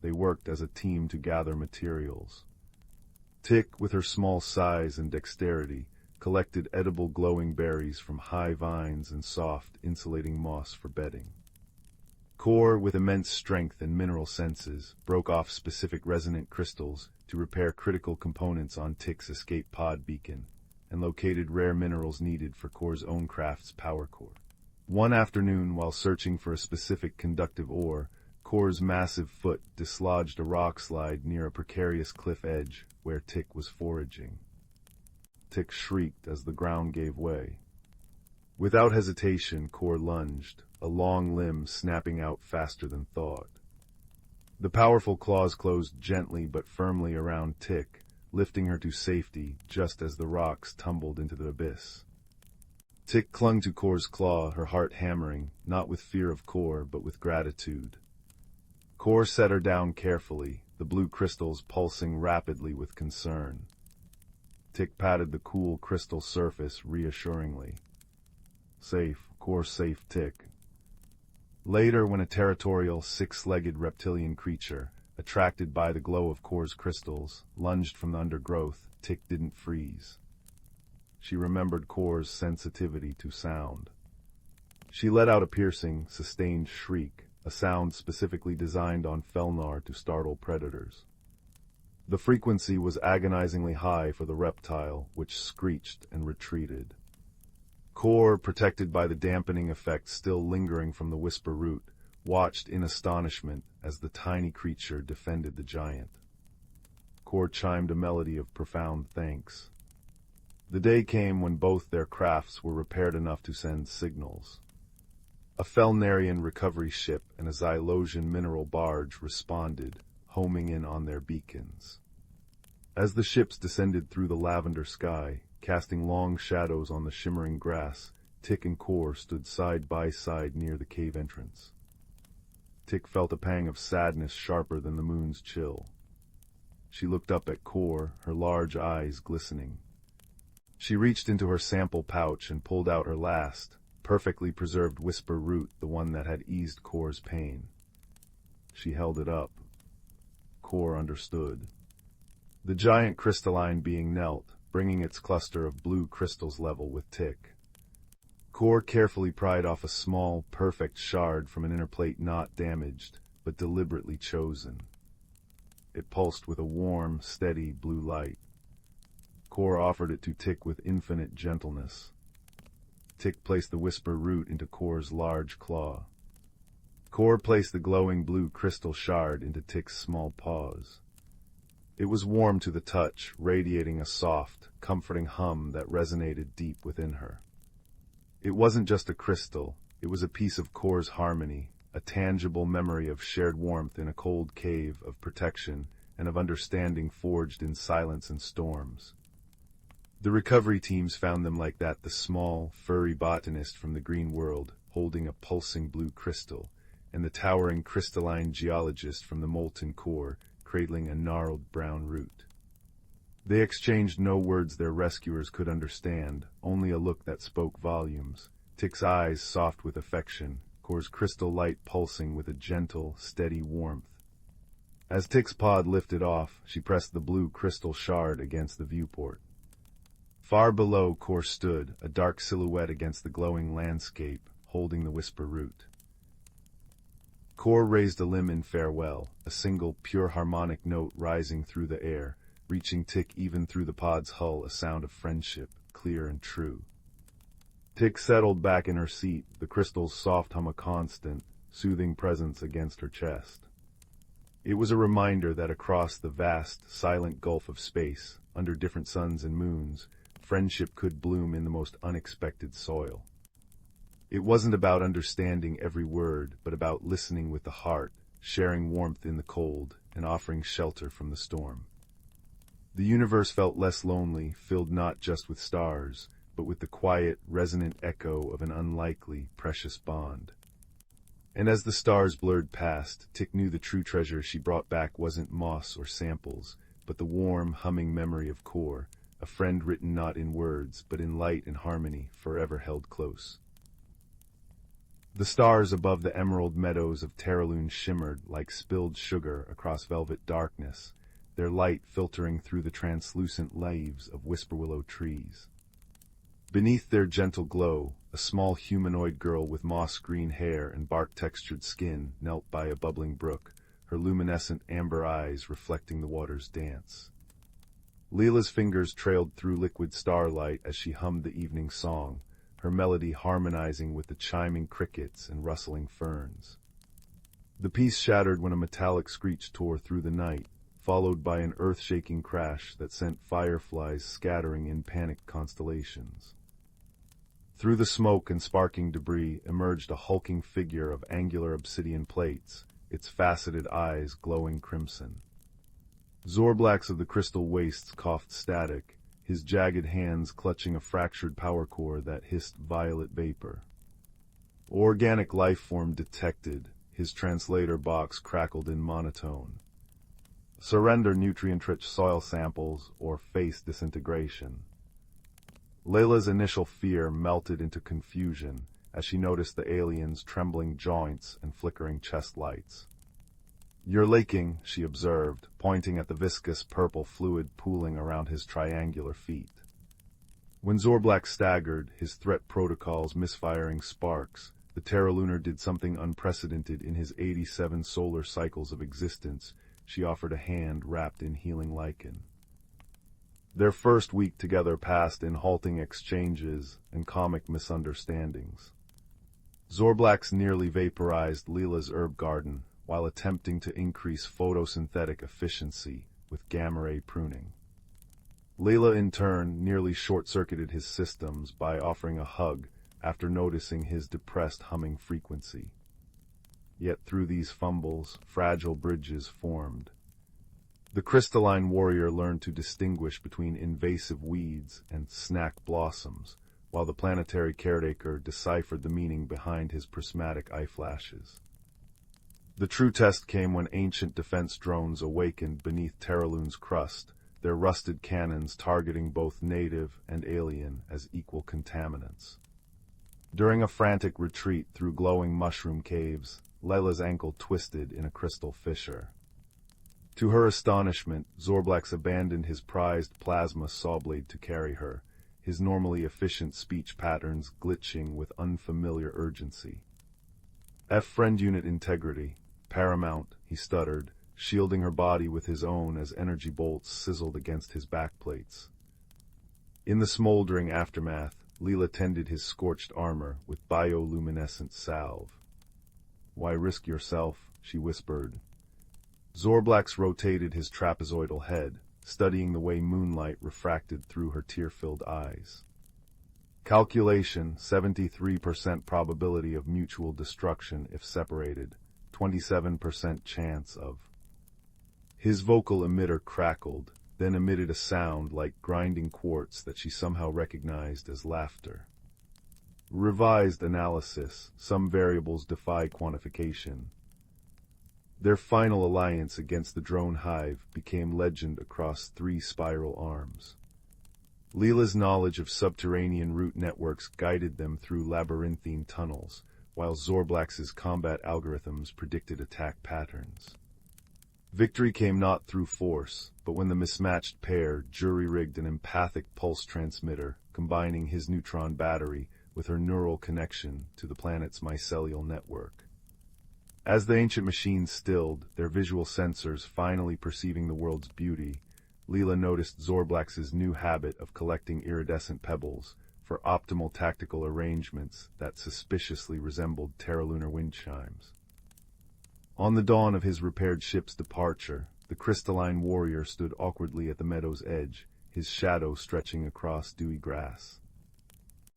They worked as a team to gather materials. Tick, with her small size and dexterity, collected edible glowing berries from high vines and soft, insulating moss for bedding. Core, with immense strength and mineral senses, broke off specific resonant crystals to repair critical components on Tick's escape pod beacon, and located rare minerals needed for Core's own craft's power core. One afternoon, while searching for a specific conductive ore, Core's massive foot dislodged a rock slide near a precarious cliff edge where Tick was foraging. Tick shrieked as the ground gave way. Without hesitation, Core lunged, a long limb snapping out faster than thought. The powerful claws closed gently but firmly around Tick, lifting her to safety just as the rocks tumbled into the abyss. Tick clung to Core's claw, her heart hammering, not with fear of Core, but with gratitude. Core set her down carefully, the blue crystals pulsing rapidly with concern. Tick patted the cool crystal surface reassuringly. Safe, core safe, Tick. Later, when a territorial, six-legged reptilian creature, attracted by the glow of Core's crystals, lunged from the undergrowth, Tick didn't freeze. She remembered Core's sensitivity to sound. She let out a piercing, sustained shriek, a sound specifically designed on Felnar to startle predators. The frequency was agonizingly high for the reptile, which screeched and retreated. Core, protected by the dampening effect still lingering from the whisper root, watched in astonishment as the tiny creature defended the giant. Core chimed a melody of profound thanks. The day came when both their crafts were repaired enough to send signals. A Felnarian recovery ship and a Xylosian mineral barge responded, homing in on their beacons. As the ships descended through the lavender sky, casting long shadows on the shimmering grass, Tick and Core stood side by side near the cave entrance. Tick felt a pang of sadness sharper than the moon's chill. She looked up at Core, her large eyes glistening. She reached into her sample pouch and pulled out her last, perfectly preserved whisper root, the one that had eased Core's pain. She held it up. Core understood. The giant crystalline being knelt, bringing its cluster of blue crystals level with Tick. Core carefully pried off a small, perfect shard from an inner plate not damaged, but deliberately chosen. It pulsed with a warm, steady blue light. Core offered it to Tick with infinite gentleness. Tick placed the whisper root into Core's large claw. Core placed the glowing blue crystal shard into Tick's small paws. It was warm to the touch, radiating a soft, comforting hum that resonated deep within her. It wasn't just a crystal, it was a piece of Core's harmony, a tangible memory of shared warmth in a cold cave, of protection, and of understanding forged in silence and storms. The recovery teams found them like that, the small, furry botanist from the green world, holding a pulsing blue crystal, and the towering crystalline geologist from the molten core, cradling a gnarled brown root. They exchanged no words their rescuers could understand, only a look that spoke volumes, Tick's eyes soft with affection, Core's crystal light pulsing with a gentle, steady warmth. As Tick's pod lifted off, she pressed the blue crystal shard against the viewport. Far below, Core stood, a dark silhouette against the glowing landscape, holding the whisper root. Core raised a limb in farewell, a single pure harmonic note rising through the air, reaching Tick even through the pod's hull, a sound of friendship, clear and true. Tick settled back in her seat, the crystal's soft hum a constant, soothing presence against her chest. It was a reminder that across the vast, silent gulf of space, under different suns and moons, friendship could bloom in the most unexpected soil. It wasn't about understanding every word, but about listening with the heart, sharing warmth in the cold, and offering shelter from the storm. The universe felt less lonely, filled not just with stars, but with the quiet, resonant echo of an unlikely, precious bond. And as the stars blurred past, Tick knew the true treasure she brought back wasn't moss or samples, but the warm, humming memory of Core, a friend written not in words, but in light and harmony, forever held close. The stars above the emerald meadows of Terraloon shimmered like spilled sugar across velvet darkness, their light filtering through the translucent leaves of whisperwillow trees. Beneath their gentle glow, a small humanoid girl with moss-green hair and bark-textured skin knelt by a bubbling brook, her luminescent amber eyes reflecting the water's dance. Leela's fingers trailed through liquid starlight as she hummed the evening song, her melody harmonizing with the chiming crickets and rustling ferns. The piece shattered when a metallic screech tore through the night, followed by an earth-shaking crash that sent fireflies scattering in panicked constellations. Through the smoke and sparking debris emerged a hulking figure of angular obsidian plates, its faceted eyes glowing crimson. Zorblax of the crystal wastes coughed static, his jagged hands clutching a fractured power core that hissed violet vapor. Organic life form detected, his translator box crackled in monotone. surrender nutrient-rich soil samples, or face disintegration. Layla's initial fear melted into confusion as she noticed the alien's trembling joints and flickering chest lights. "You're leaking," she observed, pointing at the viscous purple fluid pooling around his triangular feet. When Zorblak staggered, his threat protocols misfiring sparks, the Terralunar did something unprecedented in his 87 solar cycles of existence. She offered a hand wrapped in healing lichen. Their first week together passed in halting exchanges and comic misunderstandings. Zorblak's nearly vaporized Leela's herb garden while attempting to increase photosynthetic efficiency with gamma-ray pruning. Leela, in turn, nearly short-circuited his systems by offering a hug after noticing his depressed humming frequency. Yet through these fumbles, fragile bridges formed. The crystalline warrior learned to distinguish between invasive weeds and snack blossoms, while the planetary caretaker deciphered the meaning behind his prismatic eye flashes. The true test came when ancient defense drones awakened beneath Terralune's crust, their rusted cannons targeting both native and alien as equal contaminants. During a frantic retreat through glowing mushroom caves, Layla's ankle twisted in a crystal fissure. To her astonishment, Zorblak abandoned his prized plasma sawblade to carry her, his normally efficient speech patterns glitching with unfamiliar urgency. "Friend unit integrity, paramount," he stuttered, shielding her body with his own as energy bolts sizzled against his backplates. In the smoldering aftermath, Leela tended his scorched armor with bioluminescent salve. "Why risk yourself?" she whispered. Zorblak rotated his trapezoidal head, studying the way moonlight refracted through her tear-filled eyes. Calculation: 73% probability of mutual destruction if separated, 27% chance of... His vocal emitter crackled, then emitted a sound like grinding quartz that she somehow recognized as laughter. Revised analysis: some variables defy quantification. Their final alliance against the drone hive became legend across 3 spiral arms. Leela's knowledge of subterranean route networks guided them through labyrinthine tunnels, while Zorblak's combat algorithms predicted attack patterns. Victory came not through force, but when the mismatched pair jury-rigged an empathic pulse transmitter, combining his neutron battery with her neural connection to the planet's mycelial network. As the ancient machines stilled, their visual sensors finally perceiving the world's beauty, Leela noticed Zorblak's new habit of collecting iridescent pebbles for optimal tactical arrangements that suspiciously resembled Terralunar wind chimes. On the dawn of his repaired ship's departure, the crystalline warrior stood awkwardly at the meadow's edge, his shadow stretching across dewy grass.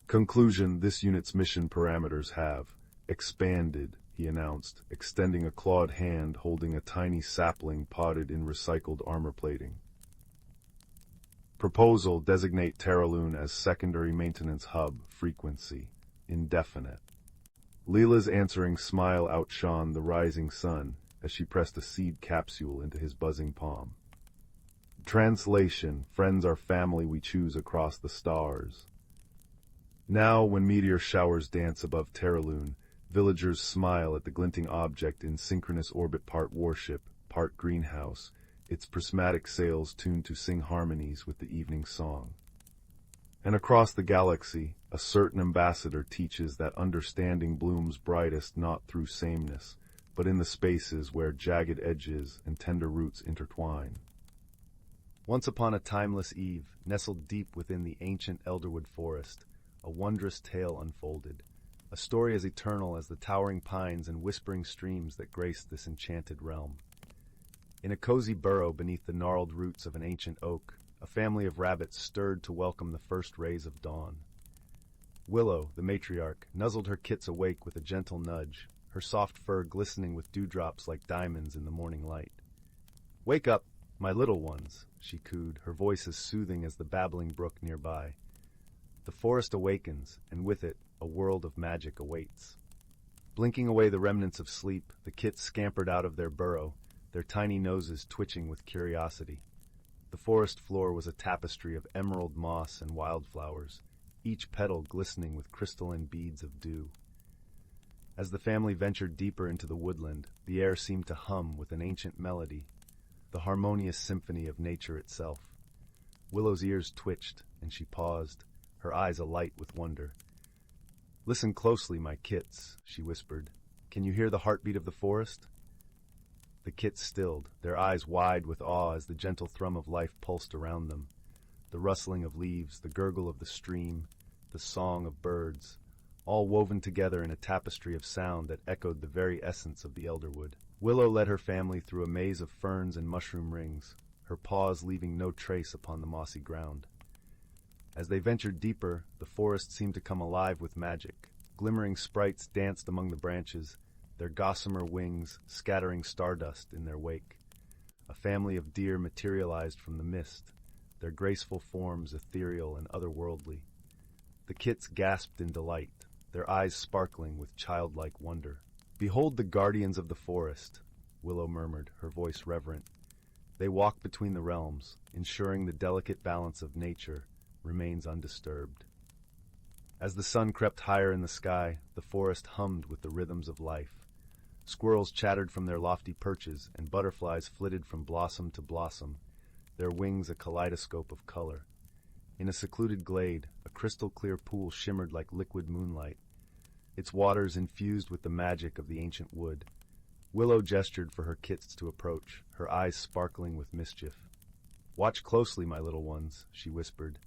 Conclusion: this unit's mission parameters have expanded, he announced, extending a clawed hand holding a tiny sapling potted in recycled armor plating. Proposal: designate Terralune as secondary maintenance hub, frequency indefinite. Leela's answering smile outshone the rising sun as she pressed a seed capsule into his buzzing palm. Translation: friends are family we choose across the stars. Now, when meteor showers dance above Terralune, villagers smile at the glinting object in synchronous orbit, part warship, part greenhouse, its prismatic sails tuned to sing harmonies with the evening song. And across the galaxy, a certain ambassador teaches that understanding blooms brightest not through sameness, but in the spaces where jagged edges and tender roots intertwine. Once upon a timeless eve, nestled deep within the ancient Elderwood forest, a wondrous tale unfolded, a story as eternal as the towering pines and whispering streams that graced this enchanted realm. In a cozy burrow beneath the gnarled roots of an ancient oak, a family of rabbits stirred to welcome the first rays of dawn. Willow, the matriarch, nuzzled her kits awake with a gentle nudge, her soft fur glistening with dewdrops like diamonds in the morning light. "Wake up, my little ones," she cooed, her voice as soothing as the babbling brook nearby. The forest awakens, and with it, a world of magic awaits. Blinking away the remnants of sleep, the kits scampered out of their burrow, their tiny noses twitching with curiosity. The forest floor was a tapestry of emerald moss and wildflowers, each petal glistening with crystalline beads of dew. As the family ventured deeper into the woodland, the air seemed to hum with an ancient melody, the harmonious symphony of nature itself. Willow's ears twitched, and she paused, her eyes alight with wonder. "Listen closely, my kits," she whispered. "Can you hear the heartbeat of the forest?" The kits stilled, their eyes wide with awe as the gentle thrum of life pulsed around them. The rustling of leaves, the gurgle of the stream, the song of birds, all woven together in a tapestry of sound that echoed the very essence of the elderwood. Willow led her family through a maze of ferns and mushroom rings, her paws leaving no trace upon the mossy ground. As they ventured deeper, the forest seemed to come alive with magic. Glimmering sprites danced among the branches, their gossamer wings scattering stardust in their wake. A family of deer materialized from the mist, their graceful forms ethereal and otherworldly. The kits gasped in delight, their eyes sparkling with childlike wonder. "Behold the guardians of the forest," Willow murmured, her voice reverent. "They walk between the realms, ensuring the delicate balance of nature remains undisturbed." As the sun crept higher in the sky, the forest hummed with the rhythms of life. Squirrels chattered from their lofty perches, and butterflies flitted from blossom to blossom, their wings a kaleidoscope of color. In a secluded glade, a crystal-clear pool shimmered like liquid moonlight, its waters infused with the magic of the ancient wood. Willow gestured for her kits to approach, her eyes sparkling with mischief. "Watch closely, my little ones," she whispered.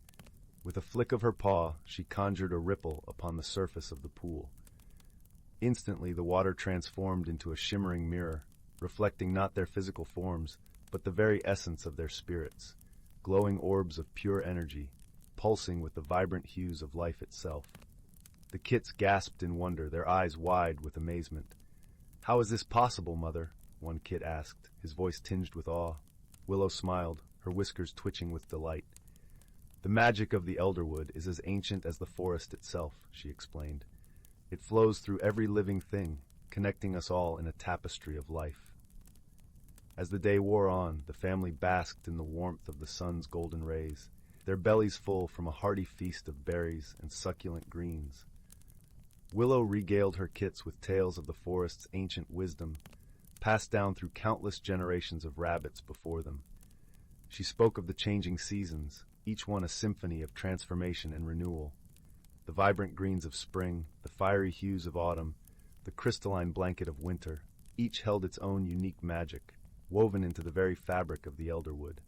With a flick of her paw, she conjured a ripple upon the surface of the pool. Instantly, the water transformed into a shimmering mirror, reflecting not their physical forms, but the very essence of their spirits, glowing orbs of pure energy, pulsing with the vibrant hues of life itself. The kits gasped in wonder, their eyes wide with amazement. "How is this possible, Mother?" one kit asked, his voice tinged with awe. Willow smiled, her whiskers twitching with delight. "The magic of the elderwood is as ancient as the forest itself," she explained. "It flows through every living thing, connecting us all in a tapestry of life." As the day wore on, the family basked in the warmth of the sun's golden rays, their bellies full from a hearty feast of berries and succulent greens. Willow regaled her kits with tales of the forest's ancient wisdom, passed down through countless generations of rabbits before them. She spoke of the changing seasons, each one a symphony of transformation and renewal. The vibrant greens of spring, the fiery hues of autumn, the crystalline blanket of winter, each held its own unique magic, woven into the very fabric of the elderwood.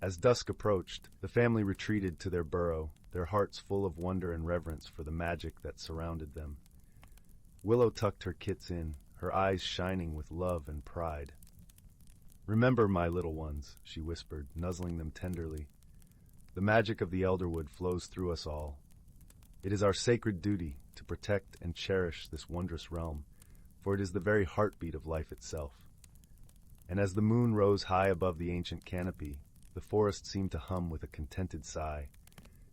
As dusk approached, the family retreated to their burrow, their hearts full of wonder and reverence for the magic that surrounded them. Willow tucked her kits in, her eyes shining with love and pride. "Remember, my little ones," she whispered, nuzzling them tenderly. "The magic of the elderwood flows through us all. It is our sacred duty to protect and cherish this wondrous realm, for it is the very heartbeat of life itself." And as the moon rose high above the ancient canopy, the forest seemed to hum with a contented sigh,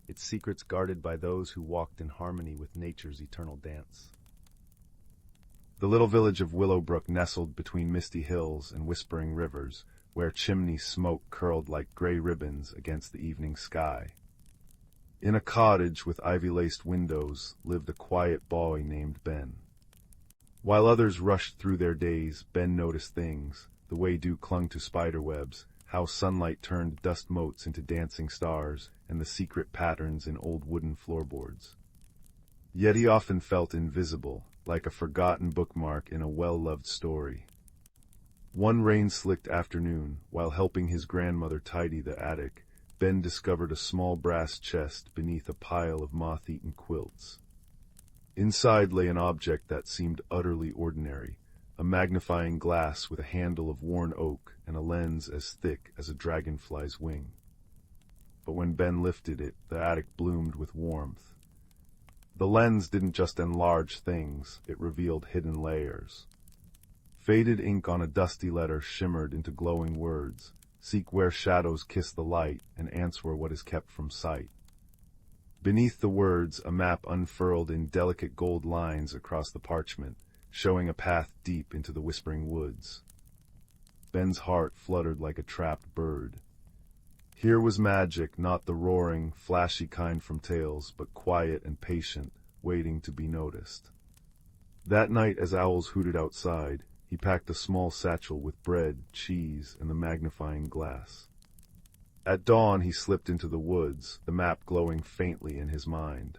its secrets guarded by those who walked in harmony with nature's eternal dance. The little village of Willowbrook nestled between misty hills and whispering rivers, where chimney smoke curled like gray ribbons against the evening sky. In a cottage with ivy-laced windows lived a quiet boy named Ben. While others rushed through their days, Ben noticed things, the way dew clung to spiderwebs, how sunlight turned dust motes into dancing stars, and the secret patterns in old wooden floorboards. Yet he often felt invisible, like a forgotten bookmark in a well-loved story. One rain-slicked afternoon, while helping his grandmother tidy the attic, Ben discovered a small brass chest beneath a pile of moth-eaten quilts. Inside lay an object that seemed utterly ordinary, a magnifying glass with a handle of worn oak and a lens as thick as a dragonfly's wing. But when Ben lifted it, the attic bloomed with warmth. The lens didn't just enlarge things, it revealed hidden layers. Faded ink on a dusty letter shimmered into glowing words, "Seek where shadows kiss the light, and answer what is kept from sight." Beneath the words, a map unfurled in delicate gold lines across the parchment, showing a path deep into the whispering woods. Ben's heart fluttered like a trapped bird. Here was magic, not the roaring, flashy kind from tales, but quiet and patient, waiting to be noticed. That night, as owls hooted outside, he packed a small satchel with bread, cheese, and the magnifying glass. At dawn he slipped into the woods, the map glowing faintly in his mind.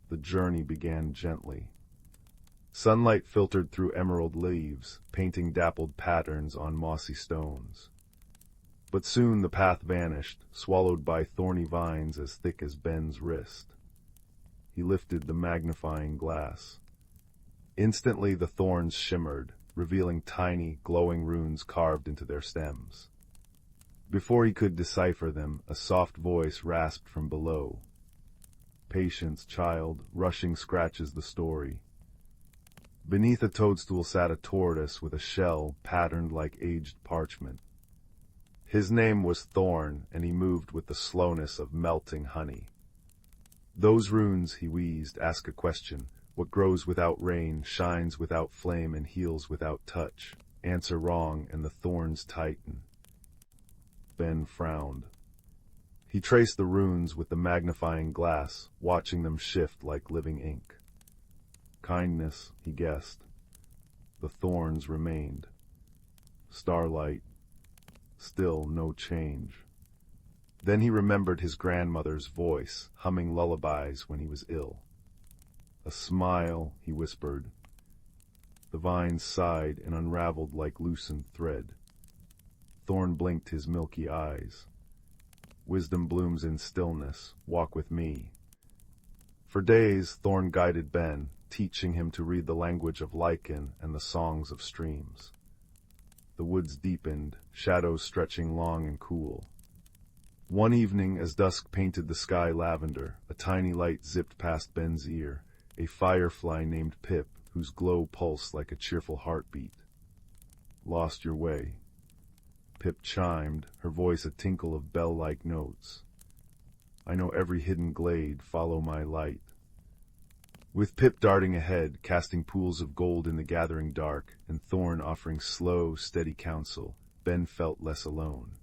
The journey began gently. Sunlight filtered through emerald leaves, painting dappled patterns on mossy stones. But soon the path vanished, swallowed by thorny vines as thick as Ben's wrist. He lifted the magnifying glass. Instantly the thorns shimmered, revealing tiny, glowing runes carved into their stems. Before he could decipher them, a soft voice rasped from below. "Patience, child, rushing scratches the story." Beneath a toadstool sat a tortoise with a shell patterned like aged parchment. His name was Thorn, and he moved with the slowness of melting honey. "Those runes," he wheezed, "ask a question. What grows without rain, shines without flame, and heals without touch? Answer wrong, and the thorns tighten." Ben frowned. He traced the runes with the magnifying glass, watching them shift like living ink. Kindness, he guessed. The thorns remained. Starlight. Still no change. Then he remembered his grandmother's voice, humming lullabies when he was ill. "A smile," he whispered. The vines sighed and unraveled like loosened thread. Thorn blinked his milky eyes. "Wisdom blooms in stillness. Walk with me." For days, Thorn guided Ben, teaching him to read the language of lichen and the songs of streams. The woods deepened, shadows stretching long and cool. One evening, as dusk painted the sky lavender, a tiny light zipped past Ben's ear, a firefly named Pip, whose glow pulsed like a cheerful heartbeat. "Lost your way." Pip chimed, her voice a tinkle of bell-like notes. "I know every hidden glade, follow my light." With Pip darting ahead, casting pools of gold in the gathering dark, and Thorn offering slow, steady counsel, Ben felt less alone.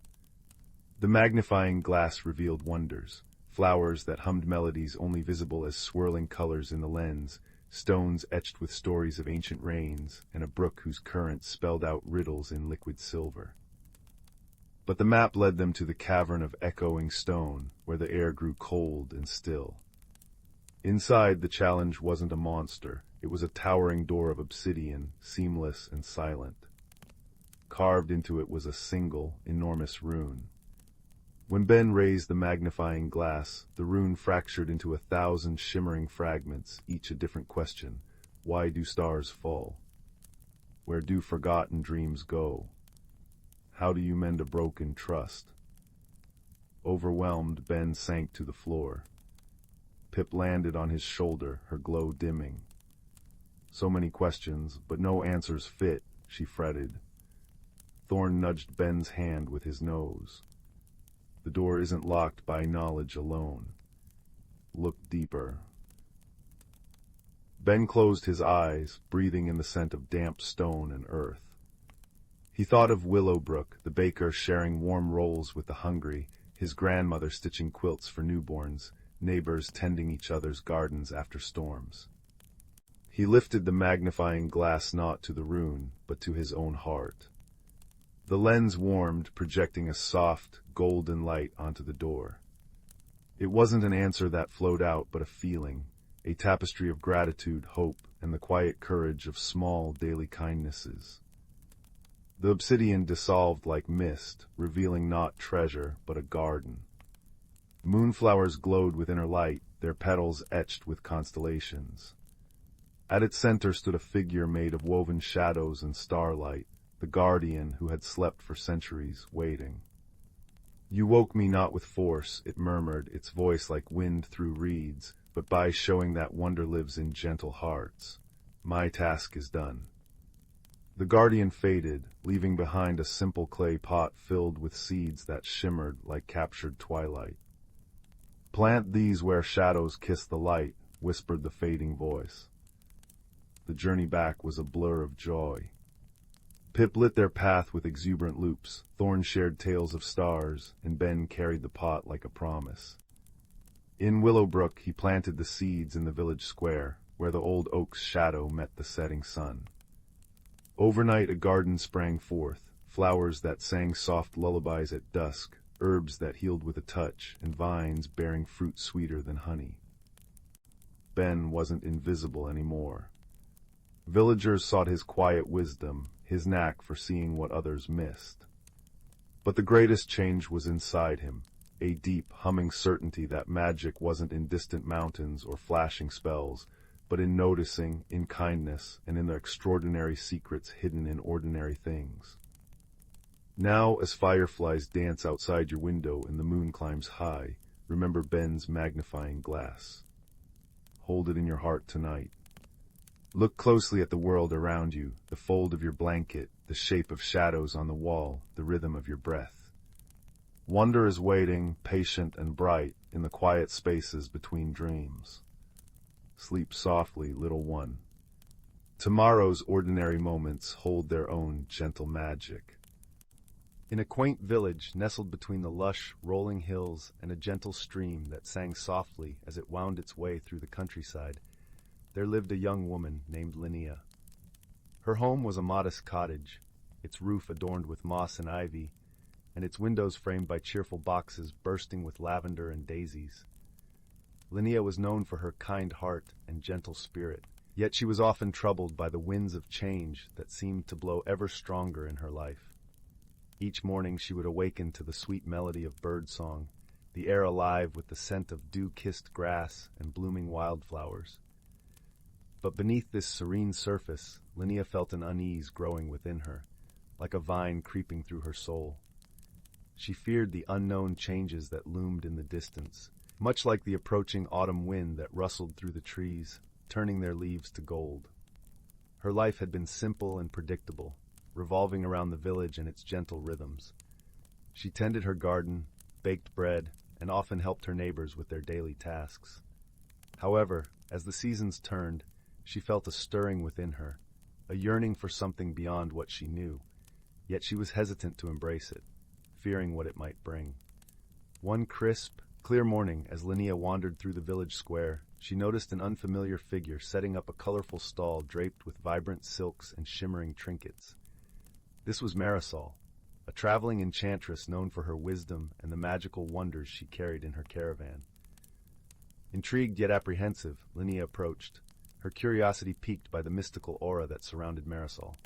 The magnifying glass revealed wonders, flowers that hummed melodies only visible as swirling colors in the lens, stones etched with stories of ancient rains, and a brook whose current spelled out riddles in liquid silver. But the map led them to the cavern of echoing stone, where the air grew cold and still. Inside, the challenge wasn't a monster. It was a towering door of obsidian, seamless and silent. Carved into it was a single, enormous rune. When Ben raised the magnifying glass, the rune fractured into 1,000 shimmering fragments, each a different question. Why do stars fall? Where do forgotten dreams go? How do you mend a broken trust? Overwhelmed, Ben sank to the floor. Pip landed on his shoulder, her glow dimming. So many questions, but no answers fit, she fretted. Thorn nudged Ben's hand with his nose. The door isn't locked by knowledge alone. Look deeper. Ben closed his eyes, breathing in the scent of damp stone and earth. He thought of Willowbrook, the baker sharing warm rolls with the hungry, his grandmother stitching quilts for newborns, neighbors tending each other's gardens after storms. He lifted the magnifying glass not to the rune, but to his own heart. The lens warmed, projecting a soft, golden light onto the door. It wasn't an answer that flowed out, but a feeling, a tapestry of gratitude, hope, and the quiet courage of small daily kindnesses. The obsidian dissolved like mist, revealing not treasure, but a garden. Moonflowers glowed within her light, their petals etched with constellations. At its center stood a figure made of woven shadows and starlight, the guardian who had slept for centuries, waiting. "You woke me not with force," it murmured, its voice like wind through reeds, "but by showing that wonder lives in gentle hearts. My task is done." The guardian faded, leaving behind a simple clay pot filled with seeds that shimmered like captured twilight. "Plant these where shadows kiss the light," whispered the fading voice. The journey back was a blur of joy. Pip lit their path with exuberant loops, Thorn shared tales of stars, and Ben carried the pot like a promise. In Willowbrook he planted the seeds in the village square, where the old oak's shadow met the setting sun. Overnight a garden sprang forth, flowers that sang soft lullabies at dusk, herbs that healed with a touch, and vines bearing fruit sweeter than honey. Ben wasn't invisible anymore. Villagers sought his quiet wisdom, his knack for seeing what others missed. But the greatest change was inside him, a deep, humming certainty that magic wasn't in distant mountains or flashing spells, but in noticing, in kindness, and in the extraordinary secrets hidden in ordinary things. Now, as fireflies dance outside your window and the moon climbs high, remember Ben's magnifying glass. Hold it in your heart tonight. Look closely at the world around you, the fold of your blanket, the shape of shadows on the wall, the rhythm of your breath. Wonder is waiting, patient and bright, in the quiet spaces between dreams. Sleep softly, little one. Tomorrow's ordinary moments hold their own gentle magic. In a quaint village nestled between the lush, rolling hills and a gentle stream that sang softly as it wound its way through the countryside, there lived a young woman named Linnea. Her home was a modest cottage, its roof adorned with moss and ivy, and its windows framed by cheerful boxes bursting with lavender and daisies. Linnea was known for her kind heart and gentle spirit, yet she was often troubled by the winds of change that seemed to blow ever stronger in her life. Each morning she would awaken to the sweet melody of birdsong, the air alive with the scent of dew-kissed grass and blooming wildflowers. But beneath this serene surface, Linnea felt an unease growing within her, like a vine creeping through her soul. She feared the unknown changes that loomed in the distance, much like the approaching autumn wind that rustled through the trees, turning their leaves to gold. Her life had been simple and predictable, revolving around the village and its gentle rhythms. She tended her garden, baked bread, and often helped her neighbors with their daily tasks. However, as the seasons turned, she felt a stirring within her, a yearning for something beyond what she knew, yet she was hesitant to embrace it, fearing what it might bring. One crisp, clear morning, as Linnea wandered through the village square, she noticed an unfamiliar figure setting up a colorful stall draped with vibrant silks and shimmering trinkets. This was Marisol, a traveling enchantress known for her wisdom and the magical wonders she carried in her caravan. Intrigued yet apprehensive, Linnea approached, her curiosity piqued by the mystical aura that surrounded Marisol.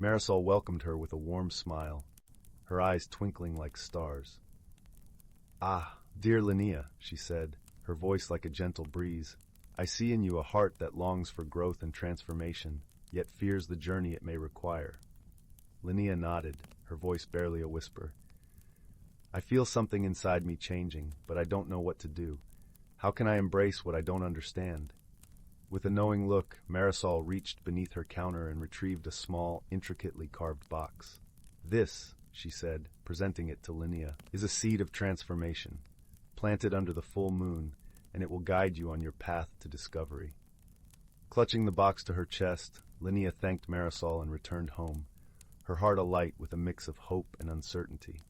Marisol welcomed her with a warm smile, her eyes twinkling like stars. "Ah, dear Linnea," she said, her voice like a gentle breeze, "I see in you a heart that longs for growth and transformation, yet fears the journey it may require." Linnea nodded, her voice barely a whisper. "I feel something inside me changing, but I don't know what to do. How can I embrace what I don't understand?" With a knowing look, Marisol reached beneath her counter and retrieved a small, intricately carved box. "This," she said, presenting it to Linnea, "is a seed of transformation. Plant it under the full moon, and it will guide you on your path to discovery." Clutching the box to her chest, Linnea thanked Marisol and returned home, her heart alight with a mix of hope and uncertainty.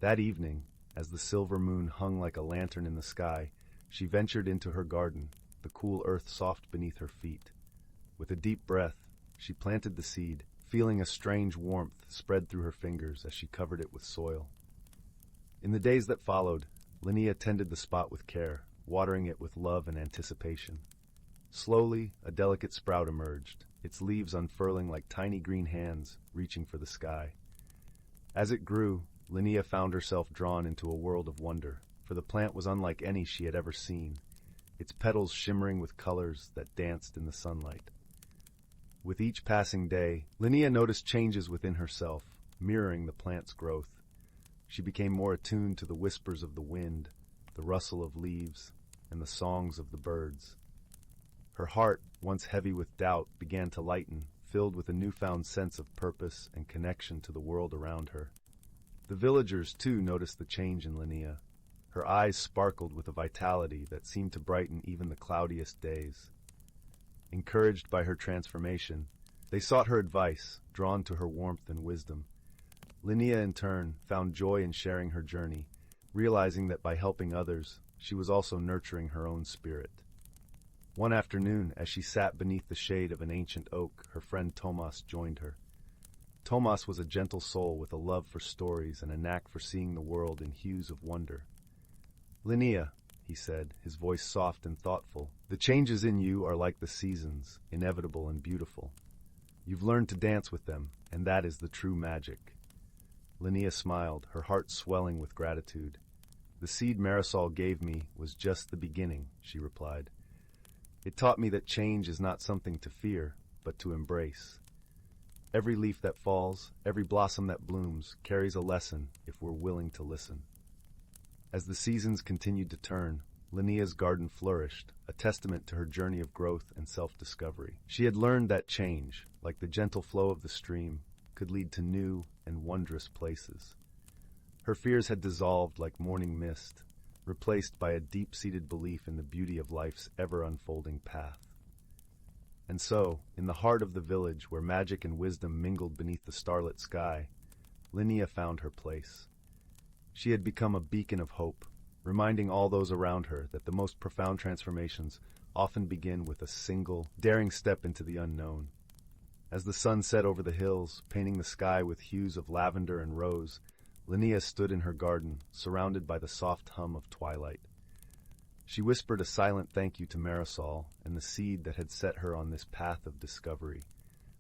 That evening, as the silver moon hung like a lantern in the sky, she ventured into her garden, the cool earth soft beneath her feet. With a deep breath, she planted the seed, feeling a strange warmth spread through her fingers as she covered it with soil. In the days that followed, Linnea tended the spot with care, watering it with love and anticipation. Slowly, a delicate sprout emerged, its leaves unfurling like tiny green hands reaching for the sky. As it grew, Linnea found herself drawn into a world of wonder, for the plant was unlike any she had ever seen, its petals shimmering with colors that danced in the sunlight. With each passing day, Linnea noticed changes within herself, mirroring the plant's growth. She became more attuned to the whispers of the wind, the rustle of leaves, and the songs of the birds. Her heart, once heavy with doubt, began to lighten, filled with a newfound sense of purpose and connection to the world around her. The villagers, too, noticed the change in Linnea. Her eyes sparkled with a vitality that seemed to brighten even the cloudiest days. Encouraged by her transformation, They sought her advice, drawn to her warmth and wisdom. Linnea, in turn, found joy in sharing her journey, realizing that by helping others, she was also nurturing her own spirit. One afternoon, as she sat beneath the shade of an ancient oak, her friend Tomas joined her. Tomas was a gentle soul with a love for stories and a knack for seeing the world in hues of wonder. "Linnea," he said, his voice soft and thoughtful, "the changes in you are like the seasons, inevitable and beautiful. You've learned to dance with them, and that is the true magic." Linnea smiled, her heart swelling with gratitude. "The seed Marisol gave me was just the beginning," she replied. "It taught me that change is not something to fear, but to embrace. Every leaf that falls, every blossom that blooms, carries a lesson if we're willing to listen." As the seasons continued to turn, Linnea's garden flourished, a testament to her journey of growth and self-discovery. She had learned that change, like the gentle flow of the stream, could lead to new and wondrous places. Her fears had dissolved like morning mist, replaced by a deep-seated belief in the beauty of life's ever-unfolding path. And so, in the heart of the village where magic and wisdom mingled beneath the starlit sky, Linnea found her place. She had become a beacon of hope, reminding all those around her that the most profound transformations often begin with a single, daring step into the unknown. As the sun set over the hills, painting the sky with hues of lavender and rose, Linnea stood in her garden, surrounded by the soft hum of twilight. She whispered a silent thank you to Marisol and the seed that had set her on this path of discovery.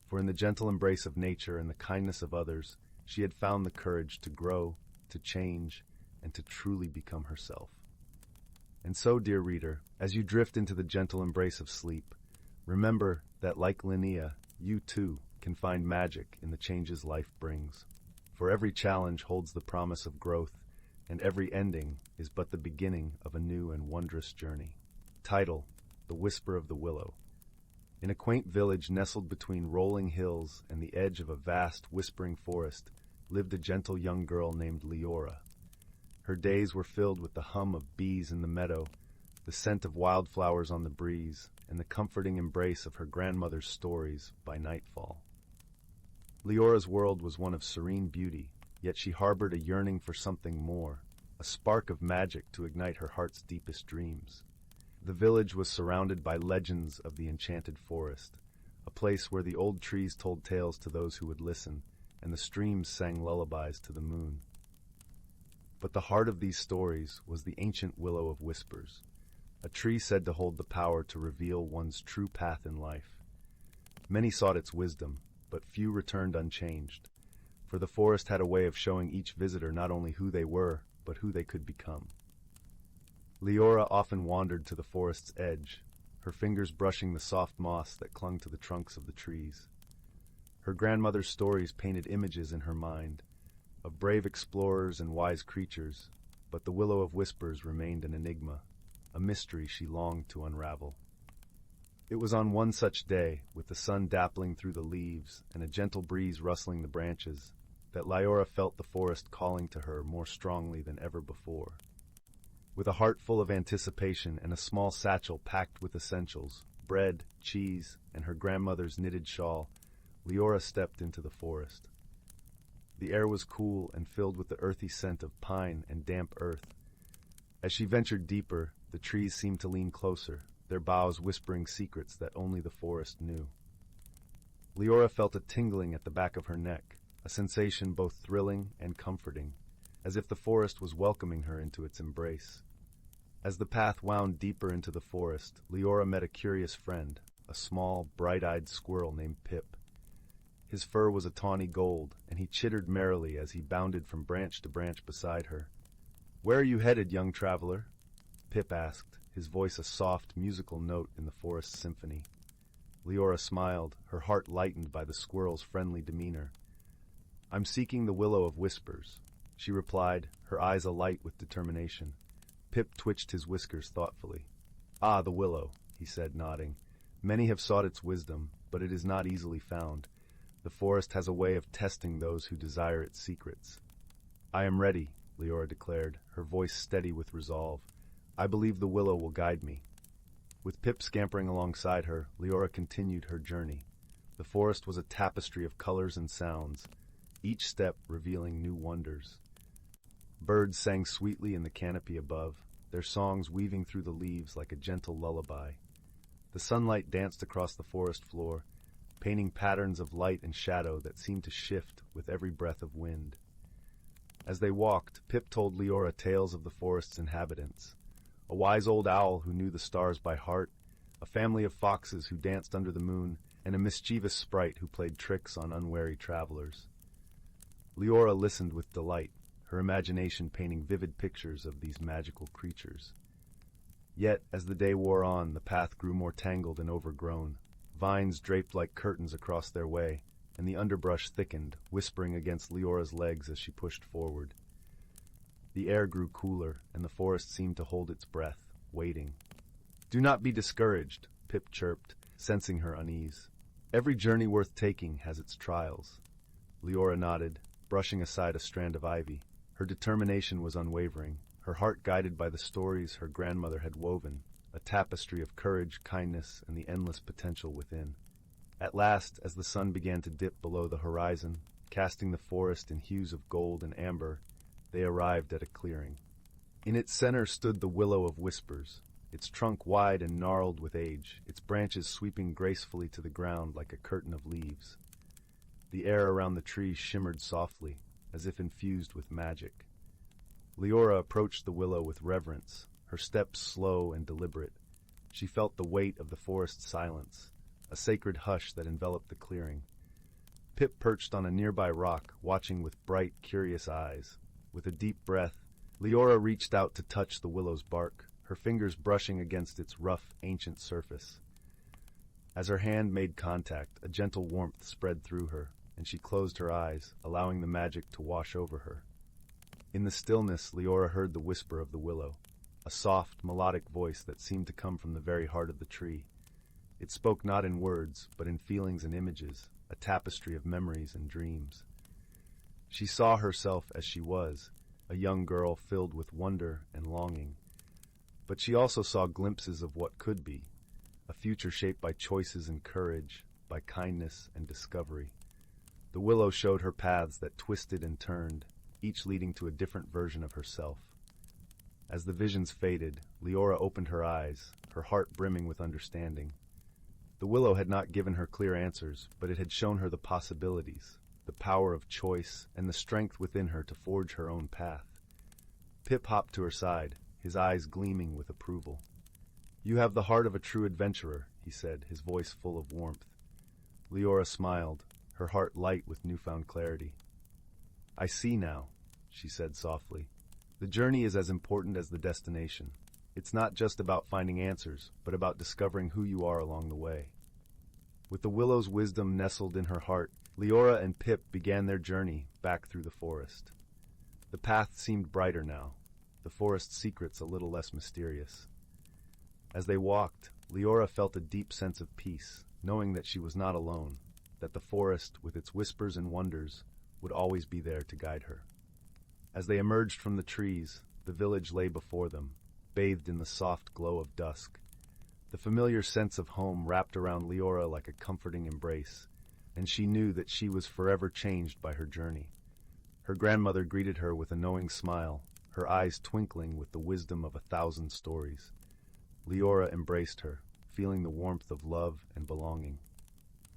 For in the gentle embrace of nature and the kindness of others, she had found the courage to grow, to change, and to truly become herself. And so, dear reader, as you drift into the gentle embrace of sleep, remember that, like Linnea, you too can find magic in the changes life brings. For every challenge holds the promise of growth, and every ending is but the beginning of a new and wondrous journey. Title: The Whisper of the Willow. In a quaint village nestled between rolling hills and the edge of a vast, whispering forest, lived a gentle young girl named Leora. Her days were filled with the hum of bees in the meadow, the scent of wildflowers on the breeze, and the comforting embrace of her grandmother's stories by nightfall. Leora's world was one of serene beauty, yet she harbored a yearning for something more, a spark of magic to ignite her heart's deepest dreams. The village was surrounded by legends of the enchanted forest, a place where the old trees told tales to those who would listen, and the streams sang lullabies to the moon. But the heart of these stories was the ancient willow of whispers, a tree said to hold the power to reveal one's true path in life. Many sought its wisdom, but few returned unchanged, for the forest had a way of showing each visitor not only who they were, but who they could become. Leora often wandered to the forest's edge, her fingers brushing the soft moss that clung to the trunks of the trees. Her grandmother's stories painted images in her mind, of brave explorers and wise creatures, but the Willow of Whispers remained an enigma, a mystery she longed to unravel. It was on one such day, with the sun dappling through the leaves and a gentle breeze rustling the branches, that Leora felt the forest calling to her more strongly than ever before. With a heart full of anticipation and a small satchel packed with essentials, bread, cheese, and her grandmother's knitted shawl, Leora stepped into the forest. The air was cool and filled with the earthy scent of pine and damp earth. As she ventured deeper, the trees seemed to lean closer, their boughs whispering secrets that only the forest knew. Leora felt a tingling at the back of her neck, a sensation both thrilling and comforting, as if the forest was welcoming her into its embrace. As the path wound deeper into the forest, Leora met a curious friend, a small, bright-eyed squirrel named Pip. His fur was a tawny gold, and he chittered merrily as he bounded from branch to branch beside her. "Where are you headed, young traveler?" Pip asked, his voice a soft, musical note in the forest's symphony. Leora smiled, her heart lightened by the squirrel's friendly demeanor. "I'm seeking the Willow of Whispers," she replied, her eyes alight with determination. Pip twitched his whiskers thoughtfully. "Ah, the willow," he said, nodding. "Many have sought its wisdom, but it is not easily found. The forest has a way of testing those who desire its secrets." "I am ready," Leora declared, her voice steady with resolve. "I believe the willow will guide me." With Pip scampering alongside her, Leora continued her journey. The forest was a tapestry of colors and sounds, each step revealing new wonders. Birds sang sweetly in the canopy above, their songs weaving through the leaves like a gentle lullaby. The sunlight danced across the forest floor, painting patterns of light and shadow that seemed to shift with every breath of wind. As they walked, Pip told Leora tales of the forest's inhabitants. A wise old owl who knew the stars by heart, a family of foxes who danced under the moon, and a mischievous sprite who played tricks on unwary travelers. Leora listened with delight, her imagination painting vivid pictures of these magical creatures. Yet, as the day wore on, the path grew more tangled and overgrown. Vines draped like curtains across their way, and the underbrush thickened, whispering against Leora's legs as she pushed forward. The air grew cooler, and the forest seemed to hold its breath, waiting. "Do not be discouraged," Pip chirped, sensing her unease. "Every journey worth taking has its trials." Leora nodded, brushing aside a strand of ivy. Her determination was unwavering, her heart guided by the stories her grandmother had woven, a tapestry of courage, kindness, and the endless potential within. At last, as the sun began to dip below the horizon, casting the forest in hues of gold and amber, they arrived at a clearing. In its center stood the Willow of Whispers, its trunk wide and gnarled with age, its branches sweeping gracefully to the ground like a curtain of leaves. The air around the tree shimmered softly, as if infused with magic. Leora approached the willow with reverence, her steps slow and deliberate. She felt the weight of the forest's silence, a sacred hush that enveloped the clearing. Pip perched on a nearby rock, watching with bright, curious eyes. With a deep breath, Leora reached out to touch the willow's bark, her fingers brushing against its rough, ancient surface. As her hand made contact, a gentle warmth spread through her, and she closed her eyes, allowing the magic to wash over her. In the stillness, Leora heard the whisper of the willow, a soft, melodic voice that seemed to come from the very heart of the tree. It spoke not in words, but in feelings and images, a tapestry of memories and dreams. She saw herself as she was, a young girl filled with wonder and longing. But she also saw glimpses of what could be, a future shaped by choices and courage, by kindness and discovery. The willow showed her paths that twisted and turned, each leading to a different version of herself. As the visions faded, Leora opened her eyes, her heart brimming with understanding. The willow had not given her clear answers, but it had shown her the possibilities, the power of choice, and the strength within her to forge her own path. Pip hopped to her side, his eyes gleaming with approval. "You have the heart of a true adventurer," he said, his voice full of warmth. Leora smiled, her heart light with newfound clarity. "I see now," she said softly. "The journey is as important as the destination. It's not just about finding answers, but about discovering who you are along the way." With the willow's wisdom nestled in her heart, Leora and Pip began their journey back through the forest. The path seemed brighter now, the forest's secrets a little less mysterious. As they walked, Leora felt a deep sense of peace, knowing that she was not alone, that the forest, with its whispers and wonders, would always be there to guide her. As they emerged from the trees, the village lay before them, bathed in the soft glow of dusk. The familiar sense of home wrapped around Leora like a comforting embrace, and she knew that she was forever changed by her journey. Her grandmother greeted her with a knowing smile, her eyes twinkling with the wisdom of 1,000 stories. Leora embraced her, feeling the warmth of love and belonging.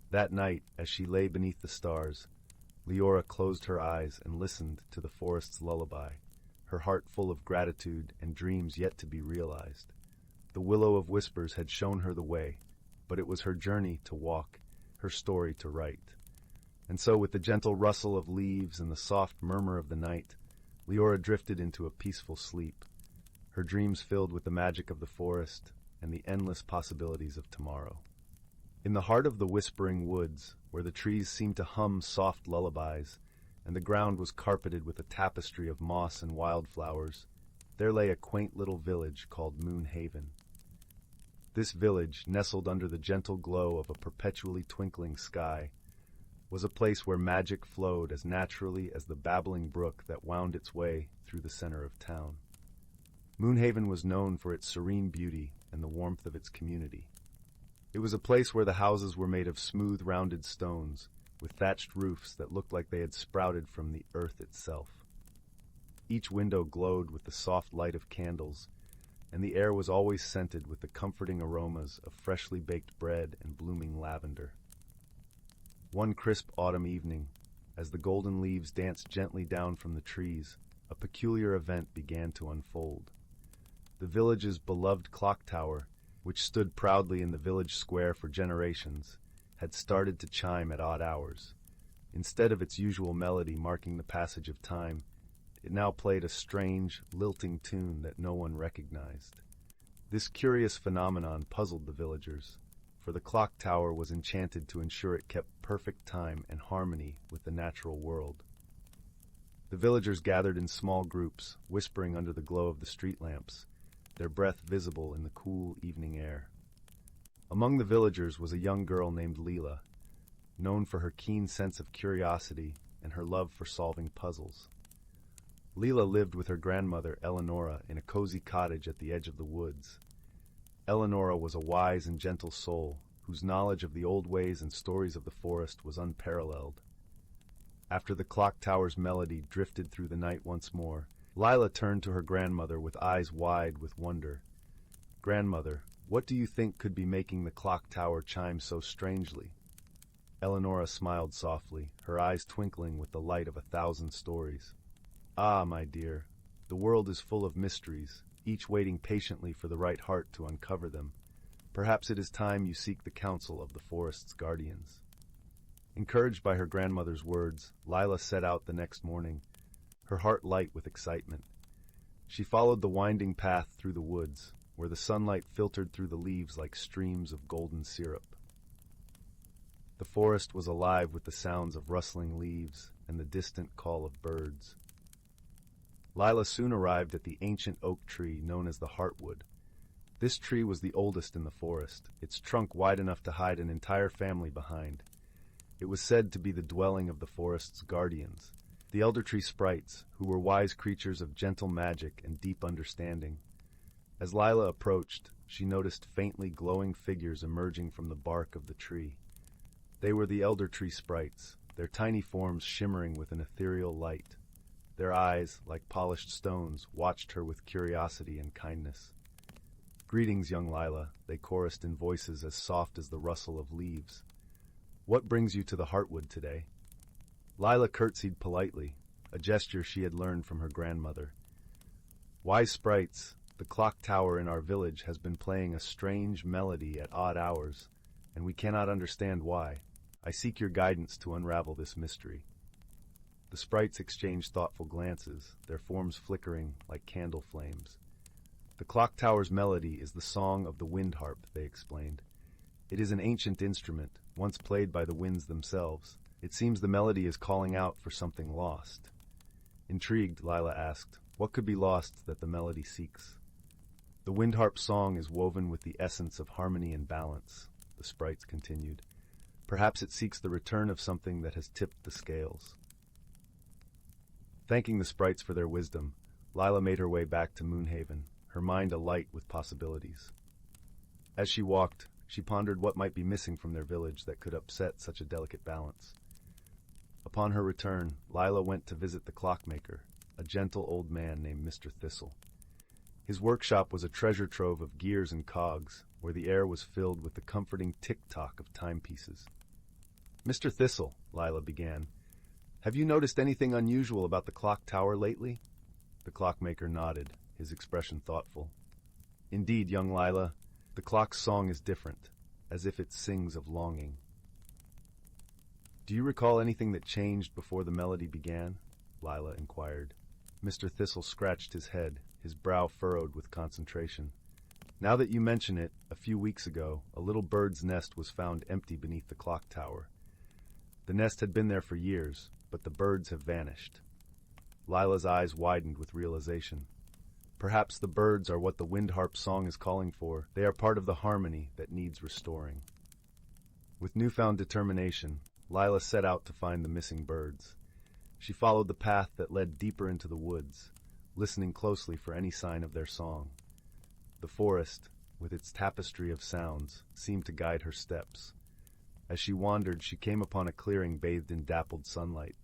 That night, as she lay beneath the stars, Leora closed her eyes and listened to the forest's lullaby, her heart full of gratitude and dreams yet to be realized. The Willow of Whispers had shown her the way, but it was her journey to walk, her story to write. And so, with the gentle rustle of leaves and the soft murmur of the night, Leora drifted into a peaceful sleep, her dreams filled with the magic of the forest and the endless possibilities of tomorrow. In the heart of the whispering woods, where the trees seemed to hum soft lullabies, and the ground was carpeted with a tapestry of moss and wildflowers, there lay a quaint little village called Moonhaven. This village, nestled under the gentle glow of a perpetually twinkling sky, was a place where magic flowed as naturally as the babbling brook that wound its way through the center of town. Moonhaven was known for its serene beauty and the warmth of its community. It was a place where the houses were made of smooth, rounded stones, with thatched roofs that looked like they had sprouted from the earth itself. Each window glowed with the soft light of candles, and the air was always scented with the comforting aromas of freshly baked bread and blooming lavender. One crisp autumn evening, as the golden leaves danced gently down from the trees, a peculiar event began to unfold. The village's beloved clock tower, which stood proudly in the village square for generations, had started to chime at odd hours. Instead of its usual melody marking the passage of time, it now played a strange, lilting tune that no one recognized. This curious phenomenon puzzled the villagers, for the clock tower was enchanted to ensure it kept perfect time and harmony with the natural world. The villagers gathered in small groups, whispering under the glow of the street lamps, their breath visible in the cool evening air. Among the villagers was a young girl named Leela, known for her keen sense of curiosity and her love for solving puzzles. Leela lived with her grandmother, Eleonora, in a cozy cottage at the edge of the woods. Eleonora was a wise and gentle soul, whose knowledge of the old ways and stories of the forest was unparalleled. After the clock tower's melody drifted through the night once more, Lila turned to her grandmother with eyes wide with wonder. "Grandmother, what do you think could be making the clock tower chime so strangely?" Eleonora smiled softly, her eyes twinkling with the light of 1,000 stories. "Ah, my dear, the world is full of mysteries, each waiting patiently for the right heart to uncover them. Perhaps it is time you seek the counsel of the forest's guardians." Encouraged by her grandmother's words, Lila set out the next morning, her heart light with excitement. She followed the winding path through the woods, where the sunlight filtered through the leaves like streams of golden syrup. The forest was alive with the sounds of rustling leaves and the distant call of birds. Lila soon arrived at the ancient oak tree known as the Hearthwood. This tree was the oldest in the forest, its trunk wide enough to hide an entire family behind. It was said to be the dwelling of the forest's guardians, the elder tree sprites, who were wise creatures of gentle magic and deep understanding. As Lila approached, she noticed faintly glowing figures emerging from the bark of the tree. They were the elder tree sprites, their tiny forms shimmering with an ethereal light. Their eyes, like polished stones, watched her with curiosity and kindness. "Greetings, young Lila," they chorused in voices as soft as the rustle of leaves. "What brings you to the Hearthwood today?" Lila curtsied politely, a gesture she had learned from her grandmother. "Wise sprites, the clock tower in our village has been playing a strange melody at odd hours, and we cannot understand why. I seek your guidance to unravel this mystery." The sprites exchanged thoughtful glances, their forms flickering like candle flames. "The clock tower's melody is the song of the wind harp," they explained. "It is an ancient instrument, once played by the winds themselves. It seems the melody is calling out for something lost." Intrigued, Lila asked, "What could be lost that the melody seeks?" "The wind harp's song is woven with the essence of harmony and balance," the sprites continued. "Perhaps it seeks the return of something that has tipped the scales." Thanking the sprites for their wisdom, Lila made her way back to Moonhaven, her mind alight with possibilities. As she walked, she pondered what might be missing from their village that could upset such a delicate balance. Upon her return, Lila went to visit the clockmaker, a gentle old man named Mr. Thistle. His workshop was a treasure trove of gears and cogs, where the air was filled with the comforting tick-tock of timepieces. "Mr. Thistle," Lila began, "have you noticed anything unusual about the clock tower lately?" The clockmaker nodded, his expression thoughtful. "Indeed, young Lila, the clock's song is different, as if it sings of longing." "Do you recall anything that changed before the melody began?" Lila inquired. Mr. Thistle scratched his head, his brow furrowed with concentration. "Now that you mention it, a few weeks ago, a little bird's nest was found empty beneath the clock tower. The nest had been there for years, but the birds have vanished." Lila's eyes widened with realization. Perhaps the birds are what the wind harp song is calling for. They are part of the harmony that needs restoring. With newfound determination, Lila set out to find the missing birds. She followed the path that led deeper into the woods, listening closely for any sign of their song. The forest, with its tapestry of sounds, seemed to guide her steps. As she wandered, she came upon a clearing bathed in dappled sunlight.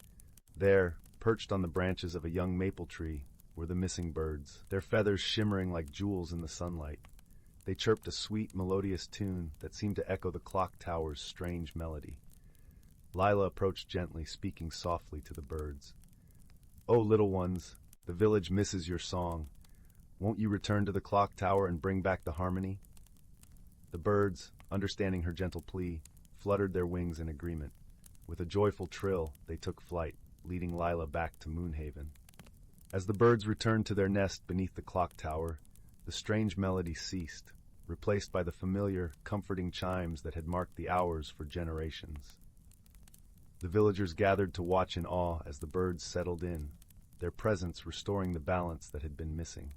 There, perched on the branches of a young maple tree, were the missing birds, their feathers shimmering like jewels in the sunlight. They chirped a sweet, melodious tune that seemed to echo the clock tower's strange melody. Lila approached gently, speaking softly to the birds. "Oh, little ones, the village misses your song. Won't you return to the clock tower and bring back the harmony?" The birds, understanding her gentle plea, fluttered their wings in agreement. With a joyful trill, they took flight, leading Lila back to Moonhaven. As the birds returned to their nest beneath the clock tower, the strange melody ceased, replaced by the familiar, comforting chimes that had marked the hours for generations. The villagers gathered to watch in awe as the birds settled in, their presence restoring the balance that had been missing.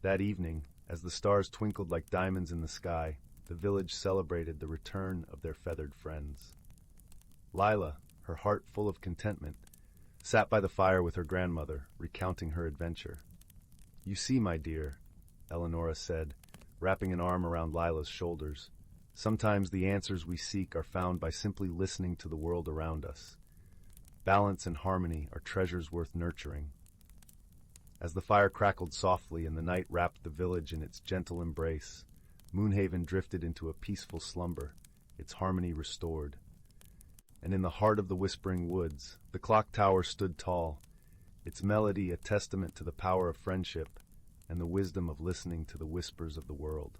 That evening, as the stars twinkled like diamonds in the sky, the village celebrated the return of their feathered friends. Lila, her heart full of contentment, sat by the fire with her grandmother, recounting her adventure. "You see, my dear," Eleonora said, wrapping an arm around Lila's shoulders, "sometimes the answers we seek are found by simply listening to the world around us. Balance and harmony are treasures worth nurturing." As the fire crackled softly and the night wrapped the village in its gentle embrace, Moonhaven drifted into a peaceful slumber, its harmony restored. And in the heart of the whispering woods, the clock tower stood tall, its melody a testament to the power of friendship and the wisdom of listening to the whispers of the world.